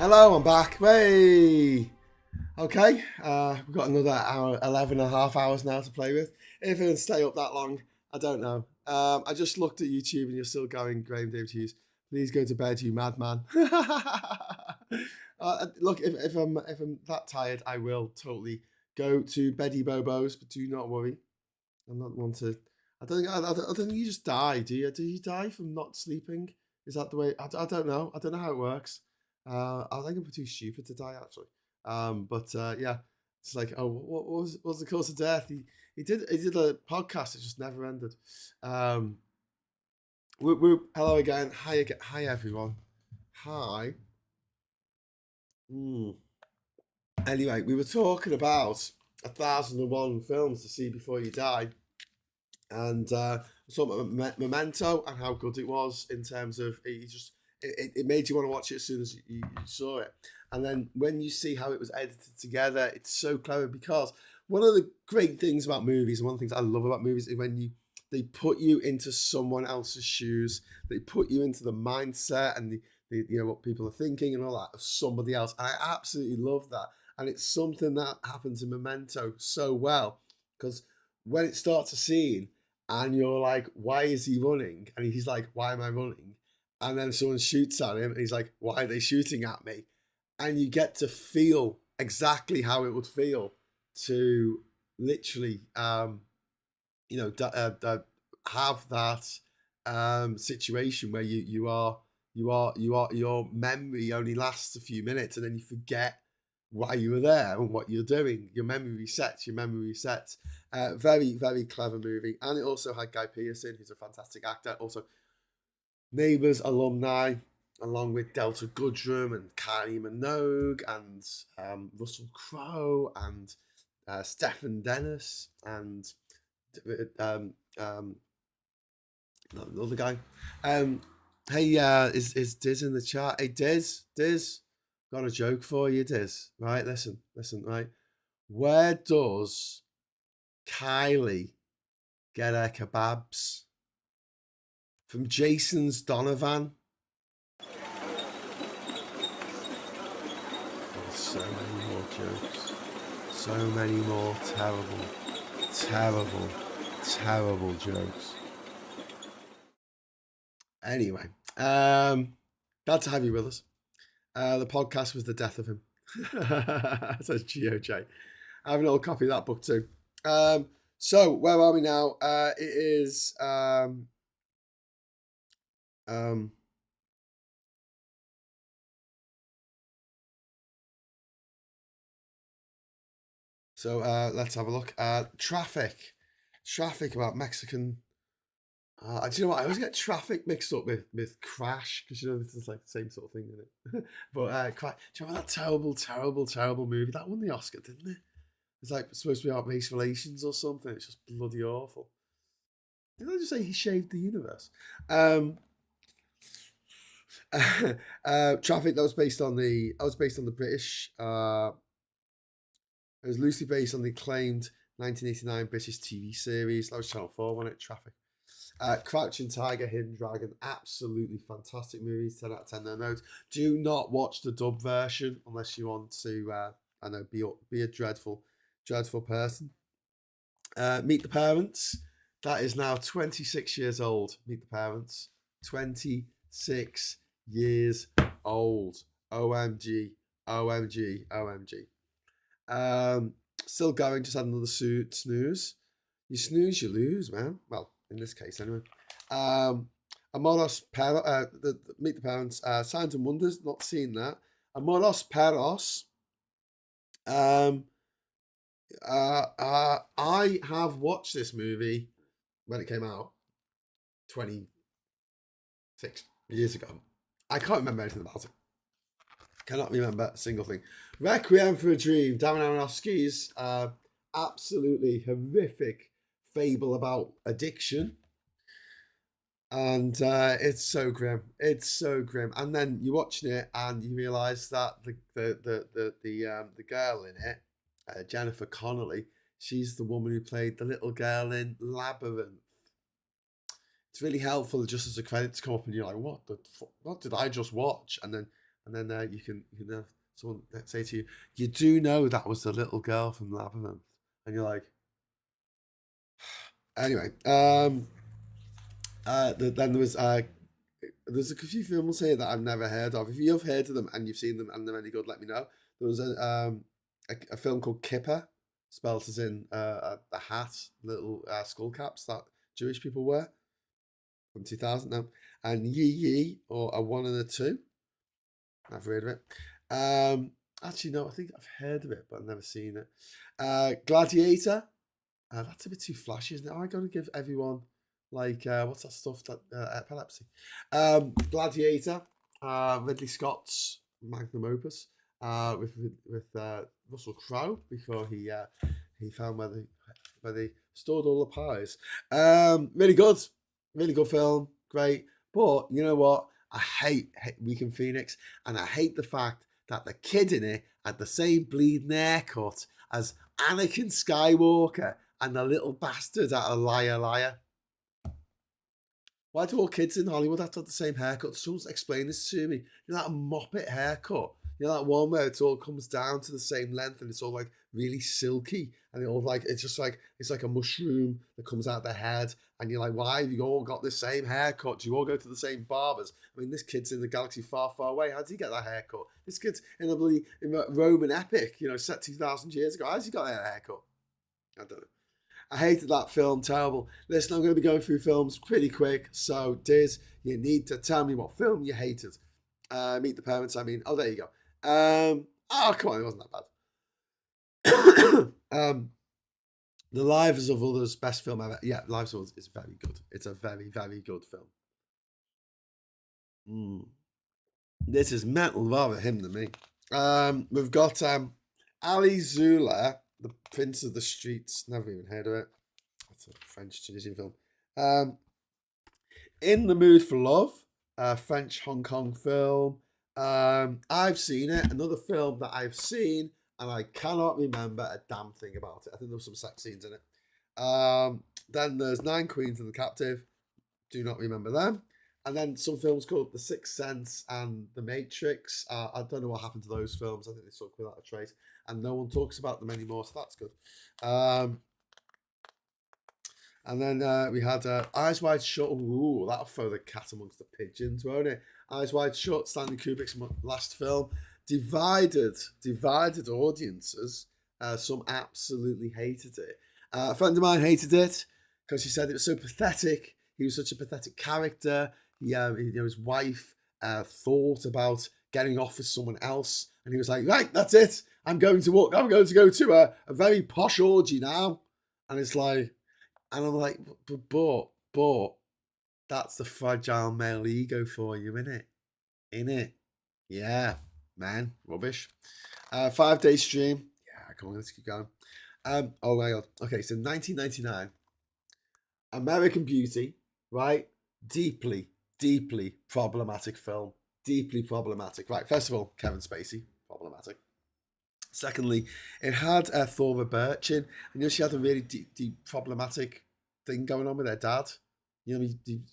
Hello, I'm back. Hey! Okay, we've got another hour, 11 and a half hours now to play with. If it'll stay up that long, I don't know. I just looked at YouTube and you're still going, Graham David Hughes. Please go to bed, you madman. Look, if I'm that tired, I will totally go to beddy bobos, but do not worry. I'm not one to. I don't think you just die, do you? Do you die from not sleeping? Is that the way? I don't know. I don't know how it works. I think I'm too stupid to die actually. But yeah, it's like, oh, what was the cause of death? He did a podcast. It just never ended. Um, hello again. Hi everyone. Hi. Mm. Anyway, we were talking about 1001 films to see before you die, and sort of Memento and how good it was in terms of it made you want to watch it as soon as you saw it. And then when you see how it was edited together, it's so clever because one of the great things about movies, and one of the things I love about movies, is when they put you into someone else's shoes, they put you into the mindset and the what people are thinking and all that of somebody else. And I absolutely love that, and it's something that happens in Memento so well because when it starts a scene and you're like, why is he running? And he's like, why am I running? And then someone shoots at him and he's like, why are they shooting at me? And you get to feel exactly how it would feel to literally, have that situation where your memory only lasts a few minutes and then you forget why you were there and what you're doing. Your memory resets. Very, very clever movie. And it also had Guy Pearce, who's a fantastic actor. Also, Neighbours alumni, along with Delta Goodrem and Kylie Minogue and Russell Crowe and Stephen Dennis and the other guy. Hey, is Diz in the chat? Hey, Diz, got a joke for you, Diz. Right, listen, right. Where does Kylie get her kebabs? From Jason's Donovan. Oh, so many more jokes. So many more terrible jokes. Anyway, glad to have you with us. The podcast was the death of him. Says GOJ. I have an old copy of that book too. So where are we now? It is so let's have a look. Traffic about Mexican. Do you know what? I always get traffic mixed up with crash because this is like the same sort of thing, isn't it? But do you remember that terrible movie that won the Oscar, didn't it? It's like supposed to be about race relations or something. It's just bloody awful. Did I just say he shaved the universe? Traffic that was based on the British. It was loosely based on the acclaimed 1989 British TV series. That was Channel 4, wasn't it? Traffic. Crouching Tiger, Hidden Dragon, absolutely fantastic movies. 10 out of 10. No notes. Do not watch the dub version unless you want to. Be a dreadful person. Meet the Parents. That is now 26 years old. Meet the Parents. 26 years old. OMG. Still going. Just had another snooze. You snooze, you lose, man. Well, in this case, anyway. Amoros Meet the Parents. Signs and Wonders. Not seen that. Amoros Perros. I have watched this movie when it came out 26 years ago. I can't remember anything about it. Cannot remember a single thing. Requiem for a Dream, Darren Aronofsky's absolutely horrific fable about addiction. And it's so grim. And then you're watching it and you realise that the girl in it, Jennifer Connelly, she's the woman who played the little girl in Labyrinth. It's really helpful just as the credits come up and you're like, what did I just watch? And then and then you can have someone say to you, "You do know that was the little girl from Labyrinth," and you're like, anyway. Then there's a few films here that I've never heard of. If you've heard of them and you've seen them and they're any good, let me know. There was a film called Kipper, spelled as in the hat, little skull caps that Jewish people wear, from 2000 now, and Yi Yi, or A One and a Two. I've heard of it. Actually, no, I think I've heard of it, but I've never seen it. Gladiator. That's a bit too flashy, isn't it? I'm going to give everyone like what's that stuff that epilepsy. Gladiator, Ridley Scott's magnum opus, with Russell Crowe before he found where they stored all the pies. Really good film, great. But you know what? I hate Weekend Phoenix, and I hate the fact that the kid in it had the same bleeding haircut as Anakin Skywalker and the little bastard out of Liar Liar. Why do all kids in Hollywood have to have the same haircut? Someone's explain this to me. You know that moppet haircut? You know that one where it all comes down to the same length and it's all like really silky and it's like a mushroom that comes out the head, and you're like, why have you all got the same haircut? Do you all go to the same barbers? I mean, this kid's in the galaxy far, far away. How did he get that haircut? This kid's in a Roman epic, set 2,000 years ago. How's he got that haircut? I don't know. I hated that film, terrible. Listen, I'm going to be going through films pretty quick. So, Diz, you need to tell me what film you hated. Meet the Parents, I mean. Oh, there you go. Come on, it wasn't that bad. The Lives of Others, best film ever. Yeah, Lives of Others is very good. It's a very, very good film. This is mental, rather him than me. We've got Ali Zula, The Prince of the Streets. Never even heard of it. That's a French Tunisian film. In the Mood for Love, a French Hong Kong film. I've seen it. Another film that I've seen, and I cannot remember a damn thing about it. I think there were some sex scenes in it. Then there's Nine Queens and the Captive. Do not remember them. And then some films called The Sixth Sense and The Matrix. I don't know what happened to those films. I think they sort of without a trace. And no one talks about them anymore, so that's good. And then we had Eyes Wide Shut. Ooh, that'll throw the cat amongst the pigeons, won't it? Eyes Wide Shut, Stanley Kubrick's last film. Divided audiences. Some absolutely hated it. A friend of mine hated it because she said it was so pathetic. He was such a pathetic character. His wife thought about getting off with someone else, and he was like, "Right, that's it. I'm going to go to a very posh orgy now." And it's like, and I'm like, but that's the fragile male ego for you, innit? Yeah, man, rubbish. 5 Day Stream. Yeah, come on, let's keep going. Oh my god. Okay, so 1999, American Beauty, right? Deeply problematic film. Deeply problematic. Right, first of all, Kevin Spacey, problematic. Secondly, it had Thora Birch in, and she had a really deep problematic thing going on with her dad.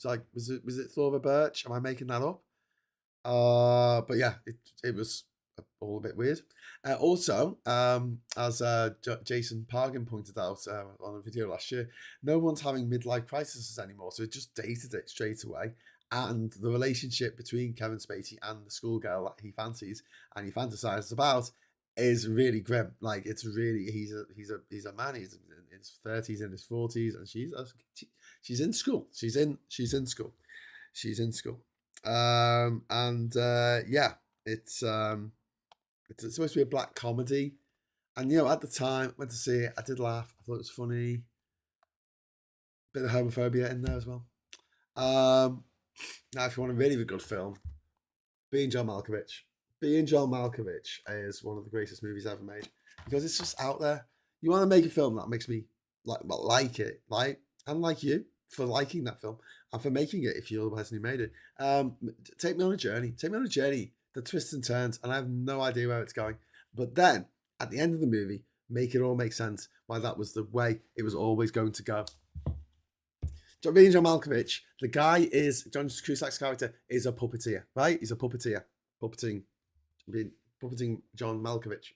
Like, was it Thora Birch? Am I making that up? But yeah, it was all a bit weird. Also, as Jason Pargin pointed out on a video last year, no one's having midlife crises anymore, so it just dated it straight away. And the relationship between Kevin Spacey and the schoolgirl that he fancies and he fantasizes about is really grim. Like, it's really he's a man. He's in his 30s, in his 40s, and she's in school. She's in school. Yeah, it's supposed to be a black comedy, and at the time, went to see it. I did laugh. I thought it was funny. Bit of homophobia in there as well. Now, if you want a really good film, Being John Malkovich. Being John Malkovich is one of the greatest movies ever made because it's just out there. You want to make a film that makes me like it, right? And like you for liking that film and for making it if you're the person who made it. Take me on a journey. The twists and turns, and I have no idea where it's going. But then, at the end of the movie, make it all make sense why that was the way it was always going to go. Being John Malkovich, the guy is, John Cusack's character is a puppeteer, right? He's a puppeteer. Puppeting been puppeting John Malkovich.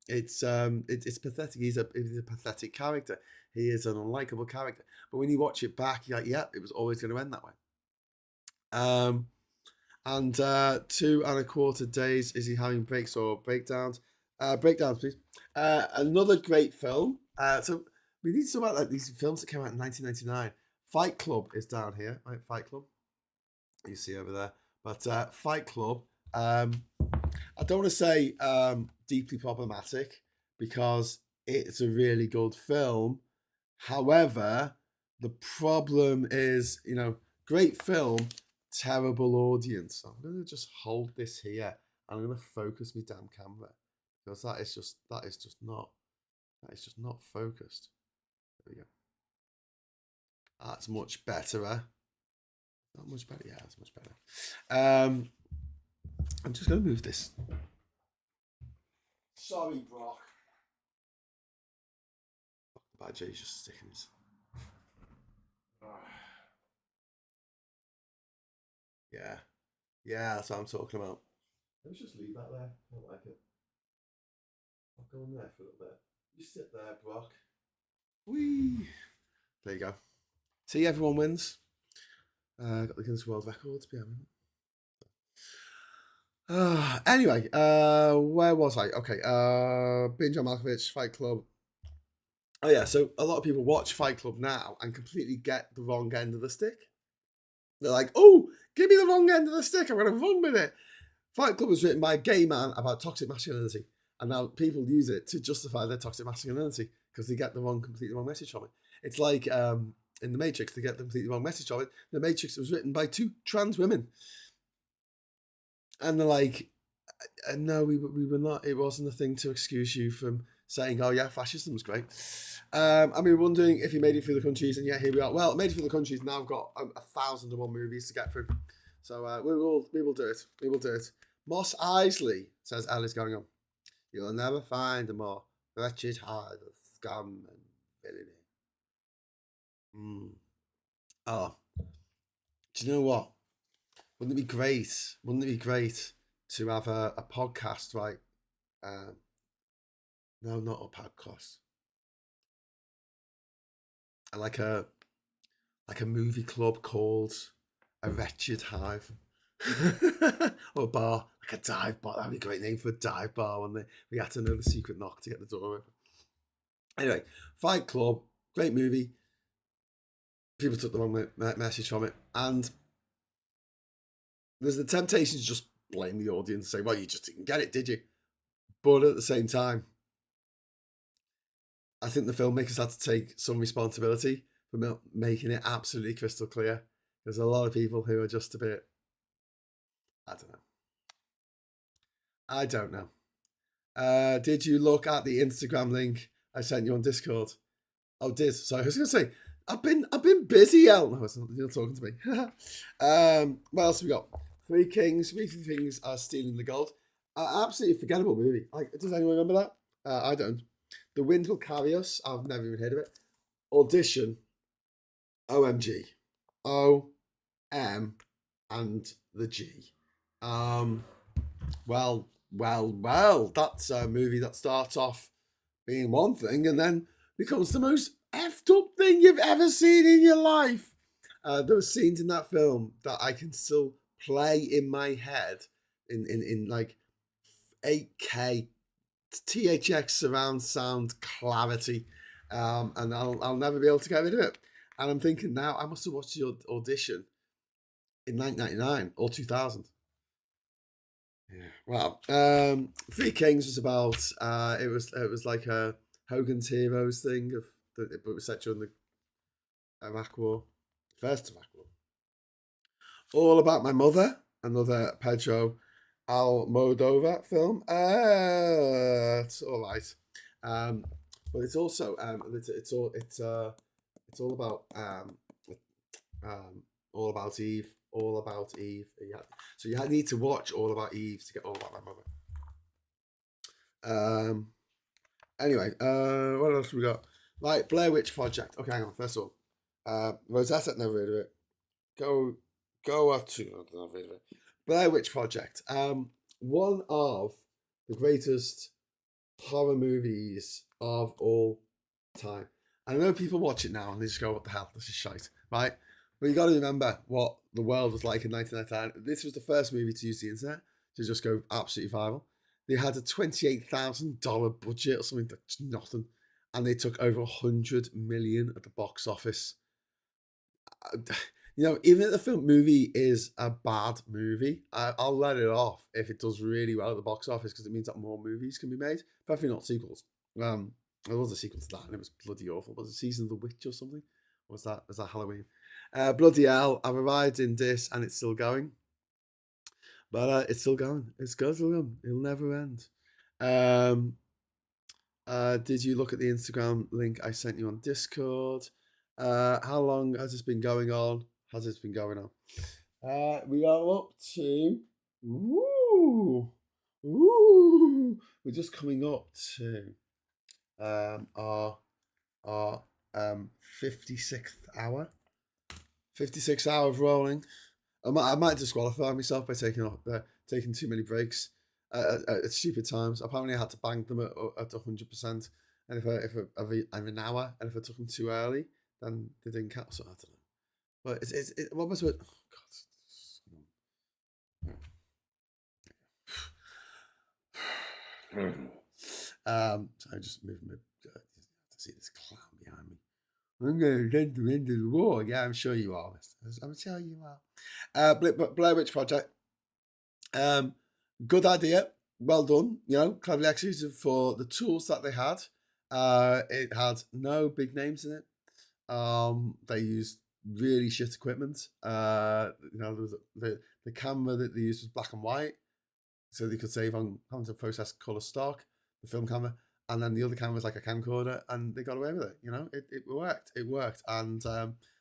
It's pathetic. He's a pathetic character. He is an unlikable character. But when you watch it back, you're like, yeah, it was always going to end that way. And 2.25 days is he having breaks or breakdowns? Breakdowns, please. Another great film. So we need to talk about like these films that came out in 1999. Fight Club is down here, right? Fight Club. You see over there. But Fight Club, I don't want to say deeply problematic because it's a really good film. However, the problem is, great film, terrible audience. So I'm going to just hold this here. I'm going to focus my damn camera because that is just not focused. There we go. That's much better. Not much better. Yeah, that's much better. I'm just going to move this. Sorry, Brock. The badger is just sticking his. Yeah, that's what I'm talking about. Let's just leave that there. I don't like it. I'll go in there for a little bit. You sit there, Brock. Whee! There you go. See, everyone wins. Got the Guinness World Records behind me. Anyway, where was I? Okay, Binge on Malkovich, Fight Club. Oh yeah, so a lot of people watch Fight Club now and completely get the wrong end of the stick. They're like, oh, give me the wrong end of the stick, I'm going to run with it. Fight Club was written by a gay man about toxic masculinity, and now people use it to justify their toxic masculinity because they get the completely wrong message from it. It's like in The Matrix, they get the completely wrong message from it. The Matrix was written by 2 trans women. And they're like, no, we were not. It wasn't a thing to excuse you from saying, oh, yeah, fascism was great. And we were wondering if you made it through the countries. And yeah, here we are. Well, made it through the countries. Now I've got 1,001 movies to get through. So we will do it. We will do it. Moss Isley says, Ellie's going on. You'll never find a more wretched hive of scum and villainy. Oh, do you know what? Wouldn't it be great? Wouldn't it be great to have a podcast, right? No, not a podcast. Like a movie club called A Wretched Hive. Or a bar, like a dive bar. That'd be a great name for a dive bar when we had to know the secret knock to get the door open. Anyway, Fight Club, great movie. People took the wrong message from it, and there's the temptation to just blame the audience and say, well, you just didn't get it, did you? But at the same time, I think the filmmakers had to take some responsibility for making it absolutely crystal clear. There's a lot of people who are just a bit, I don't know. Did you look at the Instagram link I sent you on Discord? Oh, did. Sorry, I was going to say, I've been busy, El. No, you're not talking to me. What else have we got? Three Kings are stealing the gold. Absolutely forgettable movie. Like, does anyone remember that? I don't. The Wind Will Carry Us. I've never even heard of it. Audition. OMG. O-M and the G. Well. That's a movie that starts off being one thing and then becomes the most effed up thing you've ever seen in your life. There were scenes in that film that I can still play in my head in like 8K THX surround sound clarity, and I'll never be able to get rid of it. And I'm thinking now, I must have watched the audition in 1999 or 2000. Yeah. Well, Three Kings was about it was like a Hogan's Heroes thing but it was set during the Iraq War, first Iraq War. All About My Mother, another Pedro Almodovar film. It's all right, but it's also it's all about All About Eve. All About Eve. Yeah. So you need to watch All About Eve to get All About My Mother. Anyway, what else we got? Right, Blair Witch Project. Okay, hang on. First of all, Rosetta, never heard of it. Go go up to Blair Witch Project. One of the greatest horror movies of all time. I know people watch it now and they just go, "What the hell? This is shite," right? But you got to remember what the world was like in 1999. This was the first movie to use the internet to just go absolutely viral. They had a $28,000 budget or something. That's nothing, and they took over 100 million at the box office. You know, even if the film movie is a bad movie, I'll let it off if it does really well at the box office because it means that more movies can be made. Definitely not sequels. There was a sequel to that and it was bloody awful. Was it Season of the Witch or something? Or was that Halloween? Bloody hell! I've arrived in this and it's still going, but it's still going. It's still going. It'll never end. Um, did you look at the Instagram link I sent you on Discord? How long has this been going on? We are up to woo, we're just coming up to our 56th hour. 56 hours rolling. I might disqualify myself by taking too many breaks at stupid times. Apparently, I had to bank them at 100%. And if I'm an hour, and if I took them too early, then they didn't count. So I don't know. But what was it? Oh God. So I just moved my. To see this clown behind me. I'm going to enter into the war. Yeah, I'm sure you are. I'm sure you are. Blair Witch Project. Good idea. Well done. You know, cleverly executed for the tools that they had. It had no big names in it. They used really shit equipment. You know, the camera that they used was black and white, so they could save on having to process color stock, the film camera, and then the other camera was like a camcorder, and they got away with it. You know, it worked, and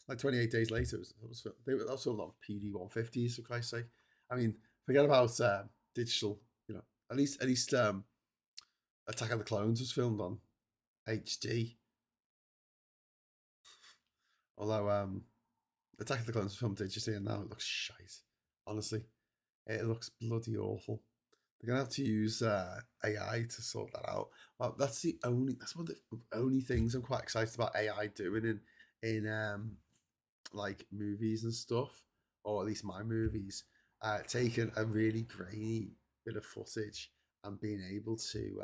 like 28 days later, it was also a lot of PD 150s for Christ's sake. I mean, forget about digital. You know, at least Attack of the Clones was filmed on HD. Although Attack of the Clones was filmed digitally and now it looks shite. Honestly, it looks bloody awful. They're gonna have to use AI to sort that out. Well, that's one of the only things I'm quite excited about AI doing in like movies and stuff, or at least my movies. Taking a really grainy bit of footage and being able to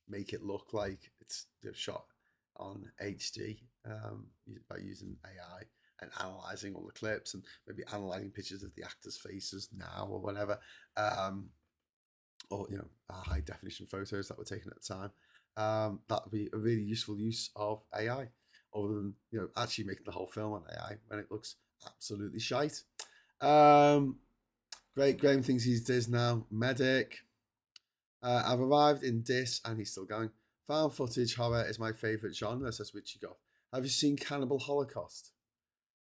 make it look like it's shot on HD by using AI and analyzing all the clips and maybe analyzing pictures of the actors' faces now or whatever, or you know, high definition photos that were taken at the time. That would be a really useful use of AI, other than you know actually making the whole film on AI when it looks absolutely shite. Great Graham thinks he's Diz now. Medic. I've arrived in Dis and he's still going. Found footage horror is my favourite genre, says Richie Goff. Have you seen Cannibal Holocaust?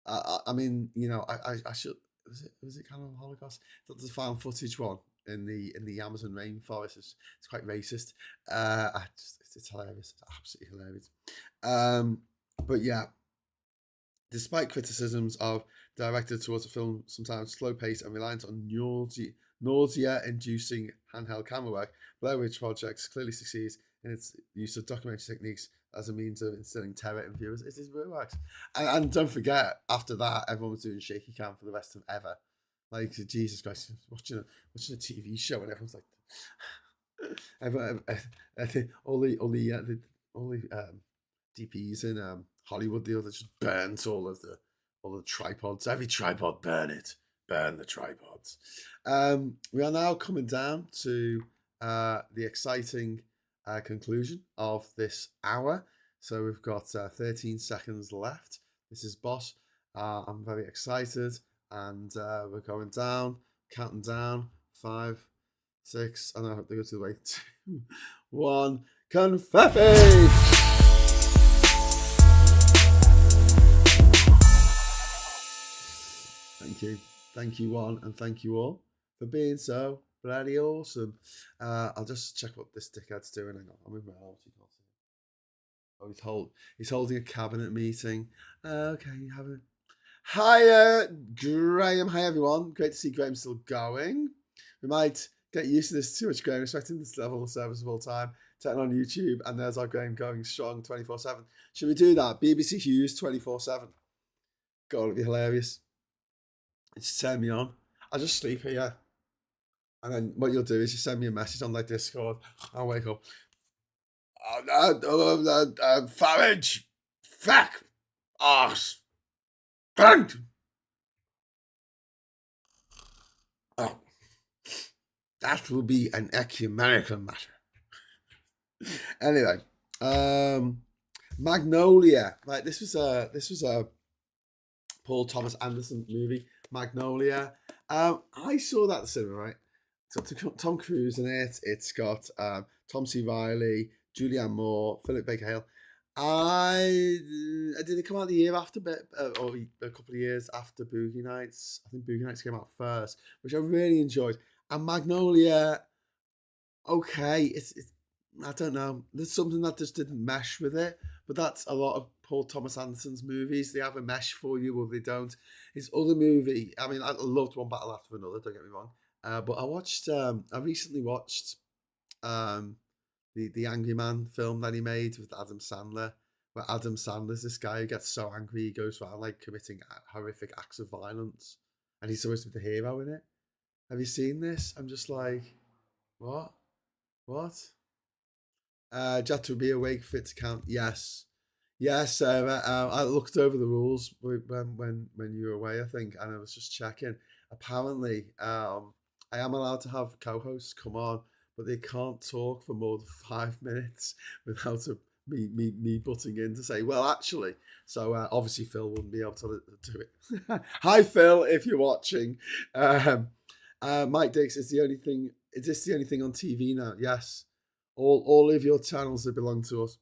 I mean, you know, I should. Was it Cannibal Holocaust? That's the found footage one in the Amazon rainforest. It's quite racist. It's hilarious. It's absolutely hilarious. But yeah, despite criticisms of directed towards a film sometimes slow pace and reliant on nausea-inducing handheld camera work, Blair Witch Project clearly succeeds in its use of documentary techniques as a means of instilling terror in viewers. It really works. And don't forget, after that, everyone was doing shaky cam for the rest of ever. Like, Jesus Christ, watching a TV show and everyone's like, all the DPs in Hollywood deal that just burnt all the tripods. Every tripod, burn it. Burn the tripods. We are now coming down to the exciting conclusion of this hour. So we've got 13 seconds left. This is Boss. I'm very excited, and we're going down, counting down. 5, 6, and I hope they go to the way. 2, 1. Confetti! Thank you one, and thank you all for being so bloody awesome. I'll just check what this dickhead's doing. Hang on, I'm with my arms. You can't see. Oh, he's holding a cabinet meeting. Okay, you have it. Hi, Graham. Hi, everyone. Great to see Graham still going. We might get used to this too much, Graham, respecting this level of service of all time. Turn on YouTube, and there's our Graham going strong 24/7. Should we do that? BBC Hughes 24/7. God, it'd be hilarious. Just turn me on. I'll just sleep here. And then what you'll do is you send me a message on like Discord. I'll wake up. Oh, no, Farage! Fuck! Arse! Cunt! Oh, that will be an ecumenical matter. Anyway, Magnolia. Right, this was a Paul Thomas Anderson movie, Magnolia. I saw that at the cinema, right? So Tom Cruise in it. It's got Tom C. Riley, Julianne Moore, Philip Baker Hale. Did it come out the year after, or a couple of years after Boogie Nights? I think Boogie Nights came out first, which I really enjoyed. And Magnolia, okay, it's I don't know. There's something that just didn't mesh with it, but that's a lot of Paul Thomas Anderson's movies. They have a mesh for you, or they don't. His other movie, I mean, I loved One Battle After Another. Don't get me wrong, but I recently watched the Angry Man film that he made with Adam Sandler, where Adam Sandler's this guy who gets so angry he goes around like committing horrific acts of violence, and he's supposed to be the hero in it. Have you seen this? I'm just like, what? What? Do you have to be awake for it to count? Yes. Yes, I looked over the rules when you were away, I think, and I was just checking. Apparently, I am allowed to have co-hosts come on, but they can't talk for more than 5 minutes without me butting in to say, well, actually. So obviously Phil wouldn't be able to do it. Hi, Phil, if you're watching. Mike Dix is the only thing. Is this the only thing on TV now? Yes. All of your channels that belong to us.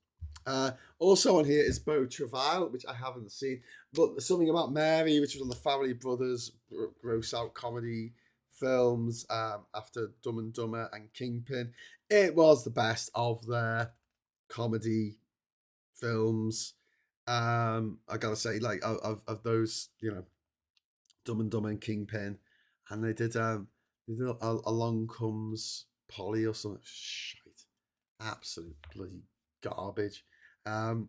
Also on here is Beau Travail, which I haven't seen, but something about Mary, which was on the Family Brothers gross out comedy films after Dumb and Dumber and Kingpin. It was the best of their comedy films. I gotta say, like of those, Dumb and Dumber and Kingpin, and they did Along Comes Polly or something. Shite. Absolute bloody garbage. Um,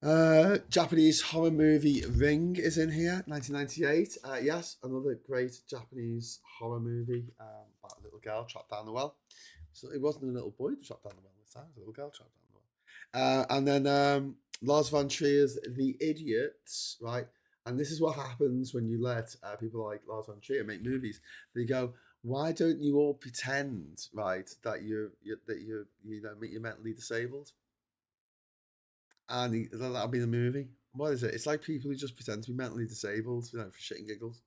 Japanese horror movie Ring is in here, 1998. Yes, another great Japanese horror movie about a little girl trapped down the well. So it wasn't a little boy trapped down the well this time, it was a little girl trapped down the well. And then Lars von Trier's The Idiots, right? And this is what happens when you let people like Lars von Trier make movies. They go, why don't you all pretend, right, that you're mentally disabled? And that'll be the movie. What is it? It's like people who just pretend to be mentally disabled, for shit and giggles.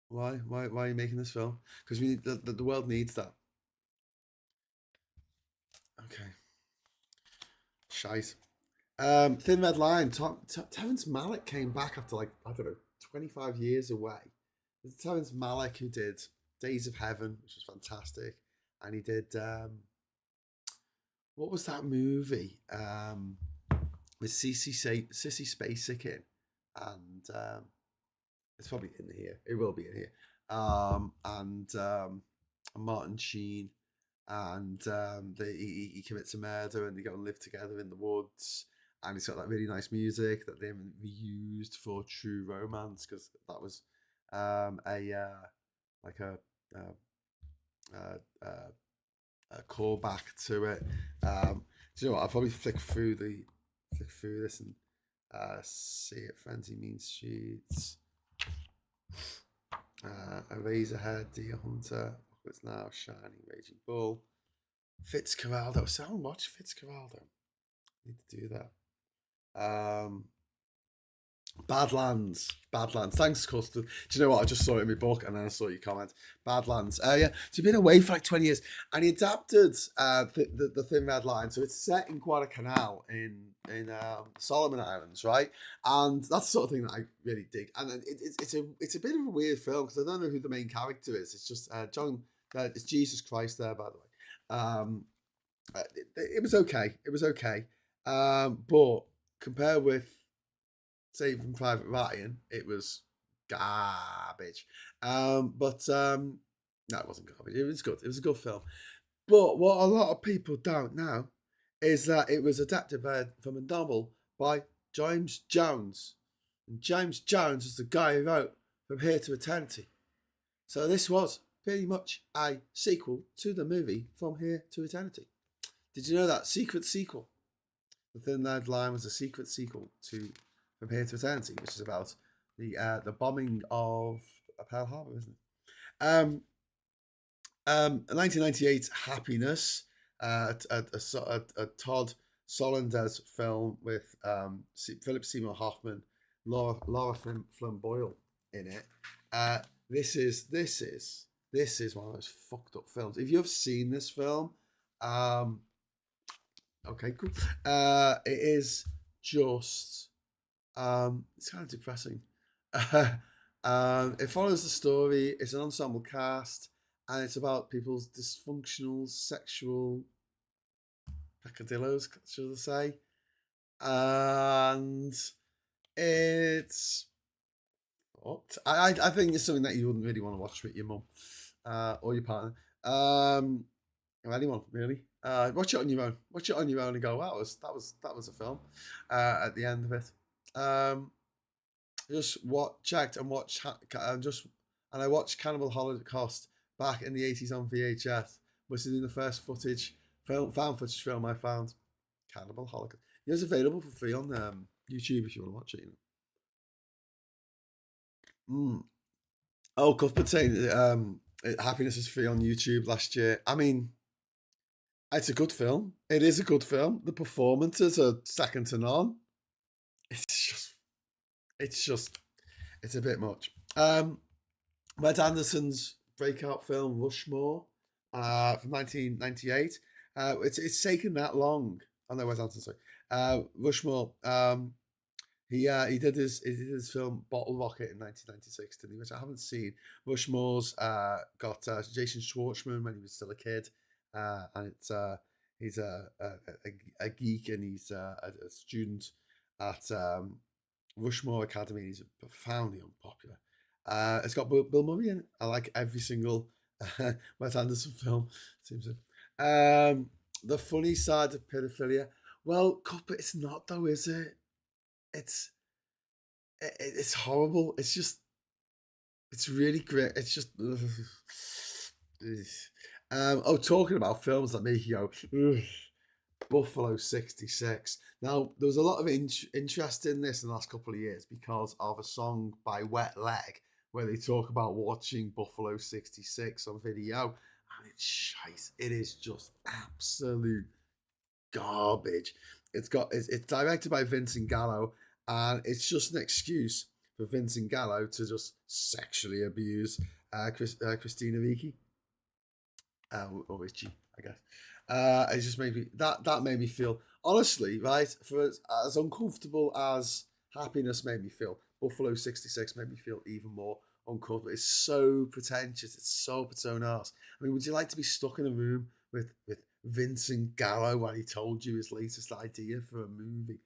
Why? Why are you making this film? Because we need the world needs that. Okay. Shite. Thin Red Line. Terrence Malick came back after like, I don't know, 25 years away. There's Terrence Malick who did Days of Heaven, which was fantastic, and he did what was that movie with Sissy Spacek in, and it's probably in here. It will be in here. And Martin Sheen, and he commits a murder, and they go and live together in the woods. And it's got that really nice music that they haven't reused for True Romance, because that was a callback to it. Do you know what? I'll probably flick through this and see it. Frenzy Mean Streets. Eraserhead, Deer Hunter. It's Now, Shining, Raging Bull. Fitzcarraldo. So I haven't watched Fitzcarraldo. Need to do that. Badlands. Thanks, Custard. Do you know what? I just saw it in my book, and then I saw your comment. Badlands. Yeah. So you've been away for like 20 years, and he adapted the Thin Red Line. So it's set in Guadalcanal in Solomon Islands, right? And that's the sort of thing that I really dig. And it's a bit of a weird film because I don't know who the main character is. It's just John. It's Jesus Christ there, by the way. It was okay. But compared with Saving Private Ryan, it was garbage. No, it wasn't garbage. It was good. It was a good film. But what a lot of people don't know is that it was adapted from a novel by James Jones. And James Jones is the guy who wrote From Here to Eternity. So this was pretty much a sequel to the movie From Here to Eternity. Did you know that? Secret sequel. The Thin Red Line was a secret sequel to From Here to Eternity, which is about the bombing of Pearl Harbor, isn't it? 1998 Happiness, a Todd Solondz film with Philip Seymour Hoffman, Laura Flynn Boyle in it. This is one of those fucked up films. If you've seen this film, okay, cool. It is just it's kind of depressing. It follows the story. It's an ensemble cast, and it's about people's dysfunctional sexual peccadillos, should I say? And it's I think it's something that you wouldn't really want to watch with your mum or your partner, or anyone really. Watch it on your own. Watch it on your own and go, wow, that was a film. At the end of it, just checked and watched and I watched Cannibal Holocaust back in the 80s on VHS, which is the first found footage film I found. Cannibal Holocaust. It's available for free on YouTube if you want to watch it. Oh, Cuthbert saying Happiness is free on YouTube last year. I mean, it's a good film. It is a good film. The performances are second to none. It's a bit much. Wes Anderson's breakout film Rushmore from 1998. It's taken that long. Oh no, Wes Anderson, sorry. Rushmore. He did his film Bottle Rocket in 1996, didn't he? Which I haven't seen. Rushmore's got Jason Schwartzman when he was still a kid, and he's a geek and he's a student at Rushmore Academy. He's profoundly unpopular. It's got Bill Murray in it. I like every single Wes Anderson film. Seems to. The funny side of pedophilia. Well, Cuthbert, it's not though, is it? It's horrible. It's really great. It's just. Talking about films that make you go. Ugh. Buffalo 66. Now, there was a lot of interest in this in the last couple of years because of a song by Wet Leg where they talk about watching Buffalo 66 on video, and it's shite. It is just absolute garbage. It's directed by Vincent Gallo, and it's just an excuse for Vincent Gallo to just sexually abuse Christina Ricci, or Richie, I guess. It just made me that made me feel, honestly, right, for as uncomfortable as Happiness made me feel, Buffalo 66 made me feel even more uncomfortable. It's so pretentious. It's so petty-ass. I mean, would you like to be stuck in a room with Vincent Gallo while he told you his latest idea for a movie?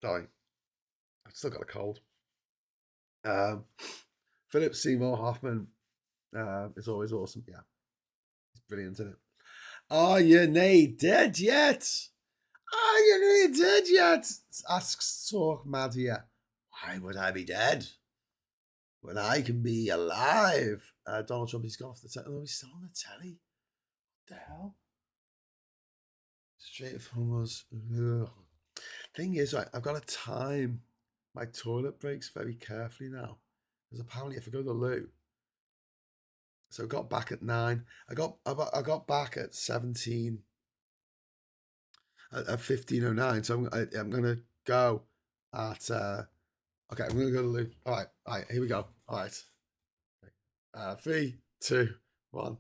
Sorry, I've still got a cold. Philip Seymour Hoffman is always awesome. Yeah, he's brilliant in it. Are you nae dead yet? Are you nae dead yet? Asks Talk Mad here. Why would I be dead when I can be alive? Donald Trump, he's gone off the telly. Oh, he's still on the telly. What the hell? Straight from us. Ugh. Thing is, right, I've got to time my toilet breaks very carefully now, because apparently if I go to the loo, so I got back at 9. I got back at 17. At 15:09. So I'm gonna go at okay. I'm gonna go to the loo. All right. Here we go. All right. 3, 2, 1.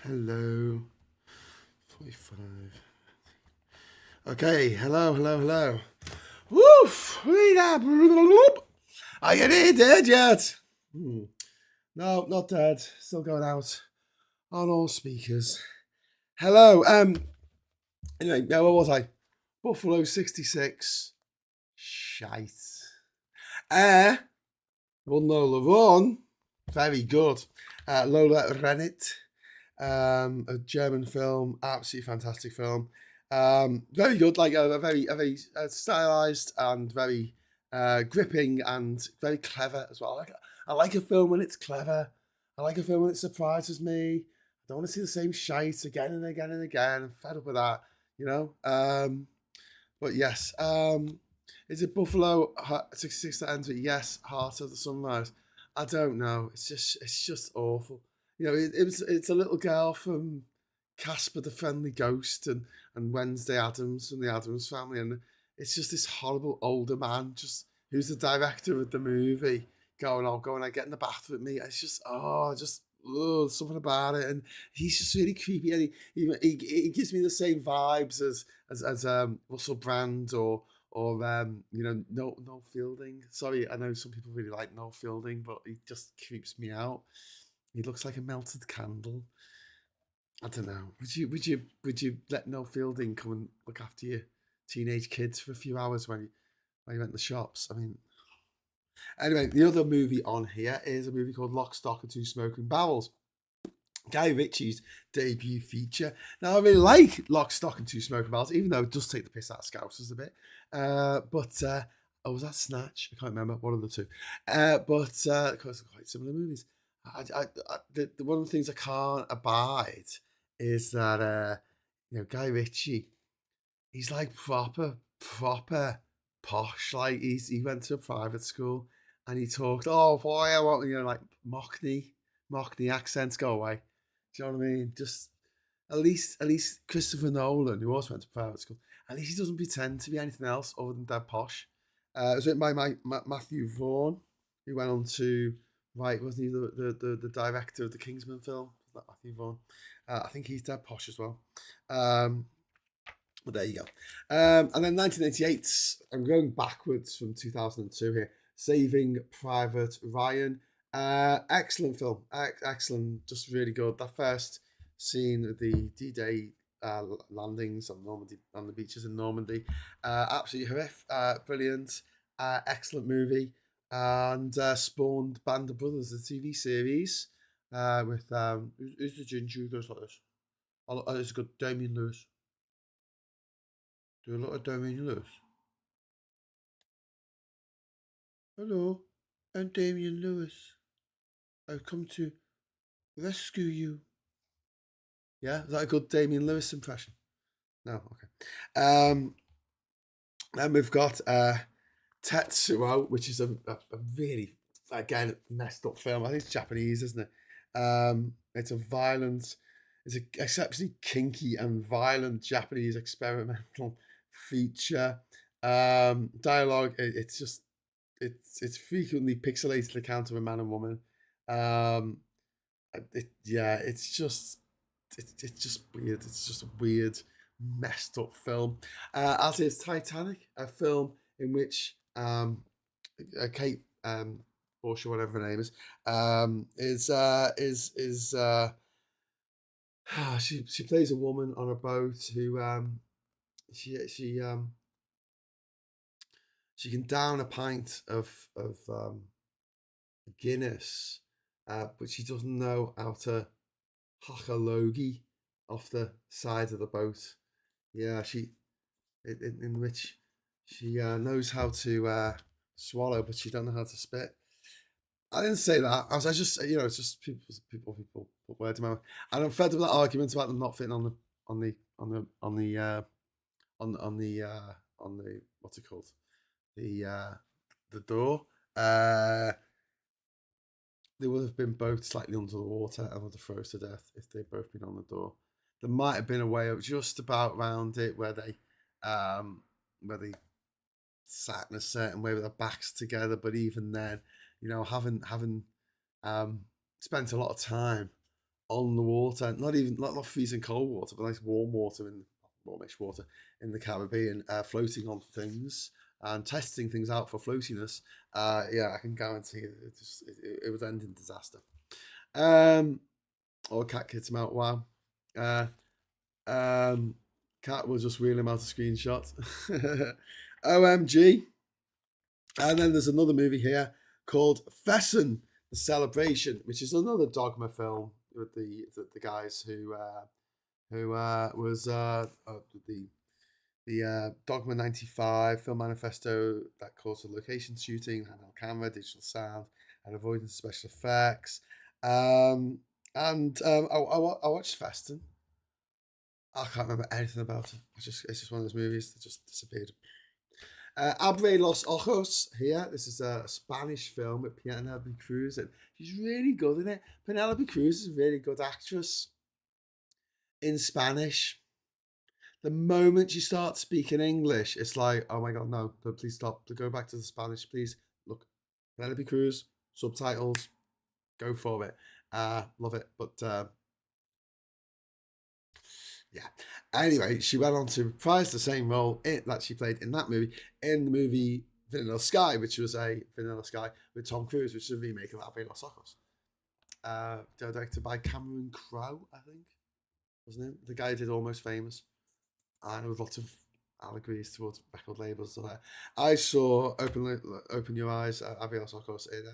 Hello. 45. Okay, hello. Woof! Are you near dead yet? No, not dead. Still going out on all speakers. Hello. Anyway, now where was I? Buffalo 66. Shite. Lola Run. Very good. Lola Rennet. A German film, absolutely fantastic film. Very good, like a very stylized and very gripping and very clever as well. I like a film when it's clever. I like a film when it surprises me. I don't want to see the same shite again and again and again. I'm fed up with that, you know. But yes, is it Buffalo 66 that ends with yes, Heart of the Sunrise? I don't know. It's just awful. You know, it's a little girl from Casper the Friendly Ghost and Wednesday Addams from the Addams Family, and it's just this horrible older man, just who's the director of the movie, going, "Oh, go and get in the bath with me." It's just, something about it, and he's just really creepy, and he gives me the same vibes as Russell Brand or Noel Fielding. Sorry, I know some people really like Noel Fielding, but he just creeps me out. He looks like a melted candle. I don't know. Would you let Noel Fielding come and look after your teenage kids for a few hours when you went to the shops? I mean, anyway, the other movie on here is a movie called Lock, Stock and Two Smoking Barrels. Guy Ritchie's debut feature. Now, I really like Lock, Stock and Two Smoking Barrels, even though it does take the piss out of Scousers a bit. Was that Snatch? I can't remember. One of the two. Because they're quite similar movies. One of the things I can't abide is that Guy Ritchie, he's like proper posh. Like he went to a private school and he talked, oh boy, I want like Mockney accents, go away. Do you know what I mean? Just at least Christopher Nolan, who also went to private school, at least he doesn't pretend to be anything else other than dead posh. It was written by Matthew Vaughn, who went on to write, wasn't he the director of the Kingsman film? Was that Matthew Vaughn? I think he's dead posh as well. But there you go. And then 1988, I'm going backwards from 2002 here. Saving Private Ryan. Excellent film. Excellent. Just really good. That first scene of the D-Day landings on Normandy, on the beaches in Normandy. Absolutely horrific. Brilliant. Excellent movie. And spawned Band of Brothers, the TV series. With who's the ginger who goes like this? It's got Damien Lewis. Do a lot of Damien Lewis. Hello, I'm Damien Lewis. I've come to rescue you. Yeah, is that a good Damien Lewis impression? No, okay. Then we've got Tetsuo, which is a really, again, messed up film. I think it's Japanese, isn't it? It's an exceptionally kinky and violent Japanese experimental feature. Dialogue, it's frequently pixelated account of a man and woman. It's just weird. It's just a weird, messed up film. As is Titanic, a film in which Kate Bush or whatever her name is she plays a woman on a boat who she can down a pint of Guinness, but she doesn't know how to hack a logie off the side of the boat. Yeah, in which she knows how to swallow, but she don't know how to spit. I didn't say that. I just it's just people put words in my mouth. And I'm fed up with that argument about them not fitting on the what's it called, the door. They would have been both slightly under the water and would have froze to death if they'd both been on the door. There might have been a way of just about around it where they sat in a certain way with their backs together, but even then, having spent a lot of time on the water, not freezing cold water, but nice warmish water in the Caribbean, floating on things and testing things out for floatiness. Yeah, I can guarantee it would end in disaster. Or cat kits him out. Wow. Cat will just wheel him out a screenshot. OMG. And then there's another movie here called Fesson, The Celebration, which is another Dogma film with the guys who was the Dogma 95 film manifesto that calls for location shooting, handheld camera, digital sound, and avoidance of special effects. I watched Feston. I can't remember anything about it. It's just one of those movies that just disappeared. Abre los Ojos here. This is a Spanish film with Penelope Cruz, and she's really good in it. Penelope Cruz is a really good actress in Spanish. The moment she starts speaking English, it's like, oh my God, no, please stop. Go back to the Spanish, please. Look, Penelope Cruz, subtitles, go for it. Love it. But yeah. Anyway, she went on to reprise the same role that she played in that movie, in the movie Vanilla Sky, which was a Vanilla Sky with Tom Cruise, which is a remake of Abre los Ojos. Directed by Cameron Crowe, I think, wasn't it? The guy who did Almost Famous. And with lots of allegories towards record labels. I saw Open Your Eyes, Abre los Ojos, in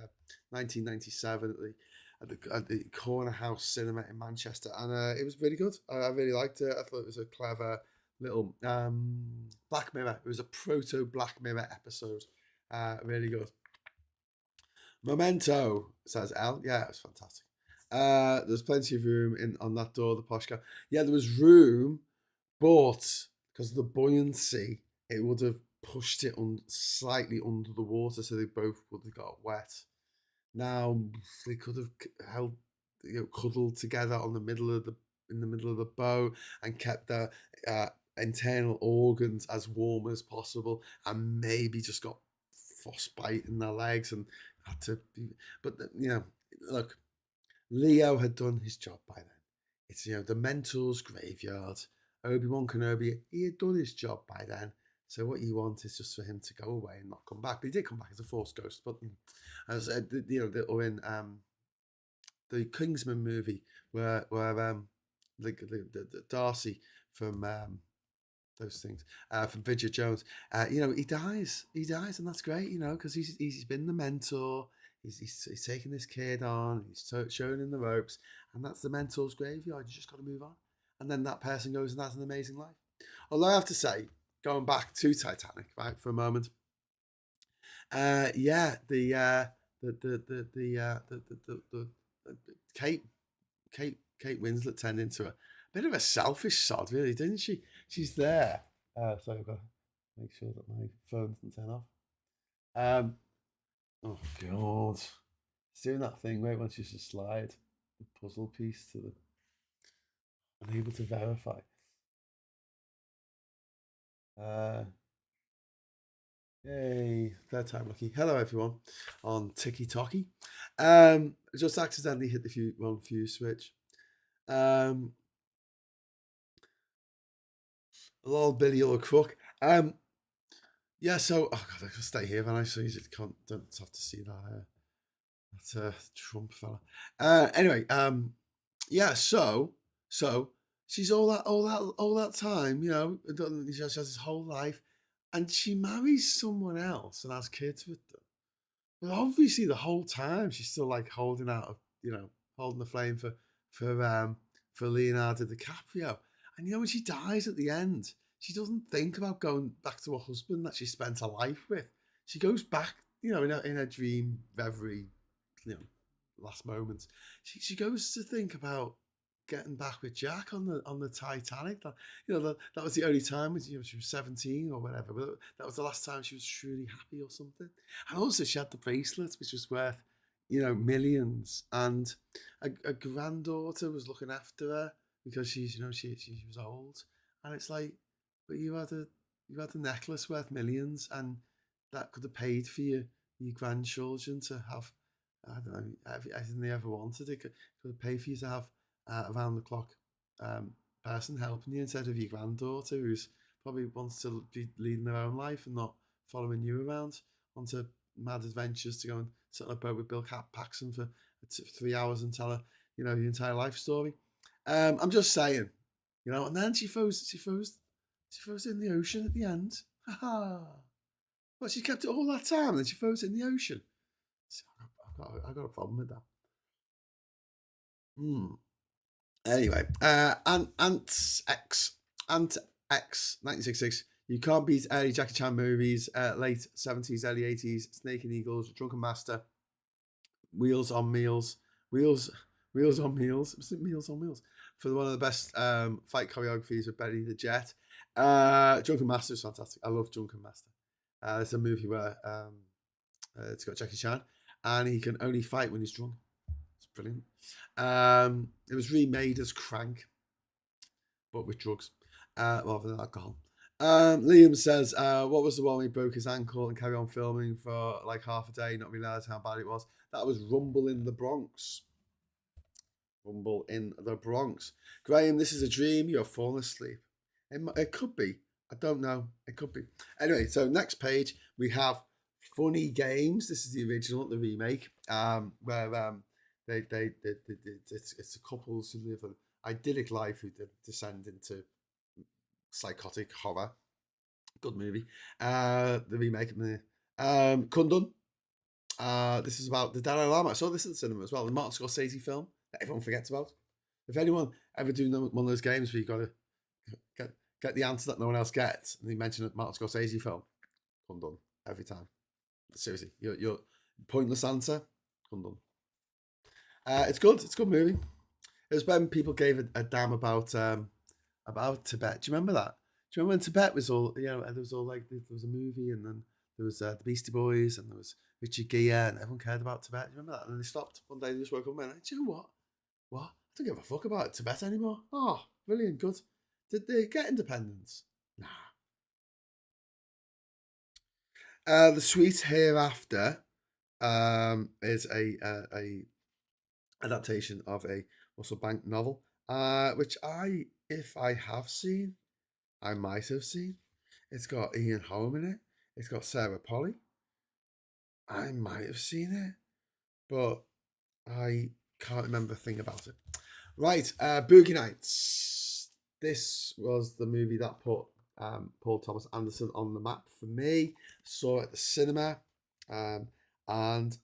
1997 at the Corner House Cinema in Manchester, and it was really good. I really liked it. I thought it was a clever little Black Mirror. It was a proto Black Mirror episode. Really good. Memento, says L. Yeah, it was fantastic. There's plenty of room on that door, the posh car. Yeah, there was room, but because of the buoyancy, it would have pushed it slightly under the water, so they both would have got wet. Now they could have held, cuddled together in the middle of the boat and kept their internal organs as warm as possible, and maybe just got frostbite in their legs and had to. But look, Leo had done his job by then. It's the Mentor's graveyard. Obi-Wan Kenobi, he had done his job by then. So what you want is just for him to go away and not come back. But he did come back as a Force ghost. But as or in the Kingsman movie where the Darcy from those things from Bridget Jones, he dies, and that's great, because he's been the mentor. He's taking this kid on. He's showing him the ropes, and that's the Mentor's graveyard. You just got to move on, and then that person goes and has an amazing life. Although I have to say, going back to Titanic, right, for a moment. The Kate Winslet turned into a bit of a selfish sod, really, didn't she? She's there. Sorry, I've got to make sure that my phone doesn't turn off. Oh God, it's doing that thing where it wants you to slide the puzzle piece to the unable to verify. Yay, third time lucky. Hello everyone on Tiki Toki. Just accidentally hit the wrong fuse switch. Lol, Billy or crook. Yeah, so oh God, I can stay here, and I so you don't have to see that Trump fella. Anyway, yeah, so she's all that time, she has his whole life, and she marries someone else and has kids with them. But obviously, the whole time she's still like holding the flame for Leonardo DiCaprio. And when she dies at the end, she doesn't think about going back to her husband that she spent her life with. She goes back, in a dream reverie, last moments. She goes to think about getting back with Jack on the Titanic. That was the only time she was 17 or whatever. But that was the last time she was truly happy or something. And also she had the bracelet, which was worth millions. And a granddaughter was looking after her because she was old. And it's like, but you had a necklace worth millions, and that could have paid for your grandchildren to have, I don't know, everything they ever wanted. It could have paid for you to have around the clock person helping you instead of your granddaughter who's probably wants to be leading their own life and not following you around onto mad adventures to go and sit on a boat with Bill Paxton for 3 hours and tell her, you know, your entire life story. I'm just saying, you know, and then she throws it in the ocean at the end. Ha ha. Well, she kept it all that time, and then she throws it in the ocean. So I've got a problem with that. Anyway, Ant X, 1966. You can't beat early Jackie Chan movies, late 70s, early 80s, Snake and Eagles, Drunken Master, Wheels on Meals, Wheels on Meals, was it Meals on Meals? For one of the best fight choreographies with Benny the Jet. Drunken Master is fantastic. I love Drunken Master. It's a movie where it's got Jackie Chan, and he can only fight when he's drunk. It's brilliant. It was remade as Crank, but with drugs rather than alcohol. Liam says, what was the one where he broke his ankle and carried on filming for like half a day, not realising how bad it was? That was Rumble in the Bronx. Rumble in the Bronx. Graham, this is a dream. You're falling asleep. It could be. I don't know. It could be. Anyway, so next page, we have Funny Games. This is the original, the remake, where it's a couples who live an idyllic life who descend into psychotic horror. Good movie. The remake of the Kundun. This is about the Dalai Lama. I saw this in the cinema as well. The Martin Scorsese film that everyone forgets about. If anyone ever do one of those games where you got to get the answer that no one else gets, and they mention a Martin Scorsese film, Kundun every time. Seriously, your pointless answer, Kundun. It's good. It's a good movie. It was when people gave a damn about Tibet. Do you remember that? Do you remember when Tibet was all, you know, there was all like, there was a movie, and then there was the Beastie Boys, and there was Richard Gere, and everyone cared about Tibet. Do you remember that? And then they stopped one day, they just woke up and went, do you know what? What? I don't give a fuck about Tibet anymore. Oh, brilliant, good. Did they get independence? Nah. The Sweet Hereafter is a adaptation of a Russell Bank novel, which if I have seen, I might have seen. It's got Ian Holm in it. It's got Sarah Polley. I might have seen it, but I can't remember a thing about it. Right, Boogie Nights. This was the movie that put Paul Thomas Anderson on the map for me. Saw it at the cinema, and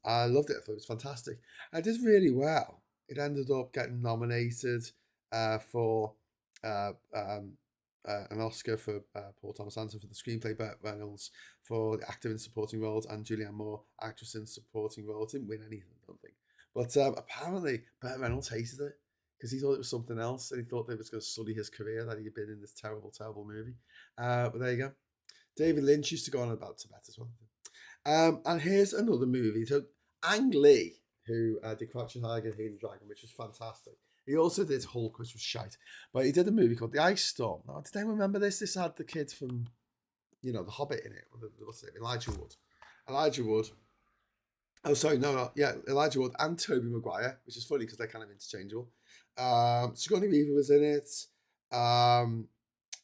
I loved it. I thought it was fantastic. I did really well. It ended up getting nominated for an Oscar for Paul Thomas Anderson for the screenplay, Burt Reynolds for the actor in supporting roles, and Julianne Moore, actress in supporting roles. Didn't win anything, I don't think. But apparently, Burt Reynolds hated it because he thought it was something else, and he thought it was going to sully his career that he had been in this terrible, terrible movie. But there you go. David Lynch used to go on about Tibet as well. And here's another movie. So Ang Lee, who did Crouching Tiger, Hidden Dragon, which was fantastic. He also did Hulk, which was shite. But he did a movie called The Ice Storm. Now, did anyone remember this? This had the kid from, you know, The Hobbit in it. What's it? Elijah Wood. Elijah Wood. Oh, sorry, no. Yeah, Elijah Wood and Tobey Maguire, which is funny because they're kind of interchangeable. Sigourney Weaver was in it.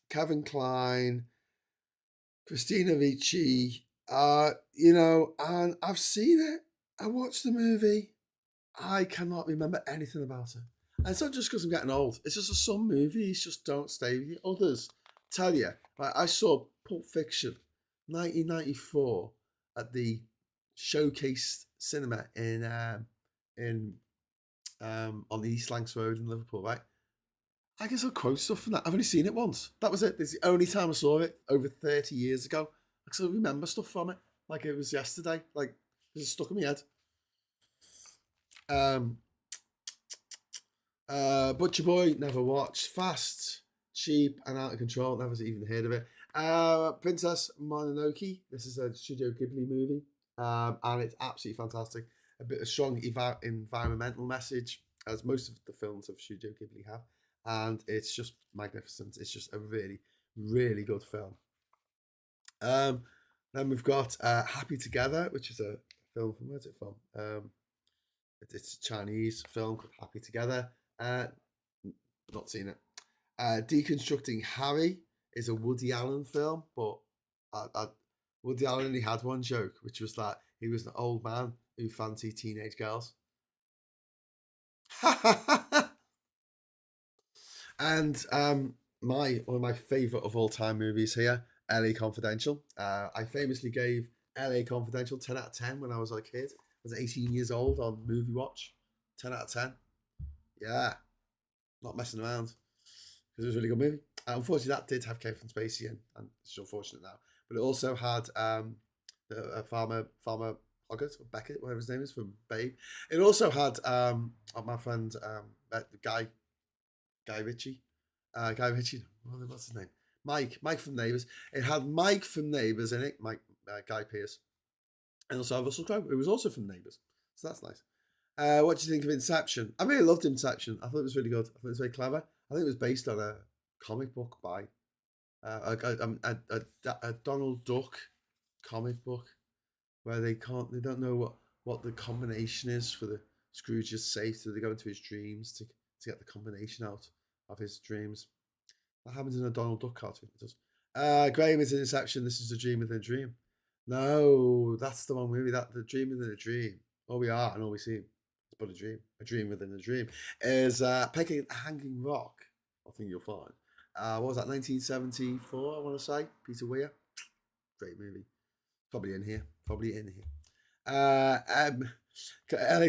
Kevin Kline. Christina Ricci. You know, and I've seen it. I watched the movie. I cannot remember anything about it. And it's not just because I'm getting old. It's just that some movies just don't stay with you. Others tell you. Like I saw Pulp Fiction, 1994, at the Showcase Cinema in on the East Lancs Road in Liverpool. Right. I guess I'll quote stuff from that. I've only seen it once. That was it. It's the only time I saw it over 30 years ago. I still remember stuff from it like it was yesterday. Like it's stuck in my head. Butcher Boy, never watched. Fast, Cheap, and Out of Control, never even heard of it. Princess Mononoke, this is a Studio Ghibli movie, and it's absolutely fantastic. A bit of strong environmental message, as most of the films of Studio Ghibli have, and it's just magnificent. It's just a really, really good film. Then we've got Happy Together, which is a film from, where's it from? It's a Chinese film called Happy Together. Not seen it. Deconstructing Harry is a Woody Allen film, but Woody Allen only had one joke, which was that he was an old man who fancied teenage girls. And one of my favourite of all time movies here, LA Confidential. I famously gave LA Confidential 10 out of 10 when I was a kid. I was 18 years old on Movie Watch. 10 out of 10. Yeah, not messing around. Because it was a really good movie. Unfortunately, that did have Kevin Spacey in, and it's unfortunate now. But it also had Farmer Hoggett, or Beckett, whatever his name is, from Babe. It also had my friend Guy Ritchie. Guy Ritchie, what's his name? Mike from Neighbours. It had Mike from Neighbours in it, Guy Pearce. And also Russell Crowe, who was also from Neighbours. So that's nice. What do you think of Inception? I really loved Inception. I thought it was really good. I thought it was very clever. I think it was based on a comic book by a Donald Duck comic book where they don't know what the combination is for the Scrooge's safe, so they go into his dreams to get the combination out of his dreams. That happens in a Donald Duck cartoon. It does. Graham is in Inception. This is a dream within a dream. No, that's the one movie. That the dream within a dream. All we are and all we see is but a dream. A dream within a dream is Pecking a Hanging Rock. I think you'll find. What was that? 1974. I want to say Peter Weir. Great movie. Probably in here. LA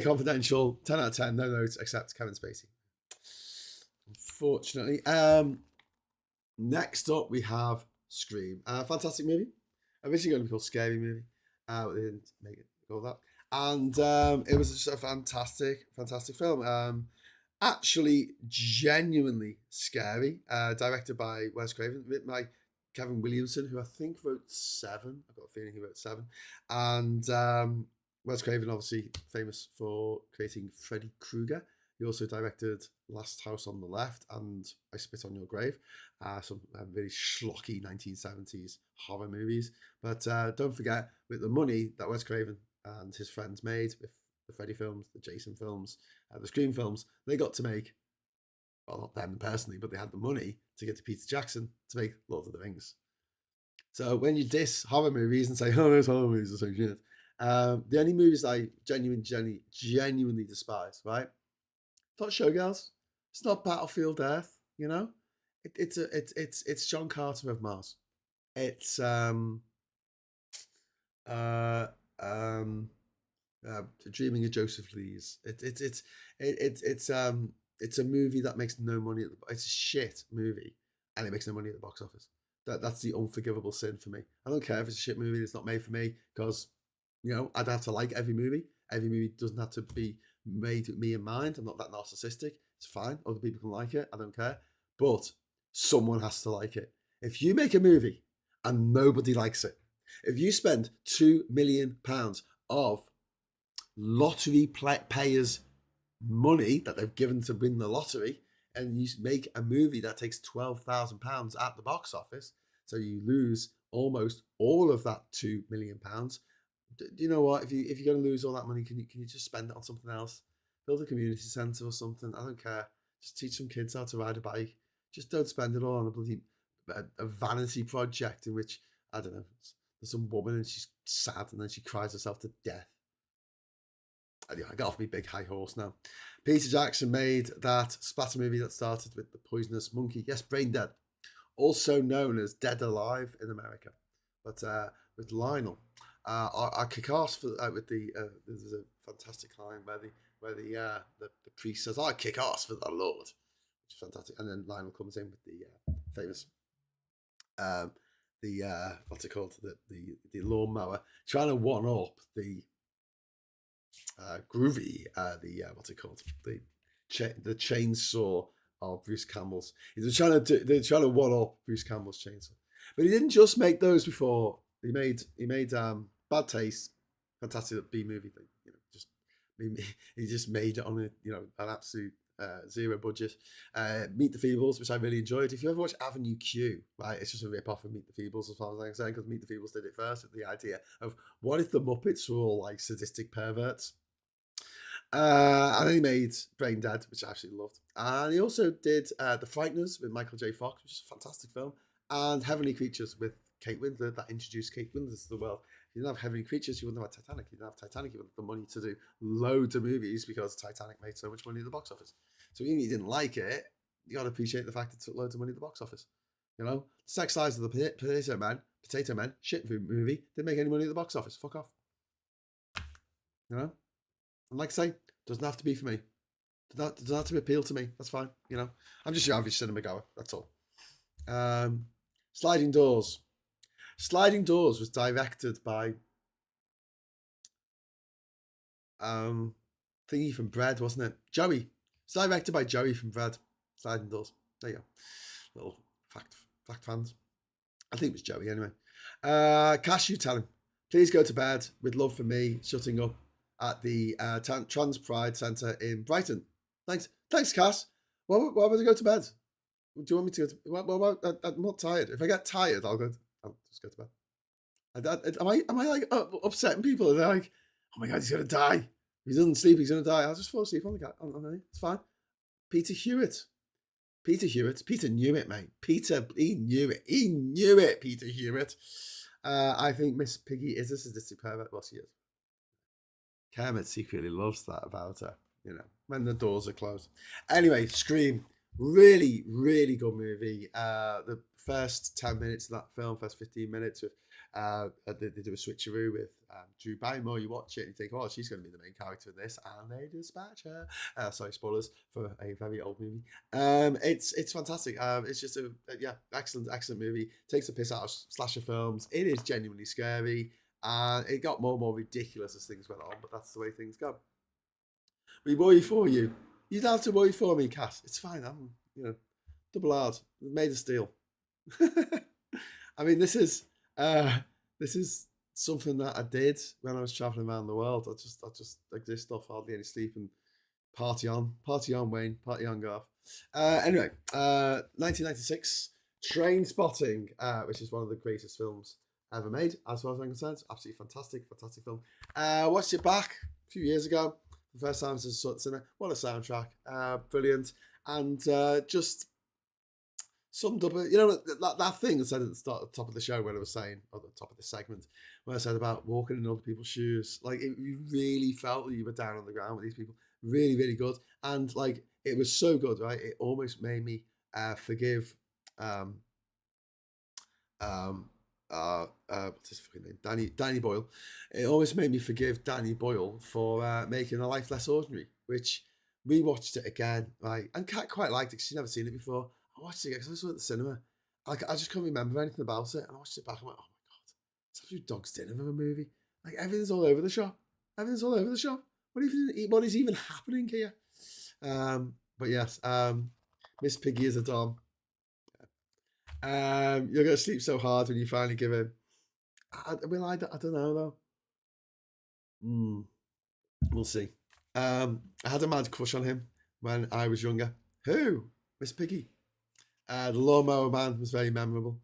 Confidential. 10 out of 10. No notes except Kevin Spacey. Unfortunately. Next up we have Scream. Fantastic movie. Originally going to be called Scary Movie. But they didn't make it called that. And it was just a fantastic film. Actually, genuinely scary. Directed by Wes Craven, written by Kevin Williamson, who I think wrote 7. I've got a feeling he wrote 7. And Wes Craven, obviously famous for creating Freddy Krueger. He also directed Last House on the Left and I Spit on Your Grave. Some really schlocky 1970s horror movies. But don't forget, with the money that Wes Craven and his friends made with the Freddy films, the Jason films, the Scream films, they got to make, well, not them personally, but they had the money to get to Peter Jackson to make Lord of the Rings. So when you diss horror movies and say, oh, those horror movies are so shit, the only movies I genuinely despise, right? It's not Showgirls. It's not Battlefield Earth, you know? It's John Carter of Mars. It's Dreaming of Joseph Lee's. It's a movie that makes no money. It's a shit movie, and it makes no money at the box office. That's the unforgivable sin for me. I don't care if it's a shit movie that's not made for me, because I'd have to like every movie. Every movie doesn't have to be made with me in mind. I'm not that narcissistic. It's fine. Other people can like it. I don't care. But someone has to like it. If you make a movie and nobody likes it, if you spend £2 million of lottery payers' money that they've given to win the lottery, and you make a movie that takes £12,000 at the box office, so you lose almost all of that £2 million. Do you know what? If you're going to lose all that money, can you just spend it on something else? Build a community centre or something. I don't care. Just teach some kids how to ride a bike. Just don't spend it all on a bloody a vanity project in which, I don't know, there's some woman and she's sad and then she cries herself to death. Anyway, I got off my big high horse now. Peter Jackson made that splatter movie that started with the poisonous monkey. Yes, Brain Dead. Also known as Dead Alive in America. But with Lionel. I kick ass for with the there's a fantastic line where the priest says, "I kick ass for the Lord," which is fantastic, and then Lionel comes in with the famous what's it called, the lawnmower, trying to one up the groovy what's it called, the chainsaw of Bruce Campbell's. They're trying to one up Bruce Campbell's chainsaw, but he didn't just make those before. He made Bad Taste, fantastic B movie thing. He just made it on an absolute zero budget. Meet the Feebles, which I really enjoyed. If you ever watch Avenue Q, right, it's just a rip off of Meet the Feebles, as far as I'm saying, because Meet the Feebles did it first with the idea of what if the Muppets were all like sadistic perverts. And then he made Brain Dead, which I absolutely loved. And he also did The Frighteners with Michael J. Fox, which is a fantastic film, and Heavenly Creatures with Kate Winslet, that introduced Kate Winslet to the world. If you didn't have Heavenly Creatures, you wouldn't have Titanic. You didn't have Titanic, you wouldn't have the money to do loads of movies because Titanic made so much money at the box office. So even if you didn't like it, you got to appreciate the fact it took loads of money at the box office. You know, Sex Lives of the Potato Man, shit movie, didn't make any money at the box office. Fuck off. You know? And like I say, doesn't have to be for me. Doesn't have to appeal to me. That's fine. You know, I'm just your average cinema goer. That's all. Sliding Doors. Sliding Doors was directed by thingy from Bread, wasn't it? Joey. It's directed by Joey from Bread. Sliding Doors. There you go. Little fact fans. I think it was Joey anyway. Cash, you tell him. Please go to bed with love for me, shutting up at the Trans Pride Centre in Brighton. Thanks, Cass. Why would I go to bed? Do you want me to go to I'm not tired. If I get tired, I'll just go to bed. Am I like upsetting people? They're like, oh my God, he's going to die. If he doesn't sleep, he's going to die. I'll just fall asleep on the It's fine. Peter Hewitt. Peter knew it, mate. He knew it, Peter Hewitt. I think Miss Piggy is a sadistic pervert. Well, she is. Kermit secretly loves that about her, you know, when the doors are closed. Anyway, Scream. Really, really good movie. The first 10 minutes of that film, first 15 minutes, with they do a switcheroo with Drew Barrymore. You watch it and you think, oh, she's going to be the main character in this, and they dispatch her. Sorry, spoilers for a very old movie. It's fantastic. It's just excellent movie. Takes a piss out of slasher films. It is genuinely scary, and it got more and more ridiculous as things went on. But that's the way things go. We worry for you. You don't have to worry for me, Cass. It's fine. I'm, double hard, made of steel. I mean, this is something that I did when I was traveling around the world. I just exist off hardly any sleep and party on, Wayne, party on, Garth. Anyway, 1996, Train Spotting, which is one of the greatest films ever made, as far as I'm concerned. Absolutely fantastic film. Watched it back a few years ago. The first time since I saw it cinema. What a soundtrack. Brilliant. And just summed up, that thing I said at the top of the show when I was saying, or the top of the segment, when I said about walking in other people's shoes. Like, you really felt that you were down on the ground with these people. Really, really good. And, like, it was so good, right? It almost made me forgive what's his fucking name? Danny Boyle. It always made me forgive Danny Boyle for making A Life Less Ordinary, which we watched it again, right? And Kat quite liked it because she'd never seen it before. I watched it again because I saw it at the cinema. Like, I just couldn't remember anything about it. And I watched it back and I went, oh my God, it's absolute dog's dinner of a movie. Like, everything's all over the shop. What is even happening here? But yes, Miss Piggy is a dom. You're going to sleep so hard when you finally give in. I don't know though. We'll see. I had a mad crush on him when I was younger. Who? Miss Piggy. The Lawnmower Man was very memorable.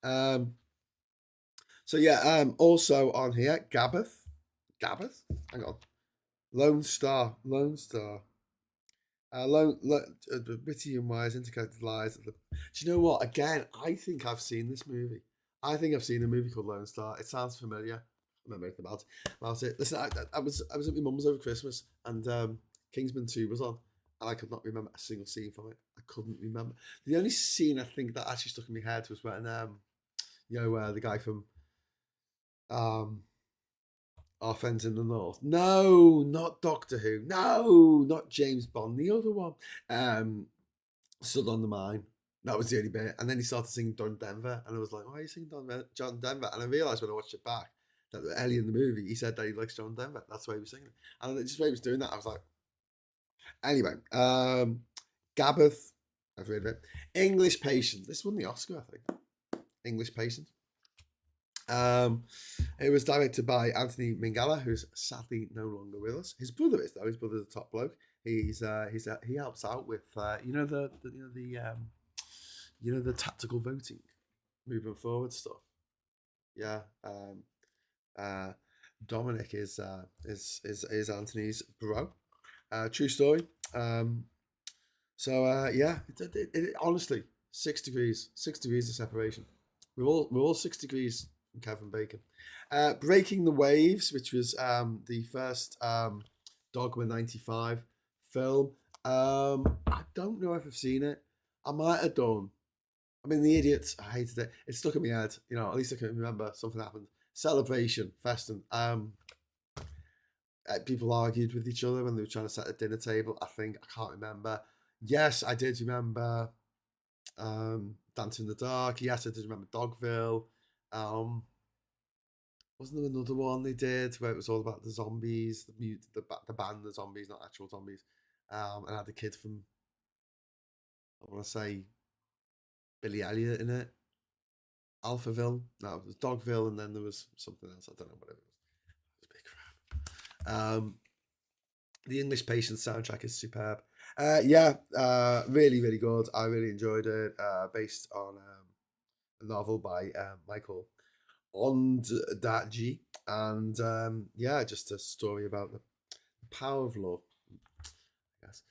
So yeah, also on here, Gabbath. Hang on. Lone Star. Witty and wise, interconnected lies. Do you know what? Again, I think I've seen this movie. I think I've seen a movie called Lone Star. It sounds familiar. I don't know anything about it. Listen, I was at my mum's over Christmas, and Kingsman 2 was on, and I could not remember a single scene from it. I couldn't remember. The only scene I think that actually stuck in my head was when the guy from Our Friends in the North. No, not Doctor Who. No, not James Bond. The other one. Stood on the Mine. That was the only bit. And then he started singing John Denver. And I was like, why are you singing John Denver? And I realised when I watched it back that early in the movie, he said that he likes John Denver. That's why he was singing it. And just the way he was doing that, I was like, anyway. Gabbath. I've heard of it. English Patient. This won the Oscar, I think. English Patient. It was directed by Anthony Minghella, who's sadly no longer with us. His brother is though. His brother's a top bloke. He helps out with the tactical voting, moving forward stuff. Yeah. Dominic is Anthony's bro. True story. Yeah, honestly, 6 degrees of separation. We're all 6 degrees from Kevin Bacon. Breaking the Waves, which was the first Dogma '95 film. I don't know if I've seen it. I might have done. I mean, The Idiots. I hated it. It stuck in my head. At least I can remember something happened. Celebration, Feston. People argued with each other when they were trying to set a dinner table. I think I can't remember. Yes, I did remember Dancing in the Dark. Yes, I did remember Dogville. Wasn't there another one they did where it was all about the zombies, the band, the zombies, not actual zombies, and had the kid from, I want to say, Billy Elliot in it. Alphaville. No, it was Dogville, and then there was something else. I don't know what it was. It was a big crap. The English Patience soundtrack is superb. Really, really good. I really enjoyed it. Based on a novel by Michael Ondaatje, and just a story about the power of love. Yes.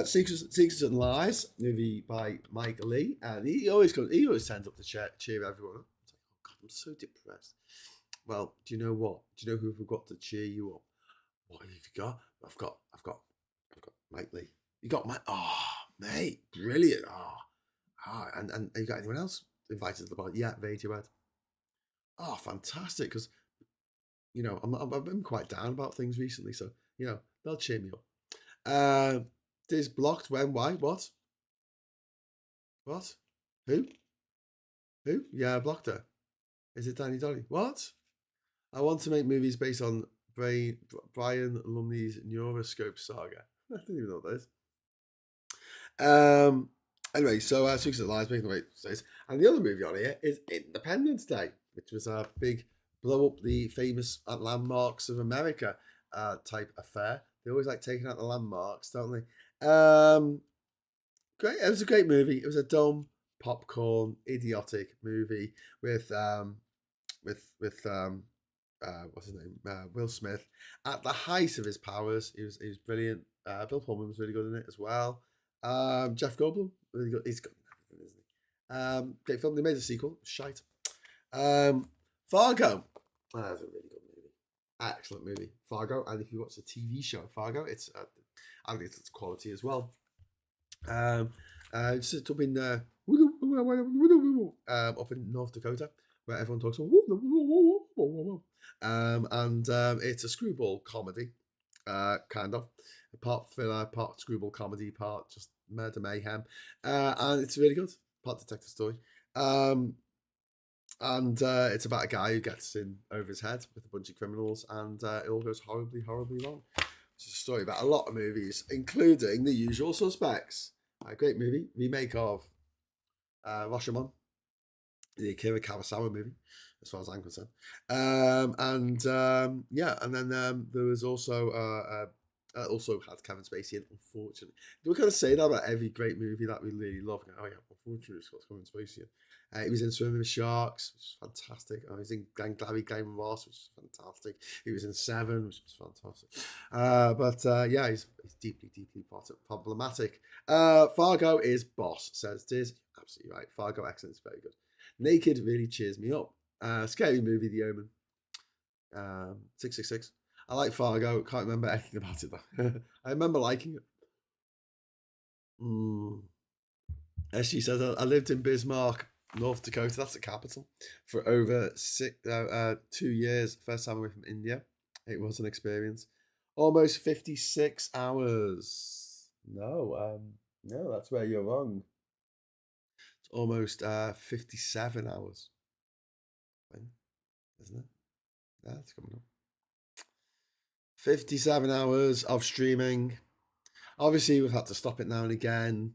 Secrets and Lies, movie by Mike Lee, and he always turns up to cheer everyone up. It's like, oh God, I'm so depressed. Well, do you know what? Do you know who we've got to cheer you up? What have you got? I've got Mike Lee. You got Mike. Oh, mate, brilliant. And you got anyone else invited to the party? Yeah, Radiohead. Oh, fantastic. Because I've been quite down about things recently, so they'll cheer me up. This blocked when? Why? What? What? Who? Who? Yeah, I blocked her. Is it Danny Dolly? What? I want to make movies based on Brian Lumley's Neuroscope saga. I didn't even know what that is. Anyway, so Secrets of Lies, making the way says, and the other movie on here is Independence Day, which was a big blow up the famous landmarks of America type affair. They always like taking out the landmarks, don't they? Great. It was a great movie. It was a dumb popcorn, idiotic movie with what's his name? Will Smith at the height of his powers. He was brilliant. Bill Pullman was really good in it as well. Jeff Goldblum, really good. He's got everything, isn't he? Great film. They made a sequel. Shite. Fargo. That's a really good movie. Excellent movie. Fargo. And if you watch the TV show Fargo, it's I think it's quality as well. Just up in North Dakota, where everyone talks. It's a screwball comedy, kind of. Part thriller, part screwball comedy, part just murder mayhem, and it's really good. Part detective story, it's about a guy who gets in over his head with a bunch of criminals, and it all goes horribly, horribly wrong. It's a story about a lot of movies, including The Usual Suspects. A great movie, remake of Rashomon, the Akira Kurosawa movie, as far as I'm concerned. And then there was also had Kevin Spacey in, unfortunately. We're going to say that about every great movie that we really love. Oh yeah, unfortunately, it's got Kevin Spacey in. He was in Swimming with Sharks, which is fantastic. He was in Glenn Ross, which is fantastic. He was in Seven, which is fantastic. He's deeply, deeply problematic. Fargo is boss, says Diz. Absolutely right. Fargo accent is very good. Naked really cheers me up. Scary movie, The Omen. 666. I like Fargo. Can't remember anything about it though. I remember liking it. As she says, I lived in Bismarck, North Dakota. That's the capital for over 2 years. First time away from India. It was an experience. Almost 56 hours. No, that's where you're wrong. It's almost 57 hours. Isn't it? Yeah, it's coming up. 57 hours of streaming. Obviously, we've had to stop it now and again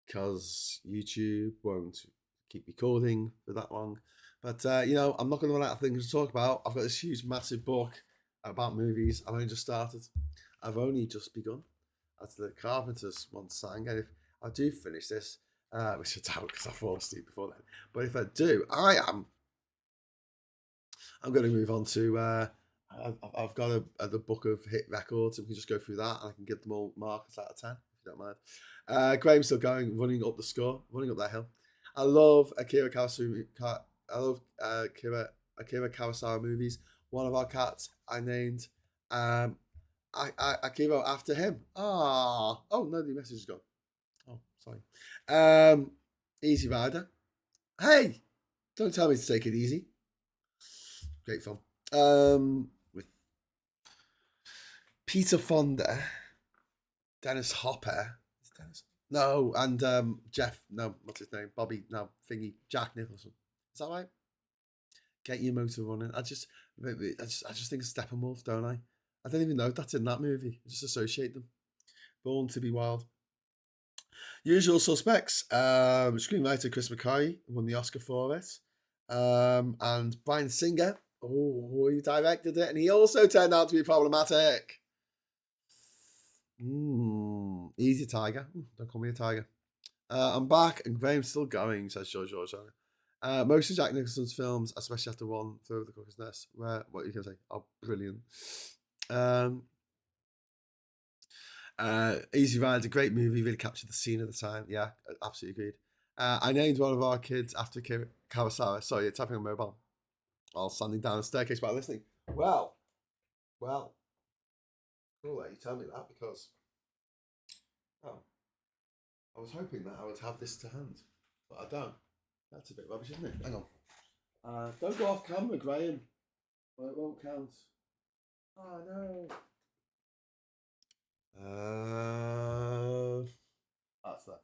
because YouTube won't keep recording for that long. But, I'm not going to run out of things to talk about. I've got this huge, massive book about movies. I've only just started. I've only just begun. As the Carpenters once sang. And if I do finish this, which I doubt because I fall asleep before then. But if I do, I am I'm going to move on to. I've got the book of hit records, and we can just go through that, and I can give them all markers out of 10 if you don't mind. Graham's still going, running up the score, running up that hill. I love Akira Kurosawa. I love Akira Kurosawa movies. One of our cats I named Akira after him. Oh no, the message is gone. Oh, sorry. Easy Rider. Hey, don't tell me to take it easy. Great film. With Peter Fonda, Dennis Hopper. No, and Jeff. No, what's his name? Bobby. No, thingy. Jack Nicholson. Is that right? Get your motor running. I just think of Steppenwolf, don't I? I don't even know if that's in that movie. I just associate them. Born to be Wild. Usual Suspects. Screenwriter Chris McCarthy won the Oscar for it. And Bryan Singer. Oh, he directed it, and he also turned out to be problematic. Easy Tiger. Don't call me a tiger. I'm back, and Graham's still going, says George. Most of Jack Nicholson's films, especially after one, Throw the Cuckoo's Nest, what are you going to say? Oh, brilliant. Easy Rider, a great movie, really captured the scene at the time. Yeah, absolutely agreed. I named one of our kids after Kurosawa. Sorry, you're tapping on mobile while standing down the staircase while listening. Well, cool that you tell me that, because I was hoping that I would have this to hand, but I don't. That's a bit rubbish, isn't it? Hang on. Don't go off camera, Graham. Well, it won't count. Oh no. That's that.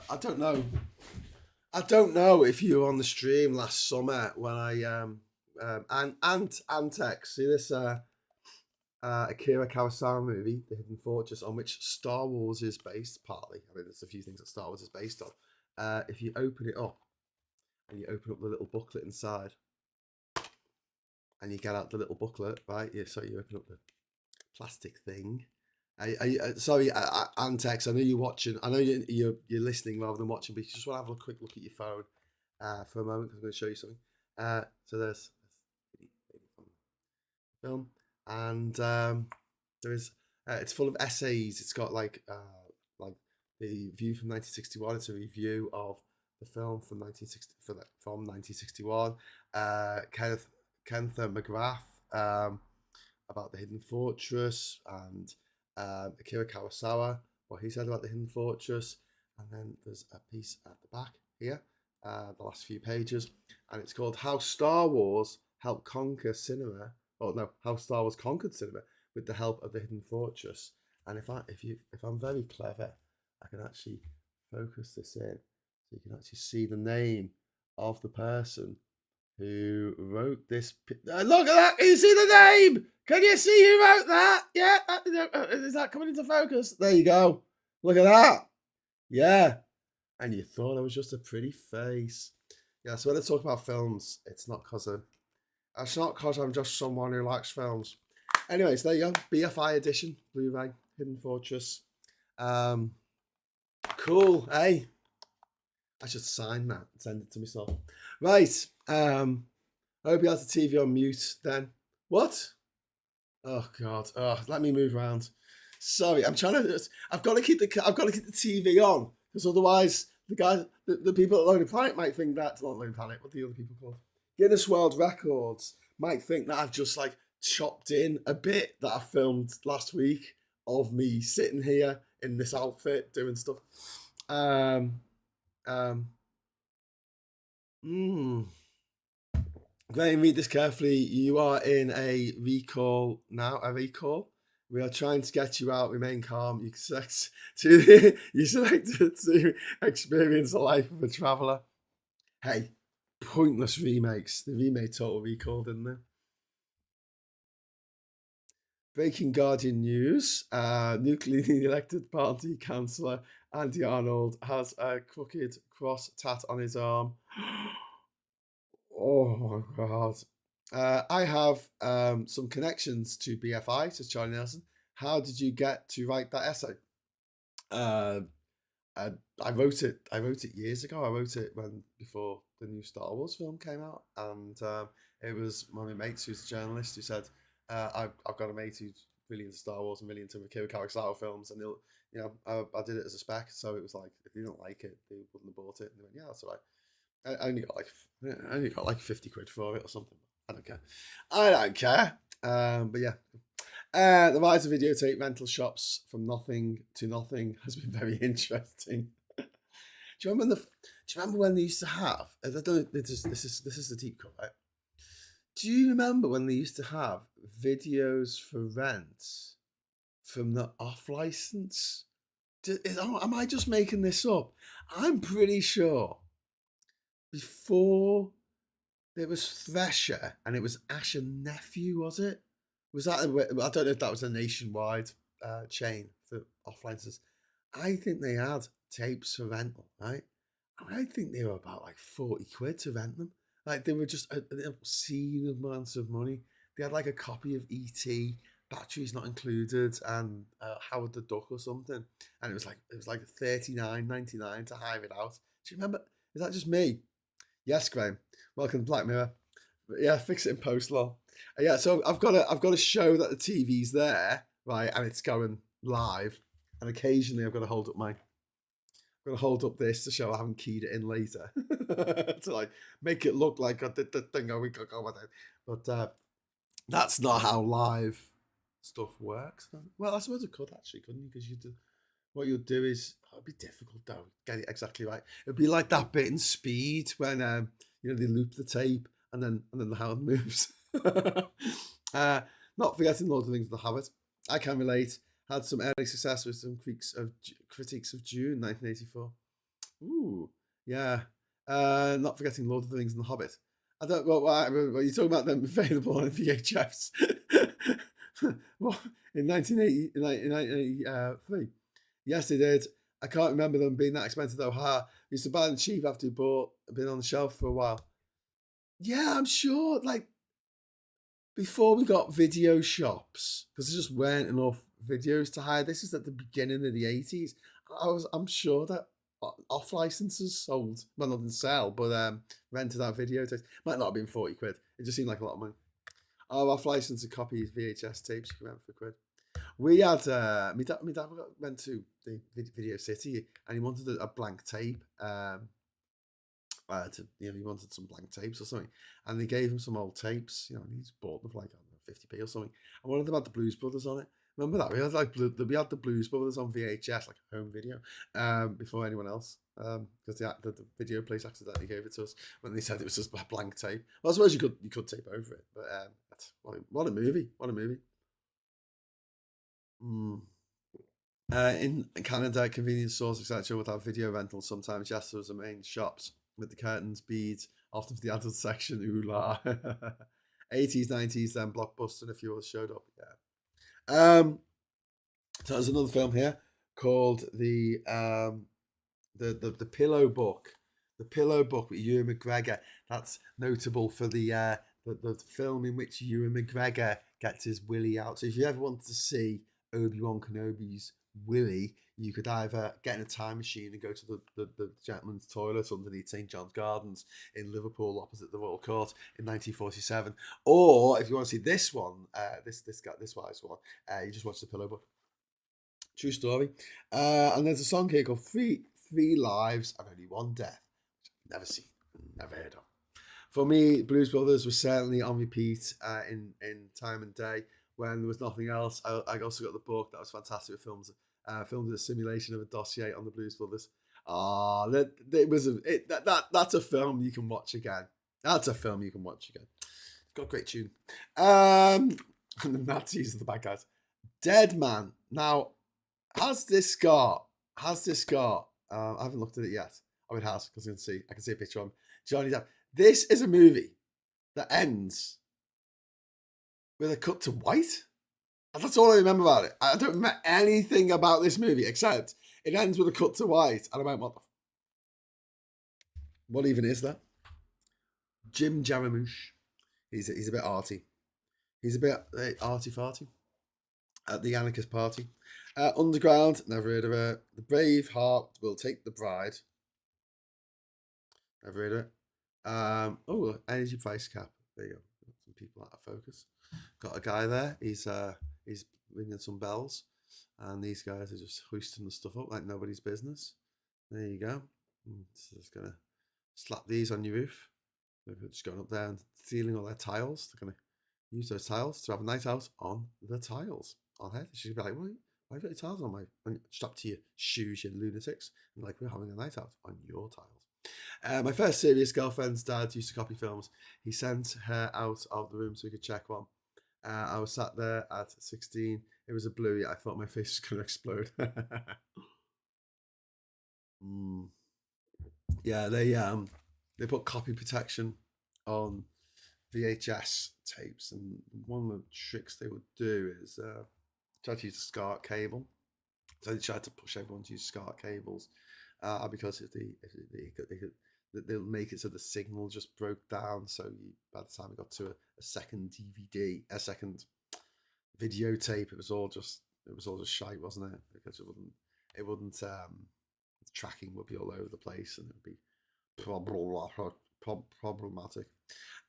I don't know. I don't know if you were on the stream last summer when I Antex. See this Akira Kurosawa movie, The Hidden Fortress, on which Star Wars is based partly. I mean, there's a few things that Star Wars is based on. If you open it up and you open up the little booklet inside, and you get out the little booklet, right? Yeah, so you open up the plastic thing. Sorry, Antex. I know you're watching. I know you're listening rather than watching, but you just want to have a quick look at your phone for a moment, because I'm going to show you something. So there's film, and there is. It's full of essays. It's got like the view from 1961. It's a review of the film from 1961. Kenneth McGrath about The Hidden Fortress, and Akira Kurosawa, what he said about The Hidden Fortress. And then there's a piece at the back here, the last few pages, and it's called How Star Wars Helped Conquer Cinema. Oh no, How Star Wars Conquered Cinema with the Help of the Hidden Fortress. And if I'm very clever, I can actually focus this in so you can actually see the name of the person who wrote this. Look at that! Can you see the name? Can you see who wrote that? Yeah, is that coming into focus? There you go. Look at that. Yeah. And you thought I was just a pretty face. Yeah, so when I talk about films, it's not because I'm just someone who likes films. Anyways, there you go. BFI edition, Blu-ray, Hidden Fortress. Cool, hey? I should sign that and send it to myself. Right. I hope you have the TV on mute then. What? Oh God. Oh, let me move around. Sorry, I'm trying to. I've got to keep the TV on, because otherwise the people at Lonely Planet might think that's not Lonely Planet. What are the other people called? Guinness World Records might think that I've just like chopped in a bit that I filmed last week of me sitting here in this outfit doing stuff. Graham, read this carefully. You are in a recall now. We are trying to get you out. Remain calm. You selected to experience the life of a traveller. Hey, pointless remakes. They remade Total Recall, didn't they? Breaking Guardian news. Nuclearly elected party councillor Andy Arnold has a crooked cross tat on his arm. Oh my God. I have some connections to BFI, says Charlie Nelson. How did you get to write that essay? And I wrote it. I wrote it years ago. I wrote it before the new Star Wars film came out, and it was one of my mates who's a journalist who said, I've got a mate who's really into Star Wars and really into Akira Kurosawa films, and he'll, I did it as a spec, so it was like if they didn't like it, they wouldn't have bought it. And they went, yeah, that's all right. I only got like 50 quid for it or something. I don't care. I don't care. But yeah. The rise of videotape rental shops from nothing to nothing has been very interesting. Do you remember when they used to have? I don't know. This is the deep cut, right? Do you remember when they used to have videos for rent from the off license? Am I just making this up? I'm pretty sure before there was Thresher and it was Ash and Nephew, was it? Was that? I don't know if that was a nationwide chain for off licenses. I think they had tapes for rental, right? And I think they were about like 40 quid to rent them. Like they were just an obscene amount of money. They had like a copy of E.T., batteries not included, and Howard the Duck or something. And it was like $39.99 to hire it out. Do you remember? Is that just me? Yes, Graham. Welcome to Black Mirror. But yeah, fix it in post, lol. Yeah, so I've got to show that the TV's there, right, and it's going live. And occasionally I've got to hold up this to show I haven't keyed it in later to like make it look like I did the thing a week ago. But that's not how live stuff works. Well, I suppose it could actually, couldn't you? Because what you'll do is it'd be difficult though. Get it exactly right. It'd be like that bit in Speed when they loop the tape and then the hand moves. Not forgetting Lord of the Rings: The Hobbit. I can relate. Had some early success with some critiques of Dune 1984. Ooh, yeah. Not forgetting Lord of the Rings and The Hobbit. I don't. What are you talking about? Them available on VHS. What in 1980? In 1983? Yes, they did. I can't remember them being that expensive though. Used to buy them cheap after been on the shelf for a while. Yeah, I'm sure. Like before we got video shops, because there just weren't enough videos to hire. This is at the beginning of the 80s. I'm sure that off licenses sold, well, not sell, but rented out videotapes. Might not have been 40 quid. It just seemed like a lot of money. Oh, off license copies, VHS tapes you can rent for quid. We had my dad went to the Video City and he wanted a blank tape. He wanted some blank tapes or something, and they gave him some old tapes. And he's bought them for like 50p or something. And one of them had the Blues Brothers on it. Remember that we had the Blues Brothers on VHS, like home video, before anyone else, because the video place accidentally gave it to us when they said it was just a blank tape. Well, I suppose you could tape over it, but what a movie! What a movie! Mm. In Canada, convenience stores, etc., would have video rentals sometimes. Yes, there was the main shops with the curtains, beads, often for the adult section. Ooh la. 80s, 90s, then Blockbuster and a few others showed up. Yeah. So there's another film here called the Pillow Book. The Pillow Book with Ewan McGregor. That's notable for the film in which Ewan McGregor gets his willy out. So if you ever wanted to see Obi-Wan Kenobi's willy, you could either get in a time machine and go to the gentleman's toilet underneath St. John's Gardens in Liverpool opposite the Royal Court in 1947. Or if you want to see this one, this wise one, you just watch The Pillow Book. True story. And there's a song here called Three Lives and Only One Death. Never seen, never heard of. For me, Blues Brothers was certainly on repeat in time and day when there was nothing else. I also got the book that was fantastic with filmed a simulation of a dossier on the Blues Brothers. That's a film you can watch again. That's a film you can watch again. It's got a great tune. And the Nazis are the bad guys. Dead Man. Now, has this got? I haven't looked at it yet. Oh, it has, because I can see a picture of him. Johnny Depp. This is a movie that ends with a cut to white. And that's all I remember about it. I don't remember anything about this movie except it ends with a cut to white. And I'm like, what even is that? Jim Jarmusch. He's a bit arty. He's a bit arty-farty. at the anarchist party. Underground, never heard of it. The brave heart will take the bride. Never heard of it. Oh, energy price cap. There you go. Some people out of focus. Got a guy there. He's ringing some bells, and these guys are just hoisting the stuff up like nobody's business. There you go. So just gonna slap these on your roof. They're just going up there and stealing all their tiles. They're gonna use those tiles to have a night out on the tiles. On head. She'd be like, why have you got your tiles on my strapped to your shoes, you lunatics? And like, we're having a night out on your tiles. My first serious girlfriend's dad used to copy films. He sent her out of the room so we could check one. I was sat there at 16. It was a bluey. I thought my face was going to explode. Yeah, they put copy protection on VHS tapes, and one of the tricks they would do is try to use a SCART cable. So they tried to push everyone to use SCART cables because they'll make it so the signal just broke down. So by the time it got to a second DVD, a second videotape, it was all just shite, wasn't it? Because it wouldn't the tracking would be all over the place, and it would be problematic.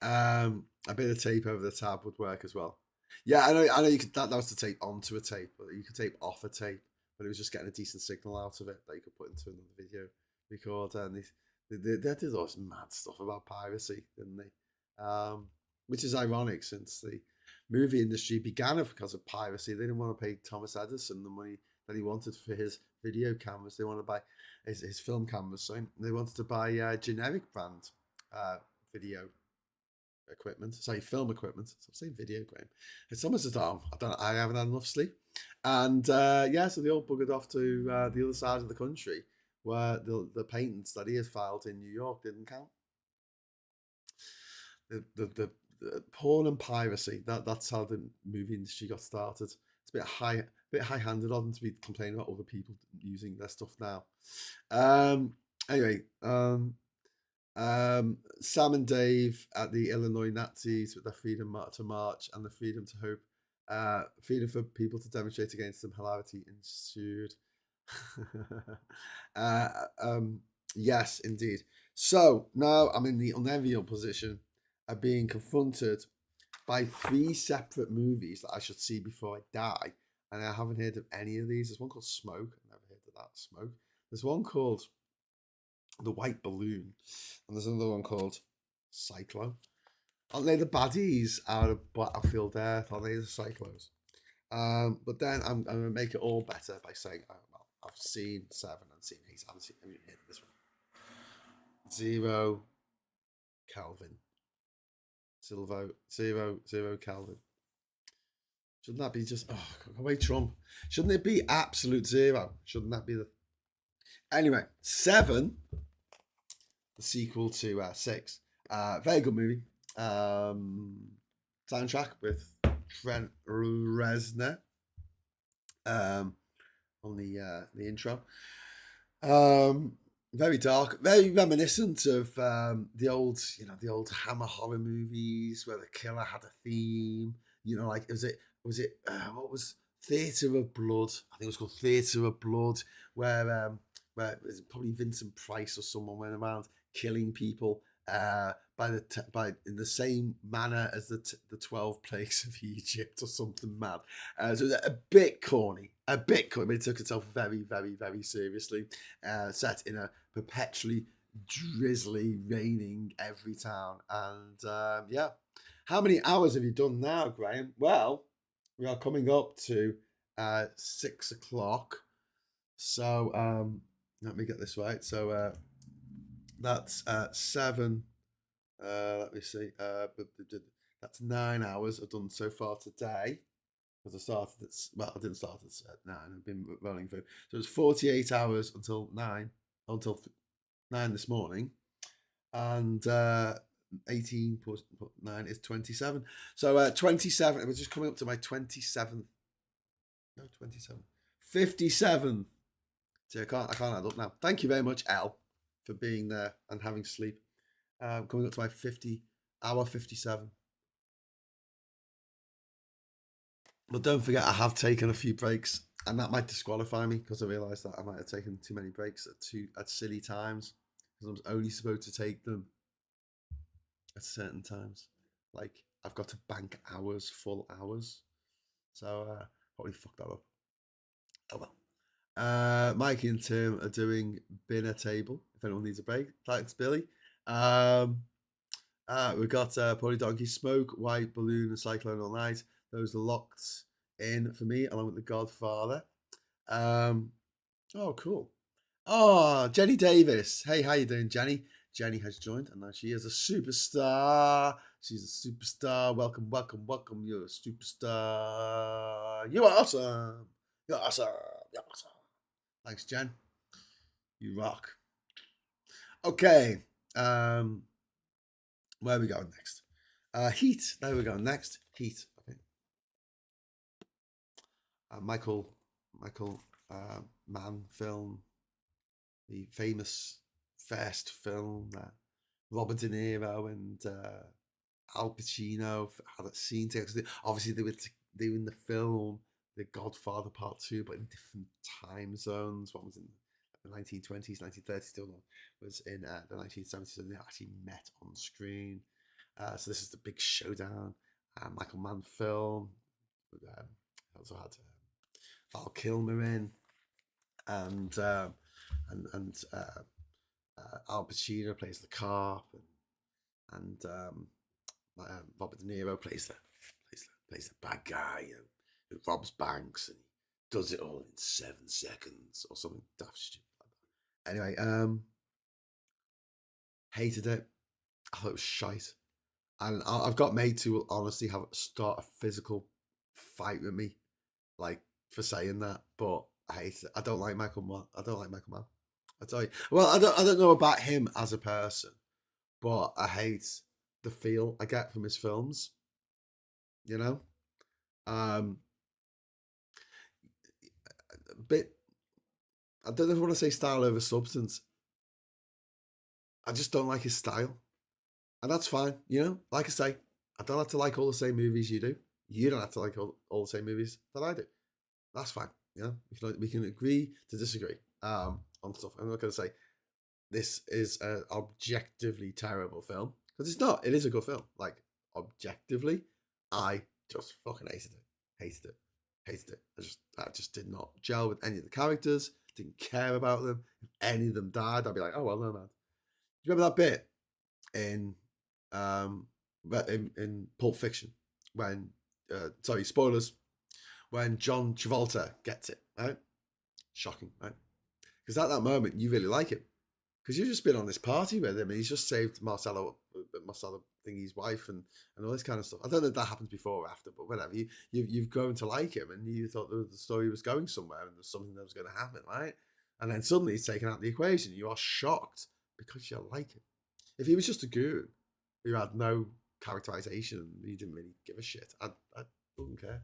A bit of tape over the tab would work as well. Yeah, I know you could, that was to tape onto a tape, but you could tape off a tape, but it was just getting a decent signal out of it that you could put into another video recorder. And they did all this mad stuff about piracy, didn't they? Which is ironic, since the movie industry began because of piracy. They didn't want to pay Thomas Edison the money that he wanted for his video cameras. They wanted to buy his film cameras. So they wanted to buy generic brand video equipment. Sorry, film equipment. So I'm saying video game. It's almost as though I haven't had enough sleep. And yeah, so they all buggered off to the other side of the country, where the patents that he has filed in New York didn't count. The porn and piracy, that's how the movie industry got started. It's a bit high-handed of them to be complaining about other people using their stuff now. Anyway, Sam and Dave at the Illinois Nazis with their freedom to march and the freedom to hope. Freedom for people to demonstrate against them. Hilarity ensued. Yes, indeed. So now I'm in the unenviable position of being confronted by 3 separate movies that I should see before I die, and I haven't heard of any of these. There's one called Smoke. I've never heard of that. Smoke. There's one called The White Balloon, and there's another one called Cyclo. Aren't they the baddies out of Battlefield Earth? Aren't they the Cyclos? But then I'm going to make it all better by saying, oh, well, I've seen 7 and seen 8. I haven't heard of this one. 0 Kelvin. 0 Kelvin. Shouldn't that be just, wait, Trump? Shouldn't it be absolute 0? Shouldn't that be the... Anyway, 7, the sequel to 6. Very good movie. Soundtrack with Trent Reznor on the intro. Very dark, very reminiscent of the old Hammer horror movies where the killer had a theme. Like was it what was Theatre of Blood? I think it was called Theatre of Blood, where it was probably Vincent Price or someone went around killing people in the same manner as the 12 plagues of Egypt or something mad. So it was a bit corny, but it took itself very, very, very seriously. Set in a perpetually drizzly, raining every town. And yeah, how many hours have you done now, Graham? Well, we are coming up to 6 o'clock. So let me get this right. So that's 7. Let me see. That's 9 hours I've done so far today. Because I didn't start at 9. I've been rolling through. So it's 48 hours until 9 this morning, and 18 plus 9 is 27. So 27. It was just coming up to my 27th. No, 27. 57. See, I can't add up now. Thank you very much, Elle, for being there and having sleep. Coming up to my 50 hour 57. But don't forget, I have taken a few breaks, and that might disqualify me because I realised that I might have taken too many breaks at silly times because I was only supposed to take them at certain times. Like I've got to bank hours, full hours. So probably fucked that up. Oh well. Mikey and Tim are doing Binner Table. If anyone needs a break, thanks, Billy. We've got Polly Donkey, Smoke, White Balloon, and Cyclone All Night. Those are locked in for me, along with The Godfather. Oh, cool. Oh, Jenny Davis. Hey, how you doing, Jenny? Jenny has joined, and now she is a superstar. She's a superstar. Welcome, welcome, welcome. You're a superstar. You are awesome. You're awesome. You're awesome. Thanks, Jen. You rock. Okay. Where are we going next? Heat. There we go. Next, Heat. Okay. Michael Mann film, the famous first film that Robert De Niro and Al Pacino had that scene together. Obviously, they were in the film The Godfather Part 2, but in different time zones. One was in the 1920s, 1930s, still one was in the 1970s, and they actually met on screen. So this is the big showdown. Michael Mann film. Also had Val Kilmer in, and Al Pacino plays the cop, and Robert De Niro plays the bad guy, who robs banks, and he does it all in 7 seconds or something daft stupid like that. Anyway, hated it. I thought it was shite, and I've got mates who will honestly start a physical fight with me, like for saying that, but I hate it. I don't like Michael Mann. I tell you. Well, I don't know about him as a person, but I hate the feel I get from his films. You know, um, a bit. I don't know if I want to say style over substance. I just don't like his style, and that's fine. You know, like I say, I don't have to like all the same movies you do. You don't have to like all the same movies that I do. That's fine. You know, we can agree to disagree on stuff. I'm not going to say this is an objectively terrible film because it's not. It is a good film. Like objectively, I just fucking hated it. Hated it. Hated it. I just did not gel with any of the characters. Didn't care about them. If any of them died, I'd be like, oh well, no man. Do you remember that bit in in Pulp Fiction when sorry, spoilers, when John Travolta gets it, right? Shocking, right? Because at that moment you really like him. Because you've just been on this party with him, and he's just saved Marcelo Thingy's wife, and all this kind of stuff. I don't know if that happens before or after, but whatever. You've grown to like him, and you thought the story was going somewhere, and there's something that was going to happen, right? And then suddenly he's taken out the equation. You are shocked because you like him. If he was just a goon who had no characterization, you didn't really give a shit. I wouldn't care.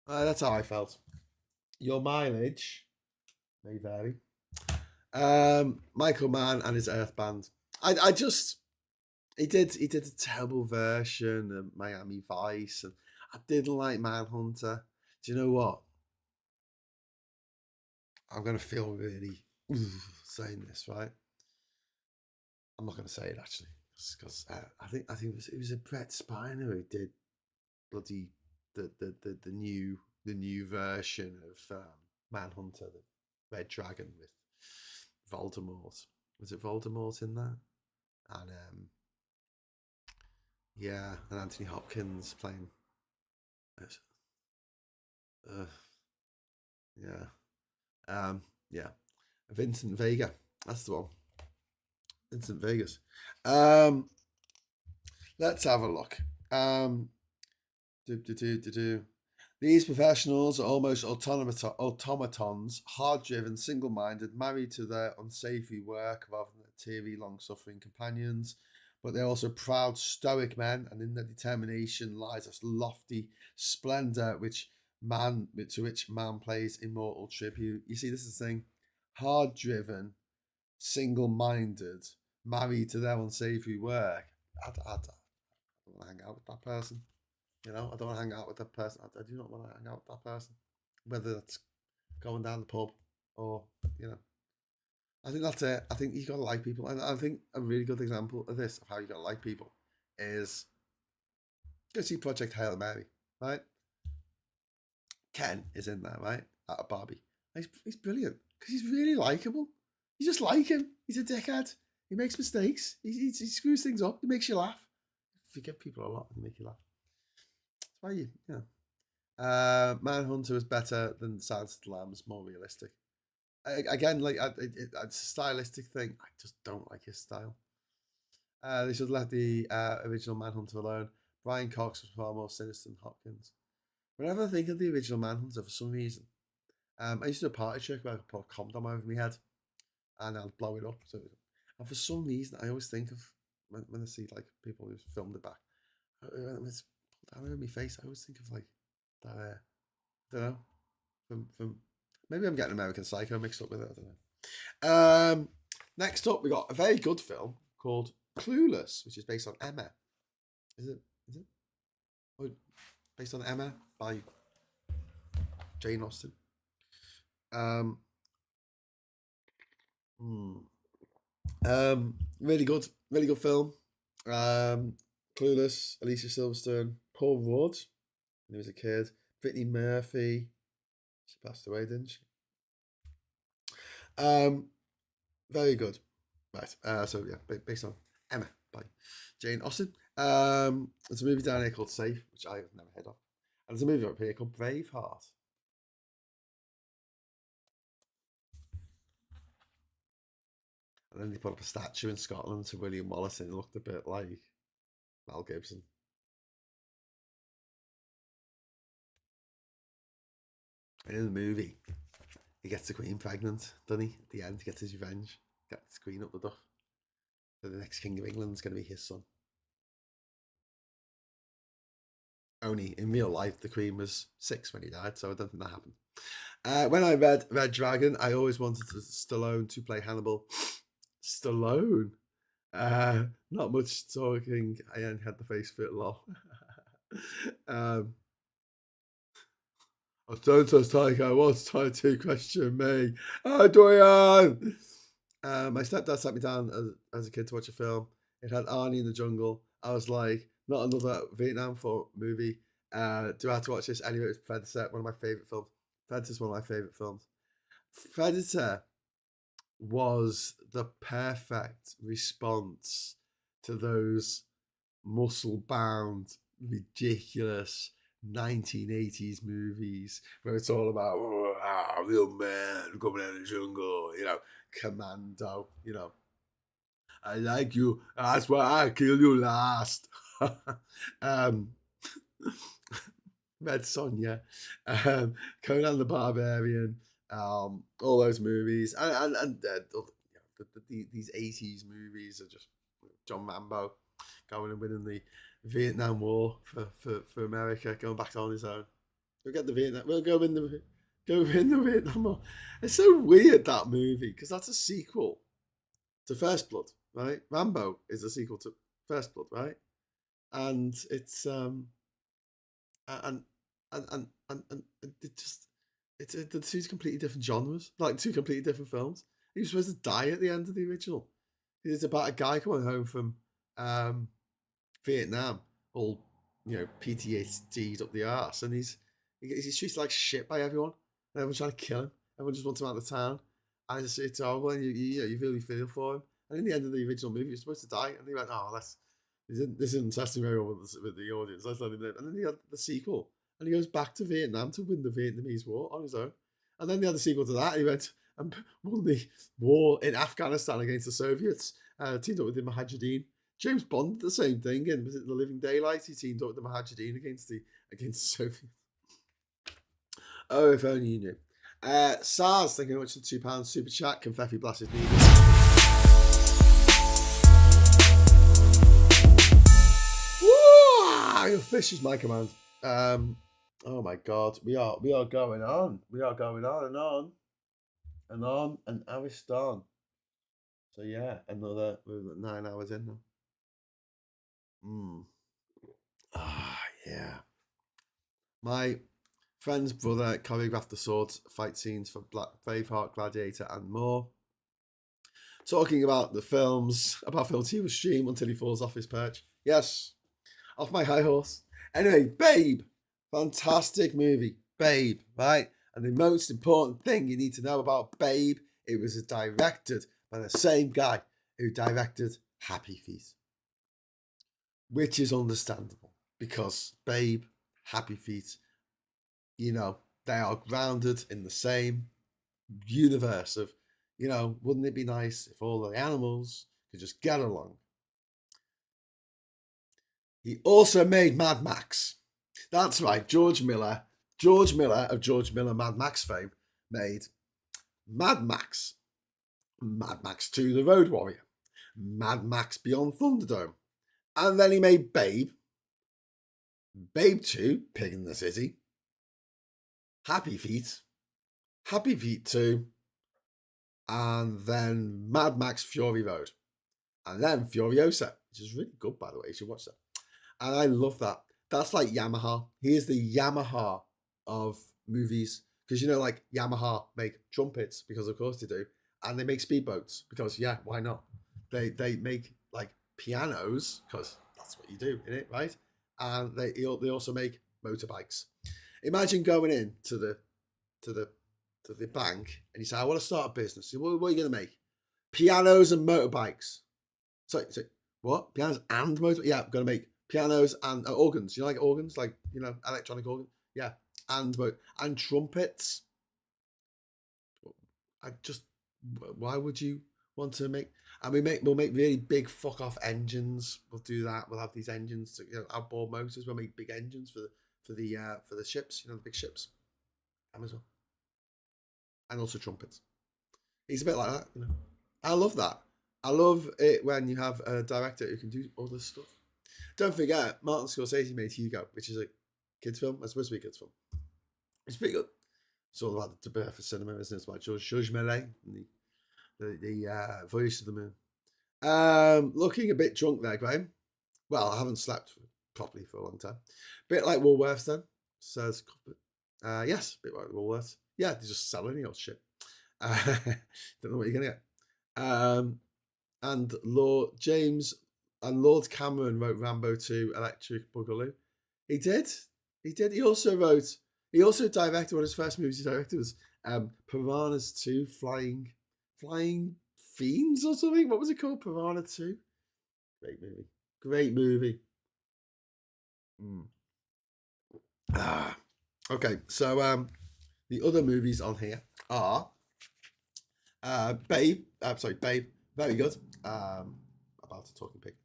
That's how I felt. Your mileage may vary. Michael Mann and his Earth Band. I just he did a terrible version of Miami Vice, and I didn't like Manhunter. Do you know what? I'm gonna feel really saying this, right? I'm not gonna say it actually, because I think it was a Brett Spiner who did bloody the new version of Manhunter, the Red Dragon with Voldemort. Was it Voldemort in that? And yeah, and Anthony Hopkins playing. Uh, yeah, yeah. Vincent Vega. That's the one. Vincent Vegas. Let's have a look. These professionals are almost automatons, hard-driven, single-minded, married to their unsavory work rather than their teary, long-suffering companions. But they're also proud, stoic men, and in their determination lies a lofty splendor to which man pays immortal tribute. You see, this is the thing: hard-driven, single-minded, married to their unsavory work. I don't want to hang out with that person. You know, I don't want to hang out with that person. I do not want to hang out with that person, whether that's going down the pub or, you know. I think that's it. I think you got to like people. And I think a really good example of this, of how you got to like people, is go see Project Hail Mary, right? Ken is in there, right? At a Barbie. He's brilliant because he's really likable. You just like him. He's a dickhead. He makes mistakes. He screws things up. He makes you laugh. Forgive people a lot and make you laugh. That's why Manhunter is better than Silence of the Lambs, more realistic. Again, like it's a stylistic thing. I just don't like his style. They should let the original Manhunter alone. Brian Cox was far more sinister than Hopkins. Whenever I think of the original Manhunter, for some reason, I used to do a party trick where I put a condom over my head and I'd blow it up. So, and for some reason, I always think of when I see like people who filmed it back, when it's pulled down over my face, I always think of like that. I don't know. From maybe I'm getting American Psycho mixed up with it. I don't know. Next up, we got a very good film called Clueless, which is based on Emma. Is it? Oh, based on Emma by Jane Austen. Really good film. Clueless, Alicia Silverstone, Paul Rudd, when he was a kid, Brittany Murphy. She passed away, didn't she? Very good. Right. So yeah, based on Emma by Jane Austen. There's a movie down here called Safe, which I've never heard of. And there's a movie up here called Braveheart. And then they put up a statue in Scotland to William Wallace, and it looked a bit like Mel Gibson. And in the movie, he gets the Queen pregnant, doesn't he? At the end, he gets his revenge. Gets the Queen up the duff. So the next King of England's going to be his son. Only in real life, the Queen was 6 when he died, so I don't think that happened. When I read Red Dragon, I always wanted Stallone to play Hannibal. Stallone. Not much talking. I only had the face fit, lol. I don't like I was trying to question me. Oh, Dorian! My stepdad sat me down as a kid to watch a film. It had Arnie in the jungle. I was like, not another Vietnam movie. Do I have to watch this? Anyway, it's Predator, one of my favourite films. Predator's one of my favourite films. Predator was the perfect response to those muscle-bound, ridiculous 1980s movies where it's all about real men coming out of the jungle, you know, Commando, you know. I like you, that's why I kill you last. Red Sonja, Conan the Barbarian, all those movies, and these 80s movies are just John Rambo going and winning the Vietnam War for America, going back on his own. We'll get the Vietnam. We'll go win the Vietnam War. It's so weird, that movie, because that's a sequel to First Blood, right? Rambo is a sequel to First Blood, right? And it's and it just the two completely different genres, like two completely different films. He was supposed to die at the end of the original. It's about a guy coming home from Vietnam, all PTSD'd up the arse, and he's treated like shit by everyone, and everyone's trying to kill him. Everyone just wants him out of town, and it's horrible. And you really feel for him. And in the end of the original movie, he was supposed to die, and he went, "Oh, this isn't testing very well with the audience. Let's let him live." And then he had the sequel, and he goes back to Vietnam to win the Vietnamese War on his own. And then they had the sequel to that. He went and won the war in Afghanistan against the Soviets. Teamed up with the Mujahideen. James Bond did the same thing, and was it The Living Daylights? He teamed up with the Mujahideen against the Soviets. Oh, if only you knew. SARS, thank you very much for the £2 super chat. Confetti blast is needed. Your fish is my command. Oh my God, we are going on. We are going on and on and on and Ariston. So yeah, we're 9 hours in now. Yeah. My friend's brother choreographed the sword fight scenes for Braveheart, Gladiator, and more. Talking about films he will stream until he falls off his perch. Yes, off my high horse. Anyway, Babe, fantastic movie, Babe, right? And the most important thing you need to know about Babe, it was directed by the same guy who directed Happy Feet, which is understandable because Babe, Happy Feet, you know, they are grounded in the same universe of, you know, wouldn't it be nice if all the animals could just get along? He also made Mad Max. That's right, George Miller of George Miller Mad Max fame, made Mad Max, Mad Max 2 The Road Warrior, Mad Max Beyond Thunderdome, and then he made Babe, Babe 2, Pig in the City, Happy Feet 2, and then Mad Max Fury Road, and then Furiosa, which is really good, by the way. You should watch that. And I love that. That's like Yamaha. He is the Yamaha of movies. Because, you know, like Yamaha make trumpets, because of course they do. And they make speedboats, because, yeah, why not? They make, like, pianos, because that's what you do in it, right? And they also make motorbikes. Imagine going in to the bank and you say, I want to start a business. What are you going to make? Pianos and motorbikes. So what? Pianos and motorbikes? Yeah, I'm going to make pianos and organs. You know, like organs, like, you know, electronic organs. Yeah, and trumpets. Why would you want to make? And we'll make really big fuck off engines. We'll do that. We'll have these engines, you know, outboard motors. We'll make big engines for the ships. You know, the big ships. As well. And also trumpets. He's a bit like that, you know. I love that. I love it when you have a director who can do all this stuff. Don't forget, Martin Scorsese made Hugo, which is a kids' film. It's supposed to be a kids' film. It's pretty good. It's all about the birth of cinema, isn't it? It's about Georges Méliès and the Voyage to the Moon. Looking a bit drunk there, Graham. Well, I haven't slept properly for a long time. Bit like Woolworths then, says Cuthbert. Yes, a bit like Woolworths. Yeah, they're just selling the old shit. Don't know what you're going to get. And Lord Cameron wrote Rambo 2 Electric Boogaloo. He did. He also directed, one of his first movies he directed was Piranhas 2 Flying Fiends or something. What was it called? Piranha 2? Great movie. Okay, so the other movies on here are Babe, very good. About a talking pig.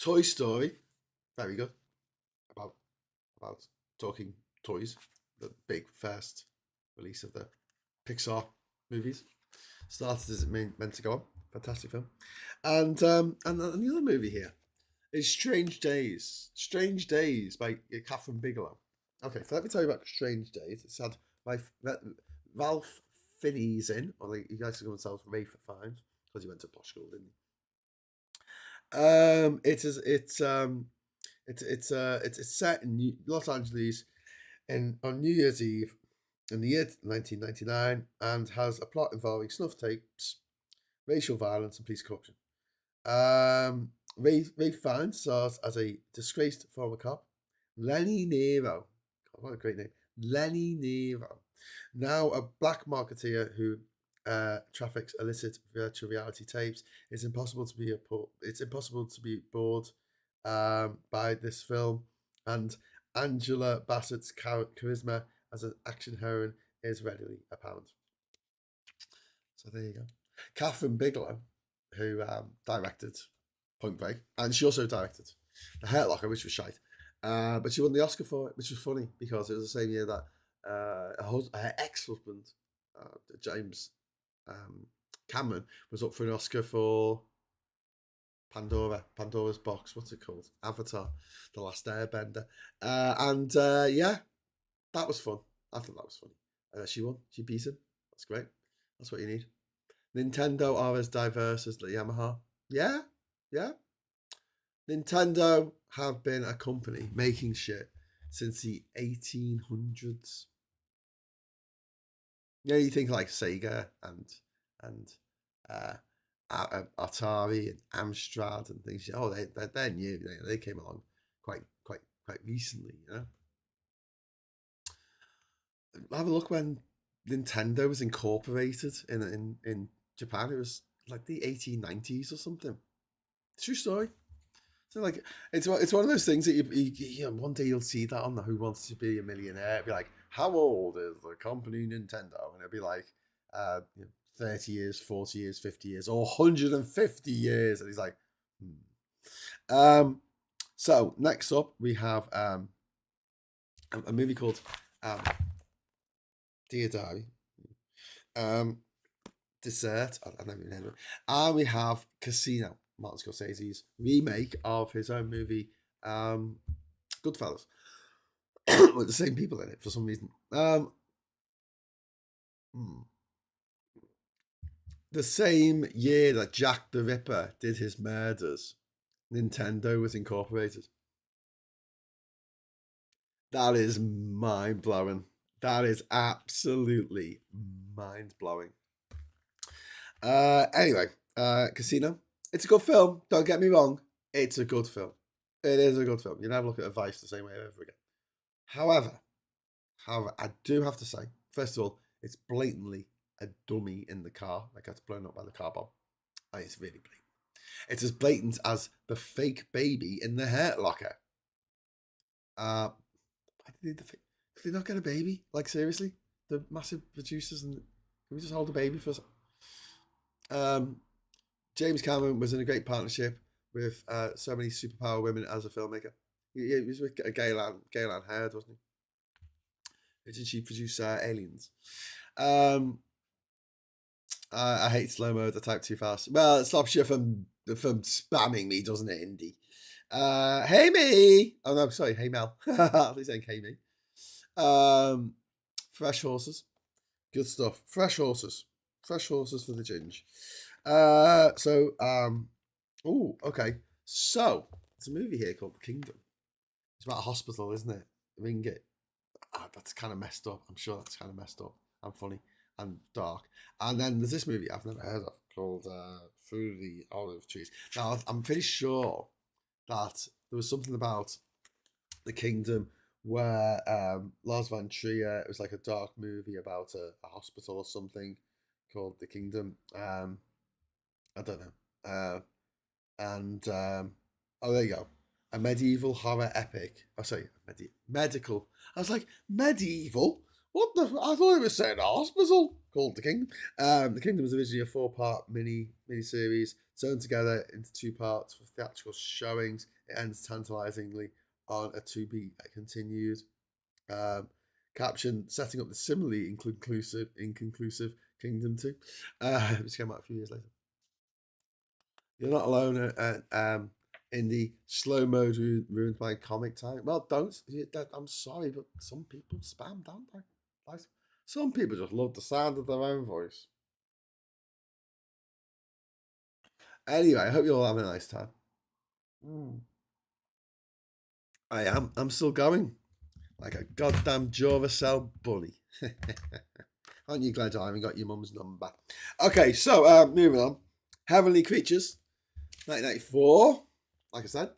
Toy Story, very good. About talking toys. The big first release of the Pixar movies. Started as it meant to go on. Fantastic film. And the other movie here is Strange Days. Strange Days by Catherine Bigelow. Okay, so let me tell you about Strange Days. It's had Ralph Fiennes in, or you guys call themselves Rafe Fiennes, because he went to posh school, didn't he? It's set in Los Angeles on New Year's Eve in the year 1999, and has a plot involving snuff tapes, racial violence, and police corruption. Ray Fiennes stars as a disgraced former cop, Lenny Nero. God, what a great name, Lenny Nero. Now a black marketeer who traffics illicit virtual reality tapes. It's impossible to be bored by this film, and Angela Bassett's charisma as an action heroine is readily apparent. So there you go. Catherine Bigelow, who directed Point Break, and she also directed The Hurt Locker, which was shite. But she won the Oscar for it, which was funny because it was the same year that her ex-husband, James Cameron, was up for an Oscar for Pandora's Box. What's it called? Avatar, The Last Airbender. Yeah, that was fun. I thought that was funny. She won. She beat him. That's great. That's what you need. Nintendo are as diverse as the Yamaha. Yeah. Nintendo have been a company making shit since the 1800s. Yeah, you think like Sega and Atari and Amstrad and things. Oh, they're new. They came along quite recently. You know, have a look when Nintendo was incorporated in Japan. It was like the 1890s or something. True story. So like it's one of those things that you know, one day you'll see that on the Who Wants to Be a Millionaire. It'll be like, how old is the company Nintendo? And it'll be like, 30 years, 40 years, 50 years, or 150 years. And he's like, So next up we have a movie called Dear Diary. Dessert. I don't even know. And we have Casino, Martin Scorsese's remake of his own movie, Goodfellas, with the same people in it for some reason. The same year that Jack the Ripper did his murders, Nintendo was incorporated. That is mind blowing. That is absolutely mind blowing. Anyway, Casino. It's a good film. Don't get me wrong. It's a good film. It is a good film. You never look at Vice the same way ever again. However, I do have to say, first of all, it's blatantly a dummy in the car that gets blown up by the car bomb. And it's really blatant. It's as blatant as the fake baby in the Hurt Locker. Why did they not get a baby? Like, seriously? The massive producers, and can we just hold a baby for a second? James Cameron was in a great partnership with so many superpower women as a filmmaker. He was with Gaylan Hurd, wasn't he? Did she produce Aliens? I hate slow mo. I type too fast. Well, it stops you from spamming me, doesn't it, Indy? Hey me. Oh no, sorry. Hey Mel. Please saying hey me. Fresh horses. Good stuff. Fresh horses for the ginge. Oh, okay. So there's a movie here called The Kingdom. It's about a hospital, isn't it? Ringit. That's kind of messed up. I'm sure that's kind of messed up and funny and dark. And then there's this movie I've never heard of called Through the Olive Trees. Now, I'm pretty sure that there was something about The Kingdom where Lars von Trier, it was like a dark movie about a hospital or something called The Kingdom. I don't know. Oh, there you go. A medieval horror epic. Oh, sorry, medical. I was like, medieval? What the? I thought it was set in a hospital called The Kingdom. The Kingdom was originally a 4-part mini series sewn together into 2 parts for theatrical showings. It ends tantalizingly on a to be continued. Caption setting up the similarly inconclusive Kingdom 2, which came out a few years later. You're not alone in the slow mode ruined by comic time. Well, don't. I'm sorry, but some people spam, don't they? Like, some people just love the sound of their own voice. Anyway, I hope you all have a nice time. I am. I'm still going. Like a goddamn Duracell bunny. Aren't you glad I haven't got your mum's number? Okay, so moving on. Heavenly Creatures, 1994. Like I said,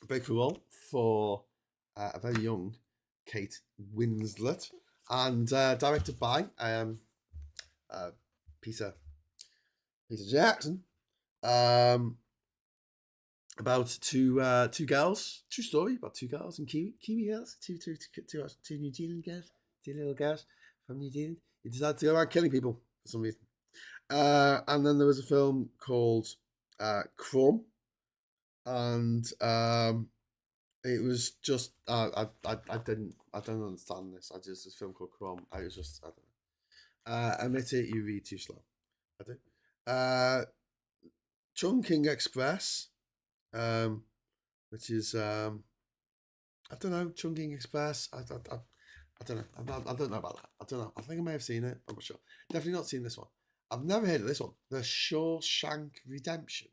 breakthrough role for a very young Kate Winslet, and directed by Peter Jackson. About two girls, true story about 2 girls in Kiwi girls, two New Zealand girls, 2 little girls from New Zealand. He decided to go around killing people for some reason. And then there was a film called Crumb, and it was just I don't understand this. This film called Crumb. I don't know. Admit it, you read too slow. I do. Chungking Express, which is I don't know, Chungking Express. I don't know. I don't know about that. I don't know. I think I may have seen it. I'm not sure. Definitely not seen this one. I've never heard of this one. The Shawshank Redemption.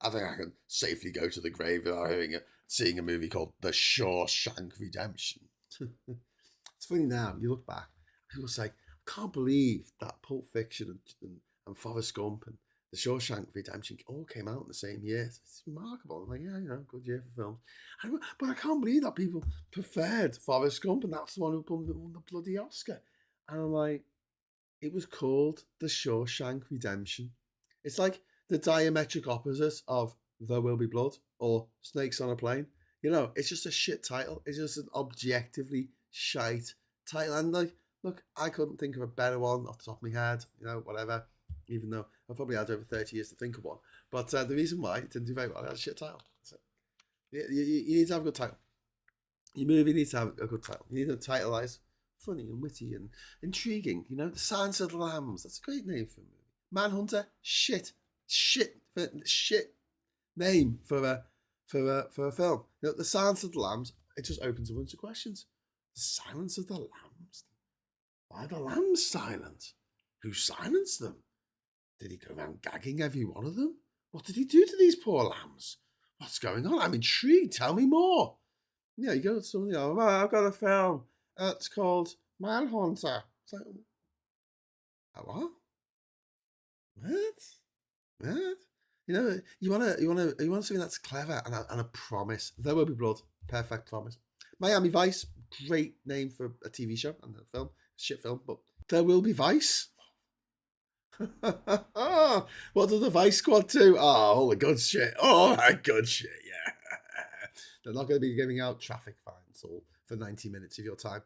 I think I can safely go to the grave without hearing seeing a movie called The Shawshank Redemption. It's funny now, you look back, people say, I can't believe that Pulp Fiction and Forrest Gump and The Shawshank Redemption all came out in the same year. It's remarkable. I'm like, yeah, good year for films. But I can't believe that people preferred Forrest Gump and that's the one who won the bloody Oscar. And I'm like, it was called The Shawshank Redemption. It's like the diametric opposite of There Will Be Blood or Snakes on a Plane. It's just a shit title. It's just an objectively shite title. And like, look, I couldn't think of a better one off the top of my head, whatever, even though I've probably had over 30 years to think of one. But the reason why it didn't do very well, it had a shit title. So, you need to have a good title. Your movie needs to have a good title. You need a title that is funny and witty and intriguing. The Silence of the Lambs. That's a great name for a movie. Manhunter. Shit name for a film. The Silence of the Lambs. It just opens a bunch of questions. The Silence of the Lambs. Why are the lambs silent? Who silenced them? Did he go around gagging every one of them? What did he do to these poor lambs? What's going on? I'm intrigued. Tell me more. You go to something. I've got a film. It's called Manhunter. It's like, what? What? You want something that's clever and a promise. There Will Be Blood. Perfect promise. Miami Vice. Great name for a TV show and a film. Shit film, but There Will Be Vice. What does the Vice Squad do? All the good shit. Oh, good shit, yeah. They're not going to be giving out traffic fines for 90 minutes of your time.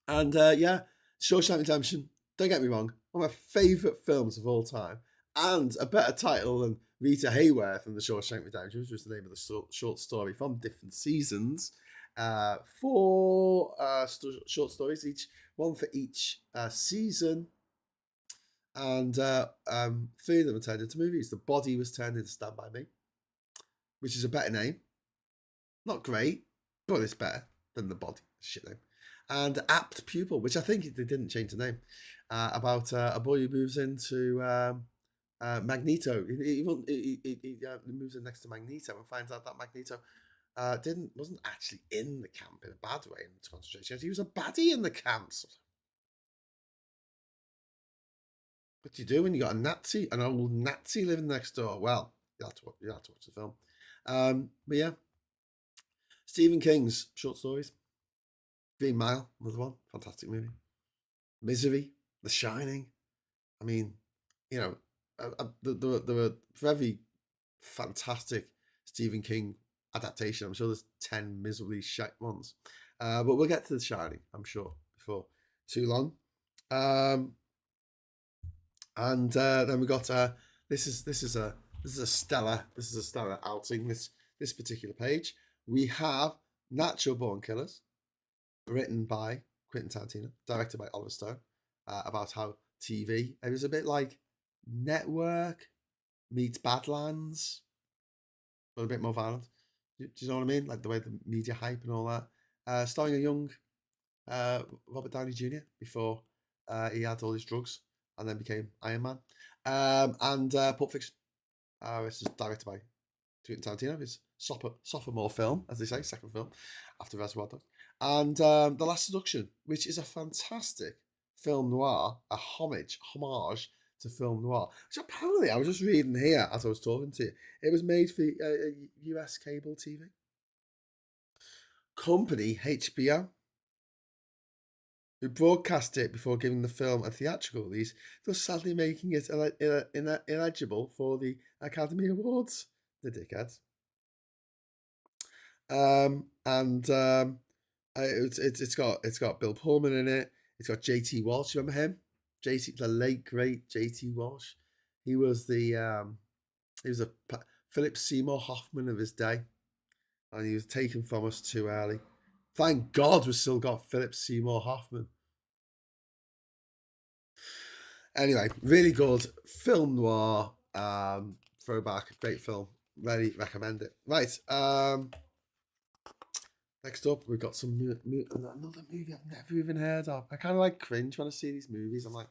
And Shawshank Redemption, don't get me wrong, one of my favourite films of all time. And a better title than Rita Hayworth and The Shawshank Redemption, which was the name of the short story from different seasons. 4 short stories, one for each season. And 3 of them were turned into movies. The Body was turned into Stand By Me, which is a better name. Not great, but it's better than The Body. Shit name. And Apt Pupil, which I think they didn't change the name, about a boy who moves into Magneto. He moves in next to Magneto and finds out that Magneto wasn't actually in the camp in a bad way in the concentration. He was a baddie in the camps. What do you do when you got an old Nazi living next door? Well, you have to watch the film. But yeah, Stephen King's short stories. Green Mile, another one, fantastic movie. Misery, The Shining. I mean, there were for every fantastic Stephen King adaptation, I'm sure there's 10 miserably shite ones. But we'll get to The Shining, I'm sure, before too long. And then we got this is a stellar outing. This particular page, we have Natural Born Killers, written by Quentin Tarantino, directed by Oliver Stone, about how TV, it was a bit like Network meets Badlands, but a bit more violent. Do you know what I mean? Like the way the media hype and all that. Starring a young Robert Downey Jr. before he had all his drugs and then became Iron Man. And Pulp Fiction, which is directed by Quentin Tarantino, his sophomore film, as they say, second film after Reservoir Dogs. And The Last Seduction, which is a fantastic film noir, a homage to film noir, which apparently I was just reading here as I was talking to you. It was made for US cable TV. Company HBO, who broadcast it before giving the film a theatrical release, thus sadly making it ineligible for the Academy Awards. The dickheads. It's got Bill Pullman in it. It's got J.T. Walsh. Remember him? The late great J.T. Walsh. He was a Philip Seymour Hoffman of his day, and he was taken from us too early. Thank God we've still got Philip Seymour Hoffman. Anyway, really good film noir, throwback, great film. Really recommend it. Right. Next up, we've got another movie I've never even heard of. I kind of like cringe when I see these movies. I'm like,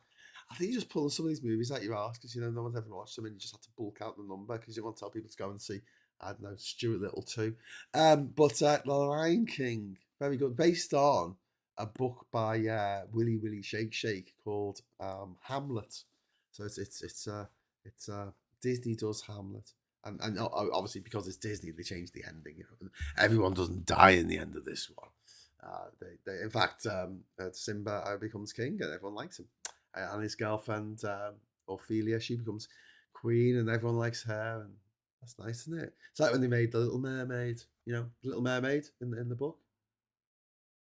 I think you're just pulling some of these movies out your ass because no one's ever watched them and you just have to bulk out the number because you want to tell people to go and see I don't know, Stuart Little too. But The Lion King, very good, based on a book by Willie Shake called Hamlet. So it's Disney does Hamlet, and obviously because it's Disney, they changed the ending. You know, everyone doesn't die in the end of this one. They in fact, Simba becomes king, and everyone likes him, and his girlfriend Ophelia, she becomes queen, and everyone likes her, and that's nice, isn't it? It's like when they made the Little Mermaid. You know, the Little Mermaid in the book.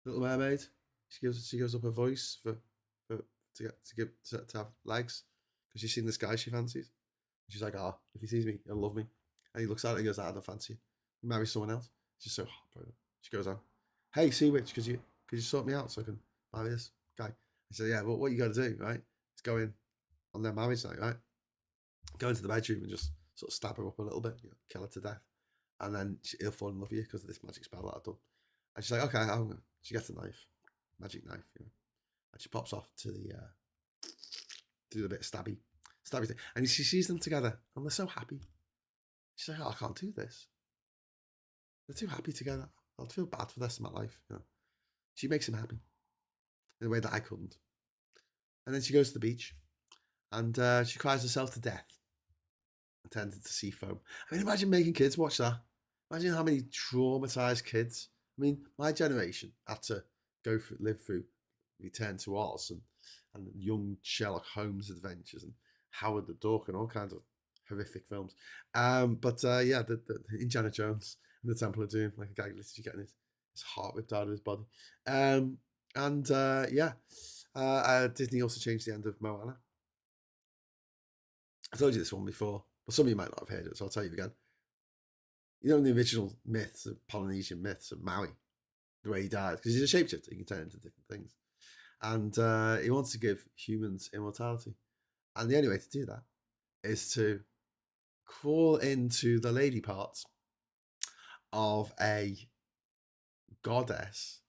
Little Mermaid. She gives up her voice for to have legs because she's seen this guy she fancies. She's like, oh, if he sees me, he'll love me. And he looks at her and goes, I don't fancy you. He marries someone else. She's so heartbroken. She goes on, hey, Sea Witch, could you sort me out so I can marry this guy? I said, yeah, well, what you got to do, right? Is go in on their marriage night, right? Go into the bedroom and just sort of stab her up a little bit, you know, kill her to death. And then he'll fall in love with you because of this magic spell that I've done. And she's like, okay, she gets a knife, magic knife, you know, and she pops off to do a bit of stabby thing. And she sees them together and they're so happy. She's like, oh, I can't do this. They're too happy together. I'll feel bad for the rest of my life. You know? She makes him happy in a way that I couldn't. And then she goes to the beach and she cries herself to death and turns into sea foam. I mean, imagine making kids watch that. Imagine how many traumatized kids. I mean, my generation had to live through Return to Oz and young Sherlock Holmes adventures and Howard the Duck and all kinds of horrific films. But the Indiana Jones and the Temple of Doom, like a guy literally getting his heart ripped out of his body. Disney also changed the end of Moana. I told you this one before, but some of you might not have heard it, so I'll tell you again. You know, in the original myths, the Polynesian myths of Maui, the way he died, because he's a shapeshifter, he can turn into different things. And he wants to give humans immortality. And the only way to do that is to crawl into the lady parts of a goddess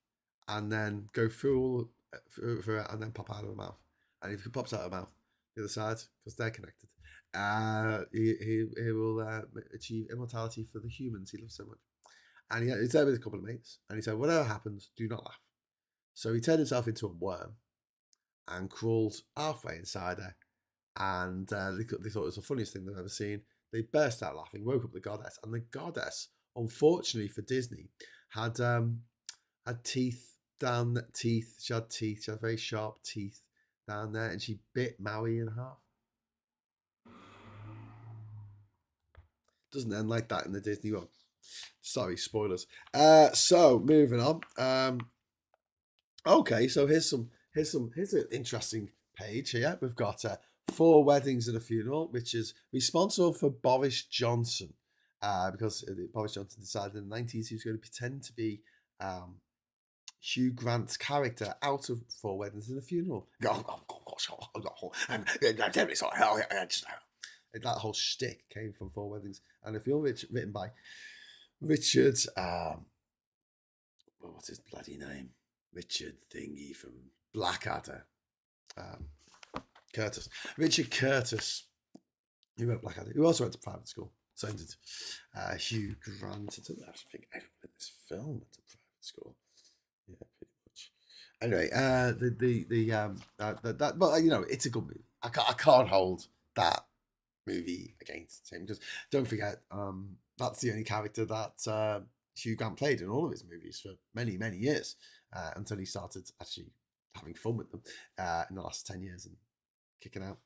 and then go through it and then pop out of the mouth. And if he pops out of the mouth, the other side, because they're connected, he will achieve immortality for the humans he loves so much. And he's there with a couple of mates, and he said, whatever happens, do not laugh. So he turned himself into a worm and crawled halfway inside her. And they thought it was the funniest thing they've ever seen. They burst out laughing, woke up the goddess. And the goddess, unfortunately for Disney, had teeth down the teeth. She had teeth. She had very sharp teeth down there. And she bit Maui in half. Doesn't end like that in the Disney one. Sorry, spoilers. So moving on. Okay, so here's an interesting page here. We've got 4 weddings and a funeral, which is responsible for Boris Johnson, because Boris Johnson decided in the 90s he was going to pretend to be Hugh Grant's character out of 4 weddings and a funeral. That whole shtick came from 4 weddings and a funeral, written by Richard. What's his bloody name? Richard Thingy from Blackadder. Curtis. Richard Curtis. He wrote Blackadder. He also went to private school. So did Hugh Grant. I don't think everyone in this film went to private school. Yeah, pretty much. Anyway, but you know, it's a good movie. I can't hold that movie against him because don't forget, that's the only character that Hugh Grant played in all of his movies for many years until he started actually having fun with them in the last 10 years and kicking out.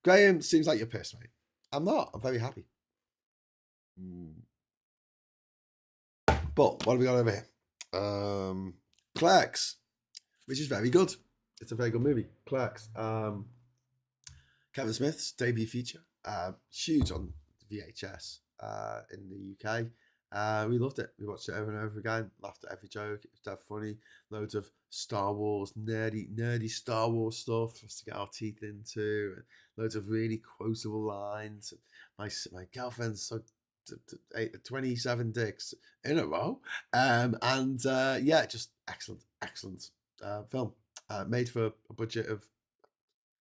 Graham, seems like you're pissed, mate. I'm not. I'm very happy. But what have we got over here? Clerks, which is very good. It's a very good movie. Clerks. Kevin Smith's debut feature. Huge on VHS in the UK. We loved it. We watched it over and over again. Laughed at every joke. It was dead funny. Loads of Star Wars, nerdy Star Wars stuff for us to get our teeth into. And loads of really quotable lines. My girlfriend sucked 27 dicks in a row. Just excellent film. Made for a budget of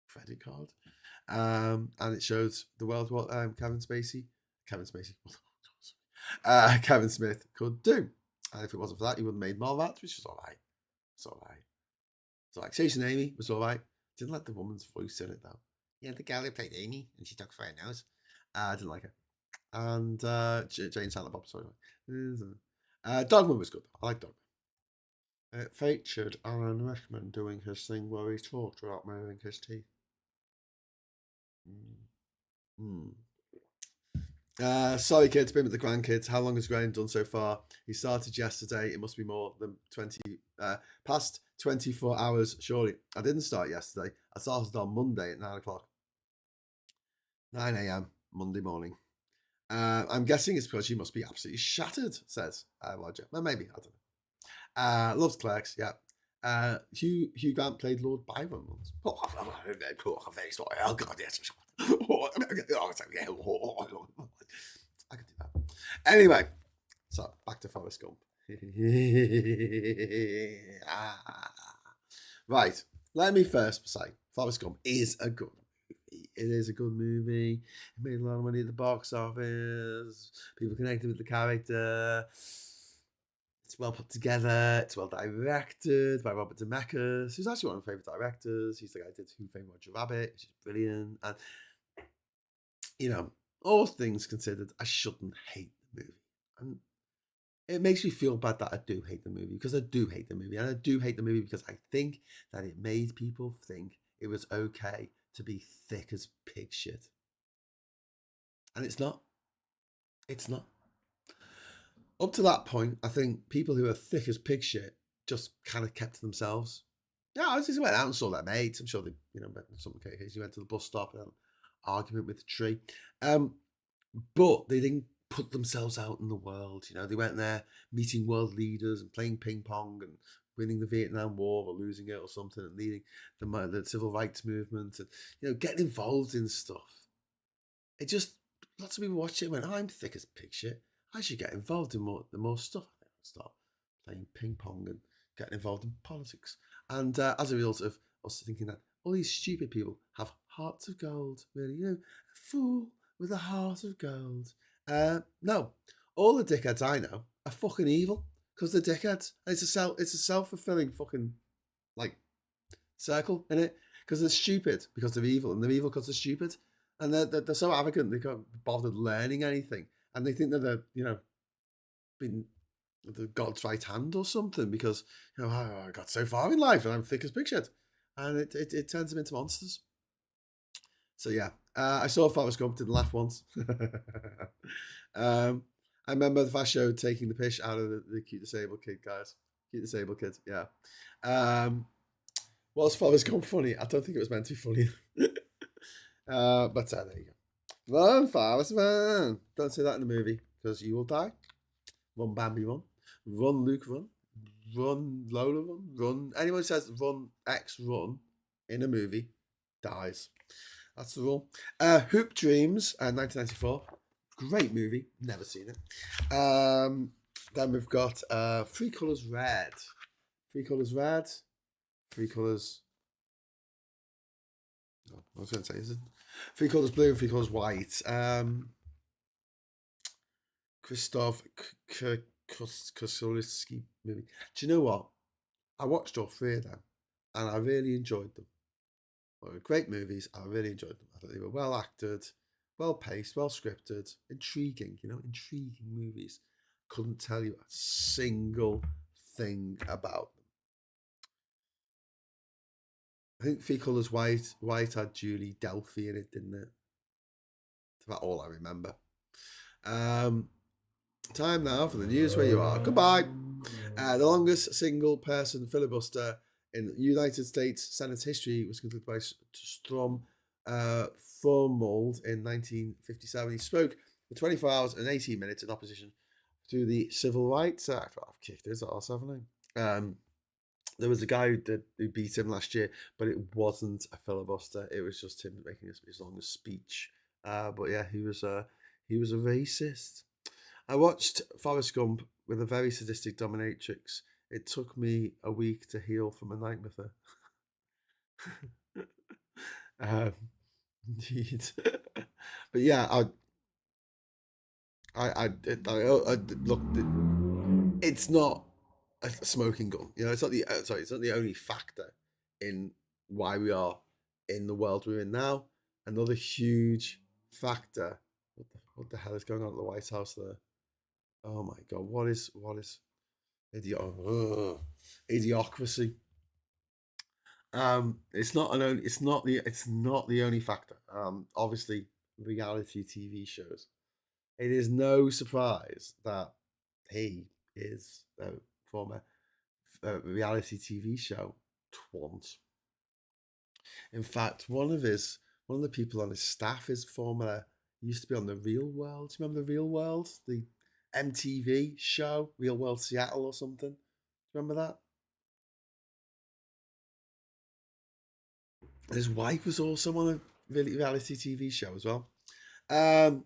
credit card. And it shows the world what Kevin Spacey Kevin Spacey. Kevin Smith could do. And if it wasn't for that, he would have made Mallrats, which was all right. It's all right. So like Chasing Amy was all right. Didn't like the woman's voice in it though. Yeah, the girl who played Amy and she took for her nose. I didn't like her. And Jane Silent Bob, sorry. Dogman was good. I like Dogman. It featured Alan Rickman doing his thing where he talked without moving his teeth. Sorry, kids, been with the grandkids. How long has Graham done so far? He started yesterday. It must be more than past 24 hours, surely. I didn't start yesterday. I started on Monday at 9 o'clock. 9 a.m. Monday morning. I'm guessing it's because you must be absolutely shattered, says Roger. Well, maybe, I don't know. Loves Clerks, yeah. Hugh Grant played Lord Byron once. Oh, very sorry. Oh, God, yes. I could do that. Anyway, so back to Forrest Gump. Right, let me first say Forrest Gump is a good movie. It is a good movie. It made a lot of money at the box office. People connected with the character. It's well put together. It's well directed by Robert Zemeckis, who's actually one of my favourite directors. He's the guy who did Who Framed Roger Rabbit, which is brilliant. And, you know, all things considered, I shouldn't hate the movie. And it makes me feel bad that I do hate the movie, because I do hate the movie. And I do hate the movie because I think that it made people think it was okay to be thick as pig shit. And it's not. It's not. Up to that point, I think people who are thick as pig shit just kind of kept to themselves. Yeah, I just went out and saw their mates. I'm sure they, you know, in some cases, you went to the bus stop and had an argument with the tree. But they didn't put themselves out in the world. You know, they went there meeting world leaders and playing ping pong and winning the Vietnam War or losing it or something, and leading the civil rights movement, and, you know, getting involved in stuff. It just, lots of people watched it and went, oh, I'm thick as pig shit. I should get involved in more stuff. I start playing ping pong and getting involved in politics. And as a result of us thinking that all these stupid people have hearts of gold, really, you know, a fool with a heart of gold. No, all the dickheads I know are fucking evil, because they're dickheads. And it's a self-fulfilling fucking, like, circle, in it, because they're stupid because they're evil, and they're evil because they're stupid. And they're so arrogant they can't be bothered learning anything. And they think that they're, you know, been the God's right hand or something, because, you know, I got so far in life and I'm thick as pig shit. And it turns them into monsters. So yeah, I saw Forrest Gump, didn't laugh once. I remember the fast show taking the piss out of the cute disabled kid, guys. Cute disabled kid, yeah. Was Forrest Gump funny? I don't think it was meant to be funny. But there you go. Run, Forrest, run. Don't say that in the movie, because you will die. Run, Bambi, run. Run, Luke, run. Run, Lola, run. Run. Anyone who says run, X, run in a movie dies. That's the rule. Hoop Dreams, 1994. Great movie. Never seen it. Then we've got Three Colours Red. Three Colours Red. Three Colours... Oh, I was going to say, is it? Three Colours Blue and Three Colours White. Krzysztof Kieslowski movie. Do you know what? I watched all three of them and I really enjoyed them. They were great movies. I really enjoyed them. I thought they were well acted, well paced, well scripted, intriguing, you know, intriguing movies. Couldn't tell you a single thing about them. I think Three Colours White had Julie Delphi in it, didn't it? That's about all I remember. Time now for the news where you are. Goodbye. The longest single person filibuster in United States Senate history was concluded by Strom Thurmond in 1957. He spoke for 24 hours and 18 minutes in opposition to the Civil Rights Act. Well, I've kicked his ass, haven't I? There was a guy who beat him last year, but it wasn't a filibuster. It was just him making his longest speech. But yeah, he was a racist. I watched Forrest Gump with a very sadistic dominatrix. It took me a week to heal from a night with her. Indeed. But yeah, Look, it's not a smoking gun. You know, it's not the sorry, it's not the only factor in why we are in the world we're in now. Another huge factor. What the hell is going on at the White House there? Oh my God, what is idiocracy? It's not the only factor. Obviously, reality TV shows. It is no surprise that he is a former reality TV show twant. In fact, one of the people on his staff is former. He used to be on the Real World. Do you remember the Real World, the MTV show, Real World Seattle or something? Do you remember that? His wife was also on a reality TV show as well. Um,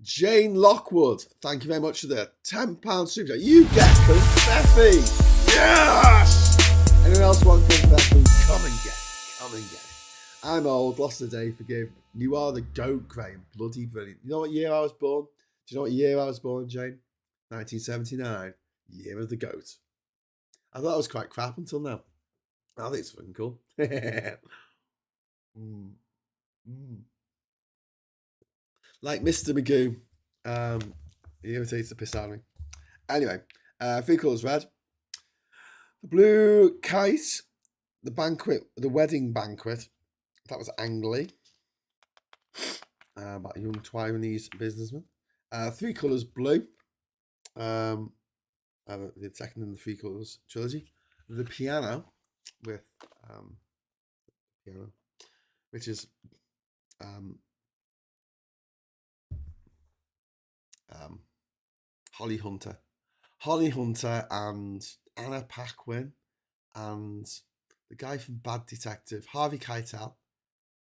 Jane Lockwood, thank you very much for the £10 super chat. You get confetti. Yes! Anyone else want confetti? Come and get it. Come and get it. I'm old, lost the day, forgive. You are the goat, Graham. Bloody brilliant. You know what year I was born? Do you know what year I was born, Jane? 1979. Year of the goat. I thought it was quite crap until now. I think it's fucking cool. mm, mm. Like Mr. Magoo. He irritates the piss out of me. Anyway, 3 colours red. The blue kite. The banquet, the wedding banquet. That was Angly. About a young Taiwanese businessman. 3 colours blue. The second in the 3 colours trilogy. The piano with piano, which is Holly Hunter. Holly Hunter and Anna Paquin and the guy from Bad Detective, Harvey Keitel.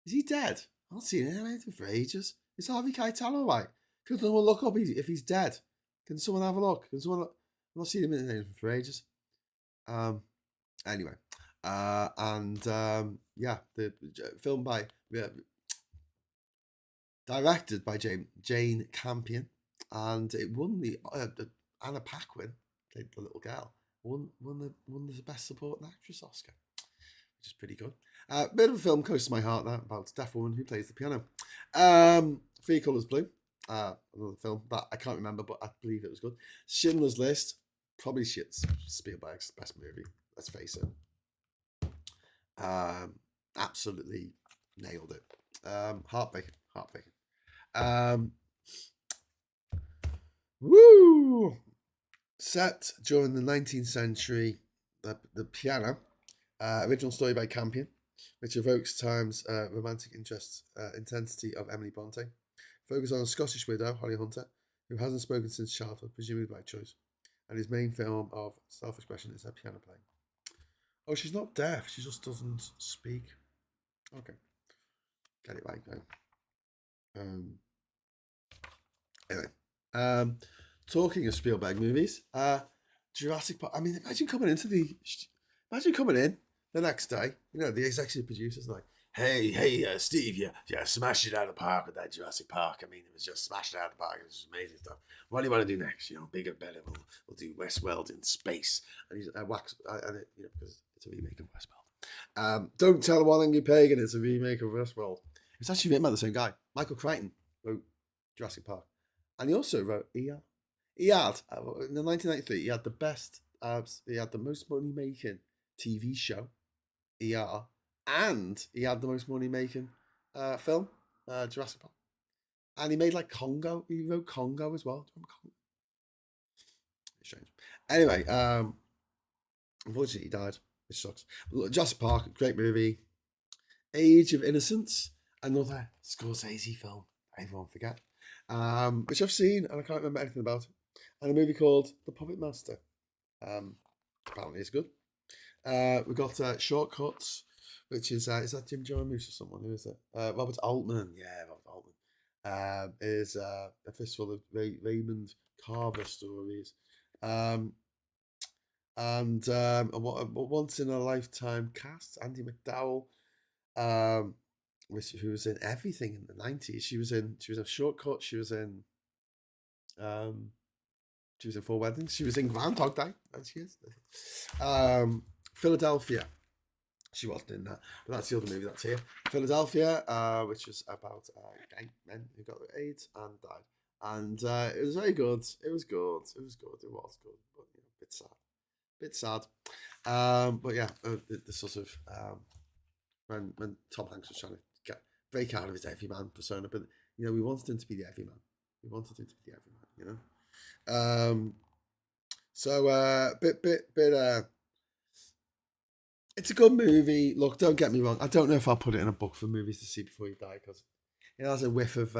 Is he dead? I've not seen him for ages. Is Harvey Keitel all right? Can someone look up if he's dead? Can someone have a look? Can someone look? I've not seen him in anything for ages. Anyway, yeah, the film directed by Jane Campion, and it won the Anna Paquin, played the little girl, won the best supporting actress Oscar, which is pretty good. Bit of a film close to my heart, that, about a deaf woman who plays the piano. 3 Colours Blue, another film that I can't remember, but I believe it was good. Schindler's List, probably Spielberg's best movie. Let's face it. Absolutely nailed it. Heartbreaking. Woo! Set during the 19th century, the piano. Original story by Campion, which evokes time's romantic intensity of Emily Bronte. Focus on a Scottish widow, Holly Hunter, who hasn't spoken since childhood, presumably by choice. And his main film of self-expression is her piano playing. Oh, she's not deaf. She just doesn't speak. Okay. Get it right now. Anyway. Talking of Spielberg movies, Jurassic Park. I mean, imagine coming in the next day. You know, the executive producer's like, hey, Steve, you smashed it out of the park with that Jurassic Park. I mean, it was just smashed out of the park. It was amazing stuff. What do you want to do next? You know, bigger, better. We'll do Westworld in space. And he's because it's a remake of Westworld. Don't tell one angry pagan it's a remake of Westworld. It's actually written by the same guy. Michael Crichton wrote Jurassic Park, and he also wrote ER. He had in the 1993. He had the best. He had the most money-making TV show, ER, and he had the most money-making film, Jurassic Park. And he made like Congo. He wrote Congo as well. It's strange. Anyway, unfortunately, he died, which sucks. But Jurassic Park, great movie. Age of Innocence, another Scorsese film. Everyone forget. Which I've seen and I can't remember anything about it. And a movie called The Puppet Master. Apparently it's good. We've got Shortcuts, which is that Jim Jarmusch or someone? Who is it? Robert Altman. Yeah, Robert Altman. Is a fistful of Raymond Carver stories. And a once in a lifetime cast. Andy McDowell, who was in everything in the 90s. She was in Shortcut. She was in She was in 4 Weddings. She was in Groundhog Day. And she is. Philadelphia. She wasn't in that, but that's the other movie that's here. Philadelphia, which was about gay men who got AIDS and died. And it was very good. It was good. It was good. It was good. But you know, a bit sad. Bit sad. But yeah, the sort of when Tom Hanks was trying to break out of his everyman persona, but you know, we wanted him to be the everyman. We wanted him to be the everyman, you know. So it's a good movie. Look, don't get me wrong. I don't know if I'll put it in a book for movies to see before you die, because it has a whiff of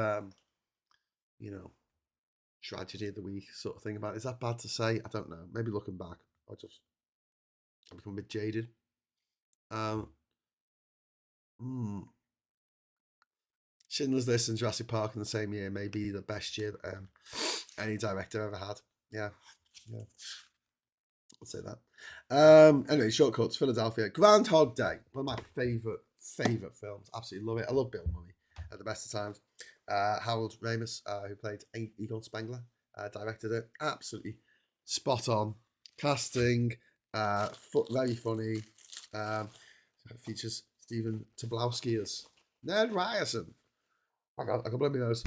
you know, tragedy of the week sort of thing about it. Is that bad to say? I don't know. Maybe looking back, I become a bit jaded. Schindler's List and Jurassic Park in the same year may be the best year any director ever had. Yeah. I'll say that. Anyway, shortcuts. Philadelphia. Groundhog Day. One of my favourite films. Absolutely love it. I love Bill Murray at the best of times. Harold Ramis, who played Egon Spengler, directed it. Absolutely spot on. Casting. Very funny. Features Stephen Tobolowsky as Ned Ryerson. I can blow my nose.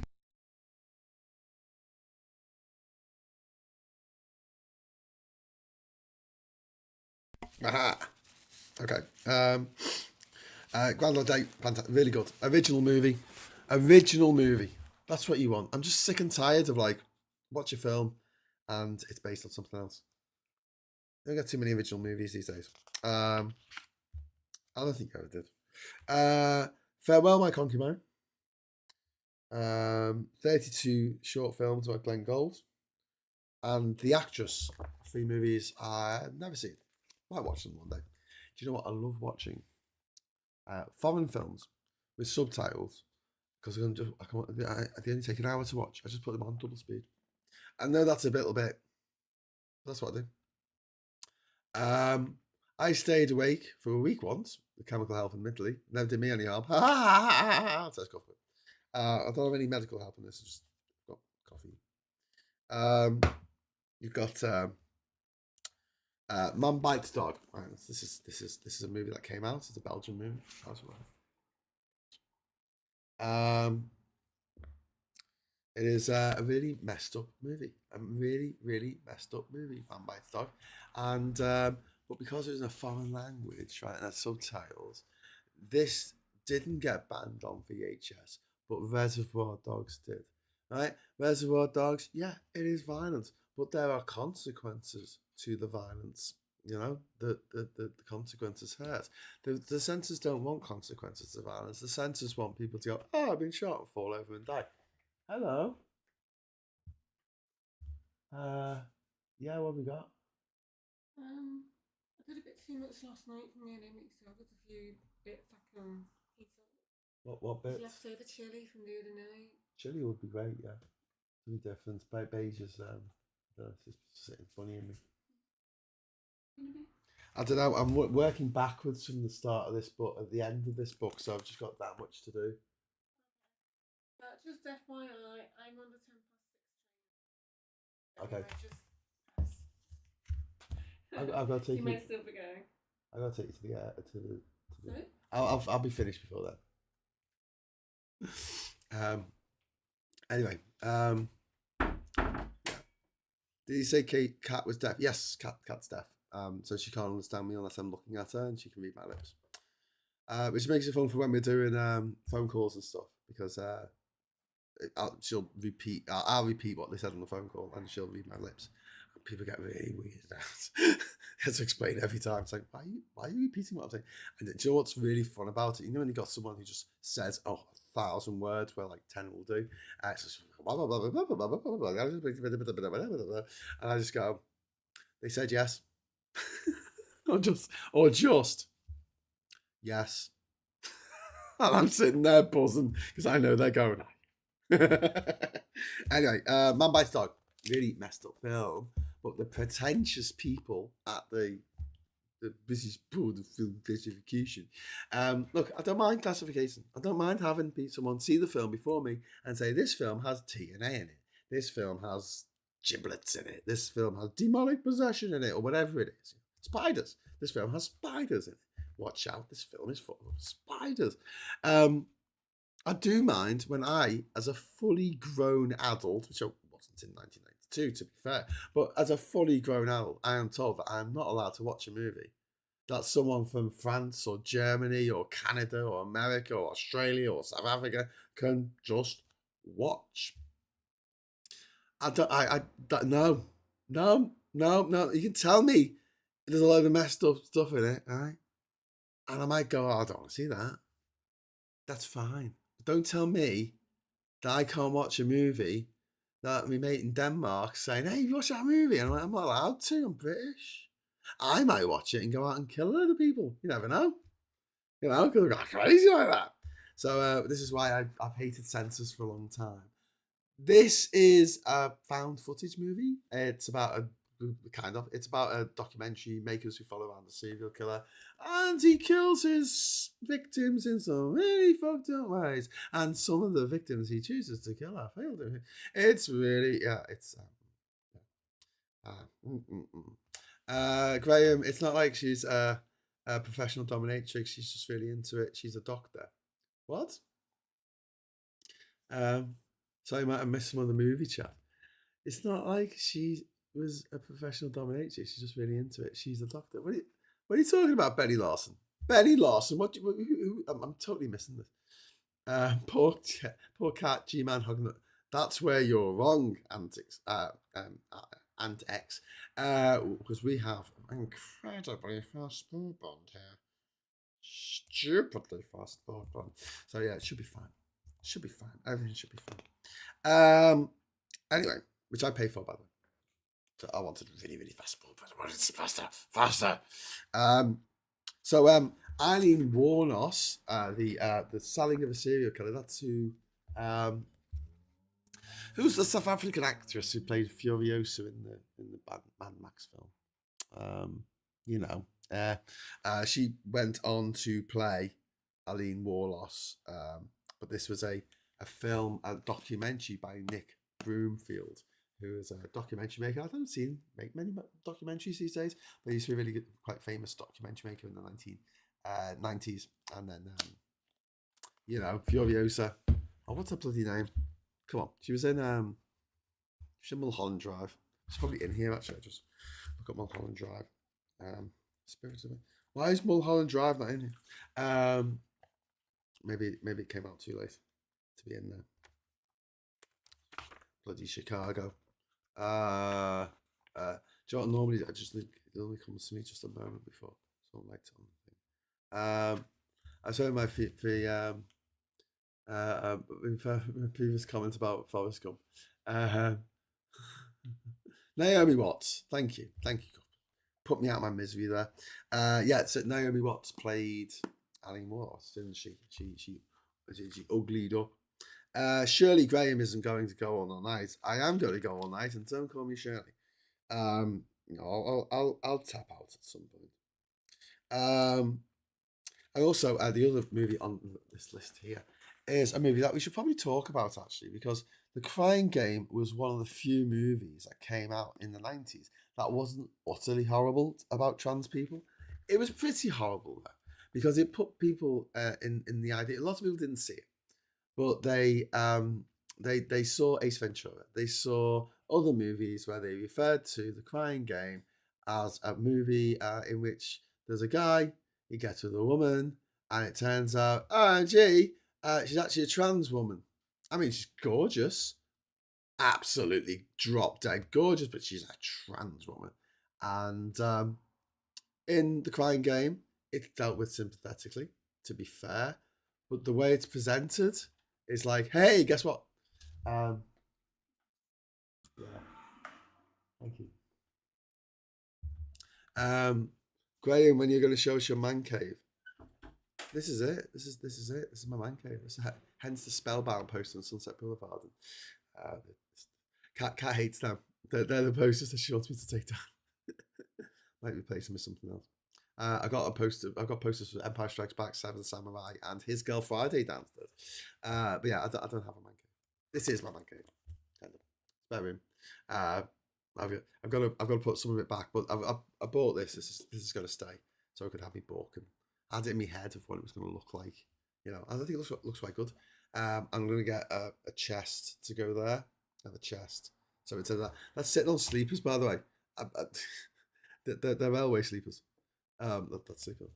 Aha. Okay. Groundhog Day, fantastic, really good. Original movie. That's what you want. I'm just sick and tired of like watch a film and it's based on something else. I don't get too many original movies these days. I don't think I ever did. Farewell, My Concubine. 32 short films by Glenn Gould. And The Actress. 3 movies I've never seen. Might watch them one day. Do you know what I love watching? Foreign films with subtitles, because they only take an hour to watch. I just put them on double speed. I know that's a little bit. That's what I do. I stayed awake for a week once with chemical help, admittedly. Never did me any harm. Says coffee. I don't have any medical help in this. I just got coffee. You've got Mum Bites Dog. Right, this is a movie that came out. It's a Belgian movie. It is a really messed up movie. A really messed up movie, Mum Bites Dog. And but because it was in a foreign language, right, and had subtitles, this didn't get banned on VHS, but Reservoir Dogs did. Right? Reservoir Dogs, yeah, it is violent, but there are consequences to the violence. You know, the consequences hurt. The censors don't want consequences to violence. The censors want people to go, oh, I've been shot, and fall over and die. Hello. Yeah, what have we got? I did a bit too much last night from the enemy, so I've got a few bits I can heat up. What bits? Leftover chili from the other night. Chili would be great, yeah. Any difference? Beige is it's sitting funny in me. I don't know. I'm working backwards from the start of this book at the end of this book, so I've just got that much to do. Just FYI, I'm on the 10 past 6 train. Okay. Just press. I've got to take you. May still be going. I've got to take you to the. Sorry? I'll be finished before that. Anyway, yeah. Did you say Cat was deaf? Yes, Cat's deaf. So she can't understand me unless I'm looking at her, and she can read my lips. Which makes it fun for when we're doing phone calls and stuff, because she'll repeat. I'll repeat what they said on the phone call, and she'll read my lips. People get really weirded out. I have to explain every time. It's like, why are you repeating what I'm saying? And do you know what's really fun about it? You know when you got someone who just says 1,000 words where like 10 will do. It's just and I just go, they said yes. or just yes. And I'm sitting there buzzing because I know they're going. Anyway, Man Bites Dog, really messed up film, but the pretentious people at the British Board of Film Classification. Look, I don't mind classification. I don't mind having someone see the film before me and say this film has TNA in it. This film has giblets in it. This film has demonic possession in it, or whatever it is. Spiders. This film has spiders in it. Watch out, this film is full of spiders. I do mind when I, as a fully grown adult, which I wasn't in 1992 to be fair, but as a fully grown adult, I am told that I am not allowed to watch a movie that someone from France or Germany or Canada or America or Australia or South Africa can just watch. No. You can tell me there's a load of messed up stuff in it, right? And I might go, oh, I don't want to see that. That's fine. But don't tell me that I can't watch a movie that my mate in Denmark saying, hey, you watch that movie? And I'm like, I'm not allowed to. I'm British. I might watch it and go out and kill other people. You never know. You know, because I got crazy like that. So this is why I've hated censors for a long time. This is a found footage movie. It's about it's about a documentary makers who follow around a serial killer, and he kills his victims in some really fucked up ways. And some of the victims he chooses to kill are failed him. It's really, it's Graham. It's not like she's a professional dominatrix. She's just really into it. She's a doctor. What? So I might have missed some of the movie chat. It's not like she was a professional dominatrix. She's just really into it. She's a doctor. What are you talking about, Benny Larson? Benny Larson? I'm totally missing this. Poor cat, G-Man hugging. That's where you're wrong, Antics. Antex. Because we have incredibly fast ball bond here. Stupidly fast ball bond. So yeah, it should be fine. Should be fine. Everything should be fine. Anyway, which I pay for, by the way. So I wanted really, really fast, but I wanted faster. So Eileen Wuornos, the selling of a serial killer. That's who's the South African actress who played Furiosa in the Mad Max film. She went on to play Eileen Wuornos. But this was a documentary by Nick Broomfield, who is a documentary maker. I haven't seen him make many documentaries these days, but he used to be a really good, quite famous documentary maker in the 1990s. And then, Furiosa. Oh, what's her bloody name? Come on. She was in Mulholland Drive. She's probably in here, actually. I just look up Mulholland Drive. Spirits of it. Why is Mulholland Drive not in here? Maybe it came out too late to be in there. Bloody Chicago. Do you know what? Normally, it only comes to me just a moment before someone liked it on the thing. I was saying my previous comment about Forrest Gump. Naomi Watts. Thank you. Put me out of my misery there. So Naomi Watts played Eileen Wuornos, didn't she? She uglied up. Shirley Graham isn't going to go on all night. I am going to go all night, and don't call me Shirley. I'll tap out at some point. And also, the other movie on this list here is a movie that we should probably talk about, actually, because The Crying Game was one of the few movies that came out in the 90s that wasn't utterly horrible about trans people. It was pretty horrible, though, because it put people in the idea. A lot of people didn't see it, but they saw Ace Ventura. They saw other movies where they referred to The Crying Game as a movie in which there's a guy, he gets with a woman, and it turns out, she's actually a trans woman. I mean, she's gorgeous, absolutely drop dead gorgeous, but she's a trans woman. And in The Crying Game, it's dealt with sympathetically, to be fair, but the way it's presented is like, hey, guess what? Yeah, thank you. Graham, when you're going to show us your man cave? This is it. This is it. This is my man cave. Hence the Spellbound poster on Sunset Boulevard. Cat hates them. They're the posters that she wants me to take down. Might replace them with something else. I've got posters for Empire Strikes Back, Seven Samurai, and His Girl Friday downstairs. But yeah, I don't have a man cave. This is my man cave. Kind of. spare room. I've got to put some of it back, but I bought this. This is going to stay, so I could have my book and had it in my head of what it was going to look like. You know, and I think it looks quite good. I'm going to get a chest to go there. Have a chest. So it's that. That's sitting on sleepers, by the way. They're railway sleepers. That's sleeper.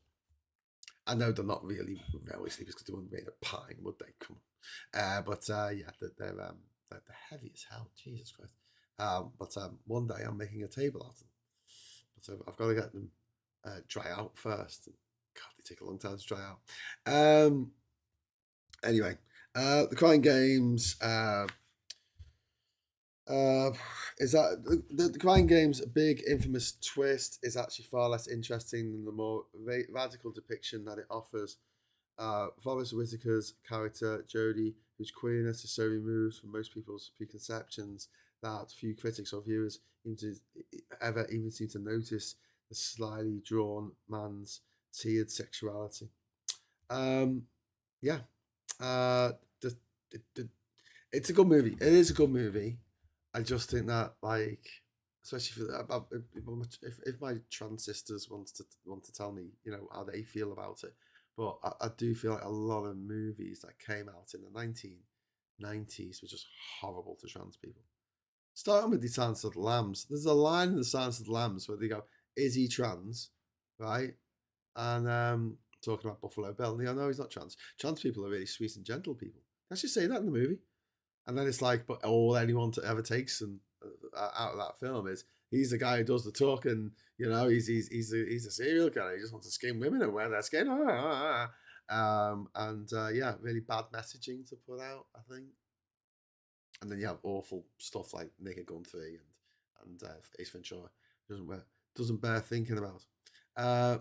I know they're not really railway sleepers because they wouldn't be made of pine, would they? Come on. Yeah, they're heavy as hell. Jesus Christ. One day I'm making a table out of them. But I've got to get them dry out first. God, they take a long time to dry out. Anyway, the Crying Games. Is that the Crying Game's big infamous twist is actually far less interesting than the more radical depiction that it offers. Forrest Whitaker's character Jodie, whose queerness is so removed from most people's preconceptions that few critics or viewers ever even seem to notice the slyly drawn man's tiered sexuality. Yeah, it's a good movie. It is a good movie. I just think that, like, especially if my trans sisters want to tell me, you know, how they feel about it, but I do feel like a lot of movies that came out in the 1990s were just horrible to trans people. Starting with the Silence of the Lambs, there's a line in the Silence of the Lambs where they go, "Is he trans?" Right? And talking about Buffalo Bill, and they go, "No, he's not trans. Trans people are really sweet and gentle people." They actually say that in the movie. And then it's like, but all anyone ever takes out of that film is he's the guy who does the talking. You know, he's a serial killer. He just wants to skin women and wear their skin. Yeah, really bad messaging to put out, I think. And then you have awful stuff like Naked Gun 3 and Ace Ventura doesn't bear thinking about.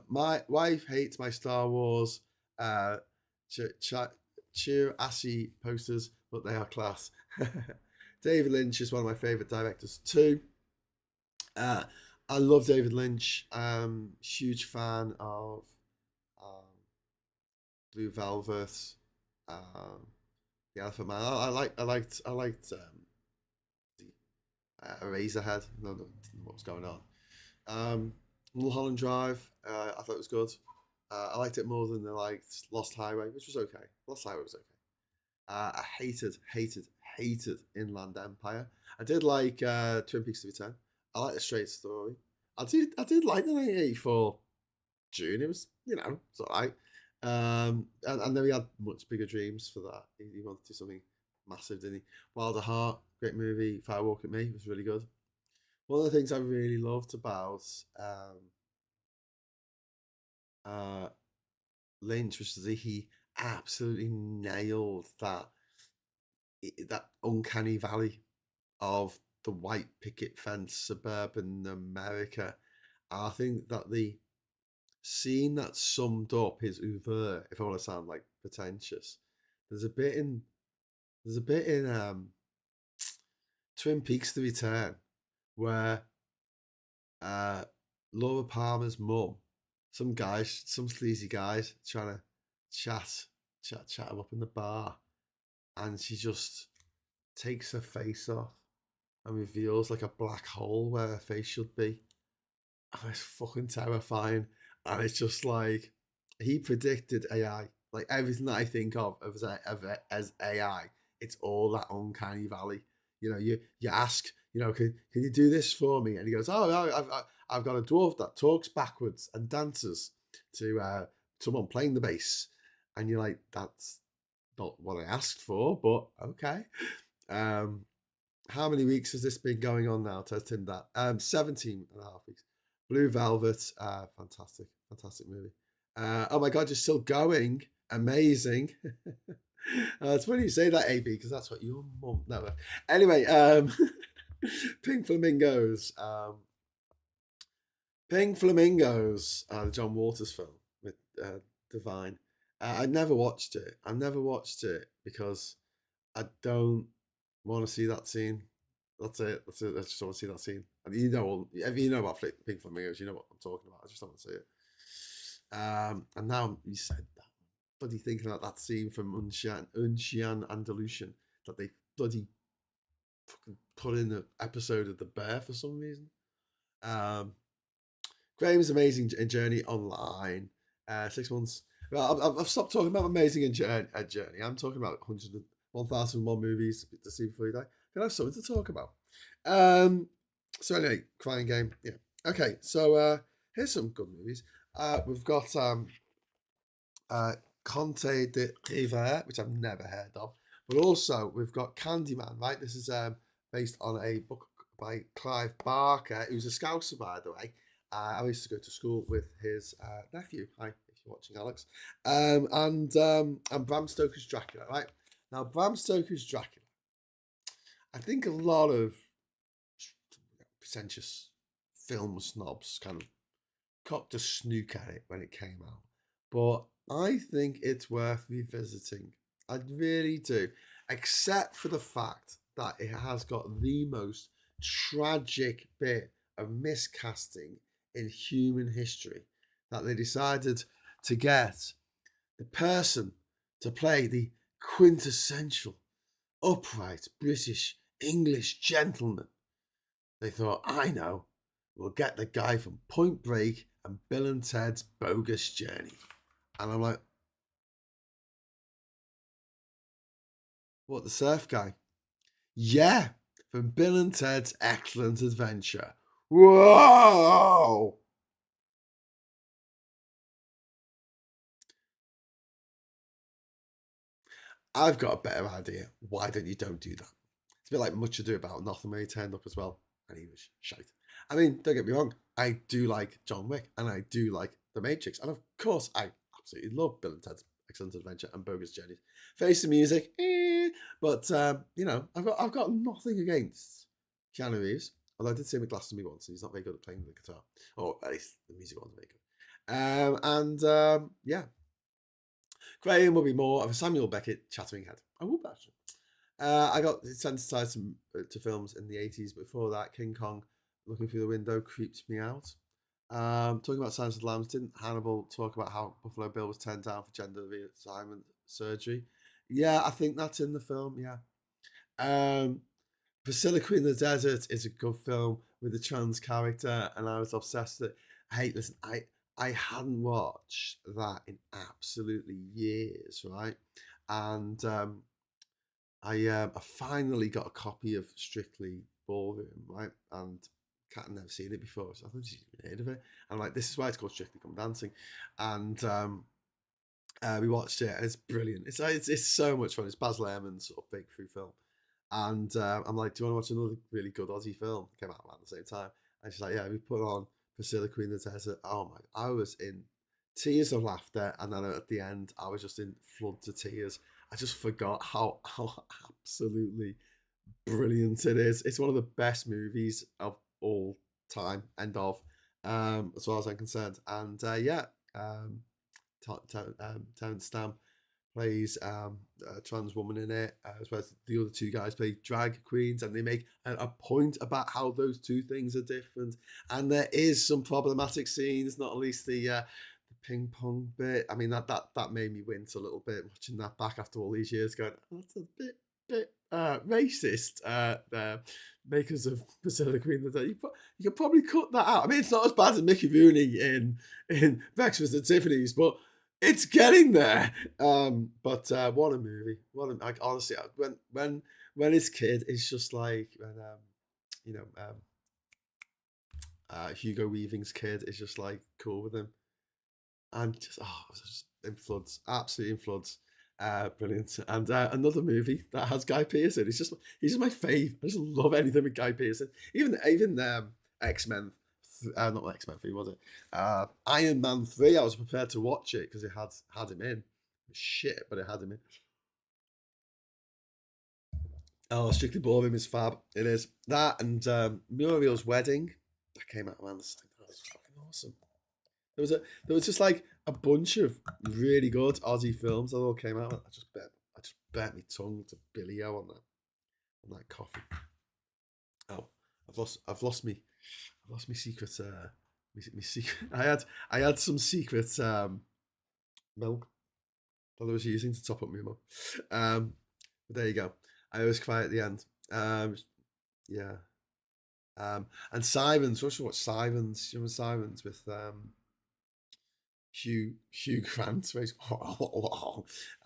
My wife hates my Star Wars cheer-assy posters, but they are class. David Lynch is one of my favourite directors too. I love David Lynch. Huge fan of Blue Velvet, The Elephant Man. I liked Eraserhead. No, what was going on. Mulholland Drive. I thought it was good. I liked it more than I liked Lost Highway, which was okay. Lost Highway was okay. I hated Inland Empire. I did like Twin Peaks to Return. I like The Straight Story. I did like the 1984 June. It was, you know, it's alright. And then he had much bigger dreams for that. He wanted to do something massive, didn't he? Wilder Heart, great movie. Fire Walk at Me was really good. One of the things I really loved about Lynch was that he absolutely nailed that uncanny valley of the white picket fence suburban America. I think that the scene that summed up his oeuvre, if I want to sound like pretentious, there's a bit in Twin Peaks: The Return where Laura Palmer's mum, some sleazy guys trying to chat him up in the bar, and she just takes her face off and reveals like a black hole where her face should be. And it's fucking terrifying. And it's just like he predicted AI. Like everything that I think of as AI, it's all that uncanny valley. You know, you ask, you know, can you do this for me? And he goes, oh, no, I've got a dwarf that talks backwards and dances to someone playing the bass. And you're like, that's not what I asked for, but okay. How many weeks has this been going on now? Test him that. 17 and a half weeks. Blue Velvet, fantastic movie. Oh my God, you're still going. Amazing. It's funny you say that, AB, because that's what your mum. No, anyway, Pink Flamingos. Pink Flamingos, the John Waters film with Divine. I never watched it. I never watched it because I don't want to see that scene. That's it. I just want to see that scene. And you know about Pink Flamingos, you know what I'm talking about. I just don't want to see it. And now you said that, bloody thinking about that scene from Unshan Andalusian that they bloody fucking put in an episode of The Bear for some reason. Graham's Amazing Journey online. 6 months. Well, I've stopped talking about Amazing Journey. I'm talking about 1001 movies to see before you die. Can I have something to talk about? So anyway, Crying Game. Yeah. Okay. So here's some good movies. We've got Conte de Riviere, which I've never heard of, but also we've got Candyman. Right. This is based on a book by Clive Barker, who's a Scouser, by the way. I used to go to school with his nephew. Hi, if you're watching, Alex. And Bram Stoker's Dracula, right? Now, Bram Stoker's Dracula, I think a lot of pretentious film snobs kind of cocked a snook at it when it came out. But I think it's worth revisiting. I really do. Except for the fact that it has got the most tragic bit of miscasting in human history, that they decided to get the person to play the quintessential upright British English gentleman. They thought, I know, we'll get the guy from Point Break and Bill and Ted's Bogus Journey. And I'm like, what, the surf guy? Yeah, from Bill and Ted's Excellent Adventure. Whoa! I've got a better idea. Why don't you do that? It's a bit like Much Ado About Nothing, where he turned up as well, and he was shite. I mean, don't get me wrong, I do like John Wick, and I do like The Matrix, and of course, I absolutely love Bill and Ted's Excellent Adventure and Bogus Journey. Face the music, but you know, I've got nothing against Keanu Reeves. Although I did see him at Glastonbury once, and he's not very good at playing the guitar, or at least the music wasn't very good. Yeah, Graham will be more of a Samuel Beckett chattering head. I would actually. I got sensitized to films in the 80s. Before that, King Kong, Looking Through the Window, creeped me out. Talking about Silence of the Lambs, didn't Hannibal talk about how Buffalo Bill was turned down for gender reassignment surgery? Yeah, I think that's in the film, yeah. Priscilla Queen of the Desert is a good film with a trans character, and I was obsessed with it. Hey, listen, I hadn't watched that in absolutely years, right? And I finally got a copy of Strictly Ballroom, right? And Kat had never seen it before, so I thought she'd even heard of it. And I'm like, this is why it's called Strictly Come Dancing. And we watched it, and it's brilliant. It's so much fun. It's Baz Luhrmann's sort of breakthrough film. And I'm like, do you want to watch another really good Aussie film? It came out around the same time. And she's like, yeah, we put on Priscilla Queen of the Desert. Oh my, I was in tears of laughter. And then at the end, I was just in floods of tears. I just forgot how absolutely brilliant it is. It's one of the best movies of all time, end of, as far as I'm concerned. And yeah, Terence Stamp plays a trans woman in it, as well as the other two guys play drag queens, and they make a point about how those two things are different. And there is some problematic scenes, not least the ping pong bit. I mean, that made me wince a little bit watching that back after all these years, going, oh, that's a bit racist. The makers of Priscilla Queen of the Desert. You could probably cut that out. I mean, it's not as bad as Mickey Rooney in Breakfast at Tiffany's, but it's getting there. But what a movie! Like, honestly, when his kid is just like when you know Hugo Weaving's kid is just like cool with him, and just in floods, absolutely in floods. Brilliant. And another movie that has Guy Pearce in. He's just my fave. I just love anything with Guy Pearce. Even X-Men, not X-Men 3, was it? Iron Man 3, I was prepared to watch it because it had him in. Shit, but it had him in. Oh, Strictly Ballroom is fab. It is. That and Muriel's Wedding, that came out around the same time. That was fucking awesome. There was just like a bunch of really good Aussie films that all came out. I just bet my tongue to Billy O on that coffee. Oh, I've lost me secret. Me secret. I had some secret milk that I was using to top up my milk. But there you go. I always cry at the end. Yeah. And Sirens. I should watch Sirens. You remember Sirens with Hugh Grant, where he's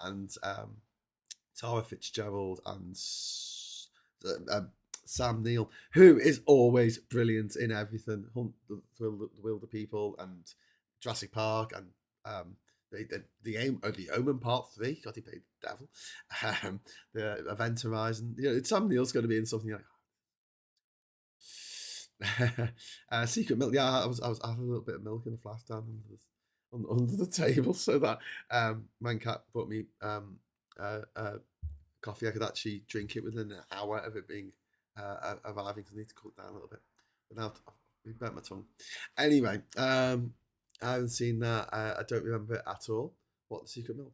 and Tara Fitzgerald and Sam Neill, who is always brilliant in everything. Hunt the Wilder People and Jurassic Park and the Omen Part 3. God, he played the devil. The Event Horizon. You know, Sam Neill's going to be in something like. Secret Milk. Yeah, I was having a little bit of milk in a flask down under the table, so that Mancat brought me coffee. I could actually drink it within an hour of it being arriving. Because I need to cool it down a little bit. But now I've burnt my tongue. Anyway, I haven't seen that. I don't remember it at all. What the Secret Milk?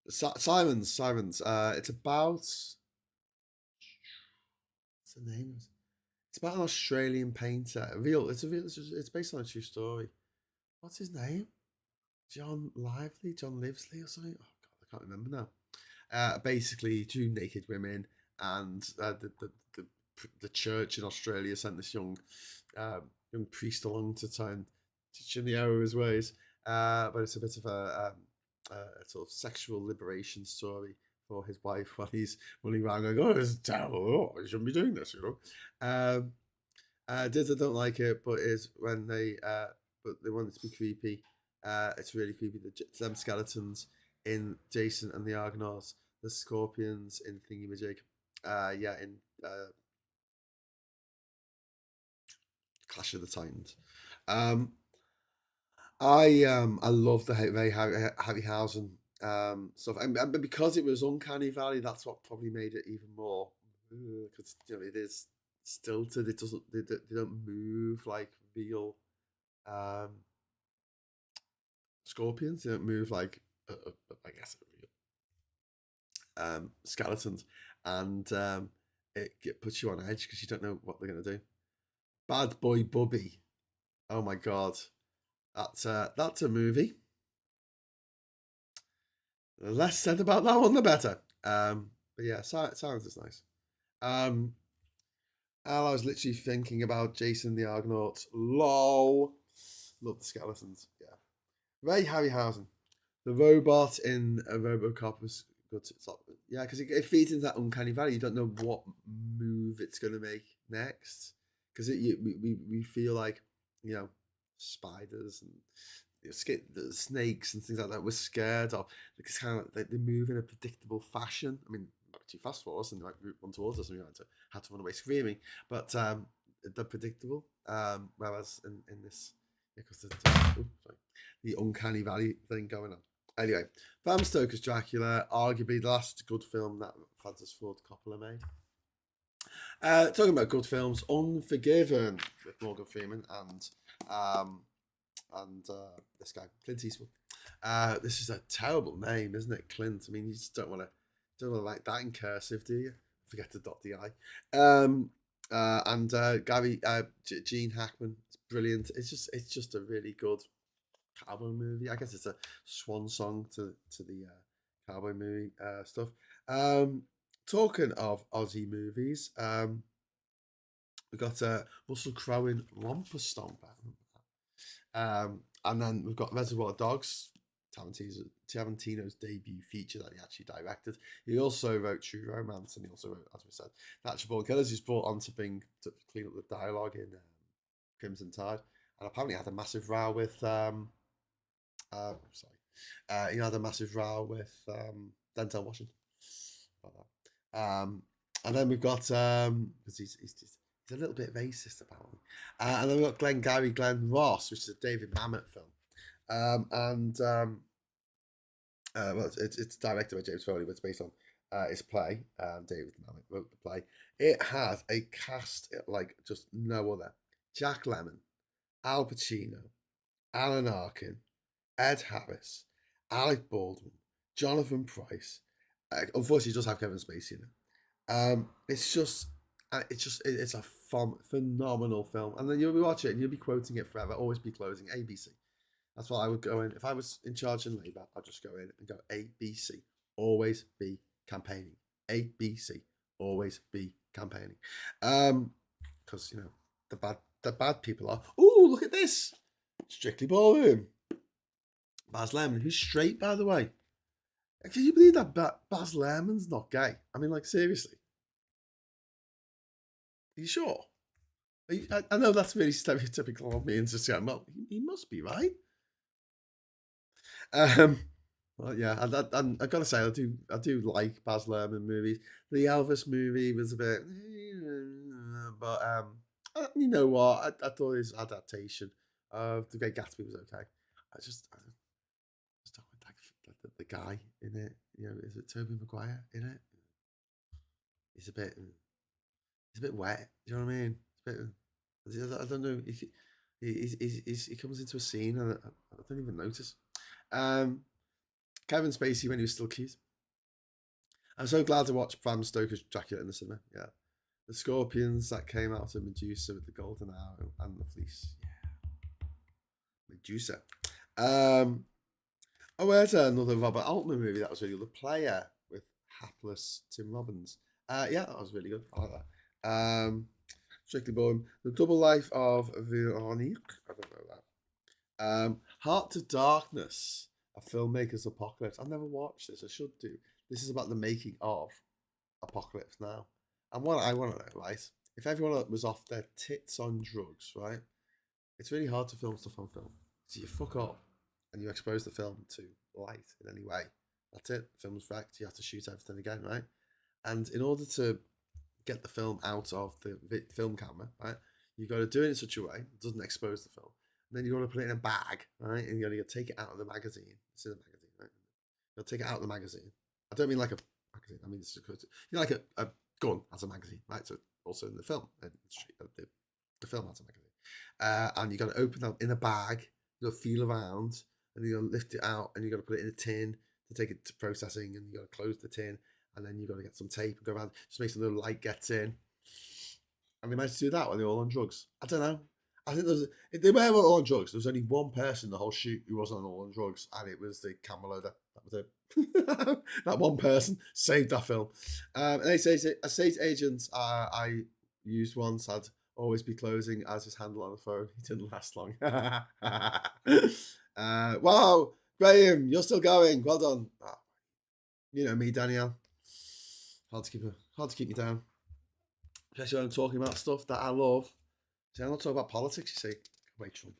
Sirens. It's about. What's the name? It's about an Australian painter. It's based on a true story. What's his name? John Livesley or something? Oh God, I can't remember now. Basically, two naked women, and the church in Australia sent this young priest along to try and teach him the error of his ways. But it's a bit of a sort of sexual liberation story for his wife while he's running around going, "Oh, this is terrible! Oh, you shouldn't be doing this," you know. Did I don't like it, but is when they want it to be creepy. It's really creepy. Them skeletons in Jason and the Argonauts, the scorpions in Thingamajig, in Clash of the Titans. I love the very Harryhausen stuff, and because it was Uncanny Valley, that's what probably made it even more, because you know it is stilted. It doesn't they don't move like real scorpions. They don't move like I guess real skeletons, and it puts you on edge because you don't know what they're gonna do. Bad Boy Bubby. Oh my God, that's a movie. The less said about that one, the better. But yeah, Silence is nice. And I was literally thinking about Jason the Argonauts. Lol. Love the skeletons. Yeah. Ray Harryhausen. The robot in a Robocop was good. Yeah, because it feeds into that uncanny valley. You don't know what move it's going to make next. Because we feel like, you know, spiders and the snakes and things like that we're scared of. It's kind of like they move in a predictable fashion. I mean, not too fast for us, and like run towards us, and we had to run away screaming. But they're predictable. Whereas in this, because the uncanny valley thing going on. Anyway, Bram Stoker's Dracula, arguably the last good film that Francis Ford Coppola made. Talking about good films, Unforgiven with Morgan Freeman and this guy, Clint Eastwood. This is a terrible name, isn't it, Clint? I mean, you just don't want to like that in cursive, do you? Forget to dot the I. And Gene Hackman, it's brilliant. It's just a really good cowboy movie. I guess it's a swan song to the cowboy movie stuff. Talking of Aussie movies, we got Russell Crowe in Romper Stomper. And then we've got Reservoir Dogs, Tarantino's debut feature that he actually directed. He also wrote True Romance, and he also wrote, as we said, Natural Born Killers. He's brought on to clean up the dialogue in Crimson Tide, and apparently had a massive row with he had a massive row with Denzel Washington about that. And then we've got because he's a little bit racist apparently. And then we've got Glenn Ross, which is a David Mamet film. Well, it's directed by James Foley, but it's based on his play. David Mamet wrote the play. It has a cast like just no other. Jack Lemmon, Al Pacino, Alan Arkin, Ed Harris, Alec Baldwin, Jonathan Pryce. Unfortunately, it does have Kevin Spacey in it. It's a phenomenal film, and then you'll be watching it and you'll be quoting it forever. Always be closing ABC. That's what I would go in if I was in charge in Labour. I'd just go in and go ABC. Always be campaigning. ABC. always be campaigning. Because, you know, the bad people are, oh, look at this. Strictly Ballroom. Baz Luhrmann, who's straight, by the way. Can you believe that Baz Luhrmann's not gay? I mean, like, seriously. Are you sure? I know that's really stereotypical of me and just going, well, he must be, right? Well, yeah, I gotta say, I do like Baz Luhrmann movies. The Elvis movie was a bit, but you know what? I thought his adaptation of The Great Gatsby was okay. I just don't like the guy in it. You know, is it Tobey Maguire in it? He's a bit wet. Do you know what I mean? It's a bit, I don't know. He comes into a scene and I don't even notice. Kevin Spacey when he was still cute. I'm so glad to watch Bram Stoker's Dracula in the cinema. Yeah, the scorpions that came out of Medusa with the golden arrow and the fleece. Yeah, Medusa. Oh, where's another Robert Altman movie that was really good? The Player with hapless Tim Robbins. Yeah, that was really good. I like that. Strictly Ballroom. The Double Life of Veronique. I don't know that. Heart to Darkness, a filmmaker's apocalypse. I've never watched this. I should do. This is about the making of Apocalypse Now. And what I want to know, right? If everyone was off their tits on drugs, right? It's really hard to film stuff on film. So you fuck up and you expose the film to light in any way. That's it. The film's wrecked. You have to shoot everything again, right? And in order to get the film out of the film camera, right, you got to do it in such a way it doesn't expose the film. And then you got to put it in a bag, right? And you got to take it out of the magazine. It's in a magazine, right? You got to take it out of the magazine. I don't mean like a magazine. I mean it's like a gun as a magazine, right? So also in the film, and the film has a magazine. And you got to open that in a bag. You got to feel around, and you got to lift it out, and you got to put it in a tin to take it to processing, and you got to close the tin, and then you got to get some tape and go around, just make sure the light gets in. And they managed to do that when they were all on drugs. I don't know. I think they were all on drugs. There was only one person the whole shoot who wasn't all on drugs, and it was the camera loader. That was it. That one person saved that film. And estate agents I used once had always be closing as his handle on the phone. He didn't last long. Wow, Graham, you're still going. Well done. You know me, Danielle. Hard to keep me down. Especially when I'm talking about stuff that I love. See, I'm not talking about politics, you see. Wait, Trump.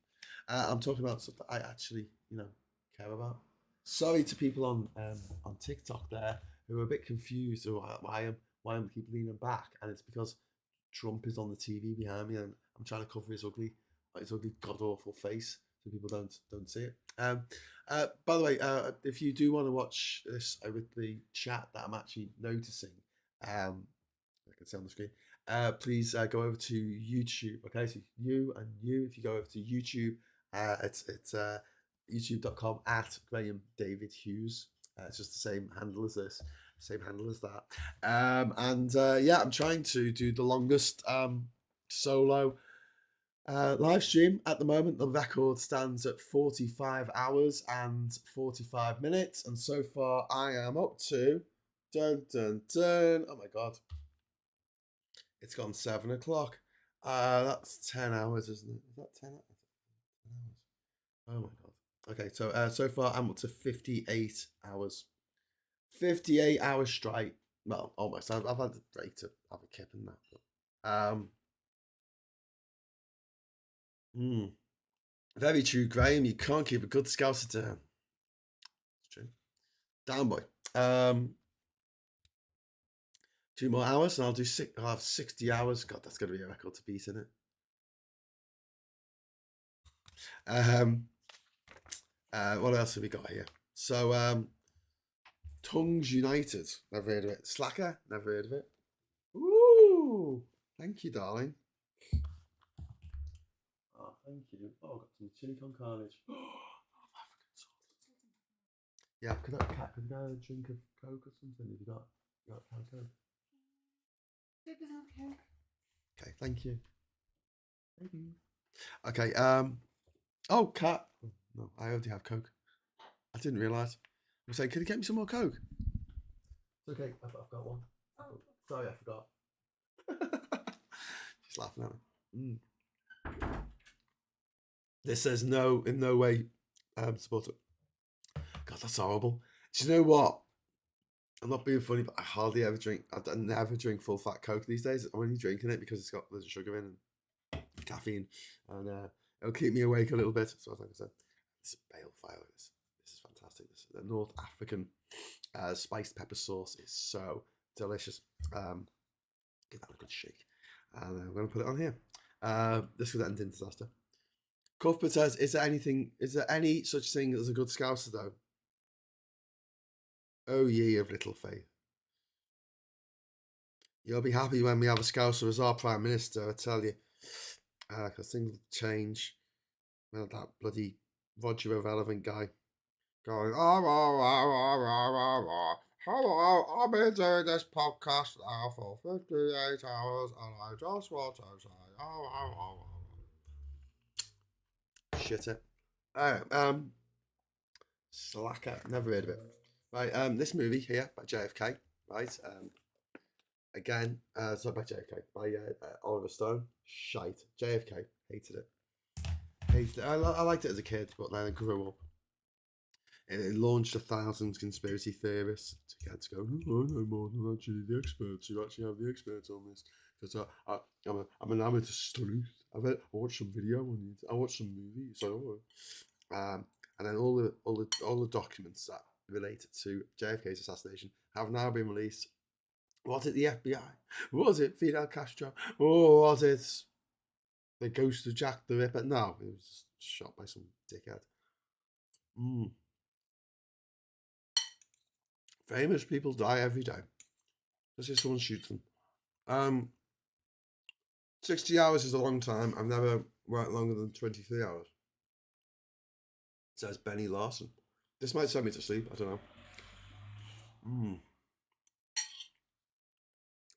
I'm talking about stuff that I actually, care about. Sorry to people on TikTok there who are a bit confused or why I'm keep leaning back, and it's because Trump is on the TV behind me, and I'm trying to cover his ugly god awful face so people don't see it. By the way, if you do want to watch this with the chat that I'm actually noticing, I can see on the screen. Please go over to YouTube. Okay, so if you go over to YouTube, it's youtube.com @Graham David Hughes. It's just the same handle as this, same handle as that. Yeah, I'm trying to do the longest solo live stream at the moment. The record stands at 45 hours and 45 minutes, and so far I am up to dun. Oh my god. It's gone 7 o'clock. That's 10 hours, isn't it? Is that 10 hours? Oh my god. Okay, so far I'm up to 58 hours. 58 hours straight. Well, almost. I've had a break to have a kip and that. But, very true, Graham. You can't keep a good scouser down. It's true. Down, boy. 2 more hours, and I'll have 60 hours. God, that's going to be a record to beat, isn't it? What else have we got here? So, Tongues United. Never heard of it. Slacker. Never heard of it. Ooh, thank you, darling. Oh, thank you. Oh, got some chili con carnage. Oh, African sauce. Yeah, could I have a drink of Coke or something? Have you got Coke? Okay, thank you. Thank you. Okay, oh, cat. Oh, no, I already have Coke. I didn't realise. I was saying, can you get me some more Coke? It's okay, I've got one. Sorry, I forgot. She's laughing at me. This says no, in no way support it. God, that's horrible. Do you know what? I'm not being funny, but I hardly ever drink. I never drink full fat Coke these days. I'm only drinking it because it's got loads of sugar in and caffeine, and it'll keep me awake a little bit. So like I said, it's balefire. This is fantastic. This the North African spiced pepper sauce is so delicious. Give that a good shake, and I'm going to put it on here. This could end in disaster. Cuthbert says, is there any such thing as a good Scouser though? Oh ye of little faith. You'll be happy when we have a Scouser as our Prime Minister, I tell you. Because things will change. Well, that bloody Roger Irrelevant guy going, hello, I've been doing this podcast now for 58 hours and I just want to say, shit it. Alright, Slacker, never heard of it. Right, this movie here by JFK, right? Again, sorry, by JFK, by Oliver Stone. Shite. JFK, hated it. Hated it. I liked it as a kid, but then I grew up. And it launched 1,000 conspiracy theorists to get to go, oh, I know more than actually the experts. You actually have the experts on this. Because I'm an amateur sleuth. I watched some video on it. I watched some movies. So, and then all the documents that related to JFK's assassination have now been released. Was it the FBI? Was it Fidel Castro? Or was it the ghost of Jack the Ripper? No, it was shot by some dickhead. Famous people die every day. Just if someone shoots them. 60 hours is a long time. I've never worked longer than 23 hours. Says Benny Larson. This might send me to sleep. I don't know.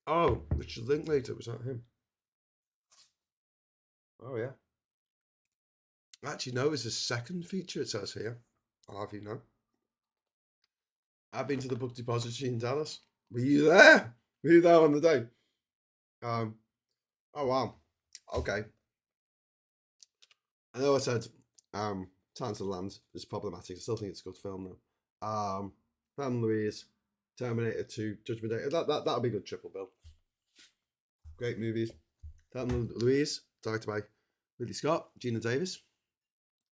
Oh, Richard Linklater. Was that him? Oh, yeah. Actually, no, it's his second feature, it says here. I'll have you know. I've been to the book depository in Dallas. Were you there? Were you there on the day? Oh, wow. Okay. I know I said Silence of the Lambs is problematic. I still think it's a good film, though. Thelma Louise, Terminator 2, Judgment Day. That'll be a good triple bill. Great movies. Thelma Louise, directed by Ridley Scott, Gina Davis,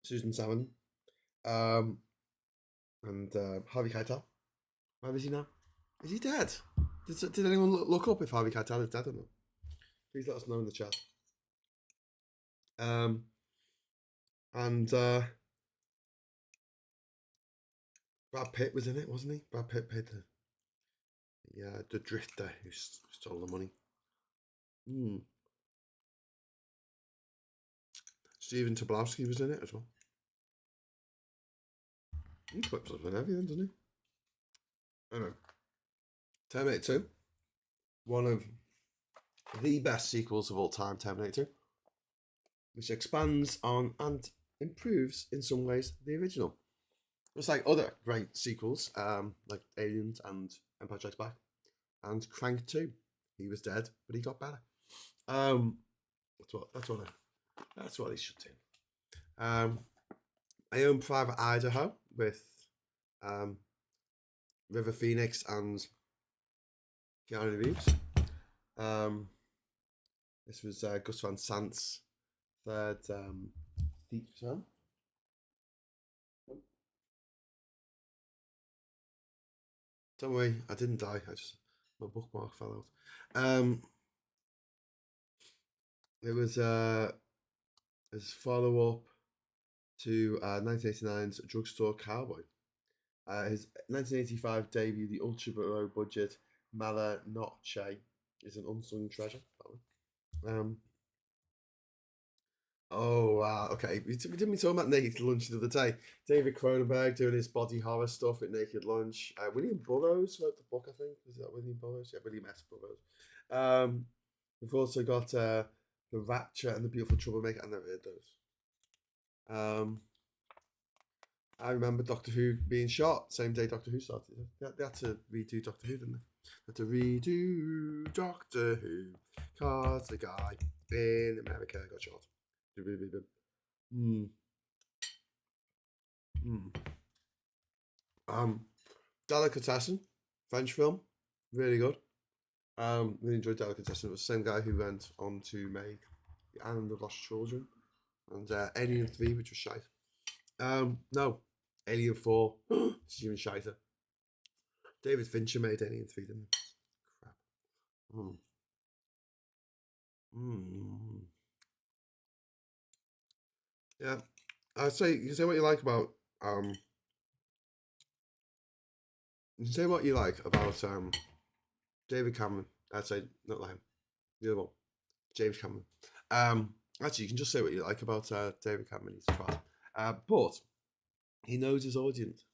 Susan Sarandon, and Harvey Keitel. Where is he now? Is he dead? Did anyone look up if Harvey Keitel is dead or not? Please let us know in the chat. And Brad Pitt was in it, wasn't he? Brad Pitt played the drifter who stole the money. Stephen Tobolowsky was in it as well. He clips up and everything, doesn't he? Anyway, Terminator 2, one of the best sequels of all time, Terminator 2, which expands on and improves in some ways the original. It's like other great sequels, like Aliens and Empire Strikes Back, and Crank 2. He was dead, but he got better. That's what he should do. I own Private Idaho with River Phoenix and Keanu Reeves. This was Gus Van Sant's third feature film. Don't worry, I didn't die. My bookmark fell out. It was his follow-up to 1989's Drugstore Cowboy. His 1985 debut, the ultra-low budget Mala Noche, is an unsung treasure. Oh, wow. Okay. We didn't we talk about Naked Lunch the other day? David Cronenberg doing his body horror stuff at Naked Lunch. William Burroughs wrote the book, I think. Is that William Burroughs? Yeah, William S. Burroughs. We've also got The Rapture and The Beautiful Troublemaker. I never heard those. I remember Doctor Who being shot same day Doctor Who started. They had to redo Doctor Who, didn't To redo Doctor Who, cause the guy in America got shot. Mm. Mm. Delicatessen, French film, really good. Really enjoyed Delicatessen. It was the same guy who went on to make The Island of Lost Children and Alien 3, which was shite. No, Alien 4, it's even shiter. David Fincher made Alien 3, didn't he? Crap. Mm. Mm. Yeah, I'd say you can say what you like about you can say what you like about David Cameron. I'd say not like him. The other one, James Cameron. Actually, you can just say what you like about David Cameron. He's class. But he knows his audience.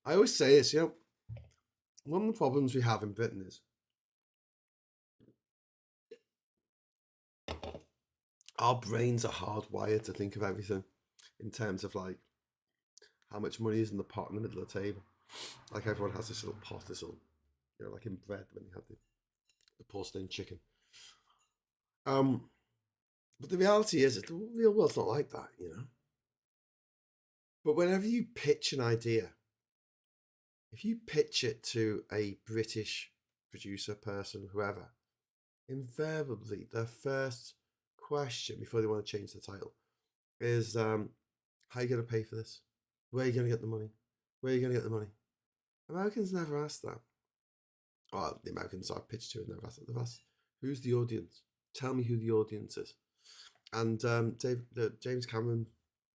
I always say this, you know, one of the problems we have in Britain is our brains are hardwired to think of everything in terms of like how much money is in the pot in the middle of the table. Like everyone has this little pot, this little, you know, like in bread when you had the porcelain chicken. But the reality is, the real world's not like that, you know. But whenever you pitch an idea, if you pitch it to a British producer, person, whoever, invariably their first question before they want to change the title is, how are you going to pay for this? Where are you going to get the money? Where are you going to get the money? Americans never ask that. Well, the Americans I've pitched to have never asked that. They've asked, who's the audience? Tell me who the audience is. And James Cameron,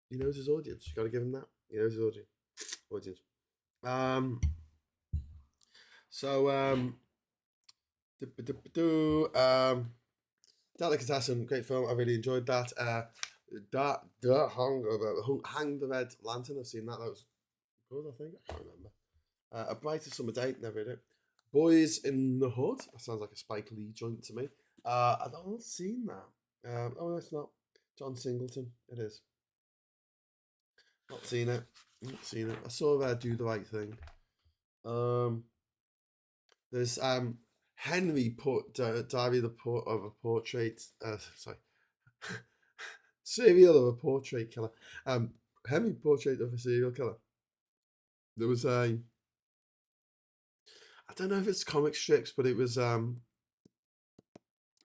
he knows his audience. You got to give him that. He knows his audience. Delicatessen, great film. I really enjoyed that. Hang the Red Lantern. I've seen that. That was good, I think. I can't remember. A Brighter Summer Day. Never read it. Boys in the Hood. That sounds like a Spike Lee joint to me. I've not seen that. Oh, it's not. John Singleton. It is. Not seen it. Not seen it. I saw Do the Right Thing. There's Henry Diary of a Portrait. Sorry. Serial of a Portrait Killer. Henry Portrait of a Serial Killer. There was a. I don't know if it's comic strips, but it was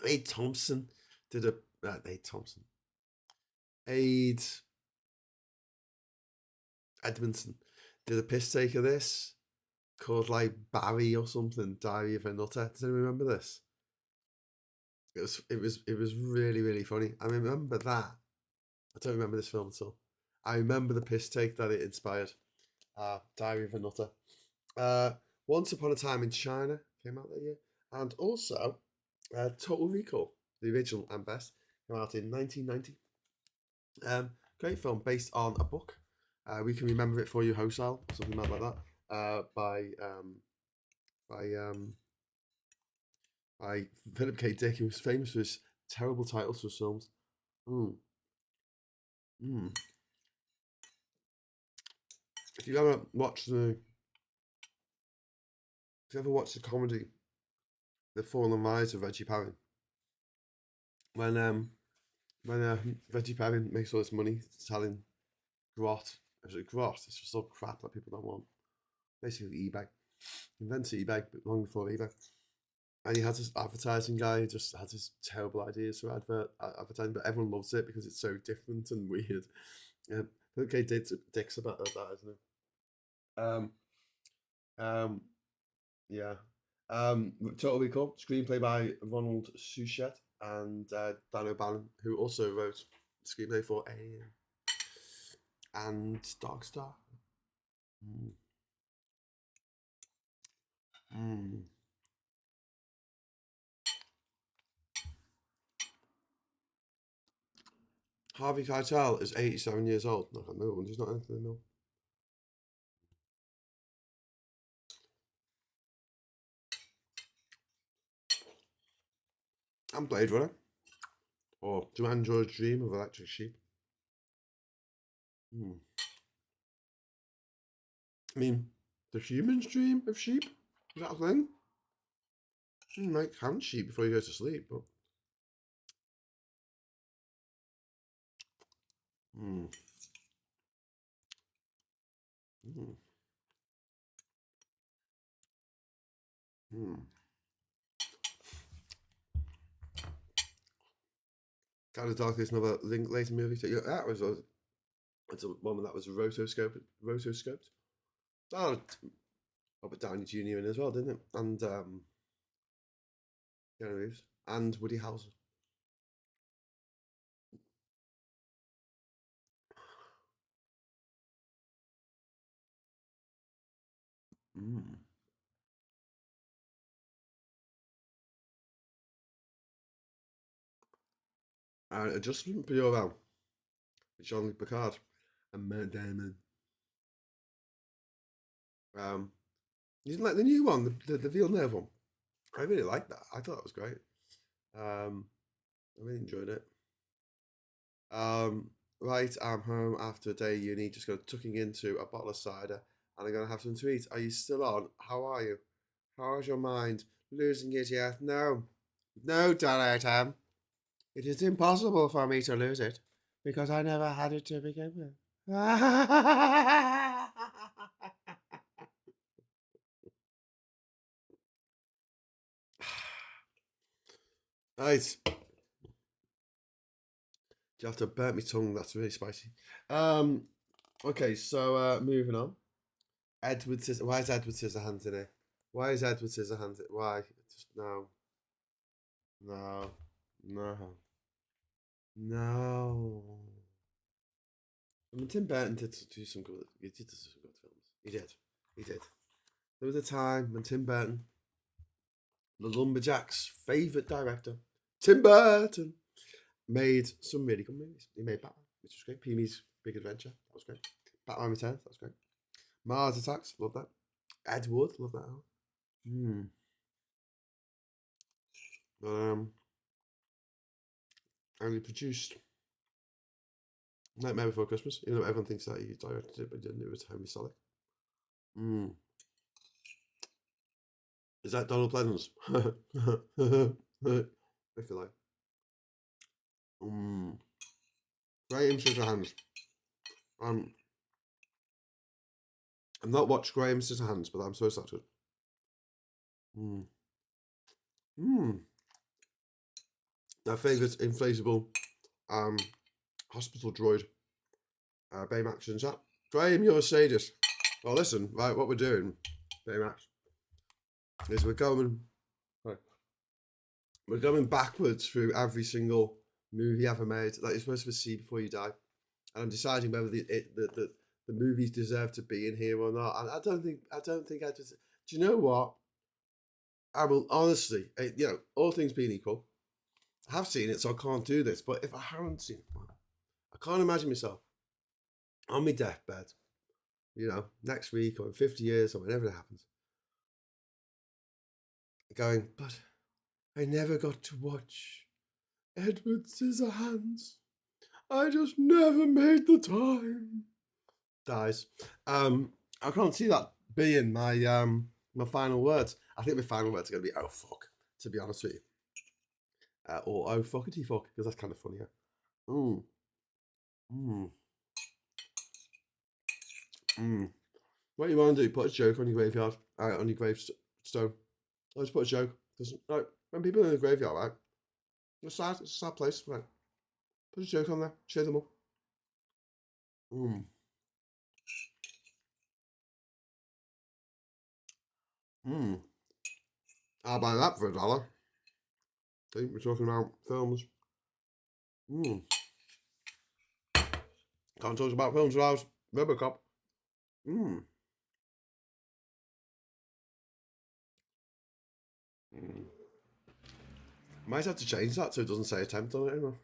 Aid Thompson did a Aid Thompson. Aid Edmondson did a piss take of this called like Barry or something, Diary of a Nutter. Does anyone remember this? It was really, really funny. I remember that. I don't remember this film at all. I remember the piss take that it inspired. Diary of a Nutter. Once Upon a Time in China came out that year. And also Total Recall, the original and best, came out in 1990. Great film based on a book. We Can Remember It For You, Hosal, something like that, by Philip K. Dick, who was famous for his terrible titles for films. If you ever watch the comedy The Fall and Rise of Reggie Perrin, when Reggie Perrin makes all this money selling grot, it's just all crap that people don't want. Basically eBay. Invented eBay long before eBay. And he has this advertising guy who just has his terrible ideas for advertising, but everyone loves it because it's so different and weird. Okay, Dick's about that, isn't it? Yeah. Total Recall, screenplay by Ronald Suchet and Dan O'Bannon, who also wrote the screenplay for Alien and Dark Star. Harvey Keitel is 87 years old. No, no one. He's not anything in the mill. And Blade Runner. Or Do Androids Dream of Electric Sheep? I mean, do humans dream of sheep? Is that a thing? You make hand sheet before you go to sleep, but. Mm. Mm. Mm. Kind of Dark is another Linklater movie. So, yeah, that was it's a one that was rotoscoped. Oh, Robert Downey Jr. in as well, didn't it? And Keanu Reeves and Woody Harrelson. Mm. And Adjustment Bureau with Jean-Luc Picard and Matt Damon. Isn't like the new one, the Villeneuve one. I really liked that. I thought it was great. I really enjoyed it. Right, I'm home after a day of uni, just going tucking into a bottle of cider, and I'm gonna have some to eat. Are you still on? How are you? How is your mind? Losing it yet? No, no, darling. It is impossible for me to lose it because I never had it to begin with. Right. You have to burn my tongue. That's really spicy. Okay, so moving on. Edward Scissorhands. Why is Edward Scissorhands in it? Why is Edward Scissorhands? Why? Just no, no, no, no. I mean, Tim Burton did do some good. He did do some good films. He did. He did. There was a time when Tim Burton, the Lumberjacks' favourite director, Tim Burton, made some really good movies. He made Batman, which was great. Pee-wee's Big Adventure, that was great. Batman Returns, that was great. Mars Attacks, love that. Ed Wood, love that. Hmm. Um, and he produced Nightmare Before Christmas, even though everyone thinks that he directed it, but he didn't. It was Henry Selick. Hmm. Is that Donald Pleasance? I feel like. Hmm. Graham Scissorhands. Um, I've not watched Graham Scissorhands, but I'm so excited. Hmm. Hmm. My favourite inflatable hospital droid. Baymax in chat. Graham, you're a sadist. Well, listen, right, what we're doing, Baymax, is we're going backwards through every single movie ever made that you're supposed to see before you die, and I'm deciding whether the movies deserve to be in here or not. And I don't think I just. Do you know what? I will honestly, all things being equal, I have seen it, so I can't do this. But if I haven't seen it, I can't imagine myself on my deathbed, next week or in 50 years or whenever it happens, going, but I never got to watch Edward Scissorhands. I just never made the time. Dies. I can't see that being my final words. I think my final words are going to be "oh fuck," to be honest with you, or "oh fuckity fuck," because that's kind of funnier. Mm. Mm. Mm. What you want to do? Put a joke on your graveyard, on your gravestone. I just put a joke. Because when people are in the graveyard, right, it's a sad place, right? Put a joke on there, cheer them up. Mm. Mm. I'll buy that for $1. See, we're talking about films. Mm. Can't talk about films without Robocop. Mm. Mm. Might have to change that so it doesn't say attempt on it anymore.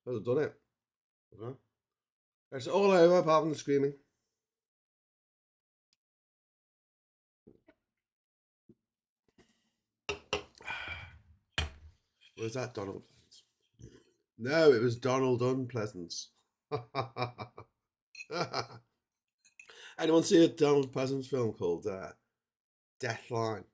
I've done it. Okay. It's all over apart from the screaming. Was that Donald Pleasance? No, it was Donald Unpleasance. Anyone see a Donald Pleasance film called Deathline,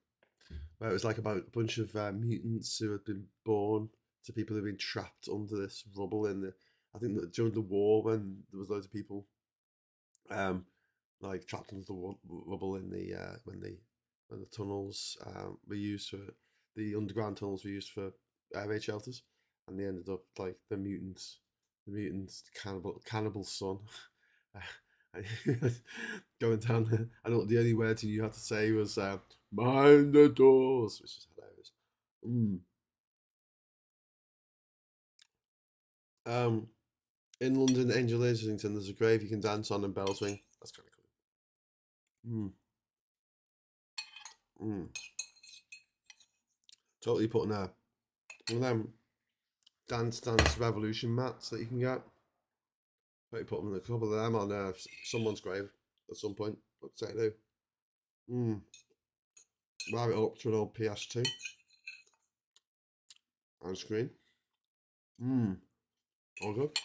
where it was like about a bunch of mutants who had been born to people who'd been trapped under this rubble in the. I think that during the war, when there was loads of people, like trapped under the rubble in the when the tunnels were used for the underground tunnels were used for air raid shelters, and they ended up like the mutants cannibal son. Going down there. I know the only words you had to say was mind the doors, which is hilarious. Um, in London, Angel Islington, there's a grave you can dance on and bells ring. That's kind of cool. Totally putting one of them dance revolution mats that you can get. Totally put them a couple of them on someone's grave at some point. Let's say I do. Wire it up to an old PS2 on screen. All good.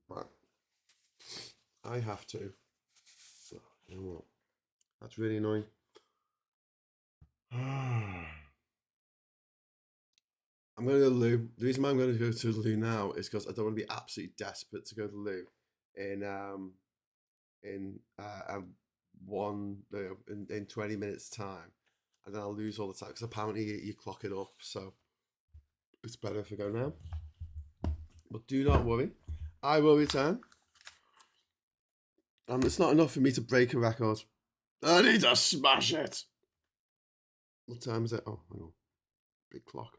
Right. I have to. You know what? That's really annoying. I'm going to go to the loo. The reason why I'm going to go to the loo now is because I don't want to be absolutely desperate to go to the loo in 20 minutes time, and then I'll lose all the time because apparently you clock it up. So it's better if I go now. But do not worry, I will return. And it's not enough for me to break a record. I need to smash it. What time is it? Oh, hang on. Big clock.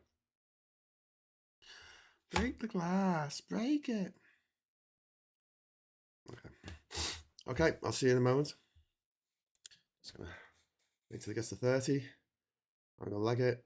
Break the glass. Break it. Okay. Okay, I'll see you in a moment. Just gonna wait till it gets to 30. I'm gonna leg it.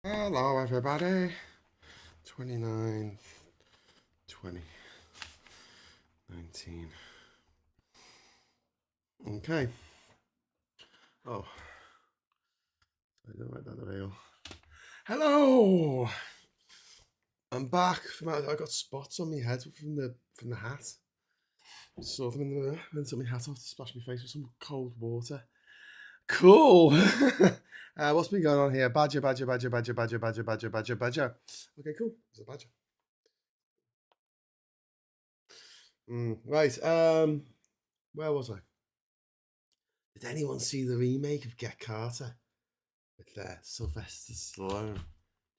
Hello, everybody. 29, 20, 19. Okay. Oh, I don't like that avail. Hello. I'm back. I got spots on my head from the hat. Saw them in the mirror. Then took my hat off to splash my face with some cold water. Cool. What's been going on here? Badger. Okay, cool. There's a badger. Right. Where was I? Did anyone see the remake of Get Carter with Sylvester Stallone? Do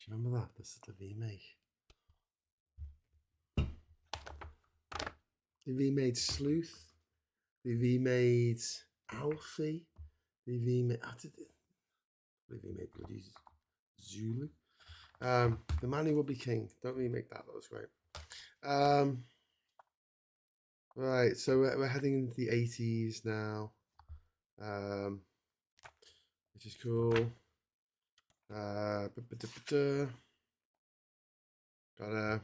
you remember that? This is the remake. They remade Sleuth. They remade Alfie. They remade. They remade bloody Zulu. The Man Who Would Be King. Don't remake that. That was great. Right. So we're heading into the 80s now. Which is cool. Got a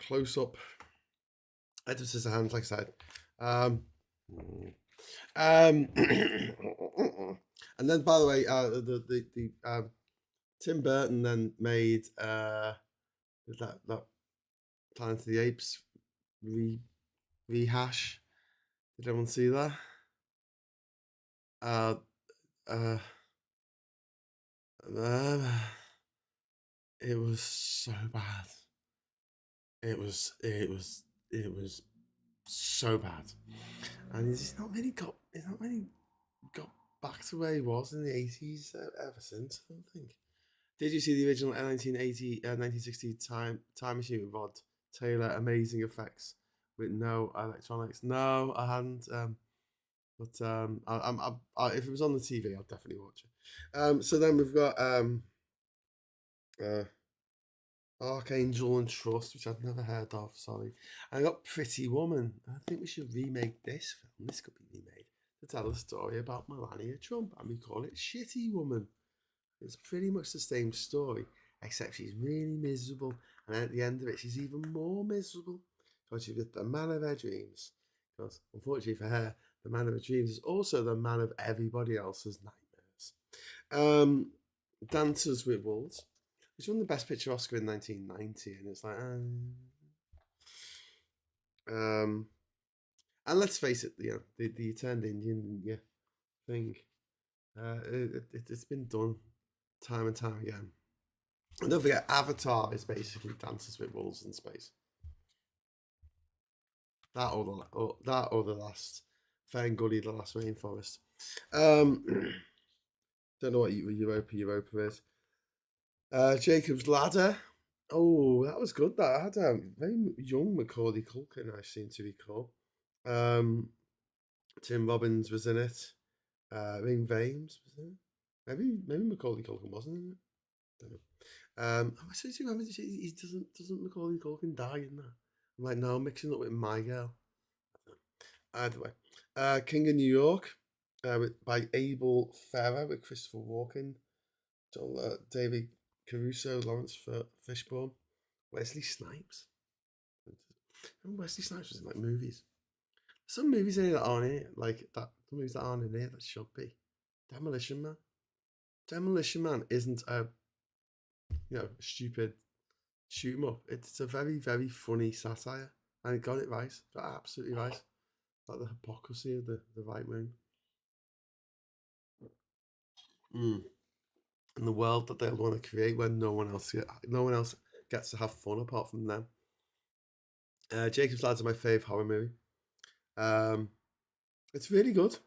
close up editor's hand, like I said. And then, by the way, the Tim Burton then made that Planet of the Apes rehash. Did anyone see that? It was so bad. It was so bad, and he's not really got back to where he was in the 80s ever since. I don't think. Did you see the original 1960 time machine with Rod Taylor? Amazing effects with no electronics. No, I hadn't. But if it was on the TV, I'll definitely watch it. So then we've got Archangel and Trust, which I'd never heard of. Sorry, and I got Pretty Woman. I think we should remake this film. This could be remade to tell a story about Melania Trump, and we call it Shitty Woman. It's pretty much the same story, except she's really miserable, and at the end of it, she's even more miserable because she's with the man of her dreams. Because unfortunately for her, the man of her dreams is also the man of everybody else's nightmares. Dances with Wolves, which won the Best Picture Oscar in 1990, and it's like, and let's face it, you know, the turned Indian thing, it's been done time and time again. And don't forget, Avatar is basically Dances with Wolves in space. That or the last Ferngully, the last rainforest. Don't know what Europa is. Jacob's Ladder. Oh, that was good. That had a very young Macaulay Culkin, I seem to recall. Tim Robbins was in it. Ring Vames was in it. Maybe Macaulay Culkin wasn't in it. Don't know. I said to him, he doesn't Macaulay Culkin die in that? I'm like, no, I'm mixing up with My Girl. Either way, King of New York, by Abel Ferrer with Christopher Walken, David Caruso, Lawrence Fishburne, Wesley Snipes. And Wesley Snipes was in like movies. Some movies in here that aren't in it, like that. Some movies that aren't in here that should be. Demolition Man. Demolition Man isn't a stupid shoot 'em up. It's a very, very funny satire, and it got it right. Got absolutely right. Like the hypocrisy of the right wing. And the world that they'll want to create when no one else gets to have fun apart from them. Jacob's Ladder is my fave horror movie. It's really good.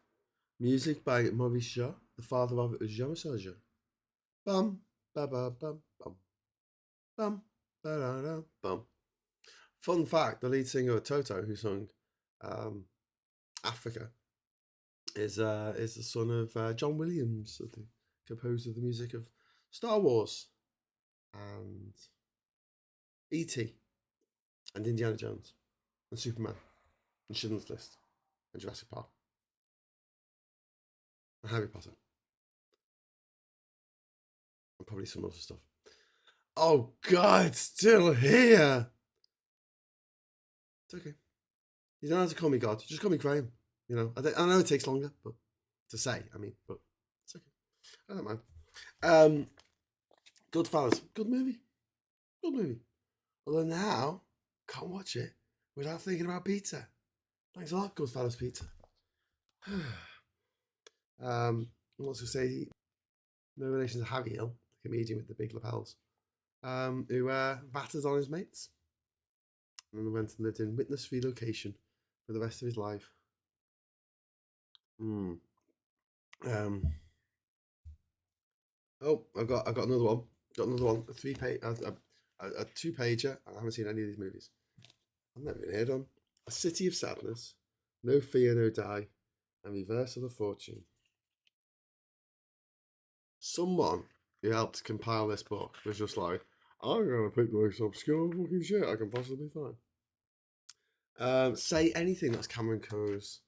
Music by Maurice Jarre. The father of it was Jean-Michel Jarre. Bum ba ba bum bum bum ba da da bum. Fun fact: the lead singer of Toto, who sung Africa, is the son of John Williams, the composer of the music of Star Wars and E.T. and Indiana Jones and Superman and Schindler's List and Jurassic Park and Harry Potter and probably some other stuff. Oh God, it's still here. It's okay. You don't have to call me God. Just call me Graham. You know, I know it takes longer, but to say, I mean, but it's okay. I don't mind. Goodfellas, good movie. Good movie. Although now, can't watch it without thinking about pizza. Thanks a lot, Goodfellas Pizza. What's to say? No relation to Harry Hill, the comedian with the big lapels, who battered on his mates and went and lived in witness relocation for the rest of his life. Oh, I've got another one. Got another one. A 2-pager. I haven't seen any of these movies. I've never even heard of them. A City of Sadness, No Fear, No Die, and Reversal of Fortune. Someone who helped compile this book was just like, I'm gonna pick the most obscure fucking shit I can possibly find. Say Anything. That's Cameron Crowe's.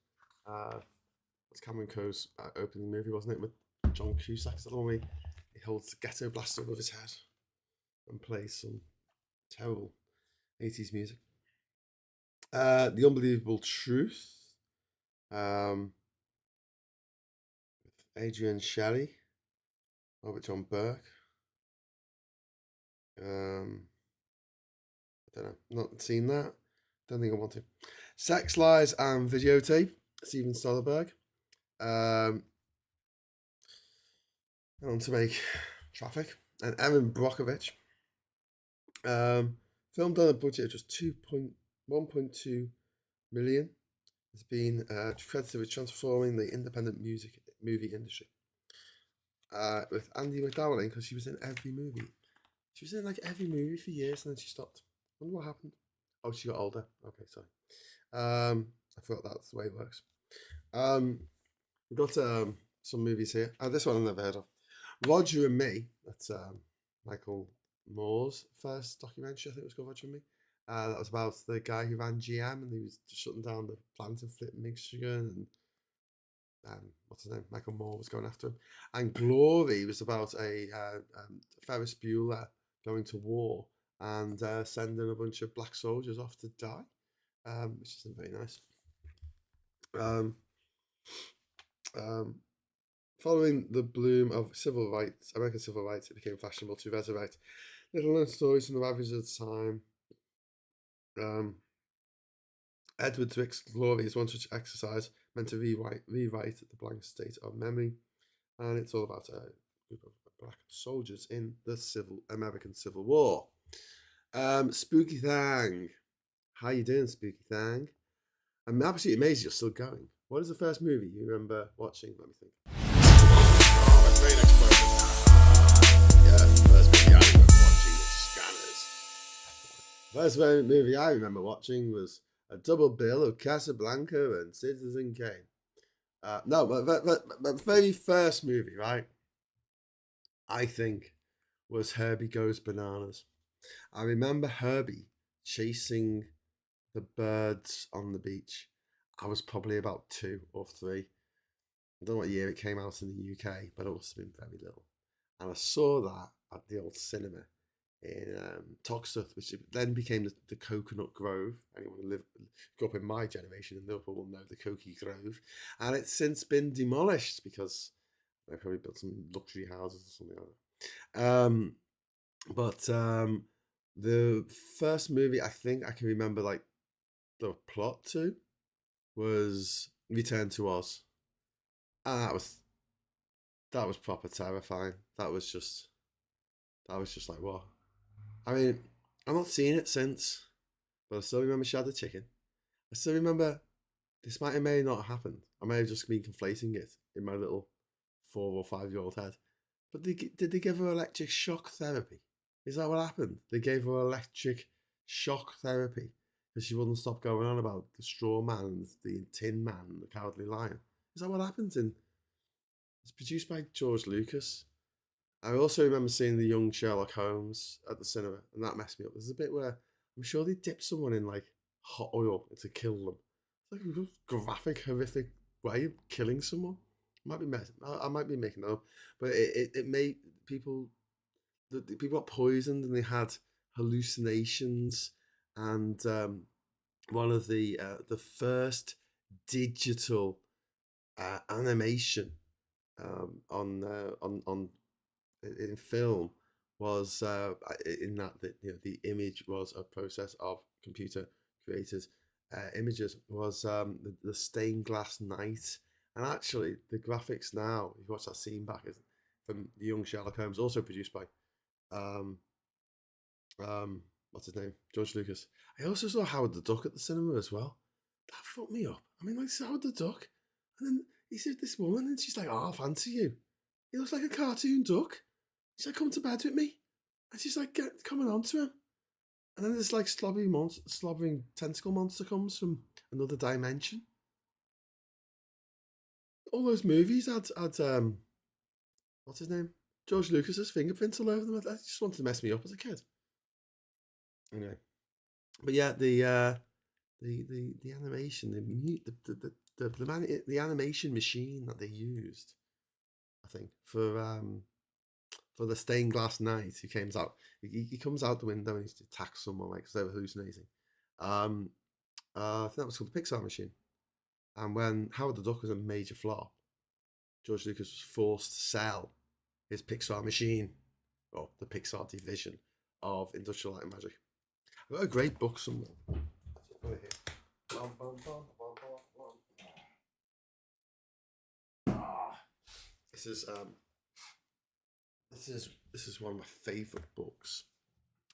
Opening movie, wasn't it? With John Cusack. Is that the one where he holds the ghetto blaster above his head and plays some terrible 80s music. The Unbelievable Truth. With Adrian Shelley. Robert John Burke. I don't know. Not seen that. Don't think I want to. Sex, Lies and Videotape. Steven Soderbergh. On to make Traffic. And Erin Brockovich. Filmed on a budget of just 1.2 million. Has been credited with transforming the independent movie industry. With Andy McDowell, because she was in every movie. She was in like every movie for years and then she stopped. I wonder what happened. Oh, she got older. Okay, sorry. I thought that's the way it works. We've got some movies here. This one I've never heard of. Roger and Me. That's Michael Moore's first documentary. I think it was called Roger and Me. That was about the guy who ran GM and he was shutting down the plant in Flint, Michigan. And what's his name? Michael Moore was going after him. And Glory was about a Ferris Bueller going to war and sending a bunch of black soldiers off to die, which isn't very nice. Following the bloom of American civil rights, it became fashionable to resurrect little-known stories from the ravages of the time. Edward Zwick's Glory is one such exercise meant to rewrite the blank state of memory, and it's all about a group of black soldiers in the American Civil War. Spooky Thang. How you doing, Spooky Thang? I'm absolutely amazed you're still going. What is the first movie you remember watching? Let me think. Oh, that's very next question. Yeah, the first movie I remember watching was Scanners. First movie I remember watching was a double bill of Casablanca and Citizen Kane. No, but very first movie, right? I think was Herbie Goes Bananas. I remember Herbie chasing the birds on the beach. I was probably about 2 or 3. I don't know what year it came out in the UK, but I must have been very little. And I saw that at the old cinema in Toxteth, which then became the Coconut Grove. Anyone who grew up in my generation in Liverpool will know the Cokie Grove. And it's since been demolished because they probably built some luxury houses or something like that. But the first movie I think I can remember like the plot to was Return to Oz. And that was proper terrifying. That was just like, what? I mean, I'm not seeing it since, but I still remember she had the chicken. I still remember this may not have happened. I may have just been conflating it in my little 4 or 5-year-old head. But did they give her electric shock therapy? Is that what happened? They gave her electric shock therapy because she wouldn't stop going on about the straw man, the tin man, and the cowardly lion. Is that what happens? It's produced by George Lucas. I also remember seeing the young Sherlock Holmes at the cinema, and that messed me up. There's a bit where I'm sure they dipped someone in like hot oil to kill them. It's like a graphic, horrific way of killing someone. I might be making that up, but it made people the people got poisoned and they had hallucinations, and one of the first digital animation on in film was in that the image was a process of computer created images, was the stained glass night. And actually the graphics now, if you watch that scene back, is from the young Sherlock Holmes, also produced by um what's his name, George Lucas. I also saw Howard the Duck at the cinema as well. That fucked me up. I mean, like, it's Howard the Duck, and then he sees this woman and she's like, oh, I fancy you. He looks like a cartoon duck. She's like, come to bed with me. And she's like, coming on to him. And then this like slobbering tentacle monster comes from another dimension. All those movies had what's his name? George Lucas's fingerprints all over them. I just wanted to mess me up as a kid. Anyway. But yeah, the animation, the animation machine that they used, I think, for the stained glass knight who comes out. He comes out the window and he attacks someone, like, because they were hallucinating. I think that was called the Pixar machine. And when Howard the Duck was a major flop, George Lucas was forced to sell his Pixar machine, or the Pixar division of Industrial Light and Magic. I've got a great book somewhere. This is one of my favourite books.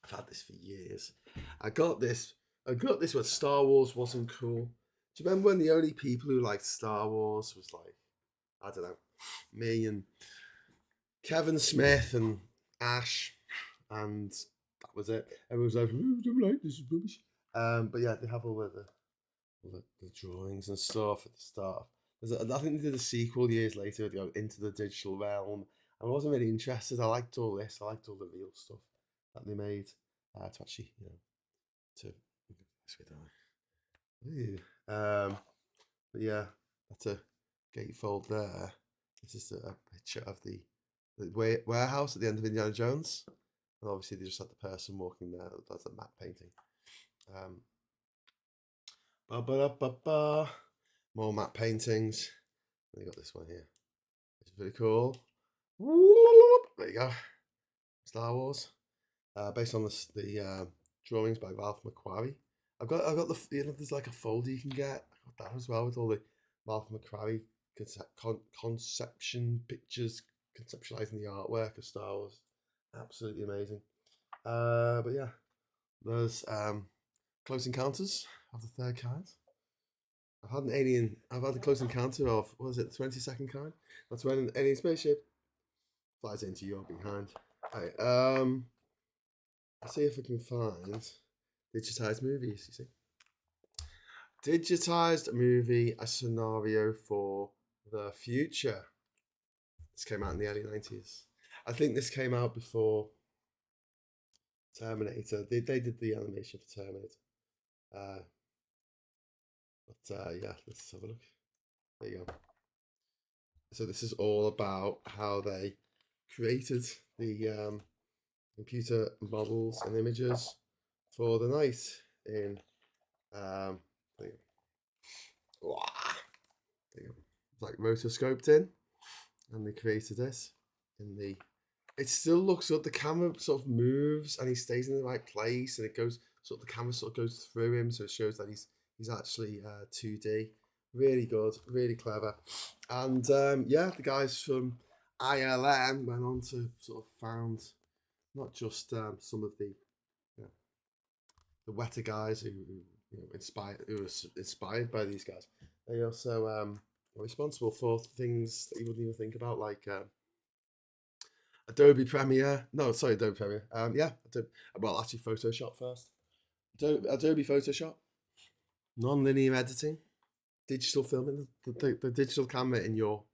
I've had this for years. I got this when Star Wars wasn't cool. Do you remember when the only people who liked Star Wars was, like, I don't know, me and Kevin Smith and Ash, and that was it. Everyone was like, "I don't like this, is rubbish." But yeah, they have all the drawings and stuff at the start. I think they did a sequel years later, Into the Digital Realm. I wasn't really interested. I liked all this. I liked all the real stuff that they made to actually, to but yeah, that's a gatefold there. This is a picture of the warehouse at the end of Indiana Jones, and obviously they just had the person walking there. That's a matte painting. More matte paintings. And you got this one here. It's pretty cool. There you go. Star Wars, based on the drawings by Ralph McQuarrie. I've got there's like a folder you can get. I got that as well with all the Ralph McQuarrie conception pictures, conceptualizing the artwork of Star Wars. Absolutely amazing. But yeah, there's Close Encounters of the Third Kind. I've had a close encounter of, what was it, the 22nd kind? That's when an alien spaceship flies into your behind. Right, let's see if I can find digitized movies, you see. Digitized movie, a scenario for the future. This came out in the early 90s. I think this came out before Terminator. They did the animation for Terminator. Yeah, let's have a look. There you go. So this is all about how they created the computer models and images for the night in there you go. There you go. It's like rotoscoped in, and they created this in the. It still looks good. The camera sort of moves and he stays in the right place, and it goes sort of, the camera sort of goes through him, so it shows that he's actually 2D. Really good, really clever. And yeah, the guys from ILM went on to sort of found not just some of the the wetter guys who were inspired by these guys. They also are responsible for things that you wouldn't even think about, like Adobe Premiere. No, sorry, Adobe Premiere. Yeah, well, actually, Photoshop first. Adobe Photoshop, non-linear editing, digital filming, the digital camera in your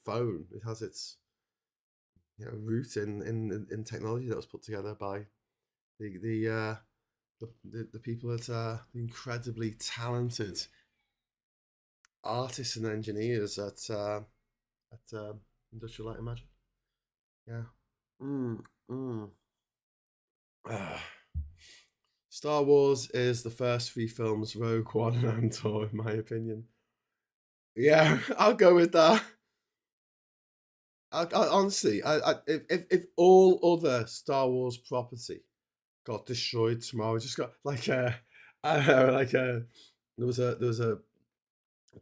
phone. It has its root in technology that was put together by the people that are incredibly talented artists and engineers at Industrial Light and Magic. Yeah. Uh, Star Wars is the first three films, Rogue One and Andor, in my opinion. Yeah, I'll go with that. Honestly, if all other Star Wars property got destroyed tomorrow, just got like I don't know, like there was a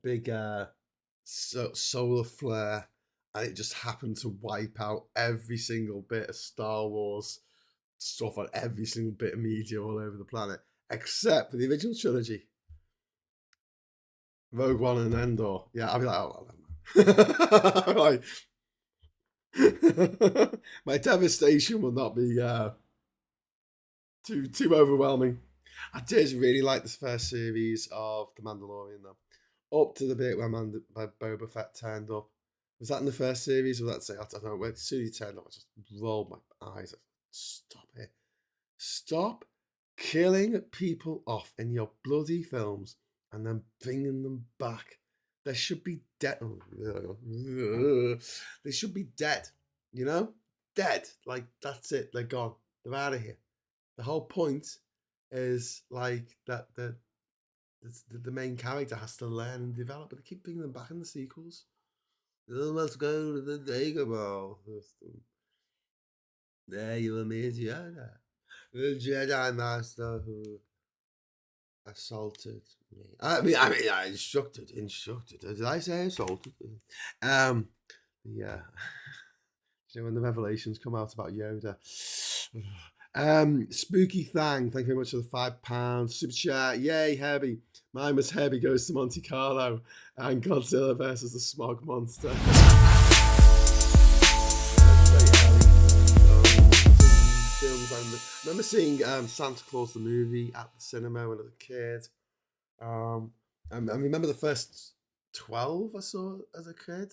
big solar flare, and it just happened to wipe out every single bit of Star Wars stuff on every single bit of media all over the planet, except for the original trilogy, Rogue One and Endor. Yeah, I'll be like, oh well, like, my devastation will not be too overwhelming. I did really like this first series of The Mandalorian though, up to the bit where Boba Fett turned up. Was that in the first series, or let's say I don't know? When soon he turned up, I just rolled my eyes. Stop it! Stop killing people off in your bloody films and then bringing them back. They should be dead. They should be dead. You know, dead. Like that's it. They're gone. They're out of here. The whole point is like that the main character has to learn and develop, but they keep bringing them back in the sequels. Oh, let's go to the Dagobah. There you will meet Yoda, the Jedi Master who assaulted me. I instructed. Did I say assaulted? Um, yeah. So when the revelations come out about Yoda. Spooky Thang, thank you very much for the £5 super chat. Yay, Herbie. Mine was Herbie Goes to Monte Carlo and Godzilla versus the Smog Monster. I remember seeing Santa Claus the movie at the cinema when I was a kid. I remember the first 12 I saw as a kid.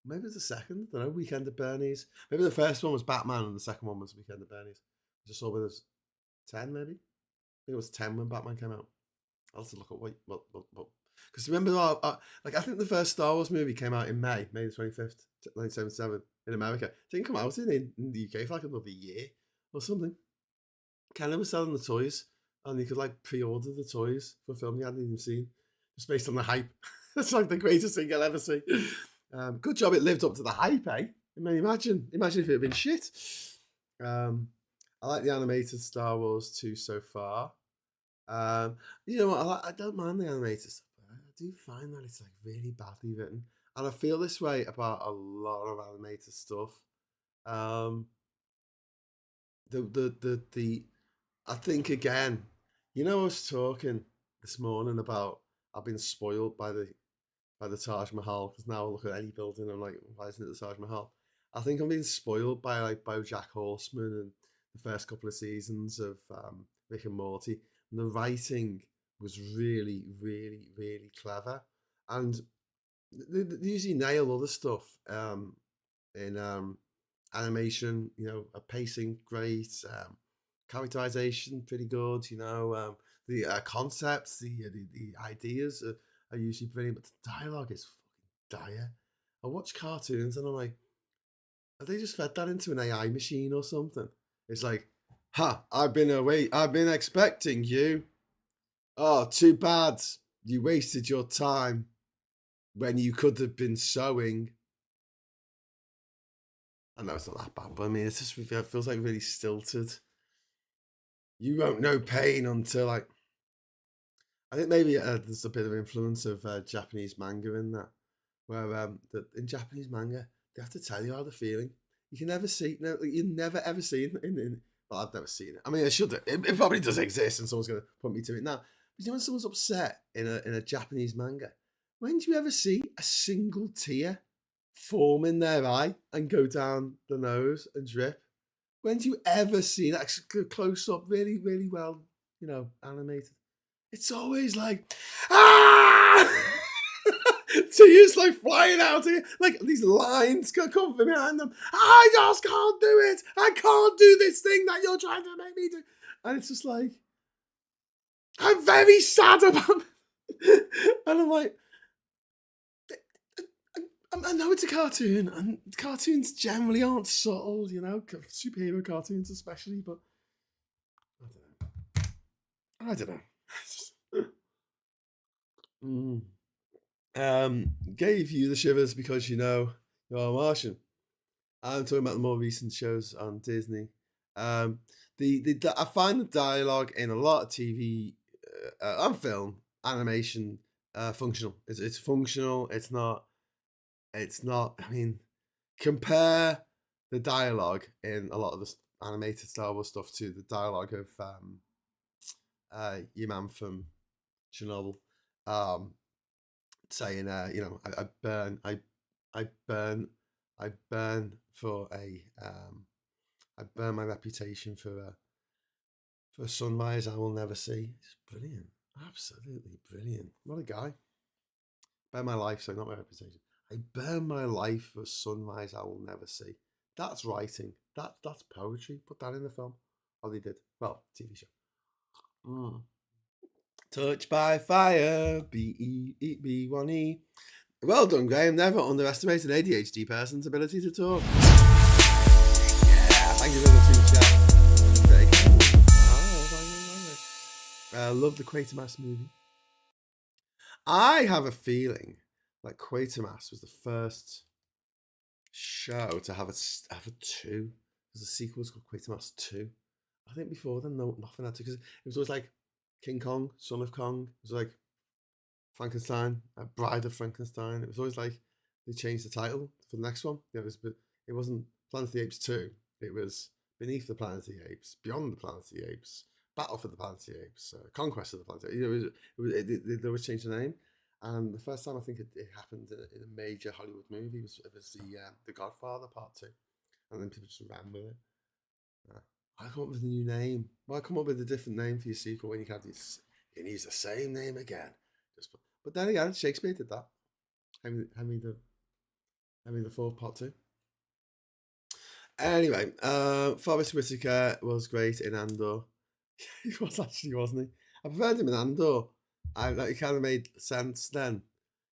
Maybe it was the second. I don't know. Weekend at Bernie's. Maybe the first one was Batman and the second one was Weekend at Bernie's. I just saw when it was 10, maybe. I think it was 10 when Batman came out. I'll have to look at what. Because remember, like I think the first Star Wars movie came out in May the 25th, 1977 in America. It didn't come out in the UK for like another year or something. Kenner was selling the toys, and you could like pre-order the toys for a film you hadn't even seen, just based on the hype. It's like the greatest thing I'll ever see. Good job it lived up to the hype, eh? I mean, imagine if it had been shit. I like the animated Star Wars 2 so far. You know what? I don't mind the animated stuff. But I do find that it's like really badly written, and I feel this way about a lot of animated stuff. The I think again, you know, I was talking this morning about I've been spoiled by the Taj Mahal, because now I look at any building, I'm like, why isn't it the Taj Mahal? I think I'm being spoiled by like BoJack Horseman and the first couple of seasons of Rick and Morty. And the writing was really, really, really clever, and they usually nail other stuff in animation. You know, a pacing great, characterization pretty good. You know, the concepts, the ideas are usually brilliant, but the dialogue is fucking dire. I watch cartoons and I'm like, have they just fed that into an AI machine or something? It's like, ha, I've been expecting you. Oh, too bad you wasted your time when you could have been sewing. I know it's not that bad, but I mean, it feels like really stilted. You won't know pain until like. I think maybe there's a bit of influence of Japanese manga in that, where in Japanese manga they have to tell you how they're feeling. You can never see, no, you never ever see it in. Well, I've never seen it. I mean, I should. It probably does exist, and someone's going to put me to it now. But you know, when someone's upset in a Japanese manga, when do you ever see a single tear form in their eye and go down the nose and drip? When do you ever see that close up, really, really well, you know, animated? It's always like, ah! Tears like flying out here, like these lines come from behind them. I just can't do it. I can't do this thing that you're trying to make me do. And it's just like, I'm very sad about it. And I'm like, I know it's a cartoon, and cartoons generally aren't subtle, you know, superhero cartoons especially, but I don't know. Gave you the shivers because you know you're a Martian. I'm talking about the more recent shows on Disney. I find the dialogue in a lot of TV and film animation functional. It's functional. It's not. It's not. I mean, compare the dialogue in a lot of the animated Star Wars stuff to the dialogue of your man from Chernobyl, saying, I burn, I burn, I burn for a, I burn my reputation for a sunrise I will never see. It's brilliant, absolutely brilliant. What a guy. Burn my life, so not my reputation. I burn my life for a sunrise I will never see. That's writing. That's poetry. Put that in the film. Oh, they did. Well, TV show. Touched by fire, B-E-E-B-1-E. Well done, Graham. Never underestimate an ADHD person's ability to talk. Yeah, thank you for the two chat. I love the Quatermass movie. I have a feeling like Quatermass was the first show to have a 2. There's a sequel called Quatermass 2. I think before then, nothing had to, because it was always like King Kong, Son of Kong. It was like Frankenstein, Bride of Frankenstein. It was always like they changed the title for the next one. It wasn't Planet of the Apes 2. It was Beneath the Planet of the Apes, Beyond the Planet of the Apes, Battle for the Planet of the Apes, Conquest of the Planet of the Apes. They always changed the name. And the first time I think it happened in a major Hollywood movie was the Godfather Part 2. And then people just ran with it. I come up with a new name. Why come up with a different name for your sequel when you can use the same name again? But then again, Shakespeare did that. Henry the Fourth Part 2. Anyway, Forrest Whitaker was great in Andor. He was actually, wasn't he? I preferred him in Andor. It kind of made sense then,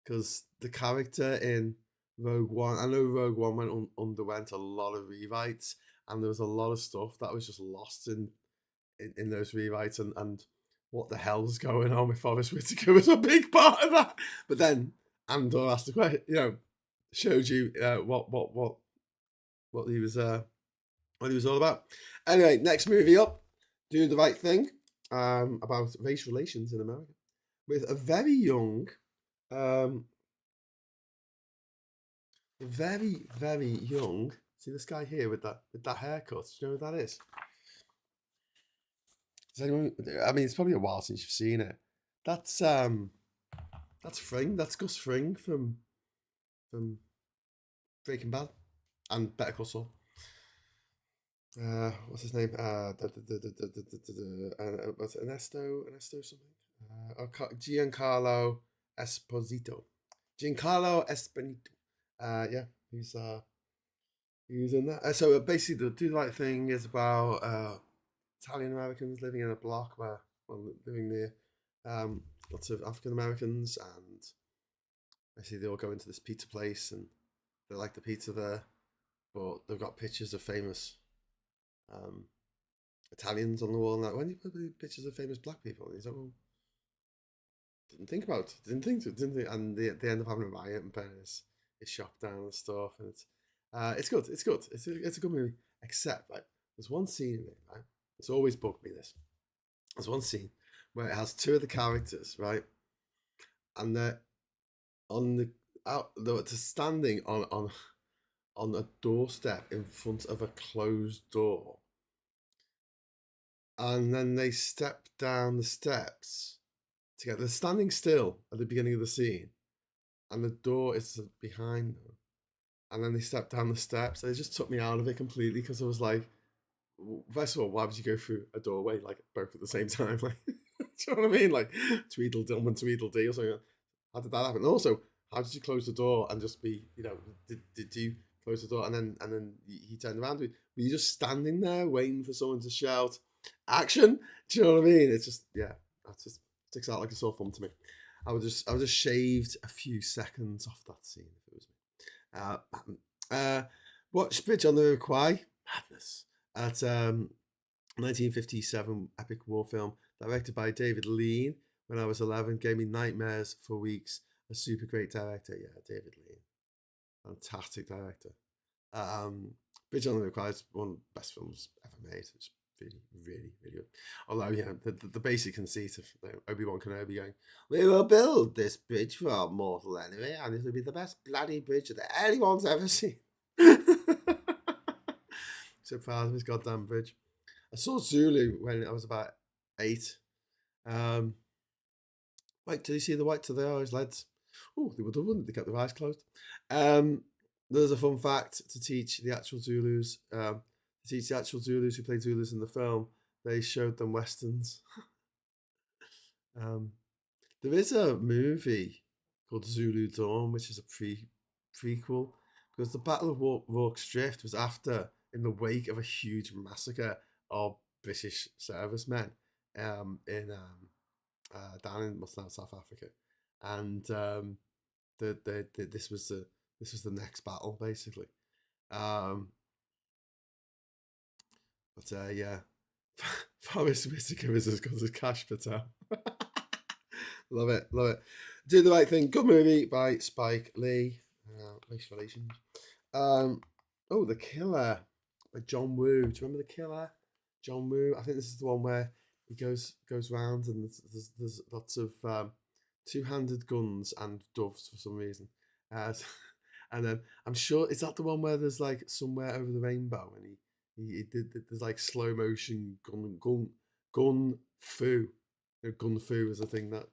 because the character in Rogue One, I know Rogue One underwent a lot of rewrites, and there was a lot of stuff that was just lost in those rewrites, and what the hell's going on with Forrest Whitaker was a big part of that. But then Andor asked the question, showed you what he was all about. Anyway, next movie up, Do the Right Thing, about race relations in America, with a very young, very, very young. See this guy here with that haircut. Do you know who that is? Does anyone? I mean, it's probably a while since you've seen it. That's Fring. That's Gus Fring from Breaking Bad and Better Call Saul. What's his name? What's it, Ernesto something? Giancarlo Esposito. Giancarlo Esposito. Yeah, he's in that. So basically, the Do the Right Thing is about Italian Americans living in a block living near lots of African Americans, and basically they all go into this pizza place and they like the pizza there, but they've got pictures of famous Italians on the wall. And that, when you put pictures of famous black people, and he's like, well, didn't think, and they end up having a riot and burning his shop down and stuff. And it's good. It's a good movie. Except, like, there's one scene in it, right? It's always bugged me, this. There's one scene where it has two of the characters, right? And they're standing on a doorstep in front of a closed door. And then they step down the steps together. They're standing still at the beginning of the scene, and the door is behind them. And then they step down the steps. It just took me out of it completely, because I was like, first of all, why would you go through a doorway, like, both at the same time? Like, do you know what I mean? Like, Tweedledum and Tweedledee or something. How did that happen? And also, how did you close the door and just be, did you close the door and then he turned around? Were you just standing there waiting for someone to shout, action? Do you know what I mean? It's just, yeah, that just sticks out like a sore thumb to me. I would just shaved a few seconds off that scene if it was me. Watch Bridge on the Quay, madness. At 1957 epic war film directed by David Lean. When I was 11, gave me nightmares for weeks. A super great director. Yeah, David Lean. Fantastic director. Bridge on the River Kwai is one of the best films ever made. It's really, really, really good. Although, the basic conceit of Obi-Wan Kenobi going, we will build this bridge for our mortal enemy, and it will be the best bloody bridge that anyone's ever seen. So proud of his goddamn bridge. I saw Zulu when I was about 8. Wait, did you see the whites of their eyes, lads? Oh, they were done. They kept their eyes closed. There's a fun fact to teach the actual Zulus. Who played Zulus in the film. They showed them westerns. There is a movie called Zulu Dawn, which is a prequel, because the Battle of Rorke's Drift was after, in the wake of a huge massacre of British servicemen in down in what's now South Africa, and this was the next battle basically. But yeah, Forrest Whitaker is as good as Cash Patel. Love it. Do the Right Thing, good movie by Spike Lee. Nice relations. The Killer by John Woo. Do you remember The Killer? John Woo. I think this is the one where he goes round and there's lots of two-handed guns and doves for some reason. And then I'm sure, is that the one where there's like Somewhere Over the Rainbow, and he did there's like slow motion gun fu. Gun fu is a thing that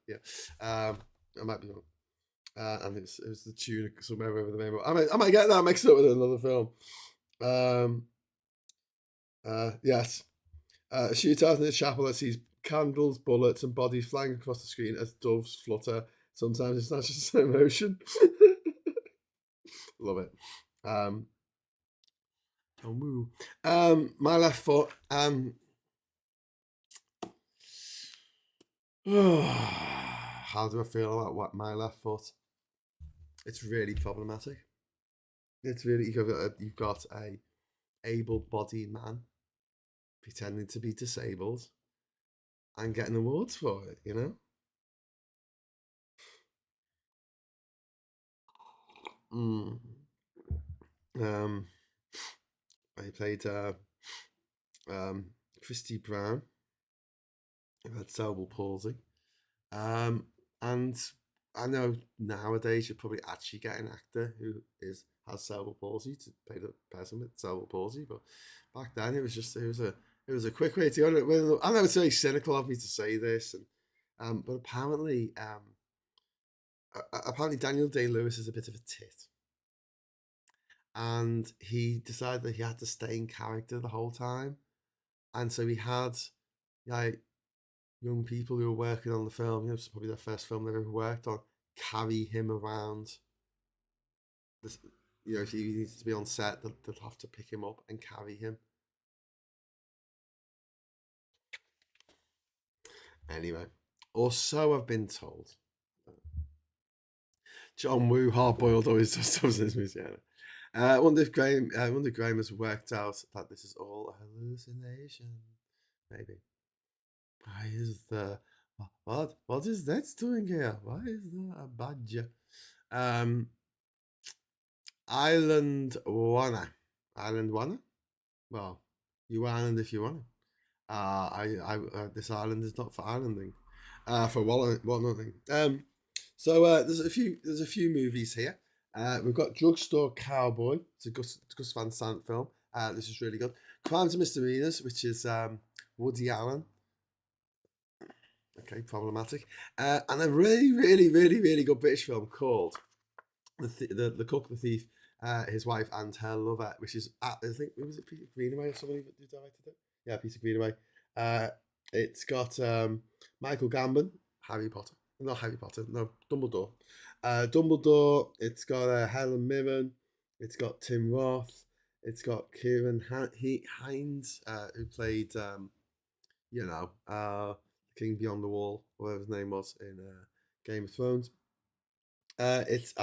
I might be wrong. And it was the tune Somewhere Over the Rainbow. I might get that mixed up with another film. Yes. A shootout in a chapel that sees candles, bullets, and bodies flying across the screen as doves flutter. Sometimes it's not just slow motion. Love it. John Woo. My Left Foot. How do I feel about My Left Foot? It's really problematic. It's really, you've got a able-bodied man pretending to be disabled and getting awards for it, you know? I played Christy Brown, who had cerebral palsy. And I know nowadays you'd probably actually get an actor who has cerebral palsy to play the person with cerebral palsy, but back then it was a quick way to go. I know it's very cynical of me to say this, but apparently Daniel Day-Lewis is a bit of a tit, and he decided that he had to stay in character the whole time, and so he had like young people who were working on the film, it's probably their first film they've ever worked on, carry him around. If he needs to be on set, they'll have to pick him up and carry him. Anyway, or so I've been told. John Woo, hard-boiled, always does stuff in this movie. I wonder if Graham has worked out that this is all a hallucination. Maybe. Why is what is that doing here? Why is there a badger? Island Wanna? Well, you island if you want. This island is not for islanding. For walnutting. So there's a few movies here. We've got Drugstore Cowboy. It's a Gus Van Sant film. This is really good. Crimes and Misdemeanors, which is Woody Allen. Okay, problematic. And a really, really, really, really good British film called The Cook, the Thief, His Wife, and Her Lover, which is I think was it Peter Greenaway or somebody who directed it? Yeah, Peter Greenaway. It's got Michael Gambon, Harry Potter. Not Harry Potter, no, Dumbledore. Dumbledore. It's got Helen Mirren. It's got Tim Roth. It's got Kieran Hines, who played, King Beyond the Wall, whatever his name was in Game of Thrones. It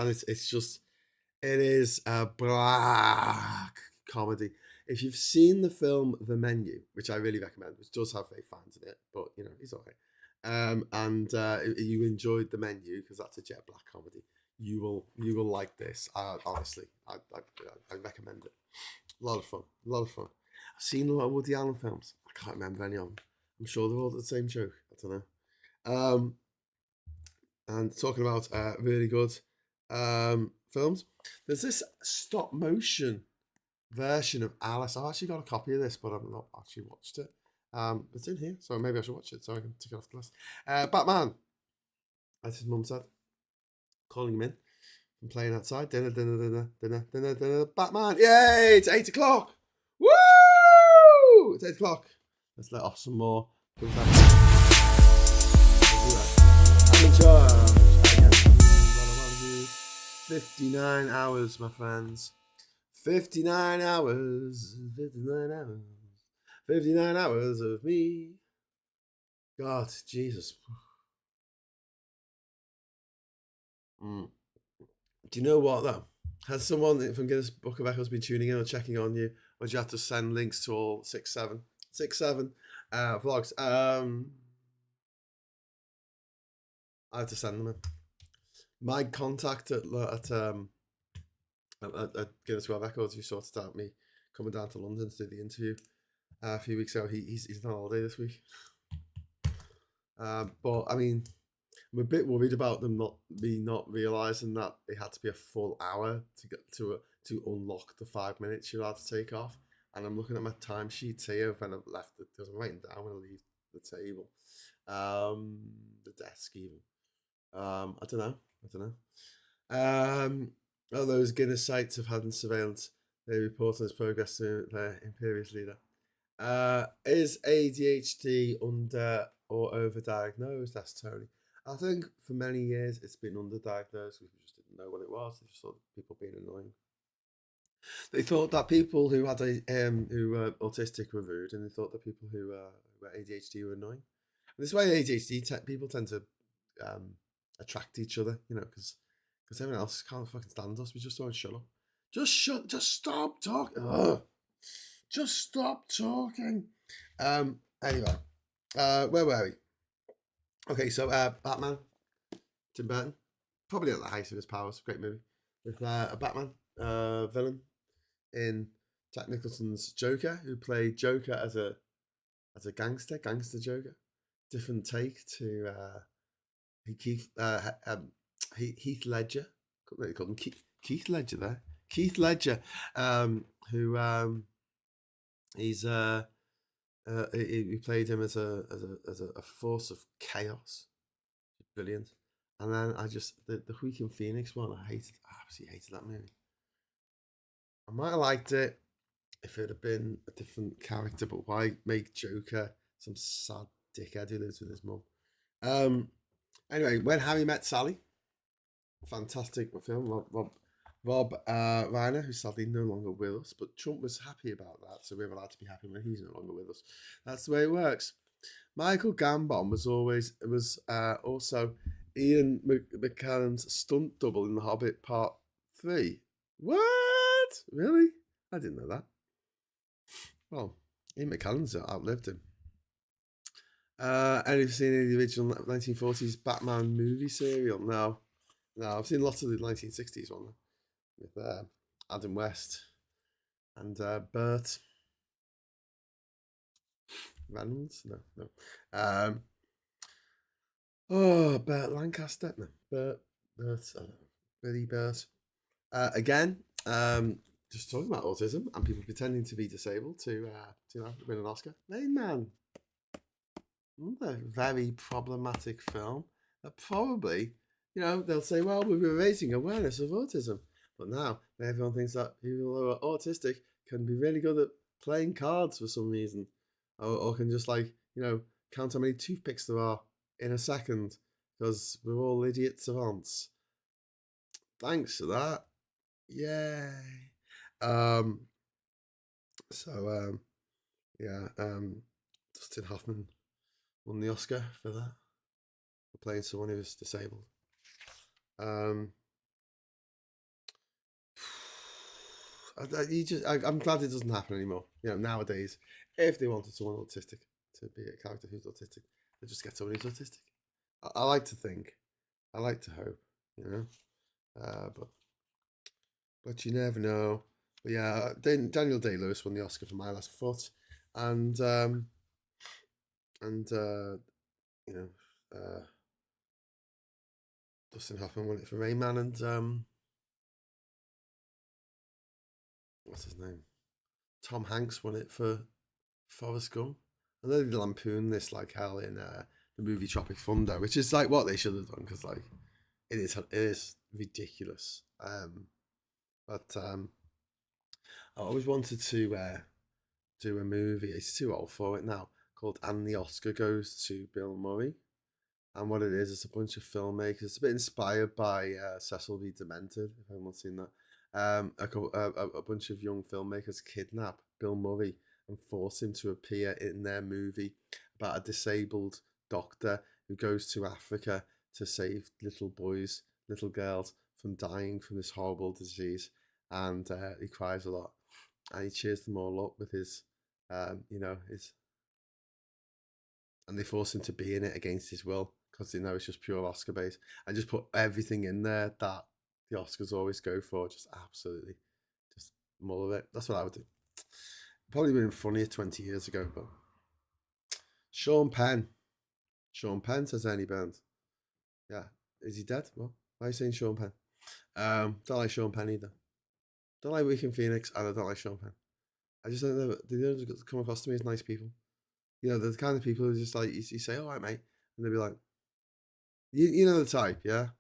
is a black comedy. If you've seen the film The Menu, which I really recommend, which does have fake fans in it, but you know, it's all right. And you enjoyed The Menu because that's a jet black comedy, you will like this. Honestly, I recommend it. A lot of fun. A lot of fun. I've seen a lot of Woody Allen films. I can't remember any of them. I'm sure they're all the same joke. I don't know. And talking about really good films, there's this stop motion version of Alice. I've actually got a copy of this, but I've not actually watched it. It's in here, so maybe I should watch it so I can tick it off the list. Batman, as his mum said, calling him in from playing outside. Dinner. Batman, yay! It's 8 o'clock. Woo! It's 8 o'clock. Let's let off some more. 59 hours, my friends. 59 hours. 59 hours. 59 hours of me. God, Jesus. Do you know what, though? Has someone from Guinness Book of Records been tuning in or checking on you? Or do you have to send links to all 6, 7 vlogs? I have to send them in. My contact at Guinness World Records, who sorted out me coming down to London to do the interview a few weeks ago, he's on holiday this week. But I mean, I'm a bit worried about them not realizing that it had to be a full hour to get to unlock the 5 minutes you're allowed to take off. And I'm looking at my timesheets here when I've left it because I'm writing down when I leave the table, the desk even. I don't know. All those Guinness sites have had surveillance. They report on its progress to their imperious leader. Is ADHD under or overdiagnosed? That's Tony. I think for many years it's been underdiagnosed. We just didn't know what it was. They just thought people being annoying. They thought that people who had who were autistic were rude, and they thought that people who were ADHD were annoying. And this is why ADHD people tend to attract each other, you know, because everyone else can't fucking stand us. We just don't shut up. Just stop talking. Ugh. Just stop talking. Anyway, where were we? Okay, so Batman, Tim Burton, probably at the height of his powers. Great movie with a Batman villain in Jack Nicholson's Joker, who played Joker as a gangster Joker. Different take to Heath Ledger. They call him Keith Ledger there. Keith Ledger, who he's he played him as a force of chaos. Brilliant. And then the Joaquin Phoenix one, I absolutely hated that movie. I might have liked it if it had been a different character, but why make Joker some sad dickhead who lives with his mum? Anyway, When Harry Met Sally, fantastic film. Rob Reiner, who's sadly no longer with us, but Trump was happy about that, so we're allowed to be happy when he's no longer with us. That's the way it works. Michael Gambon was also Ian McKellen's stunt double in The Hobbit Part 3. What? Really? I didn't know that. Well, Ian McKellen's outlived him. And have you seen any of the original 1940s Batman movie serial? No, I've seen lots of the 1960s one with Adam West and Burt Reynolds. No. Burt Lancaster. No, Burt. Billy Burt. Again, just talking about autism and people pretending to be disabled to win an Oscar. Rain Man. Another very problematic film that probably, they'll say, well, we were raising awareness of autism. But now everyone thinks that people who are autistic can be really good at playing cards for some reason. Or can just count how many toothpicks there are in a second because we're all idiot savants. Thanks for that. Yay. Dustin Hoffman won the Oscar for that, for playing someone who was disabled. I'm glad it doesn't happen anymore. You know, nowadays, if they wanted someone autistic to be a character who's autistic, they just get someone who's autistic. I like to think, I like to hope, you know, but you never know. But yeah, Daniel Day-Lewis won the Oscar for My Last Foot, and and you know, Dustin Hoffman won it for Rain Man, and what's his name? Tom Hanks won it for Forrest Gump. And then they lampoon this like hell in the movie Tropic Thunder, which is like what they should have done because like it is ridiculous. But I always wanted to do a movie. It's too old for it now. Called And the Oscar Goes to Bill Murray. And what it is, it's a bunch of filmmakers. It's a bit inspired by Cecil B. Demented, if anyone's seen that. A bunch of young filmmakers kidnap Bill Murray and force him to appear in their movie about a disabled doctor who goes to Africa to save little boys, little girls from dying from this horrible disease. And he cries a lot, and he cheers them all up with his, his. And they force him to be in it against his will because they know it's just pure Oscar bait. And just put everything in there that the Oscars always go for, just absolutely, just mull of it. That's what I would do. Probably been funnier 20 years ago, but Sean Penn, says Ernie Burns. Yeah, is he dead? Well, why are you saying Sean Penn? Don't like Sean Penn either. Don't like Weekend Phoenix, and I don't like Sean Penn. I just don't know. They don't come across to me as nice people. You know, they're the kind of people who just like you say, "All right, mate," and they'll be like, "You know the type, yeah."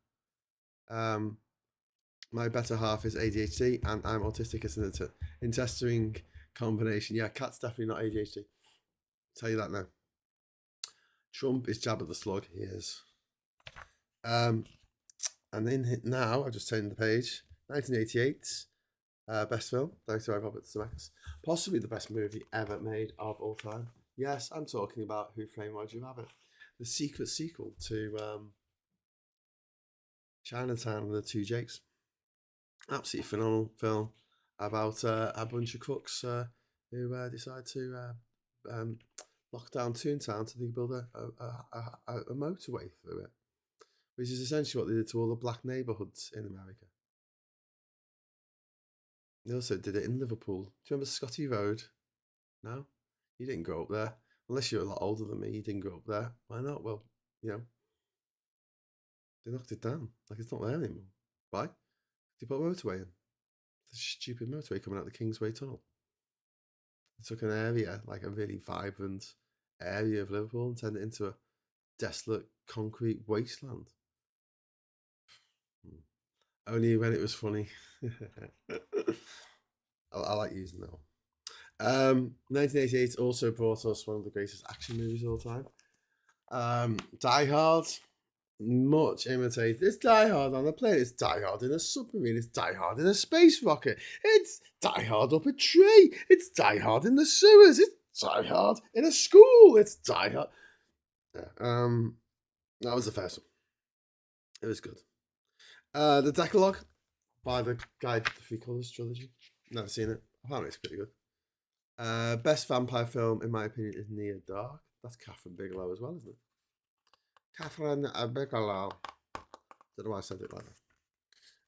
My better half is ADHD, and I'm autistic. It's an interesting combination. Yeah, Kat's definitely not ADHD. Tell you that now. Trump is Jabba the Slug. He is. And in now, I've just turned the page. 1988, best film, directed by Robert Zemeckis. Possibly the best movie ever made of all time. Yes, I'm talking about Who Framed Roger Rabbit, the secret sequel to Chinatown and the Two Jakes. Absolutely phenomenal film about a bunch of crooks who decide to lock down Toontown so they can build a motorway through it, which is essentially what they did to all the black neighbourhoods in America. They also did it in Liverpool. Do you remember Scotty Road? No? You didn't grow up there. Unless you're a lot older than me, you didn't grow up there. Why not? Well, you know, they knocked it down. Like it's not there anymore. Why? They put a motorway in. The stupid motorway coming out the Kingsway Tunnel. They took an area, like a really vibrant area of Liverpool, and turned it into a desolate concrete wasteland. Only when it was funny. I like using that one. 1988 also brought us one of the greatest action movies of all time. Die Hard, much imitated. It's Die Hard on a plane. It's Die Hard in a submarine. It's Die Hard in a space rocket. It's Die Hard up a tree. It's Die Hard in the sewers. It's Die Hard in a school. It's Die Hard. Yeah, that was the first one. It was good. The Decalogue by the guy the Three Colours trilogy. Never seen it. Apparently it's pretty good. Best vampire film, in my opinion, is Near Dark. That's Catherine Bigelow as well, isn't it? Catherine Bigelow. Don't know why I said it like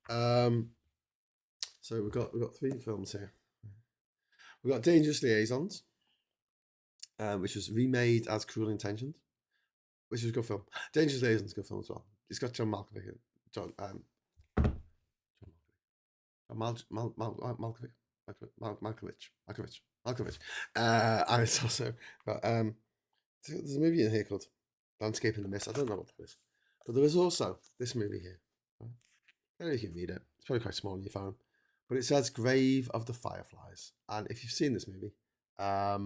that. So we've got three films here. We've got Dangerous Liaisons, which was remade as Cruel Intentions, which was a good film. Dangerous Liaisons is a good film as well. It's got John Malkovich. Malkovich. And it's also got there's a movie in here called Landscape in the Mist. I don't know what that is, but there is also this movie here. Right? I don't know if you can read it. It's probably quite small on your phone, but it says Grave of the Fireflies. And if you've seen this movie, are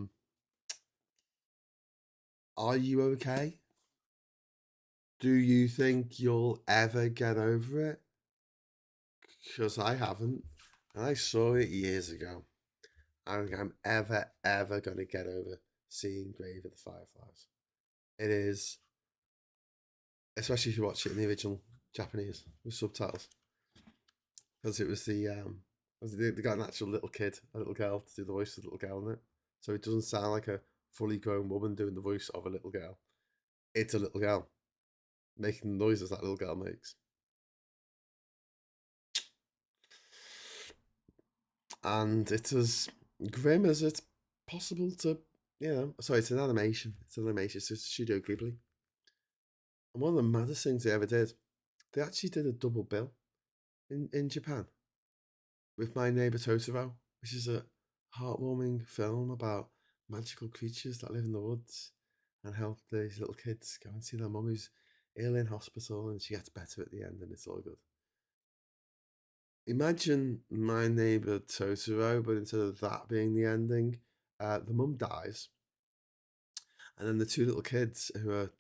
you okay? Do you think you'll ever get over it? Because I haven't, and I saw it years ago. I don't think I'm ever going to get over seeing Grave of the Fireflies. It is, especially if you watch it in the original Japanese with subtitles, because it was the They got an actual little kid, a little girl, to do the voice of the little girl in it. So it doesn't sound like a fully grown woman doing the voice of a little girl. It's a little girl making the noises that little girl makes. And it's as grim as it's possible to, sorry, it's an animation. It's an animation. It's Studio Ghibli. And one of the maddest things they ever did, they actually did a double bill in Japan with My Neighbor Totoro, which is a heartwarming film about magical creatures that live in the woods and help these little kids go and see their mum who's ill in hospital, and she gets better at the end, and it's all good. Imagine My Neighbor Totoro, but instead of that being the ending, the mum dies, and then the two little kids who are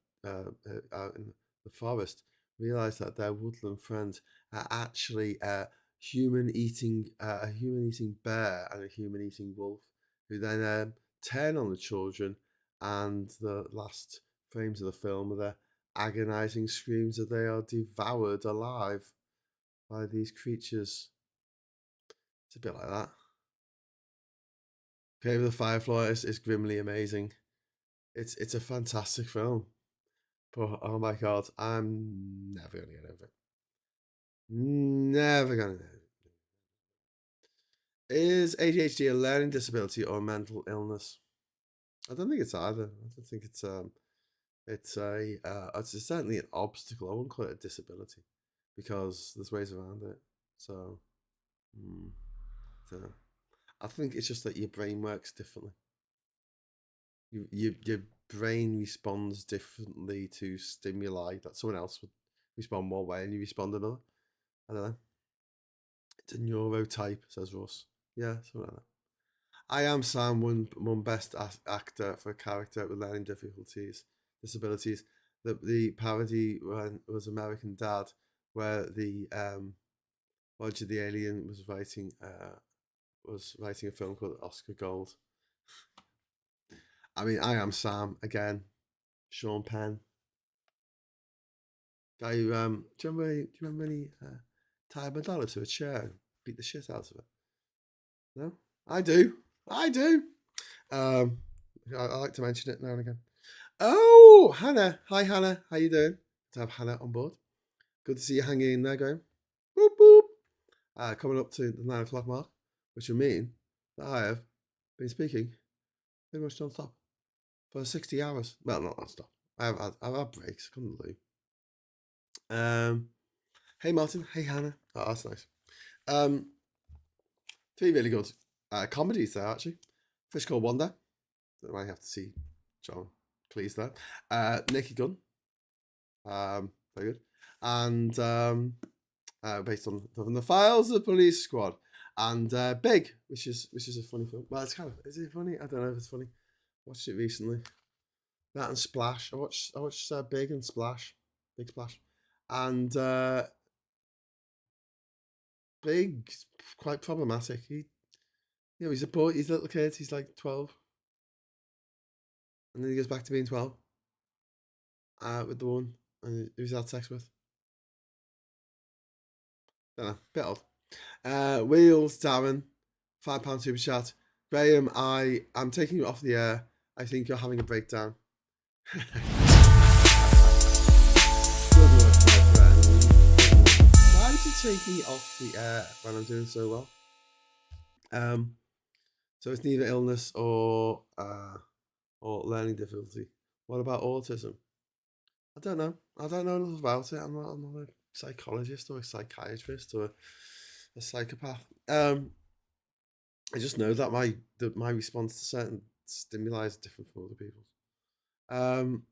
out in the forest realize that their woodland friends are actually a human-eating bear and a human-eating wolf, who then turn on the children, and the last frames of the film are the agonizing screams that they are devoured alive by these creatures. It's a bit like that. Cave of the Firefly is grimly amazing. It's a fantastic film, but oh my god, I'm never gonna get over it. Never gonna get over it. Is ADHD a learning disability or a mental illness? I don't think it's either. I don't think it's it's certainly an obstacle. I wouldn't call it a disability because there's ways around it. So, I think it's just that your brain works differently. Your brain responds differently to stimuli that someone else would respond one way and you respond another. I don't know. It's a neurotype, says Russ. Yeah, something like that. I Am Sam won Best Actor for a character with learning disabilities. The parody was American Dad, where the Roger the Alien was writing a film called Oscar Gold. I mean, I Am Sam again. Sean Penn. Guy who, do you remember when he tied Madonna to a chair and beat the shit out of it? No? I do. I like to mention it now and again. Oh, Hannah. Hi, Hannah. How you doing? To have Hannah on board. Good to see you hanging in there going, boop, boop. Coming up to the 9 o'clock mark, which will mean that I have been speaking pretty much non-stop for 60 hours. Well, not non-stop. I've had breaks. Couldn't believe. Hey, Martin. Hey, Hannah. Oh, that's nice. Three really good comedies there, actually. Fish Called Wanda. I might have to see John Cleese there. Naked Gun. Very good. And based on the Files of the Police Squad. And Big, which is a funny film. Well, it's is it funny? I don't know if it's funny. Watched it recently. That and Splash. I watched Big and Splash. Big Splash. And Big's quite problematic. He's a boy. He's a little kid. He's like 12. And then he goes back to being 12. With the one and who's had sex with. Don't know. Bit odd. Wheels, Darren. £5 super chat. Graham, I'm taking you off the air. I think you're having a breakdown. Good work, my friend. Why did you take me off the air when I'm doing so well? So it's neither illness or learning difficulty. What about autism? I don't know. I don't know enough about it. I'm not a psychologist or a psychiatrist or a psychopath. I just know that my response to certain stimuli is different from other people's.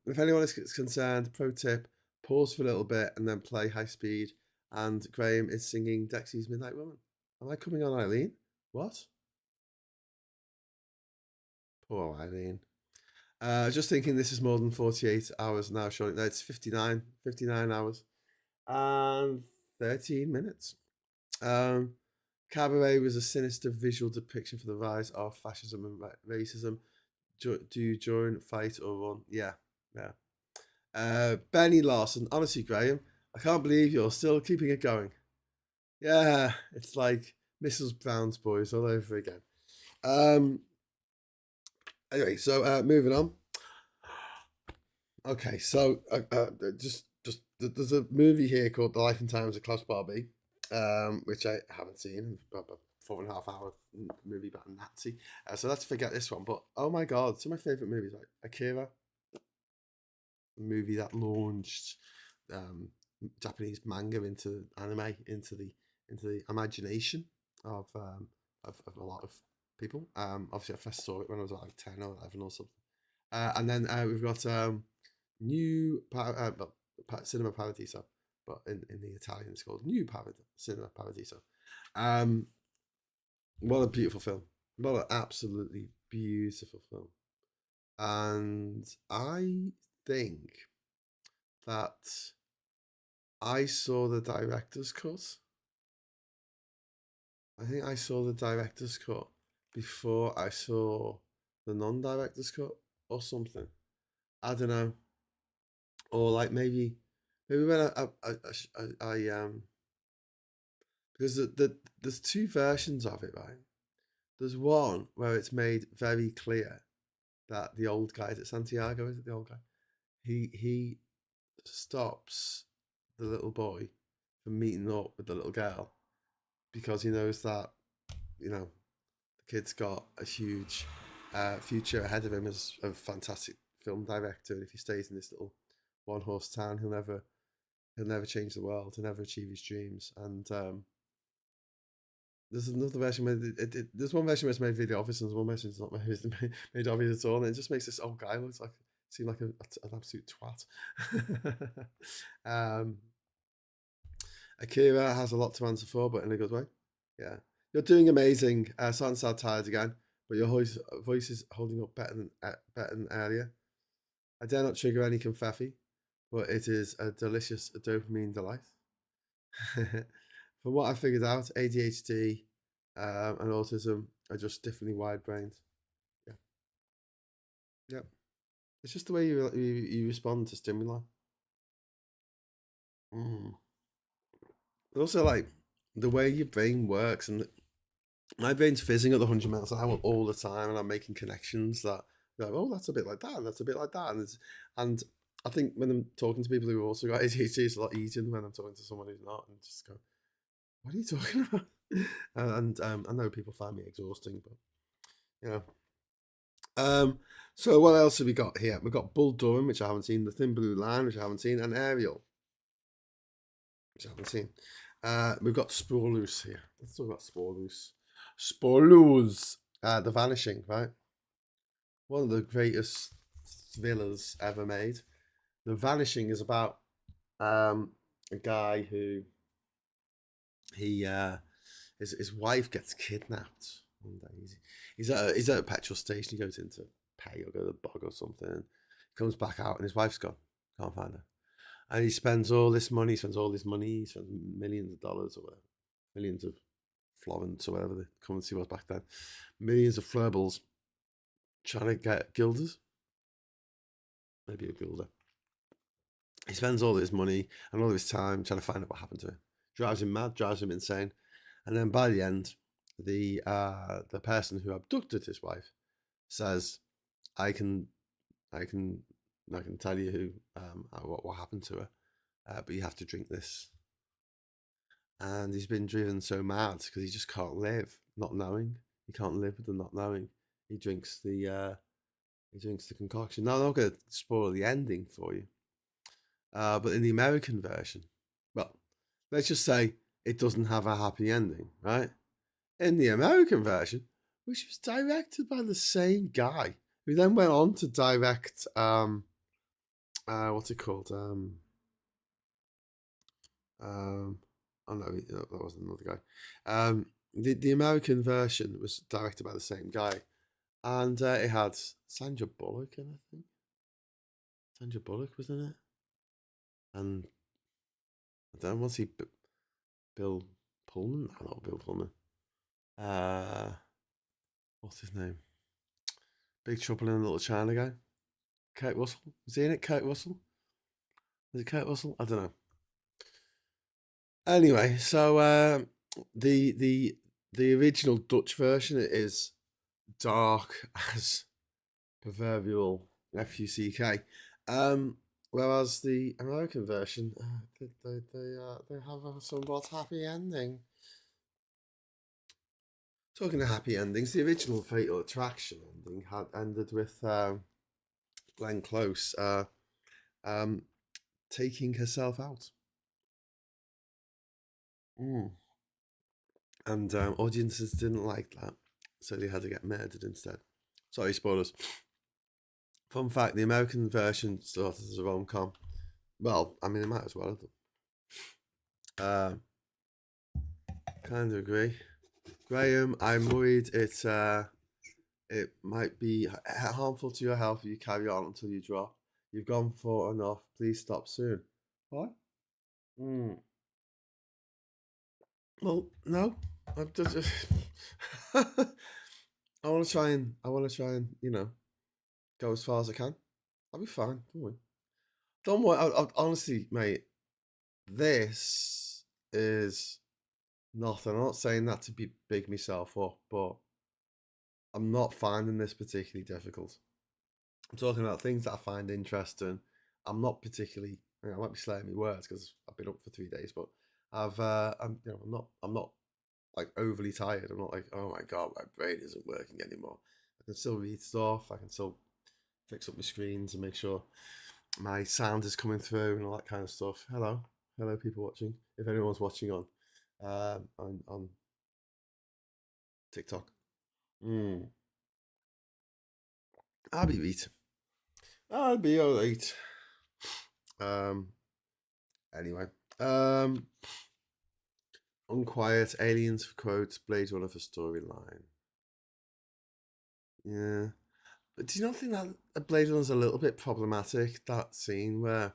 If anyone is concerned, pro tip: pause for a little bit and then play high speed. And Graham is singing Dexy's Midnight Woman. Am I coming on Eileen? What? Poor Eileen. Just thinking this is more than 48 hours now, showing that it's 59 hours and 13 minutes. Cabaret was a sinister visual depiction for the rise of fascism and racism. Do you join, fight, or run? Yeah. Benny Larson. Honestly, Graham, I can't believe you're still keeping it going. Yeah, it's like Mrs. Brown's Boys all over again. Anyway, so moving on. Okay, so just there's a movie here called The Life and Times of Klaus Barbie, which I haven't seen. About 4.5 hour movie about a Nazi. So let's forget this one. But oh my god, some of my favorite movies, like Akira, a movie that launched Japanese manga into anime, into the imagination of a lot of people. Obviously, I first saw it when I was like 10 or 11 or something. And then we've got Cinema Paradiso, but in the Italian it's called Cinema Paradiso. What a beautiful film! What an absolutely beautiful film. And I think that I saw the director's cut. I think I saw the director's cut before I saw the non-director's cut or something. I don't know. Or like maybe when because there's two versions of it, right? There's one where it's made very clear that the old guy, is it Santiago? Is it the old guy? He stops the little boy from meeting up with the little girl because he knows that the kid's got a huge future ahead of him as a fantastic film director, and if he stays in this little one-horse town, he'll never change the world, he'll never achieve his dreams. And there's another version where there's one version where it's made really obvious, and there's one version it's not made obvious at all, and it just makes this old guy seem like an absolute twat. Akira has a lot to answer for, but in a good way. Yeah, you're doing amazing. Starting to sound tired again, but your voice is holding up better than earlier. I dare not trigger any confetti, but it is a delicious dopamine delight. From what I figured out, ADHD and autism are just differently wired brains. Yeah, yeah. It's just the way you respond to stimuli. Mm. Also, like the way your brain works, and my brain's fizzing at 100 miles an hour all the time, and I'm making connections that like, oh, that's a bit like that, and that's a bit like that, and I think when I'm talking to people who also got ADHD, it's a lot easier than when I'm talking to someone who's not, and just go, what are you talking about? And I know people find me exhausting, but you know. So what else have we got here? We've got Bull Durham, which I haven't seen, The Thin Blue Line, which I haven't seen, and Ariel, which I haven't seen. We've got Sporloose here. Let's talk about Sporloose. Sporloose, The Vanishing, right? One of the greatest thrillers ever made. The Vanishing is about a guy who his wife gets kidnapped one day. He's at a petrol station. He goes in to pay or go to the bog or something. He comes back out and his wife's gone. Can't find her. And he spends all this money. He spends millions of dollars or whatever, millions of florins or whatever the currency was back then, millions of florins trying to get guilders, maybe a guilder. He spends all his money and all his time trying to find out what happened to him. Drives him mad, drives him insane. And then by the end, the person who abducted his wife says, I can tell you what happened to her, but you have to drink this. And he's been driven so mad because he just can't live not knowing. He can't live with the not knowing. He drinks the concoction. Now I'm not going to spoil the ending for you, but in the American version, well, let's just say it doesn't have a happy ending, right? In the American version, which was directed by the same guy, who then went on to direct what's it called? Oh no, that wasn't another guy. The American version was directed by the same guy, and it had Sandra Bullock in it, I think. Sandra Bullock was in it, and I don't know, was he Bill Pullman? No, not Bill Pullman. What's his name? Big Trouble in Little China guy. Kurt Russell. Was he in it? Kurt Russell? Was it Kurt Russell? I don't know. Anyway, so the the original Dutch version is dark as proverbial FUCK. Whereas the American version, they have a somewhat happy ending. Talking of happy endings, the original Fatal Attraction ending had ended with Glenn Close um, taking herself out. And audiences didn't like that, so they had to get murdered instead. Sorry, spoilers. Fun fact, the American version started as a rom-com. Well, I mean, it might as well have done. Kind of agree. Graham, I'm worried it might be harmful to your health if you carry on until you drop. You've gone far enough. Please stop soon. What? Well, no. I'm just, I want to try and go as far as I can. I'll be fine. Don't worry. Don't worry. Honestly, mate, this is nothing. I'm not saying that to be big myself up, but I'm not finding this particularly difficult. I'm talking about things that I find interesting. I'm not particularly. I might be slaying my words because I've been up for 3 days, but I'm not like overly tired. I'm not like, oh my god, my brain isn't working anymore. I can still read stuff. I can still fix up my screens and make sure my sound is coming through and all that kind of stuff. Hello, people watching. If anyone's watching on TikTok, I'll be right. I'll be alright. Anyway, Unquiet, Aliens for quotes, Blade Runner for storyline. Yeah. But do you not think that Blade Runner's a little bit problematic? That scene where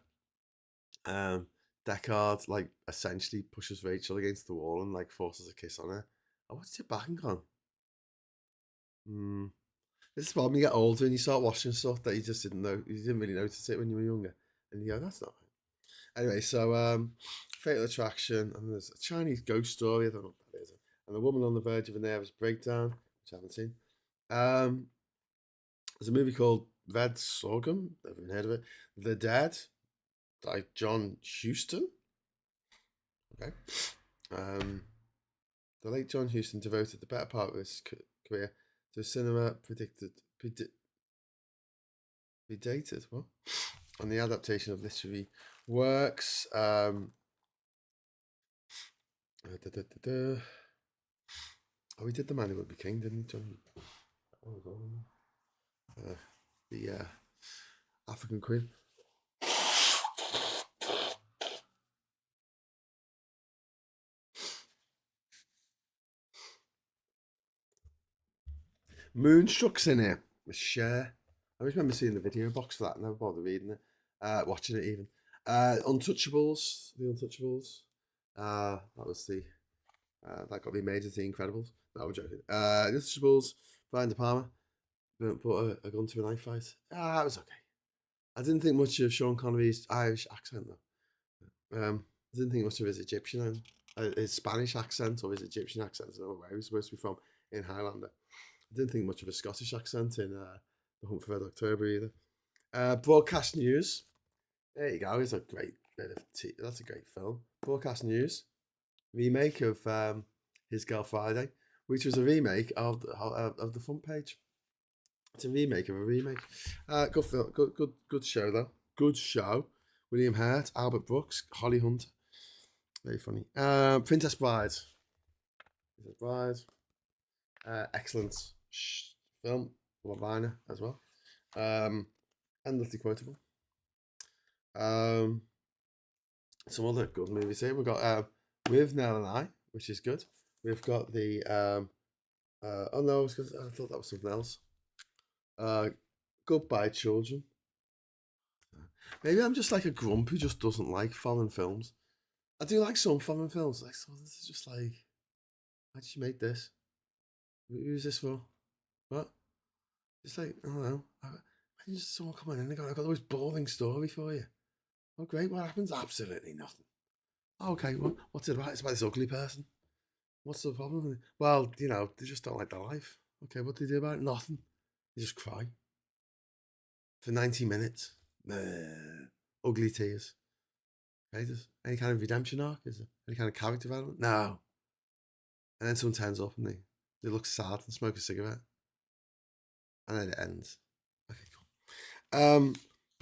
Deckard like essentially pushes Rachel against the wall and like forces a kiss on her. I watched it back and gone. This is the problem. You get older and you start watching stuff that you just didn't know. You didn't really notice it when you were younger, and you go, "That's not right." Anyway, so Fatal Attraction, and there's a Chinese ghost story. I don't know what that is, and a woman on the verge of a nervous breakdown, which I haven't seen. There's a movie called Red Sorghum. Never even heard of it. The Dead, like John Huston. Okay. The late John Huston devoted the better part of his career to cinema predated what? On the adaptation of literary works. Oh, he did The Man Who Would Be King, didn't he, John? The African Queen. Moonstruck's in it with Cher. I always remember seeing the video box for that. I never bothered reading it, watching it even. Untouchables, The Untouchables. That was the that got remade as The Incredibles. No, I'm joking. The Untouchables. Brian De Palma put a gun to a knife fight. That was okay. I didn't think much of Sean Connery's Irish accent though. I didn't think much of his Egyptian, his Spanish accent or his Egyptian accent. I don't know where he was supposed to be from in Highlander. I didn't think much of a Scottish accent in The Hunt for Red October either. Broadcast News. There you go. It's a great bit of that's a great film. Broadcast News remake of His Girl Friday, which was a remake of the Front Page. It's a remake of a remake. Good film. Good show though. Good show. William Hurt, Albert Brooks, Holly Hunter. Very funny. Princess Bride. Princess Bride. Excellent film. Lavina as well. Endlessly quotable. Some other good movies here. We've got With Nell and I, which is good. We've got the oh no, I thought that was something else. Goodbye Children. Maybe I'm just like a grump who just doesn't like foreign films. I do like some foreign films. Like, so this is just like, why did you make this? Who's this for? What? It's like, I don't know. Imagine just someone coming in and going, I've got the most boring story for you. Oh, great. What happens? Absolutely nothing. Oh, okay. Well, what's it about? It's about this ugly person. What's the problem? Well, you know, they just don't like their life. Okay, what do they do about it? Nothing. They just cry for 90 minutes. Ugly tears. Okay, does any kind of redemption arc? Is there any kind of character development? No. And then someone turns up and they look sad and smoke a cigarette. And then it ends. Okay, cool.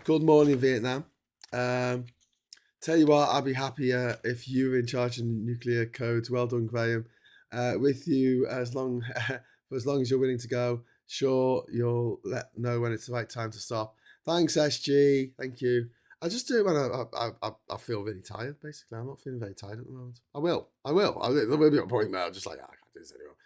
Good morning, Vietnam. Tell you what, I'd be happier if you were in charge of nuclear codes. Well done, Graham. With you as long for as long as you're willing to go. Sure, you'll know when it's the right time to stop. Thanks, SG. Thank you. I just do it when I feel really tired. Basically, I'm not feeling very tired at the moment. I will. There will be a point where I'm just like, I can't do this anymore.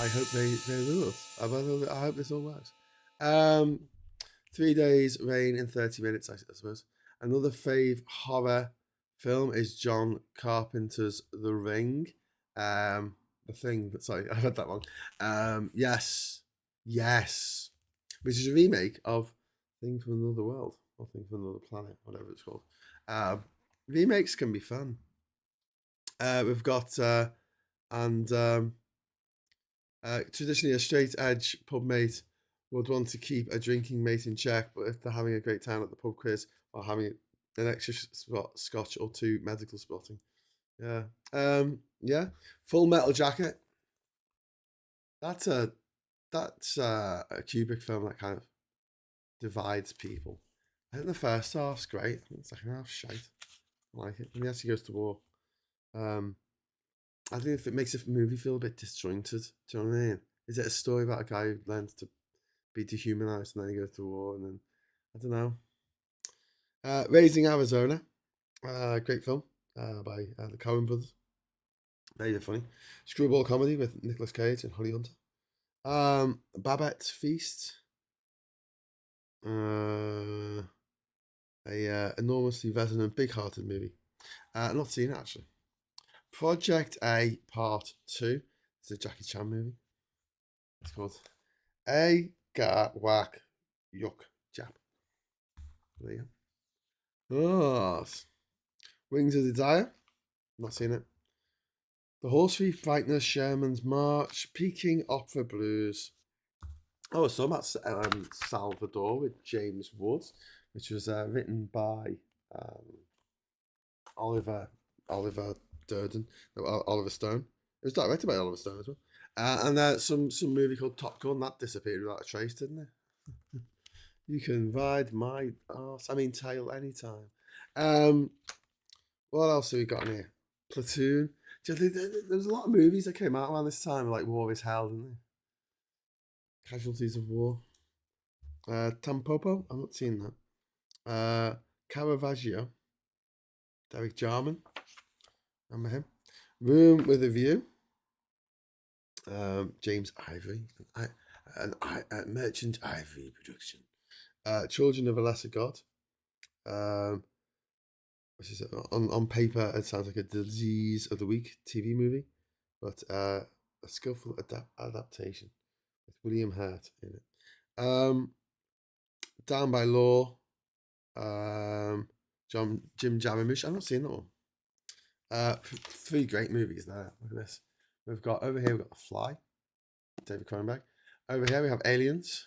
I hope they will. I hope this all works. 3 days, rain in 30 minutes, I suppose. Another fave horror film is John Carpenter's The Ring. The Thing, sorry, I read that wrong. Yes. Which is a remake of Thing from Another World, or Thing from Another Planet, whatever it's called. Remakes can be fun. We've got, traditionally a straight edge pub mate would want to keep a drinking mate in check, but if they're having a great time at the pub quiz or having an extra scotch or two medical spotting. Yeah. Full Metal Jacket. That's a Kubrick film that kind of divides people. I think the first half's great. I think the second half's shite. I like it. And he actually goes to war. I think if it makes a movie feel a bit disjointed. Do you know what I mean? Is it a story about a guy who learns to be dehumanized and then he goes to war and then I don't know. Raising Arizona, great film by the Coen brothers. Very funny. Screwball comedy with Nicolas Cage and Holly Hunter. Babette's Feast. A enormously resonant, big-hearted movie. Not seen it actually. Project A Part 2. It's a Jackie Chan movie. It's called A Ga Whack Yuck Jap. There you go. Oh, Wings of Desire. Not seen it. The Horse Thief, Brightness, Sherman's March, Peking Opera Blues. Oh, I saw about Salvador with James Woods, which was written by Oliver Durden, no, Oliver Stone. It was directed by Oliver Stone as well. And some movie called Top Gun that disappeared without a trace, didn't it? You can ride my arse. I mean tail anytime. What else have we got in here? Platoon. There's a lot of movies that came out around this time, like War is Hell, didn't they? Casualties of War. Tampopo. I'm not seeing that. Caravaggio. Derek Jarman. Remember him? Room with a View. James Ivory. Merchant Ivory production. Children of a Lesser God. Which is on paper, it sounds like a Disease of the Week TV movie, but a skillful adaptation with William Hurt in it. Down by Law. Jim Jarmusch. I've not seen that one. 3 great movies there. Look at this. Over here we've got The Fly, David Cronenberg. Over here we have Aliens,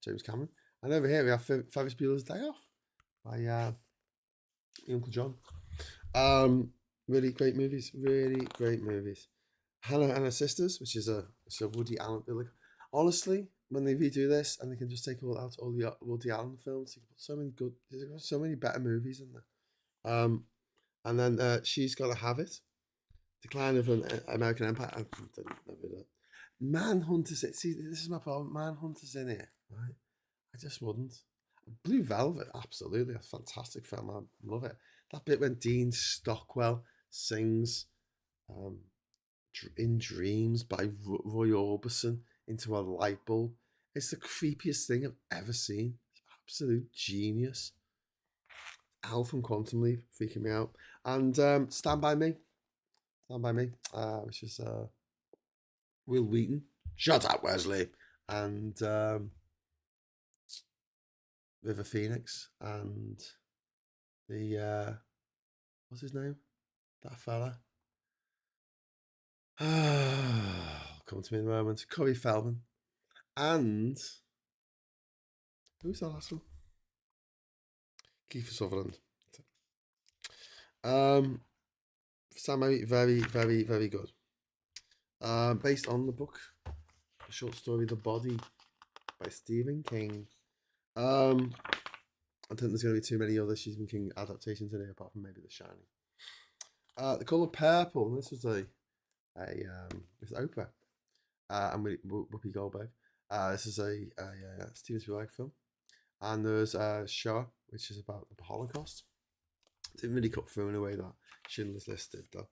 James Cameron. And over here we have Ferris Bueller's Day Off by Uncle John. Really great movies. Hannah and Her Sisters, which is a Woody Allen. Like, honestly, when they redo this and they can just take all the Woody Allen films, they can put so many better movies in there. And then She's Gotta Have It. Decline of an American Empire. I don't know that. Manhunter's it. See, this is my problem. Manhunter's in it, right? I just wouldn't. Blue Velvet, absolutely, a fantastic film. I love it. That bit when Dean Stockwell sings "In Dreams" by Roy Orbison into a light bulb. It's the creepiest thing I've ever seen. It's absolute genius. Al from Quantum Leap freaking me out, and Stand By Me, which is Will Wheaton. Shut up, Wesley, and River Phoenix, and The what's his name? That fella. Come to me in a moment. Corey Feldman. And who's the last one? Kiefer Sutherland. Very, very, very good. Based on the book, the short story "The Body" by Stephen King. I don't think there's going to be too many other Stephen King adaptations in here, apart from maybe The Shining. The Colour Purple. This was it's Oprah and Whoopi Goldberg. This is a Steven Spielberg film, and there's Shoah, which is about the Holocaust. Didn't really cut through in a way that Schindler's List did, though.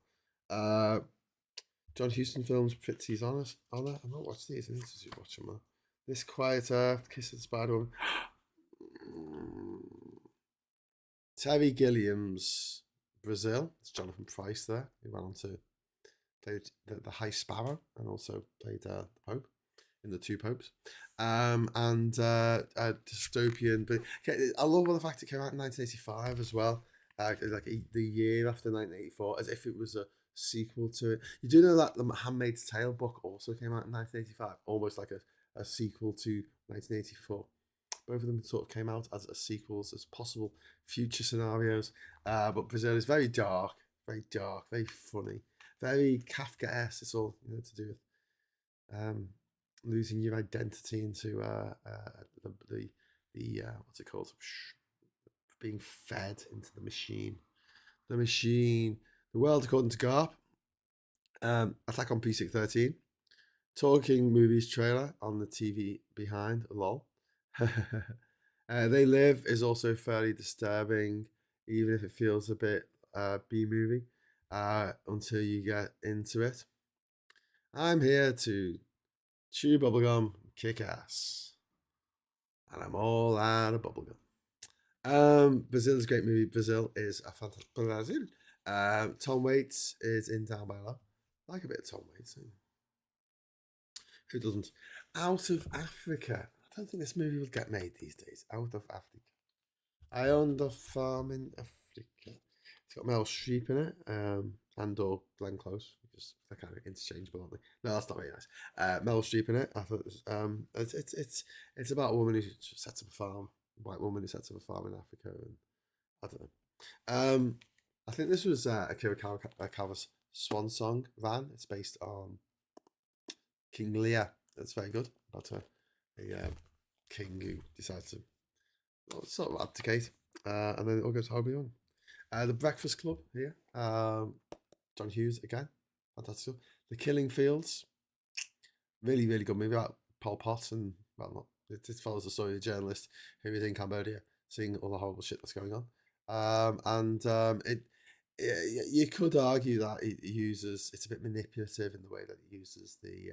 John Huston films, Prizzi's Honor. I've not watched these. I need to watch them. This Quiet Earth, Kiss of the Spider Woman. Terry Gilliam's Brazil. It's Jonathan Pryce there. He went on to play the High Sparrow and also played the Pope in The Two Popes. And a dystopian. But I love the fact it came out in 1985 as well. The year after 1984, as if it was a sequel to it. You do know that the Handmaid's Tale book also came out in 1985, almost like a sequel to 1984. Both of them sort of came out as sequels, as possible future scenarios. But Brazil is very dark, very funny, very Kafkaesque. It's all to do with losing your identity into the what's it called? Being fed into the machine. The World According to Garp. Attack on P613. Talking Movies trailer on the TV behind. Lol. They Live is also fairly disturbing, even if it feels a bit B-movie, until you get into it. I'm here to chew bubblegum, kick ass. And I'm all out of bubblegum. Brazil is a great movie. Brazil is a fantastic Brazil. Tom Waits is in Down by Law. I like a bit of Tom Waits. Who doesn't? Out of Africa. I don't think this movie would get made these days. Out of Africa. I owned a farm in Africa. It's got Meryl Streep in it, and or Glenn Close. Just they're kind of interchangeable, aren't they? No, that's not very nice. Meryl Streep in it. I thought it was, it's about a woman who sets up a farm. White woman who sets up a farm in Africa, and I don't know. I think this was Akira Kurosawa's swan song, Van. It's based on King Lear. That's very good. About a king who decides to sort of abdicate, and then it all goes horribly wrong. The Breakfast Club here. John Hughes again. Fantastic. The Killing Fields. Really, really good movie about Pol Pot and, well, not. It follows the story of a journalist who is in Cambodia seeing all the horrible shit that's going on. You could argue that it's a bit manipulative in the way that it uses the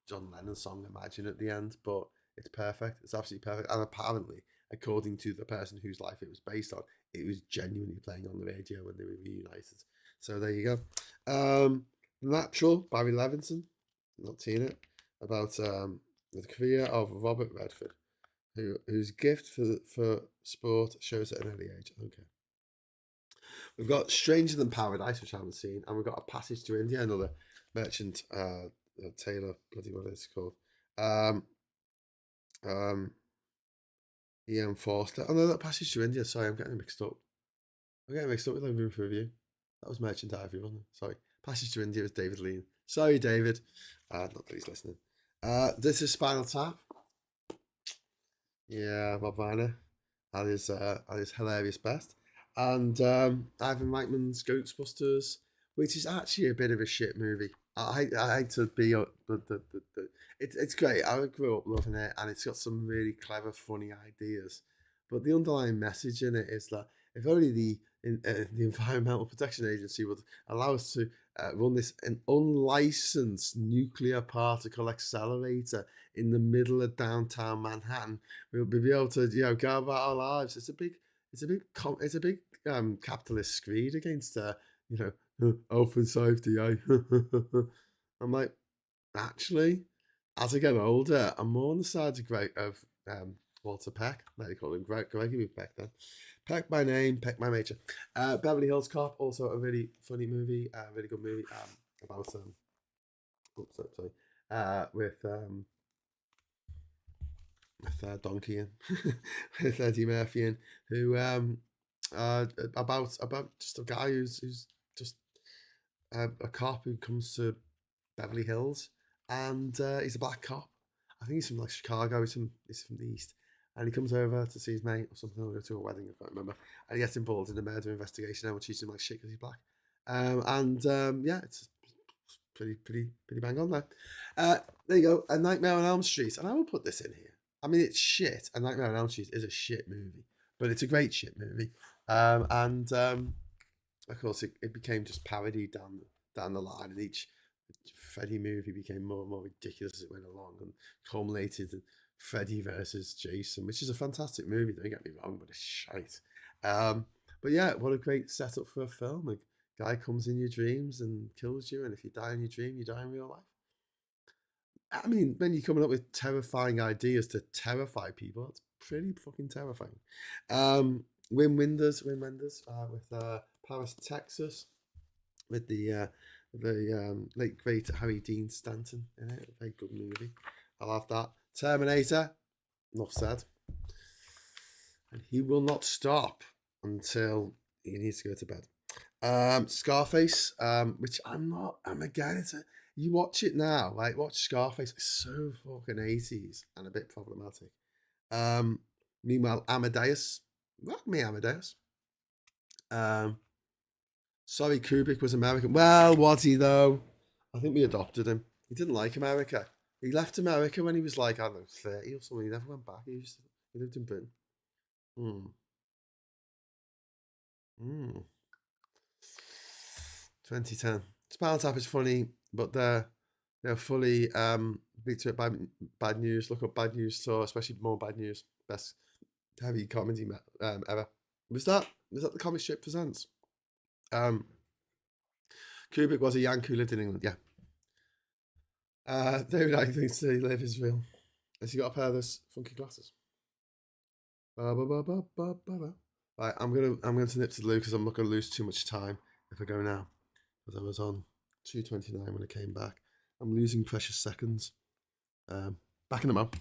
John Lennon song Imagine at the end, but it's perfect. It's absolutely perfect. And apparently, according to the person whose life it was based on, it was genuinely playing on the radio when they were reunited. So there you go. Natural, Barry Levinson. Not seen it. About the career of Robert Redford, whose gift for sport shows at an early age. Okay. We've got Stranger Than Paradise, which I haven't seen, and we've got A Passage to India, another merchant Taylor, bloody what it's called. Ian Forster. Oh no, that Passage to India. Sorry, I'm getting mixed up. I'm getting mixed up with Room for Review. That was Merchant Ivory, wasn't it? Sorry. Passage to India was David Lean. Sorry, David. Not that he's listening. This is Spinal Tap. Yeah, Bob Viner at his hilarious best. And Ivan Reitman's Ghostbusters, which is actually a bit of a shit movie. I hate to be, but it's great. I grew up loving it, and it's got some really clever, funny ideas. But the underlying message in it is that if only the Environmental Protection Agency would allow us to run an unlicensed nuclear particle accelerator in the middle of downtown Manhattan, we'll be able to go about our lives. It's a big capitalist screed against health and safety. I'm like, actually, as I get older, I'm more on the side of Walter Peck. They call him Gregory Peck then. Peck by name, Peck by nature. Beverly Hills Cop, also a really funny movie, really good movie about with Donkey and with Eddie Murphy and who about just a guy who's just a cop who comes to Beverly Hills and he's a black cop. I think he's from like Chicago. He's from the East. And he comes over to see his mate or something, or go to a wedding, I can't remember. And he gets involved in a murder investigation. Everyone treats him like shit because he's black. Yeah, it's pretty bang on there. There you go. A Nightmare on Elm Street. And I will put this in here. I mean, it's shit. A Nightmare on Elm Street is a shit movie, but it's a great shit movie. Of course, it became just parody down the line, and each Freddy movie became more and more ridiculous as it went along, and culminated in Freddy versus Jason, which is a fantastic movie. Don't get me wrong, but it's shite. But yeah, what a great setup for a film. A guy comes in your dreams and kills you, and if you die in your dream, you die in real life. I mean, when you're coming up with terrifying ideas to terrify people, it's pretty fucking terrifying. Wim Wenders with Paris, Texas, with the late great Harry Dean Stanton in it. A very good movie. I love that. Terminator, enough said. And he will not stop until he needs to go to bed. Scarface, which I'm again, you watch it now, like watch Scarface, it's so fucking 80s and a bit problematic. Meanwhile, Amadeus, rock me Amadeus. Sorry, Kubrick was American. Well, was he though? I think we adopted him. He didn't like America. He left America when he was like, I don't know, 30 or something. He never went back. He lived in Britain. Hmm. Hmm. 2010. Spinal Tap is funny, but they're fully beat to it by bad news. Look up Bad News Tour, especially more Bad News. Best heavy comedy ever. Was that the Comic Strip Presents? Kubrick was a Yank who lived in England. Yeah. David Icke thinks they live is real. Has he got a pair of those funky glasses? Ba, ba, ba, ba, ba, ba, ba. Right, I'm going to nip to the loo because I'm not going to lose too much time if I go now. Because I was on 2:29 when I came back. I'm losing precious seconds. Back in a moment.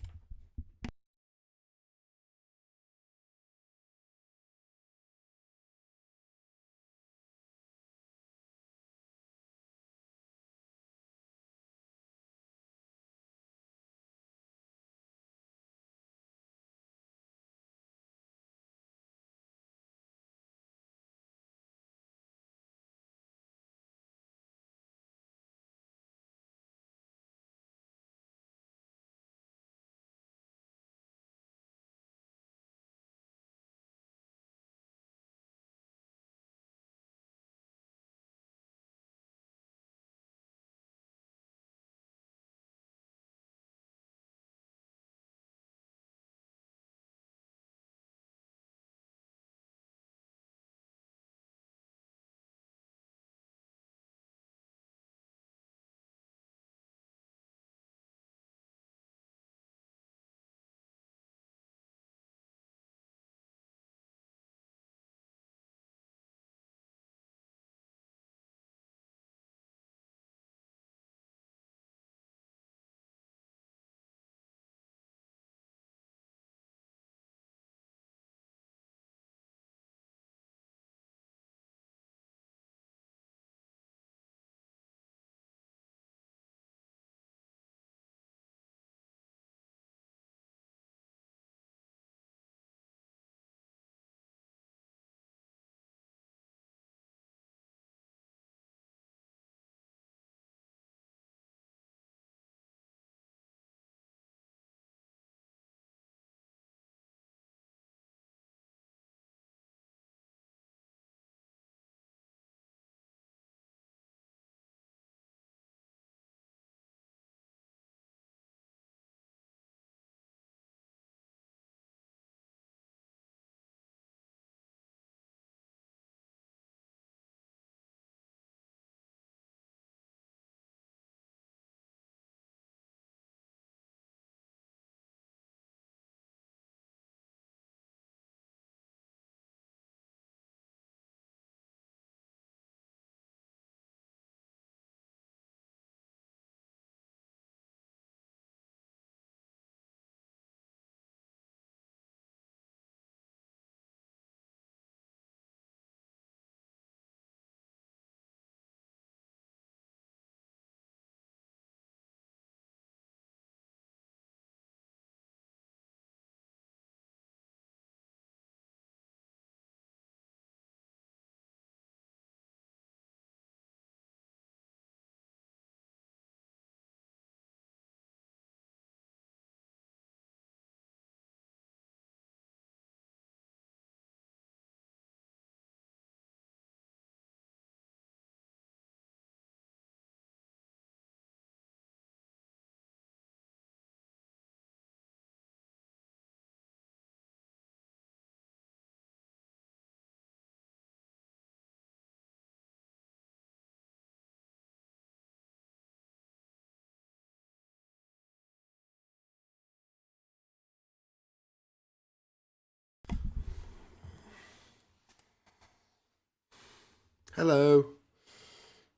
Hello.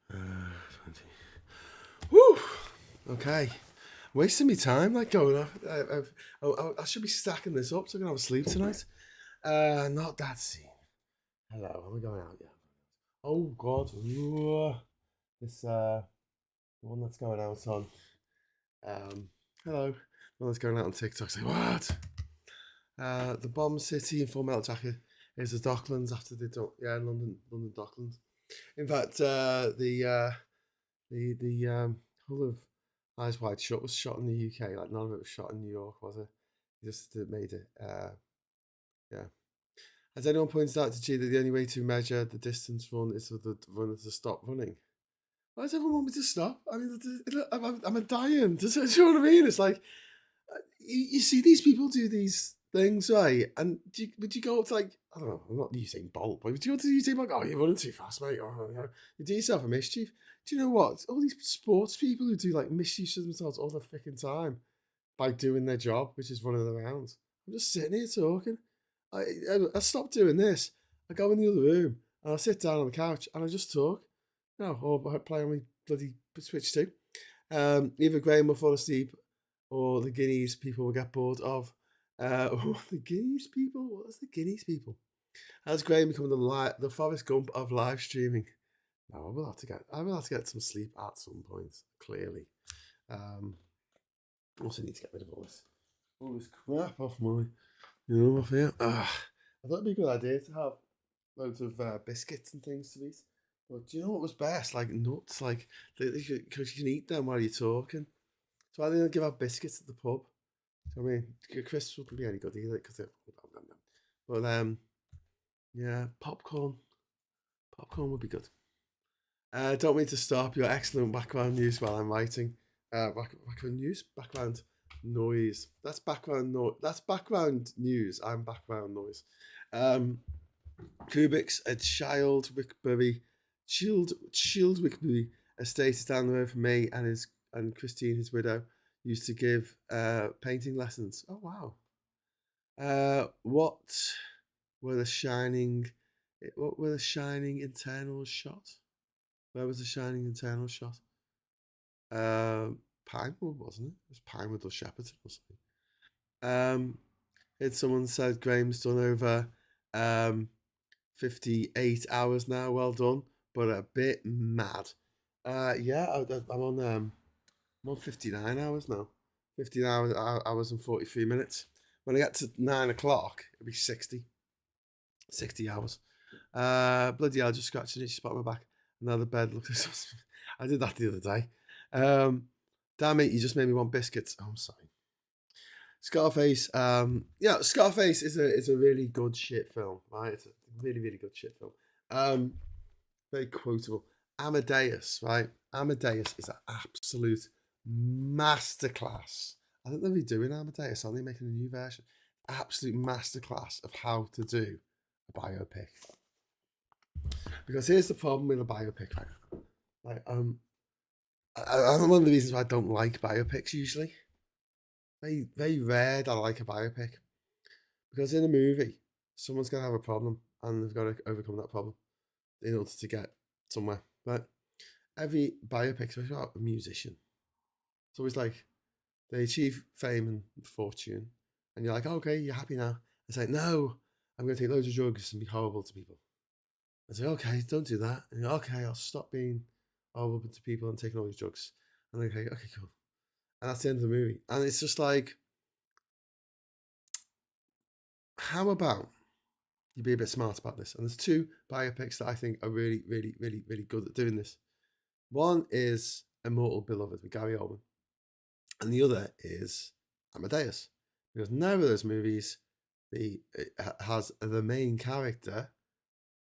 20. Woo! Okay. Wasting me time, like going off. I should be stacking this up so I can have a sleep tonight. Not that scene. Hello, am I going out yet? Oh God. Ooh. This the one that's going out on hello. The one that's going out on TikTok. Say what? The Bomb City in Full Metal Jacket is the Docklands after they don't London Docklands. In fact, the whole of Eyes Wide Shut was shot in the UK. Like none of it was shot in New York, was it? Just made it. Yeah. Has anyone pointed out to you that the only way to measure the distance run is for the runner to stop running? Why does everyone want me to stop? I mean, I'm a dying. Do you know what I mean? It's like you see these people do these things, right? And would you go up to like I don't know, I'm not Usain Bolt, but would you go to Usain Bolt? Oh, you're running too fast, mate. Or, you do yourself a mischief. Do you know what? All these sports people who do like mischief to themselves all the freaking time by doing their job, which is running around. I'm just sitting here talking. I stop doing this. I go in the other room and I sit down on the couch and I just talk. No, or play on my bloody Switch too. Either Graham will fall asleep or the Guineas people will get bored of. The Guineas people? What is the Guineas people? Has Graham become the Forrest Gump of live streaming? No, I will have to get some sleep at some point, clearly. Also need to get rid of all this crap off my, off here. I thought it'd be a good idea to have loads of biscuits and things to eat. But do you know what was best? Like nuts, like because you can eat them while you're talking. So I didn't give out biscuits at the pub. So, I mean, crisps wouldn't be any good either because they're. But yeah, popcorn would be good. Don't mean to stop your excellent background news while I'm writing. Background news, background noise. That's background noise. That's background news. I'm background noise. Kubik's a child Wickbury, chilled Wickbury estate is down the road from me and Christine, his widow, used to give painting lessons. Oh wow. What were the shining internal shot? Where was the shining internal shot? Pinewood, wasn't it? It was Pinewood or Shepperton or something. Had someone said Graham's done over 58 hours now. Well done, but a bit mad. Yeah, I'm on 59 hours now. 59 hours and 43 minutes. When I get to 9 o'clock, it'll be 60 hours. Bloody hell, just scratching an itchy spot on my back. Now the bed looks. I did that the other day. Damn it, you just made me want biscuits. Oh, I'm sorry. Scarface. Yeah, Scarface is a really good shit film, right? It's a really, really good shit film. Very quotable. Amadeus, right? Amadeus is an absolute masterclass. I think they'll be doing Amadeus, aren't they? Making a new version. Absolute masterclass of how to do a biopic. Because here's the problem with a biopic, right? Like, I'm one of the reasons why I don't like biopics usually. Very, very rare that I like a biopic. Because in a movie, someone's going to have a problem and they've got to overcome that problem in order to get somewhere. But every biopic, especially about a musician, it's always like they achieve fame and fortune, and you're like, oh, okay, you're happy now. It's like, no, I'm going to take loads of drugs and be horrible to people. I say, okay, don't do that. And you're like, okay, I'll stop being horrible to people and taking all these drugs. And they're like, okay, cool. And that's the end of the movie. And it's just like, how about you be a bit smart about this? And there's two biopics that I think are really, really, really, really good at doing this. One is Immortal Beloved with Gary Oldman, and the other is Amadeus, because neither of those movies has the main character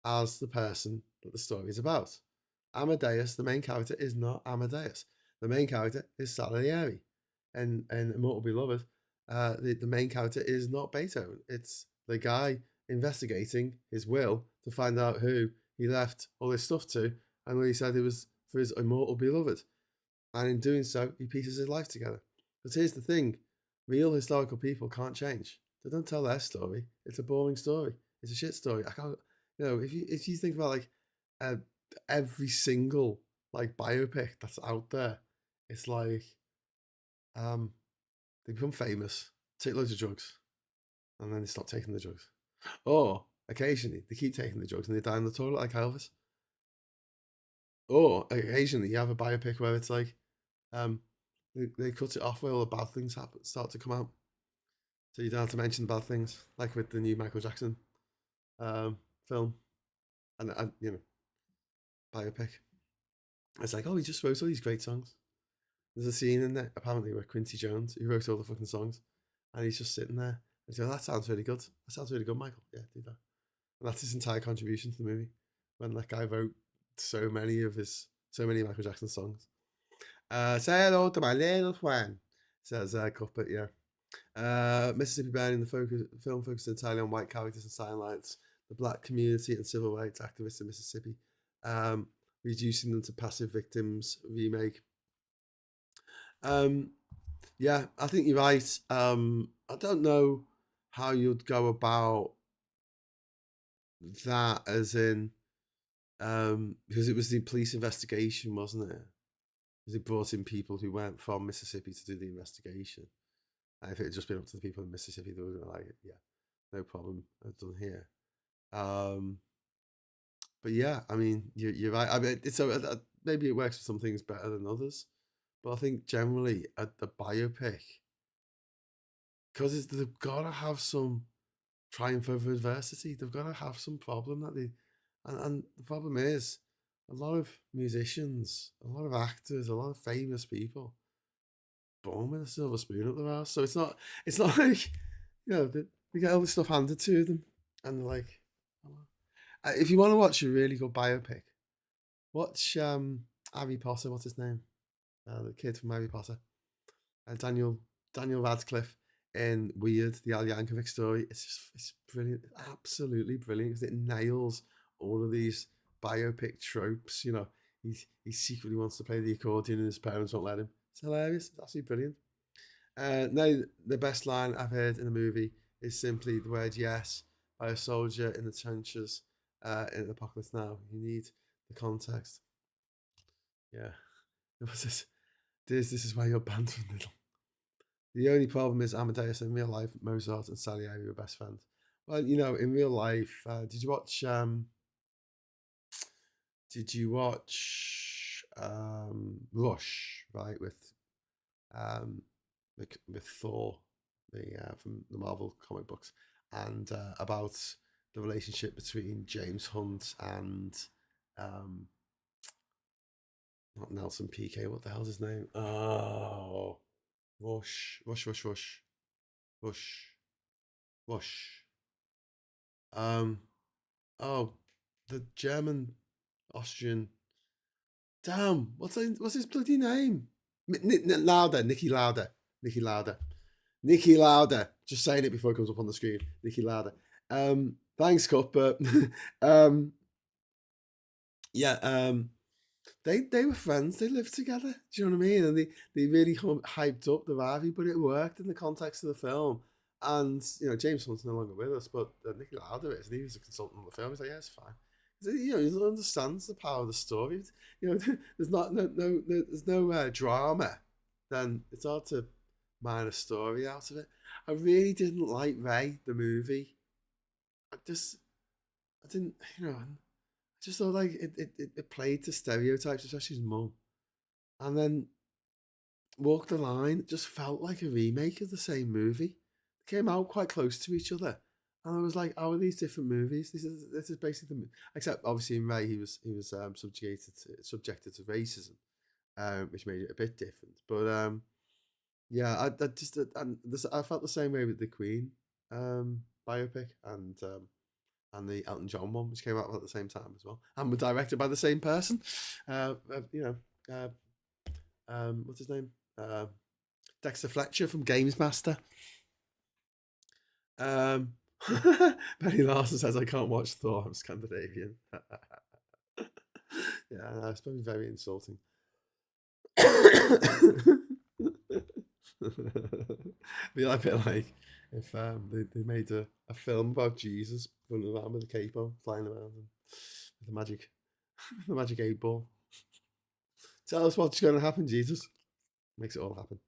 as the person that the story is about. Amadeus, the main character, is not Amadeus. The main character is Salieri, and Immortal Beloved, the main character is not Beethoven. It's the guy investigating his will to find out who he left all his stuff to, and when he said it was for his immortal beloved. And in doing so, he pieces his life together. Because here's the thing, real historical people can't change. They don't tell their story. It's a boring story. It's a shit story. I can't, if you think about like every single like biopic that's out there, it's like they become famous, take loads of drugs, and then they stop taking the drugs. Or occasionally they keep taking the drugs and they die in the toilet like Elvis. Or occasionally you have a biopic where it's like they cut it off where all the bad things start to come out. So you don't have to mention the bad things, like with the new Michael Jackson film and biopic. It's like, oh, he just wrote all these great songs. There's a scene in there apparently where Quincy Jones, he wrote all the fucking songs, and he's just sitting there. And so that sounds really good. That sounds really good, Michael. Yeah, do that. And that's his entire contribution to the movie. When that guy wrote so many of Michael Jackson songs. Say hello to my little friend, says Cuthbert. Yeah. Mississippi Burning, the film focused entirely on white characters and sidelights the black community and civil rights activists in Mississippi, reducing them to passive victims. Remake. Yeah, I think you're right. I don't know how you'd go about that, as in, because it was the police investigation, wasn't it? Because they brought in people who weren't from Mississippi to do the investigation. And if it had just been up to the people in Mississippi, they would have been like, yeah, no problem, I've done here. But yeah, I mean, you're right. I mean, maybe it works for some things better than others. But I think generally at the biopic, because they've got to have some triumph over adversity. They've got to have some problem that and the problem is a lot of musicians, a lot of actors, a lot of famous people born with a silver spoon up their ass. So it's not like, they get all this stuff handed to them and they're like, oh. If you want to watch a really good biopic, watch Harry Potter. What's his name? The kid from Harry Potter. Daniel Radcliffe in Weird, the Al Yankovic story. It's brilliant, absolutely brilliant, because it nails all of these biopic tropes. He secretly wants to play the accordion and his parents won't let him. It's hilarious. It's absolutely brilliant. Now, the best line I've heard in a movie is simply the word yes by a soldier in the trenches in Apocalypse Now. You need the context. Yeah. This is why you're banned from Lidl. The only problem is Amadeus in real life, Mozart and Salieri were best friends. Well, in real life, did you watch Rush, right, with Thor, from the Marvel comic books, and about the relationship between James Hunt and not Nelson PK, what the hell's his name? Oh, Rush. Oh, the German, Austrian. Damn, what's his bloody name? Niki Lauda. Just saying it before it comes up on the screen. Niki Lauda. Thanks, Cuthbert. They were friends. They lived together. Do you know what I mean? And they really hyped up the rivalry, but it worked in the context of the film. And James Hunt's no longer with us, but Niki Lauda is, and he was a consultant on the film. He's like, yeah, it's fine. He understands the power of the story. There's no drama. Then it's hard to mine a story out of it. I really didn't like Ray, the movie. I didn't, I just thought like it played to stereotypes, especially his mum. And then Walk the Line just felt like a remake of the same movie. It came out quite close to each other. And I was like, how are these different movies? This is basically except obviously in Ray he was subjected to racism, which made it a bit different. But yeah, I felt the same way with the Queen biopic and the Elton John one, which came out at the same time as well, and were directed by the same person. What's his name? Dexter Fletcher from Games Master. Benny Larson says, I can't watch Thor, I'm Scandinavian. Yeah, no, it's probably very insulting. Be a bit like if they made a film about Jesus running around with a cape on, flying around and with the magic The magic 8 ball. Tell us what's going to happen, Jesus. Makes it all happen.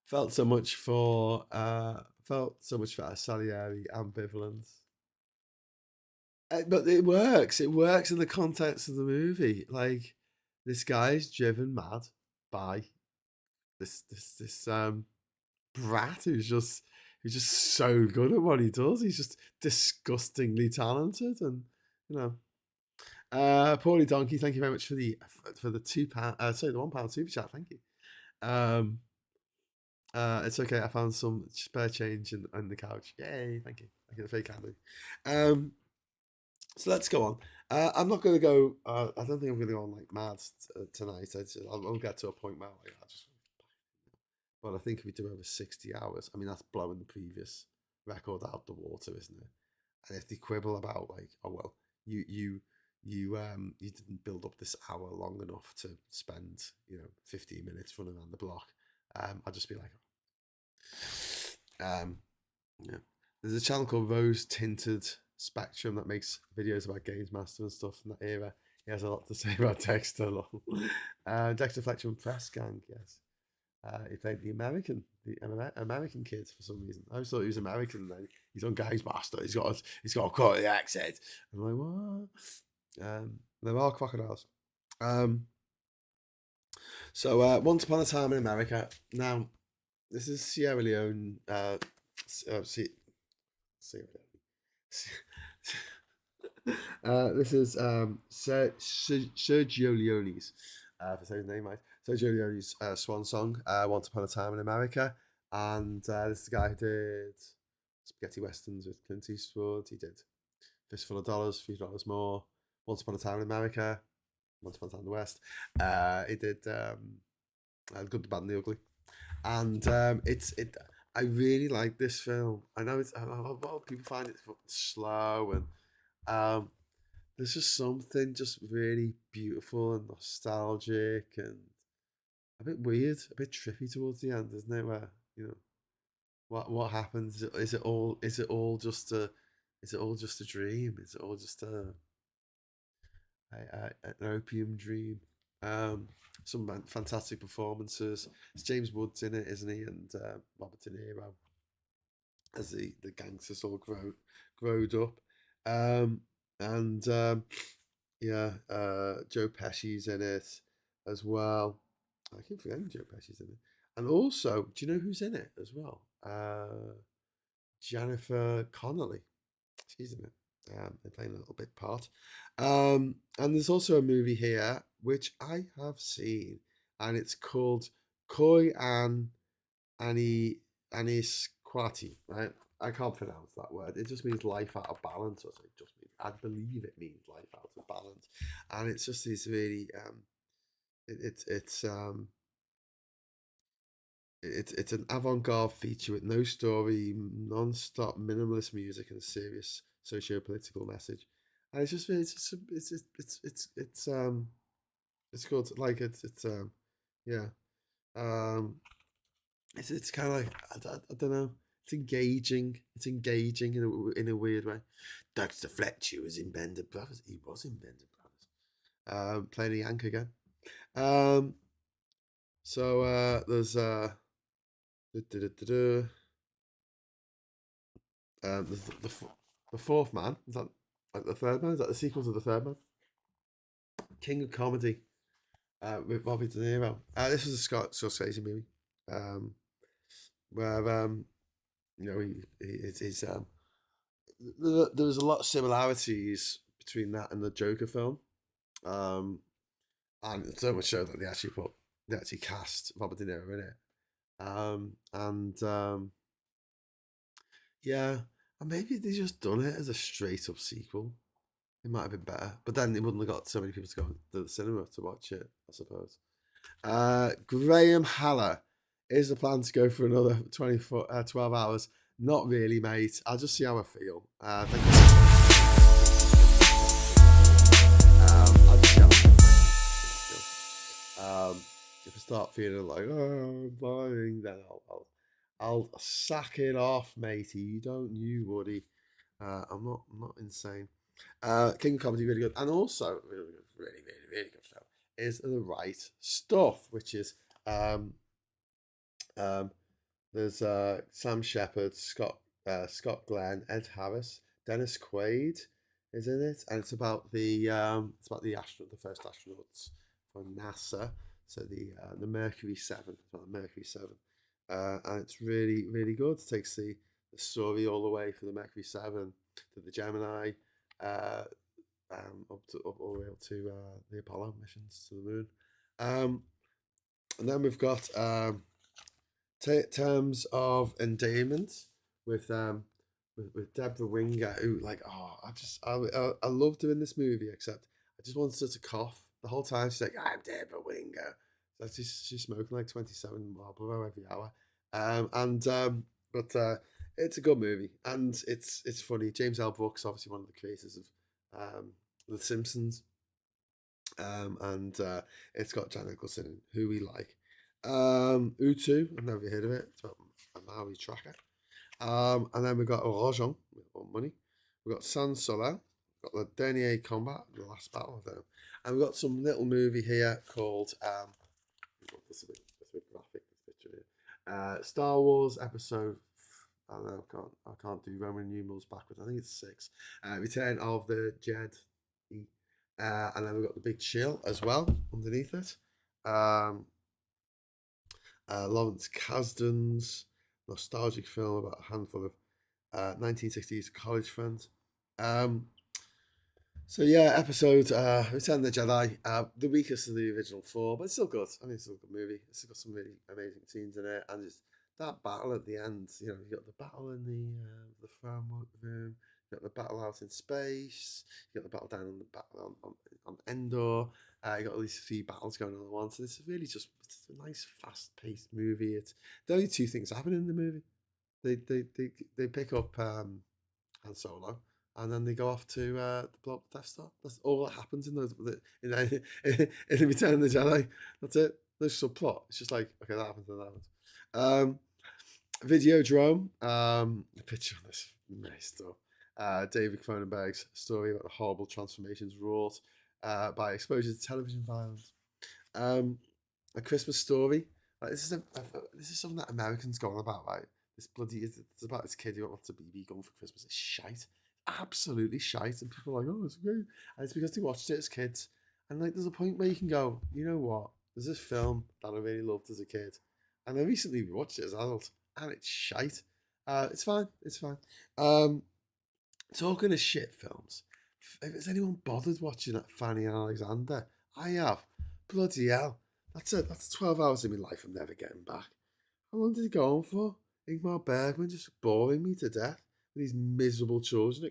Felt so much for Salieri ambivalence. But it works. It works in the context of the movie. Like, this guy's driven mad by this brat who's just so good at what he does. He's just disgustingly talented, and you know. Paulie Donkey, thank you very much for the £2. Sorry, the £1 super chat. Thank you. It's okay. I found some spare change in the couch. Yay! Thank you. Thank you. Very kindly. So let's go on. I'm not going to go. I don't think I'm going to go on like mad tonight. I'll get to a point where like, but I think if we do over 60 hours, I mean that's blowing the previous record out the water, isn't it? And if they quibble about like, oh well, you didn't build up this hour long enough to spend 15 minutes running around the block, I'll just be like, yeah. There's a channel called Rose Tinted Spectrum that makes videos about Games Master and stuff from that era. He has a lot to say about Dexter. Dexter Fletcher and Press Gang, yes. He played the American kid for some reason. I always thought he was American. And then he's on Games Master. He's got a quality accent. I'm like, what? There are crocodiles. So Once Upon a Time in America. Now, this is Sierra Leone. Sierra Leone. This is Sergio Leone's, if I say his name right. Sergio Leone's swan song, Once Upon a Time in America. And this is the guy who did spaghetti westerns with Clint Eastwood. He did Fistful of Dollars, $3 More, Once Upon a Time in America, Once Upon a Time in the West. He did Good, the Bad, and the Ugly. And I really like this film. I know a lot of people find it slow, and there's just something just really beautiful and nostalgic and a bit weird, a bit trippy towards the end, isn't it? Where what happens? Is it all just a dream? Is it all just an opium dream? Some fantastic performances. It's James Woods in it, isn't he? And Robert De Niro as the gangsters all growed up. Joe Pesci's in it as well. I keep forgetting Joe Pesci's in it. And also, do you know who's in it as well? Jennifer Connelly. She's in it. They're playing a little bit part. And there's also a movie here which I have seen, and it's called Koi Anisquati, right? I can't pronounce that word. It just means life out of balance, or I believe it means life out of balance. And it's just these really it's an avant-garde feature with no story, non-stop minimalist music, and a serious socio-political message. And it's just it's good. Like it's kind of like I don't know. It's engaging. It's engaging in a weird way. Dexter Fletcher was in Bender Brothers. He was in Bender Brothers. Playing a Yank again. There's the Fourth Man. Is that like the Third Man? Is that the sequel to the Third Man? King of Comedy with Bobby De Niro. This was a Scorsese movie, where there's a lot of similarities between that and the Joker film, and so much so that they actually cast Robert De Niro in it, and maybe they just done it as a straight up sequel. It might have been better, but then it wouldn't have got so many people to go to the cinema to watch it, I suppose. Graham Haller, is the plan to go for another 12 hours? Not really, mate. I'll just see how I feel. Thank you. I'll just see how I feel. If I start feeling like, oh, I'm dying, then I'll sack it off, matey. Don't you worry. I'm not insane. King of Comedy, really good. And also, really good film is The Right Stuff, which is um, um, there's Sam Shepard, Scott Glenn, Ed Harris, Dennis Quaid is in it, and it's about the first astronauts for NASA. So the Mercury 7, it's about the Mercury 7, and it's really good. It takes the story all the way from the Mercury 7 to the Gemini, uh, up all the way up to the Apollo missions to the moon. And then we've got terms of endearment with with Deborah Winger, who like I love doing this movie, except I just wanted her to cough the whole time. She's like, I'm Deborah Winger. So she's smoking like 27 Marlboro every hour. But it's a good movie, and it's funny. James L. Brooks, obviously one of the creators of The Simpsons, and it's got Jack Nicholson in, who we like. Utu, I've never heard of it. It's about a Maori tracker. And then we've got Rojon, money. We've got Sans Soleil, we've got the Dernier Combat, the last battle of them. And we've got some little movie here called this is a bit graphic, this picture here. Star Wars episode, I don't know, I can't do Roman numerals backwards. I think it's 6. Return of the Jedi. And then we've got the big chill as well underneath it. Lawrence Kasdan's nostalgic film about a handful of 1960s college friends. So yeah, episode Return of the Jedi, the weakest of the original 4, but it's still good. I mean, it's still a good movie. It's got some really amazing scenes in it, and just that battle at the end. You know, you got the battle in the framework room. You got the battle out in space. You got the battle down on the battle on Endor. You got all these 3 battles going on at once. And it's really just it's a nice, fast-paced movie. It's the only 2 things happen in the movie. They pick up Han Solo, and then they go off to blow up the Death Star. That's all that happens in those in the Return of the Jedi. That's it. There's some plot. It's just like, okay, that happens and that happens. Videodrome. A picture of this nice stuff. David Cronenberg's story about the horrible transformations wrought by exposure to television violence. A Christmas Story. Like, this is something that Americans go on about, right? It's about this kid who wants a BB gun for Christmas. It's shite, absolutely shite, and people are like, oh, it's great, and it's because they watched it as kids. And like, there's a point where you can go, you know what? There's this film that I really loved as a kid, and I recently watched it as an adult, and it's shite. It's fine. It's fine. Talking of shit films, has anyone bothered watching that Fanny and Alexander? I have. Bloody hell. That's 12 hours of my life I'm never getting back. How long did it go on for? Ingmar Bergman just boring me to death with these miserable children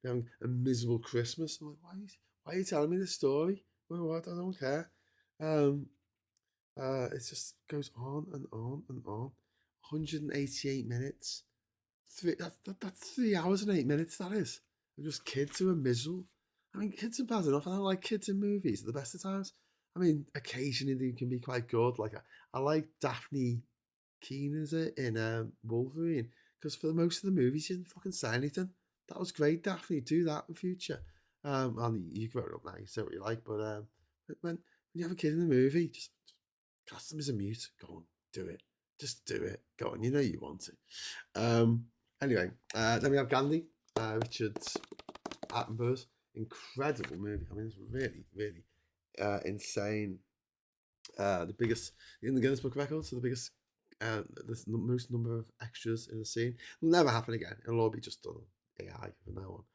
having a miserable Christmas. I'm like, why are you telling me this story? Well, what? I don't care. Um, it just goes on and on and on. 188 minutes. That's 3 hours and 8 minutes. That is. They're just kids who are miserable. I mean, kids are bad enough. I don't like kids in movies at the best of times. I mean, occasionally they can be quite good. Like I like Daphne Keen, is it, in Wolverine? Because for most of the movies, she didn't fucking say anything. That was great, Daphne. Do that in future. And you grow up now, you say what you like, but when you have a kid in the movie, just cast them as a mute. Go on, do it. Just do it. Go on, you know you want to. Anyway, then we have Gandhi, Richard Attenborough's incredible movie. I mean, it's really insane. The biggest in the Guinness Book of Records, so the biggest, the most number of extras in a scene. It'll never happen again. It'll all be just done on AI from now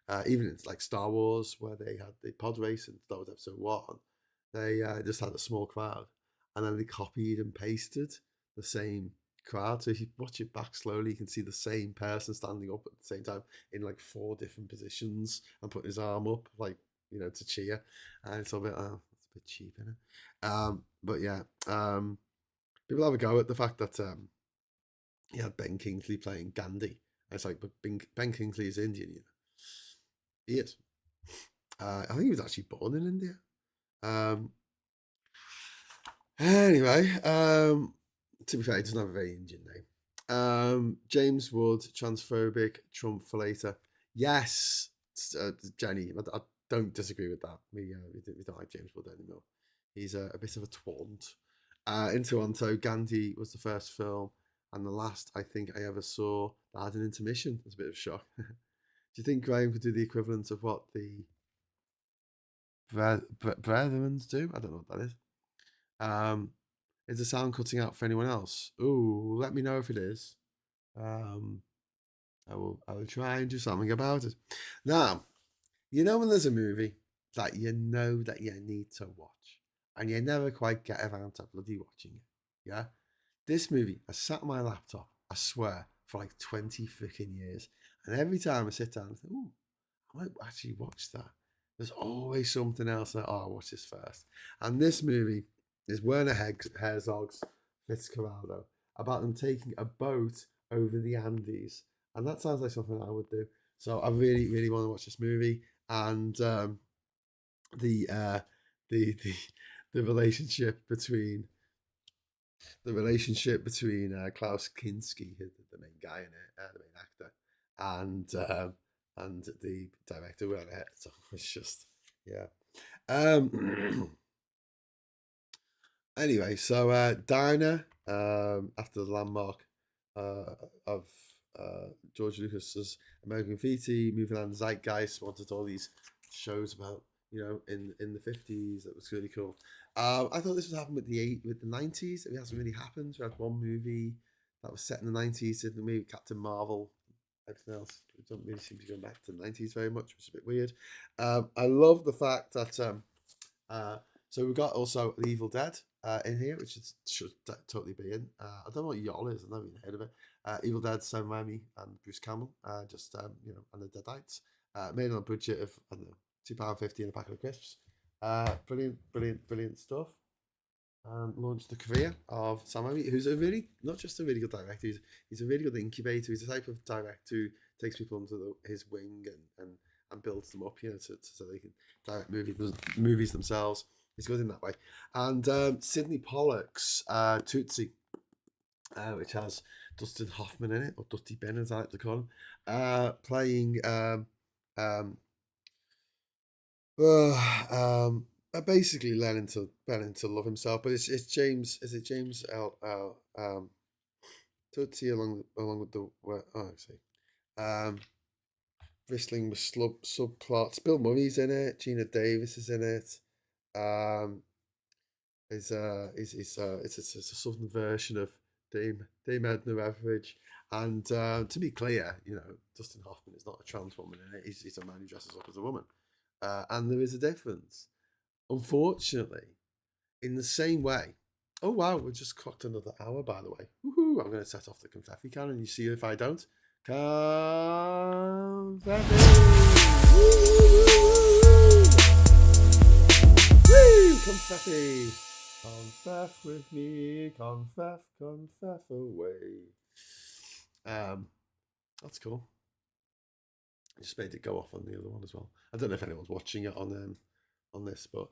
on. Even it's like Star Wars, where they had the pod race in Star Wars Episode 1. They just had a small crowd, and then they copied and pasted the same crowd. So if you watch it back slowly, you can see the same person standing up at the same time in like 4 different positions and putting his arm up, like, you know, to cheer. And it's a bit, it's a bit cheap, isn't it? But yeah, people have a go at the fact that he had Ben Kingsley playing Gandhi. And it's like, but Ben Kingsley is Indian, you know. He is. I think he was actually born in India. Anyway, to be fair, he doesn't have a very Indian name. James Wood, transphobic Trump later. Yes, Jenny, I don't disagree with that. We don't like James Wood anymore. He's a bit of a twant. In Toronto, Gandhi was the first film, and the last I think I ever saw that had an intermission. It's a bit of a shock. Do you think Graham could do the equivalent of what the Brethrens do? I don't know what that is. Is the sound cutting out for anyone else? Ooh, let me know if it is. I will try and do something about it. Now, you know when there's a movie that you know that you need to watch and you never quite get around to bloody watching it. Yeah? This movie has sat on my laptop, I swear, for like 20 freaking years. And every time I sit down, I think, ooh, I might actually watch that. There's always something else that, oh, I'll watch this first. And this movie is Werner Herzog's Fitzcarraldo, about them taking a boat over the Andes. And that sounds like something I would do. So I really, really want to watch this movie. And the relationship between Klaus Kinski, the main guy in it, the main actor, and the director Werner Herzog. It's just, yeah. Anyway, so Diner, after the landmark of George Lucas's American Graffiti, moving on the zeitgeist, wanted all these shows about, in the 50s. That was really cool. I thought this would happen with the 90s. It hasn't really happened. We had one movie that was set in the 90s, didn't we? Captain Marvel. Everything else, we don't really seem to be going back to the 90s very much, which is a bit weird. I love the fact that so we've got also The Evil Dead in here, which should totally be in. I don't know what y'all is. I've never even heard of it. Evil Dead, Sam Raimi and Bruce Campbell, and the Deadites. Made on a budget of, I don't know, £2.50 and a packet of crisps. Brilliant stuff. And launched the career of Sam Raimi, who's not just a really good director, he's a really good incubator. He's the type of director who takes people under his wing and builds them up, so they can direct movies themselves. He's good in that way. And Sidney Pollock's Tootsie, which has Dustin Hoffman in it, or Dusty Ben as I like to call him, playing basically learning to love himself. But it's James. Is it James Tootsie along with the bristling with subplots. Bill Murray's in it. Gina Davis is in it. It's a southern version of Dame Edna Everage. And to be clear, Dustin Hoffman is not a trans woman in it. He's a man who dresses up as a woman. And there is a difference. Unfortunately, in the same way. Oh wow, we just clocked another hour, by the way. Woohoo! I'm going to set off the confetti cannon. You see if I don't. Confetti! Woo! Confetti! Confeff with me, confeff away. That's cool. I just made it go off on the other one as well. I don't know if anyone's watching it on this, but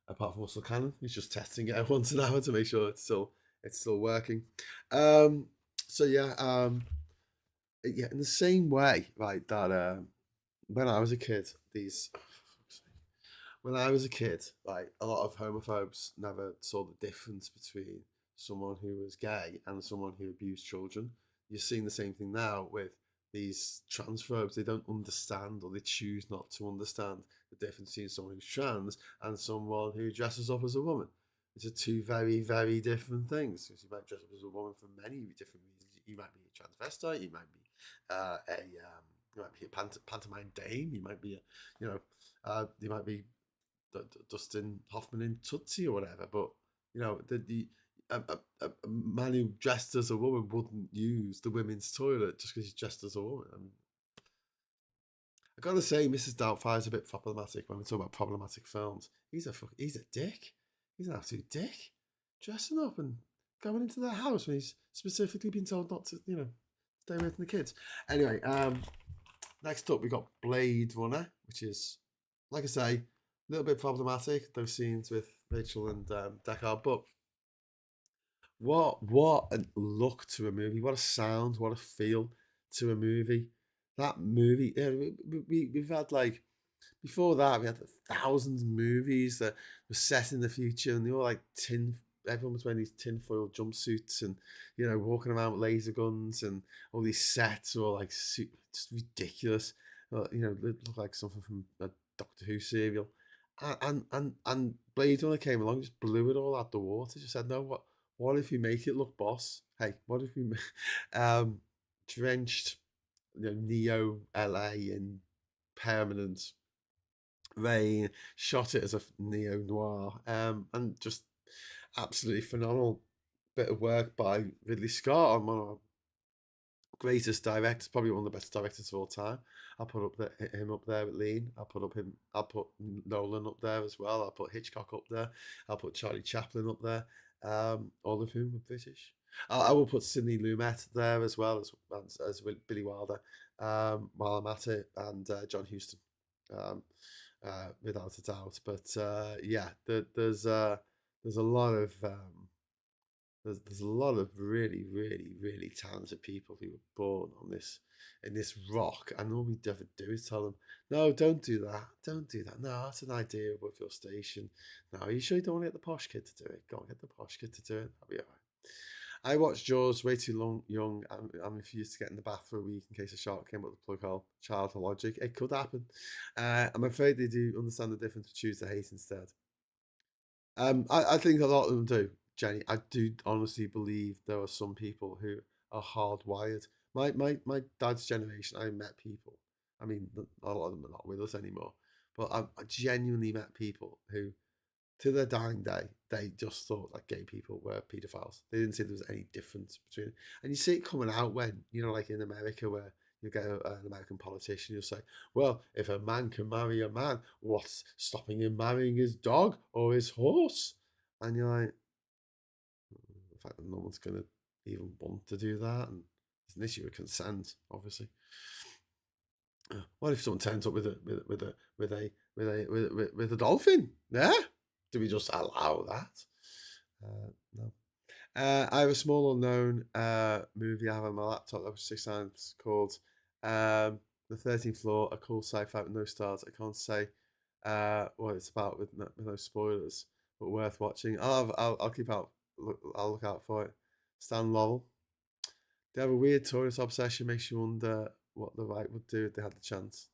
apart from Russell Cannon, he's just testing it once an hour to make sure it's still working. So yeah, in the same way, right, that when I was a kid, like a lot of homophobes never saw the difference between someone who was gay and someone who abused children. You're seeing the same thing now with these transphobes. They don't understand, or they choose not to understand, the difference between someone who's trans and someone who dresses up as a woman. It's two very, very different things. Because you might dress up as a woman for many different reasons. You might be a transvestite. You might be a pantomime dame. You might be you might be Dustin Hoffman in Tootsie or whatever. But a man who dressed as a woman wouldn't use the women's toilet just because he's dressed as a woman. I gotta say, Mrs. Doubtfire's a bit problematic when we talk about problematic films. He's a dick. He's an absolute dick. Dressing up and going into their house when he's specifically been told not to, stay away from the kids. Anyway, next up we got Blade Runner, which is, like I say, a little bit problematic, those scenes with Rachel and Deckard, but what a look to a movie, what a sound, what a feel to a movie. that movie. Yeah, we've had like before that we had thousands of movies that were set in the future, and they were like tin. Everyone was wearing these tinfoil jumpsuits, and walking around with laser guns, and all these sets were like just ridiculous. They look like something from a Doctor Who serial. And Blade Runner came along, just blew it all out the water. Just said, no, what if we make it look boss? Hey, what if we drenched Neo LA in permanent rain, shot it as a neo noir, and just absolutely phenomenal bit of work by Ridley Scott on one of our greatest directors, probably one of the best directors of all time. I'll put him up there with Lean. I'll put Nolan up there as well. I'll put Hitchcock up there. I'll put Charlie Chaplin up there. All of whom are British. I will put Sidney Lumet there as well as Billy Wilder, while I'm at it, and John Huston, um, without a doubt. But yeah, there's a lot of there's a lot of really, really, really talented people who were born on this in this rock, and all we ever do is tell them, "No, don't do that. Don't do that. No, that's an idea with your station. No, you sure you don't want to get the posh kid to do it? Go on, get the posh kid to do it. That'll be all right." I watched Jaws way too young. I'm refused to get in the bath for a week in case a shark came up the plug hole. Childhood logic. It could happen. I'm afraid they do understand the difference, to choose to hate instead. I think a lot of them do, Jenny. I do honestly believe there are some people who are hardwired. My dad's generation, I met people. I mean, a lot of them are not with us anymore, but I genuinely met people who, to their dying day, they just thought that gay people were paedophiles. They didn't see there was any difference between, and you see it coming out when, like in America, where you get an American politician, you'll say, well, if a man can marry a man, what's stopping him marrying his dog or his horse? And you're like, the fact that no one's going to even want to do that, and it's an issue of consent, obviously. What if someone turns up with a dolphin? Yeah, do we just allow that? No. I have a small unknown movie I have on my laptop that was 6 times called The 13th Floor, a cool sci-fi with no stars. I can't say what it's about with no spoilers, but worth watching. I'll keep out. I'll look out for it. Stan Laurel. They have a weird tourist obsession. Makes you wonder what the right would do if they had the chance.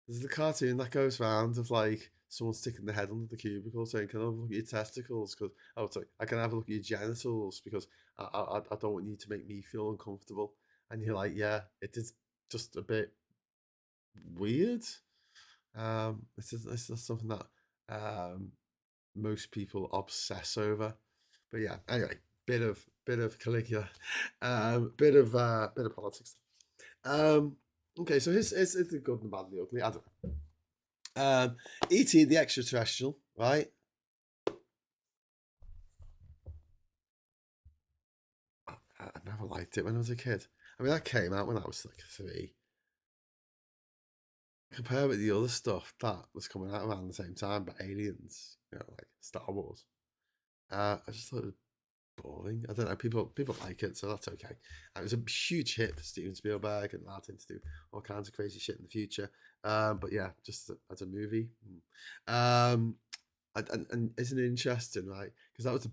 There's the cartoon that goes round of like someone sticking their head under the cubicle saying, "Can I have a look at your testicles?" Because sorry, I can have a look at your genitals because I don't want you to make me feel uncomfortable. And you're like, yeah, it is just a bit weird. It's just something that most people obsess over. But yeah, anyway, bit of Caligula, bit of politics. Okay, so it's the good and the bad and the ugly. I don't know. E.T. the extraterrestrial, right? I never liked it when I was a kid. I mean, that came out when I was like 3. Compare with the other stuff that was coming out around the same time, but aliens, like Star Wars. I just thought it was boring. I don't know. People like it, so that's okay. And it was a huge hit for Steven Spielberg and allowed him to do all kinds of crazy shit in the future. But yeah, just as a movie. And isn't it interesting, right? Because that was the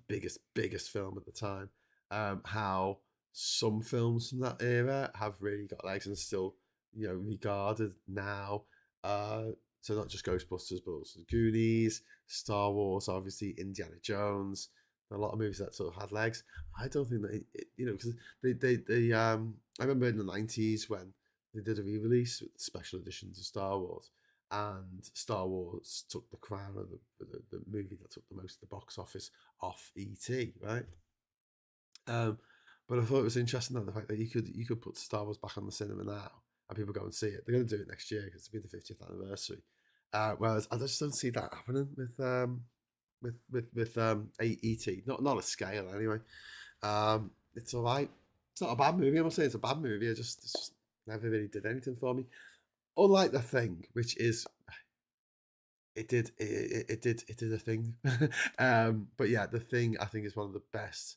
biggest film at the time. How some films from that era have really got legs and still, regarded now. So not just Ghostbusters, but also Goonies, Star Wars, obviously Indiana Jones. A lot of movies that sort of had legs. I don't think that because I remember in the 90s when they did a re-release with special editions of Star Wars, and Star Wars took the crown of the movie that took the most of the box office off ET, right? But I thought it was interesting that the fact that you could put Star Wars back on the cinema now and people go and see it. They're going to do it next year because it'll be the 50th anniversary. Whereas I just don't see that happening with ET. Not a scale anyway. It's all right. It's not a bad movie. I'm not saying it's a bad movie. It just never really did anything for me. Unlike The Thing, which is it did a thing. But yeah, The Thing I think is one of the best,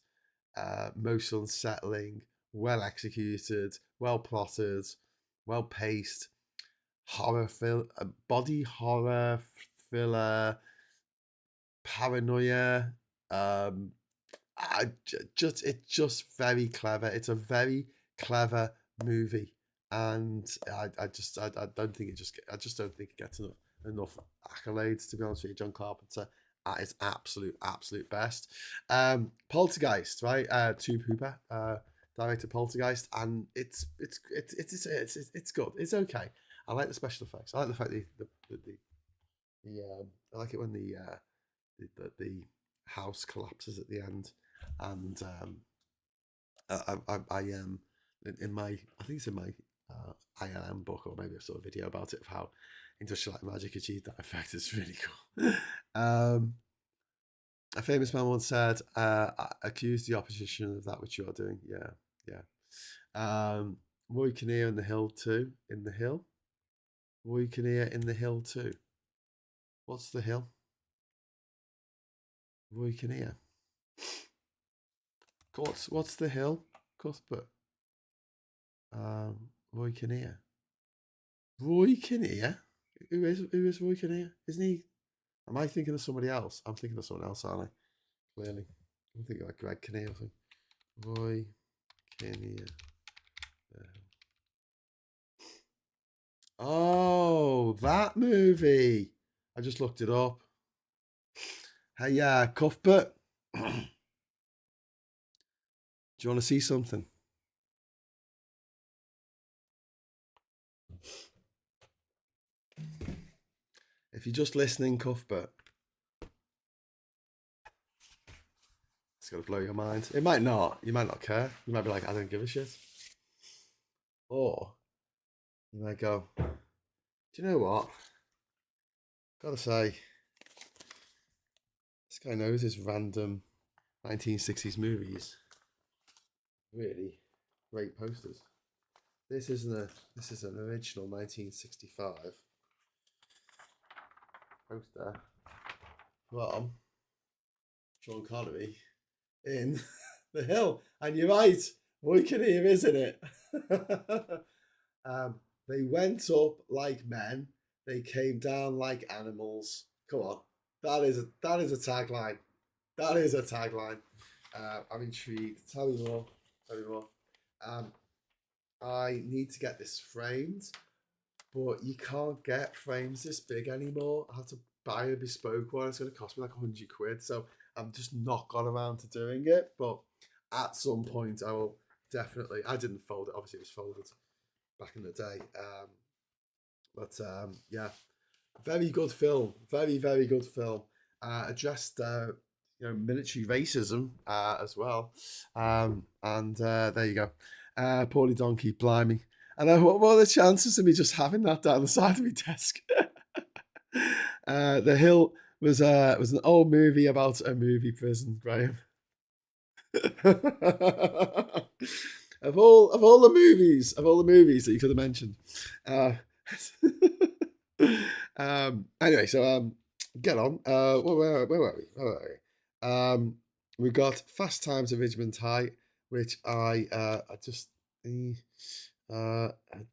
most unsettling, well executed, well plotted, well paced horror film, body horror thriller, paranoia. It's just very clever. It's a very clever movie, and I don't think I just don't think it gets enough accolades, to be honest with you. John Carpenter at his absolute best. Poltergeist, right? Tube Hooper directed Poltergeist, and it's good. It's okay. I like the special effects. I like the fact I like it when the house collapses at the end, and I in my I think it's in my ILM book, or maybe I saw a video about it, of how Industrial Light and Magic achieved that effect. It's really cool. A famous man once said, "Accuse the opposition of that which you are doing." Yeah, yeah. Roy Kinnear in The Hill too. In The Hill, Roy Kinnear in The Hill too. What's The Hill? Roy Kinnear. What's The Hill? Cuthbert. Roy Kinnear. Roy Kinnear? Who is Roy Kinnear? Isn't he? Am I thinking of somebody else? I'm thinking of someone else, aren't I? Clearly. I'm thinking like Greg Kinnear or something. Roy Kinnear. Oh, that movie. I just looked it up. Hey, Cuthbert. Do you want to see something? If you're just listening, Cuthbert, it's going to blow your mind. It might not. You might not care. You might be like, I don't give a shit. Or you might go, do you know what? Gotta say, this guy knows his random 1960s movies. Really great posters. This is an original 1965 poster from Sean Connery in The Hill. And you're right, Roy Kinnear, isn't it? They went up like men, they came down like animals. Come on, that is a tagline. That is a tagline. I'm intrigued. Tell me more. Tell me more. I need to get this framed, but you can't get frames this big anymore. I have to buy a bespoke one. It's going to cost me like £100. So I'm just not got around to doing it. But at some point, I will definitely. I didn't fold it. Obviously, it was folded back in the day. Yeah, very good film. Very good film. Addressed military racism as well. And there you go. Poorly Donkey, blimey. And what are the chances of me just having that down the side of my desk? The Hill was an old movie about a movie prison, Graham. of all the movies that you could have mentioned. Anyway, so get on. Where were we? We got Fast Times at Ridgemont High, which I just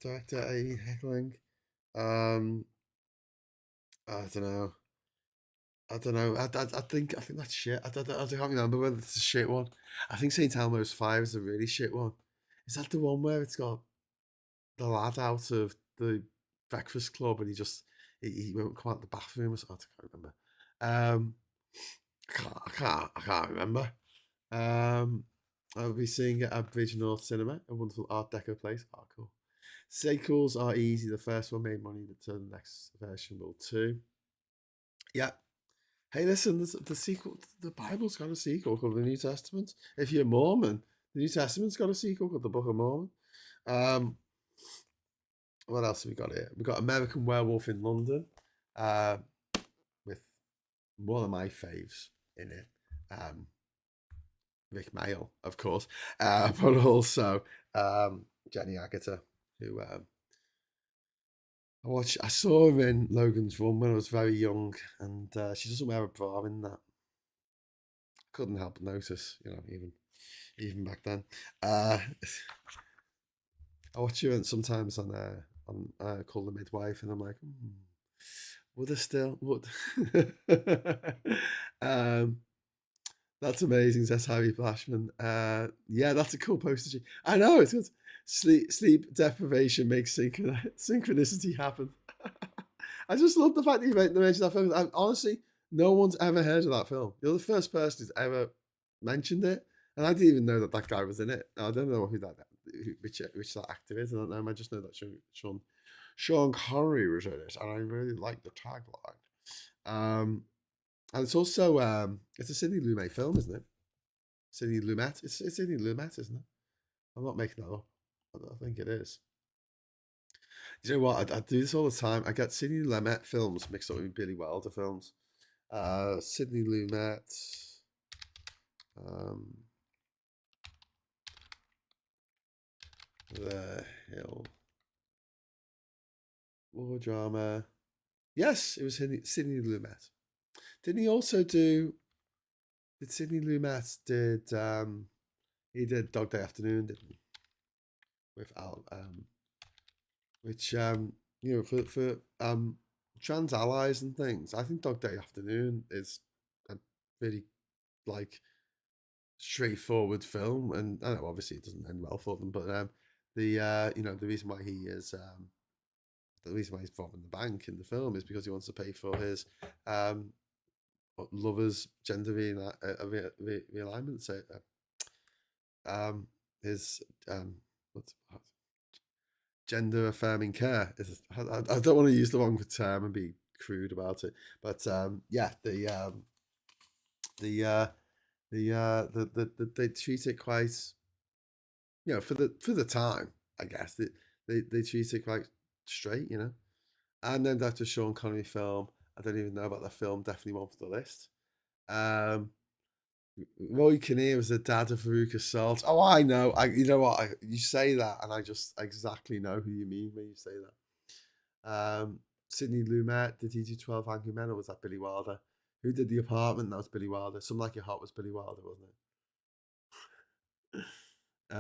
director A. Heckling. I don't know. I think that's shit. I can't remember whether it's a shit one. I think St. Elmo's Fire is a really shit one. Is that the one where it's got the lad out of the Breakfast Club and he won't come out the bathroom or something? I can't remember. I can't remember. I'll be seeing it at Bridge North Cinema, a wonderful Art Deco place. Oh, cool. Sequels are easy. The first one made money. The next version will too. Yeah. Hey, listen, the sequel. The Bible's got a sequel called the New Testament. If you're Mormon, the New Testament's got a sequel called the Book of Mormon. What else have we got here? We've got American Werewolf in London, with one of my faves in it. Rick Mayall, of course, but also Jenny Agutter, who I saw her in Logan's Run when I was very young, and she doesn't wear a bra in that. Couldn't help but notice, even back then. I watch it sometimes on Call the Midwife, and I'm like, would I still would? um, that's amazing. That's Harry Flashman. Yeah, that's a cool poster. I know it's good. Sleep deprivation makes synchronicity happen. I just love the fact that you mentioned that film. Honestly, no one's ever heard of that film. You're the first person who's ever mentioned it, and I didn't even know that that guy was in it. I don't know which that actor is. I don't know. I just know that Sean Connery was in it, and I really like the tagline. And it's also it's a Sidney Lumet film, isn't it? Sidney Lumet. It's Sidney Lumet, isn't it? I'm not making that up. I think it is. You know what? I do this all the time. I get Sidney Lumet films mixed up with Billy Wilder films. Sidney Lumet. Um, the Hill. War drama. Yes, it was Sidney Lumet. Didn't he also do? Did Sidney Lumet he did Dog Day Afternoon, didn't he? With Al which for trans allies and things, I think Dog Day Afternoon is a really like straightforward film, and I know obviously it doesn't end well for them, but the reason why the reason why he's robbing the bank in the film is because he wants to pay for his lover's gender realignment. So his what's gender affirming care. I don't want to use the wrong term and be crude about it, but yeah, they treat it quite, for the time, I guess they treat it quite straight, And then after Sean Connery film, I don't even know about the film. Definitely one for the list. Um, Roy Kinnear was the dad of Veruca Salt. Oh, I know. You know what? You say that, and I just exactly know who you mean when you say that. Sidney Lumet, did he do 12 Angry Men, or was that Billy Wilder? Who did The Apartment? That was Billy Wilder. Some Like Your Heart was Billy Wilder, wasn't it?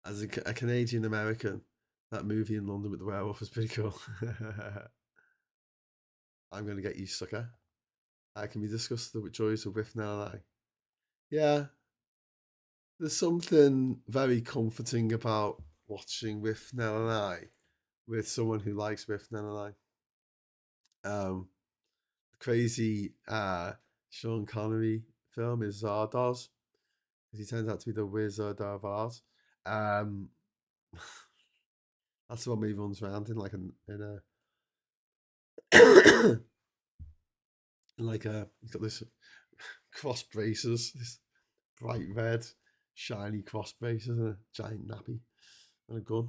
As a Canadian American, that movie in London with the werewolf was pretty cool. I'm going to get you, sucker. Can we discuss the joys of With Now and I? Yeah, there's something very comforting about watching With Nell and I with someone who likes With Nell and I. Crazy Sean Connery film is Zardoz, because he turns out to be the Wizard of Oz. Um, that's the one where he runs around in like a like he's got this cross braces, this bright red, shiny cross braces, and a giant nappy and a gun.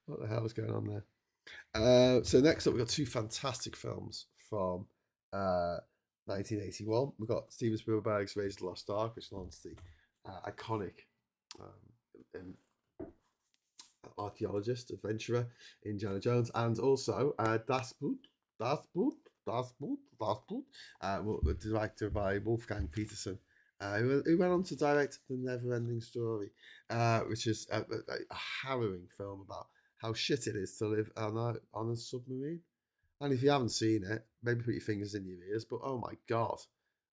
What the hell is going on there? So next up, we've got two fantastic films from 1981. We've got Steven Spielberg's Raiders of the Lost Ark, which launched the iconic um, archaeologist, adventurer Indiana Jones, and also Das Boot, Das Boot, Das Boot, Das Boot, directed by Wolfgang Peterson, who went on to direct The Never-Ending Story, which is a harrowing film about how shit it is to live on a submarine. And if you haven't seen it, maybe put your fingers in your ears, but oh my God,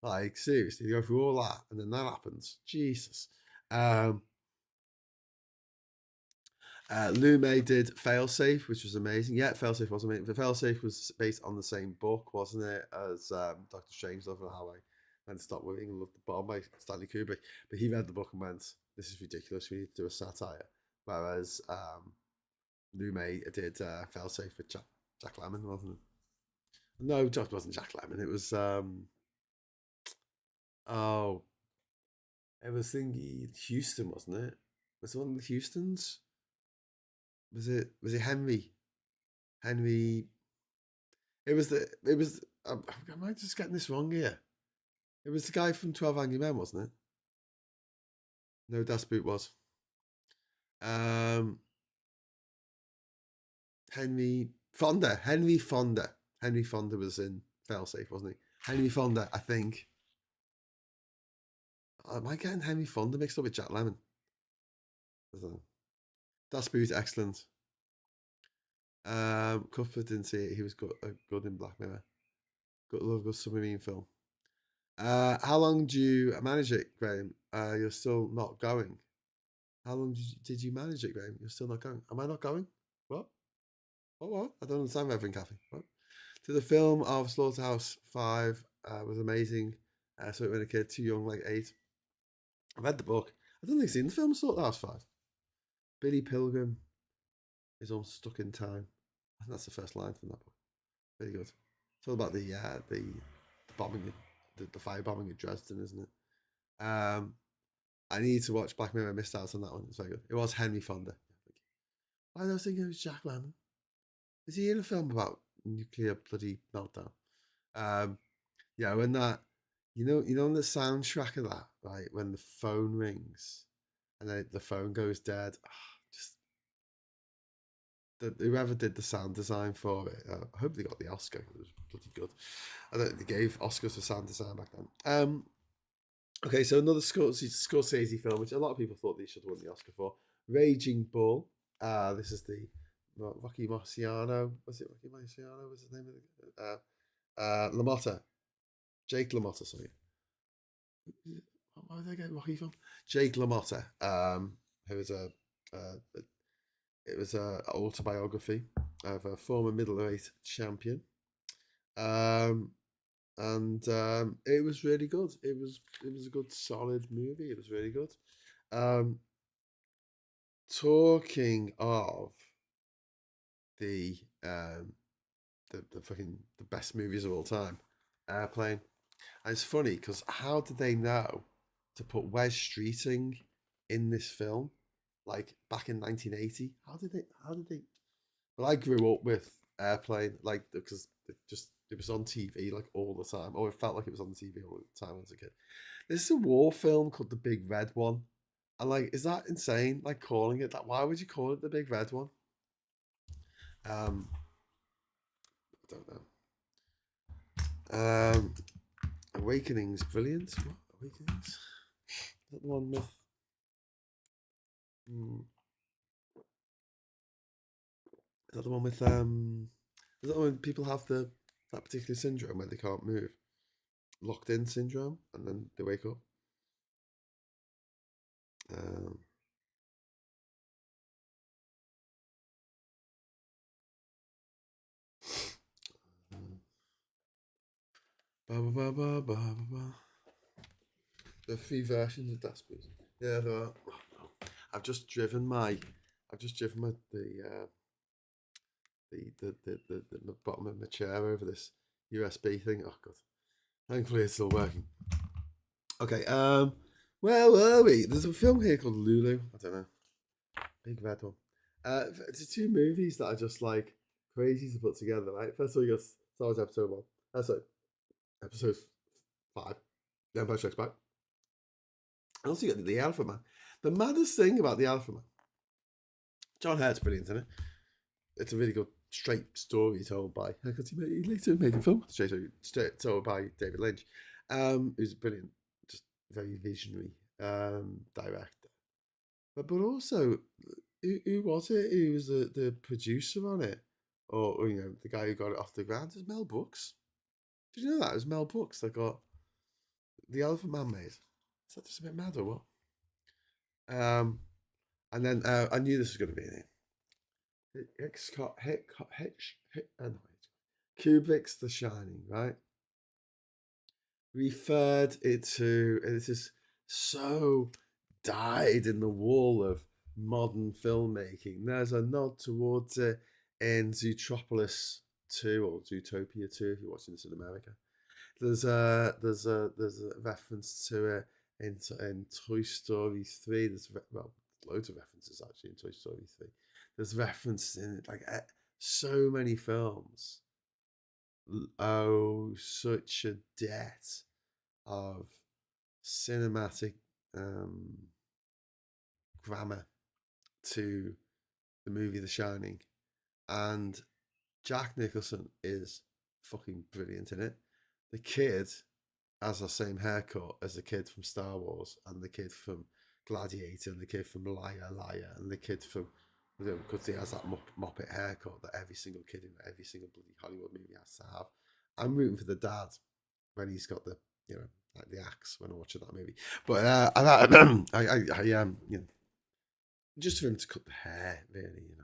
like seriously, you go through all that and then that happens. Jesus. Lumet did Failsafe, which was amazing. Yeah, Failsafe was amazing. But Failsafe was based on the same book, wasn't it, as Doctor Strangelove and How I Went to Stop Worrying and Loved the Bomb by Stanley Kubrick. But he read the book and went, "This is ridiculous. We need to do a satire." Whereas Lumet did Failsafe with Jack Lemmon, wasn't it? No, it wasn't Jack Lemmon. It was oh, it was thingy Houston, wasn't it? Was it one of the Houstons? Was it Henry? Henry. It was. Am I just getting this wrong here? It was the guy from 12 Angry Men, wasn't it? No, Das Boot was. Um, Henry Fonda. Henry Fonda. Henry Fonda was in Failsafe, wasn't he? Henry Fonda, I think. Am I getting Henry Fonda mixed up with Jack Lemmon? I don't know. That Spoon's excellent. Cuthbert didn't see it. He was good in Black Mirror. Good submarine film. How long do you manage it, Graham? You're still not going. How long did you manage it, Graham? You're still not going. Am I not going? What? What? I don't understand, Reverend Caffey. What? To the film of Slaughterhouse 5 was amazing. So it when a kid, too young, like 8. I've read the book. I don't think I've seen the film Slaughterhouse 5. Billy Pilgrim is unstuck in time. I think that's the first line from that book. Very good. It's all about the bombing, the fire bombing at Dresden, isn't it? I need to watch Black Mirror. I missed out on that one. It's very good. It was Henry Fonda. Why was I thinking it was Jack Lemmon? Is he in a film about nuclear bloody meltdown? Yeah, when that, on the soundtrack of that, right? When the phone rings and then the phone goes dead, just whoever did the sound design for it, I hope they got the Oscar. It was bloody good. I don't think they gave Oscars for sound design back then. Okay, so another Scorsese film, which a lot of people thought they should have won the Oscar for, Raging Bull. This is the Rocky Marciano. Was it Rocky Marciano? Was his name? LaMotta. Jake LaMotta, sorry. Why did I get Rocky from? Jake LaMotta, who was it was a autobiography of a former middleweight champion. And it was really good. It was a good, solid movie. It was really good. Talking of the fucking the best movies of all time, Airplane. And it's funny because how did they know to put Wes Streeting in this film, like back in 1980? How did they? Well, I grew up with Airplane, like because it was on TV like all the time, or it felt like it was on the TV all the time as a kid. This is a war film called The Big Red One, and like, is that insane? Like calling it that? Why would you call it The Big Red One? I don't know. Awakening's brilliant. What Awakenings? Is that the one with? Is that the one with? Is that when people have that particular syndrome where they can't move? Locked in syndrome, and then they wake up. Um, The three versions of Desperate. Yeah, there are. I've just driven my the bottom of my chair over this USB thing. Oh god. Thankfully it's still working. Okay, where were we? There's a film here called Lulu. I don't know. Big red one. It's two movies that are just like crazy to put together, right? First of all, you got Star Wars Episode 1. Sorry, Episode 5. The Empire Strikes Back. And also you got the Alpha Man. The maddest thing about the Alpha Man, John Hurt's brilliant in it. It's a really good straight story told by, because he later made a film straight told by David Lynch, who's a brilliant, just very visionary director. But also, who was it? Who was the producer on it, or the guy who got it off the ground? It was Mel Brooks. Did you know that it was Mel Brooks that got the Elephant Man made? Is that just a bit mad or what? And then I knew this was going to be in it. Kubrick's The Shining, right? Referred it to, it is so dyed in the wool of modern filmmaking. There's a nod towards it in Zootropolis 2 or Zootopia 2 if you're watching this in America. There's a reference to it in Toy Story 3. There's loads of references actually in Toy Story 3. There's references in it, like so many films. Oh, such a debt of cinematic grammar to the movie The Shining, and Jack Nicholson is fucking brilliant in it. The kid has the same haircut as the kid from Star Wars and the kid from Gladiator and the kid from Liar Liar and the kid from, because he has that Muppet haircut that every single kid in every single bloody Hollywood movie has to have. I'm rooting for the dad when he's got the, like the axe when I'm watching that movie. But just for him to cut the hair, really,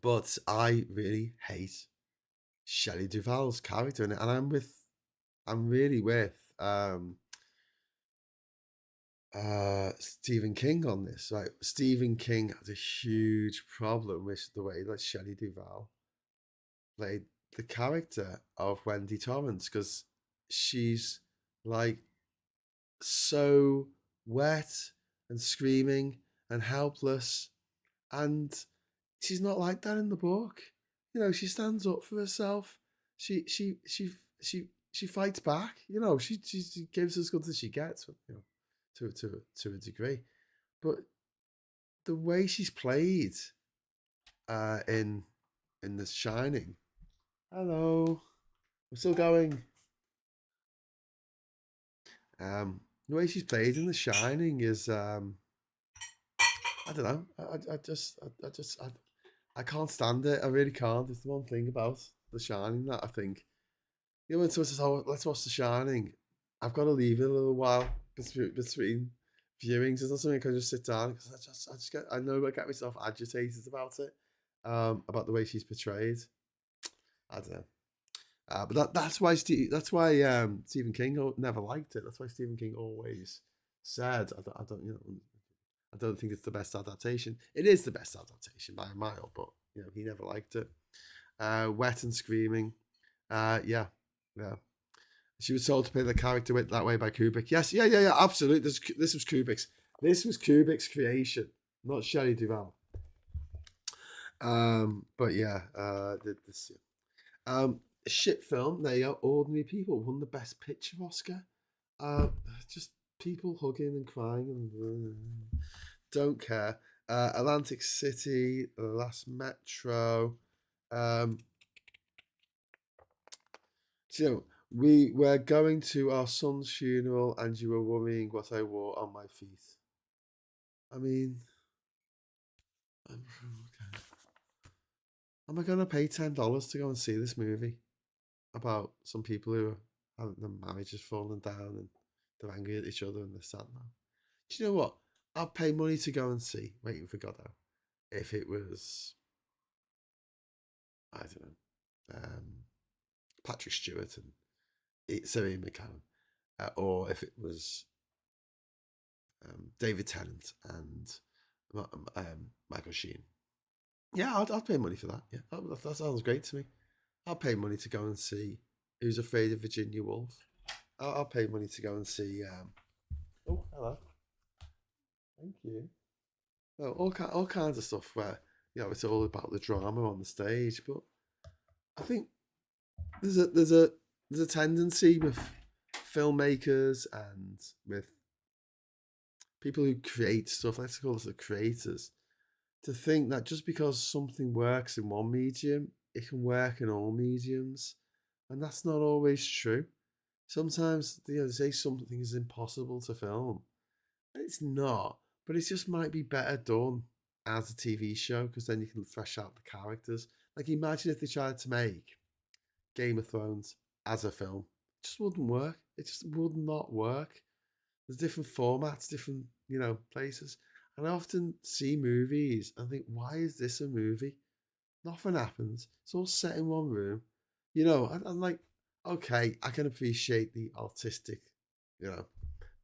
But I really hate Shelley Duvall's character in it, and I'm really with Stephen King on this. Right, Stephen King has a huge problem with the way that Shelley Duvall played the character of Wendy Torrance, because she's like so wet and screaming and helpless, and she's not like that in the book. She stands up for herself. She fights back. She gives as good as she gets. To a degree, but the way she's played in The Shining. Hello, I'm still going. The way she's played in The Shining is I don't know. I can't stand it. I really can't. It's the one thing about The Shining that I think, when someone says, "Oh, let's watch The Shining," I've got to leave it a little while between viewings. It's not something I can just sit down, because I know I get myself agitated about it, about the way she's portrayed. I don't know. But that's why Stephen King never liked it. That's why Stephen King always said, I don't think it's the best adaptation. It is the best adaptation by a mile, but he never liked it. Wet and screaming. Yeah. She was told to play the character that way by Kubrick. Yes, yeah, absolutely. This was Kubrick's creation, not Shelley Duvall. But yeah, this. Shit film. There you go. Ordinary People won the Best Picture Oscar. Just people hugging and crying and don't care. Atlantic City, The Last Metro. We were going to our son's funeral, and you were worrying what I wore on my feet. I mean, okay. Am I going to pay $10 to go and see this movie about some people who their marriage has fallen down and they're angry at each other and they're sad now? Do you know what? I'd pay money to go and see Waiting for Godot if it was, I don't know, Patrick Stewart and Sarah McCallum, or if it was David Tennant and Michael Sheen. Yeah, I'd pay money for that. Yeah, that sounds great to me. I'll pay money to go and see Who's Afraid of Virginia Woolf. I'll pay money to go and see. Oh, hello. Thank you. Well, all kinds of stuff where it's all about the drama on the stage, but I think there's a tendency with filmmakers and with people who create stuff, let's call us the creators, to think that just because something works in one medium, it can work in all mediums, and that's not always true. Sometimes they say something is impossible to film. It's not, but it just might be better done as a TV show, because then you can flesh out the characters. Like, imagine if they tried to make Game of Thrones as a film. It just wouldn't work. It just would not work. There's different formats, different, places. And I often see movies and think, why is this a movie? Nothing happens. It's all set in one room. I'm like, okay, I can appreciate the artistic,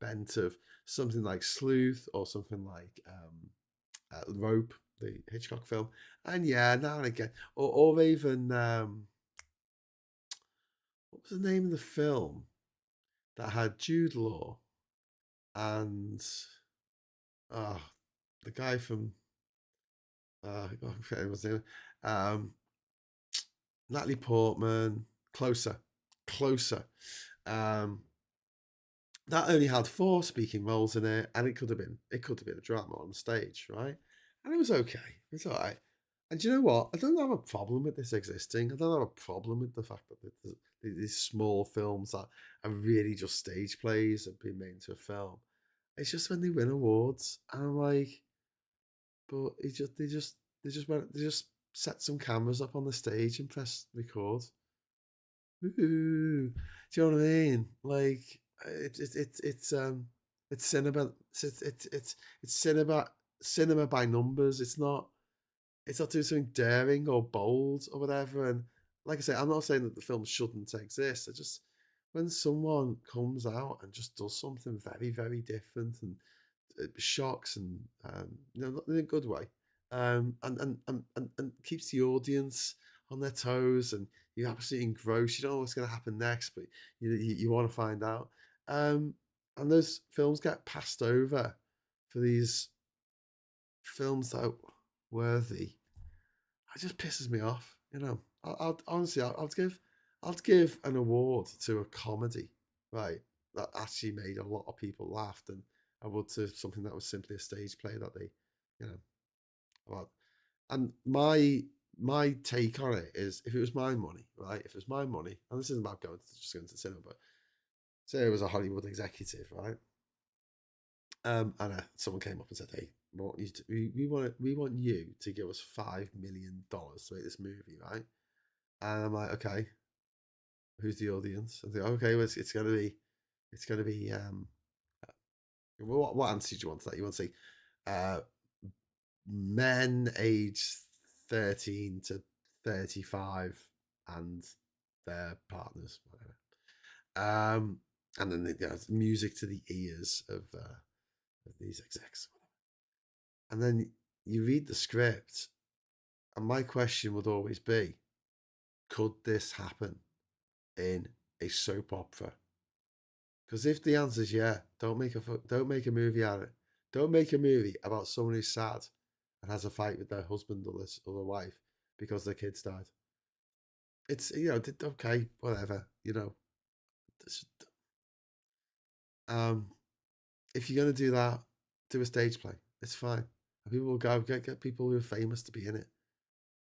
bent of something like Sleuth or something like Rope, the Hitchcock film. And yeah, now and again, or even what was the name of the film that had Jude Law and the guy from I forget his name. Natalie Portman, Closer. That only had 4 speaking roles in it, and it could have been a drama on stage, right? And it was okay. It's all right. And do you know what? I don't have a problem with this existing. I don't have a problem with the fact that these small films that are really just stage plays have been made into a film. It's just when they win awards, and I'm like, but they just set some cameras up on the stage and press record. Ooh, do you know what I mean? Like it's cinema. It's cinema by numbers. It's not doing something daring or bold or whatever. And like I say, I'm not saying that the film shouldn't exist. I just when someone comes out and just does something very, very different and it shocks and not in a good way, and keeps the audience on their toes, and you're absolutely engrossed. You don't know what's going to happen next, but you want to find out. Um, and those films get passed over for these films that are worthy. It just pisses me off. I'll honestly, I'll give an award to a comedy, right, that actually made a lot of people laugh than I would to something that was simply a stage play that they, you know, about. And my take on it is, if it was my money, right, if it was my money, and this isn't about just going to the cinema, but say it was a Hollywood executive, right, and someone came up and said, "Hey, we want you to give us $5 million to make this movie, right?" And I'm like, "Okay, who's the audience?" I think, "Okay, well, it's gonna be what answer do you want to that? You want to say uh, men aged 13 to 35 and their partners, whatever." And then music to the ears of these execs, and then you read the script, and my question would always be, could this happen in a soap opera? Because if the answer is yeah, don't make a movie out of it. Don't make a movie about someone who's sad and has a fight with their husband or their wife because their kids died. It's okay, whatever. Um, if you're gonna do that, do a stage play. It's fine. And people will go get people who are famous to be in it.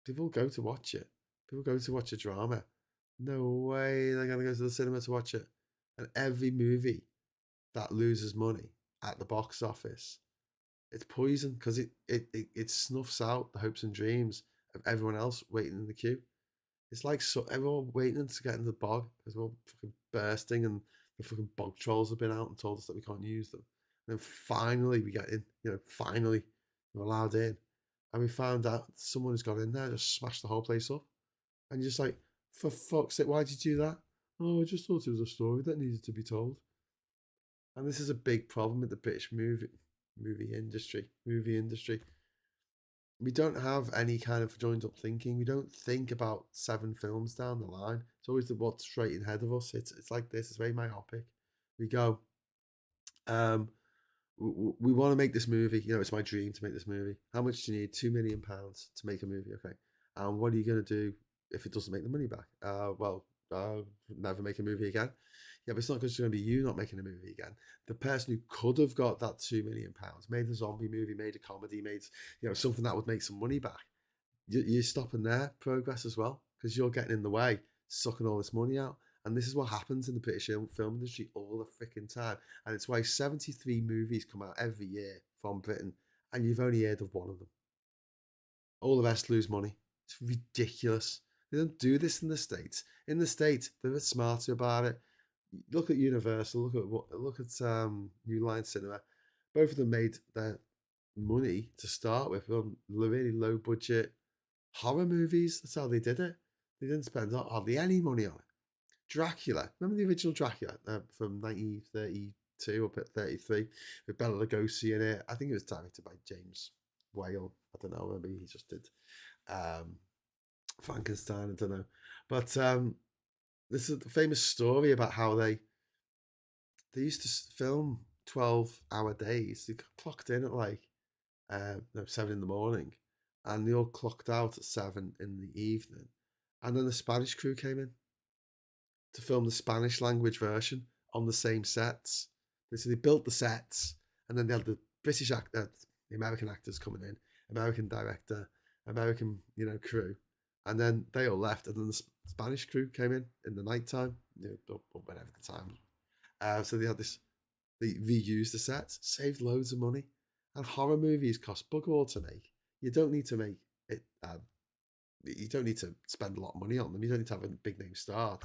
People go to watch it. People go to watch a drama. No way they're gonna go to the cinema to watch it. And every movie that loses money at the box office, it's poison because it snuffs out the hopes and dreams of everyone else waiting in the queue. It's like everyone waiting to get in the bog because we're all fucking bursting and the fucking bog trolls have been out and told us that we can't use them. And then finally we get in, finally we're allowed in. And we found out someone who's got in there just smashed the whole place up. And you're just like, for fuck's sake, why'd you do that? Oh, I just thought it was a story that needed to be told. And this is a big problem with the British movie industry. We don't have any kind of joined up thinking. We don't think about 7 films down the line. It's always what's straight ahead of us. It's like this. It's very myopic. We go, um, we want to make this movie. It's my dream to make this movie. How much do you need? £2 million to make a movie. Okay. And what are you going to do if it doesn't make the money back? Never make a movie again. Yeah, but it's not just going to be you not making a movie again. The person who could have got that £2 million, made a zombie movie, made a comedy, made something that would make some money back. You're stopping their progress as well because you're getting in the way, sucking all this money out. And this is what happens in the British film industry all the freaking time. And it's why 73 movies come out every year from Britain, and you've only heard of one of them. All the rest lose money. It's ridiculous. They don't do this in the States. In the States, they're a bit smarter about it. Look at Universal. Look at New Line Cinema. Both of them made their money to start with on really low budget horror movies. That's how they did it. They didn't spend hardly any money on it. Dracula. Remember the original Dracula from 1932 up at 33 with Bela Lugosi in it? I think it was directed by James Whale. I don't know. Maybe he just did Frankenstein. I don't know. But this is a famous story about how they used to film 12-hour days. They clocked in at like 7 in the morning, and they all clocked out at 7 in the evening. And then the Spanish crew came in to film the Spanish language version on the same sets. So they built the sets, and then they had the the American actors coming in, American director, American, crew, and then they all left, and then the Spanish crew came in the night time, or whenever the time. So they had this. They reused the sets, saved loads of money, and horror movies cost bug all to make. You don't need to make it. You don't need to spend a lot of money on them. You don't need to have a big name star.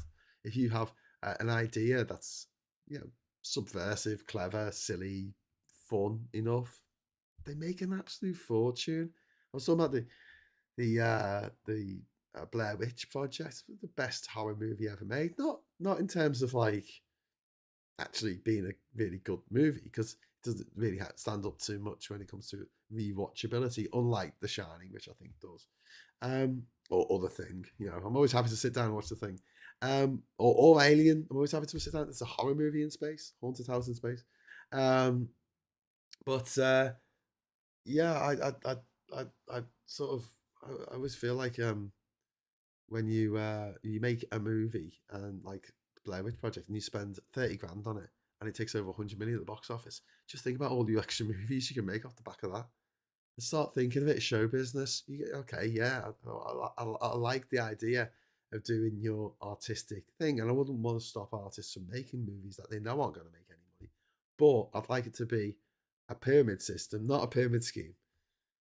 If you have an idea that's subversive, clever, silly, fun enough, they make an absolute fortune. I was talking about the Blair Witch Project, the best horror movie ever made. Not in terms of like actually being a really good movie, because it doesn't really stand up too much when it comes to rewatchability, unlike The Shining, which I think does. Or The Thing. I'm always happy to sit down and watch The Thing. Or Alien. I'm always happy to sit down. It's a horror movie in space, haunted house in space. But yeah, I sort of I always feel like when you make a movie and like Blair Witch Project and you spend 30 grand on it and it takes over 100 million at the box office, just think about all the extra movies you can make off the back of that. And start thinking of it as show business. Okay, yeah, I like the idea of doing your artistic thing, and I wouldn't want to stop artists from making movies that they know aren't going to make any money. But I'd like it to be a pyramid system, not a pyramid scheme,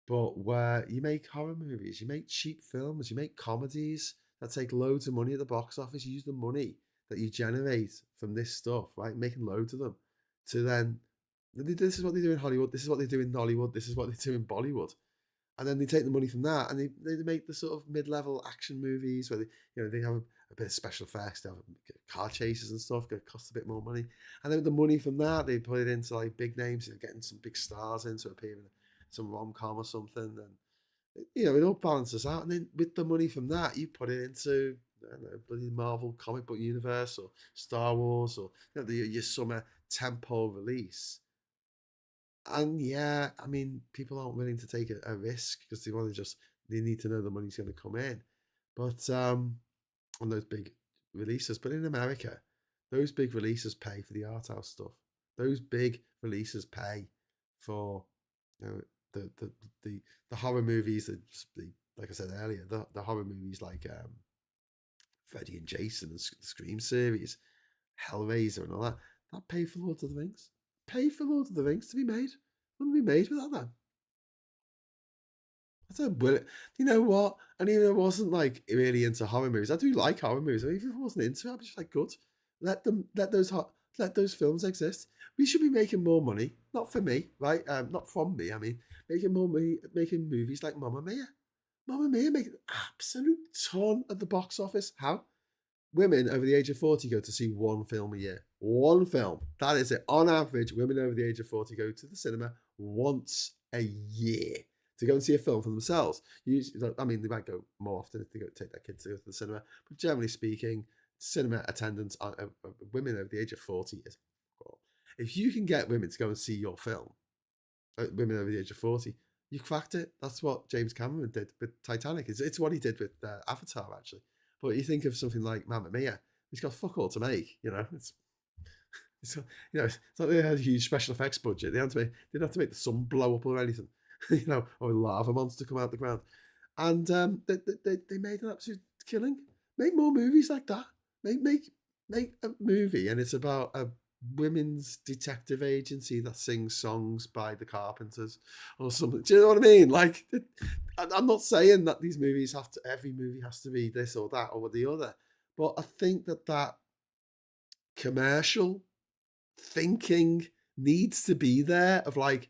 but where you make horror movies, you make cheap films, you make comedies that take loads of money at the box office. You use the money that you generate from this stuff, right? Making loads of them, to then, this is what they do in Hollywood, this is what they do in Nollywood, this is what they do in Bollywood. And then they take the money from that and they make the sort of mid-level action movies where they have a bit of special effects, they have car chases and stuff, that cost a bit more money. And then with the money from that, they put it into like big names, getting some big stars in to appear in some rom-com or something. And, it all balances out. And then with the money from that, you put it into, I don't know, bloody Marvel comic book universe or Star Wars or your summer tentpole release. And yeah, I mean, people aren't willing to take a risk because they need to know the money's going to come in. But on those big releases, but in America, those big releases pay for the art house stuff. Those big releases pay for the horror movies, like I said earlier, the horror movies like Freddy and Jason and the Scream series, Hellraiser and all that. That pay for Lord of the Rings. Pay for Lord of the Rings to be made. Wouldn't be made without that. I said, well, you know what? And even if I wasn't like really into horror movies, I do like horror movies. I mean, even if I wasn't into it, I'd be just like, good. Let those films exist. We should be making more money. Not for me, right? Not from me. I mean, making more money, making movies like Mamma Mia. Mamma Mia making an absolute ton at the box office. How? Women over the age of 40 go to see one film a year. One film. That is it. On average, women over the age of 40 go to the cinema once a year to go and see a film for themselves. Usually, I mean, they might go more often if they go take their kids to go to the cinema, but generally speaking, cinema attendance on women over the age of 40 is cool. If you can get women to go and see your film, women over the age of 40, you cracked it. That's what James Cameron did with Titanic. It's what he did with Avatar, actually. But you think of something like Mamma Mia, he's got fuck all to make, It's it's not they had a huge special effects budget. They didn't have to make the sun blow up or anything, or a lava monster come out the ground. And they made an absolute killing. Make more movies like that. Make a movie, and it's about a women's detective agency that sings songs by the Carpenters or something. Do you know what I mean? Like, I'm not saying that these movies every movie has to be this or that or the other, but I think that commercial thinking needs to be there of like,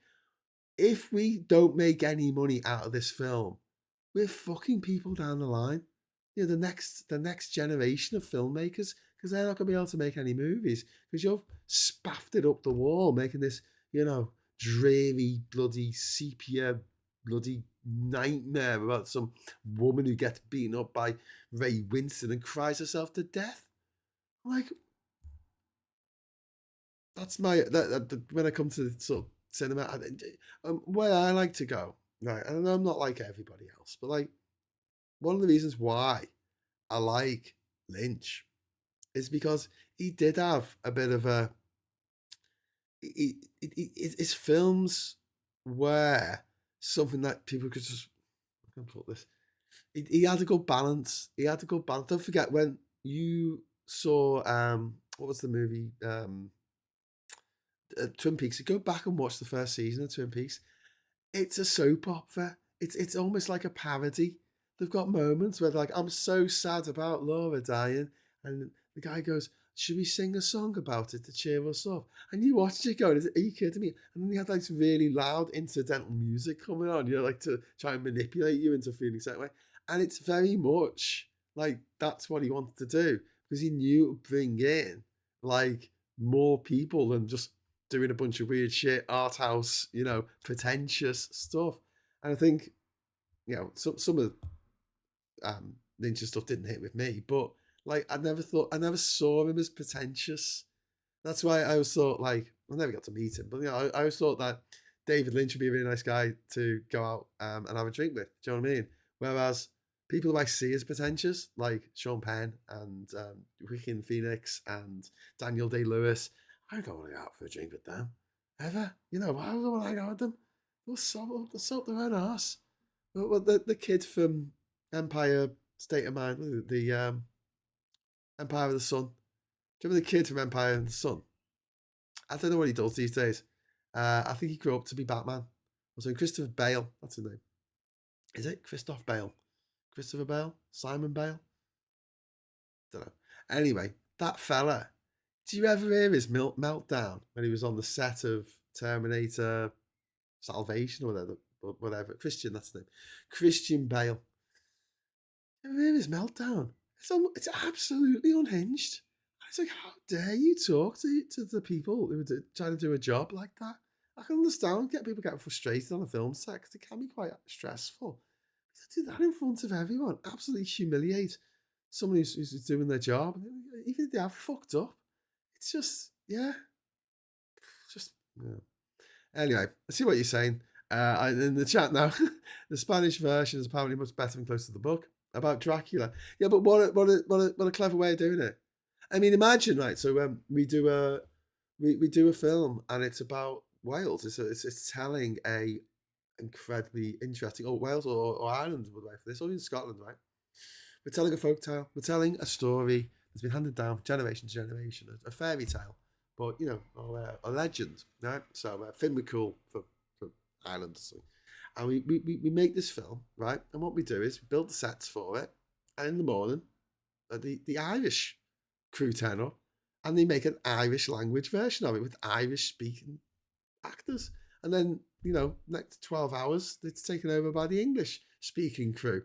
if we don't make any money out of this film, we're fucking people down the line. The next generation of filmmakers, because they're not going to be able to make any movies because you've spaffed it up the wall making this, dreary, bloody sepia, bloody nightmare about some woman who gets beaten up by Ray Winston and cries herself to death. Like, that's when I come to sort of cinema, where I like to go, right? And I'm not like everybody else, but like, one of the reasons why I like Lynch is because he did have a bit of his films were something that people could just can put this. He had a good balance. He had a good balance. Don't forget when you saw what was the movie Twin Peaks. You go back and watch the first season of Twin Peaks. It's a soap opera. It's almost like a parody. They've got moments where they're like, I'm so sad about Laura dying, and the guy goes, should we sing a song about it to cheer us up? And you watch it going, are you kidding me? And then they had like some really loud incidental music coming on, like to try and manipulate you into feeling that way. And it's very much like that's what he wanted to do because he knew it would bring in like more people than just doing a bunch of weird shit, art house, pretentious stuff. And I think, some of Ninja stuff didn't hit with me, but like I never saw him as pretentious. That's why I always thought like I never got to meet him, but I always thought that David Lynch would be a really nice guy to go out and have a drink with. Do you know what I mean? Whereas people who I see as pretentious, like Sean Penn and Joaquin Phoenix and Daniel Day-Lewis, I don't want to go out for a drink with them ever. I don't want to hang out with them. They'll salt their own arse. Well, the kid from Empire State of Mind, the Empire of the Sun. Do you remember the kid from Empire of the Sun? I don't know what he does these days. I think he grew up to be Batman. Also, Christopher Bale, that's his name. Is it Christoph Bale? Christopher Bale? Simon Bale? Don't know. Anyway, that fella. Do you ever hear his meltdown when he was on the set of Terminator Salvation or whatever? Christian, that's his name. Christian Bale. Do you ever hear his meltdown? It's absolutely unhinged. It's like, how dare you talk to the people who are trying to do a job like that? I can understand people getting frustrated on a film set because it can be quite stressful. To do that in front of everyone, absolutely humiliate someone who's doing their job, even if they have fucked up. It's just, yeah. Anyway, I see what you're saying. In the chat now, the Spanish version is apparently much better and closer to the book about Dracula. Yeah, but what a clever way of doing it. I mean, imagine, right? So we do a film and it's about Wales. It's telling a incredibly interesting, Wales or Ireland would like for this, or even Scotland, right? We're telling a folk tale. We're telling a story that's been handed down generation to generation, a fairy tale, but or a legend, right? So Finn McCool for Ireland, and we make this film, right? And what we do is we build the sets for it, and in the morning, the Irish crew turn up, and they make an Irish language version of it with Irish speaking actors, and then next 12 hours it's taken over by the English speaking crew,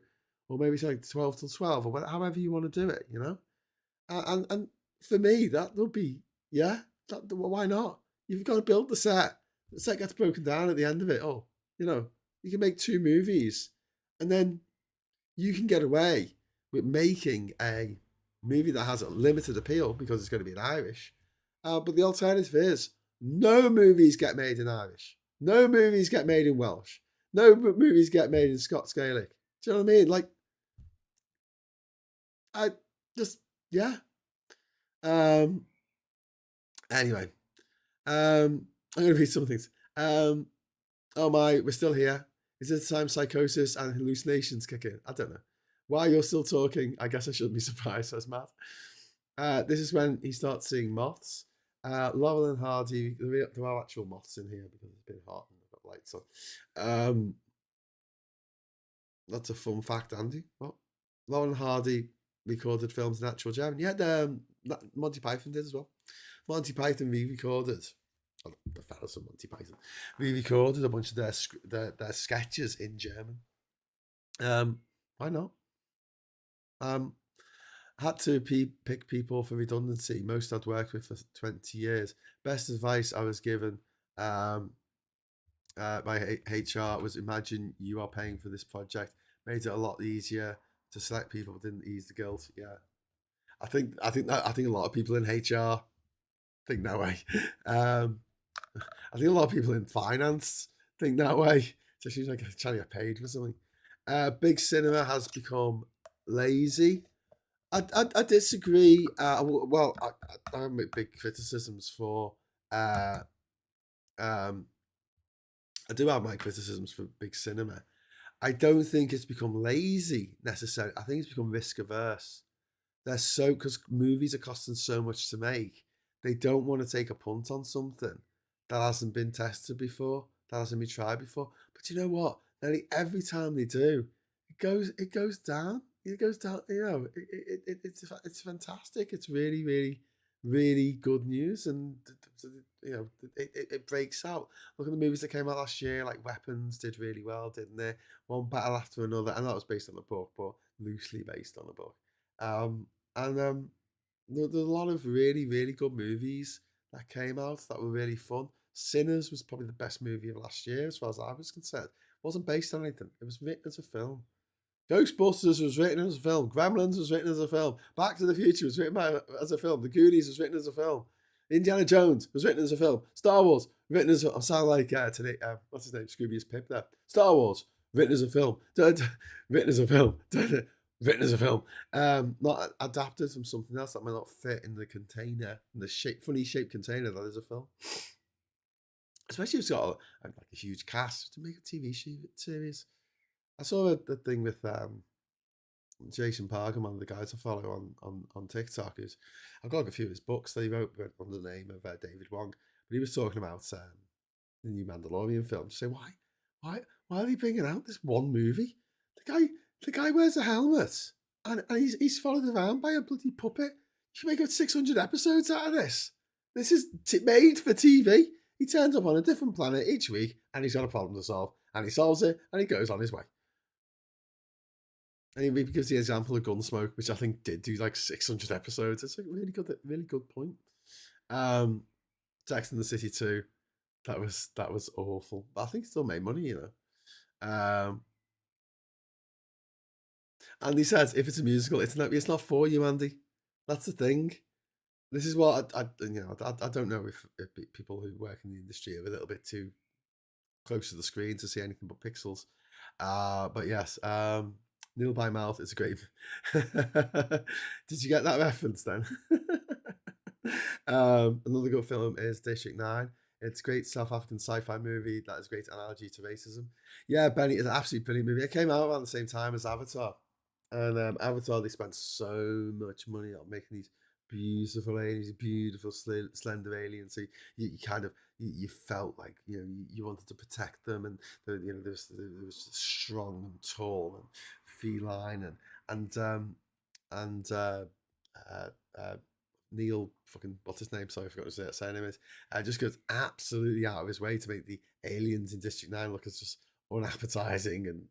or maybe it's like 12 till 12 or however you want to do it, and for me that would be why not? You've got to build the set gets broken down at the end of it. You can make 2 movies and then you can get away with making a movie that has a limited appeal because it's going to be in Irish, but the alternative is no movies get made in Irish. No movies get made in Welsh. No movies get made in Scots Gaelic. Do you know what I mean? Like, I just, yeah. Anyway, I'm going to read some things. Oh my, we're still here. Is it the time psychosis and hallucinations kick in? I don't know. While you're still talking, I guess I shouldn't be surprised, says Matt. This is when he starts seeing moths. Laurel and Hardy, there are actual moths in here because it's been hot and I've got lights on. That's a fun fact, Andy. What? Laurel and Hardy recorded films in actual German. Yeah, Monty Python did as well. Monty Python re-recorded. The fellas from Monty Python re-recorded a bunch of their sketches in German. Why not? Had to pick people for redundancy. Most I'd worked with for 20 years. Best advice I was given by HR was imagine you are paying for this project. Made it a lot easier to select people, but didn't ease the guilt. Yeah, I think a lot of people in HR think that way. I think a lot of people in finance think that way. Especially like trying to get paid for something. Big cinema has become lazy. I disagree. I make big criticisms for. I do have my criticisms for big cinema. I don't think it's become lazy necessarily. I think it's become risk averse. They're so, because movies are costing so much to make, they don't want to take a punt on something that hasn't been tested before, that hasn't been tried before. But you know what? Nearly every time they do, it goes down. It goes down. You know, it's fantastic. It's really, really, really good news, and you know, it breaks out. Look at the movies that came out last year, like Weapons did really well, didn't they? One battle after another, and that was based on a book, but loosely based on a book. Um, and there's a lot of really, really good movies that came out that were really fun. Sinners was probably the best movie of last year, as far as I was concerned. It wasn't based on anything. It was written as a film. Ghostbusters was written as a film. Gremlins was written as a film. Back to the Future was written as a film. The Goonies was written as a film. Indiana Jones was written as a film. Star Wars written as a film. I sound like today. What's his name? Scooby's Pip there. Star Wars written as a film. Written as a film. Written as a film. Not adapted from something else that might not fit in the container, in the funny shaped container that is a film. Especially if it's got like a huge cast to make a TV series. I saw the thing with Jason Parker, one of the guys I follow on TikTok. I've got a few of his books that he wrote under the name of David Wong, but he was talking about the new Mandalorian film. Just say why are they bringing out this one movie? The guy wears a helmet and he's followed around by a bloody puppet. You should make 600 episodes out of this. This is made for TV. He turns up on a different planet each week and he's got a problem to solve, and he solves it and he goes on his way. And he gives the example of Gunsmoke, which I think did do like 600 episodes. It's a really good point. Sex and the City 2, that was awful, but I think it still made money, you know. Andy says if it's a musical, it's not for you, Andy. That's the thing. This is what I don't know if people who work in the industry are a little bit too close to the screen to see anything but pixels. But yes, Neil by Mouth is a great. Did you get that reference then? Another good film is District 9. It's a great South African sci-fi movie that is a great analogy to racism. Yeah, Benny is an absolutely brilliant movie. It came out around the same time as Avatar. And Avatar, they spent so much money on making these beautiful aliens, beautiful slender aliens. So you kind of you felt like you wanted to protect them, and there was strong and tall and feline and Neil fucking what's his name? Sorry, I forgot to say anyways. Just goes absolutely out of his way to make the aliens in District 9 look as just unappetizing and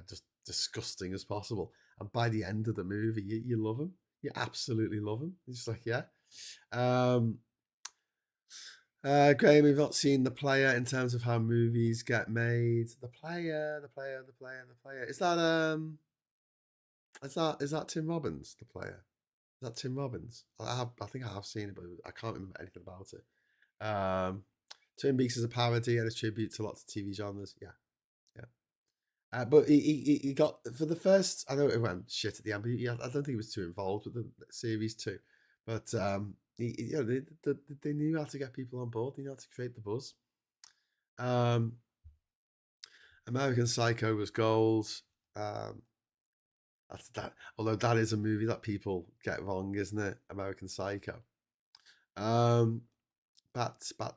just disgusting as possible. And by the end of the movie, you love him. You absolutely love him. It's just like, yeah. Graham, we've not seen The Player in terms of how movies get made. The Player. Is that Tim Robbins, The Player? Is that Tim Robbins? I think I have seen it, but I can't remember anything about it. Twin Peaks is a parody and a tribute to lots of TV genres. Yeah. But he got for the first. I know it went shit at the end, but I don't think he was too involved with the series 2. But they knew how to get people on board. They knew how to create the buzz. American Psycho was gold. That's that. Although that is a movie that people get wrong, isn't it? American Psycho. Bats. Not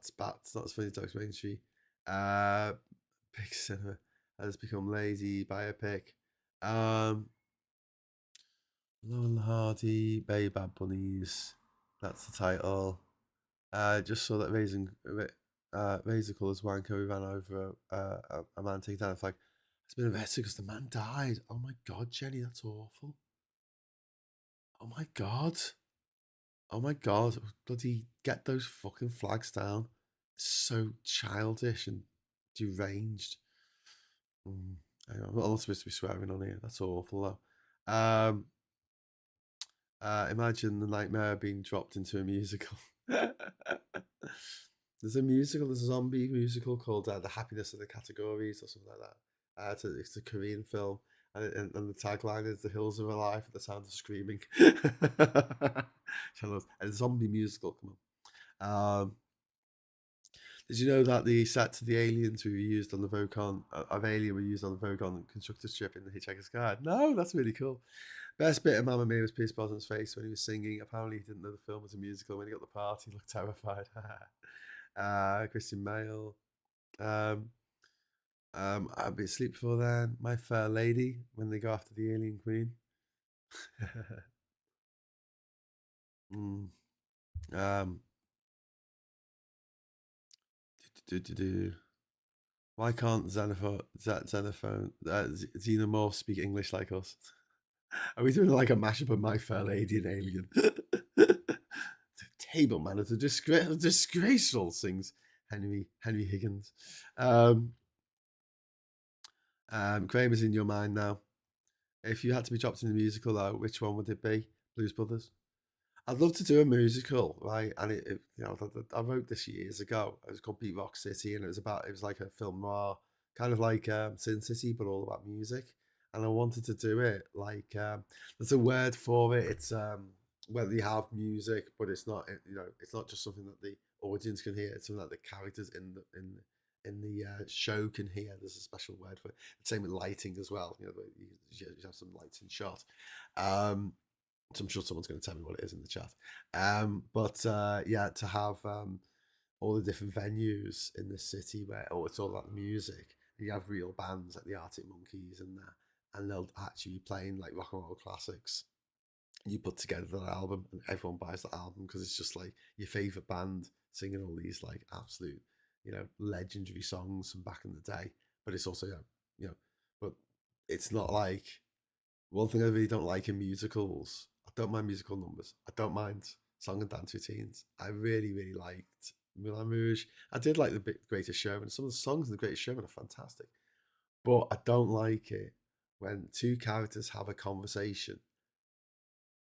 as funny as documentary. Big cinema has become lazy. Biopic. Laurel and Hardy, Bay Bad Bunnies. That's the title. Just saw that Razor Colours wanker who ran over a man taken down a flag. It's been arrested because the man died. Oh my god, Jenny, that's awful. Oh my god. Oh my god. Bloody get those fucking flags down. It's so childish and deranged. I'm not supposed to be swearing on here. That's awful though. Imagine the nightmare being dropped into a musical. There's a zombie musical called The Happiness of the Categories or something like that. It's a Korean film, and the tagline is "The hills are alive with the sound of screaming." A zombie musical, come on. Did you know that the sets of the aliens who were used on the Vocon of Alien were used on the Vocon constructed ship in the Hitchhiker's Guide? No, that's really cool. Best bit of Mamma Mia was Pierce Brosnan's face when he was singing. Apparently, he didn't know the film was a musical. When he got the part, he looked terrified. Christian Bale. I'd be asleep before then. My Fair Lady when they go after the alien queen. mm. um, Why can't xenomorphs speak English like us? Are we doing like a mashup of My Fair Lady and Alien? The table manners are disgraceful, sings Henry Higgins. Kramer's in your mind now. If you had to be dropped in a musical, though, which one would it be? Blues Brothers. I'd love to do a musical, right? And I wrote this years ago. It was called Beat Rock City, and it was like a film noir, kind of like Sin City, but all about music. And I wanted to do it like there's a word for it. It's whether you have music, but it's not it's not just something that the audience can hear. It's something that the characters in the show can hear. There's a special word for it. Same with lighting as well. You have some lights in shot. So I'm sure someone's going to tell me what it is in the chat. Yeah, to have all the different venues in the city where it's all about music. You have real bands like the Arctic Monkeys and they'll actually be playing like rock and roll classics. You put together that album and everyone buys that album because it's just like your favorite band singing all these like absolute, legendary songs from back in the day. But it's also, but it's not like one thing I really don't like in musicals. I don't mind musical numbers. I don't mind song and dance routines. I really, really liked Moulin Rouge. I did like the Greatest Showman. Some of the songs in the Greatest Showman are fantastic, but I don't like it when two characters have a conversation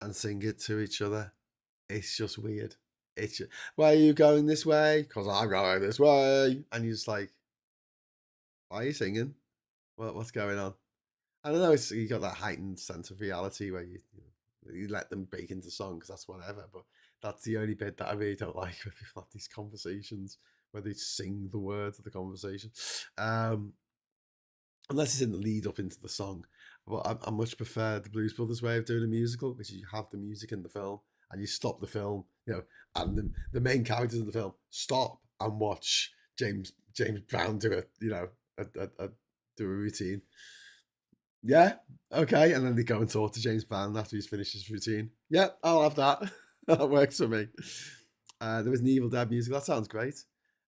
and sing it to each other. It's just weird. It's just, why are you going this way? Because I'm going this way. And you're just like, why are you singing? What's going on? I don't know. You got that heightened sense of reality where you let them break into song because that's whatever. But that's the only bit that I really don't like when people have these conversations where they sing the words of the conversation. Unless it's in the lead up into the song. But I much prefer the Blues Brothers way of doing a musical, which is you have the music in the film and you stop the film, and the main characters in the film stop and watch James Brown do do a routine. Yeah, okay, and then they go and talk to James Brown after he's finished his routine. Yeah, I'll have that. That works for me. There was an Evil Dead musical. That sounds great.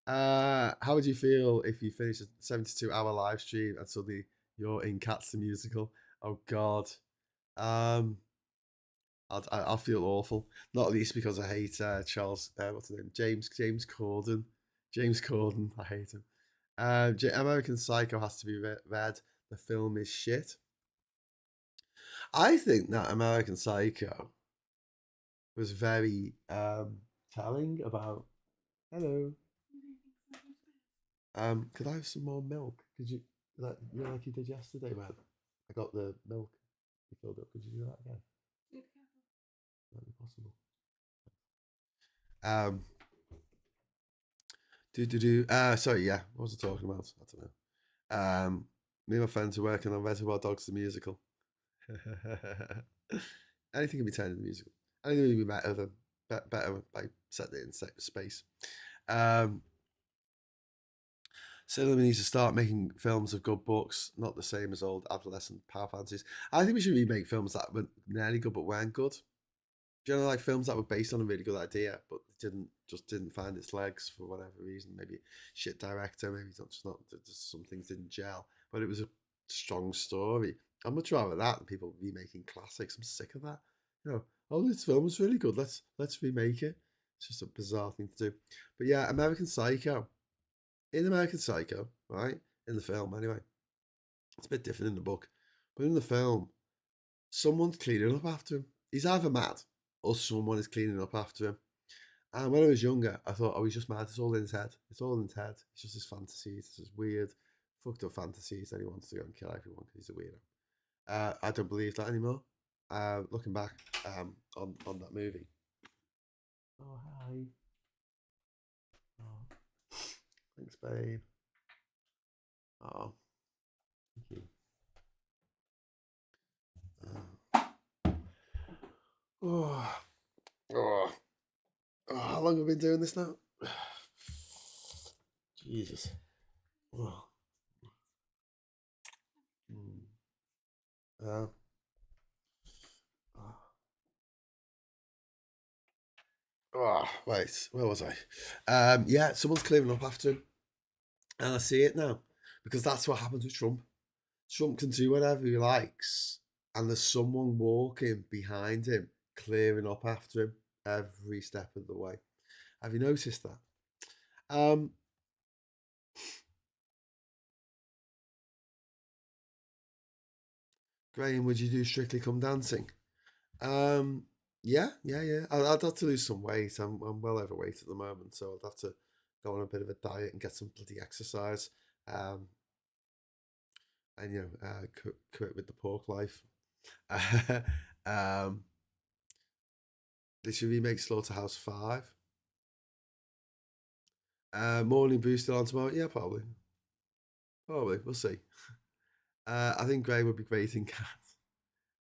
How would you feel if you finished a 72-hour live stream and suddenly you're in Cats the musical? Oh God, I'll feel awful. Not least because I hate Charles. What's his name? James Corden. James Corden. I hate him. American Psycho has to be read. The film is shit. I think that American Psycho was very telling about. Hello. Could I have some more milk? Could you like like you did yesterday when I got the milk you filled up? Could you do that again? That'd be possible. Sorry, yeah. What was I talking about? I don't know. Me and my friends are working on Reservoir Dogs the musical. Anything can be turned into a musical. Anything can be better by setting it in space. Cinema needs to start making films of good books, not the same as old adolescent power fantasies. I think we should remake films that were nearly good but weren't good. Do you know, like films that were based on a really good idea but didn't find its legs for whatever reason? Maybe shit director, maybe just some things didn't gel, but it was a strong story. I'd much rather that than people remaking classics. I'm sick of that. Oh, this film was really good. Let's remake it. It's just a bizarre thing to do. But yeah, American Psycho. In American Psycho, right? In the film, anyway. It's a bit different in the book. But in the film, someone's cleaning up after him. He's either mad or someone is cleaning up after him. And when I was younger, I thought, oh, he's just mad. It's all in his head. It's all in his head. It's just his fantasies. It's his weird, fucked up fantasies that he wants to go and kill everyone because he's a weirdo. I don't believe that anymore. Looking back on that movie. Oh, hi. Oh. Thanks, babe. Oh, thank you. Oh, oh, oh, how long have we been doing this now? Jesus. Oh. Uh, oh, wait, where was I? Yeah, someone's clearing up after him, and I see it now because that's what happens with Trump. Trump can do whatever he likes, and there's someone walking behind him, clearing up after him every step of the way. Have you noticed that? Graham, would you do Strictly Come Dancing? Yeah. I'd have to lose some weight. I'm well overweight at the moment, so I'd have to go on a bit of a diet and get some bloody exercise. Um, and quit with the pork life. um, they should remake Slaughterhouse 5. Morning Brew still on tomorrow? Yeah, probably. Probably. We'll see. I think Gray would be great in Cats.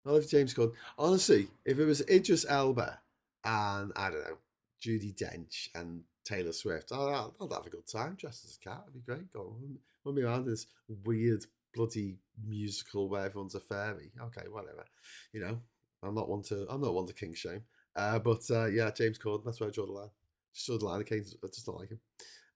Not if James Corden. Honestly, if it was Idris Elba and, I don't know, Judi Dench and Taylor Swift, I'd have a good time dressed as a cat. It'd be great. Go on. Run me around this weird, bloody musical where everyone's a fairy. Okay, whatever. You know, I'm not one to king shame. But yeah, James Corden, that's where I draw the line. Just draw the line. I just don't like him.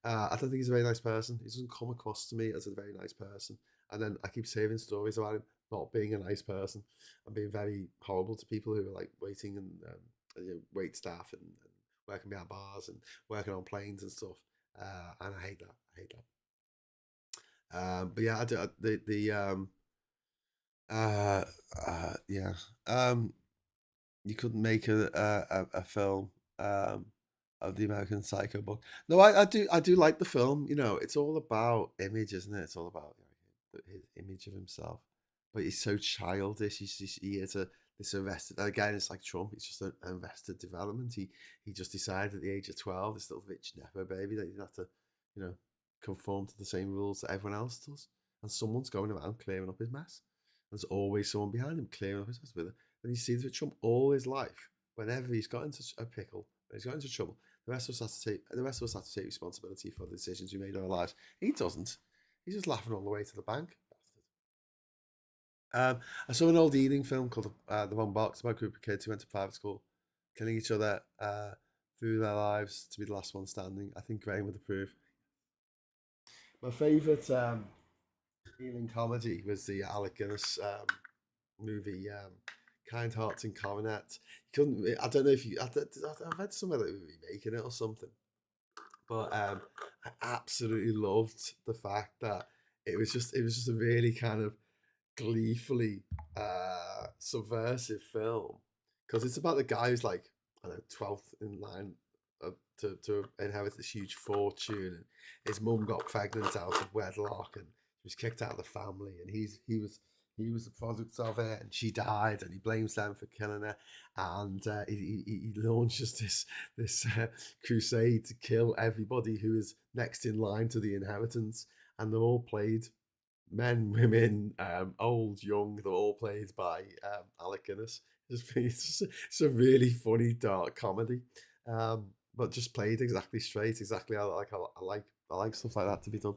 I don't think he's a very nice person. He doesn't come across to me as a very nice person. And then I keep saving stories about him not being a nice person and being very horrible to people who are like waiting and wait staff and working behind bars and working on planes and stuff. And I hate that. I hate that. But yeah, I do, yeah. You couldn't make a film of the American Psycho book. No, I do like the film. You know, it's all about image, isn't it? It's all about his image of himself. But he's so childish. He is this arrested again. It's like Trump. It's just an arrested development. He just decided at the age of 12, this little rich nepo baby, that he didn't have to, conform to the same rules that everyone else does. And someone's going around clearing up his mess. There's always someone behind him clearing up his mess with it. And he sees with Trump all his life. Whenever he's got into a pickle, when he's got into trouble, the rest of us have to take responsibility for the decisions we made in our lives. He doesn't. He's just laughing all the way to the bank. I saw an old Ealing film called The Wrong Box about a group of kids who went to private school, killing each other through their lives to be the last one standing. I think Graham would approve. My favourite Ealing comedy was the Alec Guinness movie, Kind Hearts and Coronet. You couldn't. I don't know if you. I've read somewhere that they were remaking it or something, but I absolutely loved the fact that it was just a really kind of gleefully subversive film because it's about the guy who's like, I don't know, 12th in line to inherit this huge fortune, and his mum got pregnant out of wedlock and he was kicked out of the family, and he was the product of it, and she died, and he blames them for killing her, and he launches this crusade to kill everybody who is next in line to the inheritance, and they're all played men, women, old, young. They're all played by Alec Guinness. It's a really funny dark comedy, but just played exactly straight, exactly how I like stuff like that to be done.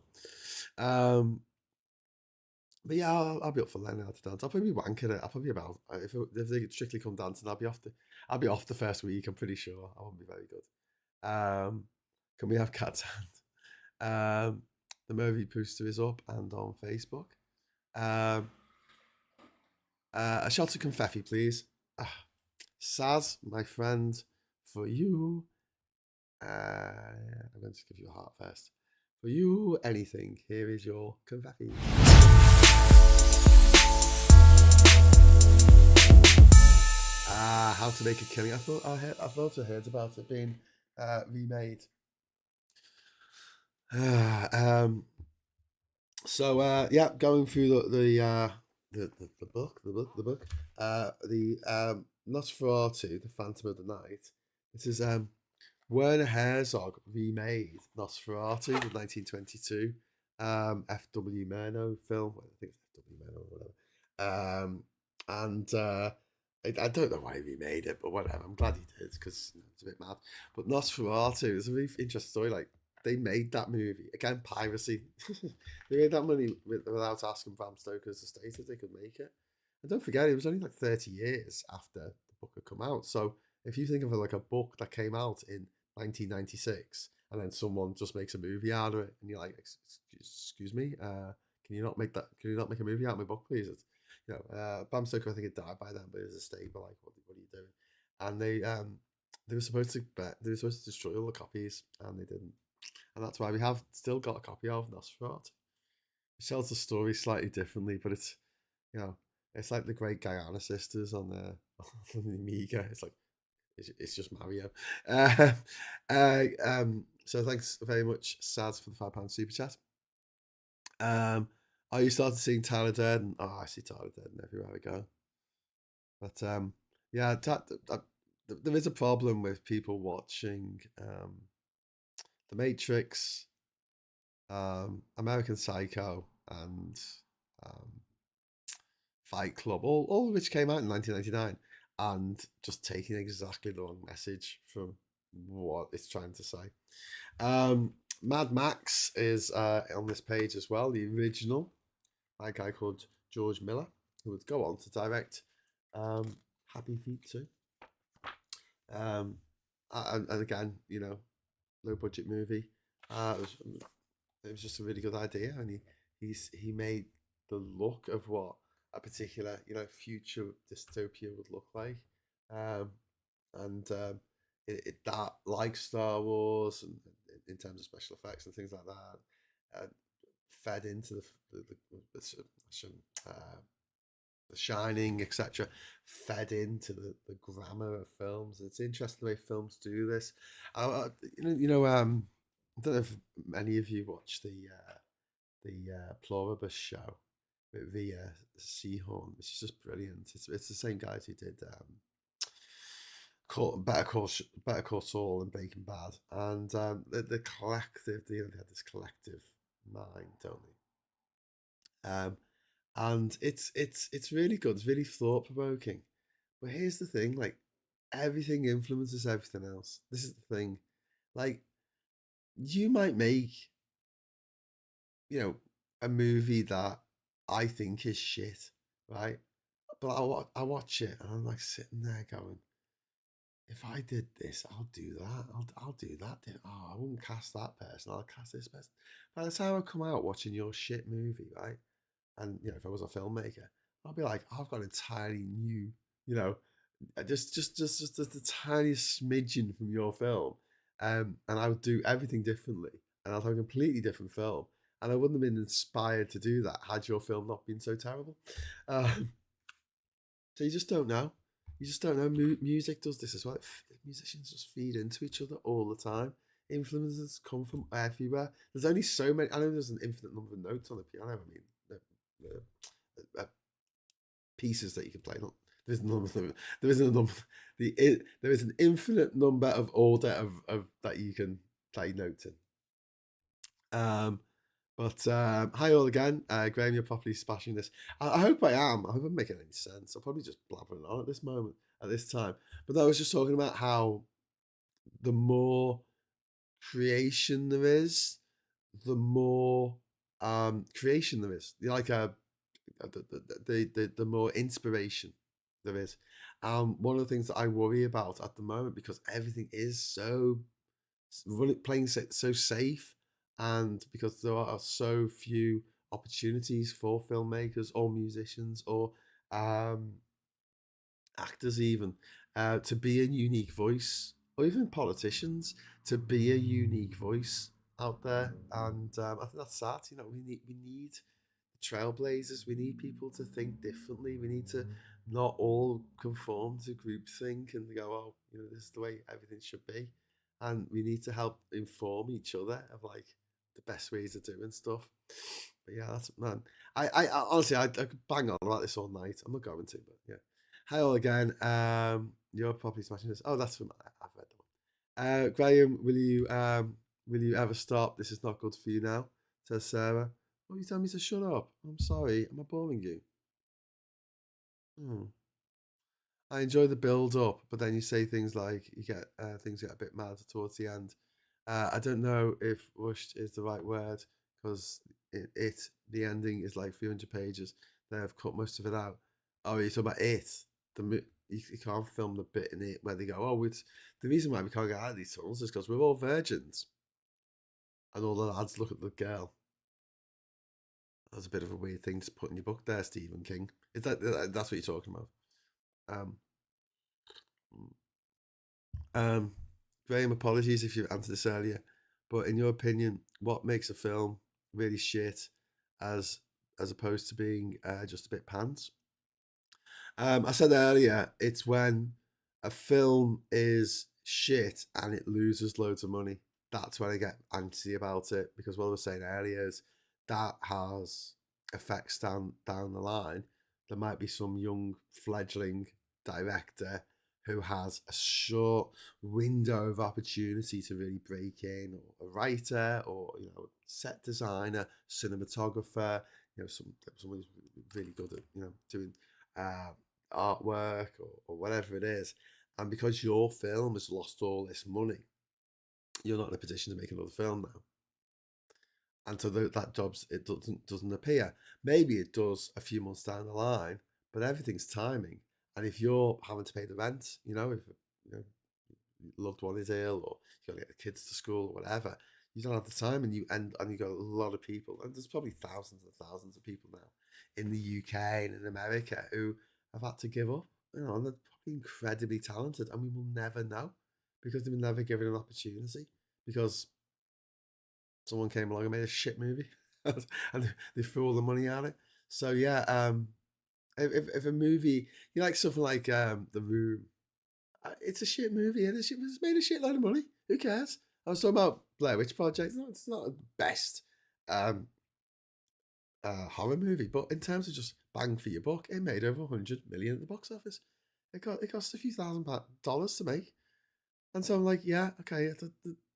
But yeah, I'll be up for learning how to dance. I'll probably be wanking it. I'll probably about if they Strictly Come Dancing, I'll be off the first week. I'm pretty sure I won't be very good. Can we have Cat's hand? The movie poster is up and on Facebook. A shot of confetti, please. Saz, my friend, for you. I'm going to give you a heart first. For you, anything. Here is your confetti. How to Make a Killing. I thought I heard about it being remade. So yeah, going through the book, the Nosferatu, the Phantom of the Night. This is Werner Herzog remade Nosferatu in 1922. F.W. Murnau film. I think it's F.W. Murnau or whatever. And I don't know why he remade it, but whatever. I'm glad he did because it's a bit mad. But Nosferatu is a really interesting story. Like, they made that movie again, piracy. They made that money without asking Bram Stoker's estate if they could make it. And don't forget, it was only like 30 years after the book had come out. So if you think of it like a book that came out in 1996 and then someone just makes a movie out of it, and you're like, excuse me, can you not make that? Can you not make a movie out of my book, please? It's, Bram Stoker, I think, had died by then, but his estate were like, what are you doing? And they were supposed to destroy all the copies, and they didn't. And that's why we have still got a copy of Nosferatu. It tells the story slightly differently, but it's, it's like the Great Guyana Sisters on the on the Amiga. It's like it's just Mario. So thanks very much, Saz, for the £5 super chat. Are you started seeing Tyler Durden? Oh, I see Tyler Durden everywhere I go. But yeah, there is a problem with people watching The Matrix, American Psycho, and Fight Club, all of which came out in 1999, and just taking exactly the wrong message from what it's trying to say. Mad Max is on this page as well, the original, by a guy called George Miller, who would go on to direct Happy Feet 2. And again, low budget movie. It was just a really good idea, and he made the look of what a particular future dystopia would look like, that, like Star Wars, and in terms of special effects and things like that, fed into the Shining, etc., fed into the grammar of films. It's interesting the way films do this. I don't know if many of you watch the Pluribus show with Via Seahorn, which is just brilliant. It's the same guys who did Better Call Saul and Breaking Bad, and the collective. They had this collective mind, don't they? And it's really good. It's really thought provoking. But here's the thing: like, everything influences everything else. This is the thing. Like, you might make a movie that I think is shit, right? But I watch it and I'm like sitting there going, if I did this, I'll do that. I'll do that. Oh, I wouldn't cast that person. I'll cast this person. By the time I come out watching your shit movie, right? And if I was a filmmaker, I'll be like, I've got an entirely new, just the tiniest smidgen from your film, and I would do everything differently, and I'd have a completely different film, and I wouldn't have been inspired to do that had your film not been so terrible. So you just don't know. You just don't know. Music does this as well. Musicians just feed into each other all the time. Influences come from everywhere. There's only so many. I know there's an infinite number of notes on the piano. I mean, pieces that you can play. There isn't a number. There is an infinite number of order of that you can play notes in. But hi all again, Graham. You're properly smashing this. I hope I am. I hope I'm making any sense. I'm probably just blabbering on at this moment, at this time. But I was just talking about how the more creation there is, the more creation there is. Like the more inspiration there is. One of the things that I worry about at the moment, because everything is playing so safe, and because there are so few opportunities for filmmakers or musicians or actors even to be a unique voice, or even politicians to be a unique voice out there. And I think that's sad. We need trailblazers. We need people to think differently. We need to not all conform to groupthink and go, oh, this is the way everything should be. And we need to help inform each other of like the best ways of doing stuff. But yeah, that's, man. I honestly, I could bang on about this all night. I'm not going to, but yeah. Hi all again. You're probably smashing this. Oh, that's from I've read Graham, will you ever stop? This is not good for you now, says Sarah. Oh, you tell me to shut up. I'm sorry. Am I boring you? Hmm. I enjoy the build up, but then you say things like you get things get a bit mad towards the end. I don't know if rushed is the right word because the ending is like 300 pages. They have cut most of it out. Oh, you talk about it. You can't film the bit in it where they go, oh, it's the reason why we can't get out of these tunnels is because we're all virgins. And all the lads look at the girl. That's a bit of a weird thing to put in your book there, Stephen King. Is that's what you're talking about? Um, Um, Graham, apologies if you answered this earlier, but in your opinion, what makes a film really shit as as opposed to being just a bit pants? I said earlier, it's when a film is shit and it loses loads of money. That's when I get antsy about it because what I was saying earlier is that has effects down the line. There might be some young fledgling director who has a short window of opportunity to really break in, or a writer, or set designer, cinematographer. Someone who's really good at doing uh, artwork or whatever it is. And because your film has lost all this money, you're not in a position to make another film now. And so that jobs it doesn't appear. Maybe it does a few months down the line, but everything's timing. And if you're having to pay the rent, if your loved one is ill or you got to get the kids to school or whatever, you don't have the time, and you got a lot of people, and there's probably thousands and thousands of people now in the UK and in America who have had to give up. And they're probably incredibly talented, and we will never know because they were never given an opportunity because someone came along and made a shit movie and they threw all the money at it. So yeah, if a movie you like something like The Room, it's a shit movie and it's made a shitload of money. Who cares? I was talking about Blair Witch Project. It's not the best um, horror movie, but in terms of just bang for your buck, it made over 100 million at the box office. It cost a few $1,000 to make, and so I'm like, yeah, okay,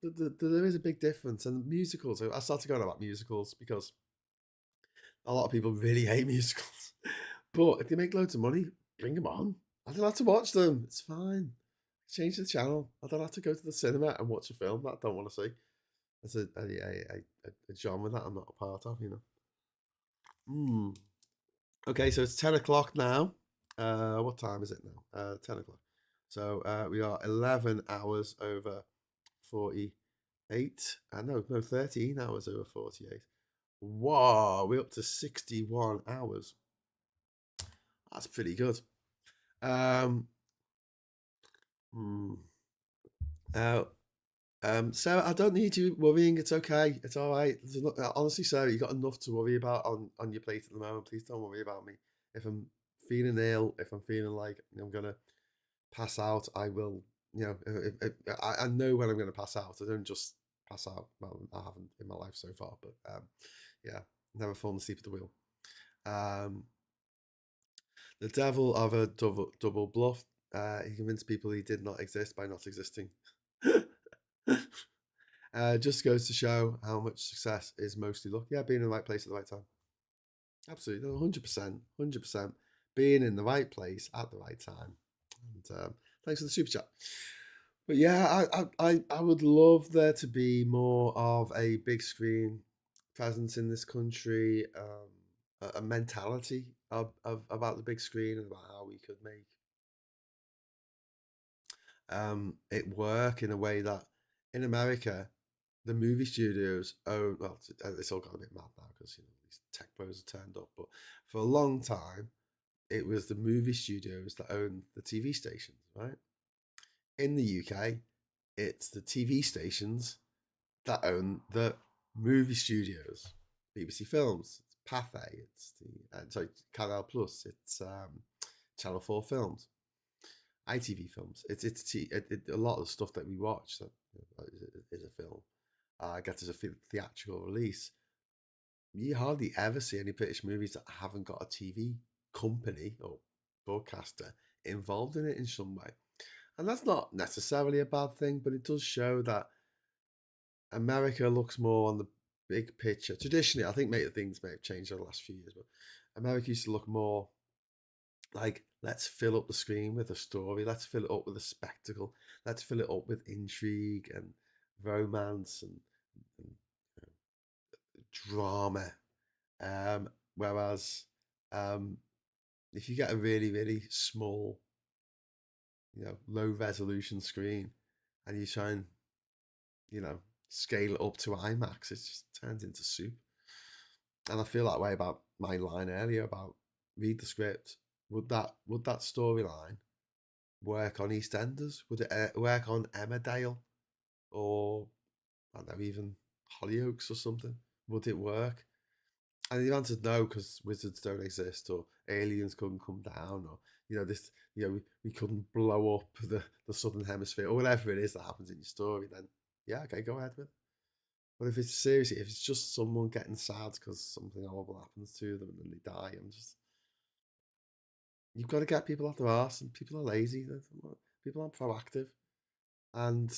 there is a big difference. And musicals, I started going about musicals because a lot of people really hate musicals, but if they make loads of money, bring them on. I don't have to watch them. It's fine. Change the channel. I don't have to go to the cinema and watch a film that I don't want to see. It's a genre that I'm not a part of, Hmm. Okay, so it's 10 o'clock now. What time is it now? 10 o'clock. So we are 11 hours over 48. No, 13 hours over 48. Whoa, we're up to 61 hours. That's pretty good. Um, hmm. uh, Sarah, I don't need you worrying. It's okay. It's all right. Honestly, Sarah, you got enough to worry about on your plate at the moment. Please don't worry about me. If I'm feeling ill, if I'm feeling like I'm gonna pass out, I will. I know when I'm gonna pass out. I don't just pass out. Well, I haven't in my life so far, but yeah, never fallen asleep at the wheel. Um, the devil of a double bluff. He convinced people he did not exist by not existing. Just goes to show how much success is mostly luck. Yeah, being in the right place at the right time. Absolutely, 100%, 100%. Being in the right place at the right time. And thanks for the super chat. But yeah, I would love there to be more of a big screen presence in this country, a mentality about the big screen and about how we could make it work in a way that in America, the movie studios own, well, it's all got a bit mad now because these tech bros have turned up, but for a long time, it was the movie studios that owned the TV stations, right? In the UK, it's the TV stations that own the movie studios. BBC Films, it's Pathé, it's sorry, Canal Plus, it's Channel 4 Films. ITV Films. A lot of the stuff that we watch that is a film. Gets as a theatrical release. You hardly ever see any British movies that haven't got a TV company or broadcaster involved in it in some way. And that's not necessarily a bad thing, but it does show that America looks more on the big picture. Traditionally, I think things may have changed over the last few years, but America used to look more like, let's fill up the screen with a story, let's fill it up with a spectacle, let's fill it up with intrigue and romance and drama. Whereas um, if you get a really, really small, low resolution screen and you try and, scale it up to IMAX, it just turns into soup. And I feel that way about my line earlier about read the script. Would that storyline work on EastEnders? Would it work on Emmerdale or I don't know, even Hollyoaks or something? Would it work? And the answer's no, because wizards don't exist, or aliens couldn't come down, or this, we couldn't blow up the southern hemisphere, or whatever it is that happens in your story. Then yeah, okay, go ahead with it. But if it's just someone getting sad because something horrible happens to them and then they die, you've got to get people off their arse, and people are lazy. People aren't proactive, and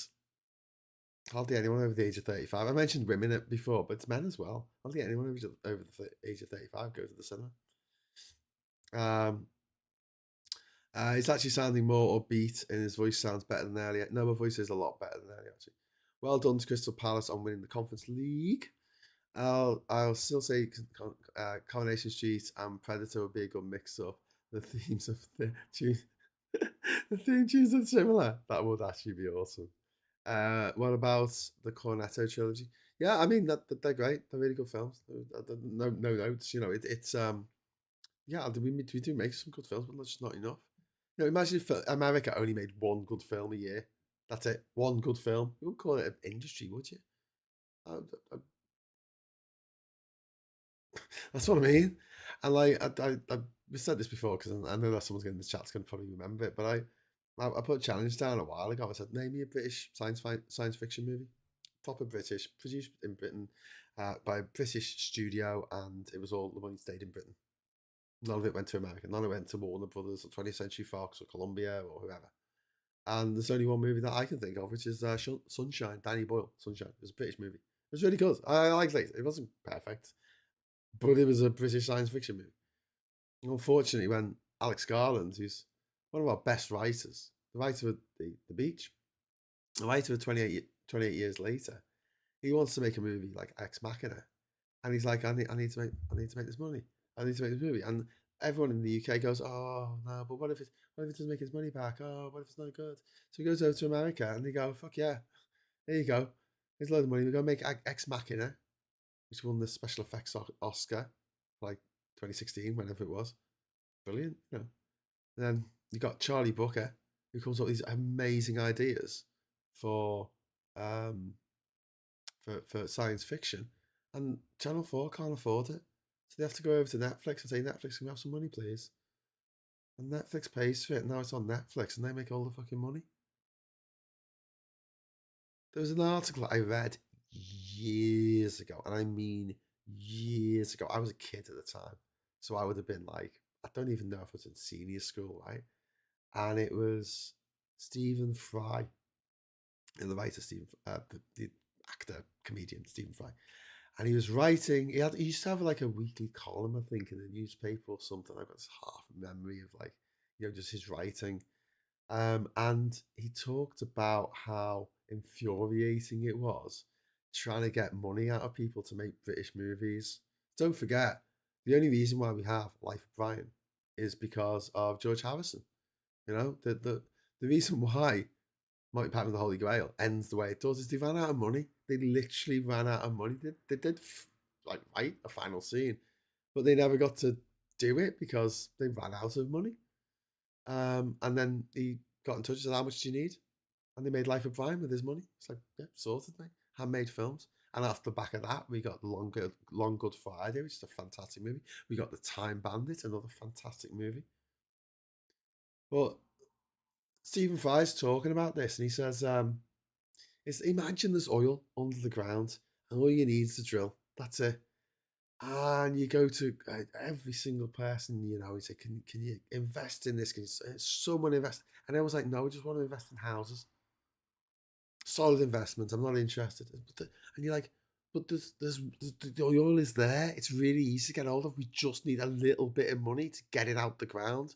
hardly anyone over the age of 35. I mentioned women before, but it's men as well. Hardly anyone over the age of 35 goes to the cinema. He's actually sounding more upbeat, and his voice sounds better than earlier. No, my voice is a lot better than earlier, actually. Well done to Crystal Palace on winning the Conference League. I'll still say Coronation Street and Predator would be a good mix-up. The themes of the tune, the theme tunes are similar. That would actually be awesome. What about the Cornetto trilogy? Yeah, I mean they're great. They're really good films. No notes. It's yeah. We do make some good films, but that's just not enough. Imagine if America only made one good film a year. That's it. One good film. You wouldn't call it an industry, would you? That's what I mean. And like we said this before because I know that someone's in the chat's going to probably remember it, but I put a challenge down a while ago. I said, name me a British science fiction movie, proper British, produced in Britain by a British studio, and it was all the money stayed in Britain. None of it went to America. None of it went to Warner Brothers or 20th Century Fox or Columbia or whoever. And there's only one movie that I can think of, which is Sunshine. Danny Boyle, Sunshine. It was a British movie. It was really good. I liked it. It wasn't perfect, but it was a British science fiction movie. Unfortunately, when Alex Garland, who's one of our best writers, the writer of the Beach, the writer of 28 years later, he wants to make a movie like Ex Machina, and he's like, I need to make this money. I need to make this movie, and everyone in the UK goes, oh no, but what if it doesn't make his money back? Oh, what if it's not good? So he goes over to America, and they go, fuck yeah, there you go. Here's a load of money. We're gonna make Ex Machina, which won the special effects Oscar, like 2016, whenever it was. Brilliant, And then you got Charlie Brooker, who comes up with these amazing ideas for um, for science fiction, and Channel 4 can't afford it, so they have to go over to Netflix and say, Netflix, can we have some money, please? And Netflix pays for it. And now it's on Netflix, and they make all the fucking money. There was an article I read years ago, and I mean years ago. I was a kid at the time, so I would have been like, I don't even know if I was in senior school, right? And it was Stephen Fry, and the writer the actor comedian Stephen Fry, and he was writing. He used to have like a weekly column, I think, in a newspaper or something. I've got this half memory of like just his writing. And he talked about how infuriating it was trying to get money out of people to make British movies. Don't forget, the only reason why we have Life of Brian is because of George Harrison. The reason why Monty Python and the Holy Grail ends the way it does is they ran out of money. They literally ran out of money. They did like write a final scene, but they never got to do it because they ran out of money. And then he got in touch and said, how much do you need? And they made Life of Brian with his money. It's like, yeah, sorted, mate. Handmade films. And off the back of that, we got Long Good Friday, which is a fantastic movie. We got The Time Bandit, another fantastic movie. But Stephen Fry's talking about this, and he says, imagine there's oil under the ground, and all you need is a drill. That's it. And you go to every single person, you know, you say, can you invest in this? Can someone invest? And I was like, no, I just want to invest in houses. Solid investment. I'm not interested. And you're like, but there's the oil is there. It's really easy to get hold of. We just need a little bit of money to get it out the ground.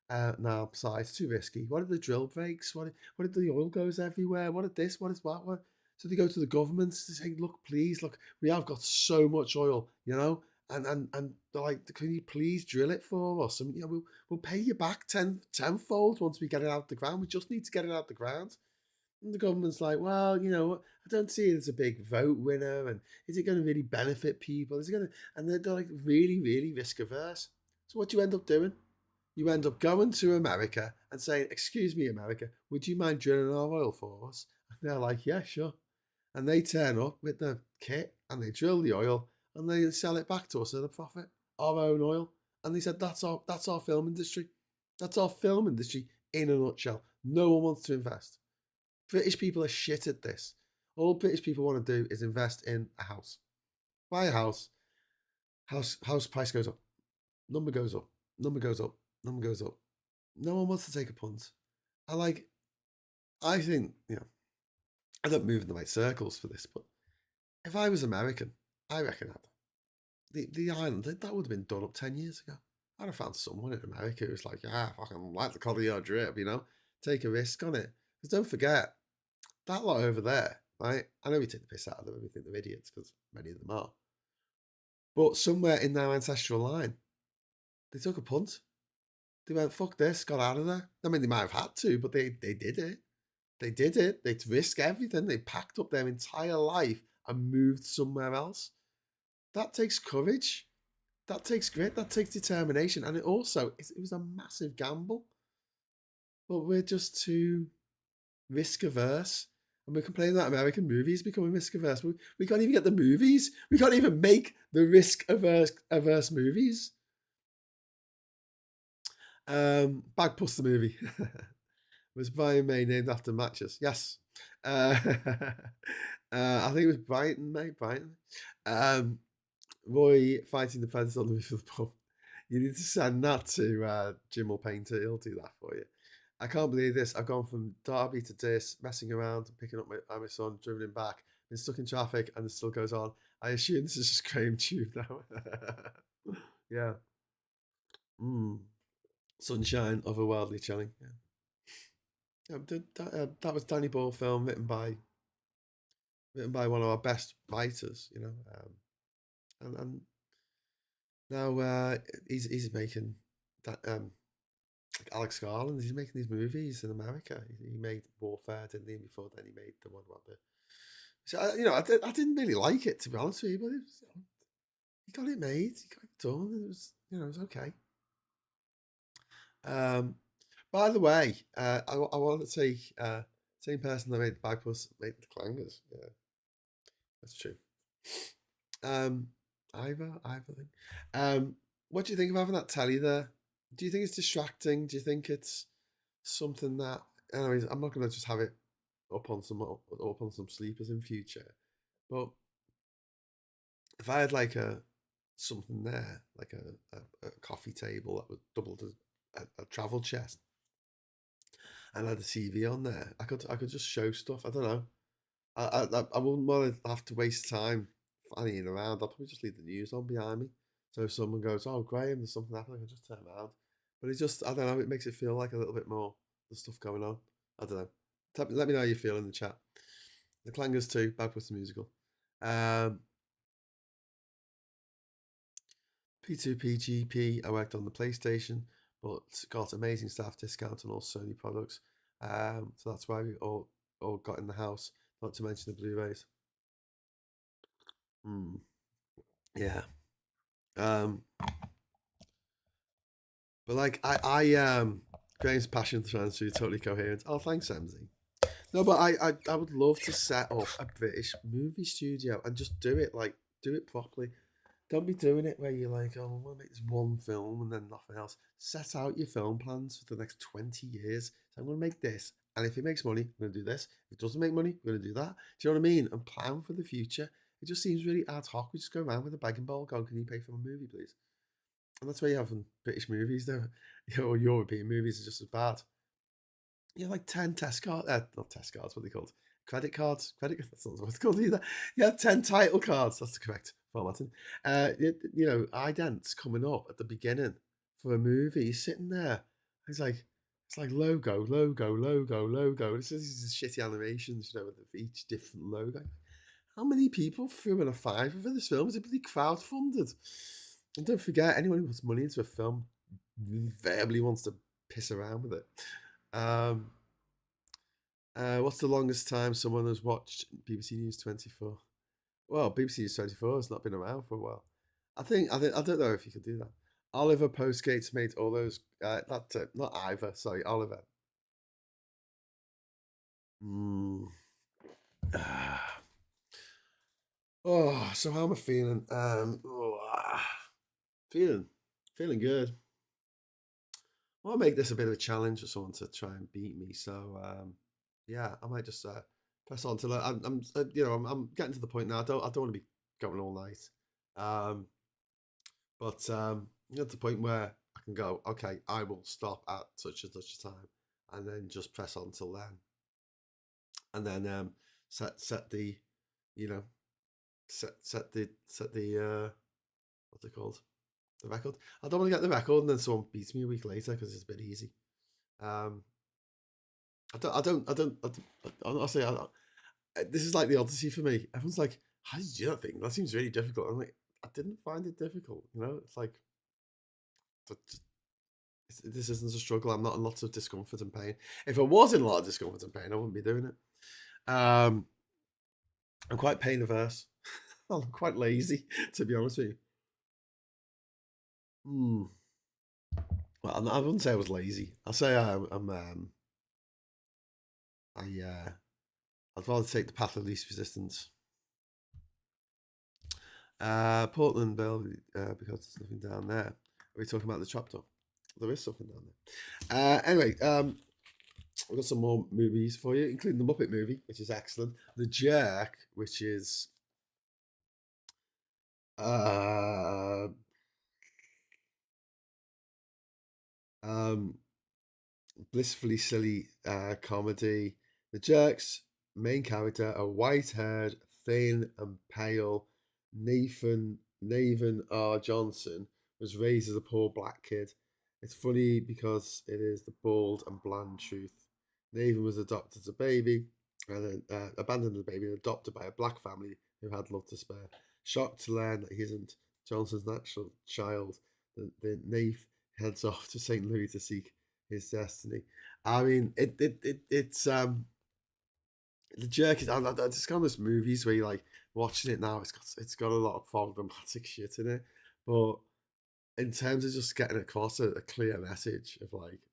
No, sorry, it's too risky. What if the drill breaks? What if the oil goes everywhere? What if this? What is that? What? So they go to the government to say, look, please, look, we have got so much oil, you know, and they're like, can you please drill it for us? And you know, we'll pay you back tenfold once we get it out the ground. We just need to get it out the ground. And the government's like, well, you know, I don't see it as a big vote winner, and is it going to really benefit people? Is it going to? And they're like really, really risk averse. So what do you end up doing? You end up going to America and saying, excuse me, America, would you mind drilling our oil for us? And they're like, yeah, sure. And they turn up with the kit and they drill the oil and they sell it back to us at a profit, our own oil. And they said, that's our film industry. That's our film industry in a nutshell. No one wants to invest. British people are shit at this. All British people want to do is invest in a house. Buy a house. House price goes up. Number goes up. Number goes up. Number goes up. No one wants to take a punt. I think, you know, I don't move in the right circles for this, but if I was American, I reckon the island, that would have been done up 10 years ago. I'd have found someone in America who's like, yeah, fucking like the colour of your drip, you know, take a risk on it. Because don't forget, that lot over there, right? I know we take the piss out of them and we think they're idiots, because many of them are. But somewhere in their ancestral line, they took a punt. They went, fuck this, got out of there. I mean, they might have had to, but they did it. They did it. They'd risk everything. They packed up their entire life and moved somewhere else. That takes courage. That takes grit. That takes determination. And it was a massive gamble. But we're just too risk averse. And we're complaining that American movies becoming risk averse. We can't even get the movies. We can't even make the risk averse movies. Bagpuss the movie. Was Brian May named after matches? Yes. I think it was Brighton, mate. Brighton. Roy fighting the fence on the roof of the pub. You need to send that to Jim or Painter. He'll do that for you. I can't believe this. I've gone from Derby to this, messing around, picking up my son, driven him back, been stuck in traffic, and it still goes on. I assume this is just Graham Tube now. Yeah. Sunshine, otherworldly chilling. Yeah. That was Danny Boyle film written by one of our best writers, you know, and now he's making that Alex Garland. He's making these movies in America. He made Warfare, didn't he? Before then, he made the one about the. So you know, I didn't really like it, to be honest with you, but it was, he got it made. He got it done. It was, you know, it was okay. By the way, I want to say, same person that made the Bagpuss made the Clangers. Yeah, that's true. Ivor, I think. What do you think of having that telly there? Do you think it's distracting? Do you think it's something that? Anyways, I'm not gonna just have it up on some sleepers in future, but if I had like something there, like a coffee table that was doubled as a travel chest, and had a TV on there, I could just show stuff. I don't know. I wouldn't want to have to waste time fannying around. I'll probably just leave the news on behind me. So if someone goes, "Oh, Graham, there's something happening," I can just turn around. But it just, I don't know, it makes it feel like a little bit more, there's stuff going on. I don't know. Let me know how you feel in the chat. The Clangers 2, Bagpuss the Musical. P2PGP, I worked on the PlayStation, but got amazing staff discount on all Sony products. So that's why we all got in the house, not to mention the Blu-rays. Yeah. But like Graham's passion sounds totally coherent. Oh, thanks, Emsy. No, but I would love to set up a British movie studio and just do it properly. Don't be doing it where you're like, oh, I want to make this one film and then nothing else. Set out your film plans for the next 20 years. So I'm going to make this. And if it makes money, I'm going to do this. If it doesn't make money, I'm going to do that. Do you know what I mean? And plan for the future. It just seems really ad hoc. We just go around with a begging bowl, going, "Can you pay for my movie, please?" And that's why you have in British movies, though, or European movies are just as bad. You have like 10 test cards, not test cards, what are they called? Credit cards? That's not what it's called either. You have 10 title cards, that's the correct formatting. Idents coming up at the beginning for a movie. He's sitting there. It's like logo, logo, logo, logo. It's just these shitty animations, with each different logo. How many people threw in a fiver for this film? Is it really crowdfunded? And don't forget, anyone who puts money into a film invariably wants to piss around with it. What's the longest time someone has watched BBC News 24? Well, BBC News 24 has not been around for a while. I don't know if you could do that. Oliver Postgate's made all those. That's it. Not Ivor. Sorry, Oliver. Oh, so how am I feeling? Feeling good. I want to make this a bit of a challenge for someone to try and beat me. So yeah, I might just press on till I'm getting to the point now. I don't want to be going all night. But at the point where I can go, okay, I will stop at such and such a time, and then just press on till then, and then set the, set the what's it called, the record. I don't want to get the record and then someone beats me a week later because it's a bit easy. Honestly, this is like the Odyssey for me. Everyone's like, how did you do that thing? That seems really difficult. I'm like, I didn't find it difficult. It's like, this isn't a struggle. I'm not in lots of discomfort and pain. If I was in a lot of discomfort and pain, I wouldn't be doing it. I'm quite pain averse. I'm quite lazy, to be honest with you. Well, I wouldn't say I was lazy. I'll say I'd rather take the path of least resistance. Portland, Bill, because there's nothing down there. Are we talking about the trapdoor? There is something down there. Anyway, I've got some more movies for you, including the Muppet movie, which is excellent. The Jerk, which is blissfully silly comedy. The Jerk's main character, a white-haired, thin and pale Nathan R. Johnson, was raised as a poor black kid. It's funny because it is the bald and bland truth. Nathan was adopted as a baby, and then abandoned as a baby and adopted by a black family who had love to spare. Shocked to learn that he isn't Johnson's natural child, the Nath heads off to St. Louis to seek his destiny. I mean, it's the Jerk is. It's kind of those movies where you like watching it now. It's got a lot of problematic shit in it, but in terms of just getting across a clear message of like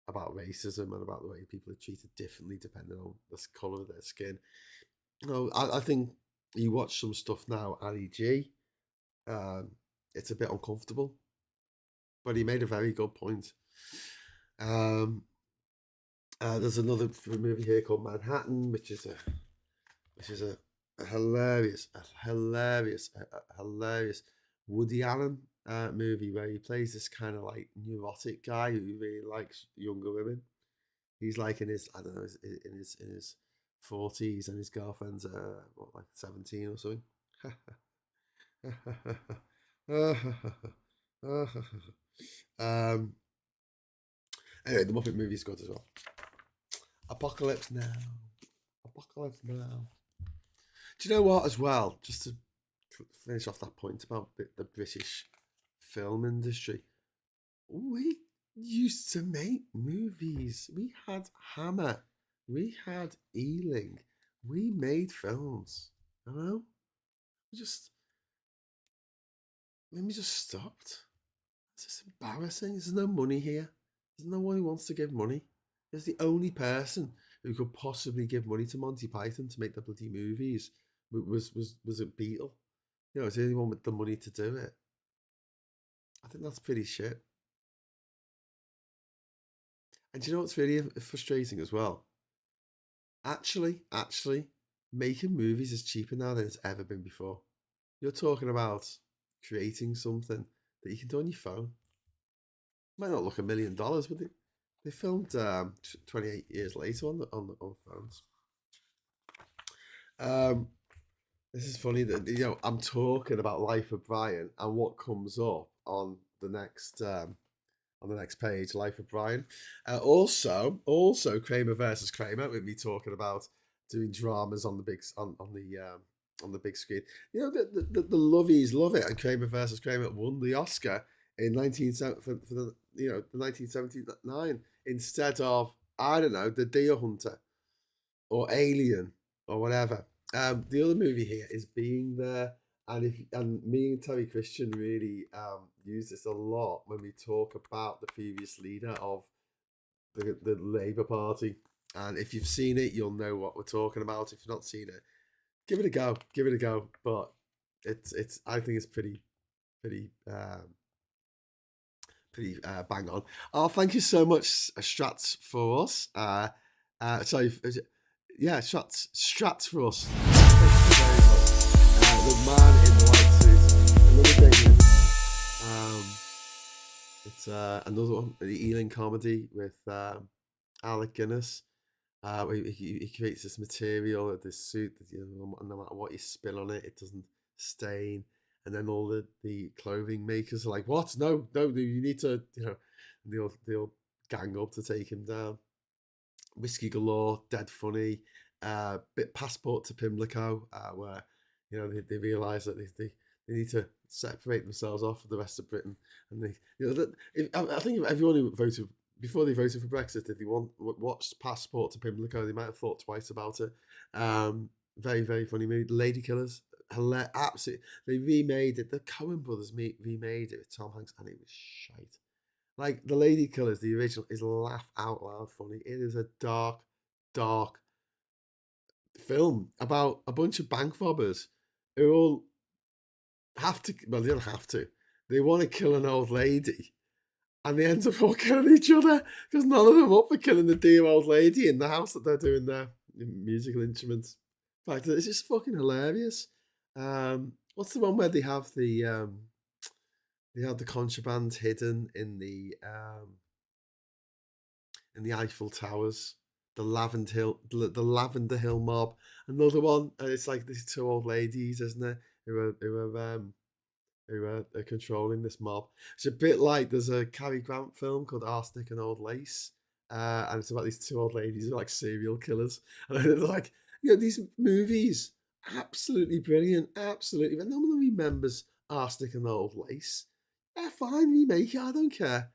about racism and about the way people are treated differently depending on the color of their skin. I think you watch some stuff now, Ali G. It's a bit uncomfortable, but he made a very good point. There's another movie here called Manhattan, which is a hilarious Woody Allen movie where he plays this kind of like neurotic guy who really likes younger women. He's like in his, I don't know, in his 40s, and his girlfriend's like 17 or something. Anyway, the Muppet movie is good as well. Apocalypse Now. Apocalypse Now. Do you know what, as well, just to finish off that point about the British film industry, we used to make movies. We had Hammer. We had Ealing. We made films. We just stopped. It's just embarrassing. There's no money here. There's no one who wants to give money. There's the only person who could possibly give money to Monty Python to make the bloody movies was a Beatle. It's the only one with the money to do it. I think that's pretty shit. And do you know what's really frustrating as well? Actually, making movies is cheaper now than it's ever been before. You're talking about creating something that you can do on your phone. Might not look $1 million, but they filmed 28 years later on phones. This is funny that I'm talking about Life of Brian, and what comes up on the next page, Life of Brian. Also Kramer versus Kramer, with me talking about doing dramas on the big on the big screen. The lovies love it, and Kramer versus Kramer won the Oscar in 1970 for the the 1979 instead of, I don't know, The Deer Hunter or Alien or whatever. The other movie here is Being There, and me and Terry Christian really use this a lot when we talk about the previous leader of the Labour Party. And if you've seen it, you'll know what we're talking about. If you've not seen it, give it a go. Give it a go. But it's I think it's pretty bang on. Oh, thank you so much, Strats for us. Sorry, yeah, Strats for us. Thank you very much. The man in the white suit. Another thing is, it's another one, the Ealing comedy with Alec Guinness. Where he creates this material, this suit that no matter what you spill on it, it doesn't stain. And then all the clothing makers are like, "What? No, you need to, and they'll gang up to take him down." Whiskey galore, dead funny. Bit Passport to Pimlico, where they realise that they need to separate themselves off from the rest of Britain, and I think if everyone who voted before they voted for Brexit, if they watched Passport to Pimlico, they might have thought twice about it. Very, very funny movie. The Lady Killers, absolutely. They remade it. The Coen brothers remade it with Tom Hanks, and it was shite. Like The Lady Killers, the original, is laugh out loud funny. It is a dark, dark film about a bunch of bank robbers who all have to. Well, they don't have to. They want to kill an old lady, and they end up all killing each other because none of them up for killing the dear old lady in the house that they're doing their musical instruments. In fact, it's just fucking hilarious. What's the one where they have the contraband hidden in the Eiffel Towers, the Lavender Hill mob. Another one, it's like these two old ladies, isn't it, who are controlling this mob. It's a bit like there's a Cary Grant film called Arsenic and Old Lace, and it's about these two old ladies who are like serial killers, and they're like, these movies, absolutely brilliant, absolutely. But no one remembers Arsenic and Old Lace. Yeah, fine, remake it. I don't care.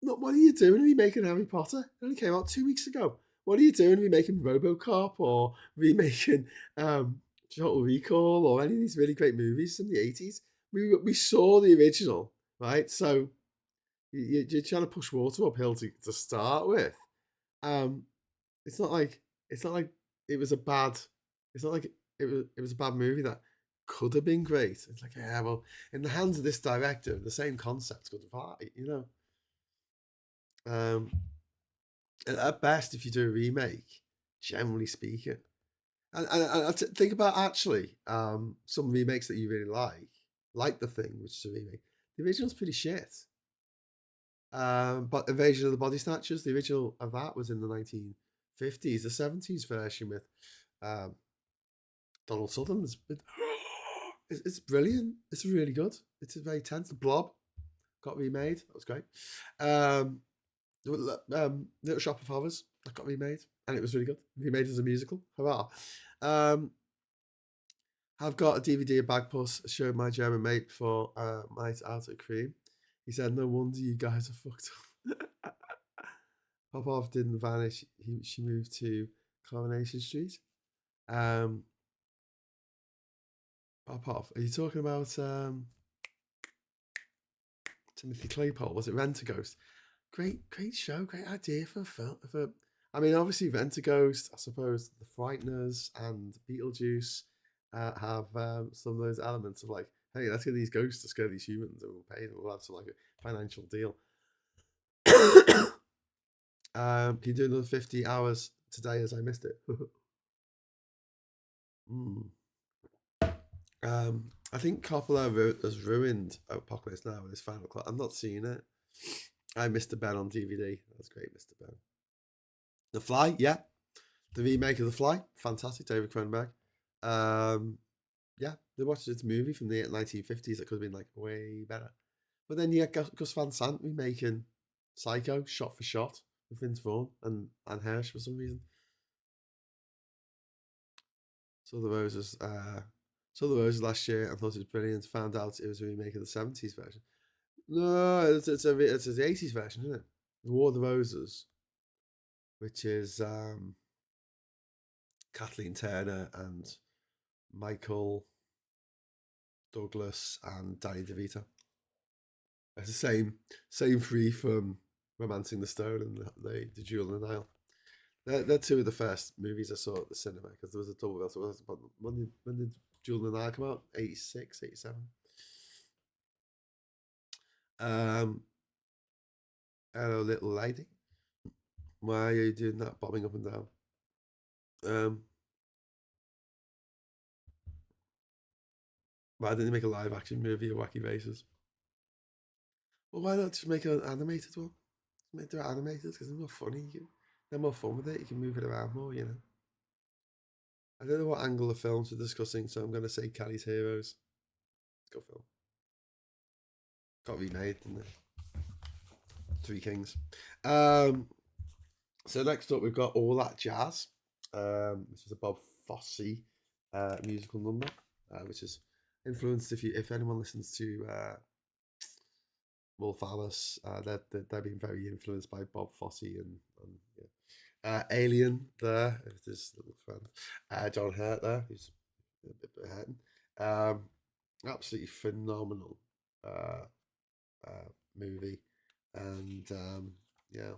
What are you doing remaking Harry Potter? It only came out 2 weeks ago. What are you doing remaking RoboCop or remaking Total Recall or any of these really great movies from the 80s? We saw the original, right? So you're trying to push water uphill to start with. It's not like it was a bad. It's not like it was a bad movie that could have been great. It's like, yeah, well, in the hands of this director, the same concept's good party, At best, if you do a remake, generally speaking, and think about actually some remakes that you really like The Thing, which is a remake. The original's pretty shit. But Invasion of the Body Snatchers, the original of that was in the 1950s. The 70s version with Donald Sutherland it's brilliant. It's really good. It's very tense. The Blob got remade. That was great. Little Shop of Horrors that got remade, and it was really good. Remade as a musical. Hurrah! I've got a DVD of Bagpuss. I showed my German mate before night out at Cream. He said, "No wonder you guys are fucked up." Popov didn't vanish. She moved to Coronation Street. Popov, are you talking about Timothy Claypole? Was it Rent-A-Ghost? Great show, great idea for a film. I mean, obviously, Rent-A-Ghost, I suppose, The Frighteners and Beetlejuice have some of those elements of like, hey, let's get these ghosts to scare these humans, and we'll pay them. We'll have some like a financial deal. Can you do another 50 hours today as I missed it? Mm. I think Coppola has ruined Apocalypse Now with his final cut. I've not seen it. I Mr. Ben on DVD. That's great, Mr. Ben. The Fly, yeah. The remake of The Fly, fantastic, David Cronenberg. Yeah, they watched this movie from the 1950s that could have been like way better. But then you get Gus Van Sant remaking Psycho, shot for shot, with Vince Vaughn and Anne Hirsch for some reason. Saw the Roses. Saw the Roses last year and thought it was brilliant. Found out it was a remake of the '70s version. No, it's the '80s version, isn't it? The War of the Roses, which is Kathleen Turner and Michael Douglas and Danny DeVito. It's the same three from *Romancing the Stone* and the *Jewel in the Nile*. They're two of the first movies I saw at the cinema because there was a double bill. So when did *Jewel in the Nile* come out? 86, 87. Hello, little lady. Why are you doing that, bobbing up and down? Why didn't you make a live action movie of Wacky Races? Well, why not just make an animated one? Make it animated because they're more funny. They're more fun with it. You can move it around more, you know. I don't know what angle of films we're discussing, so I'm going to say Kelly's Heroes. Good film. Got remade, didn't it? Three Kings. So next up, we've got All That Jazz, which is a Bob Fosse musical number, which is influenced. If anyone listens to Wolf Alice, they've been very influenced by Bob Fosse and yeah. Alien there, if his little friend. John Hurt there, who's a bit hurting. Absolutely phenomenal movie, and yeah.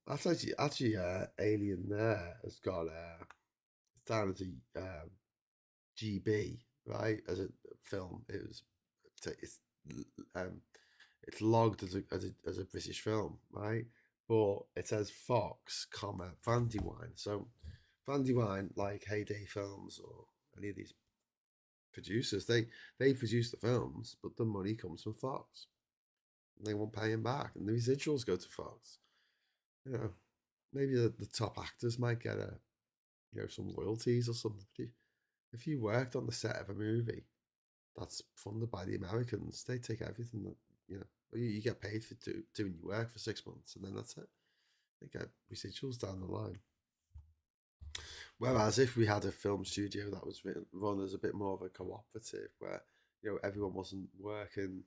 That's actually Alien there has got it's down as a GB, right, as a film. It's logged as a British film, right? But it says Fox, Brandywine. So Brandywine, like Heyday Films or any of these producers, they produce the films, but the money comes from Fox. And they won't pay him back, and the residuals go to Fox. You know, maybe the top actors might get some royalties or something. If you worked on the set of a movie that's funded by the Americans, they take everything that you get paid for doing your work for 6 months, and then that's it. They get residuals down the line. Whereas if we had a film studio that was run as a bit more of a cooperative, where everyone wasn't working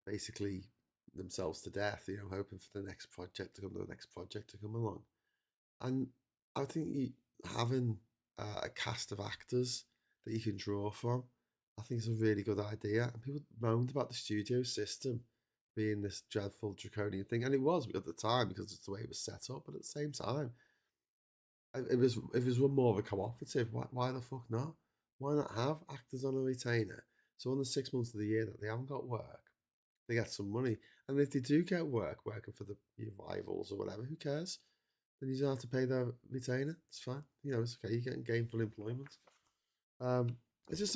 basically themselves to death, hoping for the next project to come along, and I think having a cast of actors that you can draw from, I think is a really good idea. And people moaned about the studio system being this dreadful draconian thing, and it was at the time because it's the way it was set up. But at the same time, if it was one more of a cooperative, why the fuck not? Why not have actors on a retainer? So on the 6 months of the year that they haven't got work, they get some money. And if they do get work working for the rivals or whatever, who cares? Then you don't have to pay their retainer. It's fine. It's okay. You're getting gainful employment. It's just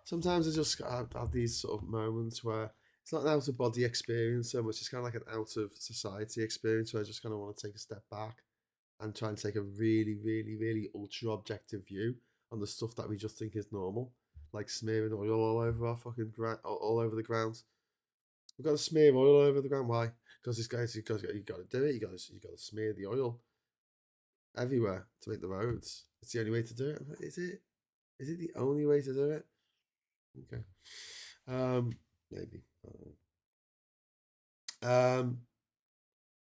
sometimes I just have these sort of moments where it's not an out of body experience so much. It's kind of like an out of society experience where I just kind of want to take a step back and try and take a really, really, really ultra objective view on the stuff that we just think is normal, like smearing oil all over our fucking all over the ground. We've got to smear oil all over the ground. Why? Because you got to do it. You got to smear the oil everywhere to make the roads. It's the only way to do it. Is it? Is it the only way to do it? Okay. Maybe.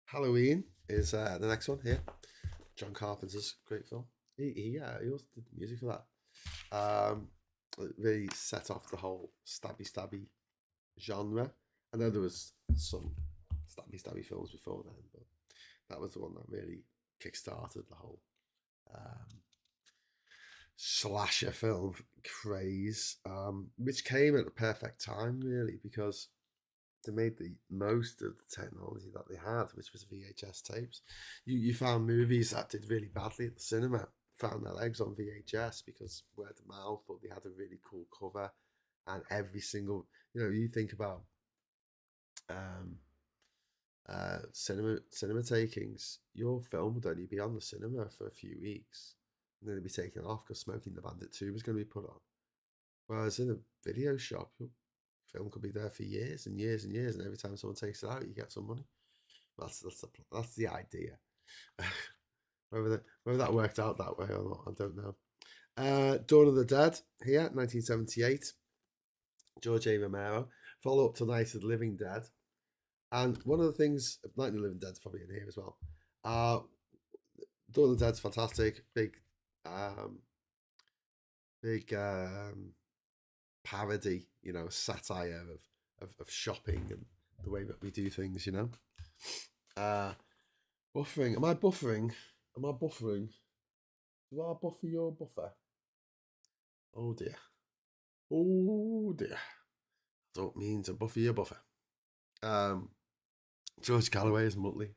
Halloween is the next one here. John Carpenter's great film. He also did the music for that. It really set off the whole stabby genre. I know there was some stabby films before then, but that was the one that really kickstarted the whole slasher film craze, which came at the perfect time, really, because they made the most of the technology that they had, which was VHS tapes. You found movies that did really badly at the cinema found their legs on VHS because word of mouth, or they had a really cool cover, and every single you think about um, cinema takings, your film would only be on the cinema for a few weeks, and then it'd be taken off because Smoking the Bandit 2 was going to be put on. Whereas in a video shop, your film could be there for years and years and years, and every time someone takes it out, you get some money. That's the idea. whether that worked out that way or not, I don't know. Dawn of the Dead here, 1978. George A. Romero. Follow up to Night of the Living Dead. And one of the things, Night of the Living Dead's probably in here as well. Dawn of the Dead's fantastic. Big parody, satire of shopping and the way that we do things, Buffering. Am I buffering? Do I buffer your buffer? Oh dear. Oh dear. Don't mean to buffer your buffer. George Galloway is Muttley.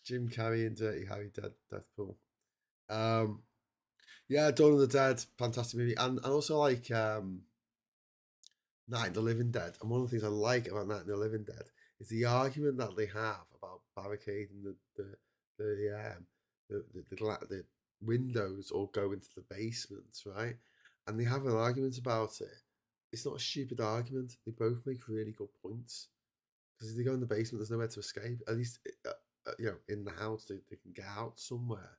Jim Carrey and Dirty Harry Deathpool. Yeah, Dawn of the Dead, fantastic movie. And also like Night of the Living Dead. And one of the things I like about Night of the Living Dead is the argument that they have about barricading the windows or go into the basement, right? And they have an argument about it. It's not a stupid argument. They both make really good points. Because if they go in the basement, there's nowhere to escape. At least, in the house, they can get out somewhere.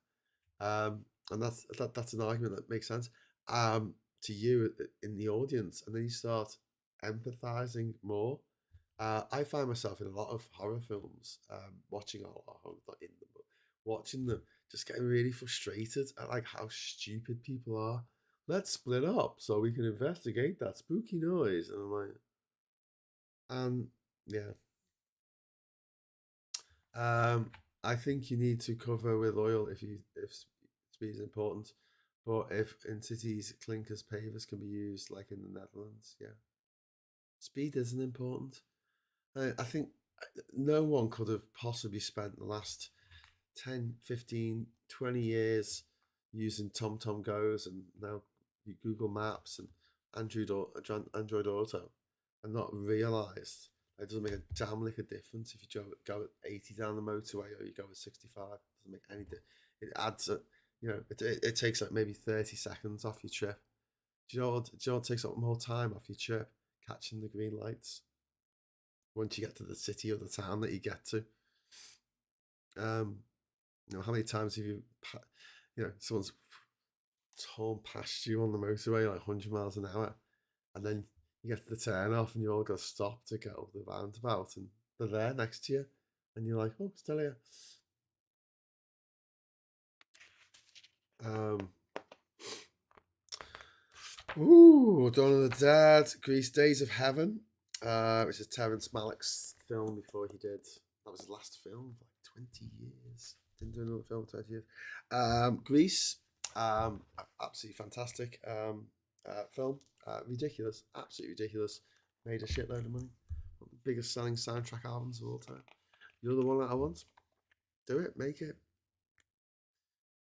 And that's an argument that makes sense to you in the audience, and then you start empathizing more. I find myself in a lot of horror films, watching not in them, but watching them, just getting really frustrated at like how stupid people are. Let's split up so we can investigate that spooky noise, and I'm like, yeah. I think you need to cover with oil if speed is important, but if in cities clinkers pavers can be used like in the Netherlands, yeah, speed isn't important. I think no one could have possibly spent the last 10, 15, 20 years using TomTom Goes and now Google Maps and Android Auto and not realised it doesn't make a damn lick of difference if you go at 80 down the motorway or you go at 65. It doesn't make any difference. It adds it takes like maybe 30 seconds off your trip. Do you know what takes up more time off your trip? Catching the green lights once you get to the city or the town that you get to. How many times have someone's torn past you on the motorway like 100 miles an hour, and then you get to the turn off and you all got to stop to get up the roundabout, and they're there next to you, and you're like, oh, still here. Dawn of the Dead, Grease, Days of Heaven, which is Terrence Malick's film before he did. That was his last film for like 20 years. Didn't do another film for 20 years. Grease, absolutely fantastic film. Ridiculous, absolutely ridiculous. Made a shitload of money. One of the biggest selling soundtrack albums of all time. You're the one that I want. Do it, make it.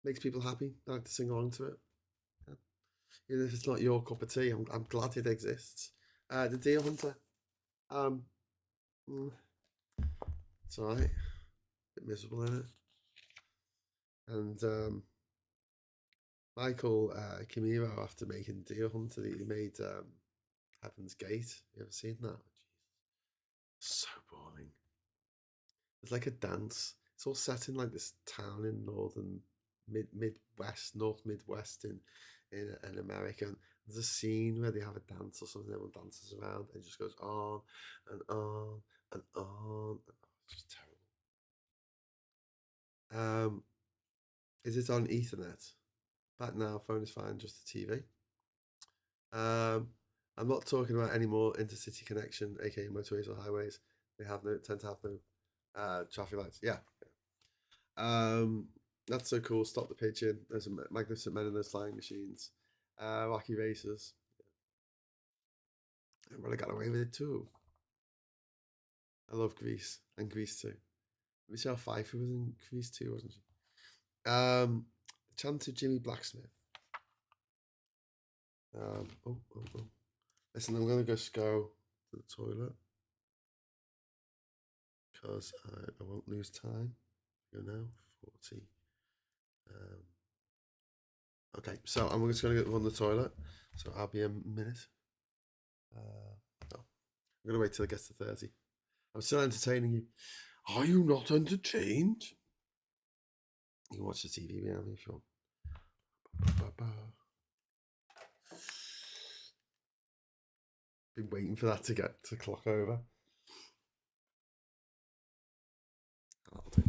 Makes people happy. I like to sing along to it. Yeah. Even if it's not your cup of tea, I'm glad it exists. The Deer Hunter. It's alright. A bit miserable in it. And Michael Kimiro, after making Deer Hunter, he made Heaven's Gate. You ever seen that? So boring. It's like a dance. It's all set in like this town in northern north midwest in America. And there's a scene where they have a dance or something. Everyone dances around and it just goes on and on and on. It's just terrible. Is it on Ethernet? Back now, phone is fine, just the TV. I'm not talking about any more intercity connection, aka motorways or highways. They tend to have no traffic lights. Yeah. That's so cool. Stop the Pigeon. There's a Magnificent Men in those flying machines. Wacky Racers. Everybody got away with it too. I love Grease and Grease 2. Michelle Pfeiffer was in Grease 2, wasn't she? Chant of Jimmy Blacksmith. Oh. Listen, I'm going to just go to the toilet because I won't lose time. Go now, 40. Okay, so I'm just going to go on the toilet. So I'll be a minute. No, I'm going to wait till it gets to 30. I'm still entertaining you. Are you not entertained? You can watch the TV behind me if you want. Been waiting for that to get to clock over. That'll do.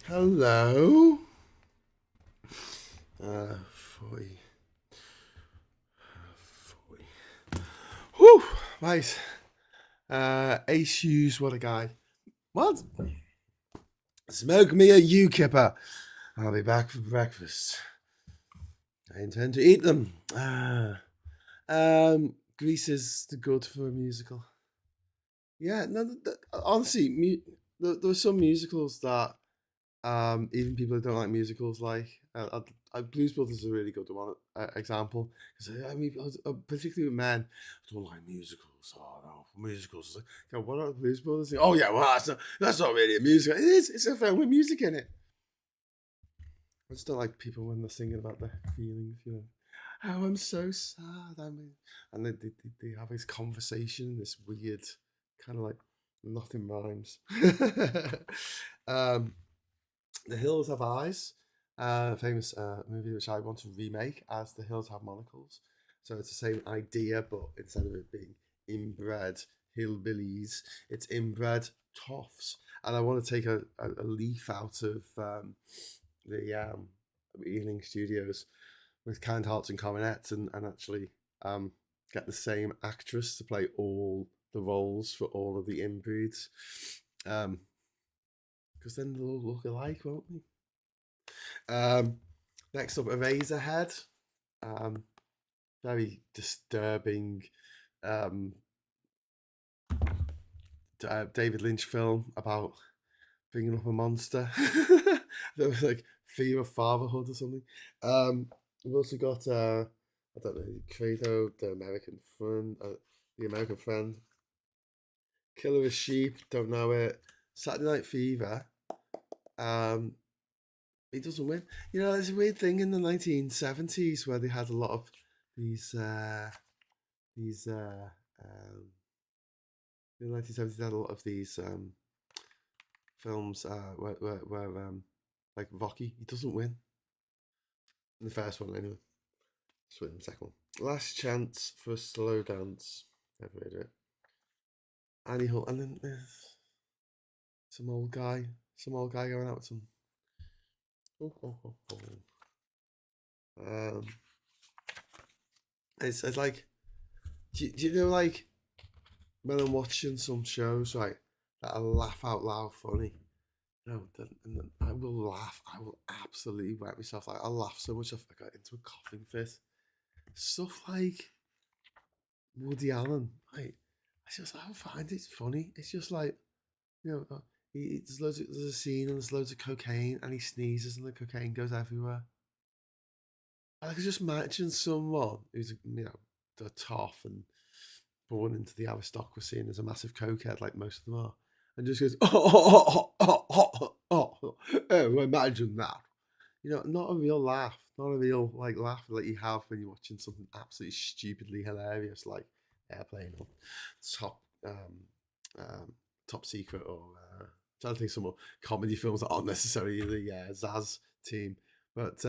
Hello. 40. Whew. Right. Ace Hughes, what a guy. What? Smoke me a UKIPper. I'll be back for breakfast. I intend to eat them. Grease is good for a musical. Yeah, no, honestly, there are some musicals that even people who don't like musicals like. Blues Brothers is a really good one example. Because I mean, particularly with men, I don't like musicals. Oh no, musicals. It's like, what are Blues Brothers? Oh yeah, well that's not really a musical. It is. It's a film with music in it. I just don't like people when they're singing about their feelings. You know, oh I'm so sad. I mean, and they have this conversation, this weird kind of like nothing rhymes. um, The Hills Have Eyes, famous movie which I want to remake as The Hills Have Monocles. So it's the same idea, but instead of it being inbred hillbillies, it's inbred toffs. And I want to take a leaf out of the Ealing Studios with Kind Hearts and Commonets and actually get the same actress to play all the roles for all of the inbreeds. Because then they'll all look alike, won't they? Next up, Eraserhead. Very disturbing David Lynch film about bringing up a monster. That was like fear of fatherhood or something. We've also got I don't know, Credo, the American Friend, Killer of Sheep. Don't know it. Saturday Night Fever. He doesn't win. You know, there's a weird thing in the 1970s where they had a lot of these these in the 1970s they had a lot of these films where like Rocky, he doesn't win in the first one anyway. Just win in the second one. Last Chance for a Slow Dance. Never heard of it. Annie Hall, and then there's some old guy going out with some. It's like, do you know, like when I'm watching some shows, right, that I laugh out loud funny. No, and then I will laugh. I will absolutely wet myself. Like, I'll laugh so much I got into a coughing fit. Stuff like Woody Allen, like, I find it funny. It's just like, you know, there's a scene and there's loads of cocaine and he sneezes and the cocaine goes everywhere. I could just imagine someone who's, you know, the tough and born into the aristocracy and is a massive cokehead like most of them are, and just goes, imagine that. You know, not a real laugh, not a real like laugh like you have when you're watching something absolutely stupidly hilarious like Airplane or Top Top Secret or trying to think of some more comedy films that aren't necessarily the Zaz team, but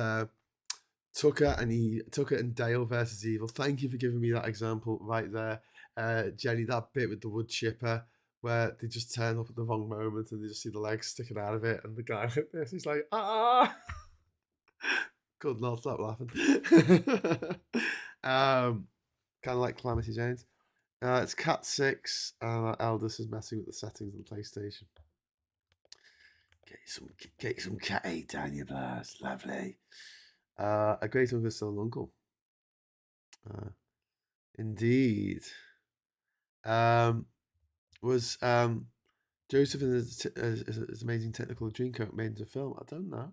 Tucker and Dale versus Evil. Thank you for giving me that example right there, Jenny. That bit with the wood chipper where they just turn up at the wrong moment and they just see the legs sticking out of it, and the guy like this, he's like, ah. Could not stop laughing. Kind of like Calamity Jane's. It's Cat 6, and our eldest is messing with the settings on the PlayStation. Get some Cat 8 down your blast. Lovely. A great uncle, still an uncle. Indeed. Was Joseph and his amazing technical dreamcoat made into a film? I don't know.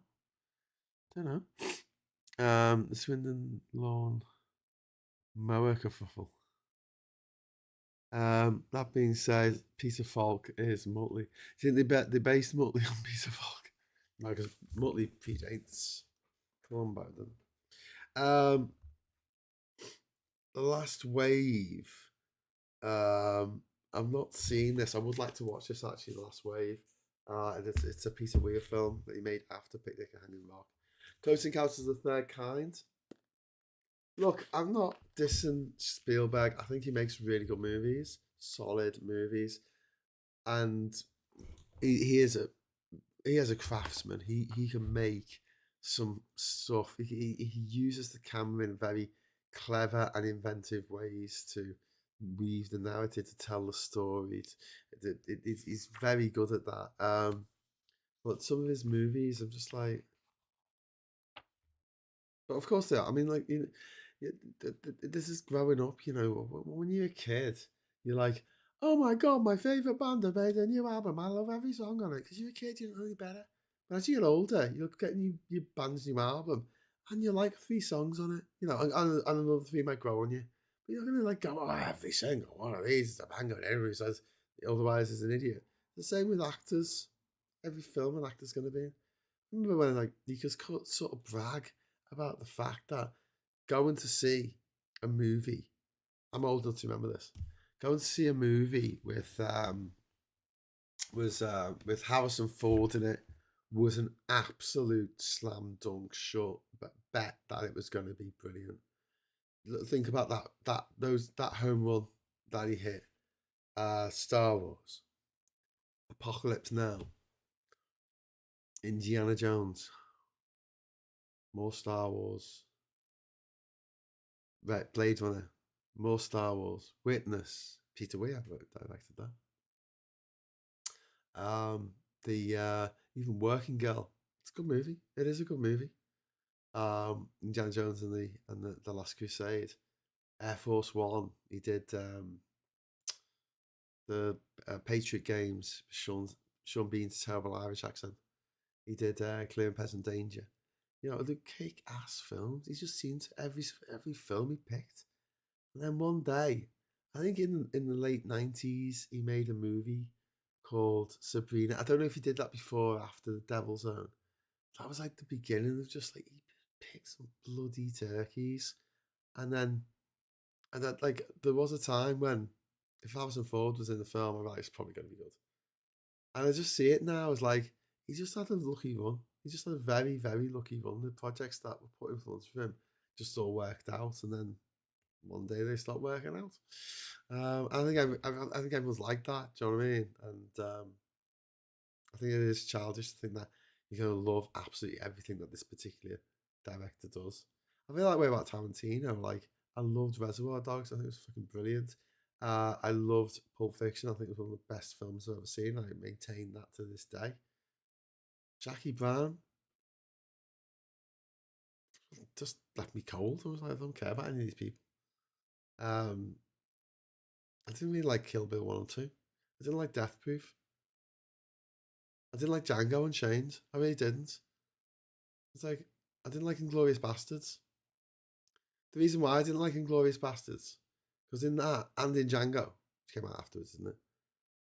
The Swindon Lawn Mower kerfuffle. That being said, Peter Falk is Muttley. I think they based Muttley on Peter Falk. No, because Muttley predates Columbo then. The Last Wave. I've not seen this. I would like to watch this actually, The Last Wave. And it's a Peter Weir film that he made after Picnic at Hanging Rock. Close Encounters of the Third Kind. Look, I'm not dissing Spielberg. I think he makes really good movies, solid movies, and he is a craftsman. He can make some stuff. He uses the camera in very clever and inventive ways to weave the narrative, to tell the story. He's very good at that. But some of his movies, I'm just like, but of course they are. I mean, like, you know, this is growing up. You know, when you're a kid, you're like, oh my god, my favorite band have made a new album. I love every song on it. Because you're a kid, you don't know any better. But as you get older, you're getting your band's new album, and you like 3 songs on it. You know, and another 3 might grow on you. But you're not gonna like go, oh, every single one of these is a banger. And everybody says otherwise is an idiot. The same with actors. Every film an actor's gonna be. Remember when like you just sort of brag about the fact that going to see a movie, I'm old enough to remember this, going to see a movie with Harrison Ford in it was an absolute slam dunk shot, but bet that it was going to be brilliant. Think about that home run that he hit. Star Wars, Apocalypse Now, Indiana Jones, more Star Wars. Right, Blade Runner, more Star Wars, Witness, Peter Weir directed that. The even Working Girl, it's a good movie. It is a good movie. Indiana Jones and the Last Crusade, Air Force One. He did the Patriot Games. Sean Bean's terrible Irish accent. He did Clear and Present Danger. You know, the kick-ass films. He's just seen every film he picked. And then one day, I think in the late 90s, he made a movie called Sabrina. I don't know if he did that before or after The Devil's Own. That was like the beginning of just like he picked some bloody turkeys, and then like there was a time when if Harrison Ford was in the film, I'm like, it's probably going to be good. And I just see it now as like he just had a lucky run. He just had a very, very lucky run. The projects that were put in front of him just all worked out, and then one day they stopped working out. I think everyone's like that. Do you know what I mean? And I think it is childish to think that you're gonna love absolutely everything that this particular director does. I feel that way about Tarantino. Like I loved Reservoir Dogs. I think it was fucking brilliant. I loved Pulp Fiction. I think it was one of the best films I've ever seen. I maintain that to this day. Jackie Brown just left me cold. I was like, I don't care about any of these people. I didn't really like Kill Bill 1 and 2. I didn't like Death Proof. I didn't like Django Unchained. I really didn't. It's like, I didn't like Inglourious Bastards. The reason why I didn't like Inglourious Bastards, because in that and in Django, which came out afterwards, didn't it?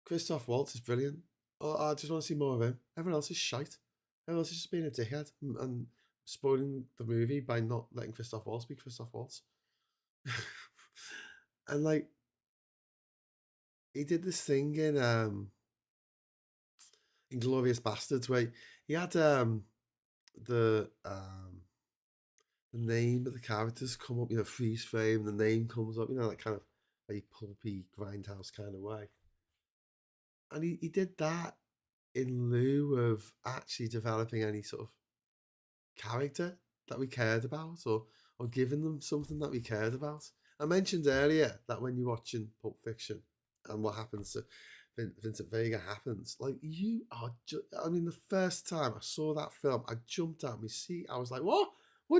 Christoph Waltz is brilliant. Oh, I just want to see more of him. Everyone else is shite. Everyone else is just being a dickhead and spoiling the movie by not letting Christoph Waltz be Christoph Waltz. And like, he did this thing in Inglourious Bastards where he had the name of the characters come up, freeze frame, the name comes up, that kind of very pulpy grindhouse kind of way. And he did that in lieu of actually developing any sort of character that we cared about or giving them something that we cared about. I mentioned earlier that when you're watching Pulp Fiction and what happens to Vincent Vega happens, like you are I mean, the first time I saw that film, I jumped out of my seat. I was like, what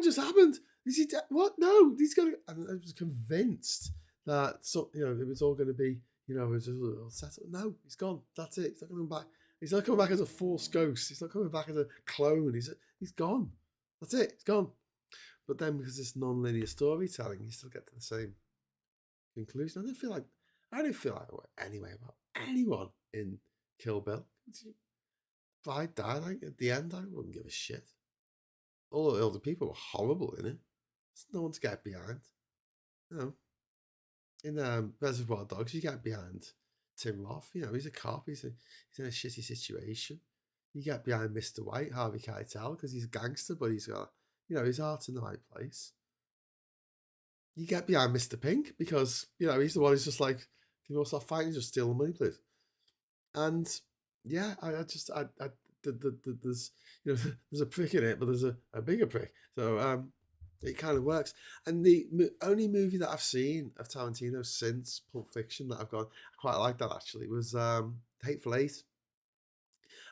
just happened? Is he dead? What? No, he's gonna. And I was convinced that it was all going to be, it was just a setup. No, he's gone. That's it. He's not coming back. He's not coming back as a false ghost. He's not coming back as a clone. He's gone. That's it. He's gone. But then because it's non-linear storytelling, you still get to the same conclusion. I didn't feel like anyway about anyone in Kill Bill. If I die like at the end, I wouldn't give a shit. All the other people were horrible in it. There's no one to get behind. In Reservoir Dogs, you get behind Tim Roth. He's a cop. He's in a shitty situation. You get behind Mr. White, Harvey Keitel, because he's a gangster, but he's got, his heart's in the right place. You get behind Mr. Pink because, he's the one who's just like, can you all stop fighting, just steal the money, please. And yeah, there's there's a prick in it, but there's a bigger prick. So it kind of works. And the only movie that I've seen of Tarantino since Pulp Fiction that I've gone, I quite like that actually, was Hateful Eight.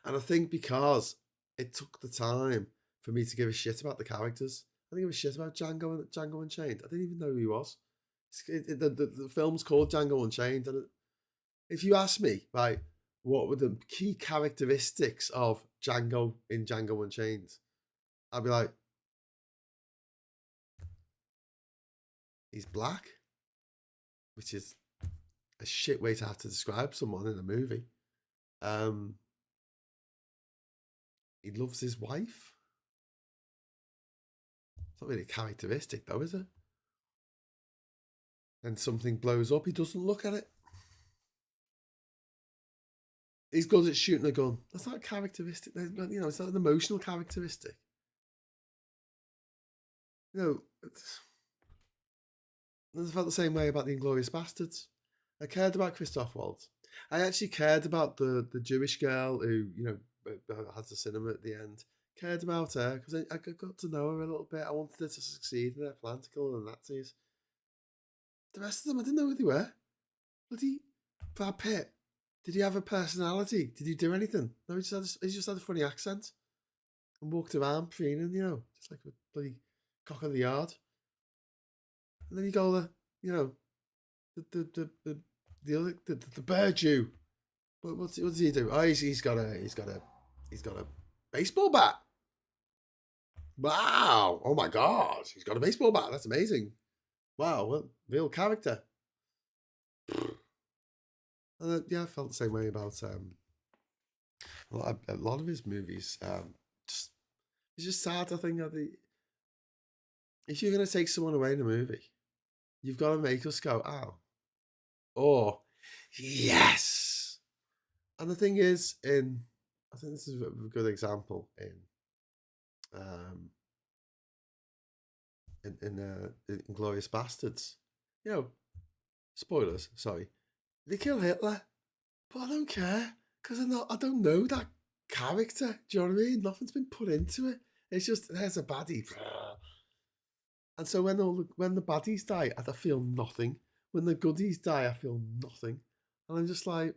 And I think because it took the time for me to give a shit about the characters. I didn't give a shit about Django Unchained. I didn't even know who he was. The film's called Django Unchained. And if you ask me, right, what were the key characteristics of Django in Django Unchained, I'd be like, he's black, which is a shit way to have to describe someone in a movie. He loves his wife. It's not really a characteristic though, is it? And something blows up, he doesn't look at it. He's good at shooting a gun. That's not a characteristic. It's not an emotional characteristic. I felt the same way about the Inglourious Bastards. I cared about Christoph Waltz. I actually cared about the Jewish girl who, has the cinema at the end. Cared about her because I got to know her a little bit. I wanted her to succeed in her plan to kill the Nazis. The rest of them, I didn't know who they were. Bloody Brad Pitt. Did he have a personality? Did he do anything? No, he just had a funny accent and walked around preening, just like a bloody cock of the yard. And then you go the bear Jew. What does he do? Oh, he's got a baseball bat. Wow! Oh my God! He's got a baseball bat. That's amazing. Wow! Well, real character. Yeah, I felt the same way about a lot of his movies, just it's just sad. I think that if you're gonna take someone away in a movie, you've got to make us go, "Oh," or "Yes." And the thing is, I think this is a good example um, in Glorious Bastards. You know, spoilers. Sorry, they kill Hitler, but I don't care because I don't know that character. Do you know what I mean? Nothing's been put into it. It's just there's a baddie, and so when the baddies die, I feel nothing. When the goodies die, I feel nothing, and I'm just like,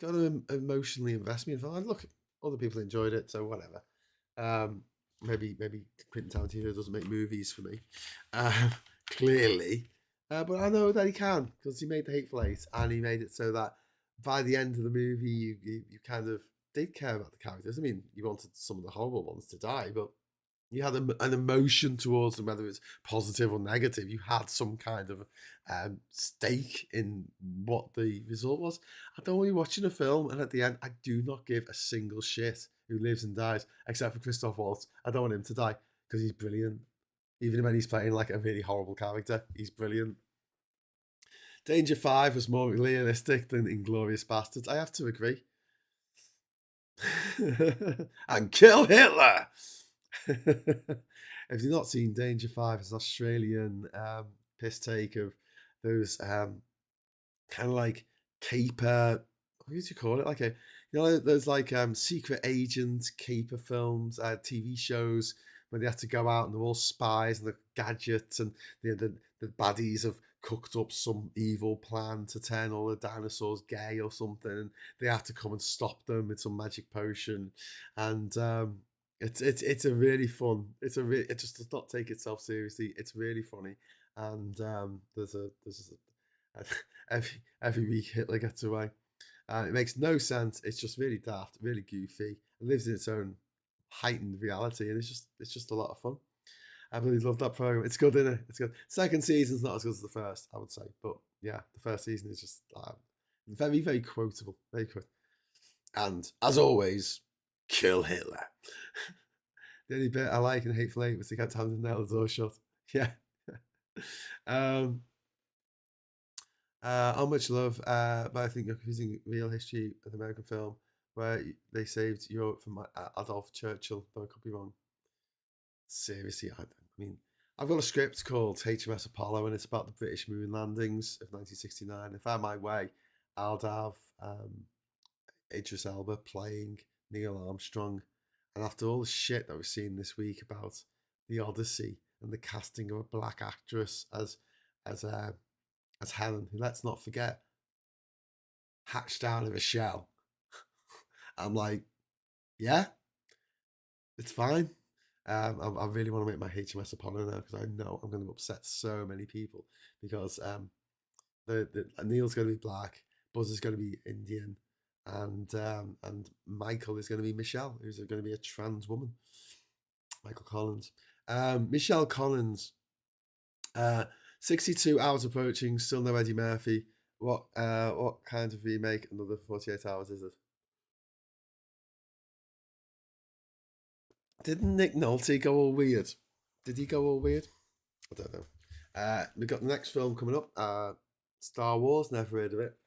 got to emotionally invest me in film. Look, other people enjoyed it, so whatever. Um, maybe Quentin Tarantino doesn't make movies for me, uh, clearly, but I know that he can because he made The Hateful Eight, and he made it so that by the end of the movie, you kind of did care about the characters. I mean, you wanted some of the horrible ones to die, but you had an emotion towards them, whether it's positive or negative. You had some kind of stake in what the result was. I don't want you watching a film, and at the end, I do not give a single shit who lives and dies, except for Christoph Waltz. I don't want him to die because he's brilliant. Even when he's playing like a really horrible character, he's brilliant. Danger 5 was more realistic than Inglorious Bastards. I have to agree. And kill Hitler! If you've not seen Danger 5, it's an Australian piss take of those kind of like caper, what do you call it? Like there's like secret agent caper films, TV shows where they have to go out and they're all spies and the gadgets and the baddies have cooked up some evil plan to turn all the dinosaurs gay or something. And they have to come and stop them with some magic potion, and it's a really fun. It just does not take itself seriously. It's really funny, and every week Hitler gets away. It makes no sense. It's just really daft, really goofy. It lives in its own heightened reality, and it's just a lot of fun. I really love that program. It's good, isn't it? It's good. Second season's not as good as the first, I would say, but yeah, the first season is just very, very quotable, very quotable. And as always, kill Hitler. The only bit I like in Hateful Eight was they kept having to nail the door shut. Yeah. um, How Much Love, but I think you're confusing real history of the American film where they saved Europe from Adolf Churchill, but I could be wrong. Seriously, I mean, I've got a script called HMS Apollo, and it's about the British moon landings of 1969. If I had my way, I'd have Idris Elba playing Neil Armstrong. And after all the shit that we've seen this week about the Odyssey and the casting of a black actress as uh, as Helen, who, let's not forget, hatched out of a shell, I'm like, yeah, it's fine. I really want to make my HMS Apollo now because I know I'm going to upset so many people because the Neil's going to be black, Buzz is going to be Indian, and Michael is going to be Michelle, who's going to be a trans woman. Michael Collins, Michelle Collins. 62 hours approaching, still no Eddie Murphy. What kind of remake? Another 48 hours is it? Didn't Nick Nolte go all weird? Did he go all weird? I don't know. We got the next film coming up. Star Wars. Never heard of it.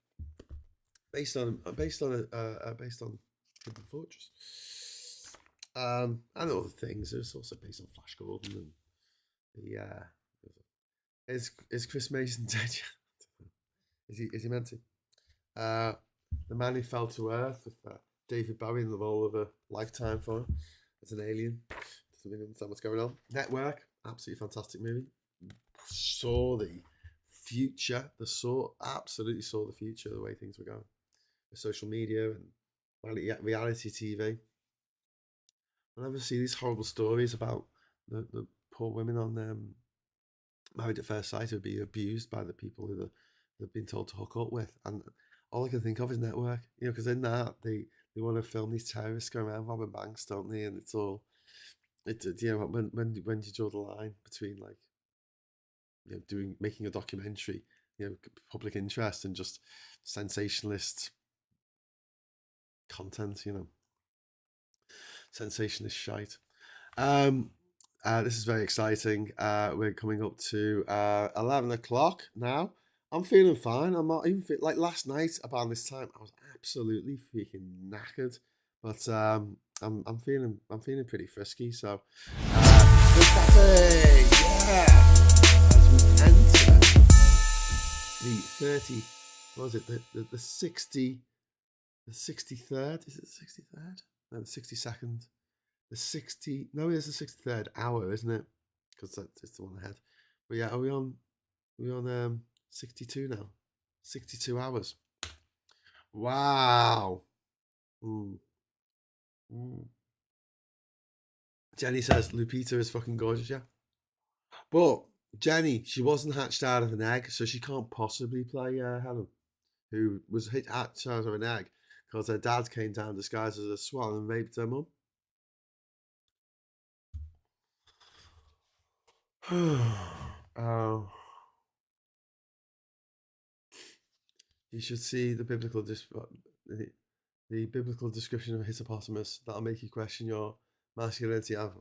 Based on Hidden Fortress. And other things. It's also based on Flash Gordon and the. Is Chris Mason dead yet? Is he meant to? The Man Who Fell to Earth with David Bowie in the role of a lifetime for him as an alien. Doesn't really understand what's going on. Network, absolutely fantastic movie. Saw the future. Absolutely saw the future, the way things were going with social media and reality TV. I never see these horrible stories about the poor women on Married at First Sight who would be abused by the people who they've been told to hook up with, and all I can think of is Network. Because in that they want to film these terrorists going around robbing banks, don't they? And it's all when do you draw the line between like making a documentary, public interest and just sensationalist content, you know. Sensationalist shite. This is very exciting. We're coming up to 11 o'clock now. I'm feeling fine. I'm not even like last night about this time. I was absolutely freaking knackered, but I'm feeling pretty frisky. So, good cafe, yeah. As we enter the 30, what was it? The 60, the 63rd. Is it the 63rd? No, the 62nd. The 60, no, it's the 63rd hour, isn't it? Because that's the one ahead. But yeah, are we on 62 now? 62 hours. Wow. Mm. Mm. Jenny says Lupita is fucking gorgeous, yeah. But Jenny, she wasn't hatched out of an egg, so she can't possibly play Helen, who was hatched out of an egg because her dad came down disguised as a swan and raped her mum. Oh. You should see the biblical the biblical description of a hippopotamus. That'll make you question your masculinity. I'm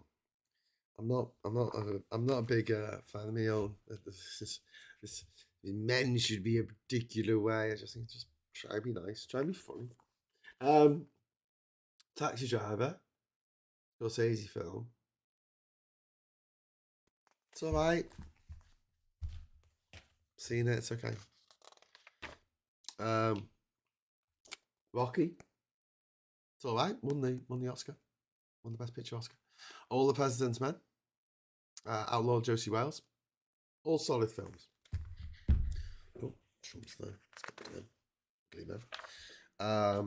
not a big fan of my own. This, men should be a particular way. I just think just try to be nice, try to be funny. Taxi Driver, Scorsese film. It's all right. Seen it. It's okay. Rocky. It's all right. Won the Oscar. Won the Best Picture Oscar. All the President's Men. Outlaw Josie Wales. All solid films. Oh, Trump's there. Let's get to them. I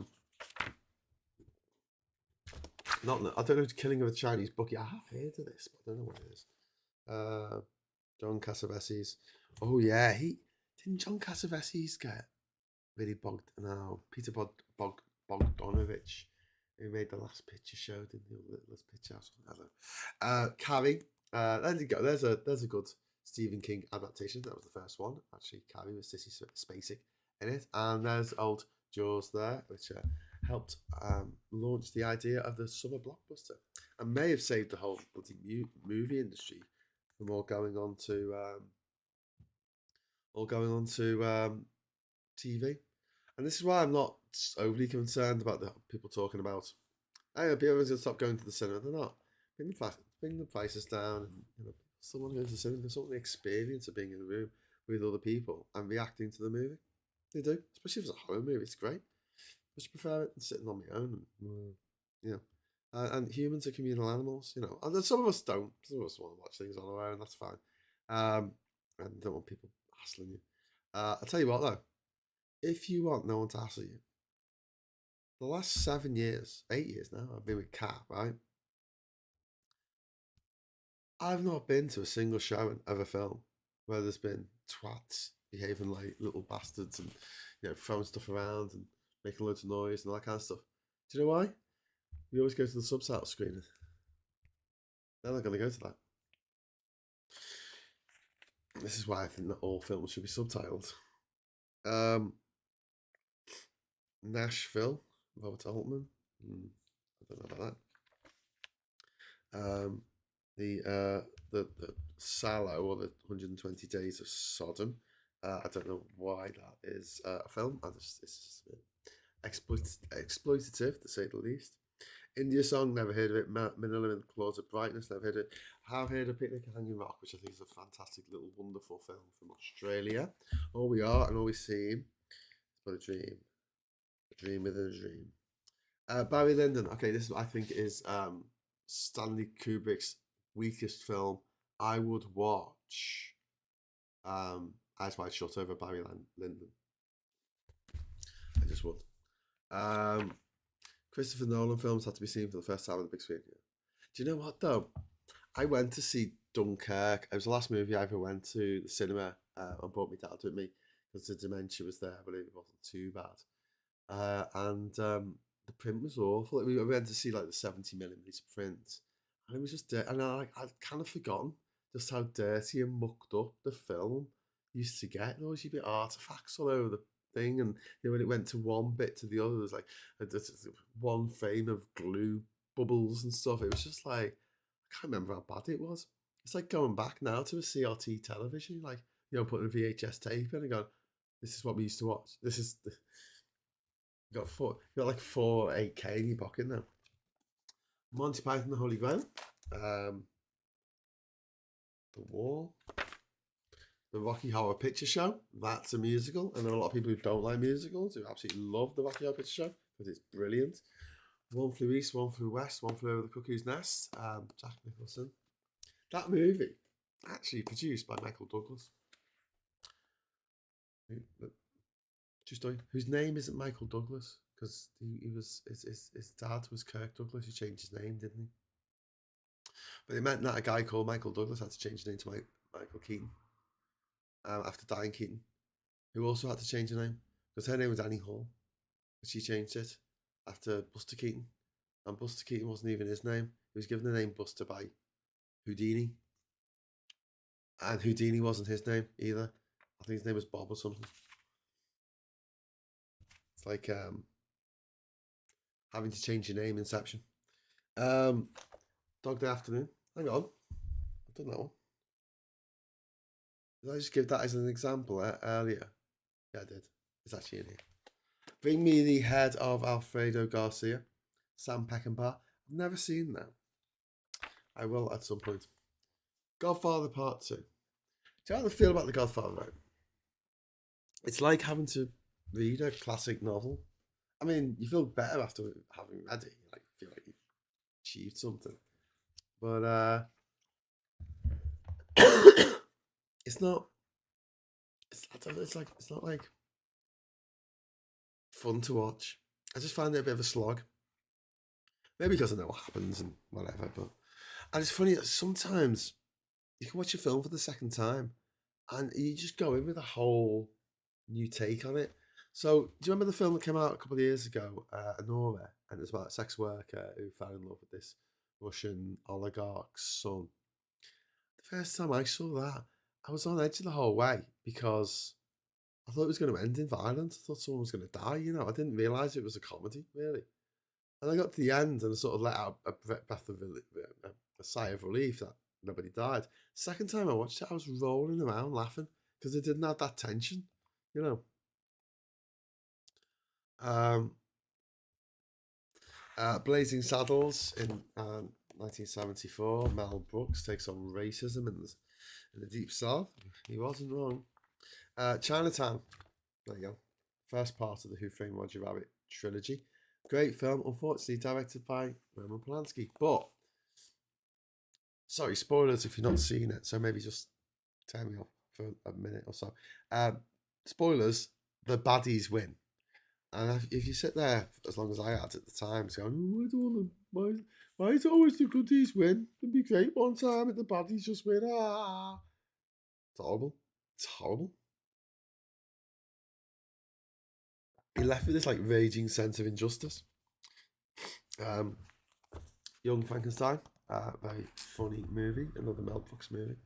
don't know, Killing of a Chinese Bookie. I have heard of this, but I don't know what it is. John Cassavetes. Oh yeah, didn't John Cassavetes get really bogged? No, Peter Bogdanovich, who made the Last Picture Show, didn't he? Last Picture House. I don't know. Carrie. There you go. There's a good Stephen King adaptation. That was the first one. Actually, Carrie with Sissy Spacek in it, and there's old Jaws there, which helped launch the idea of the summer blockbuster, and may have saved the whole bloody movie industry from all going on to TV. And this is why I'm not overly concerned about the people talking about, hey, people are going to stop going to the cinema. They're not. Bring the prices down, and still want to go to the cinema. There's something the experience of being in a room with other people and reacting to the movie. They do, especially if it's a horror movie. It's great. I just prefer it than sitting on my own. And, and humans are communal animals, And then some of us don't. Some of us want to watch things on our own. That's fine. And don't want people hassling you. I'll tell you what though. If you want no one to hassle you, the last 7 years, 8 years now, I've been with Kat, right? I've not been to a single showing of a film where there's been twats behaving like little bastards and throwing stuff around and making loads of noise and all that kind of stuff. Do you know why? We always go to the subtitle screening. They're not going to go to that. This is why I think that all films should be subtitled. Nashville, Robert Altman. I don't know about that. The Sallow, or the 120 Days of Sodom. I don't know why that is a film. It's just exploitative, to say the least. India Song, never heard of it. Manila and the Claws of Brightness, never heard of it. I have heard of Picnic at Hanging Rock, which I think is a fantastic little wonderful film from Australia. All we are and all we seem is but a dream. A dream within a dream. Barry Lyndon. Okay, this I think is Stanley Kubrick's weakest film. I would watch Eyes Wide Shut over Barry Lyndon. I just would. Christopher Nolan films had to be seen for the first time on the big screen. Yeah. Do you know what though? I went to see Dunkirk. It was the last movie I ever went to the cinema and brought my dad with me because the dementia was there, but it wasn't too bad. And the print was awful. We went to see like the 70mm print, and it was just dirty. And I'd kind of forgotten just how dirty and mucked up the film used to get. There always used to be artifacts all over thing, and when it went to one bit to the other, there was like one frame of glue bubbles and stuff. It was just like, I can't remember how bad it was. It's like going back now to a CRT television, like, putting a VHS tape in and going, this is what we used to watch. This is you got like 4 8K in your pocket now. Monty Python, the Holy Grail, The Wall, the Rocky Horror Picture Show. That's a musical. I know a lot of people who don't like musicals who absolutely love the Rocky Horror Picture Show because it's brilliant. One Flew East, One Flew West, One Flew Over the Cuckoo's Nest. Jack Nicholson. That movie, actually produced by Michael Douglas. True story. Whose name isn't Michael Douglas because he was his dad was Kirk Douglas. He changed his name, didn't he? But it meant that a guy called Michael Douglas had to change his name to Michael Keaton after Diane Keaton, who also had to change her name because her name was Annie Hall. But she changed it after Buster Keaton, and Buster Keaton wasn't even his name. He was given the name Buster by Houdini, and Houdini wasn't his name either. I think his name was Bob or something. It's like having to change your name, Inception. Dog Day Afternoon. Hang on, I've done that one. Did I just give that as an example earlier? Yeah, I did. It's actually in here. Bring Me the Head of Alfredo Garcia, Sam Peckinpah. I've never seen that. I will at some point. Godfather Part 2. Do you know how I feel about The Godfather, right? It's like having to read a classic novel. I mean, you feel better after having read it. Like, you feel like you've achieved something. But it's not. It's not like fun to watch. I just find it a bit of a slog. Maybe because I know what happens and whatever. And it's funny that sometimes you can watch a film for the second time, and you just go in with a whole new take on it. So, do you remember the film that came out a couple of years ago, Anora, and it was about a sex worker who fell in love with this Russian oligarch's son? The first time I saw that, I was on edge the whole way because I thought it was going to end in violence. I thought someone was going to die, I didn't realise it was a comedy, really. And I got to the end and I sort of let out a breath of a sigh of relief that nobody died. Second time I watched it, I was rolling around laughing because it didn't have that tension, Blazing Saddles in 1974. Mel Brooks takes on racism in the Deep South. He wasn't wrong. Chinatown. There you go. First part of the Who Framed Roger Rabbit trilogy. Great film, unfortunately directed by Roman Polanski. But, sorry, spoilers if you've not seen it, so maybe just turn me off for a minute or so. Spoilers, the baddies win. And if you sit there, as long as I had at the time, going, I don't want to, why is it always the goodies win? It'd be great one time if the baddies just win. It's horrible. It's horrible. You're left with this like raging sense of injustice. Young Frankenstein, very funny movie, another Mel Brooks movie.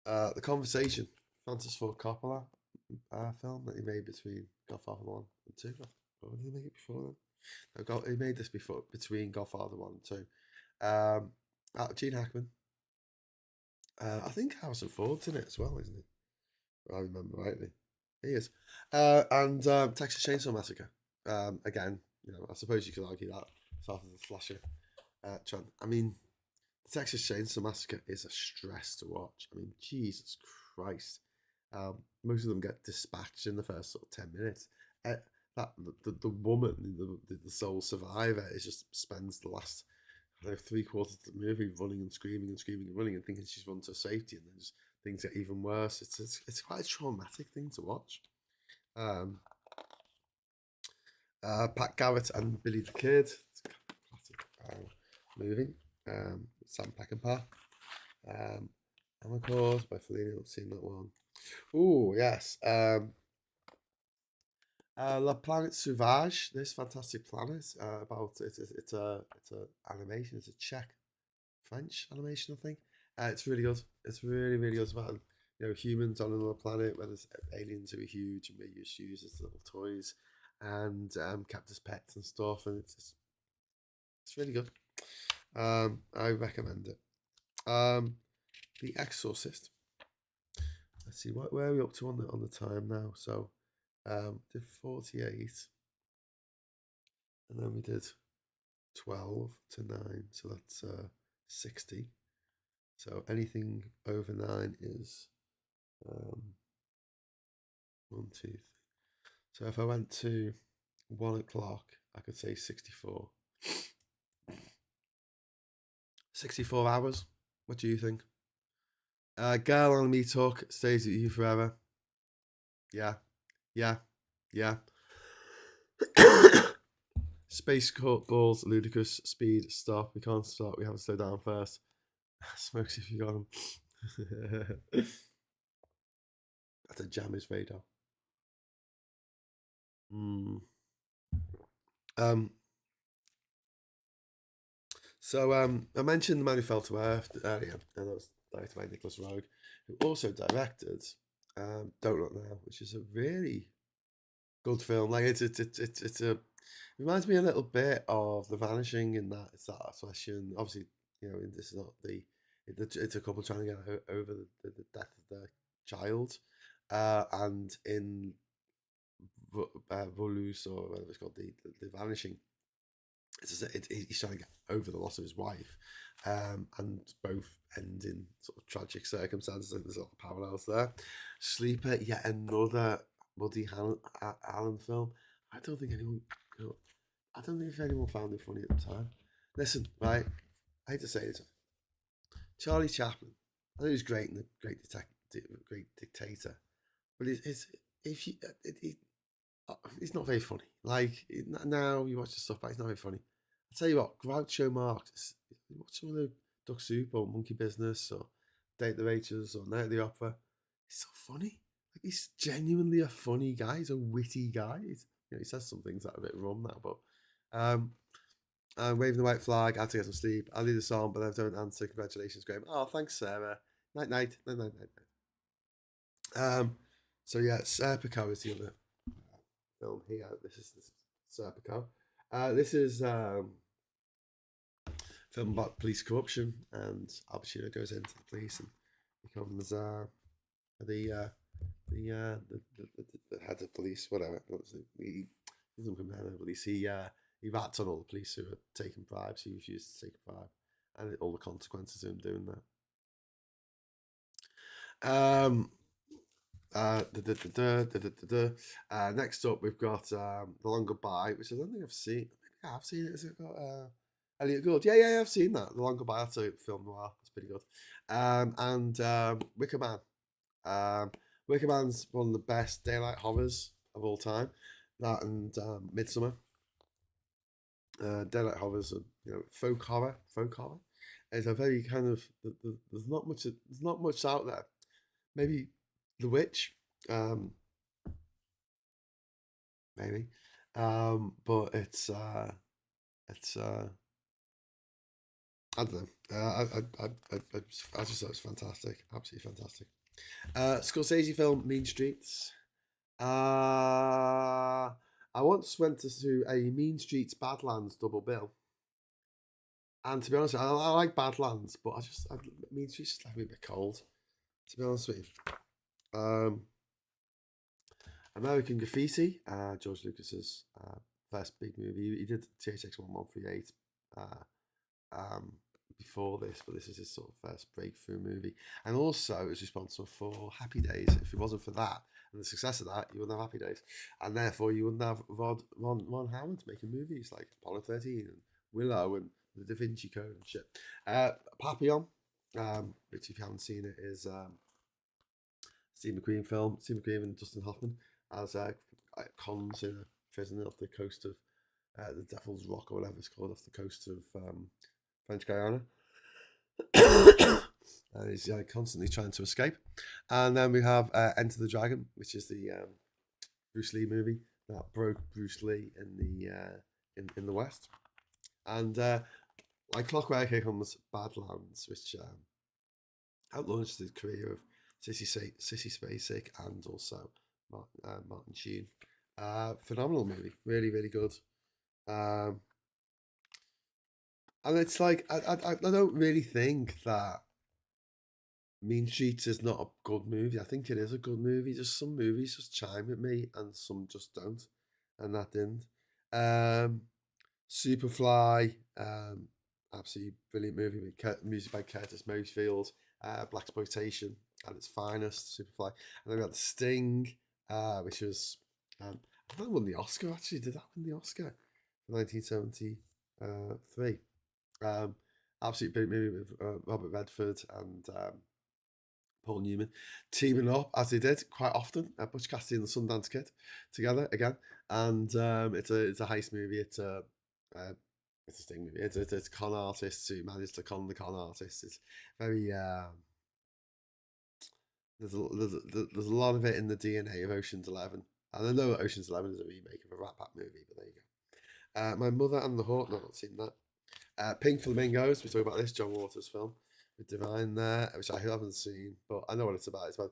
The Conversation, Francis Ford Coppola film that he made between Godfather 1 and 2. Or did he make it before then? No, he made this between Godfather 1 and 2. Gene Hackman. I think Harrison Ford's in it as well, isn't he? If I remember rightly. He is. And Texas Chainsaw Massacre. Again, I suppose you could argue that sort of the slasher trend. I mean, the Texas Chainsaw Massacre is a stress to watch. I mean, Jesus Christ. Most of them get dispatched in the first sort of 10 minutes. The woman, the sole survivor, spends the last 3/4 of the movie running and screaming and screaming and running and thinking she's run to safety, and then just things get even worse. It's quite a traumatic thing to watch. Pat Garrett and Billy the Kid, it's a classic movie. Sam Peckinpah, and of course by Fellini. I've seen that one. Oh yes, La Planète Sauvage. This fantastic planet. About it's a animation. It's a Czech French animation, I think. It's really good. It's really good. It's about humans on another planet where there's aliens who are huge and we just use as little toys and kept as pets and stuff, and it's really good. I recommend it. The Exorcist. Let's see where are we up to on the time now. So did 48, and then we did 12 to 9, so that's 60. So anything over 9 is 1, 2, 3. So if I went to 1 o'clock, I could say 64. 64 hours. What do you think? Girl on Me Talk stays with you forever. Yeah, yeah, yeah. Space balls, ludicrous, speed, stop. We can't stop. We have to slow down first. Smokes if you got him. That's a jam his radar. So I mentioned The Man Who Fell to Earth earlier, and that was directed by Nicholas Roeg, who also directed Don't Look Now, which is a really good film. Like it's a reminds me a little bit of The Vanishing in that it's that obsession. Obviously, this is not it's a couple trying to get over the death of their child, and in Volus, or whatever it's called, the Vanishing. He's trying to get over the loss of his wife, and both end in sort of tragic circumstances. And there's a lot of parallels there. Sleeper, yet another Woody Allen film. I don't think anyone, I don't think if anyone found it funny at the time. Listen, right? I hate to say this. Charlie Chaplin, I think he was great in The Great Dictator, but he's not very funny. Like now you watch the stuff back, it's not very funny. I tell you what, Groucho Marx. Watch some of the Duck Soup or Monkey Business or Date the Rachels or Night at the Opera. He's so funny. Like he's genuinely a funny guy. He's a witty guy. He says some things that are a bit rum now, but Waving the White Flag. I had to get some sleep. I'll leave the song, but I don't answer. Congratulations, Graham. Oh, thanks, Sarah. Night, night, night, night, night. So yeah, Serpico is the other film here. This is Serpico. This is film about police corruption, and Al Pacino goes into the police and becomes the head of police, whatever. He doesn't become the head of police. He rats on all the police who are taking bribes. He refuses to take a bribe, and all the consequences of him doing that. Next up, we've got The Long Goodbye, which I don't think I've seen. Maybe I have seen it. Has it got Elliot Gould? Yeah, I've seen that. The Long Goodbye. That's a film noir. It's pretty good. And Wicker Man. Wicker Man's one of the best daylight horrors of all time. That and Midsummer. Daylight horrors are folk horror. It's a very kind of there's not much out there. Maybe The Witch, maybe, but it's I don't know. I just thought it was fantastic, absolutely fantastic. Scorsese film Mean Streets. I once went to a Mean Streets Badlands double bill, and to be honest, I like Badlands, but Mean Streets just left me a bit cold. To be honest with you. American Graffiti, George Lucas's first big movie. He did THX 1138 before this, but this is his sort of first breakthrough movie. And also, it was responsible for Happy Days. If it wasn't for that and the success of that, you wouldn't have Happy Days, and therefore you wouldn't have Ron Howard making movies like Apollo 13 and Willow and The Da Vinci Code and shit. Papillon, which if you haven't seen it, is Steve McQueen film. Steve McQueen and Dustin Hoffman as cons in a prison off the coast of the Devil's Rock or whatever it's called, off the coast of French Guiana. And he's constantly trying to escape. And then we have Enter the Dragon, which is the Bruce Lee movie that broke Bruce Lee in the West. And like clockwork, here comes Badlands, which outlaunched the career of Sissy Spacek, and also Martin Sheen. Phenomenal movie, really, really good. And it's like I don't really think that Mean Streets is not a good movie. I think it is a good movie. Just some movies just chime with me, and some just don't, and that didn't. Um, Superfly, absolutely brilliant movie with music by Curtis Mayfield, blaxploitation at its finest. Superfly, and then we had Sting, which was I think it won the Oscar actually. Did that win the Oscar? 1973. Absolutely brilliant movie with Robert Redford and Paul Newman teaming up as they did quite often. Butch Cassidy and the Sundance Kid together again, and it's a heist movie. It's a Sting movie. It's con artists who manage to con the con artists. It's very there's a lot of it in the DNA of Ocean's 11. And I know that Ocean's 11 is a remake of a Rat Pack movie, but there you go. My Mother and the Hawk. No, I've not seen that. Pink Flamingos. We talk about this John Waters film with Divine there, which I haven't seen, but I know what it's about. It's about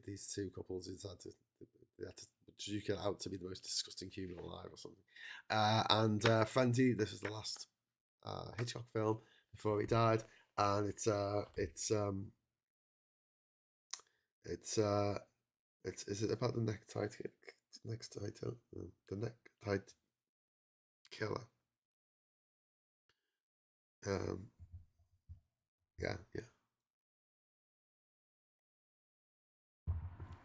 these two couples who they had to duke it out to be the most disgusting human alive or something. And Frenzy. This is the last Hitchcock film before he died, and it's is it about the necktie the necktie killer? Yeah.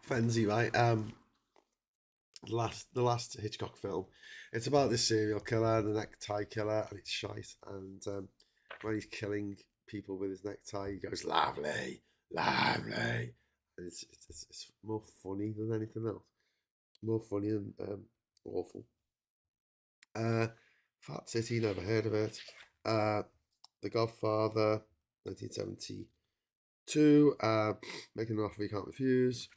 Frenzy, right? The last Hitchcock film. It's about this serial killer, the necktie killer, and it's shite. And when he's killing people with his necktie, he goes lovely, lovely. And it's more funny than anything else. More funny than awful. Fat City, never heard of it. The Godfather, 1972. Making an Offer You Can't Refuse.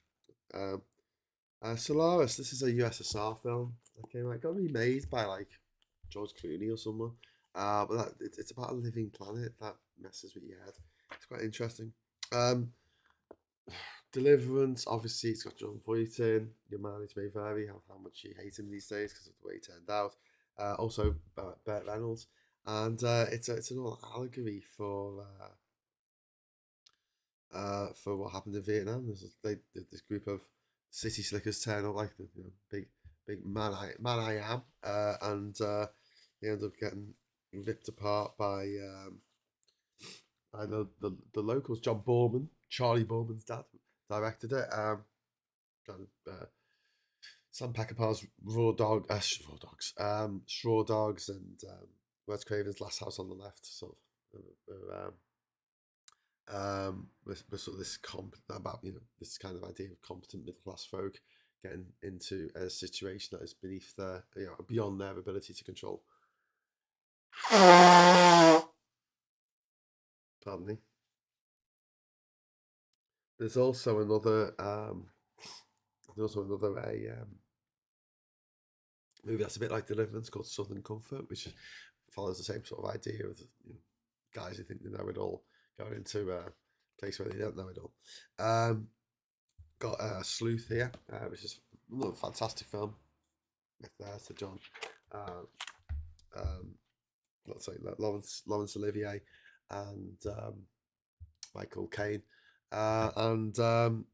Solaris, this is a USSR film that came out. It got remade by like George Clooney or someone. But it's about a living planet that messes with your head. It's quite interesting. Deliverance, obviously, it's got John Voight in. Your mileage may vary how much you hate him these days because of the way he turned out. Also, Burt Reynolds. And it's an all allegory for what happened in Vietnam. This group of city slickers turn up like the big man I am, and they end up getting ripped apart by the locals. John Borman, Charlie Borman's dad, directed it. Sam Peckinpah's Straw Dogs, and Wes Craven's Last House on the Left, sort of. With sort of this about this kind of idea of competent middle class folk getting into a situation that is beneath their beyond their ability to control. Pardon me. There's also another movie that's a bit like Deliverance called Southern Comfort, which follows the same sort of idea of guys who think they know it all going into a place where they don't know it all. Got Sleuth here, which is another fantastic film with Sir John. Let's say Laurence Olivier and Michael Caine. And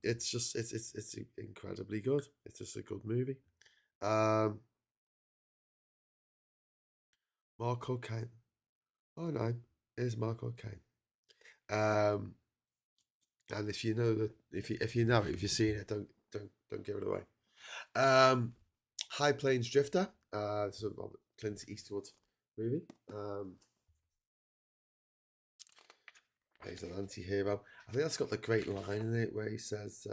it's incredibly good. It's just a good movie. Marco Caine. Oh no, here's Marco Caine. And if you know that, if you know it, if you've seen it, don't give it away. High Plains Drifter. It's a Clint Eastwood movie. He's an anti-hero. I think that's got the great line in it where he says,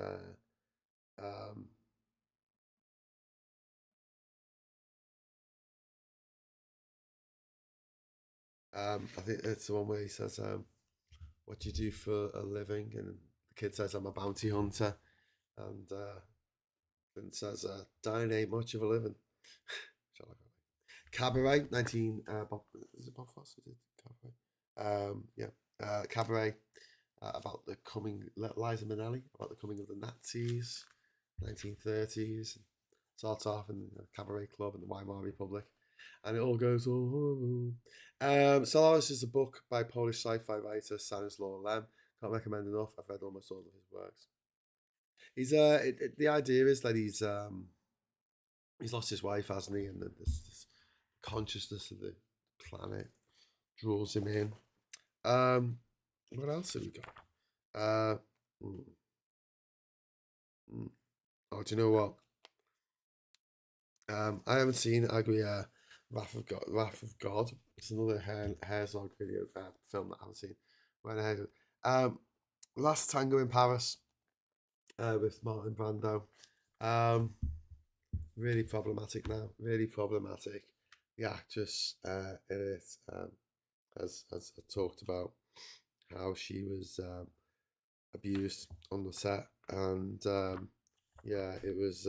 I think it's the one where he says, what do you do for a living? And the kid says, I'm a bounty hunter. And Clint says, dying ain't much of a living. Cabaret, 19... Bob, is it Bob Fosse? Cabaret? Yeah. Cabaret. about the coming, Liza Minnelli, about the coming of the Nazis, 1930s. Starts off in a cabaret club in the Weimar Republic, and it all goes, oh. Solaris is a book by Polish sci-fi writer Stanislaw Lem. Can't recommend enough. I've read almost all of his works. He's the idea is that he's lost his wife, hasn't he? And this consciousness of the planet draws him in. What else have we got? Oh, do you know what? I haven't seen Aguirre Wrath of God. Wrath of God. It's another Herzog video film that I haven't seen. Went ahead. Last Tango in Paris with Martin Brando. Really problematic now. Really problematic. The actress in it has talked about how she was abused on the set, and yeah, it was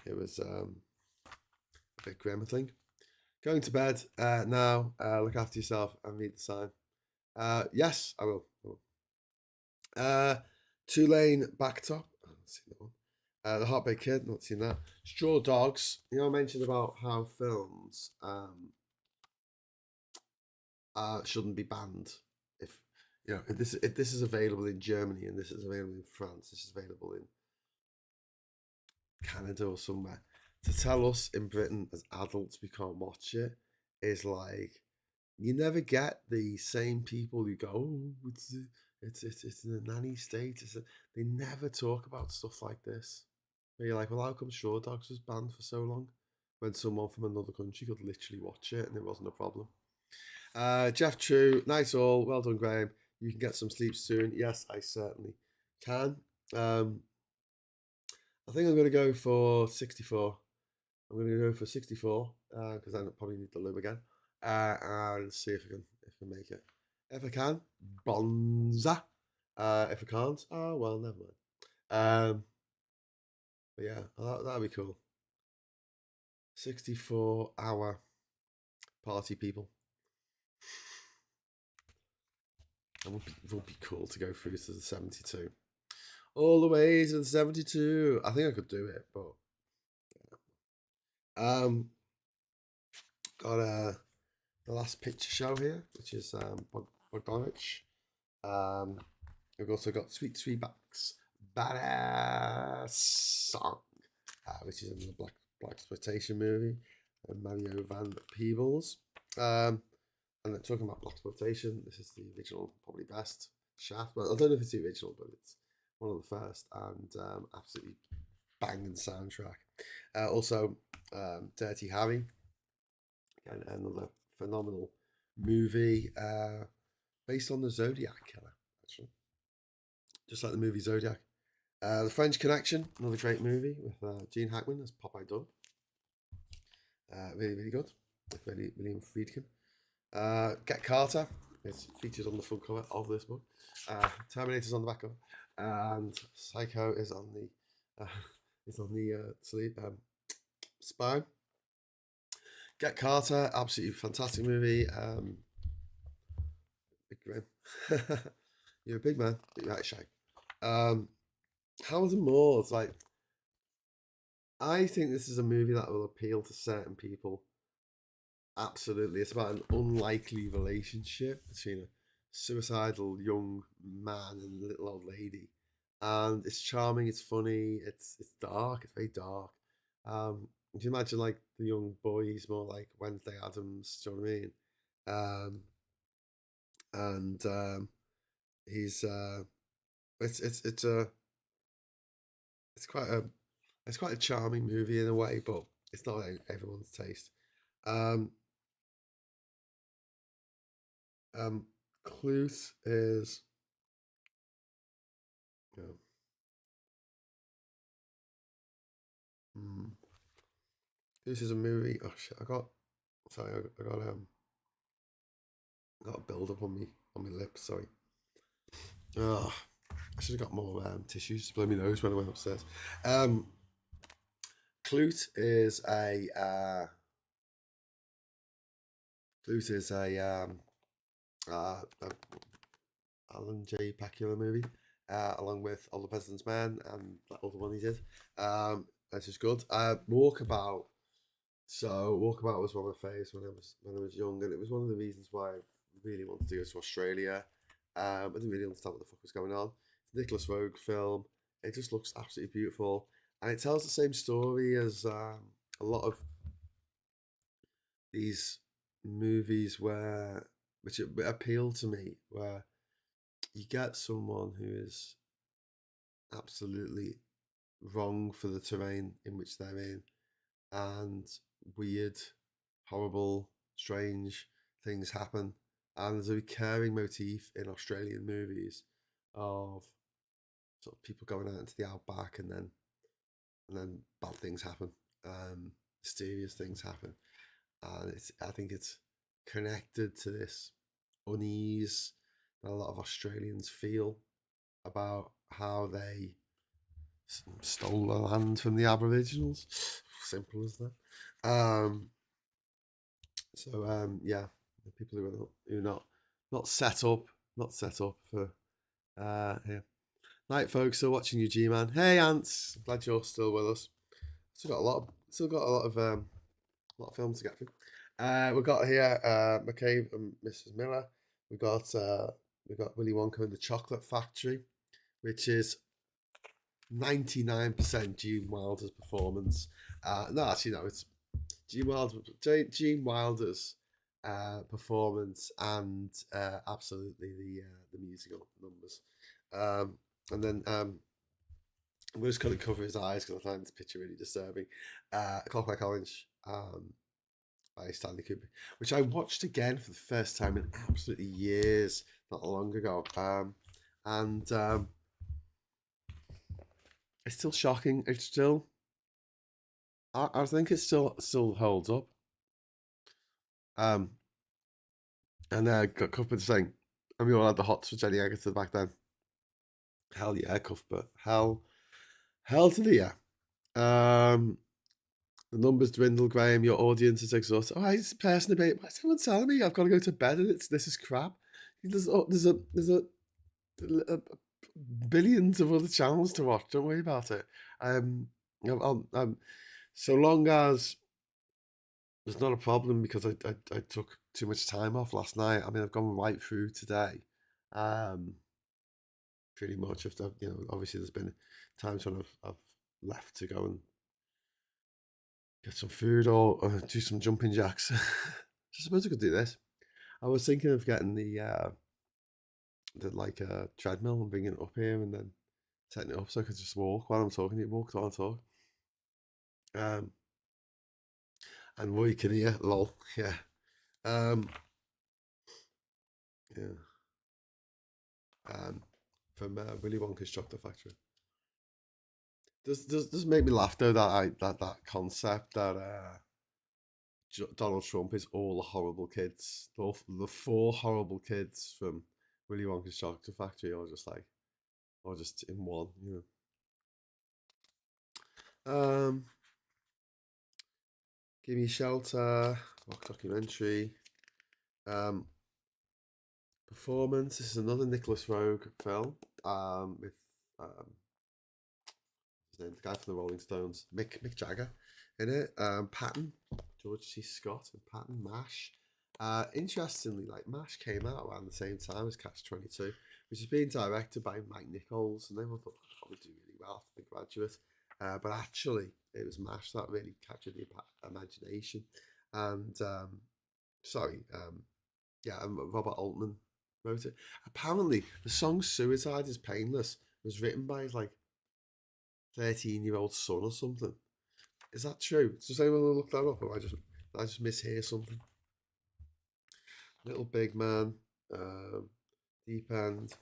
it was a bit grim, I think. Going to bed now. Look after yourself and read the sign. Yes, I will. Two-lane backtop. I haven't seen that one. The Heartbreak Kid. Not seen that. Straw Dogs. You know, I mentioned about how films shouldn't be banned if you know if this is available in Germany and this is available in France. This is available in Canada or somewhere. To tell us in Britain as adults we can't watch it is like you never get the same people who go, oh, it's in a nanny state. They never talk about stuff like this. Where you're like, well, how come Straw Dogs was banned for so long when someone from another country could literally watch it and it wasn't a problem? Jeff True, nice all. Well done, Graham. You can get some sleep soon. Yes, I certainly can. I think I'm going to go for 64. I'm going to go for 64 because I probably need the lube again. And see if I can make it. If I can, bonza. If I can't, oh well, never mind. But yeah, that'd be cool. 64-hour party people. It would be cool to go through to the 72. All the way to the 72. I think I could do it, but yeah. Got the last picture show here, which is Bogdanovich. We've also got Sweet Sweetback's Badass Song, which is another black exploitation movie, and Mario Van Peebles. And they're talking about black exploitation. This is the original, probably best Shaft. Well, I don't know if it's the original, but it's one of the first, and absolutely banging soundtrack. Also, Dirty Harry, and another phenomenal movie based on the Zodiac Killer, actually, just like the movie Zodiac. The French Connection, another great movie with Gene Hackman as Popeye Doug. Really, really good. With William Friedkin. Get Carter is featured on the front cover of this book. Terminator's on the back cover, and Psycho is on the sleeve spine. Get Carter, absolutely fantastic movie. Big grin. You're a big man, but you're out of shape. Howard and Moore's like. I think this is a movie that will appeal to certain people. Absolutely, it's about an unlikely relationship between a suicidal young man and a little old lady, and it's charming, it's funny, it's dark, it's very dark. If you imagine like the young boy, he's more like Wednesday Addams, do you know what I mean? And he's it's quite a charming movie in a way, but it's not everyone's taste. Cluth is this is a movie. Oh shit! I got a build up on my lips. Sorry. Oh, I should have got more tissues to blow my nose when I went upstairs. Clute is a Alan J. Pakula movie, along with All the President's Men and that other one he did. That's just good. Walkabout. So Walkabout was one of my faves when I was young, and it was one of the reasons why I really wanted to go to Australia. I didn't really understand what the fuck was going on. It's a Nicholas Roeg film. It just looks absolutely beautiful, and it tells the same story as a lot of these movies which appeal to me, where you get someone who is absolutely wrong for the terrain in which they're in, and weird, horrible, strange things happen. And there's a recurring motif in Australian movies of sort of people going out into the outback, and then bad things happen, mysterious things happen, and I think it's connected to this unease that a lot of Australians feel about how they stole the land from the Aboriginals. Simple as that. Yeah, the people who are not set up, for here. Night, folks. Still watching you, G-Man. Hey, Ants. Glad you're still with us. Still got a lot of films to get through. We've got here McCabe and Mrs. Miller. We've got Willy Wonka and the Chocolate Factory, which is 99% Gene Wilder's performance. No, actually, no, it's Gene Wilder's performance and absolutely the musical numbers. And then we're just going to cover his eyes because I find this picture really disturbing. Clockwork Orange by Stanley Kubrick, which I watched again for the first time in absolutely years, not long ago. And it's still shocking. It's still, I think it still holds up. And Cuthbert saying, and we all had the hots for Jenny Agutter back then. Hell yeah, Cuthbert. Hell to the yeah. The numbers dwindle, Graham. Your audience is exhausted. Oh, it's person debate. Why is everyone telling me I've got to go to bed and this is crap? There's a billions of other channels to watch. Don't worry about it. So long as there's not a problem, because I took too much time off last night. I mean, I've gone right through today. Pretty much. Obviously there's been times when I've left to go and get some food or do some jumping jacks. I suppose I could do this. I was thinking of getting the treadmill and bringing it up here and then setting it up so I could just walk while I'm talking. You walk while I talk. And Roy can hear, lol. Yeah. Yeah. From Willy Wonka's Chocolate Factory. Does make me laugh though that concept that Donald Trump is all the horrible kids, the four horrible kids from Willy Wonka's Chocolate Factory, or just in one, Give Me Shelter, rock documentary, performance. This is another Nicholas Roeg film with his name, the guy from the Rolling Stones, Mick Jagger, in it. Patton, George C. Scott, and Patton, MASH. Interestingly, MASH came out around the same time as Catch 22, which is being directed by Mike Nichols, and everyone thought that would do really well for The Graduate. But actually, it was MASH that really captured the imagination. And Robert Altman wrote it. Apparently, the song "Suicide is Painless" was written by his 13-year-old son or something. Is that true? Does anyone look that up, or did I just mishear something? Little Big Man, Deep End,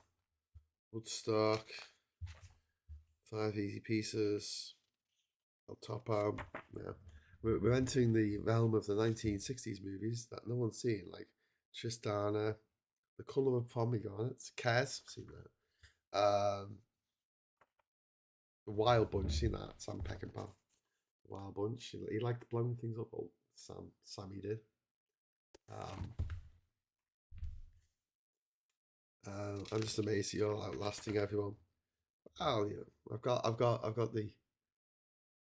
Woodstock, 5 Easy Pieces, El Topo. Yeah. We're entering the realm of the 1960s movies that no one's seen, like Tristana, The Colour of Pomegranates, Kes, seen that. The Wild Bunch, seen that? Sam Peckinpah. Wild Bunch. He liked blowing things up. Sammy did. I'm just amazed you're outlasting everyone. Oh, you know, I've got the,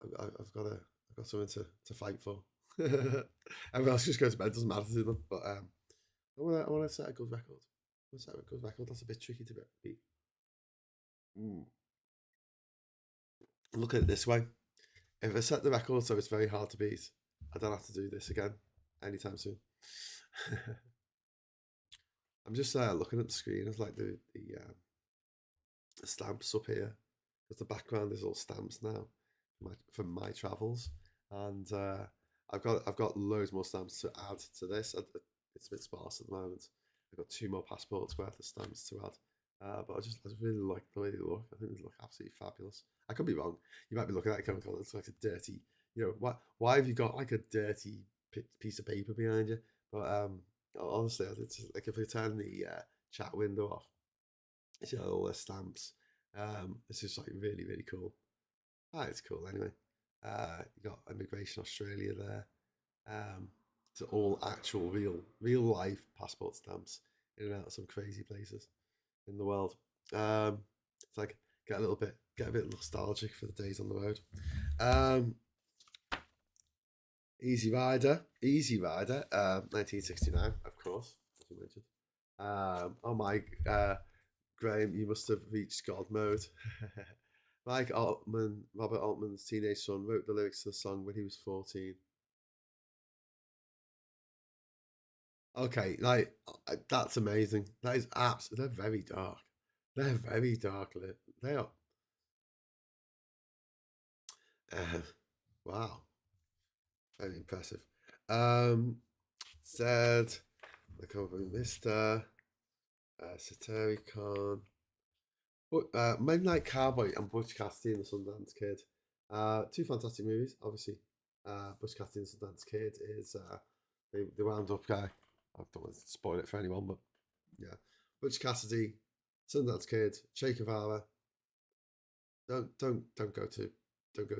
I've got something to fight for. Everyone else just goes to bed, doesn't matter to them. But I want to set a good record. I want to set a good record. That's a bit tricky to beat. Look at it this way: if I set the record so it's very hard to beat, I don't have to do this again anytime soon. I'm just looking at the screen. It's like the stamps up here, because the background is all stamps now from my travels, and I've got loads more stamps to add to this. It's a bit sparse at the moment. I've got 2 more passports worth of stamps to add. But I just really like the way they look. I think they look absolutely fabulous. I could be wrong. You might be looking at it going, "It's like a dirty, you know, why have you got like a dirty piece of paper behind you?" But honestly, it's like if we turn the chat window off, it's all the stamps. It's just like really, really cool. Ah, it's cool anyway. You got Immigration Australia there. It's all actual, real life passport stamps in and out of some crazy places in the world. It's like get a bit nostalgic for the days on the road. Easy Rider, 1969, of course, as we mentioned. Oh my, Graham, you must have reached God mode. Robert Altman's teenage son, wrote the lyrics to the song when he was 14. Okay, like that's amazing. That is absolutely. They're very dark. They're very dark lit. They are. Uh, wow, very impressive. Said the cover Mr. Satirican. Midnight Cowboy and Butch Cassidy and the Sundance Kid. 2 fantastic movies, obviously. Butch Cassidy and the Sundance Kid is they wound up guy. I don't want to spoil it for anyone, but yeah, Butch Cassidy, Sundance Kid, Che Guevara. Don't go to don't go to don't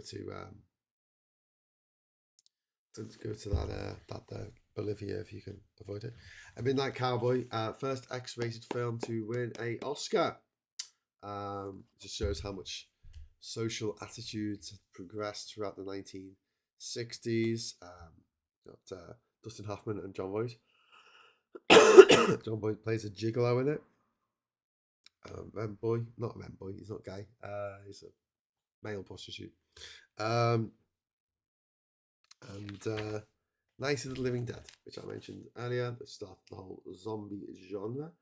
go to that Bolivia if you can avoid it. A Midnight Cowboy, first X-rated film to win a Oscar. Just shows how much social attitudes have progressed throughout the 1960s. Got Dustin Hoffman and John Voight. John Voight plays a gigolo in it. Boy, not Rem Boy, he's not gay. He's a male prostitute. And Night of the Living Dead, which I mentioned earlier, that started the whole zombie genre.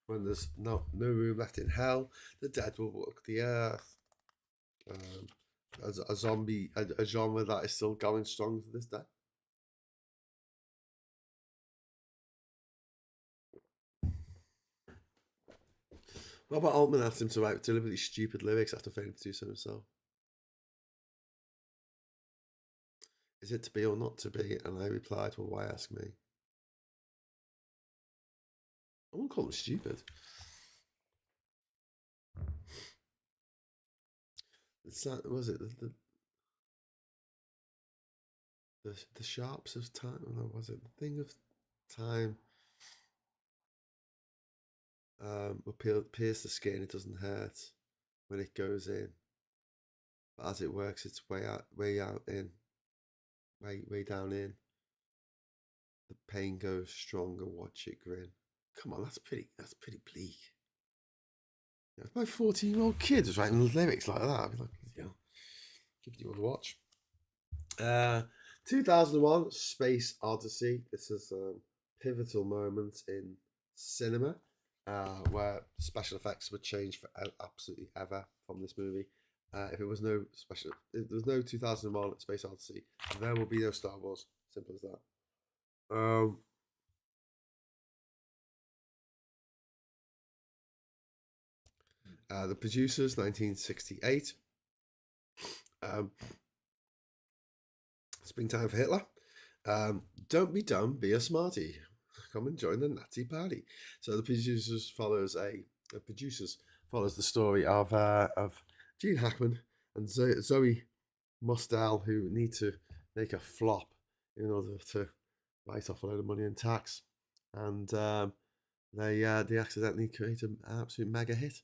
When there's no room left in hell, the dead will walk the earth. As a zombie, a genre that is still going strong to this day. Robert Altman asked him to write deliberately stupid lyrics after failing to do so himself. Is it to be or not to be? And I replied, well, why ask me? I won't call him stupid. Was it the sharps of time? No, was it the thing of time? Will pierce the skin. It doesn't hurt when it goes in, but as it works its way out in, way down in, the pain goes stronger. Watch it grin. Come on, that's pretty bleak. Yeah, if my 14-year-old kid was writing lyrics like that, I'd be like, yeah, give you a watch. 2001 Space Odyssey. This is a pivotal moment in cinema where special effects would change for absolutely ever from this movie. If there was no 2001 Space Odyssey, there will be no Star Wars. Simple as that. The producers, 1968. Springtime for Hitler. Don't be dumb, be a smarty. Come and join the Nazi party. So the producers follows the story of Gene Hackman and Zoe Mostel, who need to make a flop in order to write off a load of money in tax. And they accidentally created an absolute mega hit,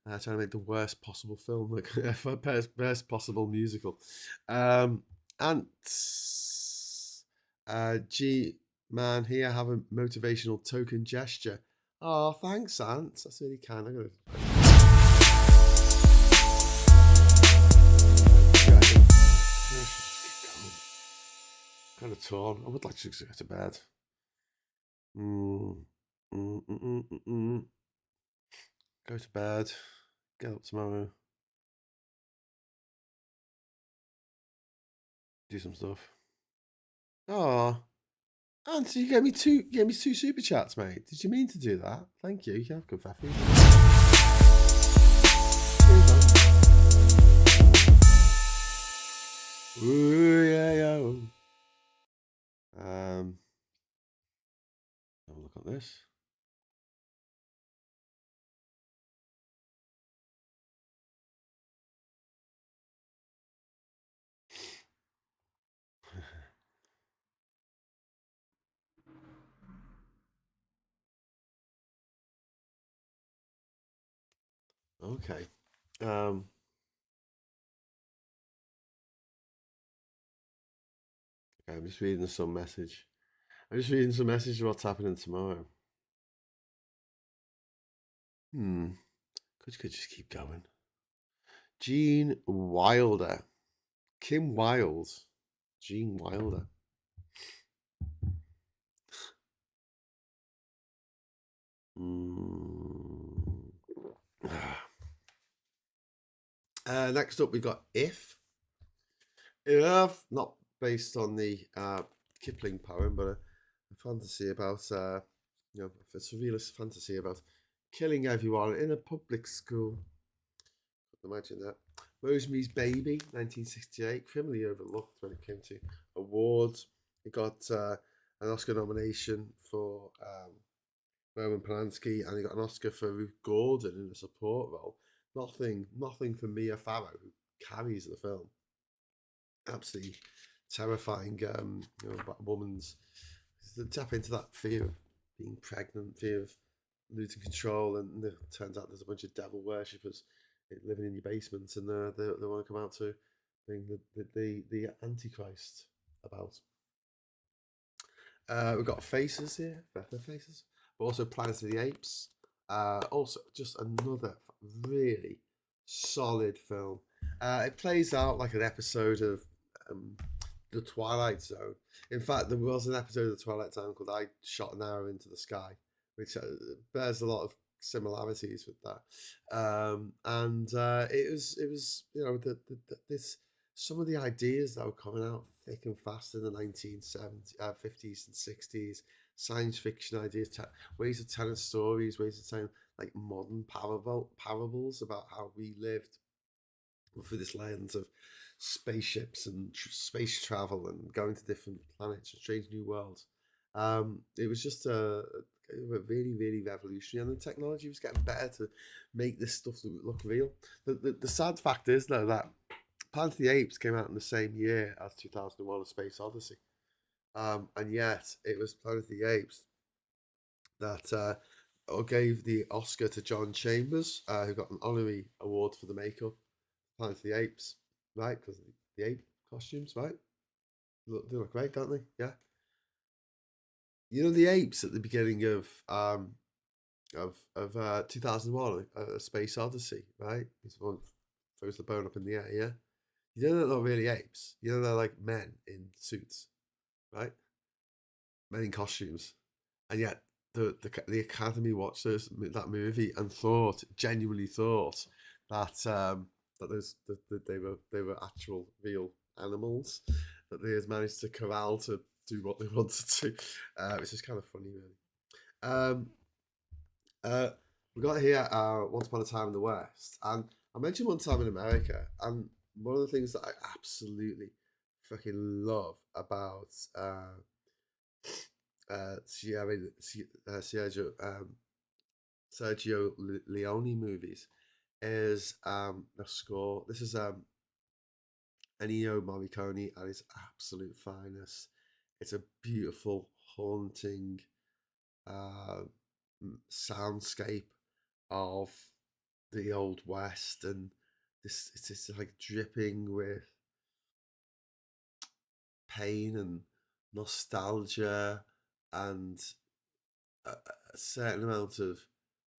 trying to make the worst possible film, like best possible musical. And G man, here have a motivational token gesture. Oh, thanks, Ant. That's really kind. I'm gonna. Kind of torn. I would like to go to bed. Go to bed. Get up tomorrow. Do some stuff. Oh, Ant, you gave me two super chats, mate. Did you mean to do that? Thank you. You can have good coffee. Ooh, yeah, yeah. Have a look at this. Okay. Okay, I'm just reading some message. I'm just reading some message of what's happening tomorrow. Could just keep going. Gene Wilder. Kim Wilde. Gene Wilder. Next up, we got If. If, not based on the Kipling poem, but a fantasy about, a surrealist fantasy about killing everyone in a public school. Imagine that. Rosemary's Baby, 1968, criminally overlooked when it came to awards. It got an Oscar nomination for Roman Polanski, and he got an Oscar for Ruth Gordon in a support role. Nothing for Mia Farrow, who carries the film. Absolutely terrifying. About a woman's to tap into that fear of being pregnant, fear of losing control, and it turns out there's a bunch of devil worshippers living in your basement, and they want to come out to being the Antichrist about. We've got Faces here, better Faces, but also Planet of the Apes. Also, just another really solid film. It plays out like an episode of The Twilight Zone. In fact, there was an episode of The Twilight Zone called I Shot an Arrow into the Sky, which bears a lot of similarities with that. And it was this some of the ideas that were coming out thick and fast in the 1950s and 60s, science fiction ideas, ways of telling stories, ways of telling like modern parables about how we lived through this lens of spaceships and space travel and going to different planets and strange new worlds. It was just a really, really revolutionary, and the technology was getting better to make this stuff look real. The sad fact is, though, that Planet of the Apes came out in the same year as 2001: A Space Odyssey, and yet it was Planet of the Apes that gave the Oscar to John Chambers, who got an honorary award for the makeup. Planet of the Apes, right? Because the ape costumes, right? They look great, don't they? Yeah. You know the apes at the beginning of 2001, A Space Odyssey, right? This one throws the bone up in the air, yeah. You know they're not really apes. You know they're like men in suits, right? Men in costumes, and yet the Academy watched that movie and genuinely thought that that they were actual real animals that they had managed to corral to do what they wanted to, which is kind of funny, really. Um, we got here Once Upon a Time in the West, and I mentioned One Time in America, and one of the things that I absolutely fucking love about Sergio Leone movies is the score. This is Ennio Morricone at his absolute finest. It's a beautiful, haunting soundscape of the Old West, and it's like dripping with pain and nostalgia and a certain amount of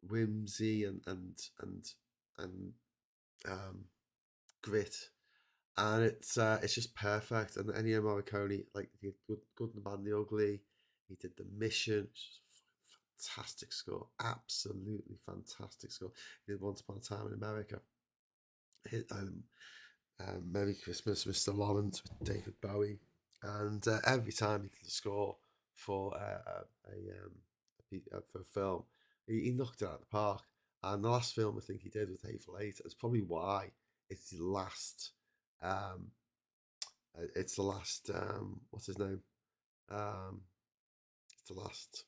whimsy and um, grit, and it's just perfect. And Ennio Morricone, like he did Good, the Bad, and the Ugly. He did The Mission, which is a fantastic score, absolutely fantastic score. He did Once Upon a Time in America. Hit Merry Christmas, Mr. Lawrence with David Bowie, and every time he did a score for for a film, he knocked it out of the park. And the last film I think he did was Hateful Eight. That's probably why it's the last. Um, it's the last. What's his name? It's the last.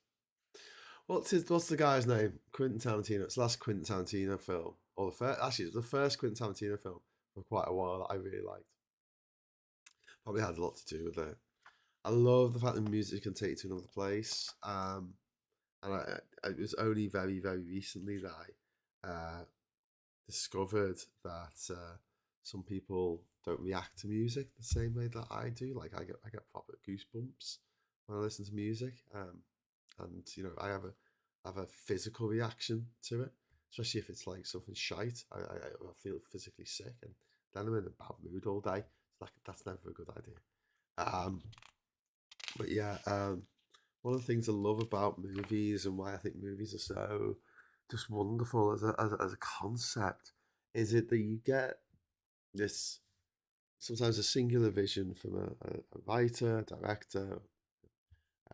What's the guy's name? Quentin Tarantino. It's the last Quentin Tarantino film, or the first. Actually, it was the first Quentin Tarantino film for quite a while that I really liked. Probably had a lot to do with it. I love the fact that music can take you to another place. And it was only very, very recently that I discovered that some people don't react to music the same way that I do. Like I get proper goosebumps when I listen to music, and I have a physical reaction to it, especially if it's like something shite. I feel physically sick, and then I'm in a bad mood all day. So that's never a good idea. Um, but yeah, one of the things I love about movies and why I think movies are so just wonderful as a concept is it that you get this sometimes a singular vision from a writer, a director,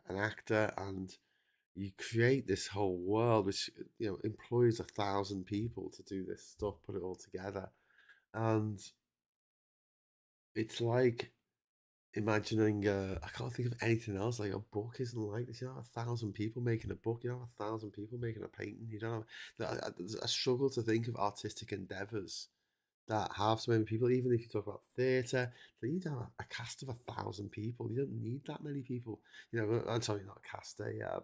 an actor, and you create this whole world which employs 1,000 people to do this stuff, put it all together, and it's like imagining I can't think of anything else. Like a book isn't like this. You don't have 1,000 people making a book. You don't have 1,000 people making a painting. You don't have. I struggle to think of artistic endeavors that have so many people. Even if you talk about theatre, so you don't have a cast of 1,000 people. You don't need that many people. I'm sorry, not a cast, a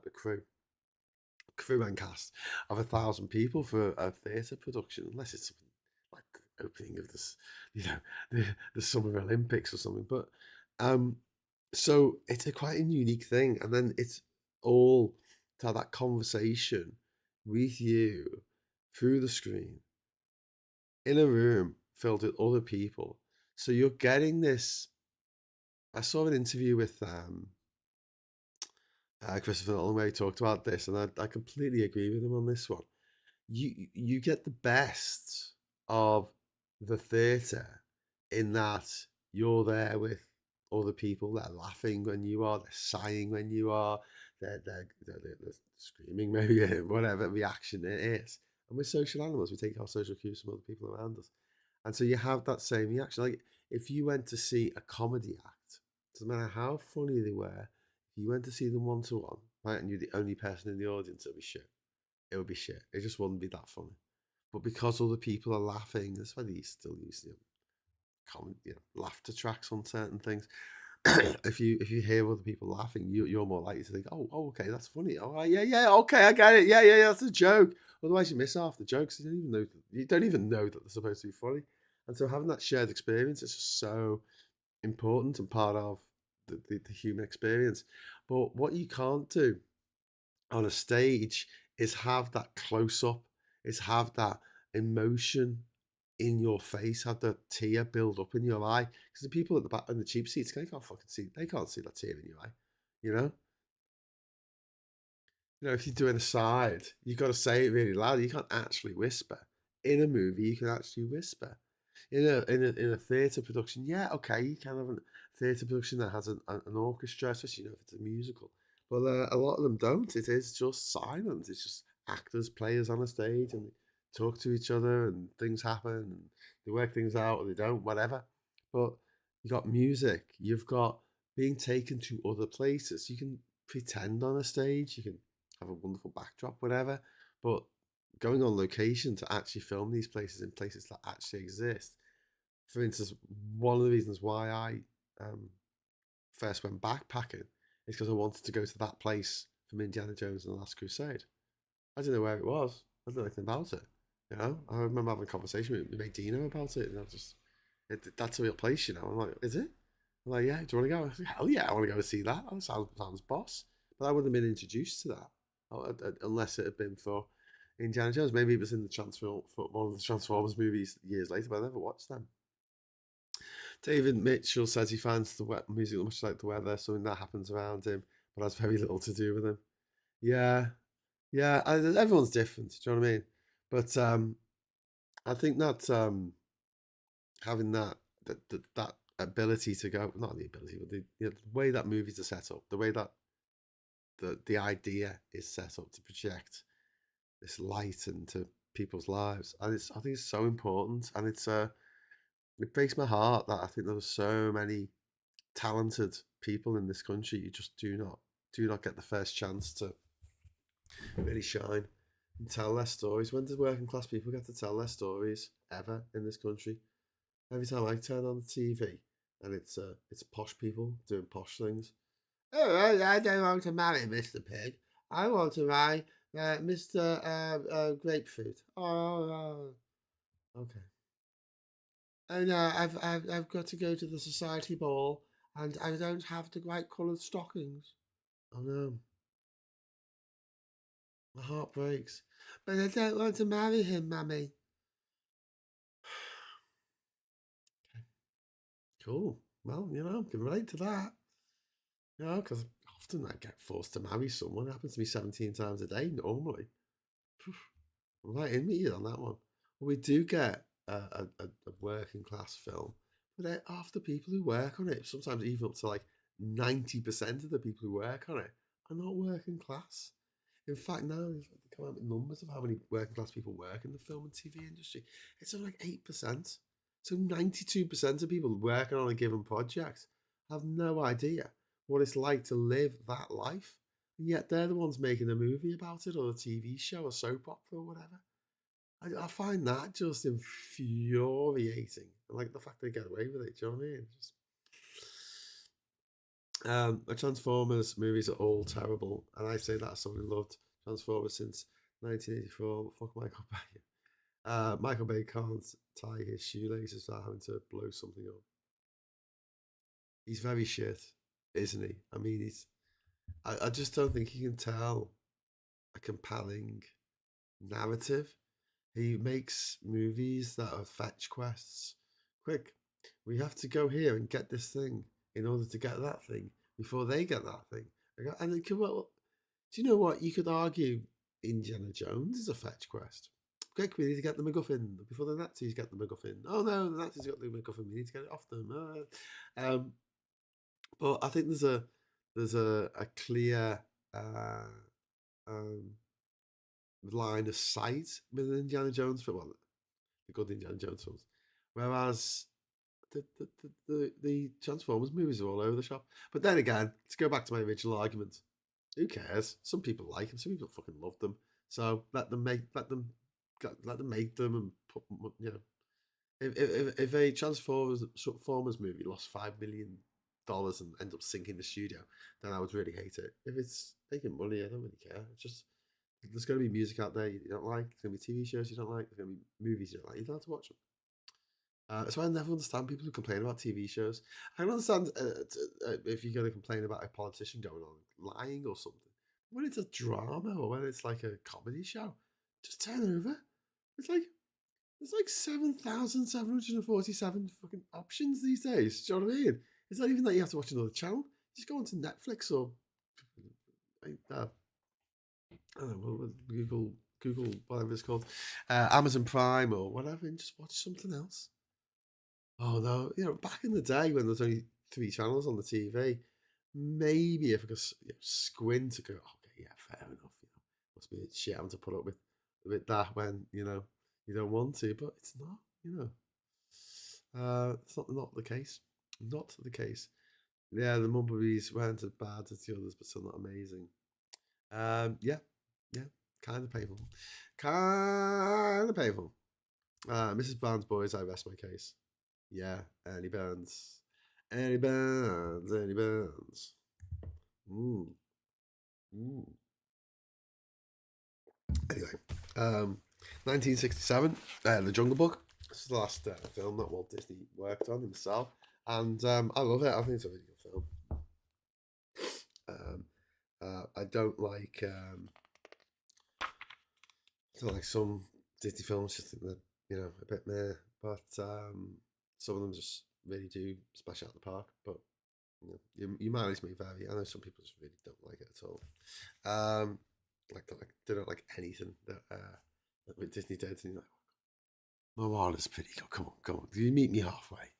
crew and cast of 1,000 people for a theatre production, unless it's something like opening of this, the Summer Olympics or something. But so it's a quite a unique thing, and then it's all to have that conversation with you through the screen in a room filled with other people. So you're getting this. I saw an interview with Christopher Nolan where he talked about this, and I completely agree with him on this one. You get the best of the theatre in that you're there with other people. They're laughing when you are, they're sighing when you are, they're screaming maybe, whatever reaction it is. And we're social animals. We take our social cues from other people around us, and so you have that same reaction. Like if you went to see a comedy act, doesn't matter how funny they were, if you went to see them one to one, right, and you're the only person in the audience, it'll be shit. It would be shit. It just wouldn't be that funny. But because other people are laughing, that's why they still use common, laughter tracks on certain things. if you hear other people laughing, you're more likely to think, oh, okay, that's funny. Oh, right, yeah, okay, I get it. Yeah, that's a joke. Otherwise, you miss half the jokes. You don't even know that they're supposed to be funny. And so having that shared experience is just so important and part of the human experience. But what you can't do on a stage is have that close up, is have that emotion in your face, have the tear build up in your eye. Because the people at the back in the cheap seats, they can't see that tear in your eye. You know, if you're doing a side, you've got to say it really loud. You can't actually whisper. In a movie, you can actually whisper. In a theatre production, yeah, okay, you can have a theatre production that has an orchestra, especially if it's a musical. But a lot of them don't. It is just silent. It's just actors, players on a stage, and they talk to each other, and things happen, and they work things out, or they don't, whatever. But you got music. You've got being taken to other places. You can pretend on a stage. You can have a wonderful backdrop, whatever. But going on location to actually film these places in places that actually exist. For instance, one of the reasons why I first went backpacking is because I wanted to go to that place from Indiana Jones and the Last Crusade. I didn't know where it was. I didn't know anything about it. You know, I remember having a conversation with mate Dino about it, and I was just, that's a real place, you know. I'm like, is it? I'm like, yeah. Do you want to go? I said, hell yeah, I want to go and see that. That sounds boss. But I wouldn't have been introduced to that unless it had been for Indiana Jones. Maybe it was in the for one of the Transformers movies years later, but I never watched them. David Mitchell says he finds the music much like the weather, something that happens around him, but has very little to do with him. Yeah, yeah. Everyone's different. Do you know what I mean? But I think that having that ability to go, not the ability, but the way that movies are set up, the way that the idea is set up to project this light into people's lives, and I think it's so important, and it breaks my heart that I think there were so many talented people in this country who just do not get the first chance to really shine and tell their stories. When did working class people get to tell their stories ever in this country? Every time I turn on the TV and it's posh people doing posh things. Oh, I don't want to marry Mr. Pig. I want to marry Mr. Grapefruit. Oh, okay. Oh no, I've got to go to the society ball, and I don't have the right coloured stockings. Oh no, my heart breaks. But I don't want to marry him, Mummy. Cool. Well, you know, I can relate to that. You know, because often I get forced to marry someone. It happens to me 17 times a day normally. I'm right in with you on that one. Well, we do get a working class film, but they're half the people who work on it, sometimes even up to like 90% of the people who work on it, are not working class. In fact, now they come out with numbers of how many working class people work in the film and TV industry. It's only like 8%. So 92% of people working on a given project have no idea what it's like to live that life. And yet they're the ones making a movie about it or a TV show or soap opera or whatever. I find that just infuriating. I like the fact they get away with it. Do you know what I mean? The Transformers movies are all terrible, and I say that as someone who loved Transformers since 1984. Fuck Michael Bay. Michael Bay can't tie his shoelaces without having to blow something up. He's very shit, isn't he? I mean, I just don't think he can tell a compelling narrative. He makes movies that are fetch quests. Quick, we have to go here and get this thing in order to get that thing before they get that thing. And it could, well, do you know what? You could argue Indiana Jones is a fetch quest. Quick, we need to get the MacGuffin before the Nazis get the MacGuffin. Oh no, the Nazis got the MacGuffin. We need to get it off them. But I think there's a clear uh, um, line of sight with an Indiana Jones film. Well, the good Indiana Jones films. Whereas the Transformers movies are all over the shop. But then again, to go back to my original argument, who cares? Some people like them, some people fucking love them. So let them make them and put, you know. If a Transformers movie lost $5 million and end up sinking the studio, then I would really hate it. If it's making money, I don't really care. It's just there's going to be music out there you don't like. There's going to be TV shows you don't like. There's going to be movies you don't like. You don't have to watch them. That's why I never understand people who complain about TV shows. I can understand if you're going to complain about a politician going on lying or something. When it's a drama or when it's like a comedy show, just turn over. It's like there's like 7,747 fucking options these days. Do you know what I mean? It's not even that you have to watch another channel. Just go onto Netflix or I don't know, Google, whatever it's called, Amazon Prime or whatever, and just watch something else. Oh no, you know, back in the day when there was only 3 channels on the TV, maybe if I could squint to go, okay, yeah, fair enough. You know, must be shit having to put up with that when you know you don't want to, but it's not. You know, it's not the case. Not the case. Yeah, the Mumblebees weren't as bad as the others, but still not amazing. Yeah, yeah, kind of painful. Kind of painful. Mrs. Brown's Boys, I rest my case. Yeah, Ernie Burns. Ernie Burns, Ernie Burns. Mm. Mm. Anyway, 1967, The Jungle Book. This is the last film that Walt Disney worked on himself, and I love it. I think it's a really good film. I don't like some Disney films. Just think they're a bit meh, but some of them just really do smash out the park. But your mileage may vary. I know some people just really don't like it at all. They don't like anything that Disney did. And you're like, Moana's pretty good. Come on. Do you meet me halfway?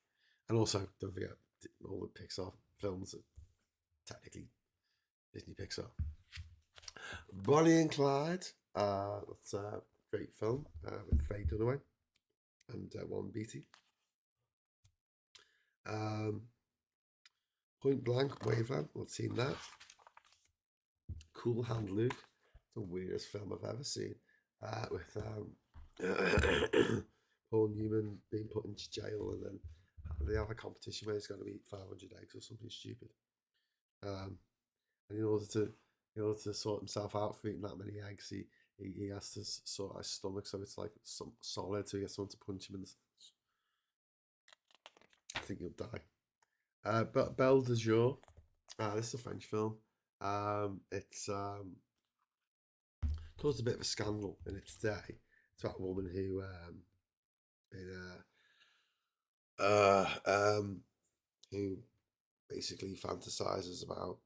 And also, don't forget all the Pixar films are technically Disney Pixar. Bonnie and Clyde. That's a great film with Faye Dunaway and Warren Beatty. Point Blank Waveland. I've seen that. Cool Hand Luke. It's the weirdest film I've ever seen. With Paul Newman being put into jail, and then they have a competition where he's going to eat 500 eggs or something stupid. And in order to sort himself out for eating that many eggs, he has to sort out his stomach so it's like some solid, so he gets someone to punch him in the. I think he'll die. But Belle de Jour. This is a French film. It's caused a bit of a scandal in its day. It's about a woman who who basically fantasizes about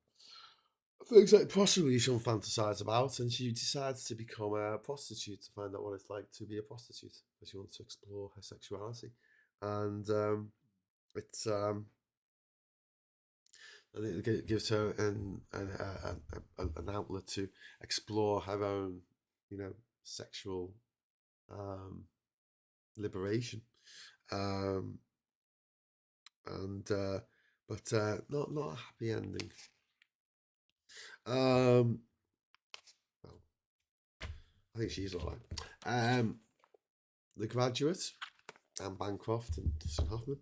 things that possibly shouldn't fantasize about, and she decides to become a prostitute to find out what it's like to be a prostitute, because she wants to explore her sexuality, and it's and it gives her an outlet to explore her own, sexual liberation, and but not a happy ending. Well, I think she's all right. The Graduate, Anne Bancroft and Dustin Hoffman.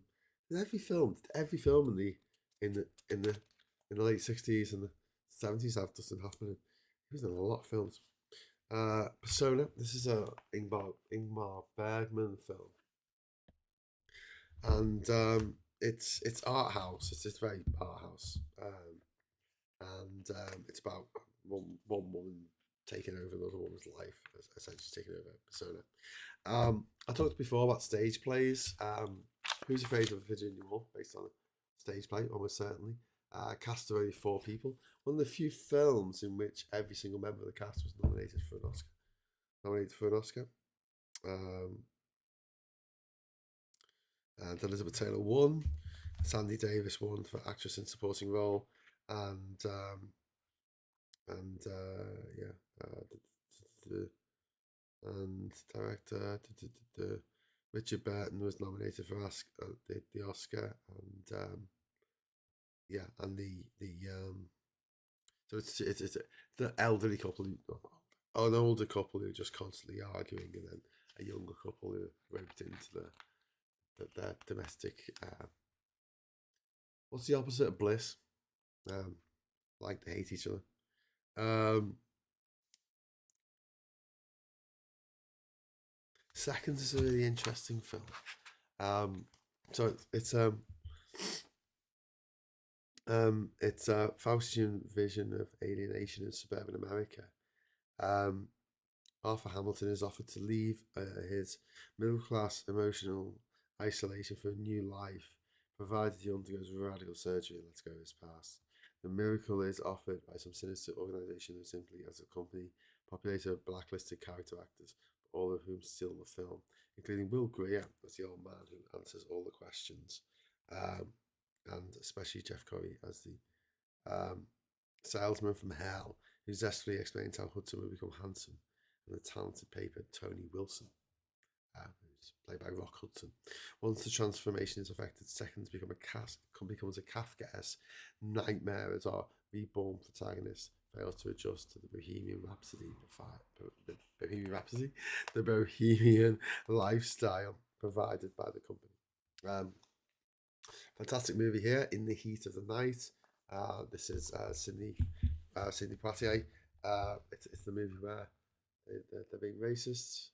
Every film in the late 60s and the 70s have Dustin Hoffman. He was in a lot of films. Persona. This is a Ingmar Bergman film, and it's art house. It's very art house, and it's about one woman taking over another woman's life, essentially taking over persona. I talked before about stage plays. Who's Afraid of Virginia Woolf, based on a stage play, almost certainly. Cast of only 4 people. One of the few films in which every single member of the cast was nominated for an Oscar. And Elizabeth Taylor won. Sandy Davis won for actress in supporting role, and director Richard Burton was nominated for the Oscar, and so it's the elderly couple an older couple who are just constantly arguing, and then a younger couple who are roped into their domestic. What's the opposite of bliss? Like they hate each other. Seconds is a really interesting film. So it's a Faustian vision of alienation in suburban America. Arthur Hamilton is offered to leave his middle-class emotional isolation for a new life, provided he undergoes radical surgery and lets go of his past. The miracle is offered by some sinister organisation who simply, as a company, populated of blacklisted character actors, all of whom steal the film, including Will Greer as the old man who answers all the questions, and especially Jeff Corey as the salesman from hell, who zestfully explains how Hudson will become handsome, and the talented paper Tony Wilson, who's played by Rock Hudson. Once the transformation is effected, Seconds becomes a Kafkaesque nightmare as our reborn protagonist fails to adjust to the Bohemian lifestyle provided by the company. Fantastic movie here, In the Heat of the Night. This is Sidney Poitier. It's the movie where they're being racist.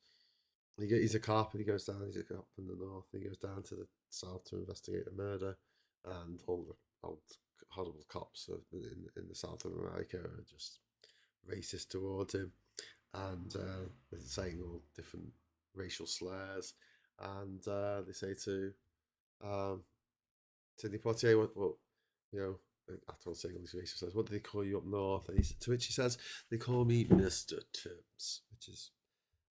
He's a cop, and he goes down. He's a cop in the north, and he goes down to the south to investigate a murder, and all the old horrible cops in the south of America are just racist towards him, and they're saying all different racial slurs, and they say to Sidney Poitier, what you know. After saying all these racial slurs, what do they call you up north? And to which he says, they call me Mr. Tibbs, which is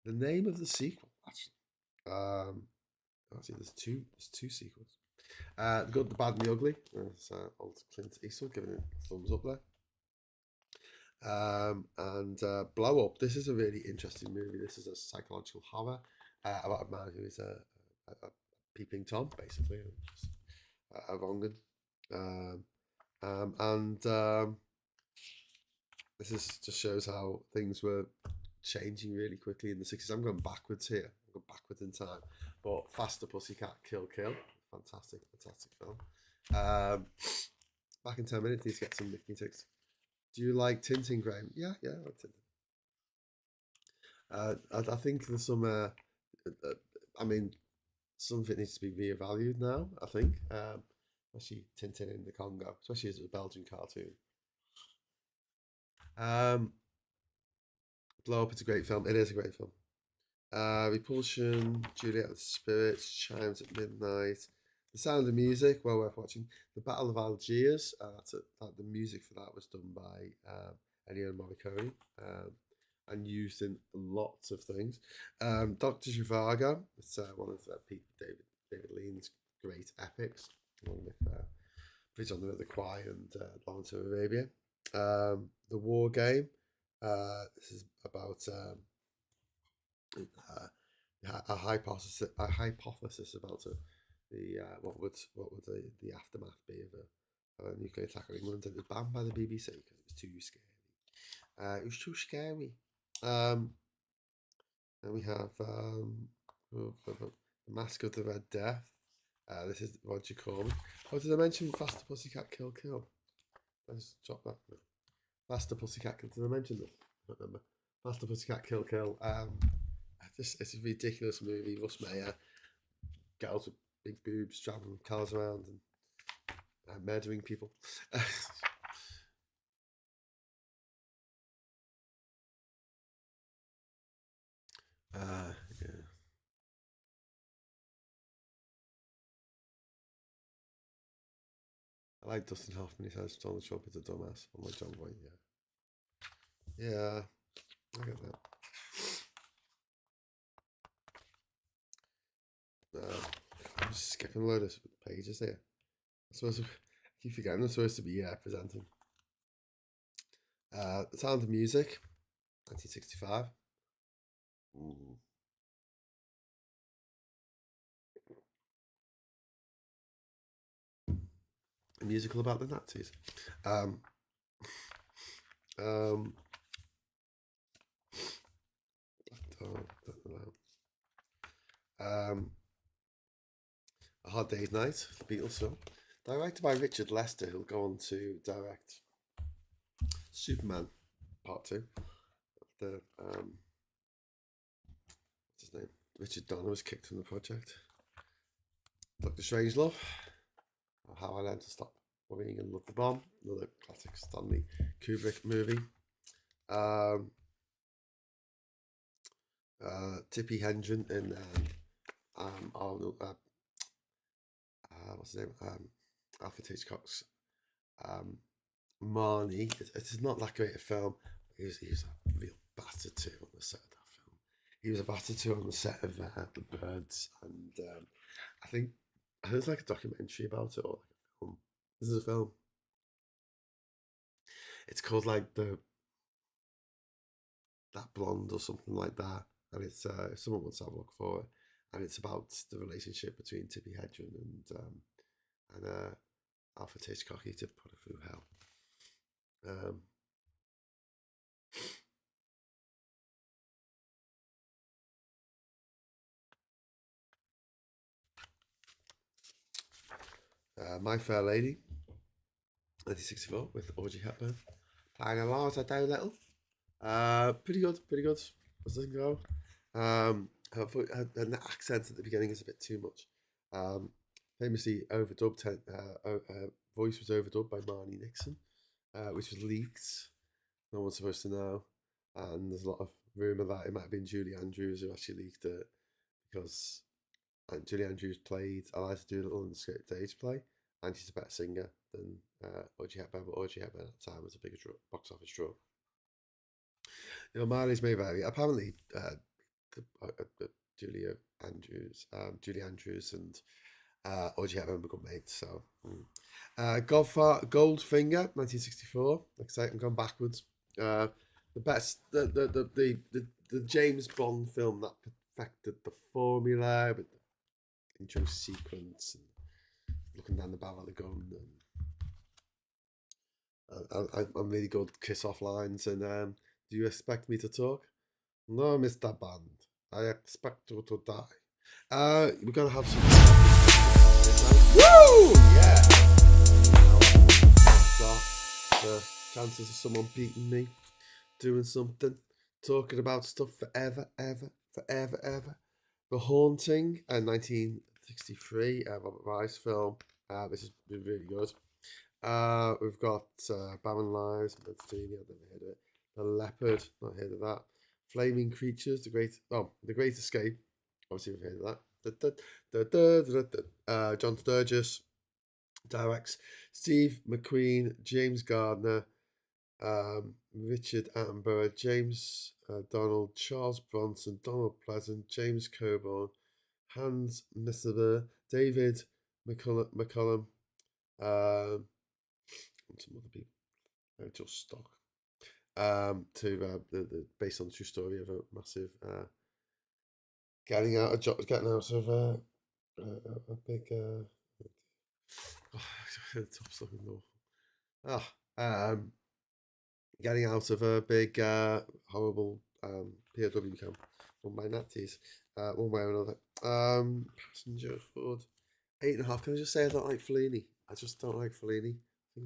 the name of the sequel, actually. Actually, there's two sequels. The Good, the Bad, and the Ugly. It's old Clint Eastwood giving it a thumbs up there. And Blow Up. This is a really interesting movie. This is a psychological horror about a man who is a peeping Tom, basically, a wrong un. This just shows how things were changing really quickly in the 60s. I'm going backwards here. I'm going backwards in time. But Faster Pussycat Kill Kill. Fantastic film. Back in 10 minutes, need to get some nicotine ticks. Do you like Tintin, Graham? Yeah, I like Tintin. I think there's some, I mean, some of it needs to be reevaluated now, I think. Especially Tintin in the Congo, especially as a Belgian cartoon. Blow Up, it's a great film. It is a great film. Repulsion, Juliet with Spirits, Chimes at Midnight, The Sound of Music, well worth watching. The Battle of Algiers, the music for that was done by Ennio Morricone and used in lots of things. Dr. Zhivago, it's one of David Lean's great epics, along with Bridge on the River Kwai and Lawrence of Arabia. The War Game, this is about a hypothesis about what would the aftermath be of a nuclear attack on England. It was banned by the BBC because it was too scary. It was too scary. And we have the Mask of the Red Death. This is Roger Corman. Oh, did I mention Faster Pussycat Kill Kill? Let's drop that. No. Faster Pussycat Kill. Did I mention that? I don't remember. Faster Pussycat Kill Kill. It's a ridiculous movie. Russ Meyer, girls with big boobs driving cars around and murdering people. Yeah. I like Dustin Hoffman. He says Donald Trump is a dumbass. I'm like John Boy. Yeah, I get that. I'm just skipping a load of pages here. I keep forgetting I'm supposed to be presenting. The Sound of Music, 1965. A musical about the Nazis. Don't know. A Hard Day's Night, the Beatles film, directed by Richard Lester, who'll go on to direct Superman Part 2. What's his name? Richard Donner was kicked from the project. Dr. Strangelove, How I Learned to Stop Worrying and Love the Bomb, another classic Stanley Kubrick movie. Tippi Hedren in Arnold. What's his name? Alfred Hitchcock's Marnie. It's not that great a film. He was a real bastard too on the set of that film. He was a bastard too on the set of The Birds, and I think there's like a documentary about it, or like a film. This is a film. It's called like That Blonde or something like that, and it's if someone wants to have a look for it, and it's about the relationship between Tippi Hedren and Alfred Hitchcock. He to put her through hell. My Fair Lady, 1964, with Audrey Hepburn playing Eliza Doolittle. Pretty good. doesn't go. And the accent at the beginning is a bit too much. Famously overdubbed, voice was overdubbed by Marnie Nixon, which was leaked. No one's supposed to know. And there's a lot of rumour that it might have been Julie Andrews who actually leaked it because Julie Andrews played Eliza Doolittle in the stage play, and she's a better singer than Audrey Hepburn, but Audrey Hepburn at the time was a bigger box office draw. You know, mileage may vary. Apparently, Julie Andrews and Audrey Hepburn become mates. So, Goldfinger, 1964. Exciting, I'm going backwards. The best, the James Bond film that perfected the formula with the intro sequence and looking down the barrel of the gun. And I'm really good kiss off lines. And do you expect me to talk? No, Mr. Bond. I expect you to die. We're gonna have some. Woo! Yeah. The chances of someone beating me, doing something, talking about stuff forever, ever. The Haunting, 1963, Robert Rice film. This has been really good. We've got Barren Lives, Mediterranean, I've never heard of it. The Leopard, not heard of that. Flaming Creatures, The Great Escape. Obviously, we've heard of that. John Sturges directs. Steve McQueen, James Gardner, Richard Attenborough, James Donald, Charles Bronson, Donald Pleasant, James Coburn, Hans Misseber, David McCullum, and some other people. Just stock. Based on the true story of a massive getting out of a big top's looking awful. Getting out of a big horrible POW camp on my Nazis, one way or another. Passenger Hood, 8.5. Can I just say I don't like Fellini? I just don't like Fellini. I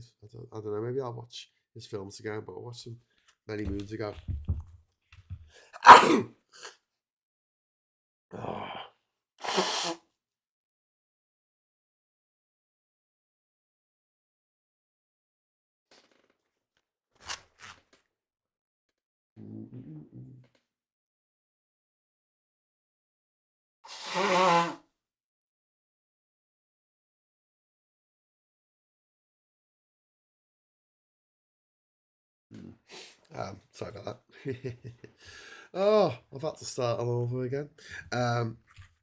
don't know. Maybe I'll watch his films again, but I watched them many moons ago. Sorry about that. Oh, I've had to start all over again.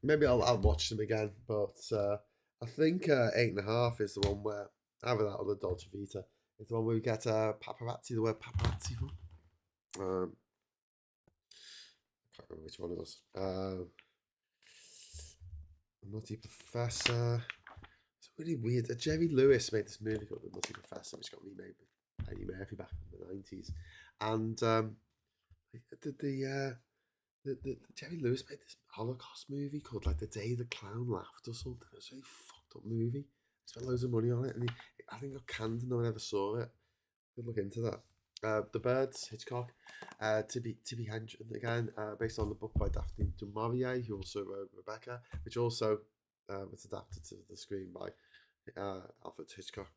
Maybe I'll watch them again, but I think 8.5 is the one where either that or the Dolce Vita. It's the one where we get paparazzi. The word paparazzi from. I can't remember which one it was. Nutty Professor. It's really weird. Jerry Lewis made this movie called The Nutty Professor, which got remade with Eddie Murphy back in the 90s. And the Jerry Lewis made this Holocaust movie called like The Day the Clown Laughed or something. It was a really fucked up movie. Spent loads of money on it, and I think it got canned and no one ever saw it. Good look into that. The Birds, Hitchcock. Tibby Hendren again, based on the book by Daphne du Maurier, who also wrote Rebecca, which also was adapted to the screen by Alfred Hitchcock.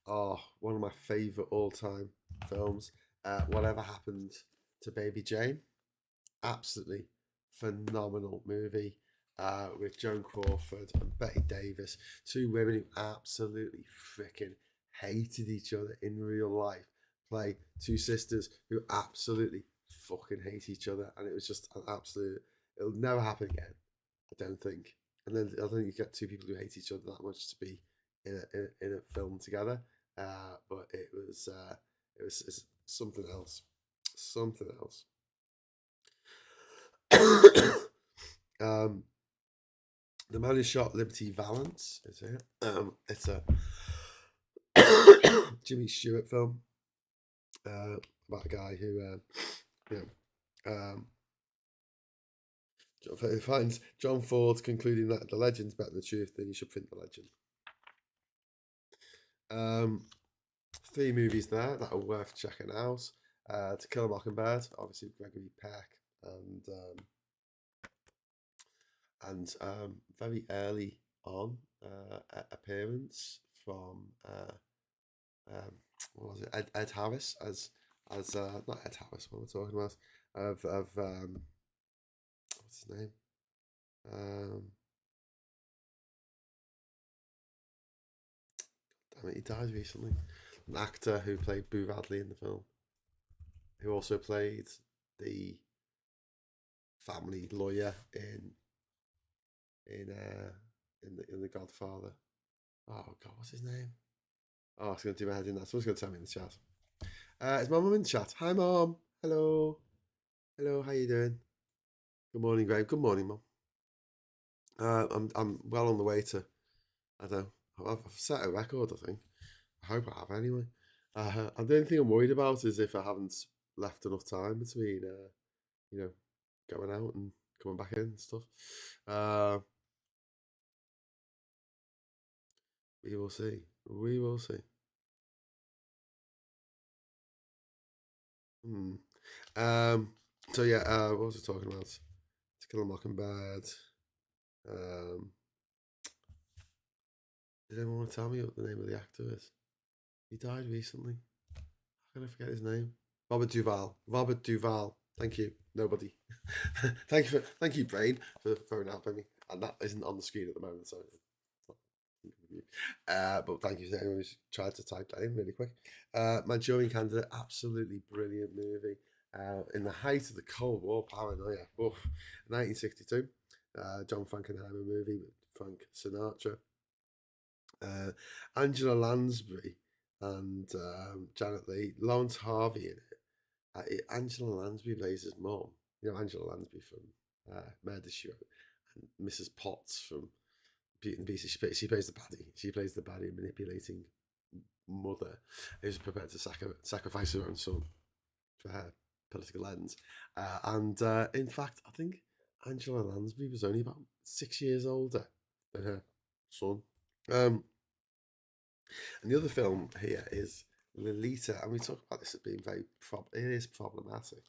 One of my favourite all-time films. Whatever Happened to Baby Jane. Absolutely phenomenal movie with Joan Crawford and Betty Davis. Two women who absolutely freaking hated each other in real life. Play two sisters who absolutely fucking hate each other. And it was just an absolute... It'll never happen again, I don't think. And then I don't think you get two people who hate each other that much to be in a film together. But it was something else. Something else. The Man Who Shot Liberty Valance is it? It's a Jimmy Stewart film about a guy who finds John Ford concluding that the legend's better than the truth, then you should print the legend. 3 movies there that are worth checking out. To Kill a Mockingbird, obviously Gregory Peck, and very early on appearance from what was it, Ed Harris as not Ed Harris, what am I talking about, of what's his name, damn it, he died recently, an actor who played Boo Radley in the film, who also played the family lawyer in the Godfather. Oh God, what's his name? Oh, it's going to do my head in. That. Someone's going to tell me in the chat. Is my mum in the chat? Hi, Mum. Hello. Hello. How you doing? Good morning, Graham. Good morning, Mum. I'm well on the way to. I don't know. I've set a record. I think. I hope I have anyway. The only thing I'm worried about is if I haven't left enough time between, going out and coming back in and stuff. We will see. We will see. So yeah, what was I talking about? To Kill a Mockingbird. Did anyone want to tell me what the name of the actor is? He died recently. How can I forget his name? Robert Duvall. Robert Duvall. Thank you. Nobody. Thank you, Brain, for throwing out by me. And that isn't on the screen at the moment, so. But thank you to anyone who's tried to type that in really quick. Manchurian Candidate, absolutely brilliant movie. In the height of the Cold War paranoia. 1962. John Frankenheimer movie with Frank Sinatra. Angela Lansbury and Janet Leigh, Lawrence Harvey in it. Angela Lansbury plays his mom. You know Angela Lansbury from Murder She Wrote, and Mrs. Potts from Beauty and the Beast. She plays the baddie. She plays the baddie manipulating mother who's prepared to sacrifice her own son for her political ends. And in fact, I think Angela Lansbury was only about 6 years older than her son. And the other film here is Lolita, and we talk about this as being it is problematic.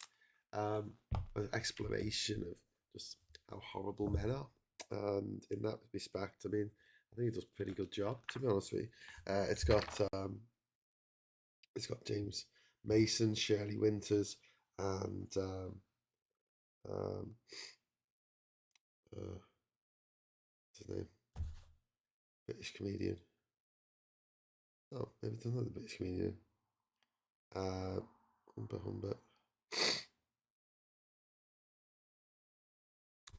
An exploration of just how horrible men are, and in that respect, I mean, I think he does a pretty good job, to be honest with you. It's got James Mason, Shirley Winters, and what's his name? British comedian. Oh, maybe it's another British comedian. Humbert.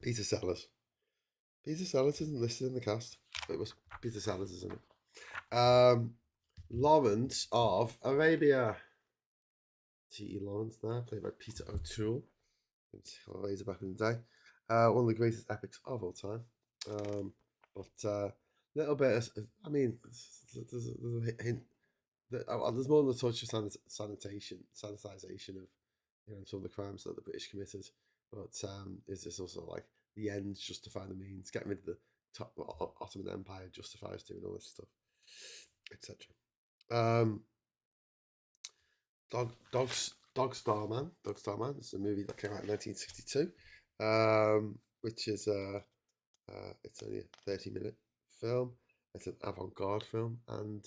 Peter Sellers. Peter Sellers isn't listed in the cast, but it was Peter Sellers, isn't it? Lawrence of Arabia. T.E. Lawrence there, played by Peter O'Toole. Way back in the day. One of the greatest epics of all time. But a little bit of, I mean, there's a hint. There's more than a touch of sanitization of some of the crimes that the British committed, but is this also like the ends justify the means? Getting rid of the Ottoman Empire justifies doing all this stuff, etc. Dog Star Man. It's a movie that came out in 1962, which is it's only a 30-minute film. It's an avant-garde film, and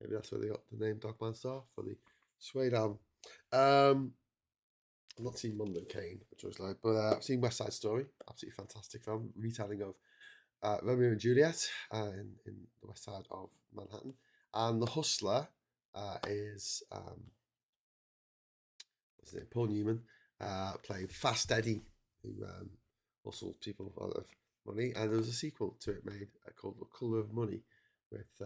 maybe that's where they got the name Dogman Star, for the suede arm. I've not seen London Kane, which was like, but I've seen West Side Story, absolutely fantastic film, retelling of Romeo and Juliet in the West Side of Manhattan, and The Hustler is what's his name? Paul Newman playing Fast Eddie, who hustles people out of money, and there was a sequel to it made called The Colour of Money with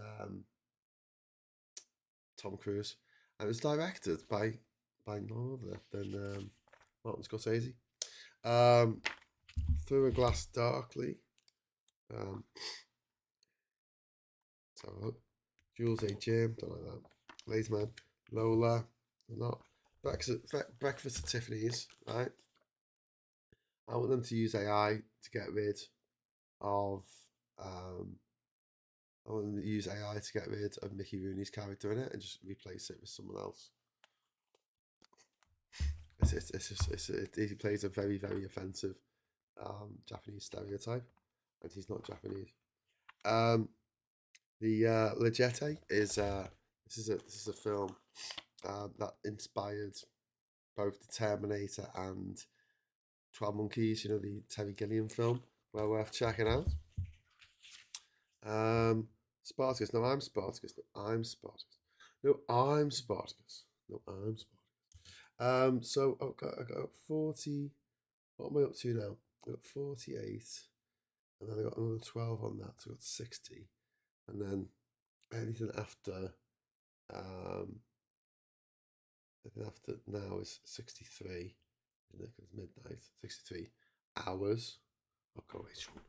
Tom Cruise, and it was directed by no other than Martin Scorsese. Through a Glass Darkly. Let's have a look. Jules A. Jim, don't like that. Lazeman, Lola, not. Breakfast at Tiffany's, right? I want them to use AI to get rid of. I want them to use AI to get rid of Mickey Rooney's character in it and just replace it with someone else. he plays a very, very offensive Japanese stereotype, and he's not Japanese. The Legette is this is a film that inspired both the Terminator and 12 Monkeys. You know, the Terry Gilliam film. Well worth checking out. Spartacus. No, I'm Spartacus. No, I'm Spartacus. No, I'm Spartacus. No, I'm Spartacus. So I got 40. What am I up to now? I got 48, and then I got another 12 on that, so I got 60, and then anything after now is 63, isn't it? 'Cause it's midnight. 63 hours. Oh god, wait, Sean.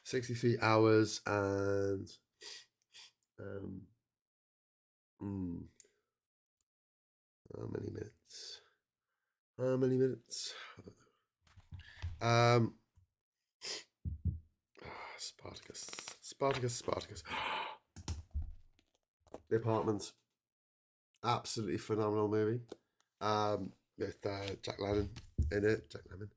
63 hours and how many minutes? How many minutes? Spartacus. Spartacus. The Apartment. Absolutely phenomenal movie. With Jack Lemmon in it. Jack Lemmon.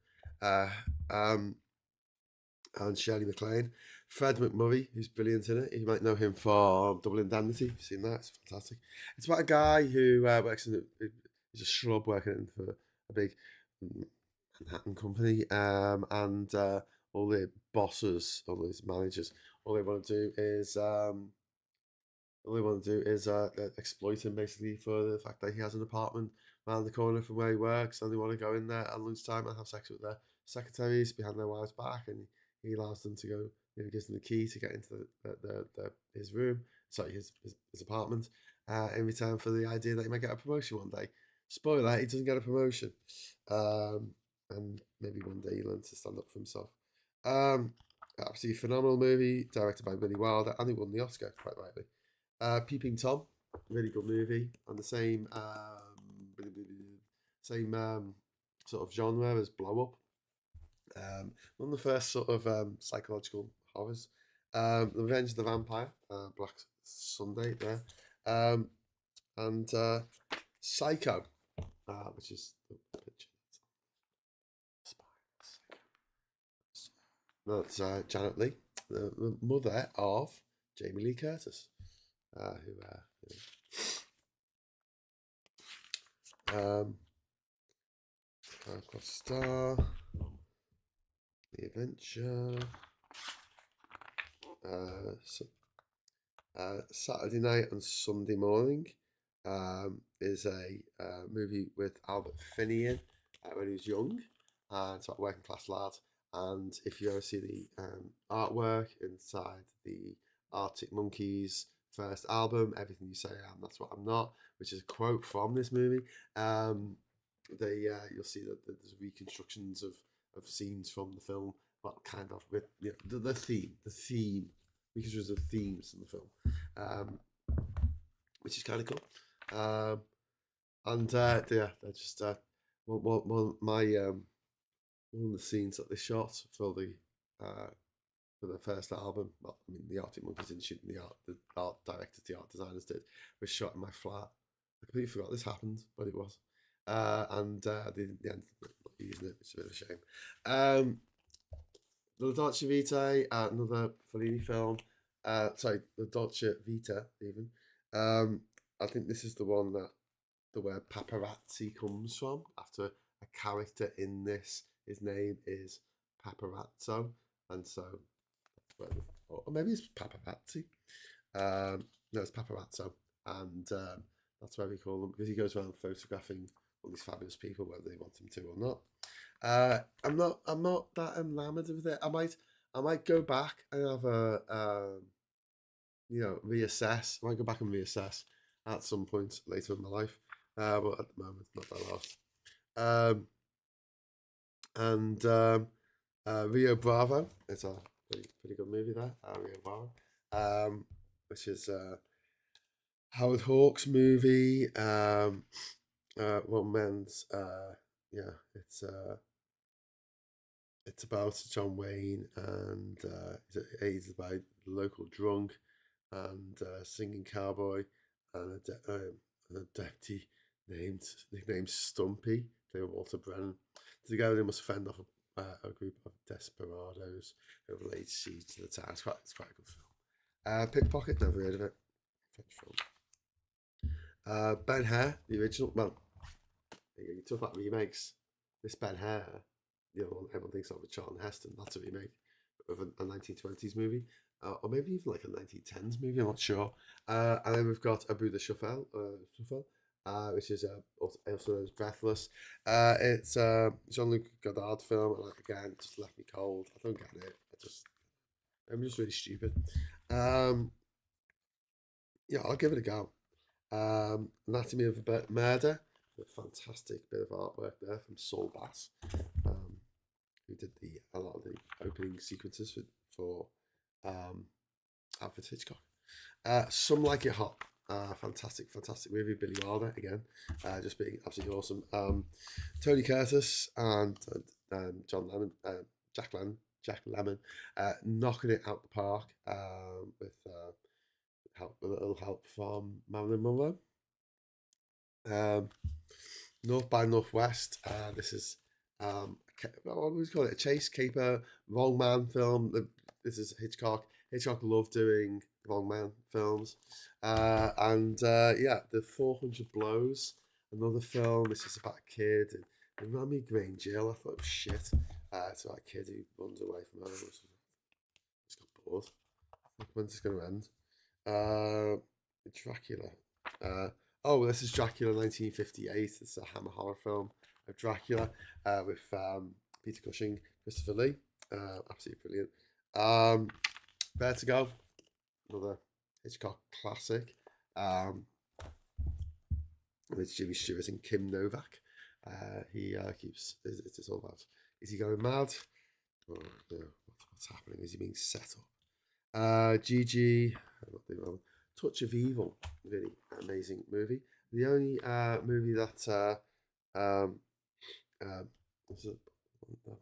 And Shirley MacLaine. Fred McMurray, who's brilliant in it. You might know him for Double Indemnity. You've seen that. It's fantastic. It's about a guy who works in he's a shrub working for a big Manhattan company. And all the bosses, all these managers, all they want to do is exploit him basically for the fact that he has an apartment around the corner from where he works, and they want to go in there at lunchtime and have sex with their secretaries behind their wives' back, and he allows them to go. Gives them the key to get into his room, sorry, his apartment, in return for the idea that he might get a promotion one day. Spoiler: he doesn't get a promotion, and maybe one day he learns to stand up for himself. Absolutely phenomenal movie, directed by Billy Wilder, and he won the Oscar quite rightly. Peeping Tom, really good movie, on the same sort of genre as Blow Up. One of the first sort of psychological horrors. The Revenge of the Vampire, Black Sunday there, and Psycho, which is the picture. That's Janet Leigh, the mother of Jamie Lee Curtis. Star, The Adventure, Saturday Night and Sunday Morning is a movie with Albert Finney in when he was young, and it's about working class lads. And if you ever see the artwork inside the Arctic Monkeys first album, Everything You Say I Am, That's What I'm Not, which is a quote from this movie, you'll see that there's reconstructions of scenes from the film, but kind of with the theme, reconstructions of themes in the film, which is kind of cool. And they're just one of the scenes that they shot for the first album. Well, I mean, the Arctic Monkeys didn't shoot in the art directors, the art designers did, was shot in my flat. I completely forgot this happened, but it was. And they ended up using it, which is a bit of a shame. La Dolce Vita, another Fellini film. Sorry, La Dolce Vita, even. I think this is the one that the word paparazzi comes from, after a character in this. His name is Paparazzo, and so, or maybe it's Paparazzi. No, it's Paparazzo, and that's why we call him, because he goes around photographing all these fabulous people, whether they want him to or not. I'm not that enamored with it. I might go back and have reassess. I might go back and reassess at some point later in my life, but at the moment, not that lost. And Rio Bravo, it's a pretty good movie there. Rio Bravo, which is Howard Hawks' movie. One man's it's about John Wayne, and he's by a local drunk and singing cowboy, and a deputy nicknamed Stumpy, clear Walter Brennan. Together they must fend off a group of desperados who have laid siege to the town. It's quite a good film. Pickpocket, never heard of it. French film. Ben Hur, the original. Well, you talk about remakes. This Ben Hur, the other one everyone thinks of with Charlton Heston. That's a remake of a 1920s movie, or maybe even like a 1910s movie. I'm not sure. And then we've got Abu the Shuffle, which is also known as Breathless. It's a Jean-Luc Godard film, and again, it just left me cold. I don't get it. I'm just really stupid. Yeah, I'll give it a go. Anatomy of a Murder, a fantastic bit of artwork there from Saul Bass, who did a lot of the opening sequences for Alfred Hitchcock. Some Like It Hot, fantastic movie. Billy Wilder again, just being absolutely awesome. Tony Curtis and John Lemon, Jack Lemmon, knocking it out the park with a little help from Marilyn Monroe. North by Northwest. This is what would we call it? A chase caper, wrong man film. This is Hitchcock. Hitchcock loved doing wrong man films. And the 400 Blows, another film. This is about a kid. And Rami Grange Jill, I thought it was shit. It's about a kid who runs away from home. Just got bored. When's this going to end? Dracula. This is Dracula 1958. It's a Hammer horror film of Dracula with Peter Cushing, Christopher Lee. Absolutely brilliant. Vertigo, another Hitchcock classic. With Jimmy Stewart and Kim Novak. He keeps. It's all about. Is he going mad? Oh, no, what's happening? Is he being set up? Gigi. Touch of Evil, really amazing movie. The only movie that I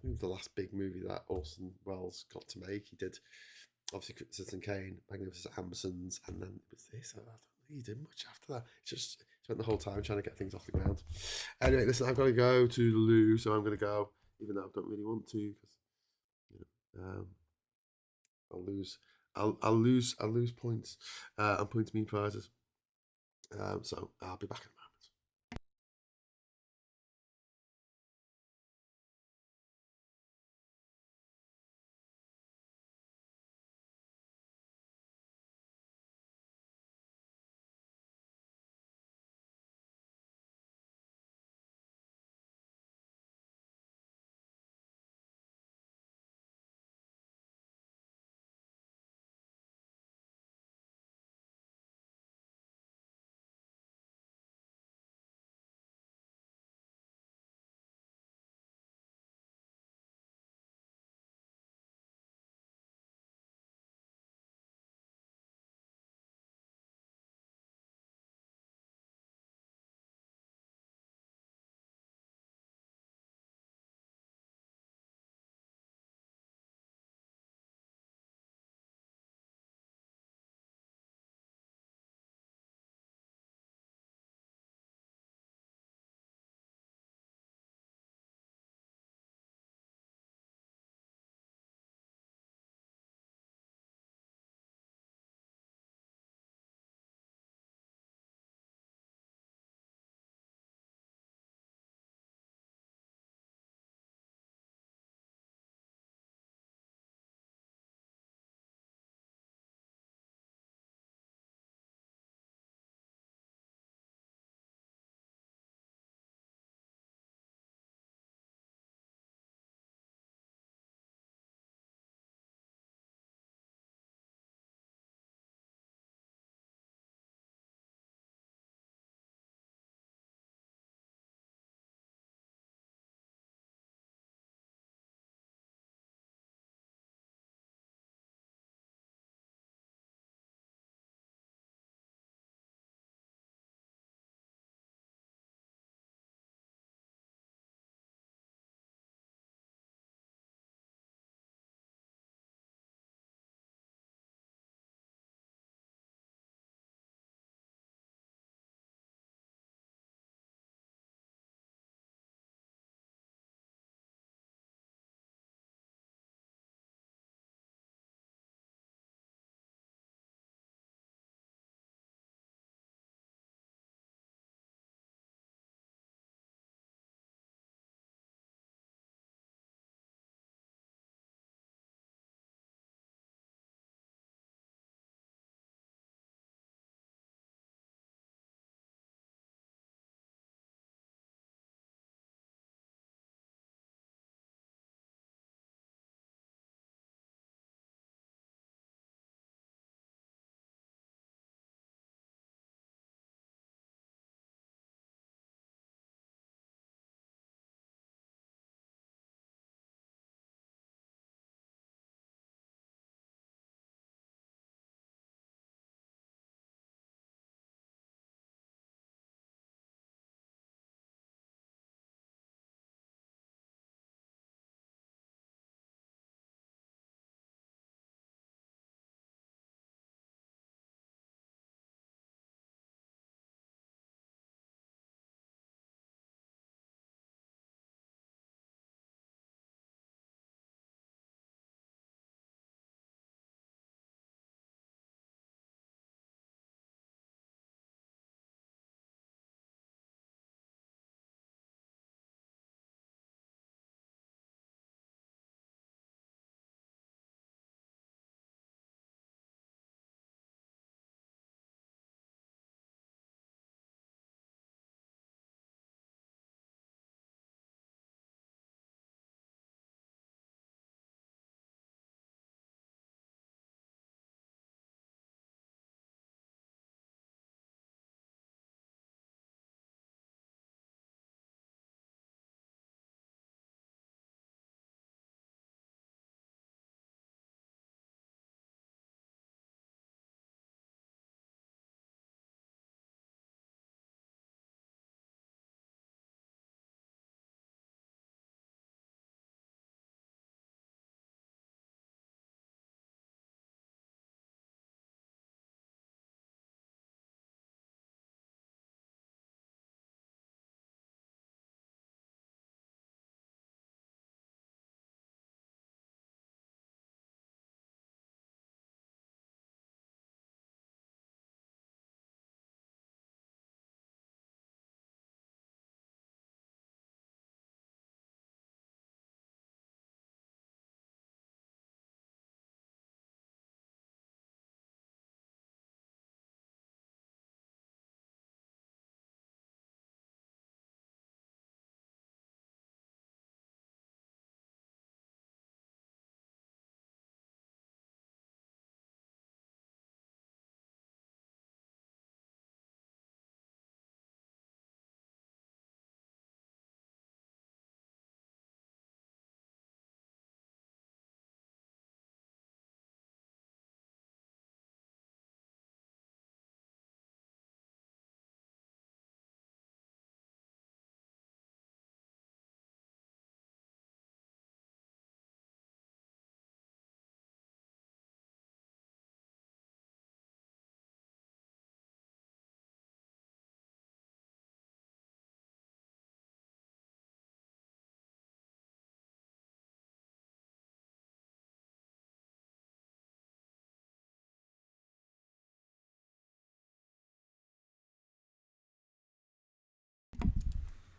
think the last big movie that Orson Welles got to make. He did obviously Citizen Kane, Magnificent Ambersons, and then it was this. I don't think he did much after that. He just spent the whole time trying to get things off the ground. Anyway, listen, I've got to go to the loo, so I'm going to go, even though I don't really want to, because I'll lose. I'll lose points and points mean prizes. So I'll be back in a moment.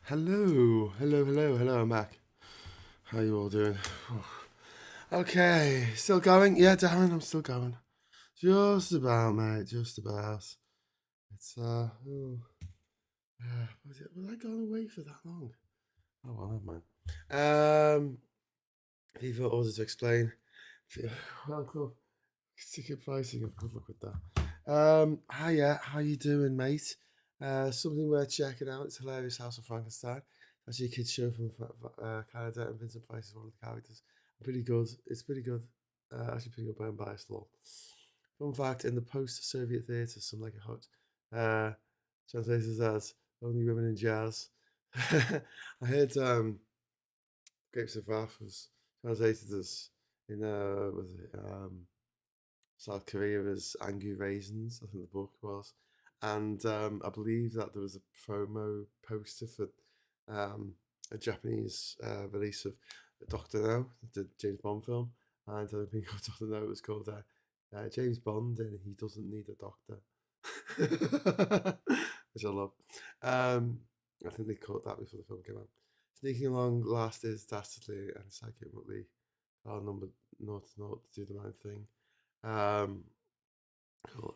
Hello, hello, I'm back. How you all doing? Okay, still going? Yeah, Darren, I'm still going. Just about, mate, just about. It's, was I gone away for that long? Oh, well, never mind. FIFA order to explain. Well, cool. Ticket pricing, good luck with that. Hiya, how you doing, mate? Something worth checking out. It's hilarious House of Frankenstein. Actually, a kids show from Canada, and Vincent Price is one of the characters. Pretty good. It's pretty good. Actually, pretty good, but I'm biased lol. Fun fact: in the post-Soviet theatre, some like a hut, translated as "only women in jazz." I heard Grapes of Wrath was translated as in was it South Korea as Angry Raisins, I think the book was. And I believe that there was a promo poster for a Japanese release of Doctor No, the James Bond film. And I don't think Doctor No was called James Bond, and he doesn't need a doctor, which I love. I think they caught that before the film came out. Sneaking along last is dastardly and psychically our number not to do the right thing. Cool.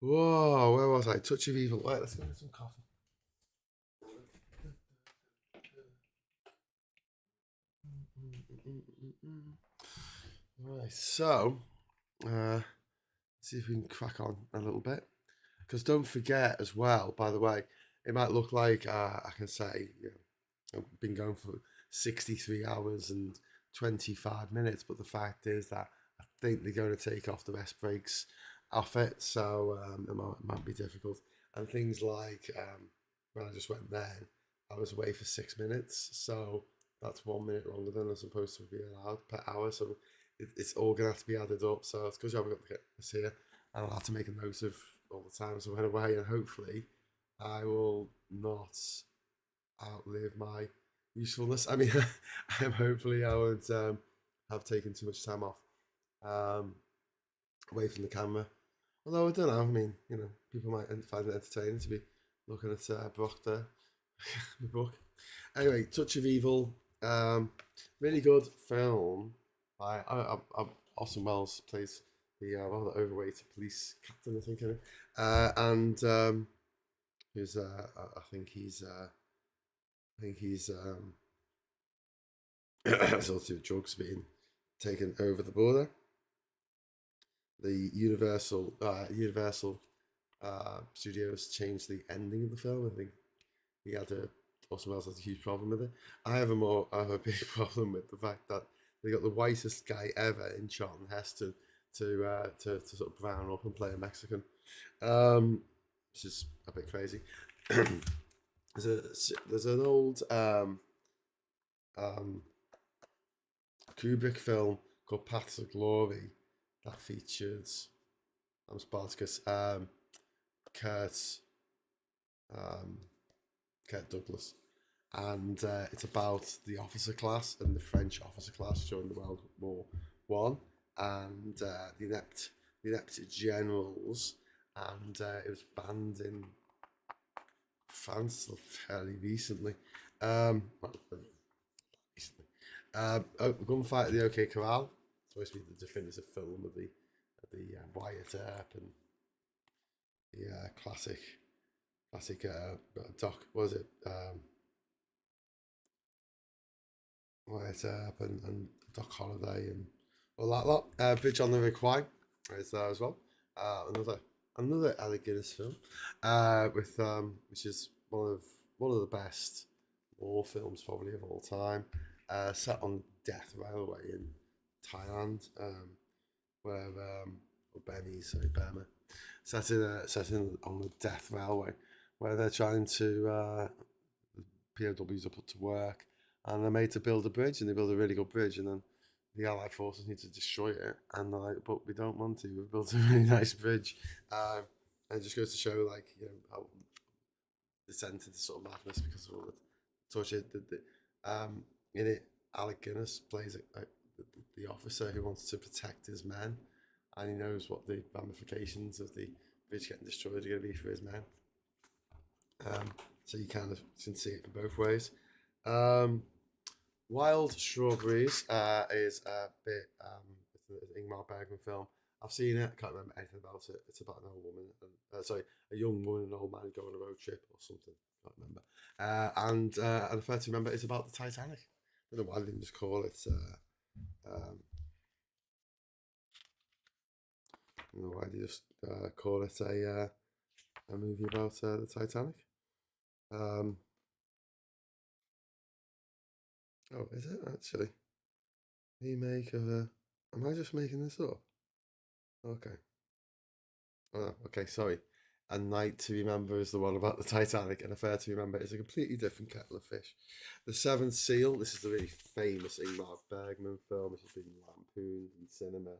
Whoa, where was I? Touch of Evil. Wait, let's go get some coffee. Right, so see if we can crack on a little bit. Because don't forget as well, by the way, it might look like I can say, I've been going for 63 hours and 25 minutes, but the fact is that I think they're going to take off the rest breaks off it, so it might be difficult. And things like when I just went then, I was away for 6 minutes, so that's 1 minute longer than I'm supposed to be allowed per hour. So it's all going to have to be added up. So it's because I've got to get this here, and I'll have to make a note of all the times I went away, and hopefully I will not outlive my usefulness. I mean, hopefully I won't have taken too much time off away from the camera. Although I don't know. I mean, people might find it entertaining to be looking at Brock there, the book. Anyway, Touch of Evil, really good film. Austin Wells plays the rather overweight police captain, I think, and who's I think he's sort of drugs being taken over the border. The Universal Studios changed the ending of the film. I think Orson Welles has a huge problem with it. I have a big problem with the fact that they got the whitest guy ever in Charlton Heston to sort of brown up and play a Mexican, which is a bit crazy. There's an old Kubrick film called Paths of Glory that featured Spartacus, Kurt Douglas, and it's about the officer class and the French officer class during the World War One, and the inept generals, and it was banned in France fairly recently. Gunfight at the OK Corral. It's supposed to be the definitive film of the Wyatt Earp and the classic Doc. What was it? Wyatt Earp and Doc Holliday and all that lot. Bridge on the River Kwai is there as well. Another Alec Guinness film, with which is one of the best war films probably of all time. Set on Death Railway in Thailand, where Burma, set in on the Death Railway, where they're trying to POWs are put to work, and they're made to build a bridge, and they build a really good bridge, and then the Allied forces need to destroy it, and they're like, but we don't want to. We've built a really nice bridge, and it just goes to show, like, how descent into sort of madness because of all the torture. In it, Alec Guinness plays the officer who wants to protect his men, and he knows what the ramifications of the bridge getting destroyed are going to be for his men. so you kind of can see it from both ways. Wild Strawberries is a bit it's an Ingmar Bergman film. I've seen it. I can't remember anything about it. It's about an old woman, a young woman and an old man go on a road trip or something. Can't remember. And the first to remember is about the Titanic. I don't know why they didn't just call it. I don't know why they just call it a movie about the Titanic. Oh, is it actually? Remake of a. Am I just making this up? Okay. Oh, no. Okay, sorry. A Night to Remember is the one about the Titanic, and A Fair to Remember is a completely different kettle of fish. The Seventh Seal, this is the really famous Ingmar Bergman film, which has been lampooned in cinema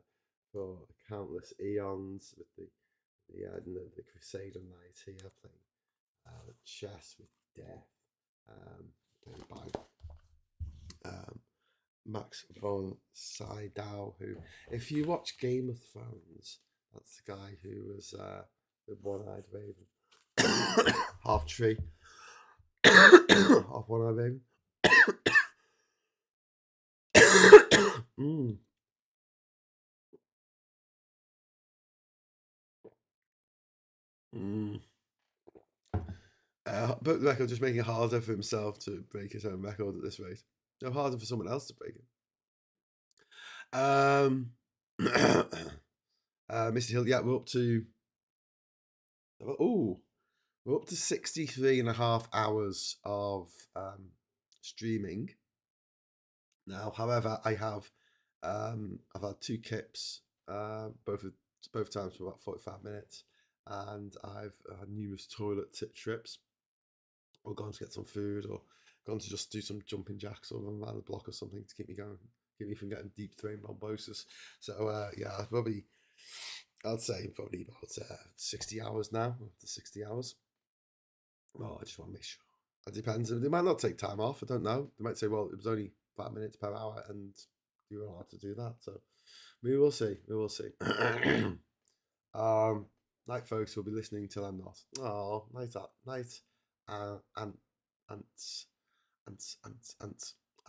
for countless eons with the Crusader Knight here playing chess with death, played by Max von Sydow, who, if you watch Game of Thrones, that's the guy who was the one-eyed raven, half tree, half one-eyed raven. mm. Mm. But the record just making it harder for himself to break his own record at this rate. No, harder for someone else to break it. Mr. Hill, yeah, we're up to 63 and a half hours of streaming now. However, I've had 2 kips, both times for about 45 minutes, and I've had numerous toilet trips, or gone to get some food, or gone to just do some jumping jacks or run around the block or something to keep me going, keep me from getting deep throat thrombosis. So yeah, I'd say probably about 60 hours now. After 60 hours. Oh, I just want to make sure. It depends. They might not take time off. I don't know. They might say, well, it was only 5 minutes per hour, and you were allowed to do that. So we will see. We will see. Night, folks, will be listening till I'm not. Oh, night, ants,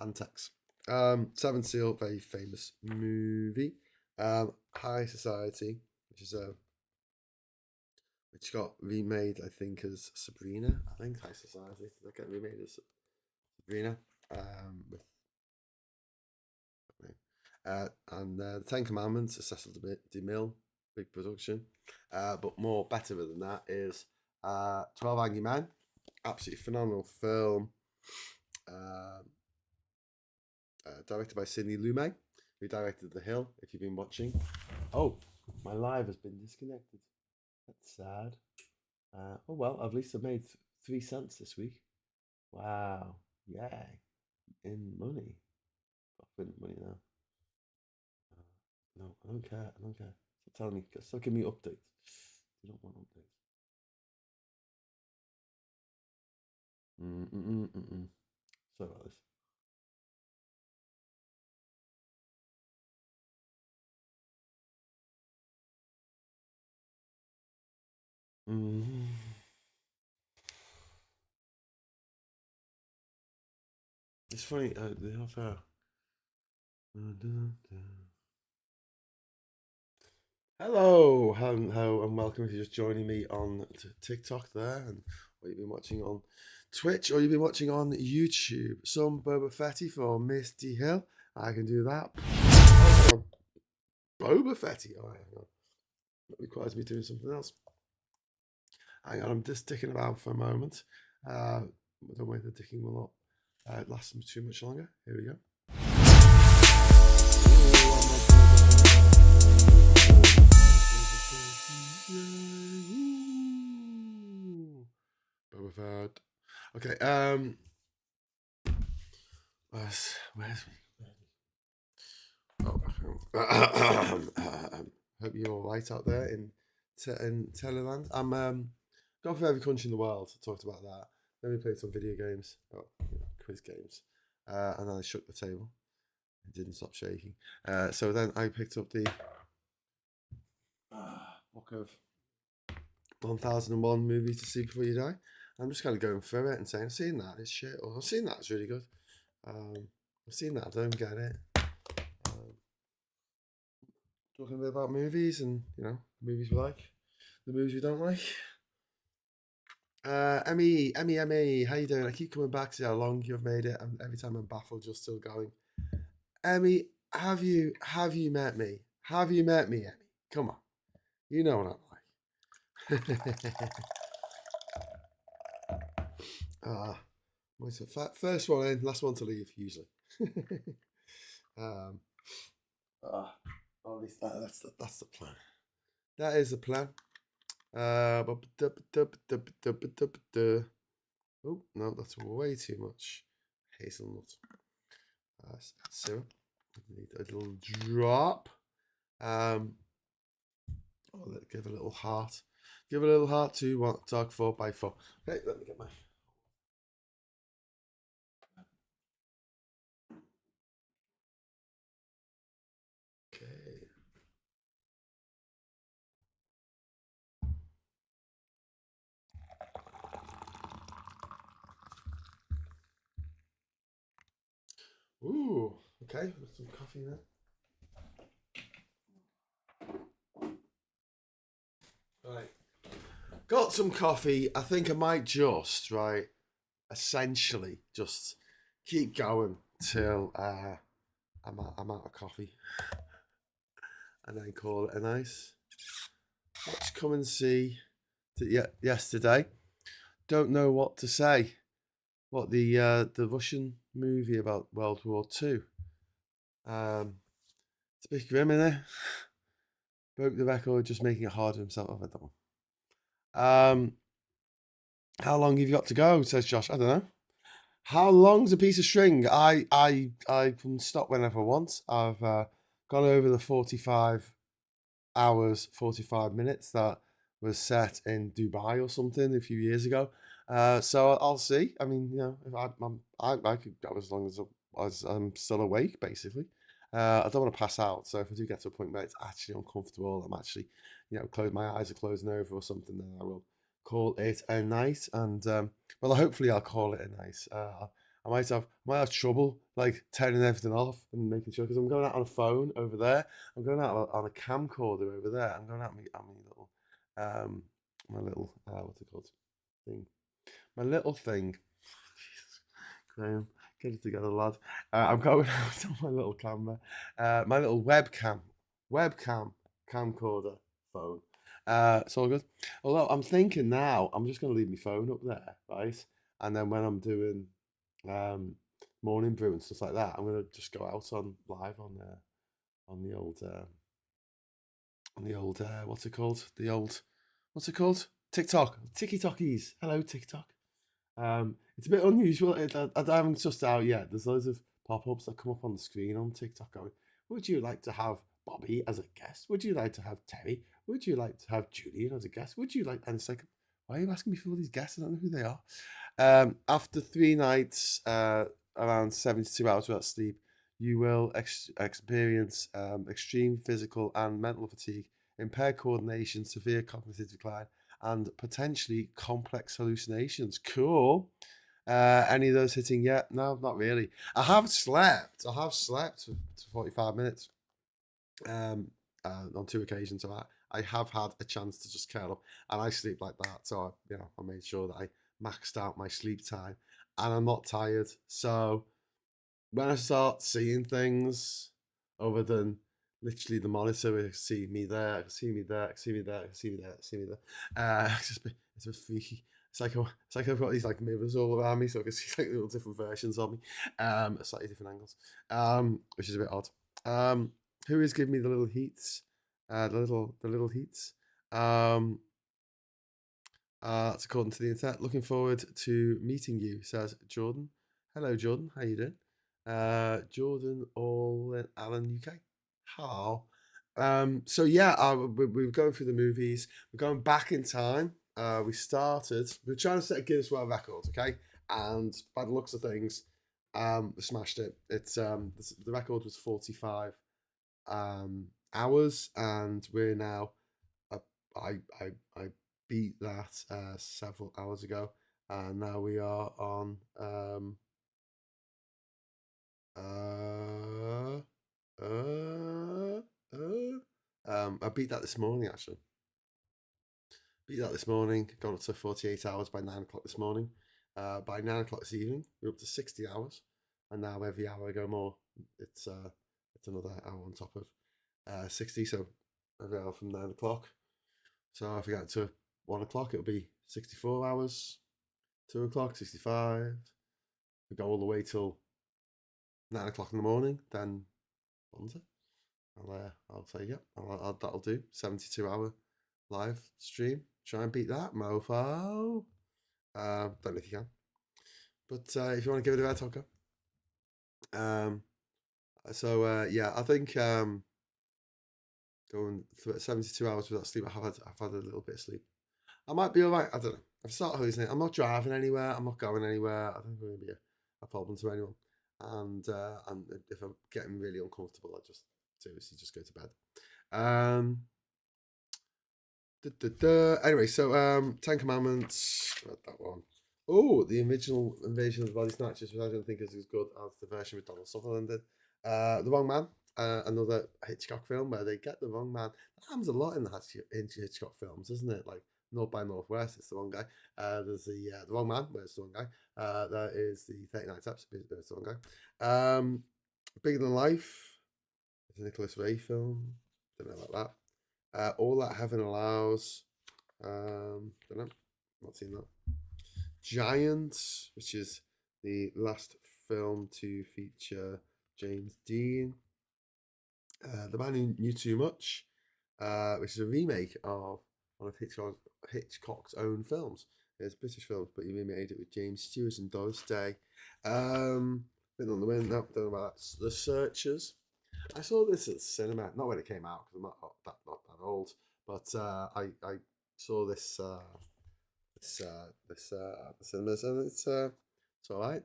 antex. Seven Seal, very famous movie. High Society, which got remade, I think, as Sabrina. I think High Society. They get remade as Sabrina. And the Ten Commandments, Cecil DeMille, big production. But more better than that is 12 Angry Men, absolutely phenomenal film. Directed by Sidney Lumet, who directed The Hill, if you've been watching. Oh, my live has been disconnected. That's sad. Oh well, at least I've made 3 cents this week. Wow. Yay. In money. I've been money now. No, I don't care. I don't care. Stop telling me. Stop giving me updates. You don't want updates. Sorry about this. It's funny. They have hello, and welcome if you're just joining me on TikTok there, and or you've been watching on Twitch, or you've been watching on YouTube. Some Boba Fetty for Misty Hill. I can do that. Oh, Boba Fetty. Oh, hang on. That requires me doing something else. Hang on, I'm just dicking about for a moment. Don't worry, the dicking will not last too much longer. Here we go. Boba Fett. Okay, where's me? Oh, hope you're all right out there in Teleland. I'm going for every country in the world. I talked about that. Then we played some video games, quiz games, and then I shook the table. It didn't stop shaking. So then I picked up the book of 1001 Movies to See Before You Die. I'm just kind of going through it and saying, I've seen that, it's shit, or I've seen that, it's really good. I've seen that, I don't get it. Talking a bit about movies and, you know, the movies we like, the movies we don't like. Emmy, how you doing? I keep coming back to see how long you've made it, and every time I'm baffled, you're still going. Emmy, have you met me? Have you met me, Emmy? Come on, you know what I'm like. What's the first one in, last one to leave, usually. um, at least that's the plan. That is the plan. Oh no, that's way too much hazelnut syrup. Need a little drop. Give a little heart. Give a little heart to what? Dark 4x4. Okay, let me get my. Okay. Ooh, okay, got some coffee there. Right, got some coffee. I think I might just, right, essentially just keep going till I'm out of coffee, and then call it a nice. Let's come and see. Yesterday, don't know what to say. What the Russian movie about World War Two. It's a bit grim, isn't it? Broke the record, just making it hard for himself. I don't know. How long have you got to go? Says Josh. I don't know. How long's a piece of string? I can stop whenever I want. I've gone over the 45 hours, 45 minutes that was set in Dubai or something a few years ago. So I'll see. I mean, you know, if I could go as long as I'm still awake, basically. I don't want to pass out. So if I do get to a point where it's actually uncomfortable, I'm actually, you know, my eyes are closing over or something, then I will call it a night. And well, hopefully I'll call it a night. I might have trouble like turning everything off and making sure because I'm going out on a phone over there. I'm going out on a camcorder over there. I'm going out my little what's it called thing, my little thing. Jesus, Graham, get it together, lad. I'm going out on my little camera, my little webcam camcorder phone. It's all good. Although I'm thinking now, I'm just going to leave my phone up there, right? And then when I'm doing um, morning brew and stuff like that, I'm going to just go out on live on the old what's it called? What's it called? TikTok, TikTokies. Hello, TikTok. It's a bit unusual. I haven't sussed out yet. There's loads of pop-ups that come up on the screen on TikTok going, would you like to have Bobby as a guest? Would you like to have Terry? Would you like to have Julian as a guest? Would you like? And it's like, why are you asking me for all these guests? I don't know who they are. After 3 nights, around 72 hours without sleep, you will experience extreme physical and mental fatigue, impaired coordination, severe cognitive decline, and potentially complex hallucinations. Cool. Any of those hitting yet? No, not really. I have slept for 45 minutes on 2 occasions. So I have had a chance to just curl up, and I sleep like that. So I made sure that I maxed out my sleep time, and I'm not tired. So when I start seeing things other than literally the monitor, I can see me there, I can see me there, I can see me there, I can see me there, I can see me there. It's a bit freaky. It's like I've got these like mirrors all around me, so I can see like little different versions of me, slightly different angles, which is a bit odd. Who is giving me the little heats? The little heats. That's according to the internet. Looking forward to meeting you, says Jordan. Hello, Jordan. How you doing? Jordan All Allen UK. How? So yeah, we're going through the movies. We're going back in time. We were trying to set a Guinness World Record, okay? And by the looks of things, we smashed it. The record was 45 hours, and we're now. I beat that several hours ago. and now we are on I beat that this morning, actually. Got up to 48 hours by 9 o'clock this morning. By 9 o'clock this evening, we're up to 60 hours. And now every hour I go more, it's another hour on top of 60. So every hour from 9 o'clock. So if we get to 1 o'clock, it'll be 64 hours. 2 o'clock, 65. We go all the way till 9 o'clock in the morning, then what is it? I'll say, yeah, that'll do. 72-hour live stream. Try and beat that, mofo. Don't know if you can. But if you want to give it a go, yeah, I think going through 72 hours without sleep, I've had a little bit of sleep. I might be alright. I don't know. I've started hallucinating. I'm not driving anywhere. I'm not going anywhere. I don't think it's going to be a problem to anyone. And if I'm getting really uncomfortable, I just seriously just go to bed. Anyway, so 10 Commandments. Read that one. Oh, the original Invasion of the Body Snatchers, which I don't think is as good as the version with Donald Sutherland did. The Wrong Man, another Hitchcock film where they get the wrong man. That happens a lot in the Hitchcock films, isn't it? Like North by Northwest, it's the wrong guy. There's the Wrong Man, where it's the wrong guy. There is the 39 Steps, where it's the wrong guy. Bigger Than Life, it's a Nicholas Ray film. Don't know about that. All That Heaven Allows. Don't know. Not seen that. Giants, which is the last film to feature James Dean. The Man Who Knew Too Much, which is a remake of one of Hitchcock's own films. It's British films, but he remade it with James Stewart and Doris Day. Been on the Wind, no, don't know about that. The Searchers. I saw this at the cinema, not when it came out because I'm not that old, but I saw this at the cinemas, and it's all right.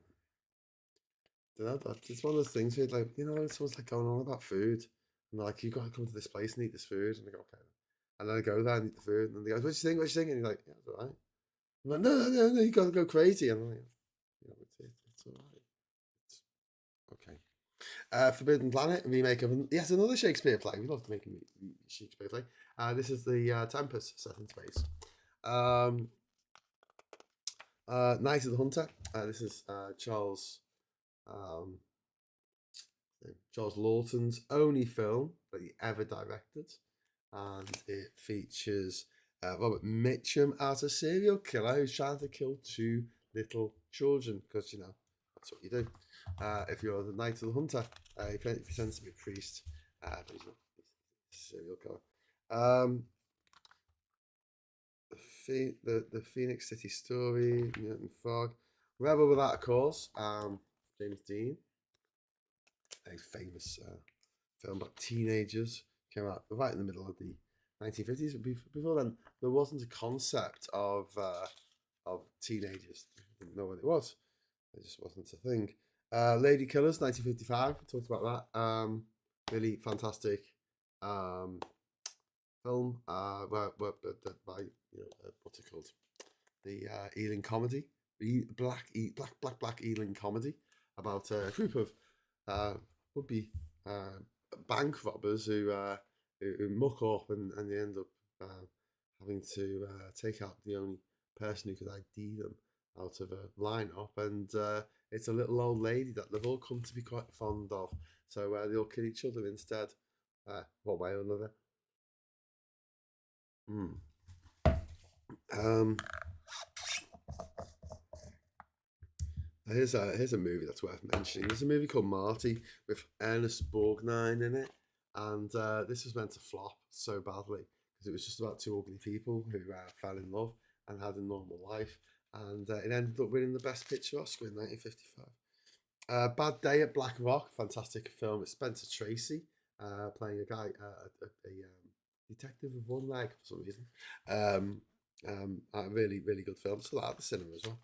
Don't know, it's one of those things where like, you know, someone's like going on about food, and they're like, you got to come to this place and eat this food, and I go, okay, and then I go there and eat the food, and they go, what do you think? What do you think? And you're like, yeah, it's all right. I'm like, no, you got to go crazy, and I'm like, you know, it's all right. It's okay. Forbidden Planet, remake of yes, another Shakespeare play. We love to make a Shakespeare play. This is the Tempest set in space. Night of the Hunter. This is Charles Lawton's only film that he ever directed, and it features Robert Mitchum as a serial killer who's trying to kill 2 little children, because you know that's what you do if you're the Night of the Hunter. He pretends to be a priest, but he's not. He's a serial killer. The Phoenix City Story, Newton Fogg, Rebel Without a Cause, James Dean, a famous film about teenagers, came out right in the middle of the 1950s. Before then, there wasn't a concept of teenagers. They didn't know what it was. It just wasn't a thing. Lady Killers, 1955. We talked about that. Really fantastic film. By what's it called? The Ealing comedy, black Ealing comedy about a group of would-be bank robbers who muck up and they end up having to take out the only person who could ID them out of a lineup, and it's a little old lady that they've all come to be quite fond of. So they all kill each other instead, one way or another. Here's a movie that's worth mentioning. There's a movie called Marty with Ernest Borgnine in it, and this was meant to flop so badly because it was just about 2 ugly people who fell in love and had a normal life, and it ended up winning the Best Picture Oscar in 1955. Bad Day at Black Rock, fantastic film. It's Spencer Tracy playing a guy, a detective with one leg for some reason. A really, really good film. So that at the cinema as well.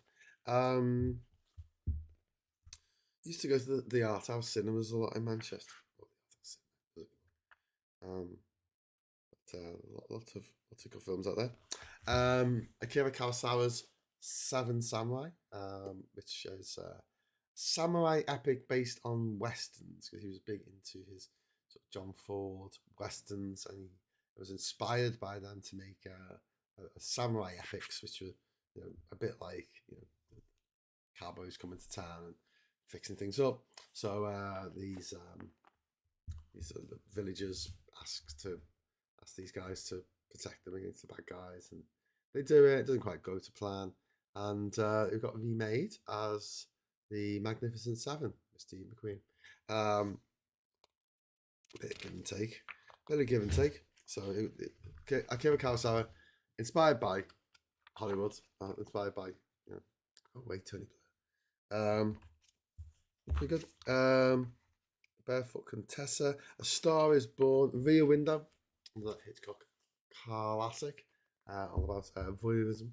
Used to go to the Art House cinemas a lot in Manchester. Lots of good films out there. Akira Kurosawa's Seven Samurai, which is a samurai epic based on westerns because he was big into his sort of John Ford westerns, and he was inspired by them to make a samurai epics, which were a bit like cowboys coming to town and fixing things up. So these villagers ask these guys to protect them against the bad guys, and they do it. It doesn't quite go to plan, and it got remade as the Magnificent Seven, with Steve McQueen. Bit of give and take. So Akira Kurosawa, inspired by Hollywood, inspired by Tony Blair. Pretty good. Barefoot Contessa, A Star Is Born, Rear Window, that Hitchcock classic, all about voyeurism.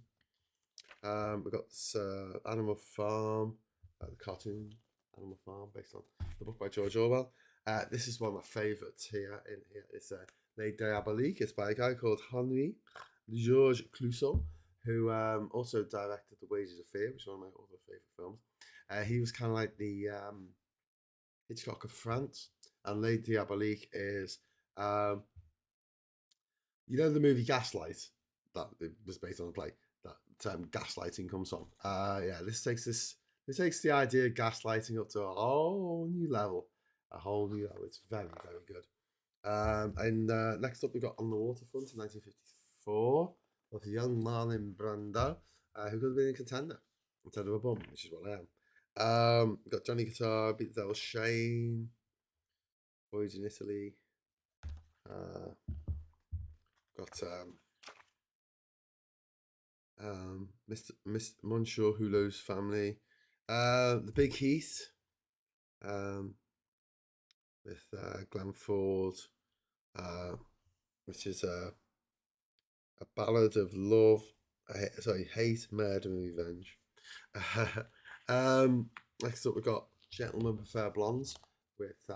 We've got Animal Farm, the cartoon Animal Farm, based on the book by George Orwell. This is one of my favourites here. It's Les Diaboliques. It's by a guy called Henri Georges Clouzot, who also directed The Wages of Fear, which is one of my other favourite films. He was kind of like the Hitchcock of France, and Les Diaboliques is, the movie Gaslight that it was based on a play. That term gaslighting comes from. This takes the idea of gaslighting up to a whole new level. It's very, very good. And next up, we got On the Waterfront in 1954 with young Marlon Brando, who could have been a contender instead of a bum, which is what I am. Got Johnny Guitar, Beat the Devil Shane, Voyage in Italy. Got Mr. Monsieur Hulot's Family, The Big Heath, with Glenn Ford, which is a ballad of love, hate, murder, and revenge. Next up, we've got Gentlemen Prefer Blondes with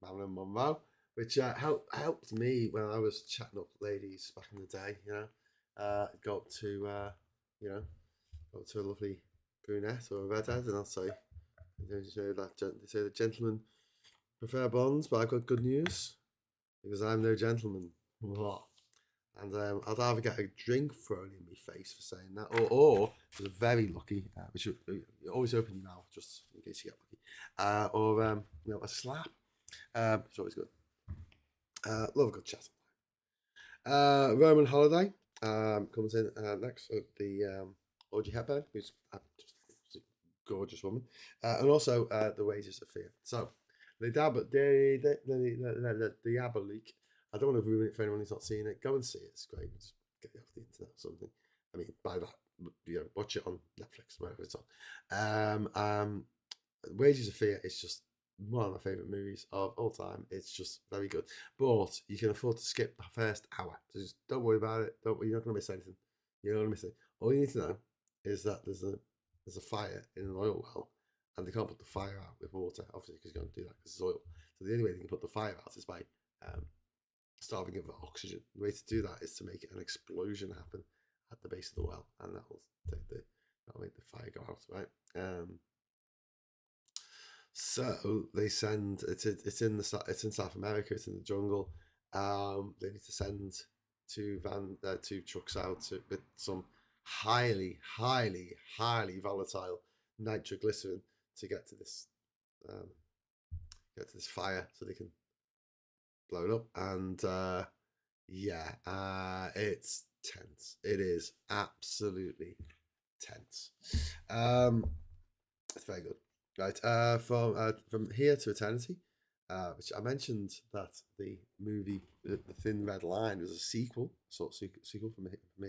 Marilyn Monroe, which helped me when I was chatting up ladies back in the day. Got to a lovely brunette or a redhead, and I'll say, they say the gentlemen prefer blondes, but I've got good news because I'm no gentleman. And I'd either get a drink thrown in my face for saying that, or I was very lucky, which you always open your mouth just in case you get lucky, or a slap. It's always good. Love a good chat. Roman Holiday comes in next. The Audrey Hepburn, who's just a gorgeous woman, and also The Wages of Fear. So the Diabolique. I don't want to ruin it for anyone who's not seen it. Go and see it. It's great. Just get it off the internet or something. I mean, buy that. Watch it on Netflix, wherever it's on. Wages of Fear is just one of my favourite movies of all time. It's just very good. But you can afford to skip the first hour. So just don't worry about it. You're not going to miss anything. You're not going to miss it. All you need to know is that there's a fire in an oil well, and they can't put the fire out with water, obviously, because you can't do that because it's oil. So the only way they can put the fire out is by starving of oxygen. The way to do that is to make an explosion happen at the base of the well, and that'll make the fire go out, right? So they send it's in South America. It's in the jungle. They need to send two trucks out with some highly volatile nitroglycerin to get to this fire so they can blow it up. And it's tense. It is absolutely tense. It's very good. Right, from Here to Eternity, which I mentioned that the movie The Thin Red Line was a sequel from Here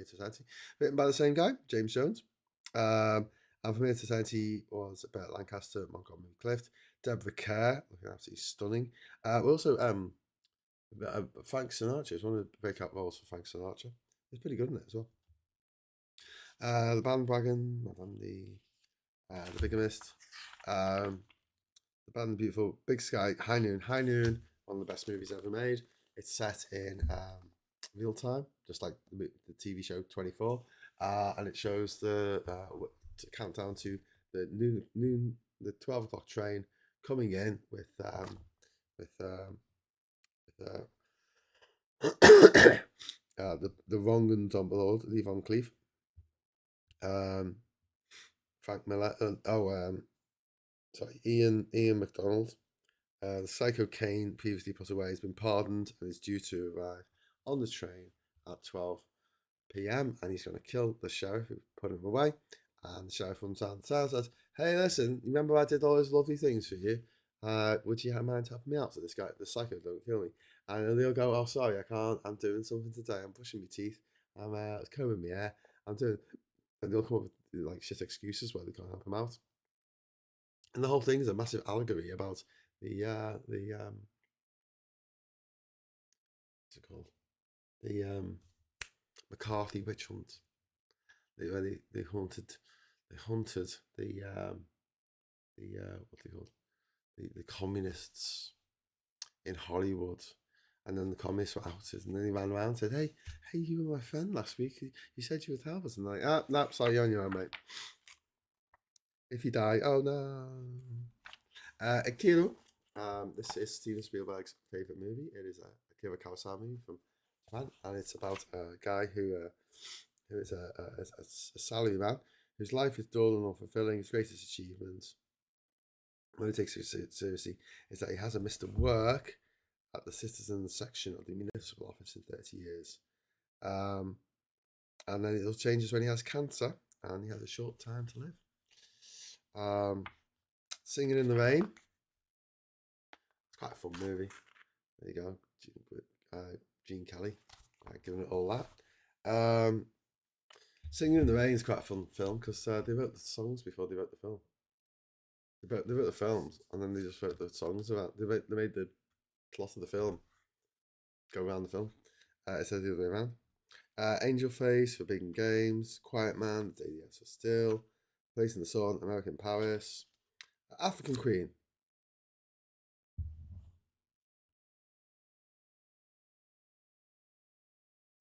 to Eternity, written by the same guy, James Jones. And from Here to Eternity was Burt Lancaster, Montgomery Clift, Deborah Kerr, looking absolutely stunning. Also, Frank Sinatra is one of the breakout roles for Frank Sinatra. He's pretty good in it as well. The Bandwagon, Madame the Bigamist. The Bad and Beautiful, Big Sky, High Noon, one of the best movies ever made. It's set in real time, just like the TV show 24. and it shows the countdown to the the 12 o'clock train coming in with the wrong uns on board, Lee Von Cleef, Frank Miller, sorry, Ian McDonald. The Psycho Kane, previously put away, has been pardoned and is due to arrive on the train at 12 p.m. and he's going to kill the sheriff who put him away. And the sheriff runs down the town and says, "Hey, listen, remember I did all those lovely things for you? Would you mind helping me out so this guy, the psycho, don't kill me?" And they'll go, "Oh, sorry, I can't. I'm doing something today. I'm brushing my teeth. I'm combing my hair. I'm doing," and they'll come up with like shit excuses why they can't help him out. And the whole thing is a massive allegory about the what's it called? The McCarthy witch hunt. They hunted the what they called the communists in Hollywood, and then the communists were outed, and then he ran around and said, "Hey, you were my friend last week. You said you would help us," and they're like, "No, sorry, you're on your own, mate. If you die, oh no." Akira. This is Steven Spielberg's favorite movie. It is a Akira Kurosawa movie from Japan, and it's about a guy who is a salary man whose life is dull and unfulfilling. His greatest achievement, when he takes it seriously, is that he hasn't missed a work at the citizens section of the municipal office in 30 years. And then it all changes when he has cancer and he has a short time to live. Singing in the Rain. It's quite a fun movie. There you go. Gene Kelly giving it all that. Singing in the Rain is quite a fun film because they wrote the songs before they wrote the film. They wrote the films and then they just wrote the songs about. They made the plot of the film go around the film instead of the other way around. Angel Face, Forbidden Games, Quiet Man, The Day the Earth Was Still, Place in the Sun, American Paris, African Queen.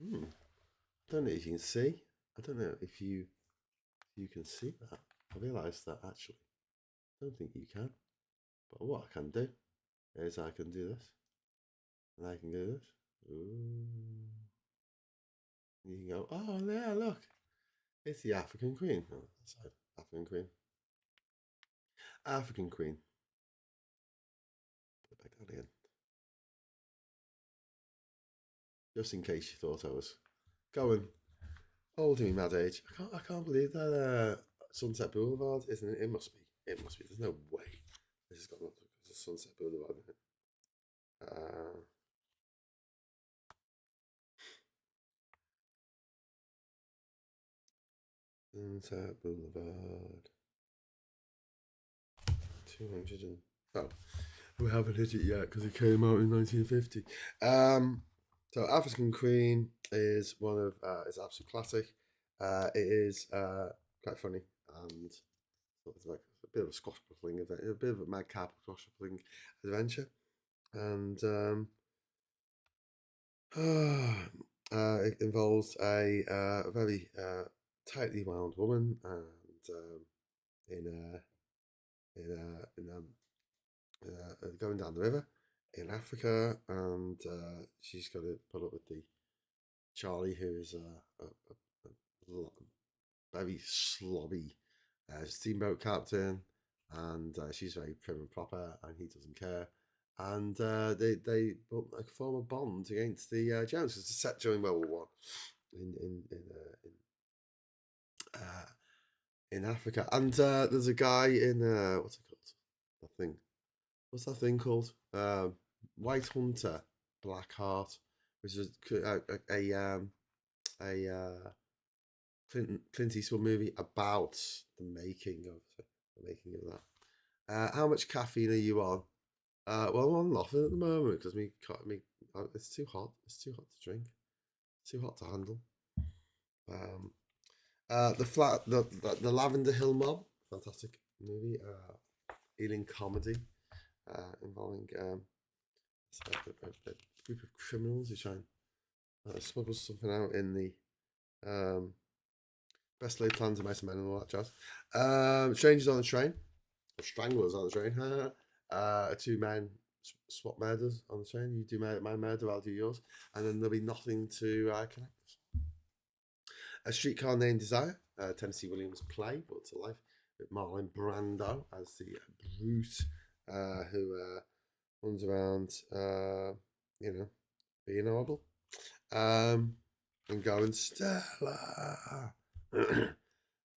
I don't know if you can see. I don't know if you can see that. I realised that actually. I don't think you can. But what I can do is I can do this. And I can do this. Ooh. You can go, "Oh yeah, look. It's the African Queen." Oh, that's African Queen. African Queen. Put it back down again. Just in case you thought I was going old in my mad age. I can't believe that Sunset Boulevard isn't it? It must be. It must be. There's no way this has got nothing because of Sunset Boulevard in it. Sunset Boulevard. 200 and... Oh, we haven't hit it yet because it came out in 1950. So African Queen is one of it's absolute classic. It is quite funny and it's like a bit of a swashbuckling event, a bit of a madcap swashbuckling adventure, and it involves a very tightly wound woman and going down the river in Africa, and she's got to put up with the Charlie, who is a very slobby steamboat captain, and she's very prim and proper, and he doesn't care. And they form a bond against the Germans. It's set during World War One in Africa, and there's a guy in what's it called? That thing. What's that thing called? White Hunter, Black Heart, which is a Clint Eastwood movie about the making of that. How much caffeine are you on? Well, I'm on nothing at the moment because it's too hot. It's too hot to drink. It's too hot to handle. The Lavender Hill Mob, fantastic movie, healing comedy involving a group of criminals who try and smuggle something out in the Best laid plans of mice and men and all that jazz. Strangers on the train. Or stranglers on the train. Two men swap murders on the train. You do my murder, I'll do yours. And then there'll be nothing to connect us. A Streetcar Named Desire. Tennessee Williams play, brought to life with Marlon Brando as the brute who runs around, being horrible. And going Stella.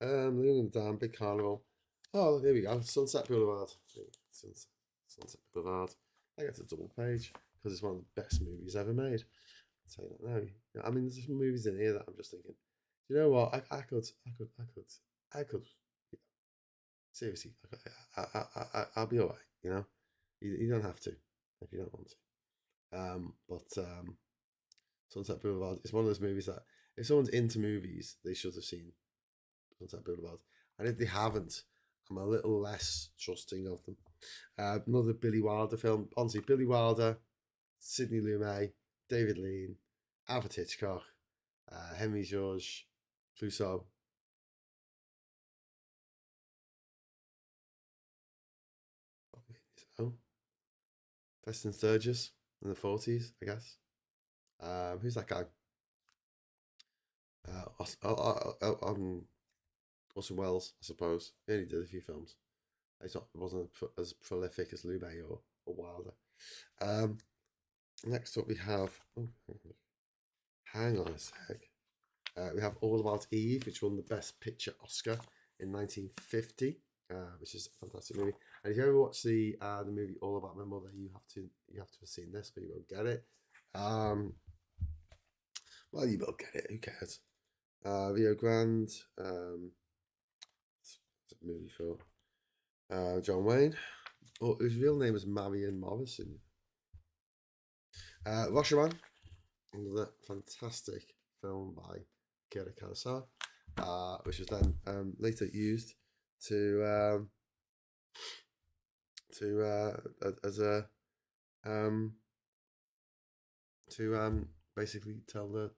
Living down Big Carnival. Oh, there we go. Sunset Boulevard. Sunset Boulevard. I get a double page because it's one of the best movies ever made. I'll tell you that now. I mean, there's some movies in here that I'm just thinking, you know what? I could. Seriously, I'll be alright. You know, you don't have to if you don't want to. But Sunset Boulevard is one of those movies that if someone's into movies, they should have seen Sunset Boulevard. And if they haven't, I'm a little less trusting of them. Another Billy Wilder film. Honestly, Billy Wilder, Sidney Lumet, David Lean, Alfred Hitchcock, Henry Georges Clouseau. Preston Sturges in the 40s, I guess. Who's that guy? Orson Welles, I suppose. He only did a few films. He wasn't as prolific as Lumet or Wilder. Next up we have. Hang on a sec. We have All About Eve, which won the Best Picture Oscar in 1950, which is a fantastic movie. And if you ever watch the movie All About My Mother, you have to have seen this, but you won't get it. Well, you will get it. Who cares? Rio Grande. It's a movie for John Wayne. Oh, his real name is Marion Morrison. Rashomon, another fantastic film by Akira Kurosawa, which was then later used to basically tell the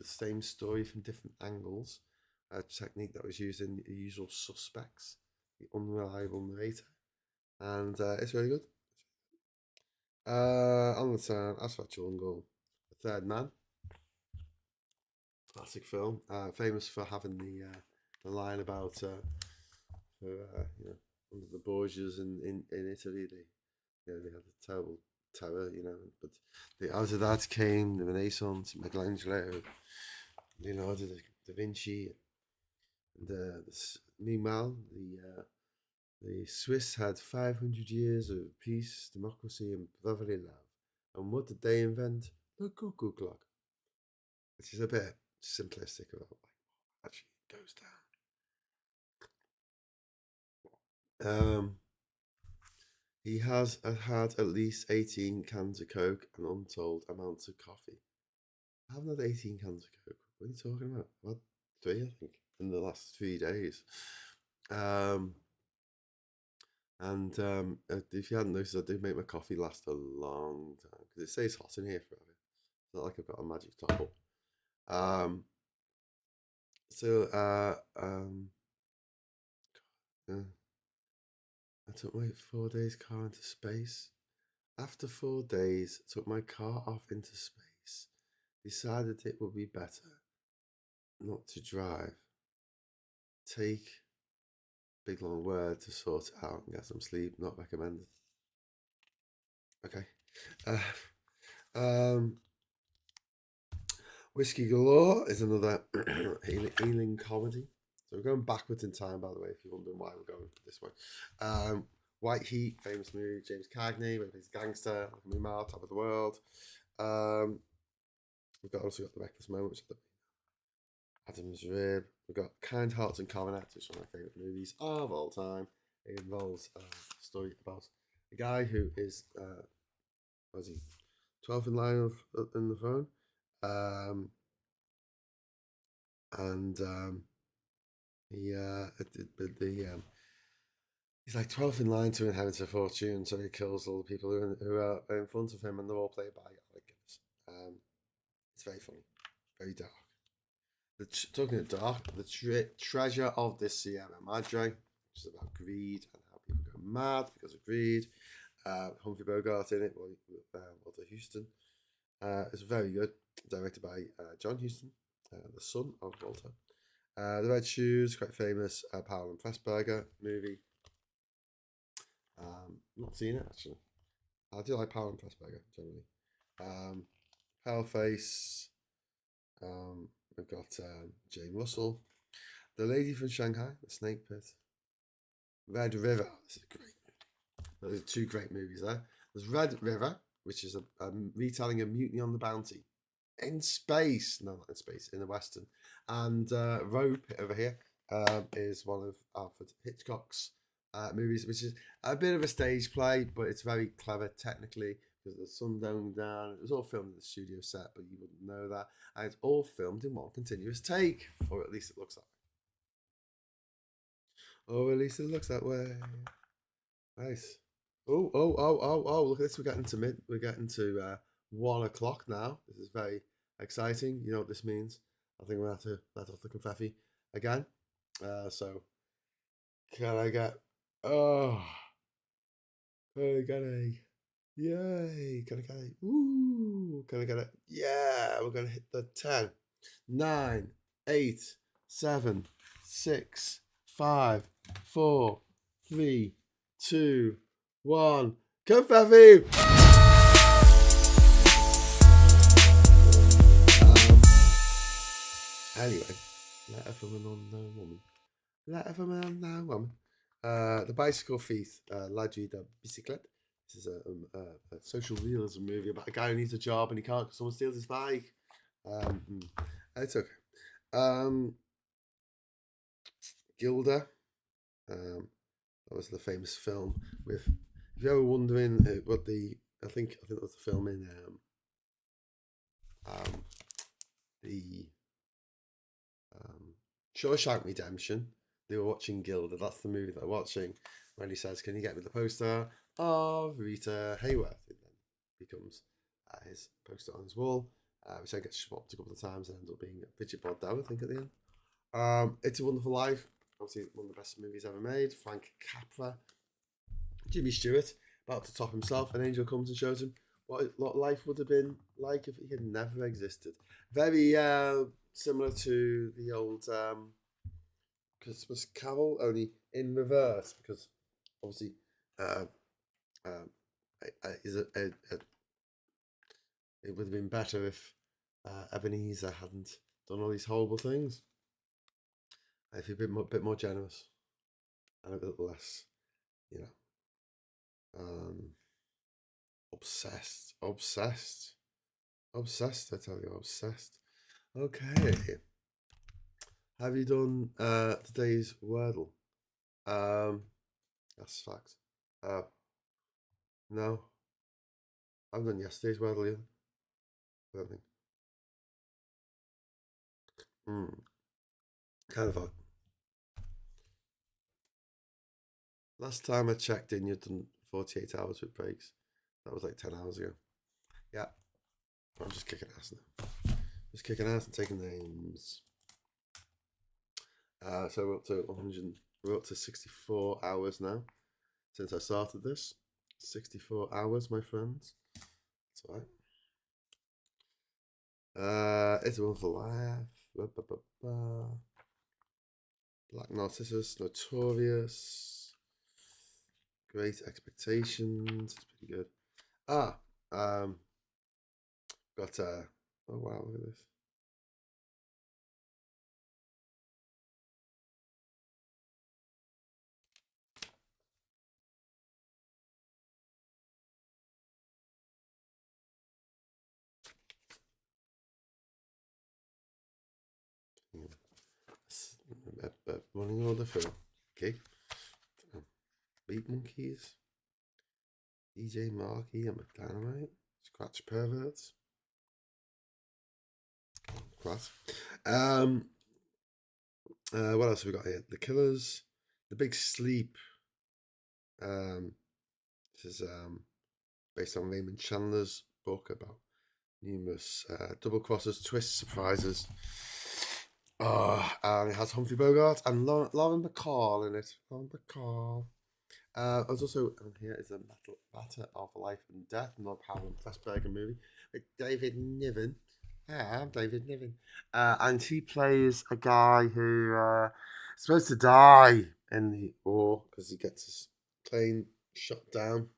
same story from different angles. A technique that was used in The Usual Suspects, The Unreliable Narrator, and it's really good. On the Town, Asphalt Jungle, The Third Man, classic film, famous for having the line about under the Borgias in Italy, they had a terrible terror, but out of that came the Renaissance, Michelangelo, Leonardo da Vinci, and meanwhile the Swiss had 500 years of peace, democracy, and brotherly love. And what did they invent? The cuckoo clock, which is a bit simplistic about what actually goes down. He has had at least 18 cans of Coke and untold amounts of coffee. I haven't had 18 cans of Coke. What are you talking about? I've had 3, I think, in the last 3 days. And if you hadn't noticed, I do make my coffee last a long time because it stays hot in here forever. It's not like I've got a magic top up. I took my 4 days car into space. After 4 days, took my car off into space. Decided it would be better not to drive. Take big long word to sort it out and get some sleep. Not recommended. Okay. Whiskey Galore is another healing comedy. So we're going backwards in time, by the way, if you're wondering why we're going this way. White Heat, famous movie, James Cagney, where he's a gangster, like a Meanwhile, Top of the World. We've also got The Reckless Moments, Adam's Rib. We've got Kind Hearts and Coronets, which is one of my favourite movies of all time. It involves a story about a guy who is, 12th in line in the phone. He's like 12th in line to inherit a fortune, so he kills all the people who are in front of him, and they're all played by Guinness. It's very funny, very dark. Talking of dark, the treasure of this Sierra Madre, which is about greed and how people go mad because of greed. Humphrey Bogart in it, Walter Houston. It's very good, directed by John Huston, the son of Walter. The Red Shoes, quite famous Powell and Pressburger movie. Not seen it actually. I do like Powell and Pressburger generally. Paleface. We've got Jane Russell, The Lady from Shanghai, The Snake Pit, Red River. This is great. Those are two great movies there. There's Red River, which is a retelling of Mutiny on the Bounty in space. No, not in space, in the Western. And Rope over here is one of Alfred Hitchcock's movies, which is a bit of a stage play, but it's very clever technically. Because the sun going down. It was all filmed in the studio set, but you wouldn't know that. And it's all filmed in one continuous take, or at least it looks that way. Or at least it looks that way. Nice. Oh! Look at this. We're getting to 1 o'clock now. This is very exciting. You know what this means? I think we're gonna have to let off the confetti again. So can I get? Oh, can I get a? Yay! Can I get it? Ooh! Can I get it? Yeah! We're gonna hit the 10, 9, 8, 7, 6, 5, 4, 3, 2, 1. Confetti! Anyway, letter from an unknown woman. Letter from an unknown woman. The Bicycle Thief, La Vie de Bicyclette. This is a social realism movie about a guy who needs a job and he can't because someone steals his bike. It's okay. Gilda. That was the famous film with. If you're ever wondering what I think that was the film in the Shawshank Redemption. They were watching Gilda. That's the movie they're watching. When he says, "Can you get me the poster of Rita Hayworth?" It then becomes his poster on his wall, which then gets swapped a couple of times and ends up being a fidget board down, I think, at the end. It's a Wonderful Life. Obviously, one of the best movies ever made. Frank Capra. Jimmy Stewart, about to top himself. An angel comes and shows him what life would have been like if he had never existed. Very similar to the old Christmas Carol, only in reverse, because obviously it would have been better if Ebenezer hadn't done all these horrible things. If he'd been a bit more generous and a bit less, obsessed. I tell you, obsessed. Okay. Have you done today's Wordle? That's facts. No. I haven't done yesterday's Wordle either. I don't think. Kind of odd. Last time I checked in, you'd done 48 hours with breaks. That was like 10 hours ago. Yeah. I'm just kicking ass now. Just kicking ass and taking names. So we're up to 100. We're up to 64 hours now since I started this. 64 hours, my friends. That's all right. It's a Wonderful Life. Black Narcissus, Notorious. Great Expectations. It's pretty good. Got oh wow, look at this. Running order for okay. Beat Monkeys, DJ Markey and McDynamite, Scratch Perverts. Class. What else have we got here? The Killers, The Big Sleep. This is based on Raymond Chandler's book about numerous double crosses, twists, surprises. Oh, and it has Humphrey Bogart and Lauren Bacall in it. Lauren Bacall. There's also on here is a matter of life and death, another Howard Fassberger movie with David Niven. Yeah, I'm David Niven. And he plays a guy who is supposed to die in the war because he gets his plane shot down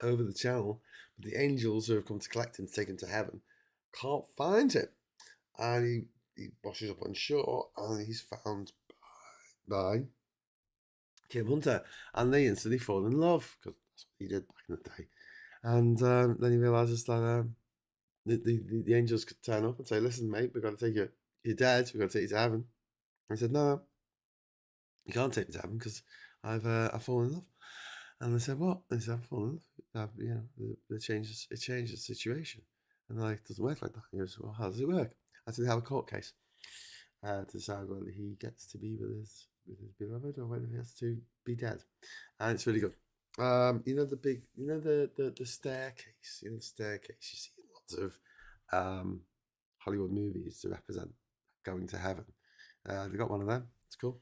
over the channel. But the angels who have come to collect him to take him to heaven can't find him. And he washes up on shore and he's found by Kim Hunter, and they instantly fall in love because that's what he did back in the day. And then he realizes that the angels could turn up and say, "Listen, mate, we've got to take you. You're dead. We've got to take you to heaven." And he said, "No, you can't take me to heaven because I've fallen in love." And they said, "What?" And he said, "I've fallen in love. You know, it changes the situation." And they're like, "It doesn't work like that." He goes, "Well, how does it work?" I said, "They have a court case to decide whether he gets to be with his beloved or whether he has to be dead." And it's really good. You know the big, you know the staircase, you know the staircase you see in lots of Hollywood movies to represent going to heaven. They got one of them. It's cool.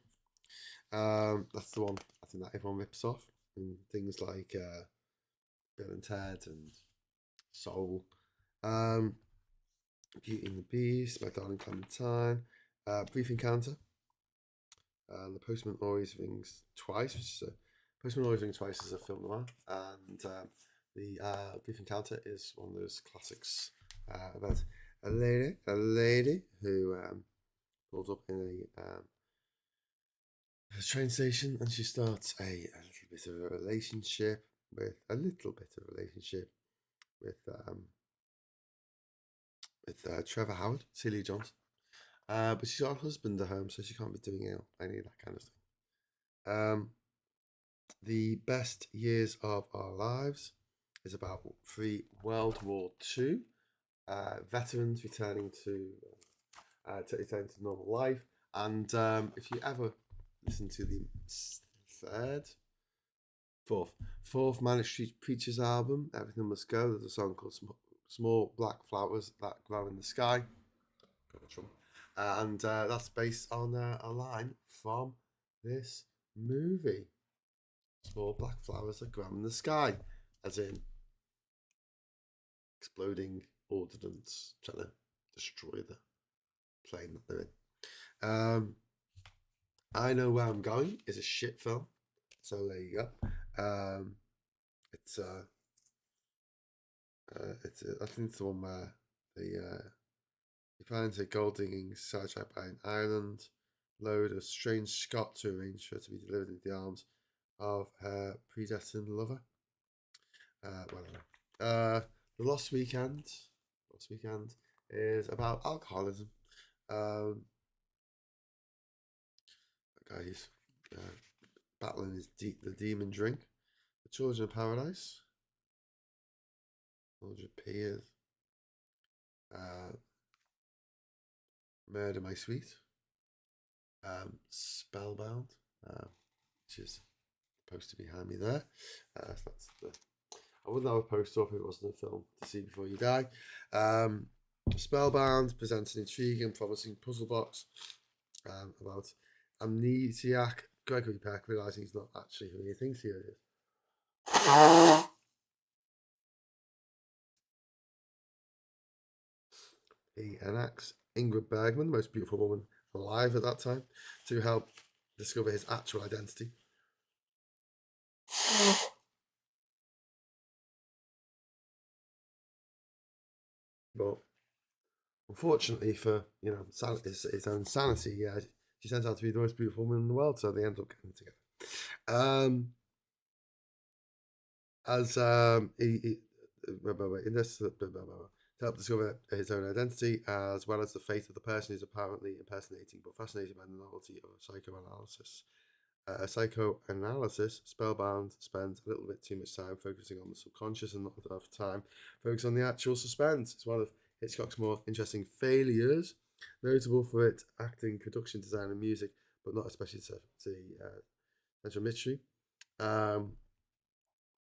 That's the one I think that everyone rips off, and things like Bill and Ted and Soul, Beauty and the Beast, My Darling Clementine, Brief Encounter. The Postman Always Rings Twice, which is a Postman Always Rings Twice is a film noir, and the Brief Encounter is one of those classics about a lady who pulls up in a train station, and she starts a little bit of a relationship with Trevor Howard, Celia Johnson. But she's got a husband at home, so she can't be doing any of that kind of thing. The Best Years of Our Lives is about World War II veterans returning to normal life. And if you ever listen to the fourth Manic Street Preachers album, Everything Must Go, there's a song called Small Black Flowers That Grow in the Sky. And that's based on a line from this movie. Small black flowers that grow in the sky, as in exploding ordnance trying to destroy the plane that they're in. I Know Where I'm Going is a shit film, so there you go. It's I think it's the one where he finds a gold digging sidetracked by an island load of strange Scot to arrange for her to be delivered into the arms of her predestined lover. Whatever. The Lost Weekend is about alcoholism. A guy who's battling the demon drink. The Children of Paradise. 100 Peers. Murder My Sweet. Spellbound, which is the poster behind me there. That's I wouldn't have a poster up if it wasn't a film to see before you die. Spellbound presents an intriguing and promising puzzle box about amnesiac Gregory Peck realizing he's not actually who he thinks he is. He enacts Ingrid Bergman, the most beautiful woman alive at that time, to help discover his actual identity. But unfortunately for his own sanity, she turns out to be the most beautiful woman in the world, so they end up getting together. In this to help discover his own identity, as well as the fate of the person he's apparently impersonating, but fascinated by the novelty of psychoanalysis. Spellbound spends a little bit too much time focusing on the subconscious and not enough time focusing on the actual suspense. It's one of Hitchcock's more interesting failures, notable for its acting, production design, and music, but not especially to the central mystery.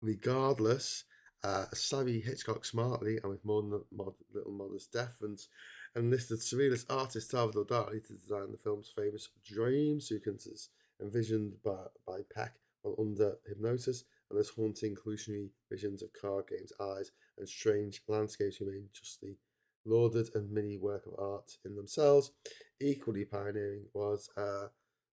Regardless, savvy Hitchcock smartly and with more than little modest deference enlisted surrealist artist Salvador Dali to design the film's famous dream sequences envisioned by Peck while under hypnosis, and those haunting, hallucinatory visions of card games, eyes, and strange landscapes remain justly lauded and many work of art in themselves. Equally pioneering was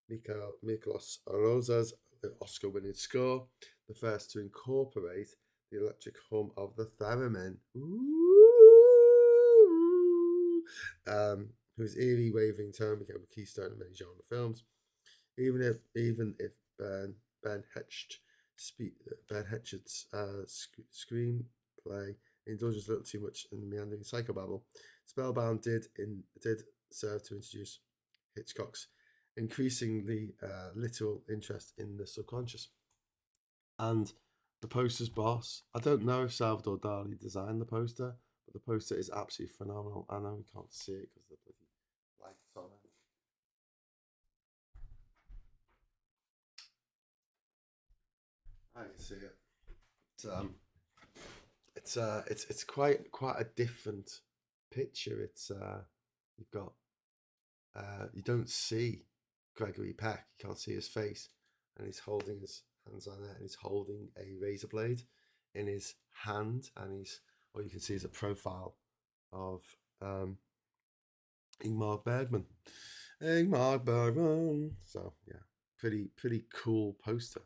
Miklos Rosa's Oscar-winning score, the first to incorporate the electric hum of the theremin. Whose eerie, waving tone became a keystone in many genre films. Even if Ben Hetchard's screenplay indulges a little too much in meandering psychobabble, Spellbound did serve to introduce Hitchcock's increasingly literal interest in the subconscious. And the poster's boss, I don't know if Salvador Dali designed the poster, but the poster is absolutely phenomenal. I know we can't see it because the bloody lights on it. I can see it. It's quite a different picture. It's you've got you don't see Gregory Peck. You can't see his face, and he's holding his hands on it, and he's holding a razor blade in his hand, and all you can see is a profile of Ingmar Bergman. So yeah, pretty cool poster,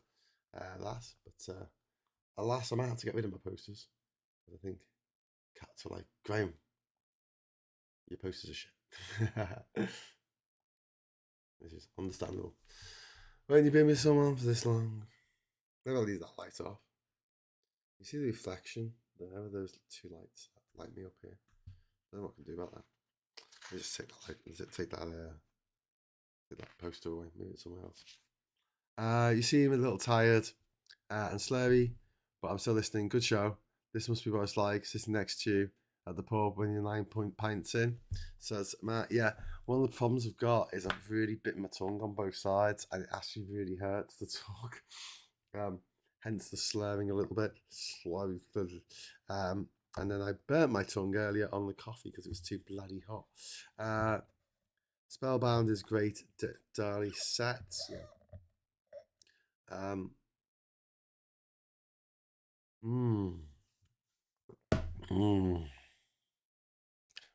that. But alas, I might have to get rid of my posters. I think cats are like, Graham, your posters are shit. Which is understandable. When you've been with someone for this long, maybe I'll leave that light off. You see the reflection there with those two lights that light me up here. I don't know what I can do about that. I'll just take that light, take that poster away, move it somewhere else. You seem a little tired and slurry, but I'm still listening. Good show. This must be what it's like sitting next to you at the pub when you're 9 pints in, says Matt. Yeah, one of the problems I've got is I've really bitten my tongue on both sides, and it actually really hurts to talk. Hence the slurring a little bit. Slow. And then I burnt my tongue earlier on the coffee because it was too bloody hot. Spellbound is great. Dali sets. Yeah.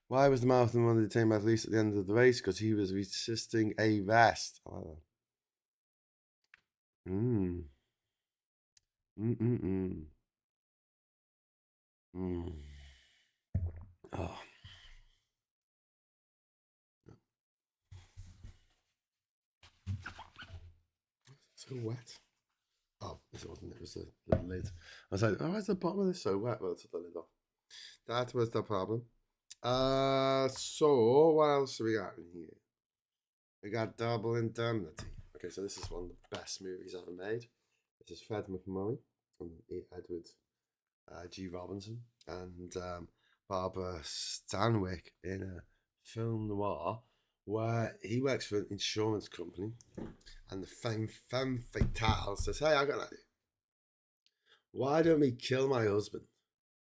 Why was the marathon runner detained by police at the end of the race? Because he was resisting arrest. Oh. Oh. So wet. Oh, this wasn't. It was the lid. I was like, oh, why's the bottom of this so wet? Well, I took the lid off. That was the problem. So what else have we got in here? We got Double Indemnity. Okay, so this is one of the best movies ever made. This is Fred McMurray and Edward G. Robinson and Barbara Stanwyck in a film noir where he works for an insurance company, and the femme fatale says, "Hey, I got an idea. Why don't we kill my husband?"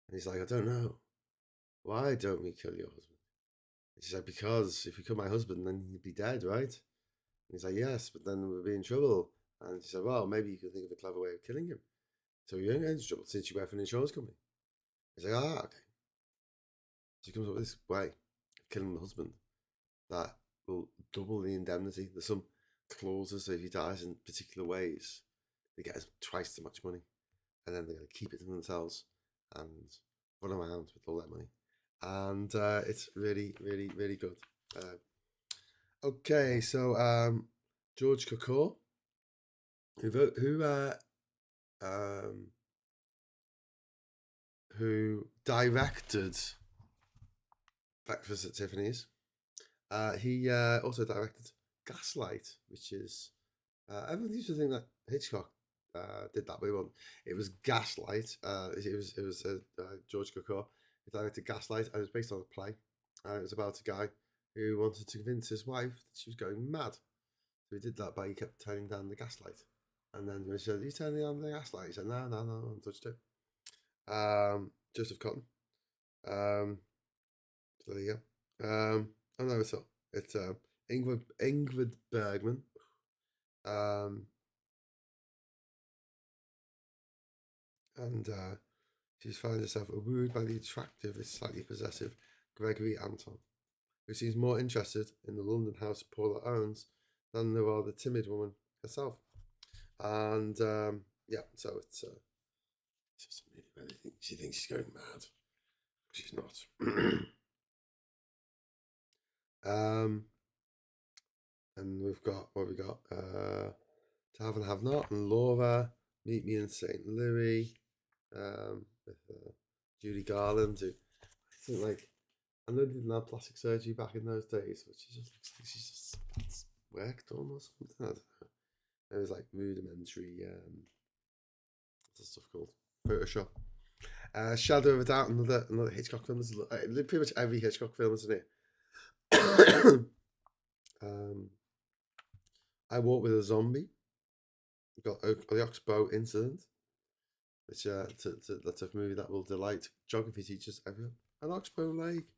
And he's like, "I don't know. Why don't we kill your husband?" And she's like, "Because if we kill my husband, then he'd be dead, right?" And he's like, "Yes, but then we'll be in trouble." And she said, "Well, maybe you can think of a clever way of killing him. So you won't get into trouble since you work for an insurance company." He's like, "Ah, okay." So he comes up with this way of killing the husband that will double the indemnity. There's some clauses that if he dies in particular ways, they get twice as much money, and then they're going to keep it to themselves and run around with all that money. And it's really, really, really good. Okay, so George Cukor, who directed Breakfast at Tiffany's. He also directed Gaslight, which is everyone used to think that Hitchcock did that, but it was Gaslight. It was George Cukor. He directed Gaslight, and it was based on a play. It was about a guy who wanted to convince his wife that she was going mad. So he did that by he kept turning down the gaslight. And then he said, "You turning down the gaslight?" He said, No, I haven't touched it. Joseph Cotton. So there you Oh no, it's Ingrid Bergman. And she's found herself wooed by the attractive, and slightly possessive Gregory Anton, who seems more interested in the London house Paula owns than the rather timid woman herself. And yeah, so it's just really, she thinks she's going mad. She's not. And we've got what we got. To Have and Have Not and Laura, Meet Me in St. Louis, with Judy Garland, who I think I know they didn't have plastic surgery back in those days, but she just looks like she's just worked on or something. I don't know. It was like rudimentary, what's the stuff called? Photoshop. Shadow of a Doubt, another Hitchcock film. Pretty much every Hitchcock film, isn't it? I Walk with a Zombie. We've got the Oxbow Incident, which that's a movie that will delight geography teachers everywhere. And Oxbow Lake.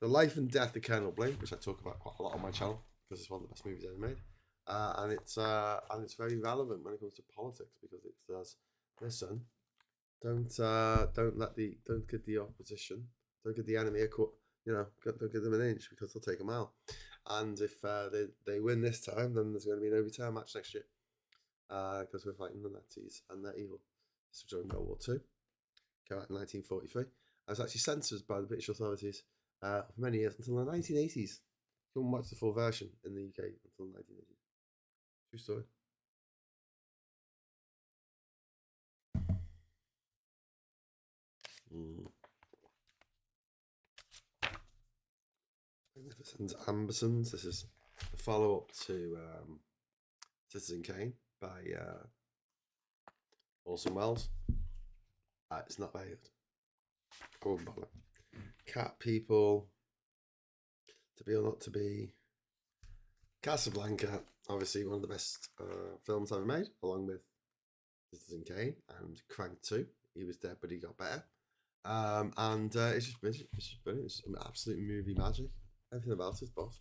The Life and Death of Colonel Blake, which I talk about quite a lot on my channel because it's one of the best movies ever made. And it's very relevant when it comes to politics because it says, listen, don't give the opposition, don't give the enemy a cut, don't give them an inch because they'll take a mile. And if they win this time, then there's going to be an overtime match next year because we're fighting the Nazis and they're evil. This was during World War II. Came out in 1943. I was actually censored by the British authorities for many years until the 1980s. Couldn't watch the full version in the UK until the 1980s. True story. Magnificent Ambersons. This is the follow-up to Citizen Kane by Orson Welles. It's not very good. I wouldn't bother. Cat People, To Be or Not to Be, Casablanca, obviously one of the best films ever made, along with Citizen Kane and Crank 2. He was dead, but he got better. And it's just brilliant. It's just brilliant. It's absolute movie magic. Everything about it's boss.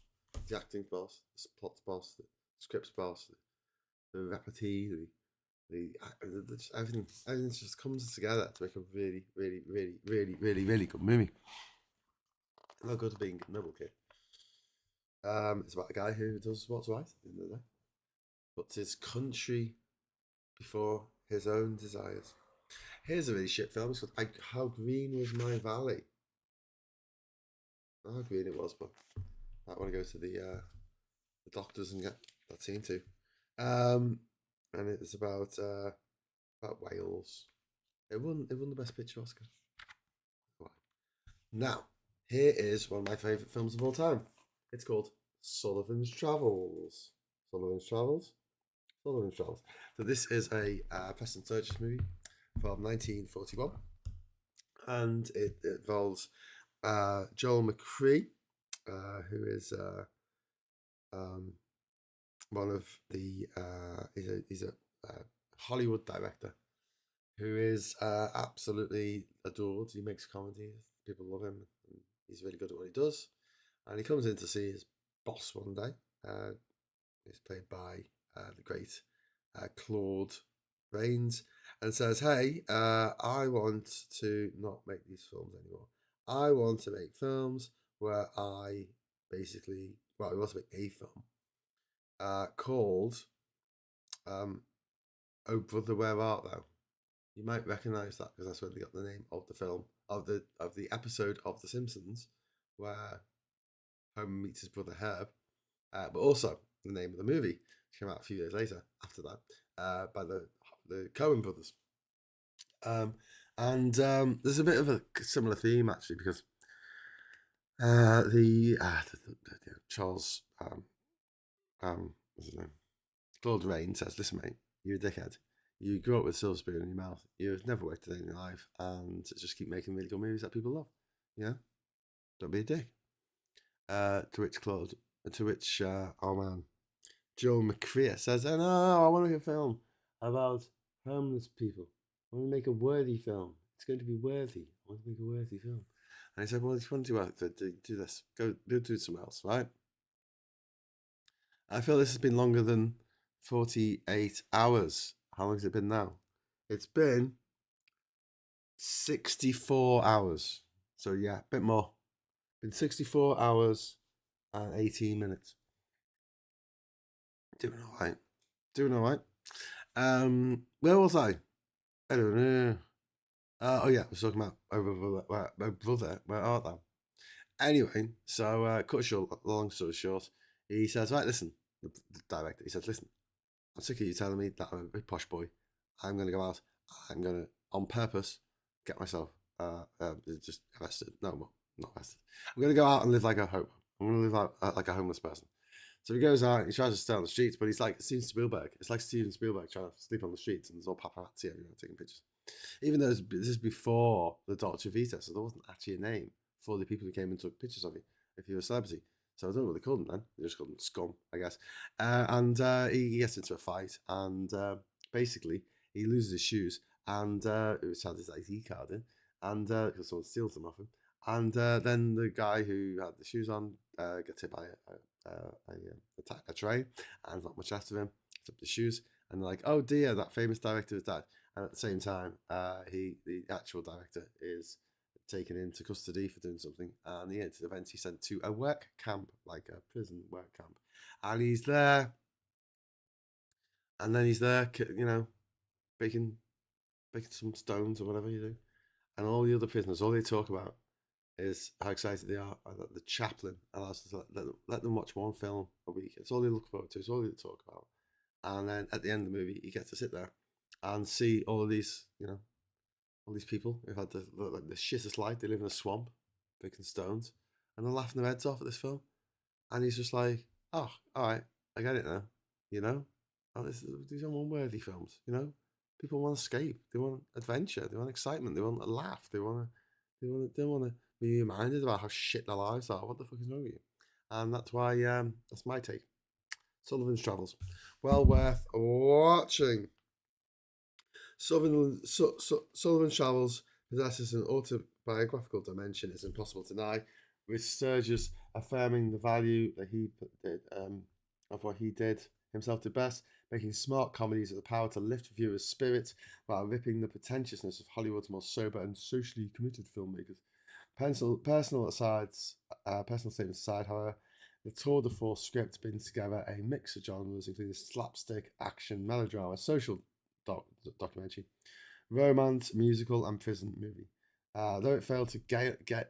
The acting's boss. The plot's boss. The script's boss. The repartee. Everything just comes together to make a really, really, really, really, really, really good movie. No good at being a noble kid. It's about a guy who does what's right at the end of the day, puts his country before his own desires. Here's a really shit film. It's called How Green Was My Valley. How green it was, but I want to go to the doctors and get that seen too. And it's about Wales. It won the Best Picture Oscar. Now, here is one of my favourite films of all time. It's called Sullivan's Travels. Sullivan's Travels. Sullivan's Travels. So this is a Preston Sturges movie from 1941, and it involves Joel McCrea, who is one of the he's a Hollywood director who is absolutely adored. He makes comedy, people love him, and he's really good at what he does. And he comes in to see his boss one day. He's played by the great Claude Rains, and says, "Hey, I want to not make these films anymore. I want to make films where I basically, well, I want to make a film called Oh Brother, Where Art Thou?" You might recognise that because that's where they got the name of the film of the episode of The Simpsons where Homer meets his brother Herb, but also the name of the movie came out a few years later after that by the Coen brothers. And there's a bit of a similar theme actually because Charles what's his name? Claude Rain says, "Listen, mate, you're a dickhead. You grew up with silver spoon in your mouth. You've never worked a day in your life, and just keep making really good movies that people love. Yeah, don't be a dick." To which our man Joel McCrea says, "Oh no, I want to make a film about homeless people. I want to make a worthy film. It's going to be worthy. I want to make a worthy film." And he said, well, if you want to do work, do this. Go do somewhere else, right? I feel this has been longer than 48 hours. How long has it been now? It's been 64 hours. So yeah, a bit more. Been 64 hours and 18 minutes. Doing all right. Doing all right. Where was I? I don't know. Oh yeah, I was talking about my brother. Where are they? Anyway, so cut short, long story short, he says, right, listen, the director, he says, listen, I'm sick of you telling me that I'm a big posh boy. I'm going to go out. I'm going to, on purpose, get myself just arrested. No, well, not arrested. I'm going to go out and live like a hobo. I'm going to live out like a homeless person. So he goes out, he tries to stay on the streets, but he's like Steven Spielberg. It's like Steven Spielberg trying to sleep on the streets, and there's all paparazzi everywhere taking pictures. Even though this is before the Dolce Vita, so there wasn't actually a name for the people who came and took pictures of you if you were a celebrity. So I don't know what they called them then. They just called them scum, I guess. And he gets into a fight, and basically he loses his shoes, and it had his ID card in, and because someone steals them off him. And then the guy who had the shoes on gets hit by a train, and not much after him. Except the shoes, and they're like, "Oh dear, that famous director is dead." And at the same time, the actual director is taken into custody for doing something, and he is eventually sent to a work camp, like a prison work camp, and he's there, and then he's there, baking some stones or whatever you do, and all the other prisoners, all they talk about is how excited they are that the chaplain allows them to let them watch one film a week. It's all they look forward to. It's all they talk about. And then at the end of the movie, you get to sit there and see all of these, all these people who've had the shittest life. They live in a swamp, picking stones, and they're laughing their heads off at this film. And he's just like, oh, all right, I get it now. Oh, these are unworthy films. People want to escape. They want adventure. They want excitement. They want a laugh. They want to be reminded about how shit their lives are. What the fuck is wrong with you? And that's why that's my take. Sullivan's Travels, well worth watching. Sullivan's Travels possesses an autobiographical dimension, it's impossible to deny, with Sturgis affirming the value that he did of what he did himself to best, making smart comedies with the power to lift viewers' spirits while ripping the pretentiousness of Hollywood's most sober and socially committed filmmakers. Personal statements aside, however, the tour de force script brings together a mix of genres, including slapstick, action, melodrama, social documentary, romance, musical, and prison movie. Though it failed to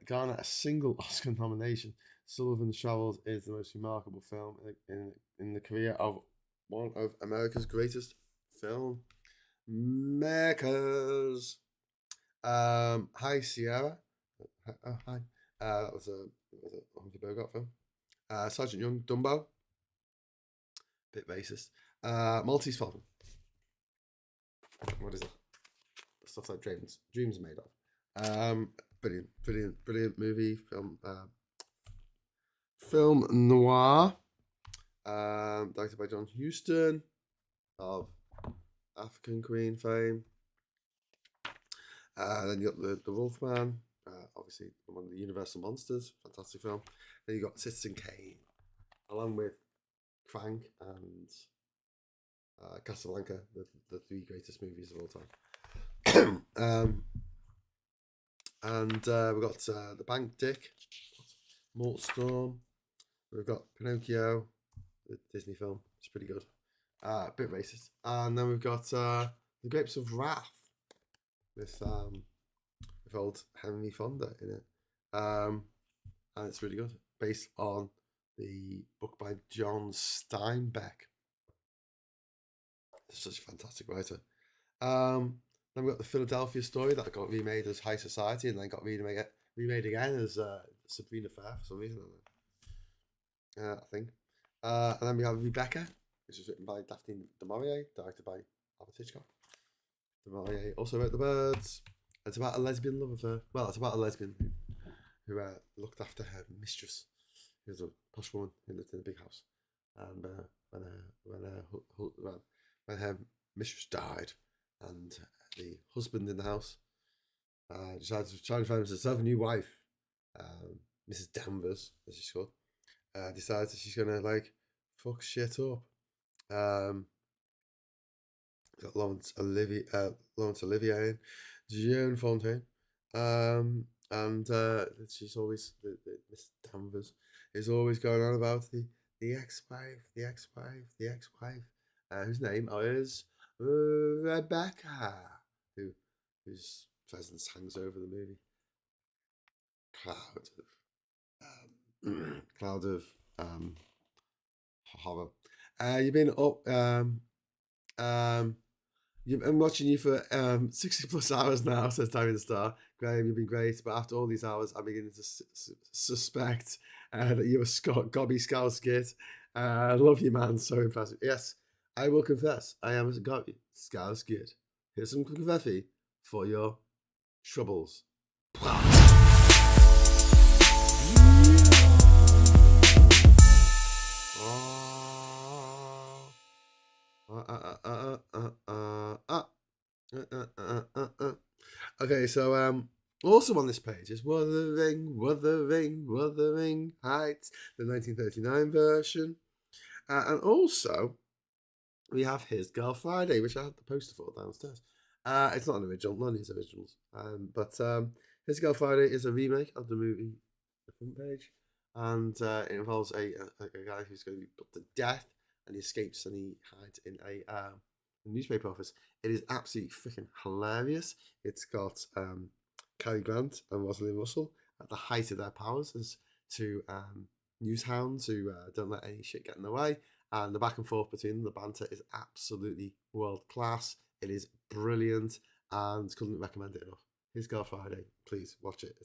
garner a single Oscar nomination, Sullivan's Travels is the most remarkable film in the career of one of America's greatest film makers. Hi, Sierra. Hi. That was a Humphrey Bogart film. Sergeant Young, Dumbo. Bit racist. Maltese Falcon. What is it? The stuff that dreams are made of. Brilliant movie. Film noir. Directed by John Huston of African Queen fame. Then you got the Wolfman, obviously one of the Universal monsters, fantastic film. Then you got Citizen Kane, along with Crank and Casablanca, the three greatest movies of all time. And we've got The Bank Dick, Mort Storm. We've got Pinocchio, the Disney film. It's pretty good. A bit racist. And then we've got The Grapes of Wrath with old Henry Fonda in it. And it's really good. Based on the book by John Steinbeck. Such a fantastic writer. Then we've got The Philadelphia Story that got remade as High Society and then got remade again as Sabrina Fair for some reason. I think. And then we have Rebecca, which is written by Daphne du Maurier, directed by Albert Hitchcock. Du Maurier also wrote The Birds. It's about a lesbian love affair. Well, it's about a lesbian who looked after her mistress, who was a posh woman who lived in a big house. And when her mistress died, and the husband in the house decided to try and find himself a new wife, Mrs. Danvers, as she's called, decides that she's gonna like fuck shit up. Got Laurence Olivier in, Joan Fontaine, and she's always Miss Danvers is always going on about the ex-wife, the ex-wife, whose name is Rebecca, whose presence hangs over the movie. Cloud of horror. You've been up. I'm watching you for 60 plus hours now, says Time in the Star. Graham, you've been great, but after all these hours, I'm beginning to suspect that you're a Gobby Scouse Git. I love you, man. So impressive. Yes, I will confess, I am a Gobby Scouse Git. Here's some confetti for your troubles. Okay, so also on this page is Wuthering Heights, the 1939 version, and also we have His Girl Friday, which I had the poster for downstairs. It's not an original, none of these originals, but His Girl Friday is a remake of the movie, the front page, and it involves a guy who's going to be put to death, and he escapes and he hides in a newspaper office. It is absolutely freaking hilarious. It's got Cary Grant and Rosalind Russell at the height of their powers as two news hounds who don't let any shit get in the way. And the back and forth between them, the banter is absolutely world class. It is brilliant and couldn't recommend it enough. His Girl Friday, please watch it.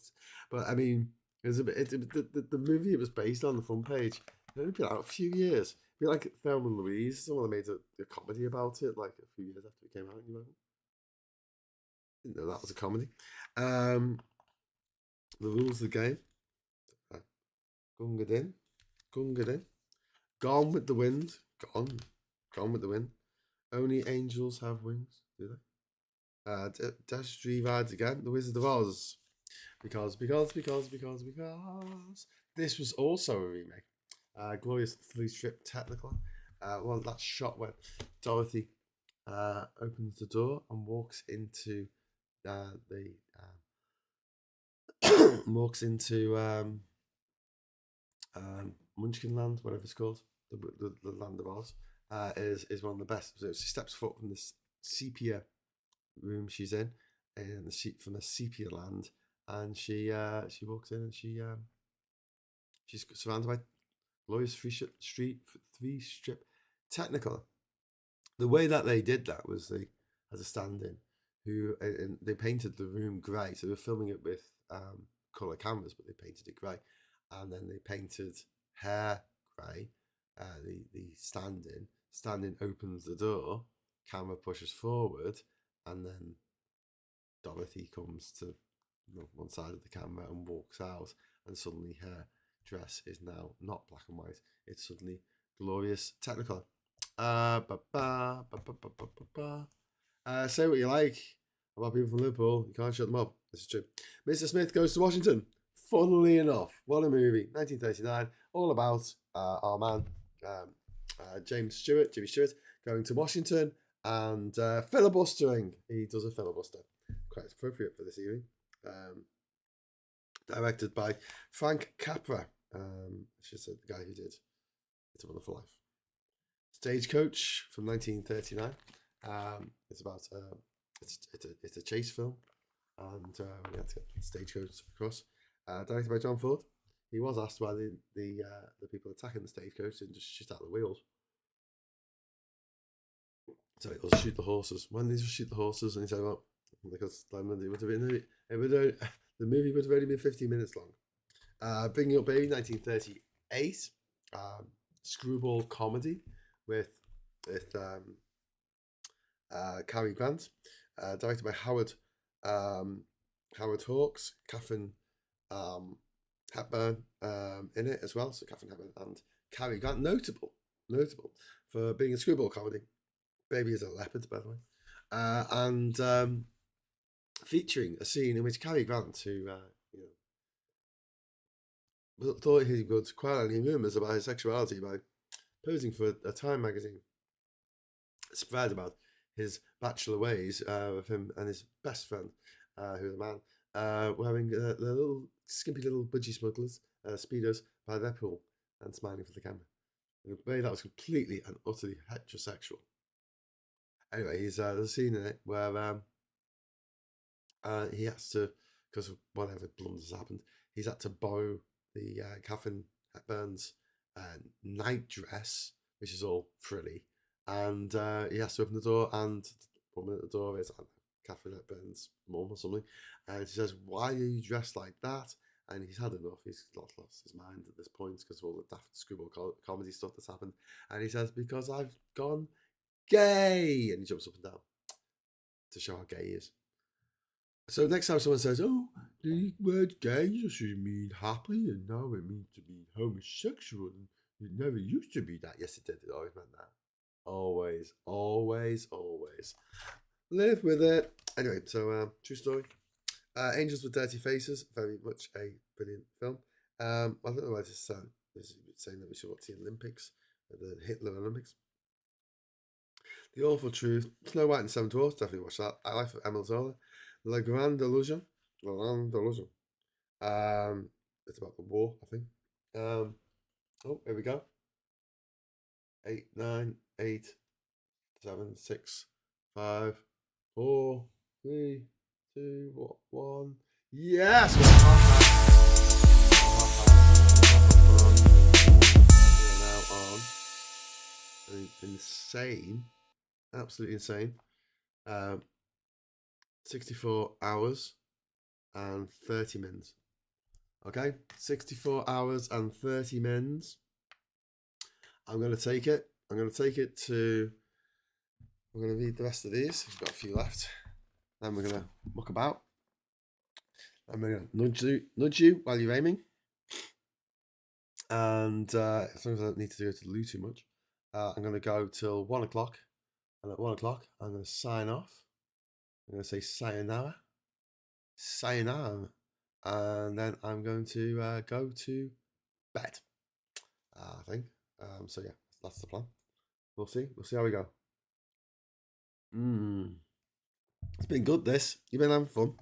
But I mean, it was a bit, the movie it was based on, the front page, it only been out a few years. Be like Thelma and Louise. Someone made a comedy about it like a few years after it came out. You know, didn't know that was a comedy. The rules of the game. Gunga din, gunga din. Gone with the wind. Gone with the wind. Only angels have wings, do they? Dash rides again. The Wizard of Oz. Because this was also a remake. Glorious 3-strip Technicolor. Well, that shot where Dorothy opens the door and walks into walks into Munchkin Land, whatever it's called, the land of Oz, is one of the best. So she steps foot from this sepia room she's in, and from the sepia land, and she walks in and she's surrounded by glorious 3-strip Technicolor. The way that they did that was they had a stand-in and they painted the room grey. So they were filming it with colour cameras, but they painted it grey, and then they painted hair grey. The stand-in opens the door, camera pushes forward, and then Dorothy comes to one side of the camera and walks out, and suddenly her dress is now not black and white. It's suddenly glorious Technicolor. Say what you like about people from Liverpool. You can't shut them up. This is true. Mr. Smith Goes to Washington. Funnily enough, what a movie. 1939. All about our man, Jimmy Stewart, going to Washington and filibustering. He does a filibuster. Quite appropriate for this evening. Directed by Frank Capra, which is the guy who did It's a Wonderful Life. Stagecoach from 1939. It's about it's a chase film, and we had to get the stagecoach across. Directed by John Ford. He was asked why the people attacking the stagecoach didn't just shoot out the wheels. So it was shoot the horses. When they just shoot the horses, and he said, well, because it would have been the movie would have only been 15 minutes long. Bringing Up Baby, 1938. Screwball comedy with Cary Grant, directed by Howard Hawks, Catherine Hepburn in it as well. So Catherine Hepburn and Cary Grant, notable for being a screwball comedy. Baby is a leopard, by the way, and featuring a scene in which Cary Grant, who thought he would quell any rumours about his sexuality by posing for a Time magazine. Spread about his bachelor ways of him and his best friend, who's a man, wearing the little skimpy little budgie smugglers, speedos, by their pool and smiling for the camera. In a way that was completely and utterly heterosexual. Anyway, there's a scene in it where he has to, because of whatever blunders happened, he's had to borrow the Catherine Hepburn's night dress, which is all frilly, and he has to open the door, and the woman at the door is Catherine Hepburn's mum or something, and she says, "Why are you dressed like that?" And he's had enough. He's lost his mind at this point because of all the daft screwball comedy stuff that's happened, and he says, "Because I've gone gay," and he jumps up and down to show how gay he is. So next time someone says, "Oh, the word gay used to mean happy, and now it means to be homosexual, and it never used to be that." Yes, it did. It always meant that. Always, always, always. Live with it. Anyway, so true story. Angels with Dirty Faces, very much a brilliant film. I don't know why this is saying that we should watch the Olympics, the Hitler Olympics. The Awful Truth, Snow White and Seven Dwarfs, definitely watch that. I Life of Emile Zola, La Grande Illusion, La Grande Illusion. It's about the war, I think. Oh, here we go. 8, 9, 8, 7, 6, 5, 4, 3, 2, 1. Yes! We are now on an insane, absolutely insane, 64 hours and 30 minutes. Okay, 64 hours and 30 minutes. I'm going to take it. I'm going to read the rest of these. We've got a few left. Then we're going to muck about. I'm going to nudge you while you're aiming. And as long as I don't need to do it to the loo too much, I'm going to go till 1 o'clock. And at 1 o'clock, I'm going to sign off. I'm going to say sayonara. Sayonara. And then I'm going to go to bed, I think. So yeah, that's the plan. We'll see how we go. It's been good, this. You've been having fun.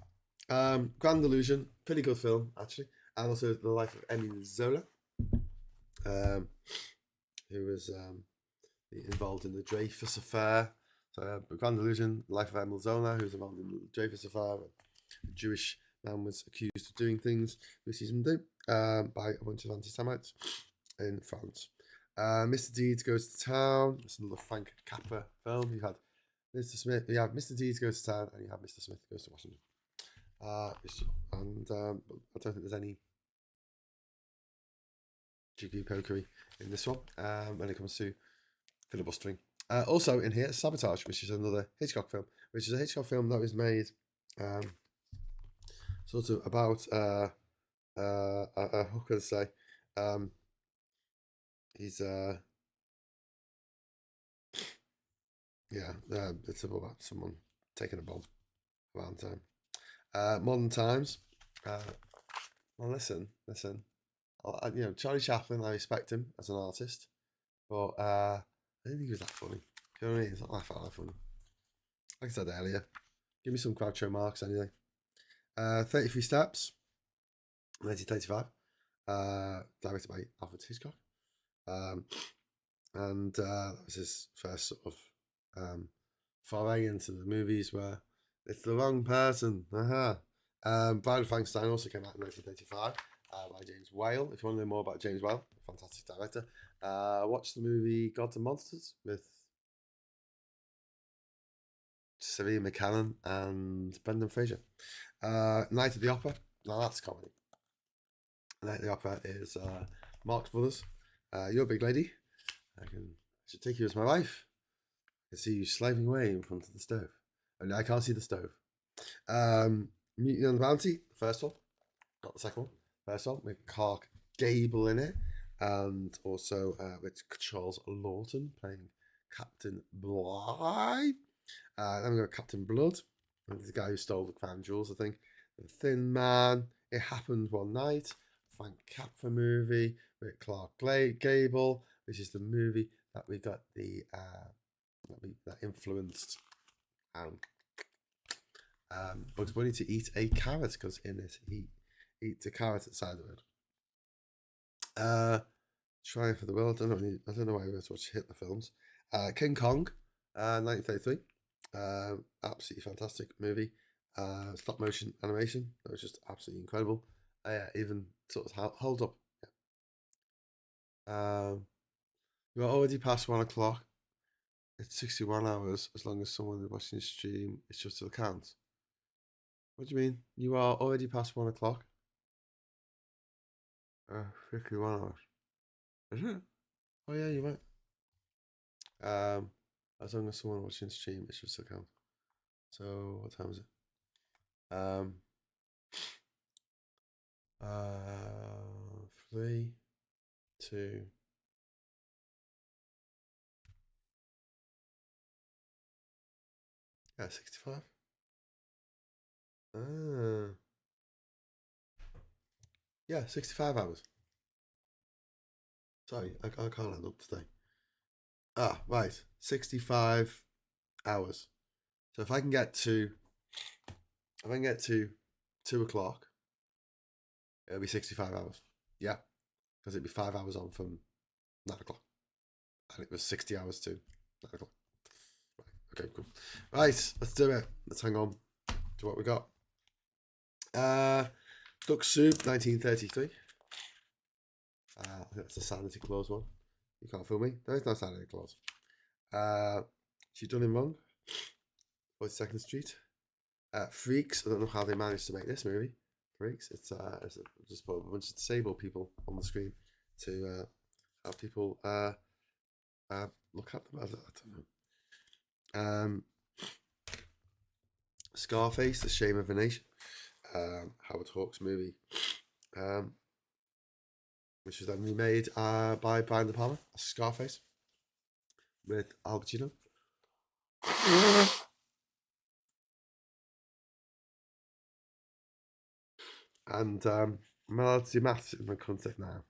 Grand Illusion, pretty good film, actually. And also The Life of Emile Zola, who was involved in the Dreyfus Affair. So Grand Illusion, The Life of Emile Zola, who was involved in the Dreyfus Affair. A Jewish man was accused of doing things we see him do by a bunch of anti-Semites in France. Mr. Deeds Goes to Town. It's another Frank Capra film. You had Mr. Smith. You have Mr. Deeds Goes to Town, and you have Mr. Smith Goes to Washington. I don't think there's any jiggy pokery in this one when it comes to filibustering. Also in here, Sabotage, which is another Hitchcock film, which is a Hitchcock film that was made sort of about how can I say, he's it's about someone taking a bomb around time. Modern Times. Well, listen. Charlie Chaplin, I respect him as an artist, but I didn't think he was that funny. Do you know what I mean? It's not that funny. Like I said earlier, give me some Groucho Marx anything. 33 Steps, 1935, directed by Alfred Hitchcock. And that was his first sort of foray into the movies where it's the wrong person. Bride of Frankenstein also came out in 1935 by James Whale. If you want to know more about James Whale, fantastic director, watch the movie Gods and Monsters with Sylvia McCannon and Brendan Fraser. Night at the Opera. Now that's comedy. Night at the Opera is Marx Brothers. You're a big lady. I should take you as my wife. I see you slaving away in front of the stove. And I can't see the stove. Mutiny on the Bounty, the first one. Not the second one. First one with Clark Gable in it. And also with Charles Lawton playing Captain Bligh. Then we got Captain Blood. The guy who stole the crown jewels, I think. The Thin Man. It Happened One Night. Frank Capra movie with Clark Gable, which is the movie that we got the that influenced Bugs Bunny to eat a carrot, because in it he eats a carrot at the side of it. Trying for the World. I don't know why we have to watch Hitler films. King Kong, 1933. Absolutely fantastic movie. Stop motion animation. That was just absolutely incredible. Yeah, even sort of hold up. Yeah. We're already past 1 o'clock. It's 61 hours as long as someone is watching the stream. It's just to the count. What do you mean? You are already past 1 o'clock? 51 hours. Is it? Oh yeah, you might. As long as someone watching the stream, it's just to the count. So what time is it? 3, 2. Yeah, 65. Yeah, 65 hours. Sorry, I can't add up today. Right, 65 hours. So if I can get to 2 o'clock, it'll be 65 hours. Yeah, because it'd be 5 hours on from 9 o'clock, and it was 60 hours to 9 o'clock. Right, okay, cool. Right, let's do it. Let's hang on to what we got. Duck Soup, 1933. I think that's a Sanity Clause one. You can't fool me. There is no Sanity Clause. She's Done Him Wrong, 42nd Street. Freaks. I don't know how they managed to make this movie. Freaks. It's just put a bunch of disabled people on the screen to have people look at them. I don't know. Scarface, The Shame of a Nation. Howard Hawks movie. Which was then remade by Brian De Palma, Scarface, with Al Pacino. And I'm allowed to do maths in my concept now.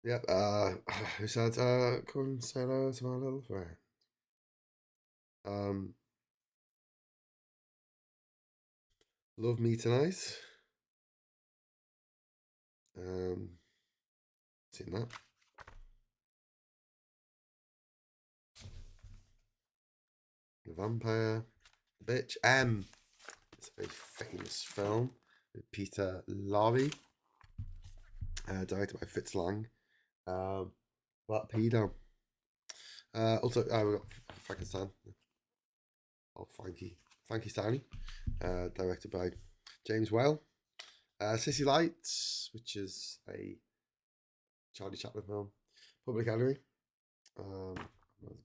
Yeah, who said, come say hello to my little friend. Love Me Tonight. Seen that. The Vampire. The Bitch. It's a very famous film with Peter Lorre, directed by Fritz Lang. Black Pedo. Also, we got Frankenstein. Or Frankenstein, directed by James Whale. City Lights, which is a Charlie Chaplin film. Public Enemy,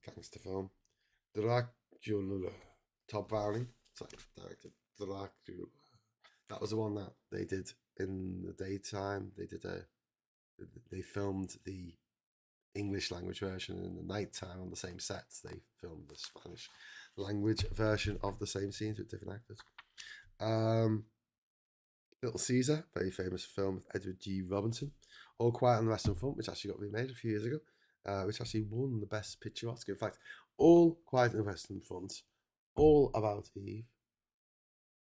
gangster film. Dracula, Todd Browning, directed Dracula. That was the one that they did in the daytime. They filmed the English language version, and in the nighttime on the same sets they filmed the Spanish language version of the same scenes with different actors. Little Caesar, very famous film with Edward G. Robinson. All Quiet on the Western Front, which actually got remade a few years ago, which actually won the Best Picture Oscar. In fact, All Quiet on the Western Front, All About Eve,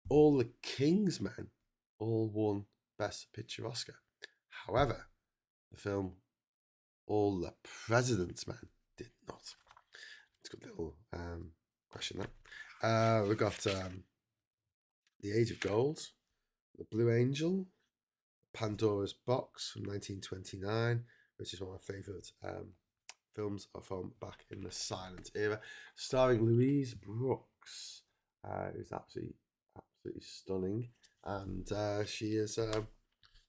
All the King's Men, all won Best Picture Oscar. However, the film All the President's Men did not. It's a good little question there. We've got The Age of Gold, The Blue Angel, Pandora's Box from 1929, which is one of my favourite films from back in the silent era, starring Louise Brooks, who's absolutely stunning, and she is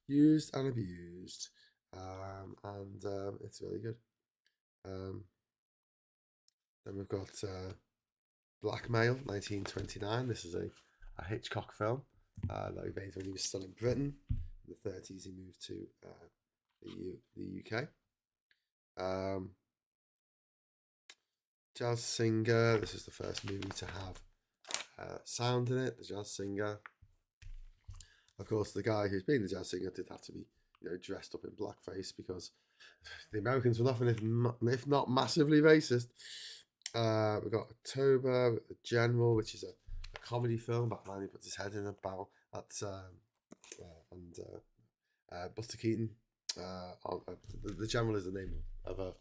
used and abused, and it's really good. Then we've got Blackmail, 1929. This is a Hitchcock film that he made when he was still in Britain. In the 30s, he moved to the UK. Jazz Singer. This is the first movie to have sound in it. The Jazz Singer. Of course, the guy who's been the jazz singer did have to be, dressed up in blackface because the Americans were nothing if not massively racist. We've got October with The General, which is a comedy film about a man who puts his head in a barrel. That's and Buster Keaton. The General is the name of a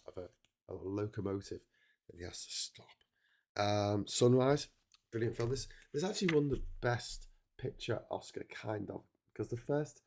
locomotive that he has to stop. Sunrise, brilliant film. This actually won the Best Picture Oscar, kind of, because the first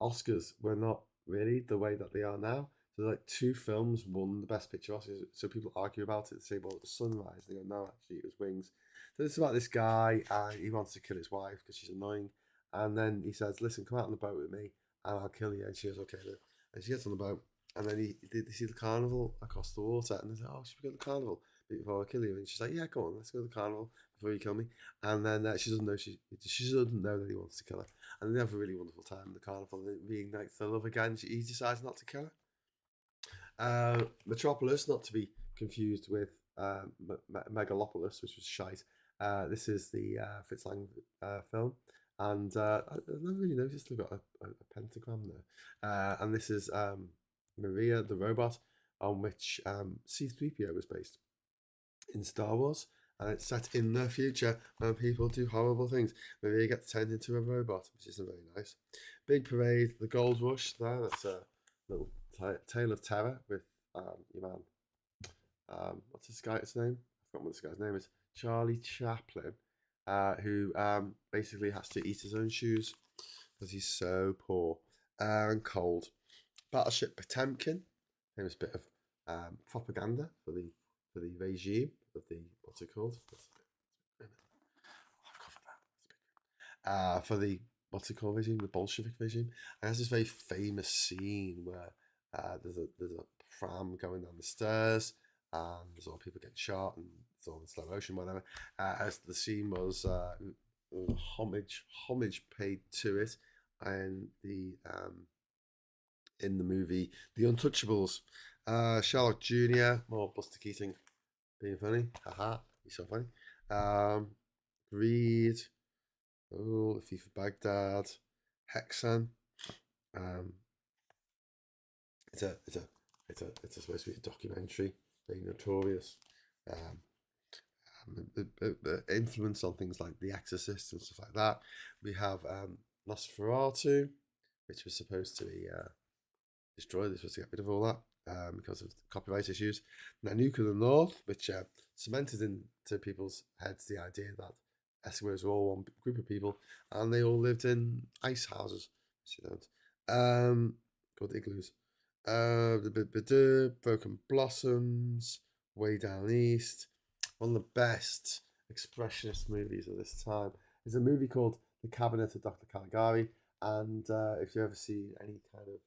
Oscars were not really the way that they are now. So like 2 films won the Best Picture Oscars. So people argue about it. They say, well, it was Sunrise. They go, no, actually it was Wings. So it's about this guy, and he wants to kill his wife because she's annoying. And then he says, listen, come out on the boat with me and I'll kill you. And she goes, okay then. And she gets on the boat, and then they see the carnival across the water, and they say, oh, should we go to the carnival before I kill you? And she's like, yeah, go on, let's go to the carnival before you kill me. And then she doesn't know she doesn't know that he wants to kill her. And they have a really wonderful time in the carnival, and it reignites their love again. He decides not to kill her. Metropolis, not to be confused with Megalopolis, which was shite. This is the Fritz Lang film. And I never really noticed they've got a pentagram there. And this is Maria the robot, on which C-3PO was based in Star Wars. And it's set in the future when people do horrible things. Maria gets turned into a robot, which isn't very nice. Big Parade, The Gold Rush there. That's a little tale of terror with your man. What's this guy's name? I forgot what this guy's name is. Charlie Chaplin. Who basically has to eat his own shoes because he's so poor and cold. Battleship Potemkin, famous bit of propaganda for the regime of the, what's it called? For the, what's it called, regime? The Bolshevik regime. And there's this very famous scene where there's a pram going down the stairs, and there's all people getting shot, and it's all in slow motion, whatever. As the scene was homage paid to it, and in the movie The Untouchables, Sherlock Jr., more Buster Keating being funny, haha, he's so funny. Greed, oh, The Thief of Baghdad, Hexen. It's supposed to be a documentary, very notorious. Influence on things like The Exorcist and stuff like that. We have Nosferatu, which was supposed to be destroyed. This was to get rid of all that because of copyright issues. Nanook of the North, which cemented into people's heads the idea that Eskimos were all one group of people, and they all lived in ice houses. You don't. Called igloos. Broken Blossoms, Way Down East. One of the best expressionist movies of this time is a movie called The Cabinet of Dr. Caligari. And if you ever see any kind of,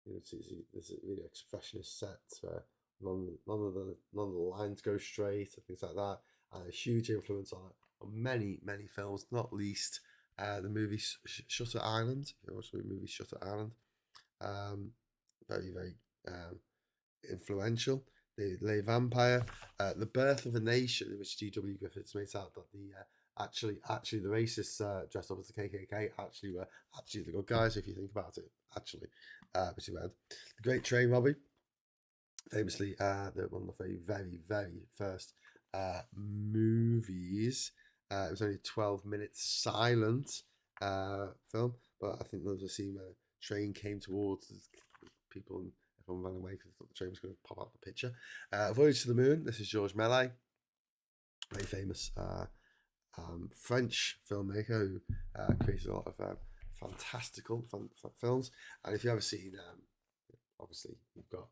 there's a really expressionist sets where none of the lines go straight and things like that. And a huge influence on many films, not least the movie Shutter Island. If you watch the movie Shutter Island, very influential. The Les Vampire, The Birth of a Nation, in which G.W. Griffiths makes out that the actually the racists dressed up as the KKK were the good guys, if you think about it. Which is weird. The Great Train Robbery, famously one of the very first movies. It was only a 12-minute silent film, but I think there was a scene where a train came towards people and everyone ran away because they thought the train was going to pop out the picture. Voyage to the Moon. This is Georges Méliès, very famous French filmmaker who created a lot of fantastical films. And if you've ever seen, obviously, you've got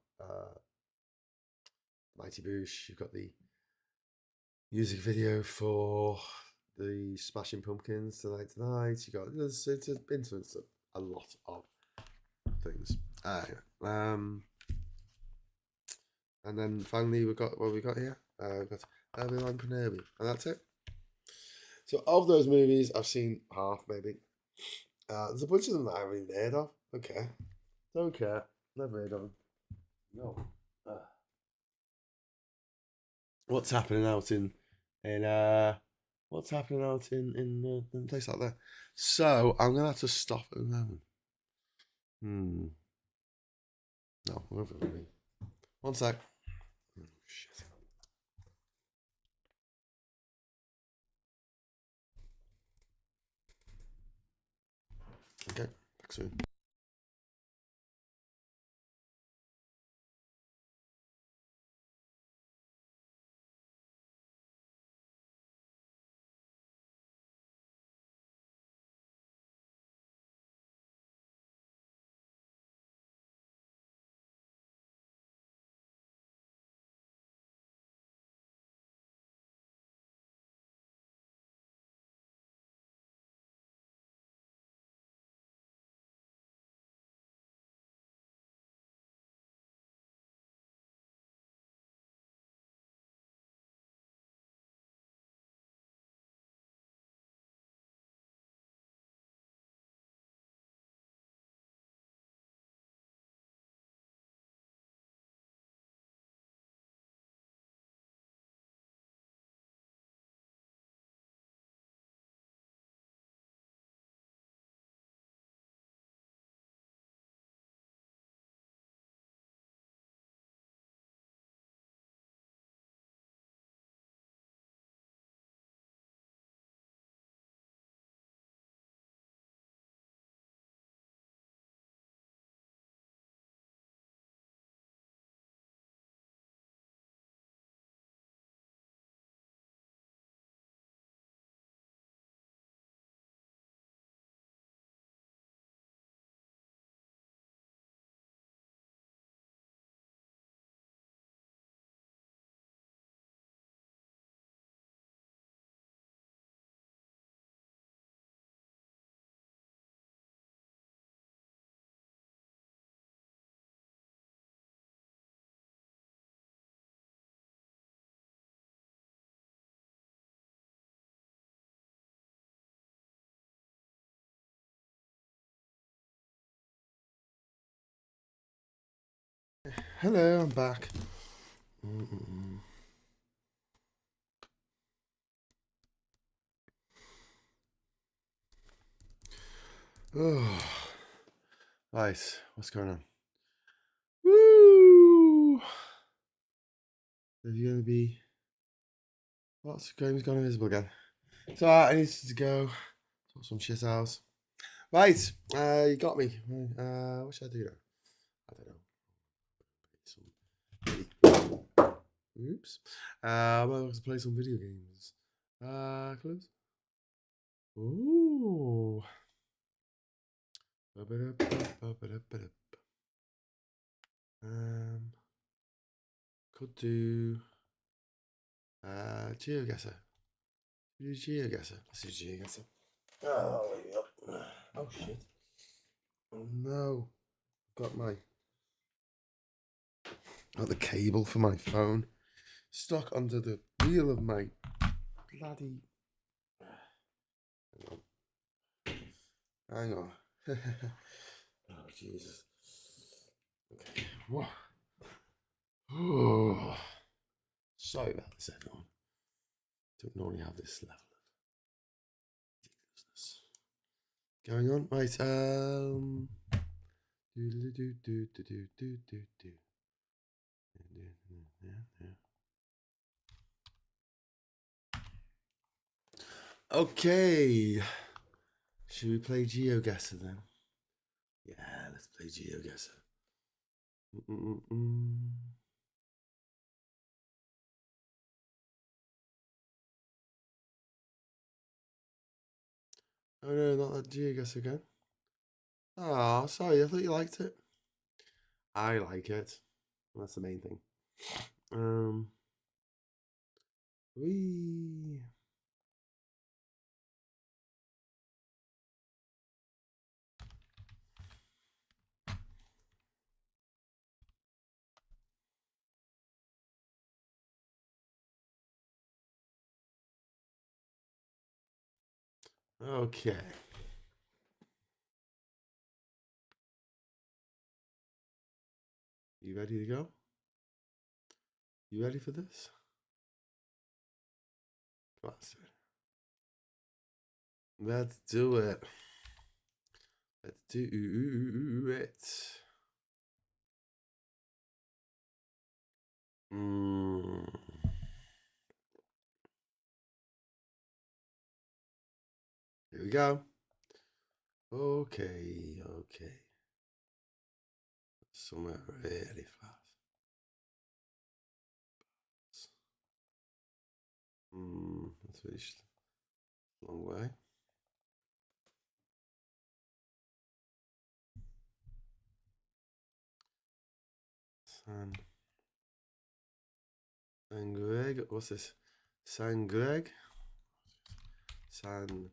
Mighty Boosh, you've got the music video for the Smashing Pumpkins, Tonight Tonight. You got it's influenced a lot of things. And then finally we got what we got here. We've got Obi-Wan Kenobi, and that's it. So of those movies, I've seen half maybe. There's a bunch of them that I haven't even heard of. Okay, don't care. Never heard of them. No. What's happening out in what's happening out in a place like that. So I'm gonna have to stop at the moment. No, we're over with me. One sec. Oh, shit. Okay, back soon. Hello, I'm back. Oh, right. What's going on? Woo! Is he gonna be? What's game's gone invisible again? So I need to go sort some shit out. Right, you got me. What should I do now? I don't know. Oops. I'm going to play some video games. Close. Ooh. Could do GeoGuessr. Do GeoGuessr. Let's do GeoGuessr. Oh, wait me up. Oh shit. Oh no. Got the cable for my phone stuck under the wheel of my bloody. Hang on. Oh Jesus. Okay. Whoa. Oh. Sorry about this, everyone. Don't normally have this level of ridiculousness going on. Right. Okay. Should we play GeoGuessr then? Yeah, let's play GeoGuessr. Oh no, not that GeoGuessr again. Oh, sorry, I thought you liked it. I like it. That's the main thing. We. Okay. You ready to go? You ready for this? Come on, sir. Let's do it. Let's do it. Here we go. Okay. Somewhere really fast. That's really a long way. San Greg. What's this? San Greg. San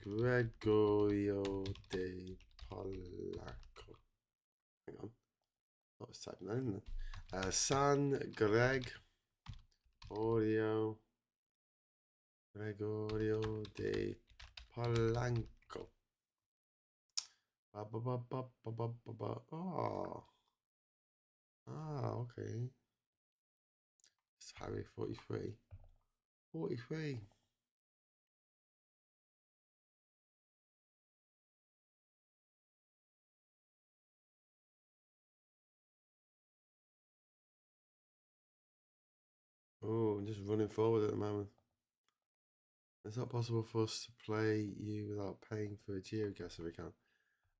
Gregorio de Polaco. Hang on. I was typing that in there. San Gregorio de Polanco. Okay. It's Harry 43. 43. Oh, I'm just running forward at the moment. It's not possible for us to play you without paying for a geoguessr account.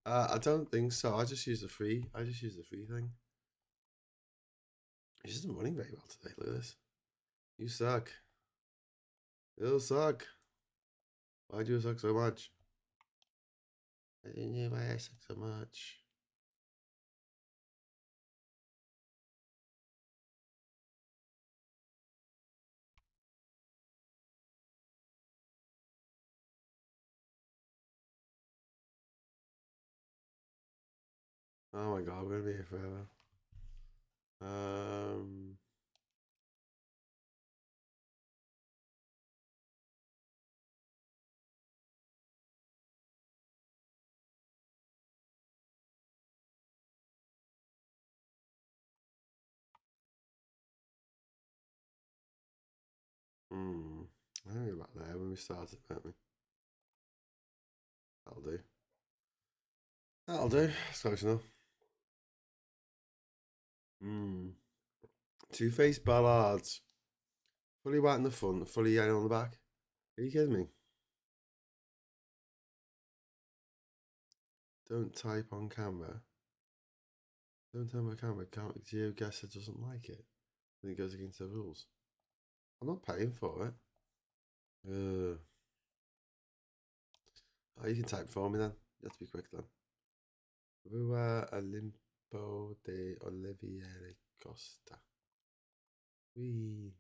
I don't think so. I just use the free thing. It isn't running very well today. Look at this. You suck. You suck. Why do you suck so much? I didn't know why I suck so much. Oh my god, we're gonna be here forever. I think about there when we started, weren't we? That'll do. That'll do. That's close enough. Two-faced ballards. Fully white in the front, fully yellow on the back. Are you kidding me? Don't type on camera. Don't type on camera. Can't GeoGuessr doesn't like it. Then it goes against the rules. I'm not paying for it. Oh, you can type for me then. You have to be quick then. Rua Olimpo de Olivieri Costa. Wee.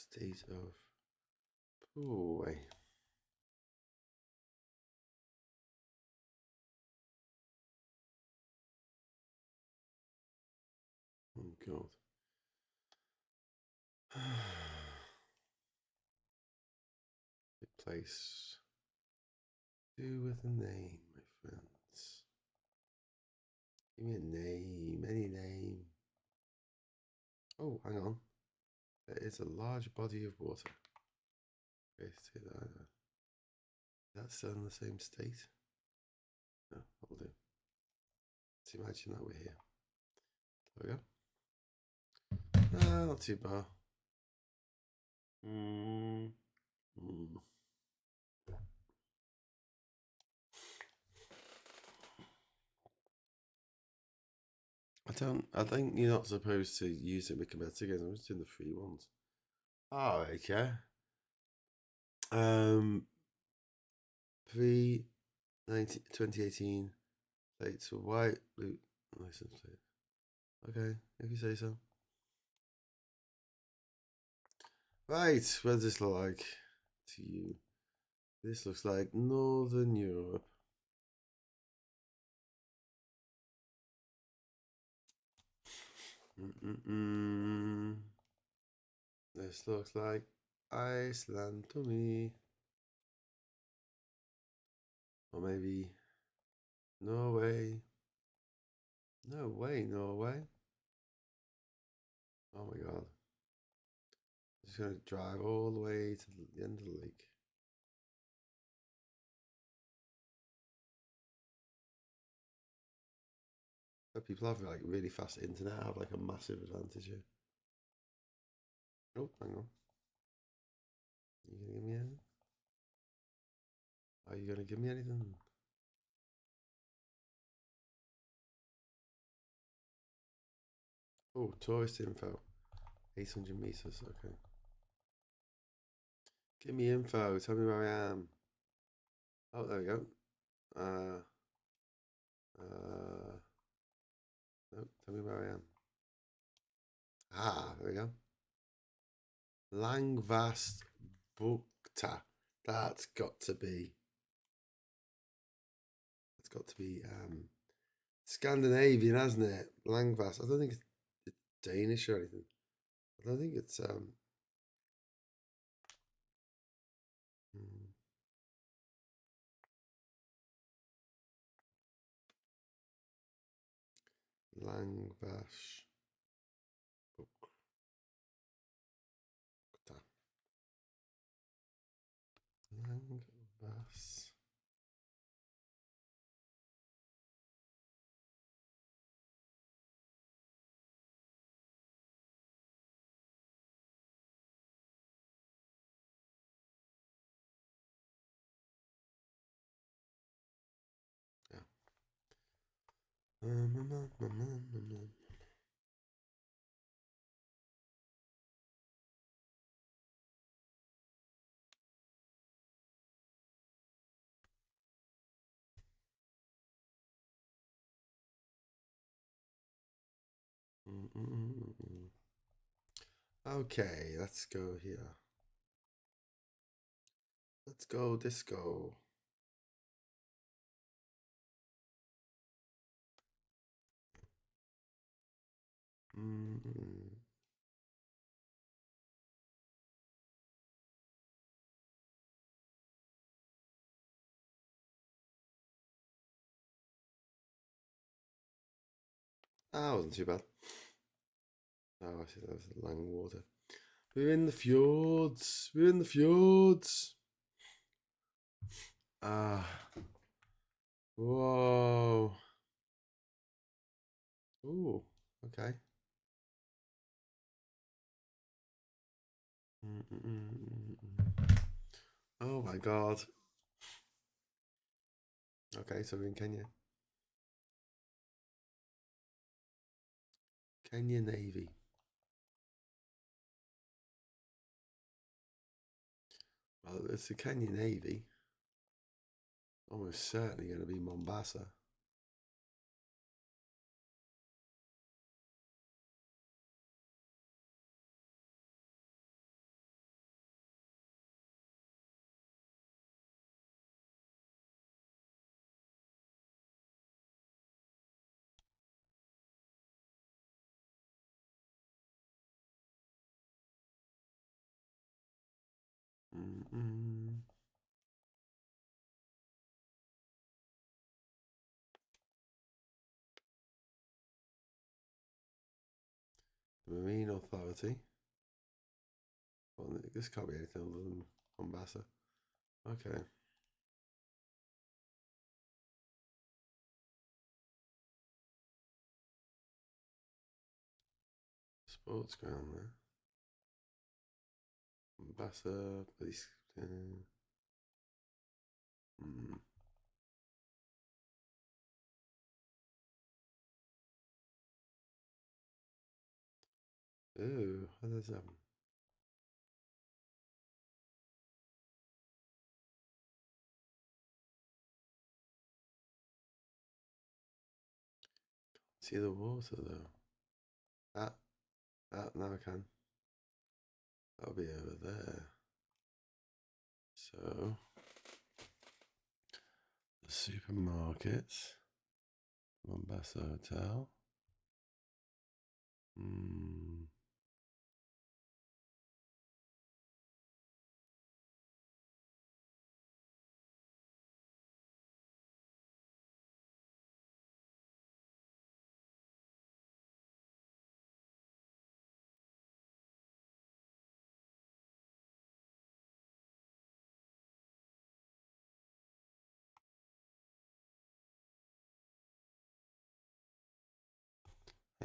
State of boy. Oh god. Place. Do with a name, my friends. Give me a name, any name. Oh, hang on. There is a large body of water. Okay, say that. Is that still in the same state? No, that'll do. Let's imagine that we're here. There we go. Not too bad. I think you're not supposed to use it with competitive games. I'm just doing the free ones. Oh, okay. 2018 plates for white, blue, license plate. Okay, if you say so. Right, what does this look like to you? This looks like Northern Europe. This looks like Iceland to me. Or maybe Norway. No way, Norway. Oh my god. I'm just gonna drive all the way to the end of the lake. But people have like really fast internet, have like a massive advantage here. Oh, hang on. You gonna give me anything? Are you gonna give me anything? Oh, tourist info. 800 meters, okay. Give me info, tell me where I am. Oh, there we go. No, tell me where I am. Ah, there we go. Langvast Bukta. That's got to be Scandinavian, hasn't it? Langvast. I don't think it's Danish or anything. I don't think it's Langvash Bukta. Langvass. Okay, let's go here. Let's go disco. Ah, wasn't too bad. Oh, I see, that was the Langwater. We're in the fjords. We're in the fjords. Ah. Whoa. Ooh, okay. Oh my god. Okay, so we're in Kenya. Kenya Navy. Well, it's the Kenya Navy. Almost certainly going to be Mombasa. Marine Authority. Well, this can't be anything other than Mombasa. Okay. Sports ground there. Mombasa police. Ooh, how does that happen? See the water though. Now I can. That'll be over there. So the supermarkets, Mombasa Hotel.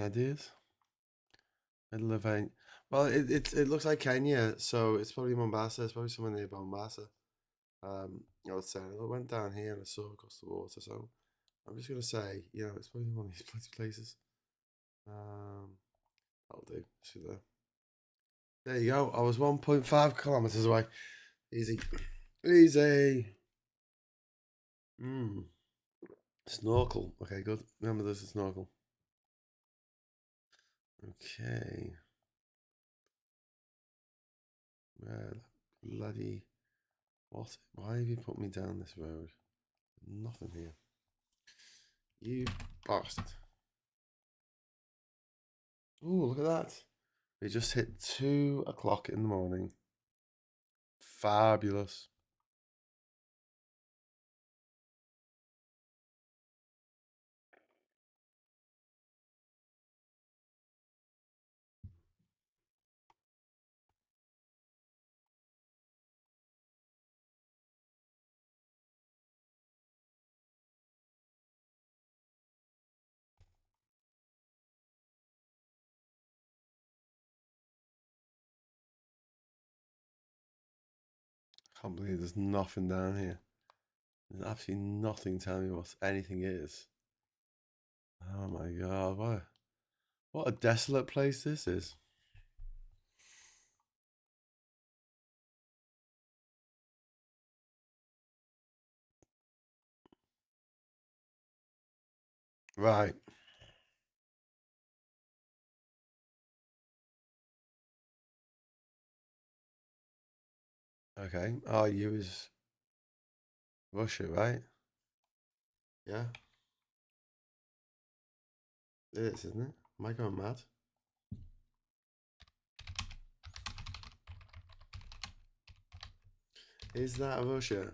Ideas? Middle of Kenya. Well, it looks like Kenya, so it's probably Mombasa. It's probably somewhere near Mombasa. I was saying I went down here and I saw across the water, so I'm just gonna say, it's probably one of these places. That'll do. See there. There you go. I was 1.5 kilometers away. Easy, easy. Snorkel. Okay, good. Remember, there's a snorkel. Okay. Well, bloody what? Why have you put me down this road? Nothing here. You bastard. Ooh, look at that. We just hit 2 o'clock in the morning. Fabulous. I can't believe there's nothing down here. There's absolutely nothing telling me what anything is. Oh my god, what a desolate place this is. Right. Okay. RU is Russia, right? Yeah. It is, isn't it? Am I going mad? Is that Russia?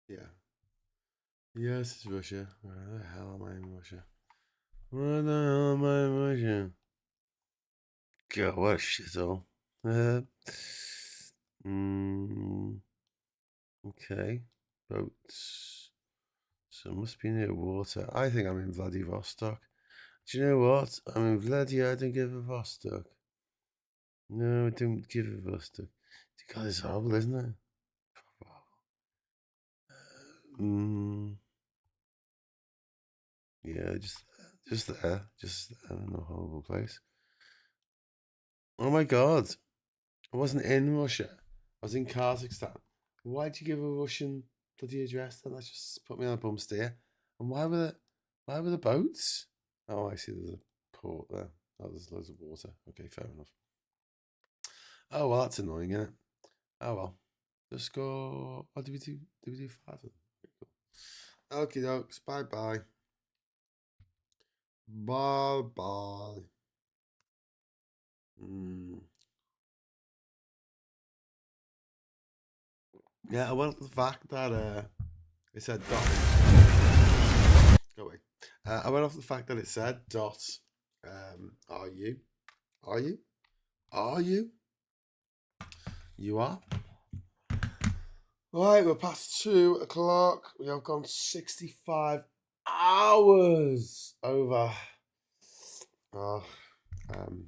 Yeah. Yes, it's Russia. Where the hell am I in Russia? Where the hell am I in Russia? God, what a shithole. Okay. Boats. So it must be near water. I think I'm in Vladivostok. Do you know what? I'm in Vladivostok. No, I don't give a Vostok. God, it's horrible, isn't it? Yeah, just there, in a horrible place. Oh my god, I wasn't in Russia. I was in Kazakhstan. Why'd you give a Russian bloody address then? That's just put me on a bum steer. And why were the boats? Oh, I see. There's a port there. Oh, there's loads of water. Okay, fair enough. Oh well, that's annoying, isn't it? Oh well. Just go. Oh, did we do 5 of them? Cool. Okie dokes. Bye bye. Bye bye. Yeah, I went with the fact that it said dot. Go away. I went off the fact that it said dot Are you? Are you? Are you? You are? Right, we're past 2 o'clock. We have gone 65 hours over. And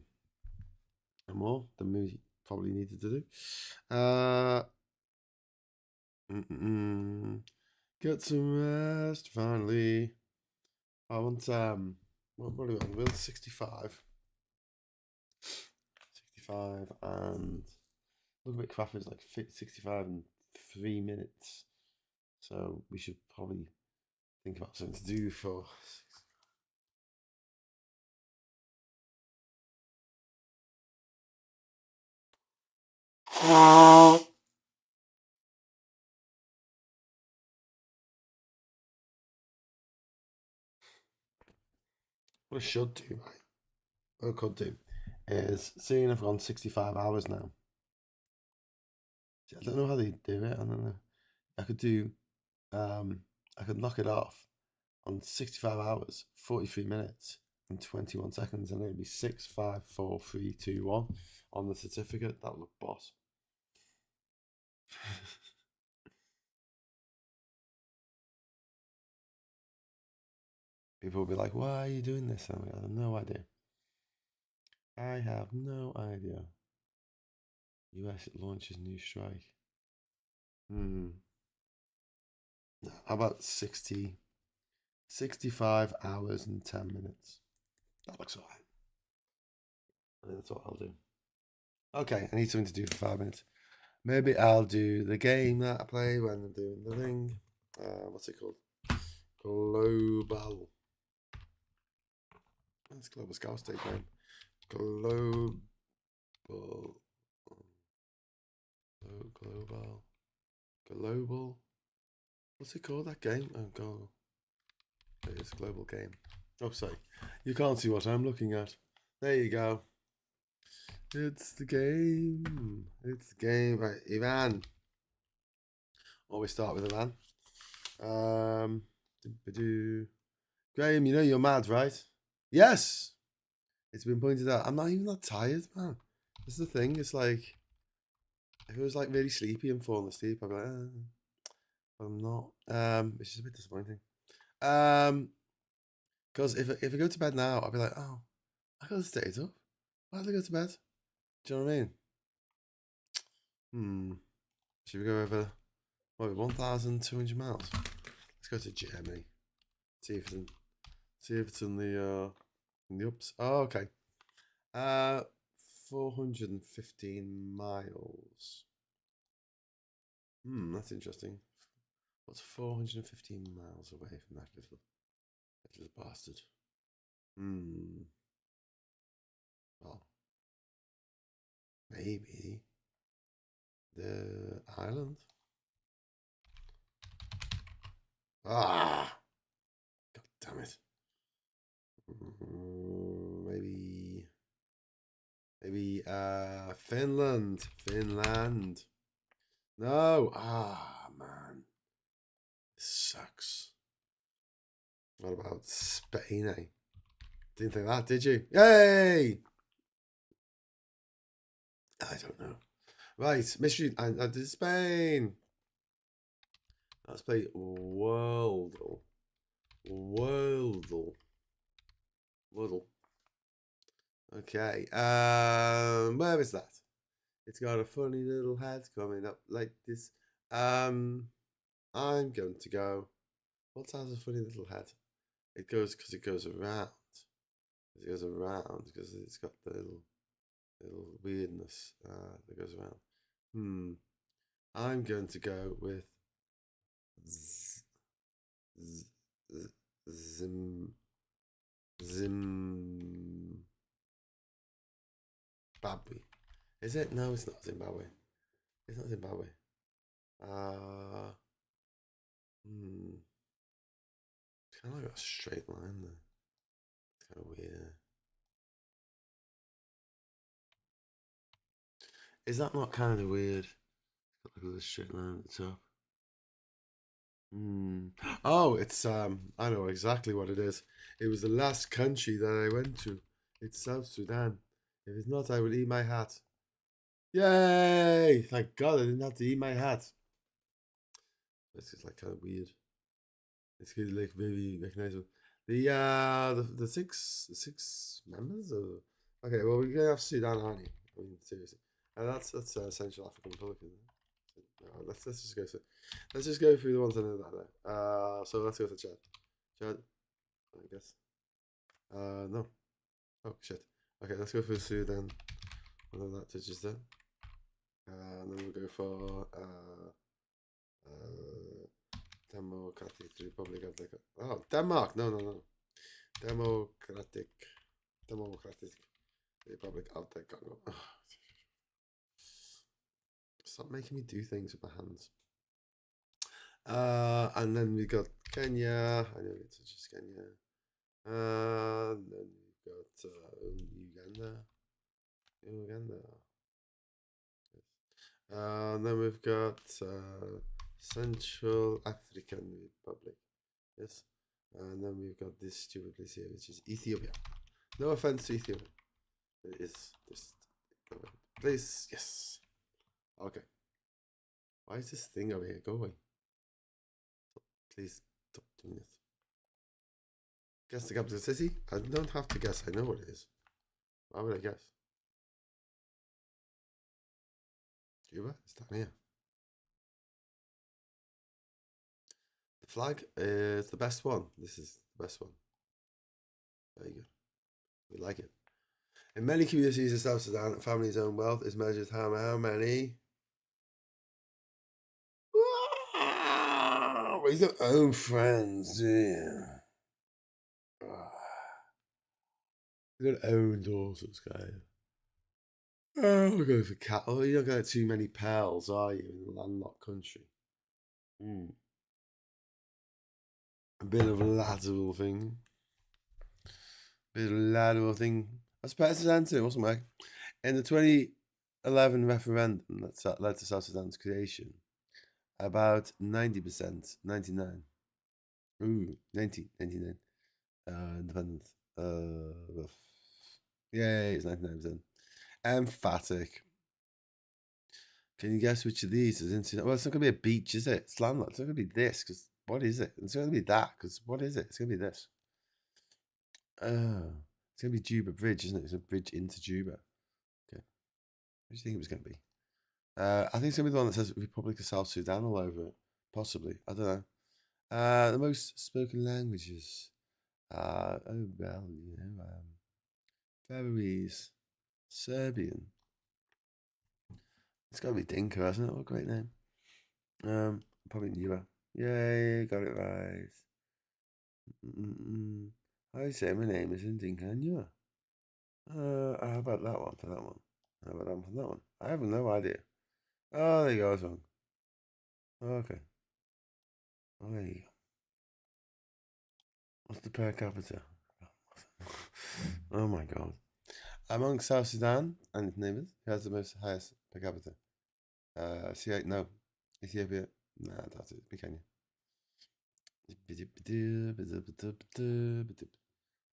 more than we probably needed to do. Get some rest finally. I want what are we on? We're 65. 65 and look a bit crap, it's like 65 and 3 minutes. So we should probably think about something to do for what I should do, right? What I could do is seeing I've gone 65 hours now. I don't know how they do it. I don't know. I could do I could knock it off on 65 hours, 43 minutes and 21 seconds, and it'd be 6, 5, 4, 3, 2, 1 on the certificate. That would look boss. People will be like, why are you doing this? I'm like, I have no idea. I have no idea. US launches new strike. How about 65 hours and 10 minutes? That looks alright. I think that's what I'll do. Okay, I need something to do for 5 minutes. Maybe I'll do the game that I play when I'm doing the thing. What's it called? Global. It's Global Scout State game. Global. Global. What's it called? That game? Oh, God. It's a global game. Oh, sorry. You can't see what I'm looking at. There you go. It's the game. It's the game. Right, Ivan. Always start with Ivan. Graham, you know you're mad, right? Yes. It's been pointed out. I'm not even that tired, man. This is the thing. It's like if it was like really sleepy and falling asleep, I'd be like, I'm not. It's just a bit disappointing. Because if I go to bed now, I'll be like, oh, I could have stayed up. Why did I go to bed? Do you know what I mean? Should we go over 1,200 miles? Let's go to Germany. See if it's in the ups. Oh, okay. 415 miles. That's interesting. What's 415 miles away from that little bastard? Well, maybe the island. Ah, God damn it. Maybe Finland. No. Man. This sucks. What about Spain, eh? Didn't think that, did you? Yay! I don't know. Right, mystery. I did Spain. Let's play Worldle. Okay. Where is that? It's got a funny little head coming up like this. I'm going to go. What has a funny little head? It goes because it goes around. It goes around because it's got the little weirdness that goes around. I'm going to go with Zimbabwe. Is it? No, it's not Zimbabwe. It's not Zimbabwe. It's kind of like a straight line there. It's kind of weird. Is that not kind of weird? It's got like a straight line at the top. Oh, it's I know exactly what it is. It was the last country that I went to It's South Sudan. If it's not, I will eat my hat. Yay! Thank God I didn't have to eat my hat. This is like kind of weird. It's good, like very recognizable. The six members of. Okay, well we're gonna have Sudan, aren't we? I mean, seriously, that's Central African Republic, isn't it? So, let's just go through. Let's just go through the ones I know that there. So let's go for Chad. Chad, I guess. No. Oh shit. Okay, let's go for Sudan. I know that touches there. And then we'll go for Democratic Republic of the Denmark. No. Democratic Republic of the Congo. Stop making me do things with my hands. And then we got Kenya. I know it touches Kenya. And then we've got Uganda. And then we've got Central African Republic. Yes. And then we've got this stupid place here, which is Ethiopia. No offense to Ethiopia. It is just place. Yes. Okay. Why is this thing over here? Go away. Please stop doing this. Guess the capital city? I don't have to guess. I know what it is. Why would I guess? Juba? It's down here. The flag is the best one. This is the best one. There you go. We like it. In many communities in South Sudan, a family's own wealth is measured how many? We don't own friends, do you? We don't own daughters, guys. Oh, we'll go for cattle. You don't get too many pals, are you, in a landlocked country? A bit of a lateral thing. That's President, wasn't it? In the 2011 referendum that led to South Sudan's creation, about 90%, 99. Ooh, 99. Independence. Yay, it's 99%. Emphatic. Can you guess which of these is into? Well, it's not going to be a beach, is it? It's landlocked. It's not going to be this, because what is it? It's going to be that, because what is it? It's going to be this. It's going to be Juba Bridge, isn't it? It's a bridge into Juba. Okay. What do you think it was going to be? I think it's going to be the one that says Republic of South Sudan all over it. Possibly. I don't know. The most spoken languages. Faroese. Serbian. It's got to be Dinka, hasn't it? What a great name. Probably newer. Yay, got it right. I say my name is in Dinka and newer. How about that one for that one? How about that one for that one? I have no idea. Oh, there you go, I was wrong. Okay. Oh, there you go. What's the per capita? Oh my god. Among South Sudan and its neighbors, who has the most highest per capita? No. Ethiopia? Nah, that's it. Be Kenya.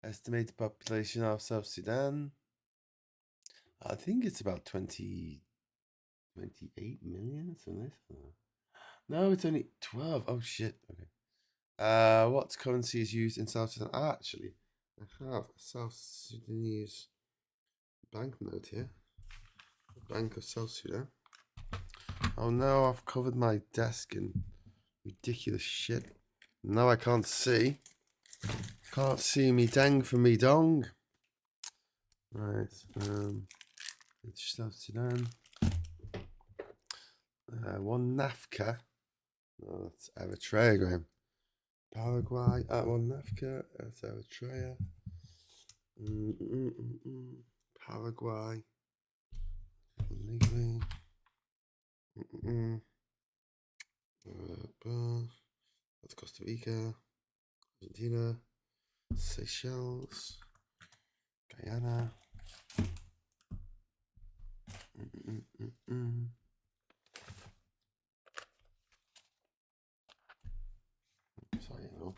Estimated population of South Sudan. I think it's about 28 million. So nice. No, it's only 12. Oh shit. Okay. What currency is used in South Sudan? Actually, I have a South Sudanese banknote here. The Bank of South Sudan. Oh no, I've covered my desk in ridiculous shit. Now I can't see. Can't see me dang from me dong. Right. It's South Sudan. One NAFCA. Oh, that's Eritrea, Graham. Paraguay. One NAFCA. That's Eritrea. Paraguay. Legally. That's Costa Rica. Argentina. Seychelles. Guyana. Sorry, no.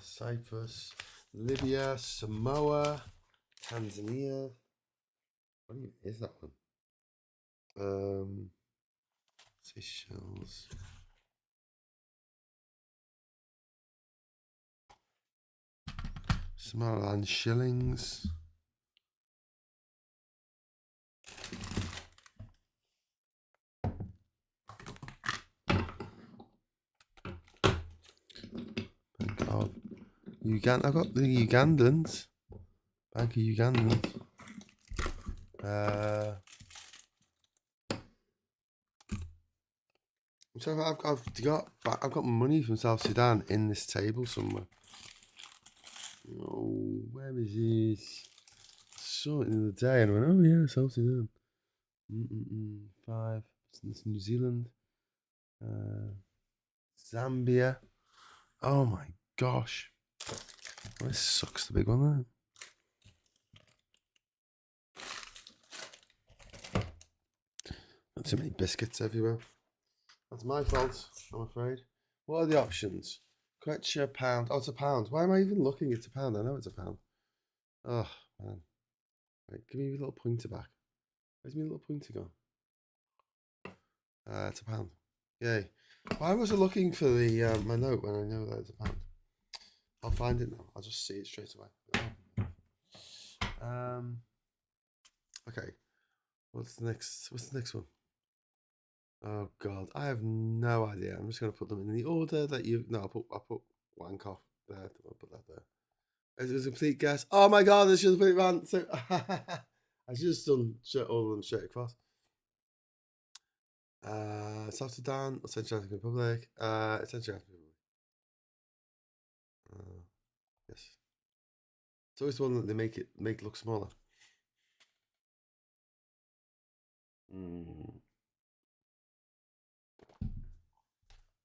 Cyprus, Libya, Samoa, Tanzania. What even is that one? Seychelles. Somaliland shillings. Bank of Uganda. I've got the Ugandans. Bank of Ugandans. So I've got money from South Sudan in this table somewhere. Oh, where is this? Saw it the other day and I went, oh yeah, South Sudan. 5. It's New Zealand. Zambia. Oh my gosh. Well, this sucks, the big one there. Got too many biscuits everywhere. That's my fault, I'm afraid. What are the options? Quechua, pound. Oh, it's a pound. Why am I even looking? It's a pound. I know it's a pound. Oh, man. Right, give me your little pointer back. Where's my little pointer gone? It's a pound. Yay. Why was I looking for the my note when I know that it's a pound? I'll find it now. I'll just see it straight away. Okay. What's the next one? Oh god, I have no idea. I'm just gonna put them in the order that you. No, I'll put wank off there. I'll put that there. It was a complete guess. Oh my god, I should have put it around. So I should have done all of them straight across. South Sudan, Central African Republic, Central African Republic. Yes. It's always the one that they make it look smaller.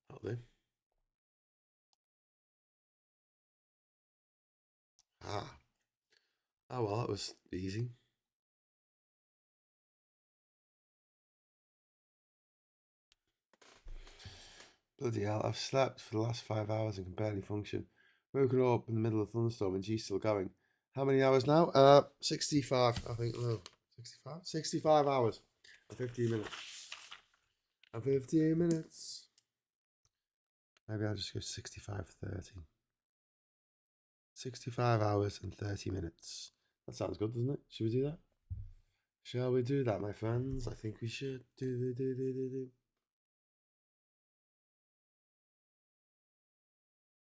That'll do. Ah. Oh well, that was easy. Bloody hell, I've slept for the last 5 hours and can barely function. Woken up in the middle of a thunderstorm and G's still going. How many hours now? 65, I think. No, 65? 65 hours and 15 minutes. And 15 minutes. Maybe I'll just go 65:30. 65 hours and 30 minutes. That sounds good, doesn't it? Should we do that? Shall we do that, my friends? I think we should. Do.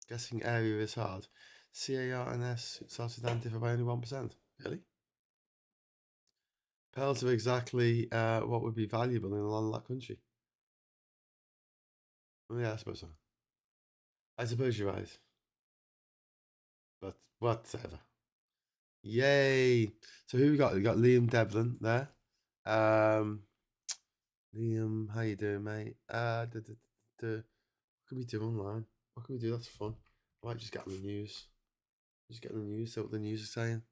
Guessing area is hard. CAR and S South Sudan differ by only 1%. Really? Pearls are exactly what would be valuable in a landlocked country. Oh, yeah, I suppose so. I suppose you're right. But whatever. Yay! So who we got? We got Liam Devlin there. Liam, how you doing, mate? What can we do online? What can we do? That's fun. I might just get on the news. Just get on the news, see what the news is saying.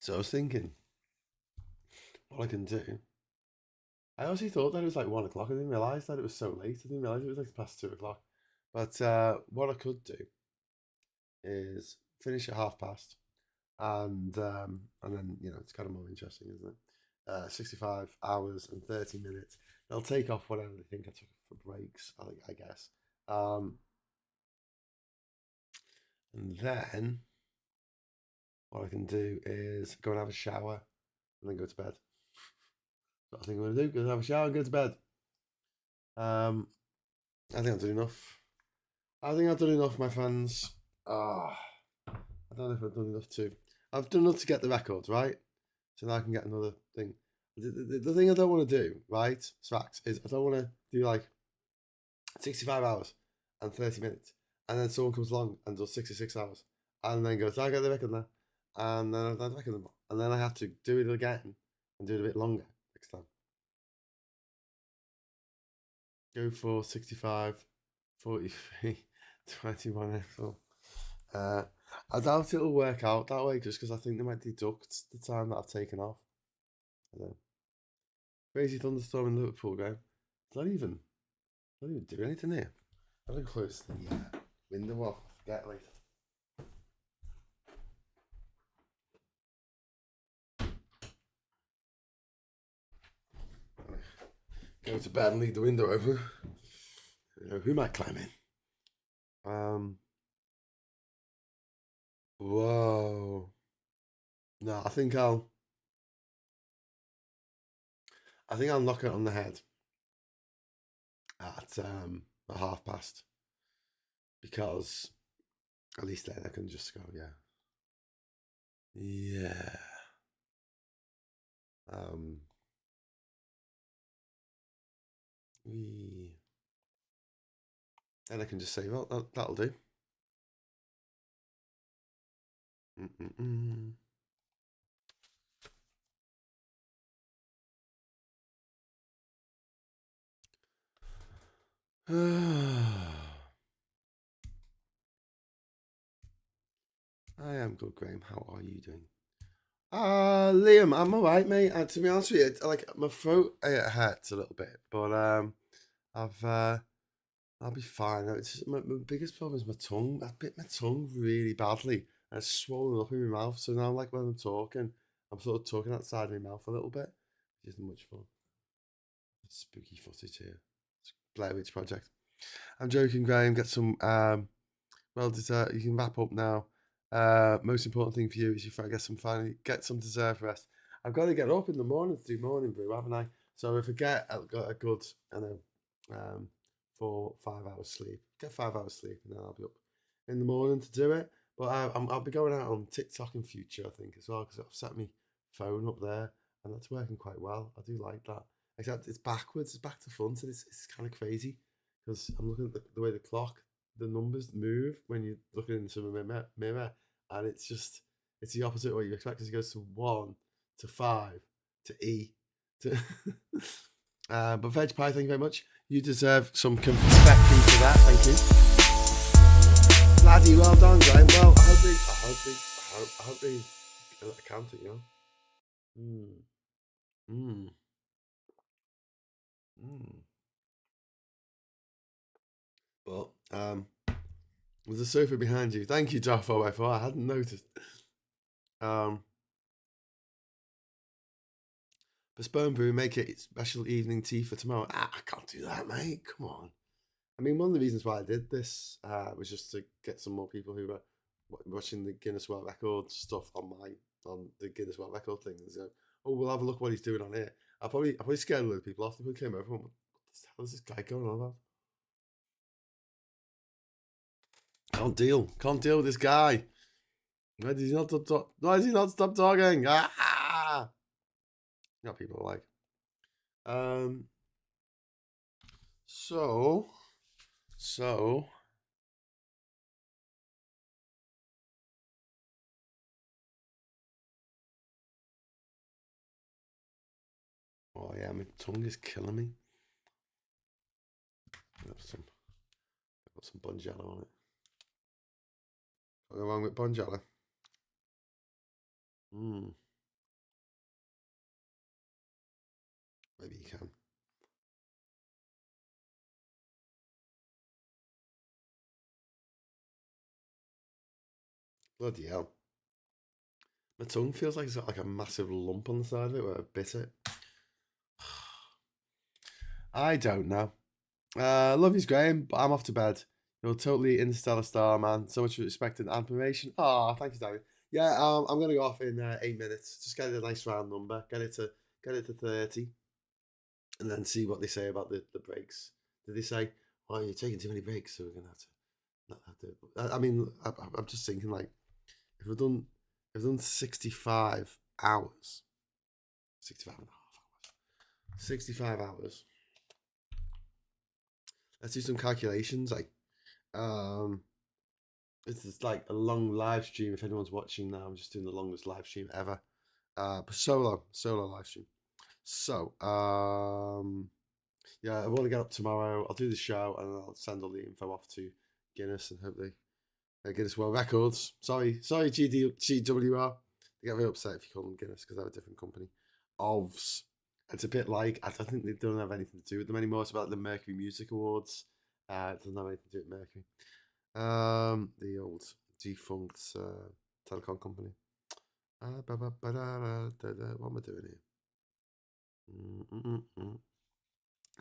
So I was thinking, what I can do. I honestly thought that it was like 1 o'clock. I didn't realise that it was so late. I didn't realise it was like past 2 o'clock. But what I could do is finish at 1:30, and then it's kind of more interesting, isn't it? 65 hours and 30 minutes. They'll take off whatever they think I took for breaks, I guess. And then what I can do is go and have a shower and then go to bed. That's what I think I'm going to do. Go have a shower and go to bed. I think I've done enough. I think I've done enough, my friends. I don't know if I've done enough to. I've done enough to get the record, right? So now I can get another thing. The thing I don't want to do, right? Facts, is I don't want to do like 65 hours and 30 minutes. And then someone comes along and does 66 hours. And then goes, I get the record now. And then I don't record them. And then I have to do it again and do it a bit longer next time. Go for 65, 43, 21 XL. I doubt it'll work out that way just because I think they might deduct the time that I've taken off. I don't know. Crazy thunderstorm in Liverpool game. It's not even do anything here. I'm gonna close the window off. I forget later. Go to bed and leave the window open. You know, who might climb in? Whoa. No, I think I'll knock it on the head at 1:30 because at least then I can just go, yeah. Yeah. And I can just say, well, that'll do. I am good, Graham. How are you doing? Liam, I'm alright, mate. To be honest with you, like my throat hurts a little bit, but I'll be fine. It's just, my biggest problem is my tongue. I bit my tongue really badly, and it's swollen up in my mouth. So now, like when I'm talking, I'm sort of talking outside my mouth a little bit, which isn't much fun. Spooky footage here. It's Blair Witch Project. I'm joking, Graham. Get some well dessert. You can wrap up now. Most important thing for you is you finally get some deserved rest. I've got to get up in the morning to do morning brew, haven't I? So if I get a good, 4 5 hours sleep, get 5 hours sleep, and then I'll be up in the morning to do it. But I'll be going out on TikTok in future, I think, as well, because I've set my phone up there, and that's working quite well. I do like that. Except it's backwards, it's back to front, and it's kind of crazy because I'm looking at the way the numbers move when you're looking into a mirror, and it's the opposite of what you expect because it goes to 1 to 5 to E to. But Veg Pie, thank you very much. You deserve some confetti for that. Thank you, laddie. Well done, Graham. Well, I hope they count it. You know. Mm. But there's a sofa behind you. Thank you, Jar 4x4. I hadn't noticed. Postpone brew, make it special evening tea for tomorrow. I can't do that, mate. Come on. I mean, one of the reasons why I did this was just to get some more people who were watching the Guinness World Record stuff on the Guinness World Record thing. So, oh, we'll have a look what he's doing on here. I probably scared a lot of people off. People came over and went, what the hell is this guy going on about? Can't deal with this guy. Why does he not stop? Why does he not stop talking? Ah! You know what people are like. So. Oh yeah, my tongue is killing me. I've got some Bonjela on it. What's wrong with Bonjela? Maybe you can. Bloody hell. My tongue feels like it's got like a massive lump on the side of it where I bit it. I don't know. Love you, Graham, but I'm off to bed. You're totally interstellar star, man. So much respect and admiration. Oh, thank you, David. Yeah, I'm gonna go off in 8 minutes. Just get a nice round number. Get it to 30, and then see what they say about the breaks. Did they say, "Oh, you're taking too many breaks, so we're gonna have to not have to"? I mean, I'm just thinking like, if we've done 65 hours, 65 and a half hours, 65 hours. Let's do some calculations. Like, this is like a long live stream. If anyone's watching now, I'm just doing the longest live stream ever. But solo live stream. So, yeah, I want to get up tomorrow. I'll do the show and I'll send all the info off to Guinness and hopefully Guinness World Records. Sorry, GWR. They get very upset if you call them Guinness because they're a different company. OVS. It's a bit like, I think they don't have anything to do with them anymore. It's about the Mercury Music Awards. It doesn't have anything to do with Mercury. The old defunct telecom company. What am I doing here?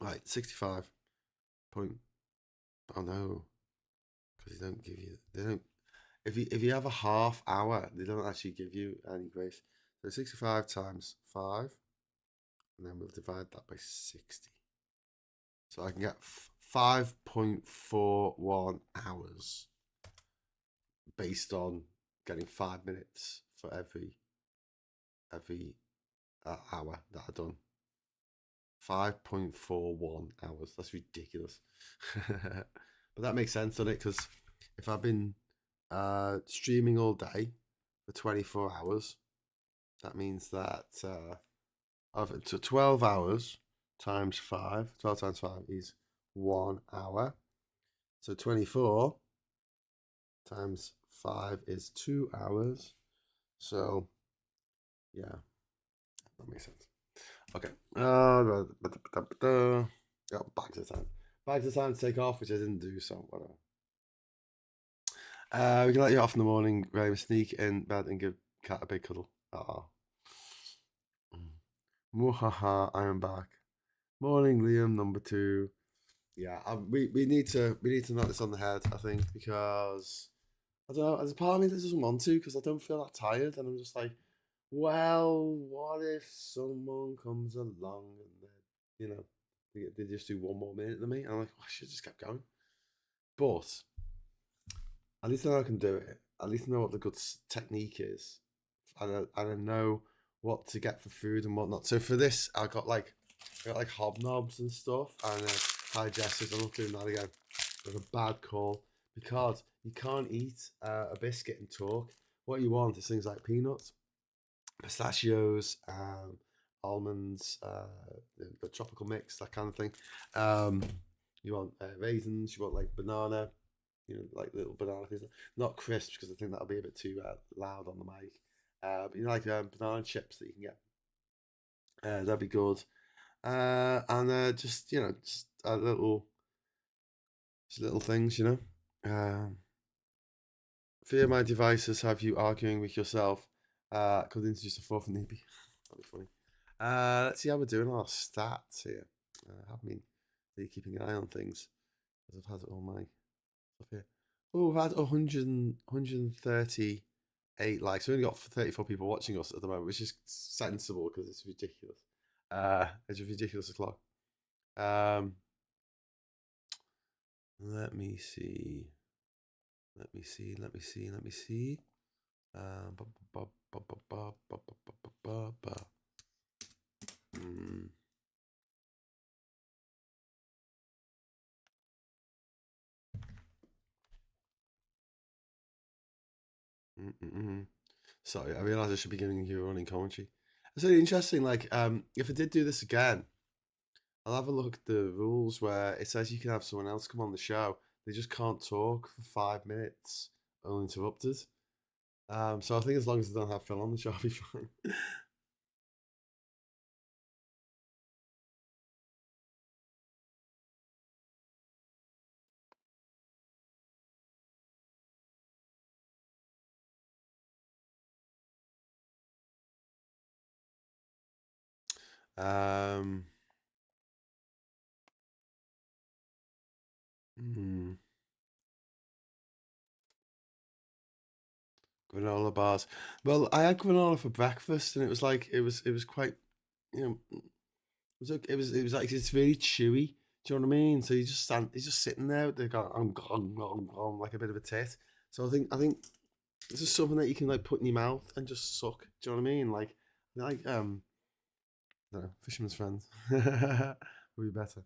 Right, 65 point. Oh no, because they don't give you. They don't. If you have a half hour, they don't actually give you any grace. So 65 times 5, and then we'll divide that by 60. So I can get 5.41 hours based on getting 5 minutes for every hour that I've done. 5.41 hours. That's ridiculous. But that makes sense, doesn't it? Because if I've been streaming all day for 24 hours, that means that I've 12 hours times 5. 12 times 5 is 1 hour. So 24 times 5 is 2 hours. So yeah, that makes sense. Okay. Back to the time. Back to the time to take off, which I didn't do, so whatever. We can let you off in the morning, Ray. Sneak in bed and give Cat a big cuddle. Muhaha, I am back. Morning, Liam, number 2. Yeah, we need to knock this on the head, I think, because I don't know. There's a part of me that doesn't want to because I don't feel that tired, and I'm just like, well, what if someone comes along and they just do 1 more minute than me? And I'm like, oh, I should have just kept going. But at least I know I can do it. At least I know what the good technique is, and I know what to get for food and whatnot. So for this, I got like hobnobs and stuff, and digestives. I'm not doing that again. It was a bad call because you can't eat a biscuit and talk. What you want is things like peanuts, pistachios, almonds, the tropical mix, that kind of thing. You want raisins. You want like banana. Like little banana things, not crisps because I think that'll be a bit too loud on the mic. But like banana chips that you can get. That'd be good. And just little things, Fear my devices have you arguing with yourself. Could introduce a fourth neebie. That'd be funny. Let's see how we're doing on our stats here. I have been really keeping an eye on things as I've had all my stuff here. Oh, we've had 138 likes. We only got 34 people watching us at the moment, which is sensible because it's ridiculous. It's a ridiculous o'clock. Let me see. Sorry, I realised I should be giving you a running commentary. It's really interesting. Like, if I did do this again, I'll have a look at the rules where it says you can have someone else come on the show. They just can't talk for 5 minutes uninterrupted. So I think as long as they don't have Phil on the show, I'll be fine. Granola bars. Well, I had granola for breakfast, and it was quite, it was okay. It was like it's really chewy. Do you know what I mean? So he's just sitting there. They go like a bit of a tit. So I think this is something that you can like put in your mouth and just suck. Do you know what I mean? Like I don't know, Fisherman's Friends would be better.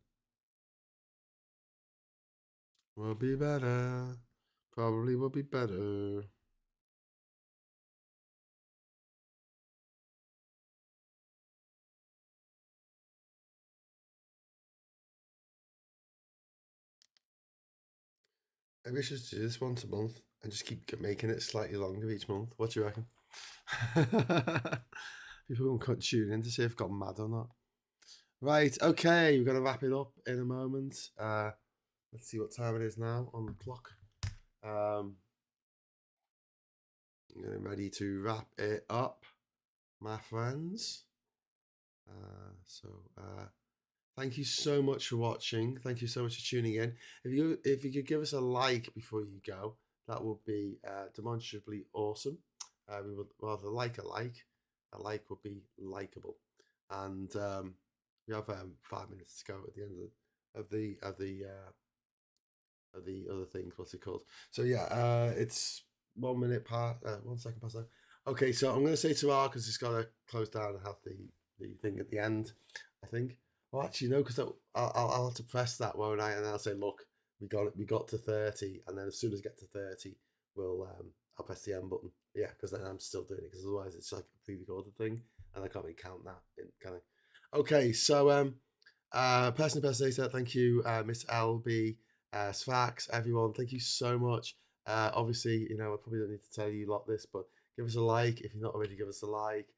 Will be better. Probably will be better. Maybe I should do this once a month. and just keep making it slightly longer each month. What do you reckon? People can tune in to see if I've got mad or not. Right, okay, we're going to wrap it up in a moment. Let's see what time it is now on the clock. I'm getting ready to wrap it up, my friends. Thank you so much for watching. Thank you so much for tuning in. If you could give us a like before you go, that would be demonstrably awesome. We would rather like a like. A like would be likable. And we have 5 minutes to go at the end of the other things. What's it called? So yeah, it's 1 minute past, 1 second past now. Okay, so I'm going to say to R because it's got to close down and have the thing at the end, I think. Well, actually, no, because I'll have to press that, won't I? And then I'll say, look, we got it. We got to 30, and then as soon as I get to 30, I'll press the end button. Yeah, because then I'm still doing it. Because otherwise, it's like a pre-recorded thing, and I can't really count that. Can I? Okay, so person impersonator, thank you, Miss LB, Sfax, everyone. Thank you so much. Obviously, I probably don't need to tell you a lot of this, but give us a like if you're not already. Give us a like.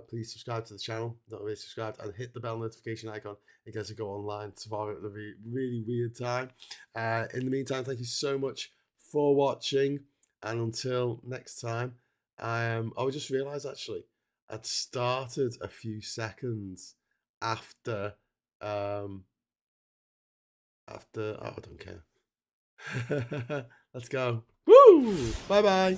Please subscribe to the channel, not already subscribed, and hit the bell notification icon in case you go online tomorrow at a really weird time. In the meantime, thank you so much for watching, and until next time, I just realised actually I'd started a few seconds after oh, I don't care. Let's go. Woo! Bye bye.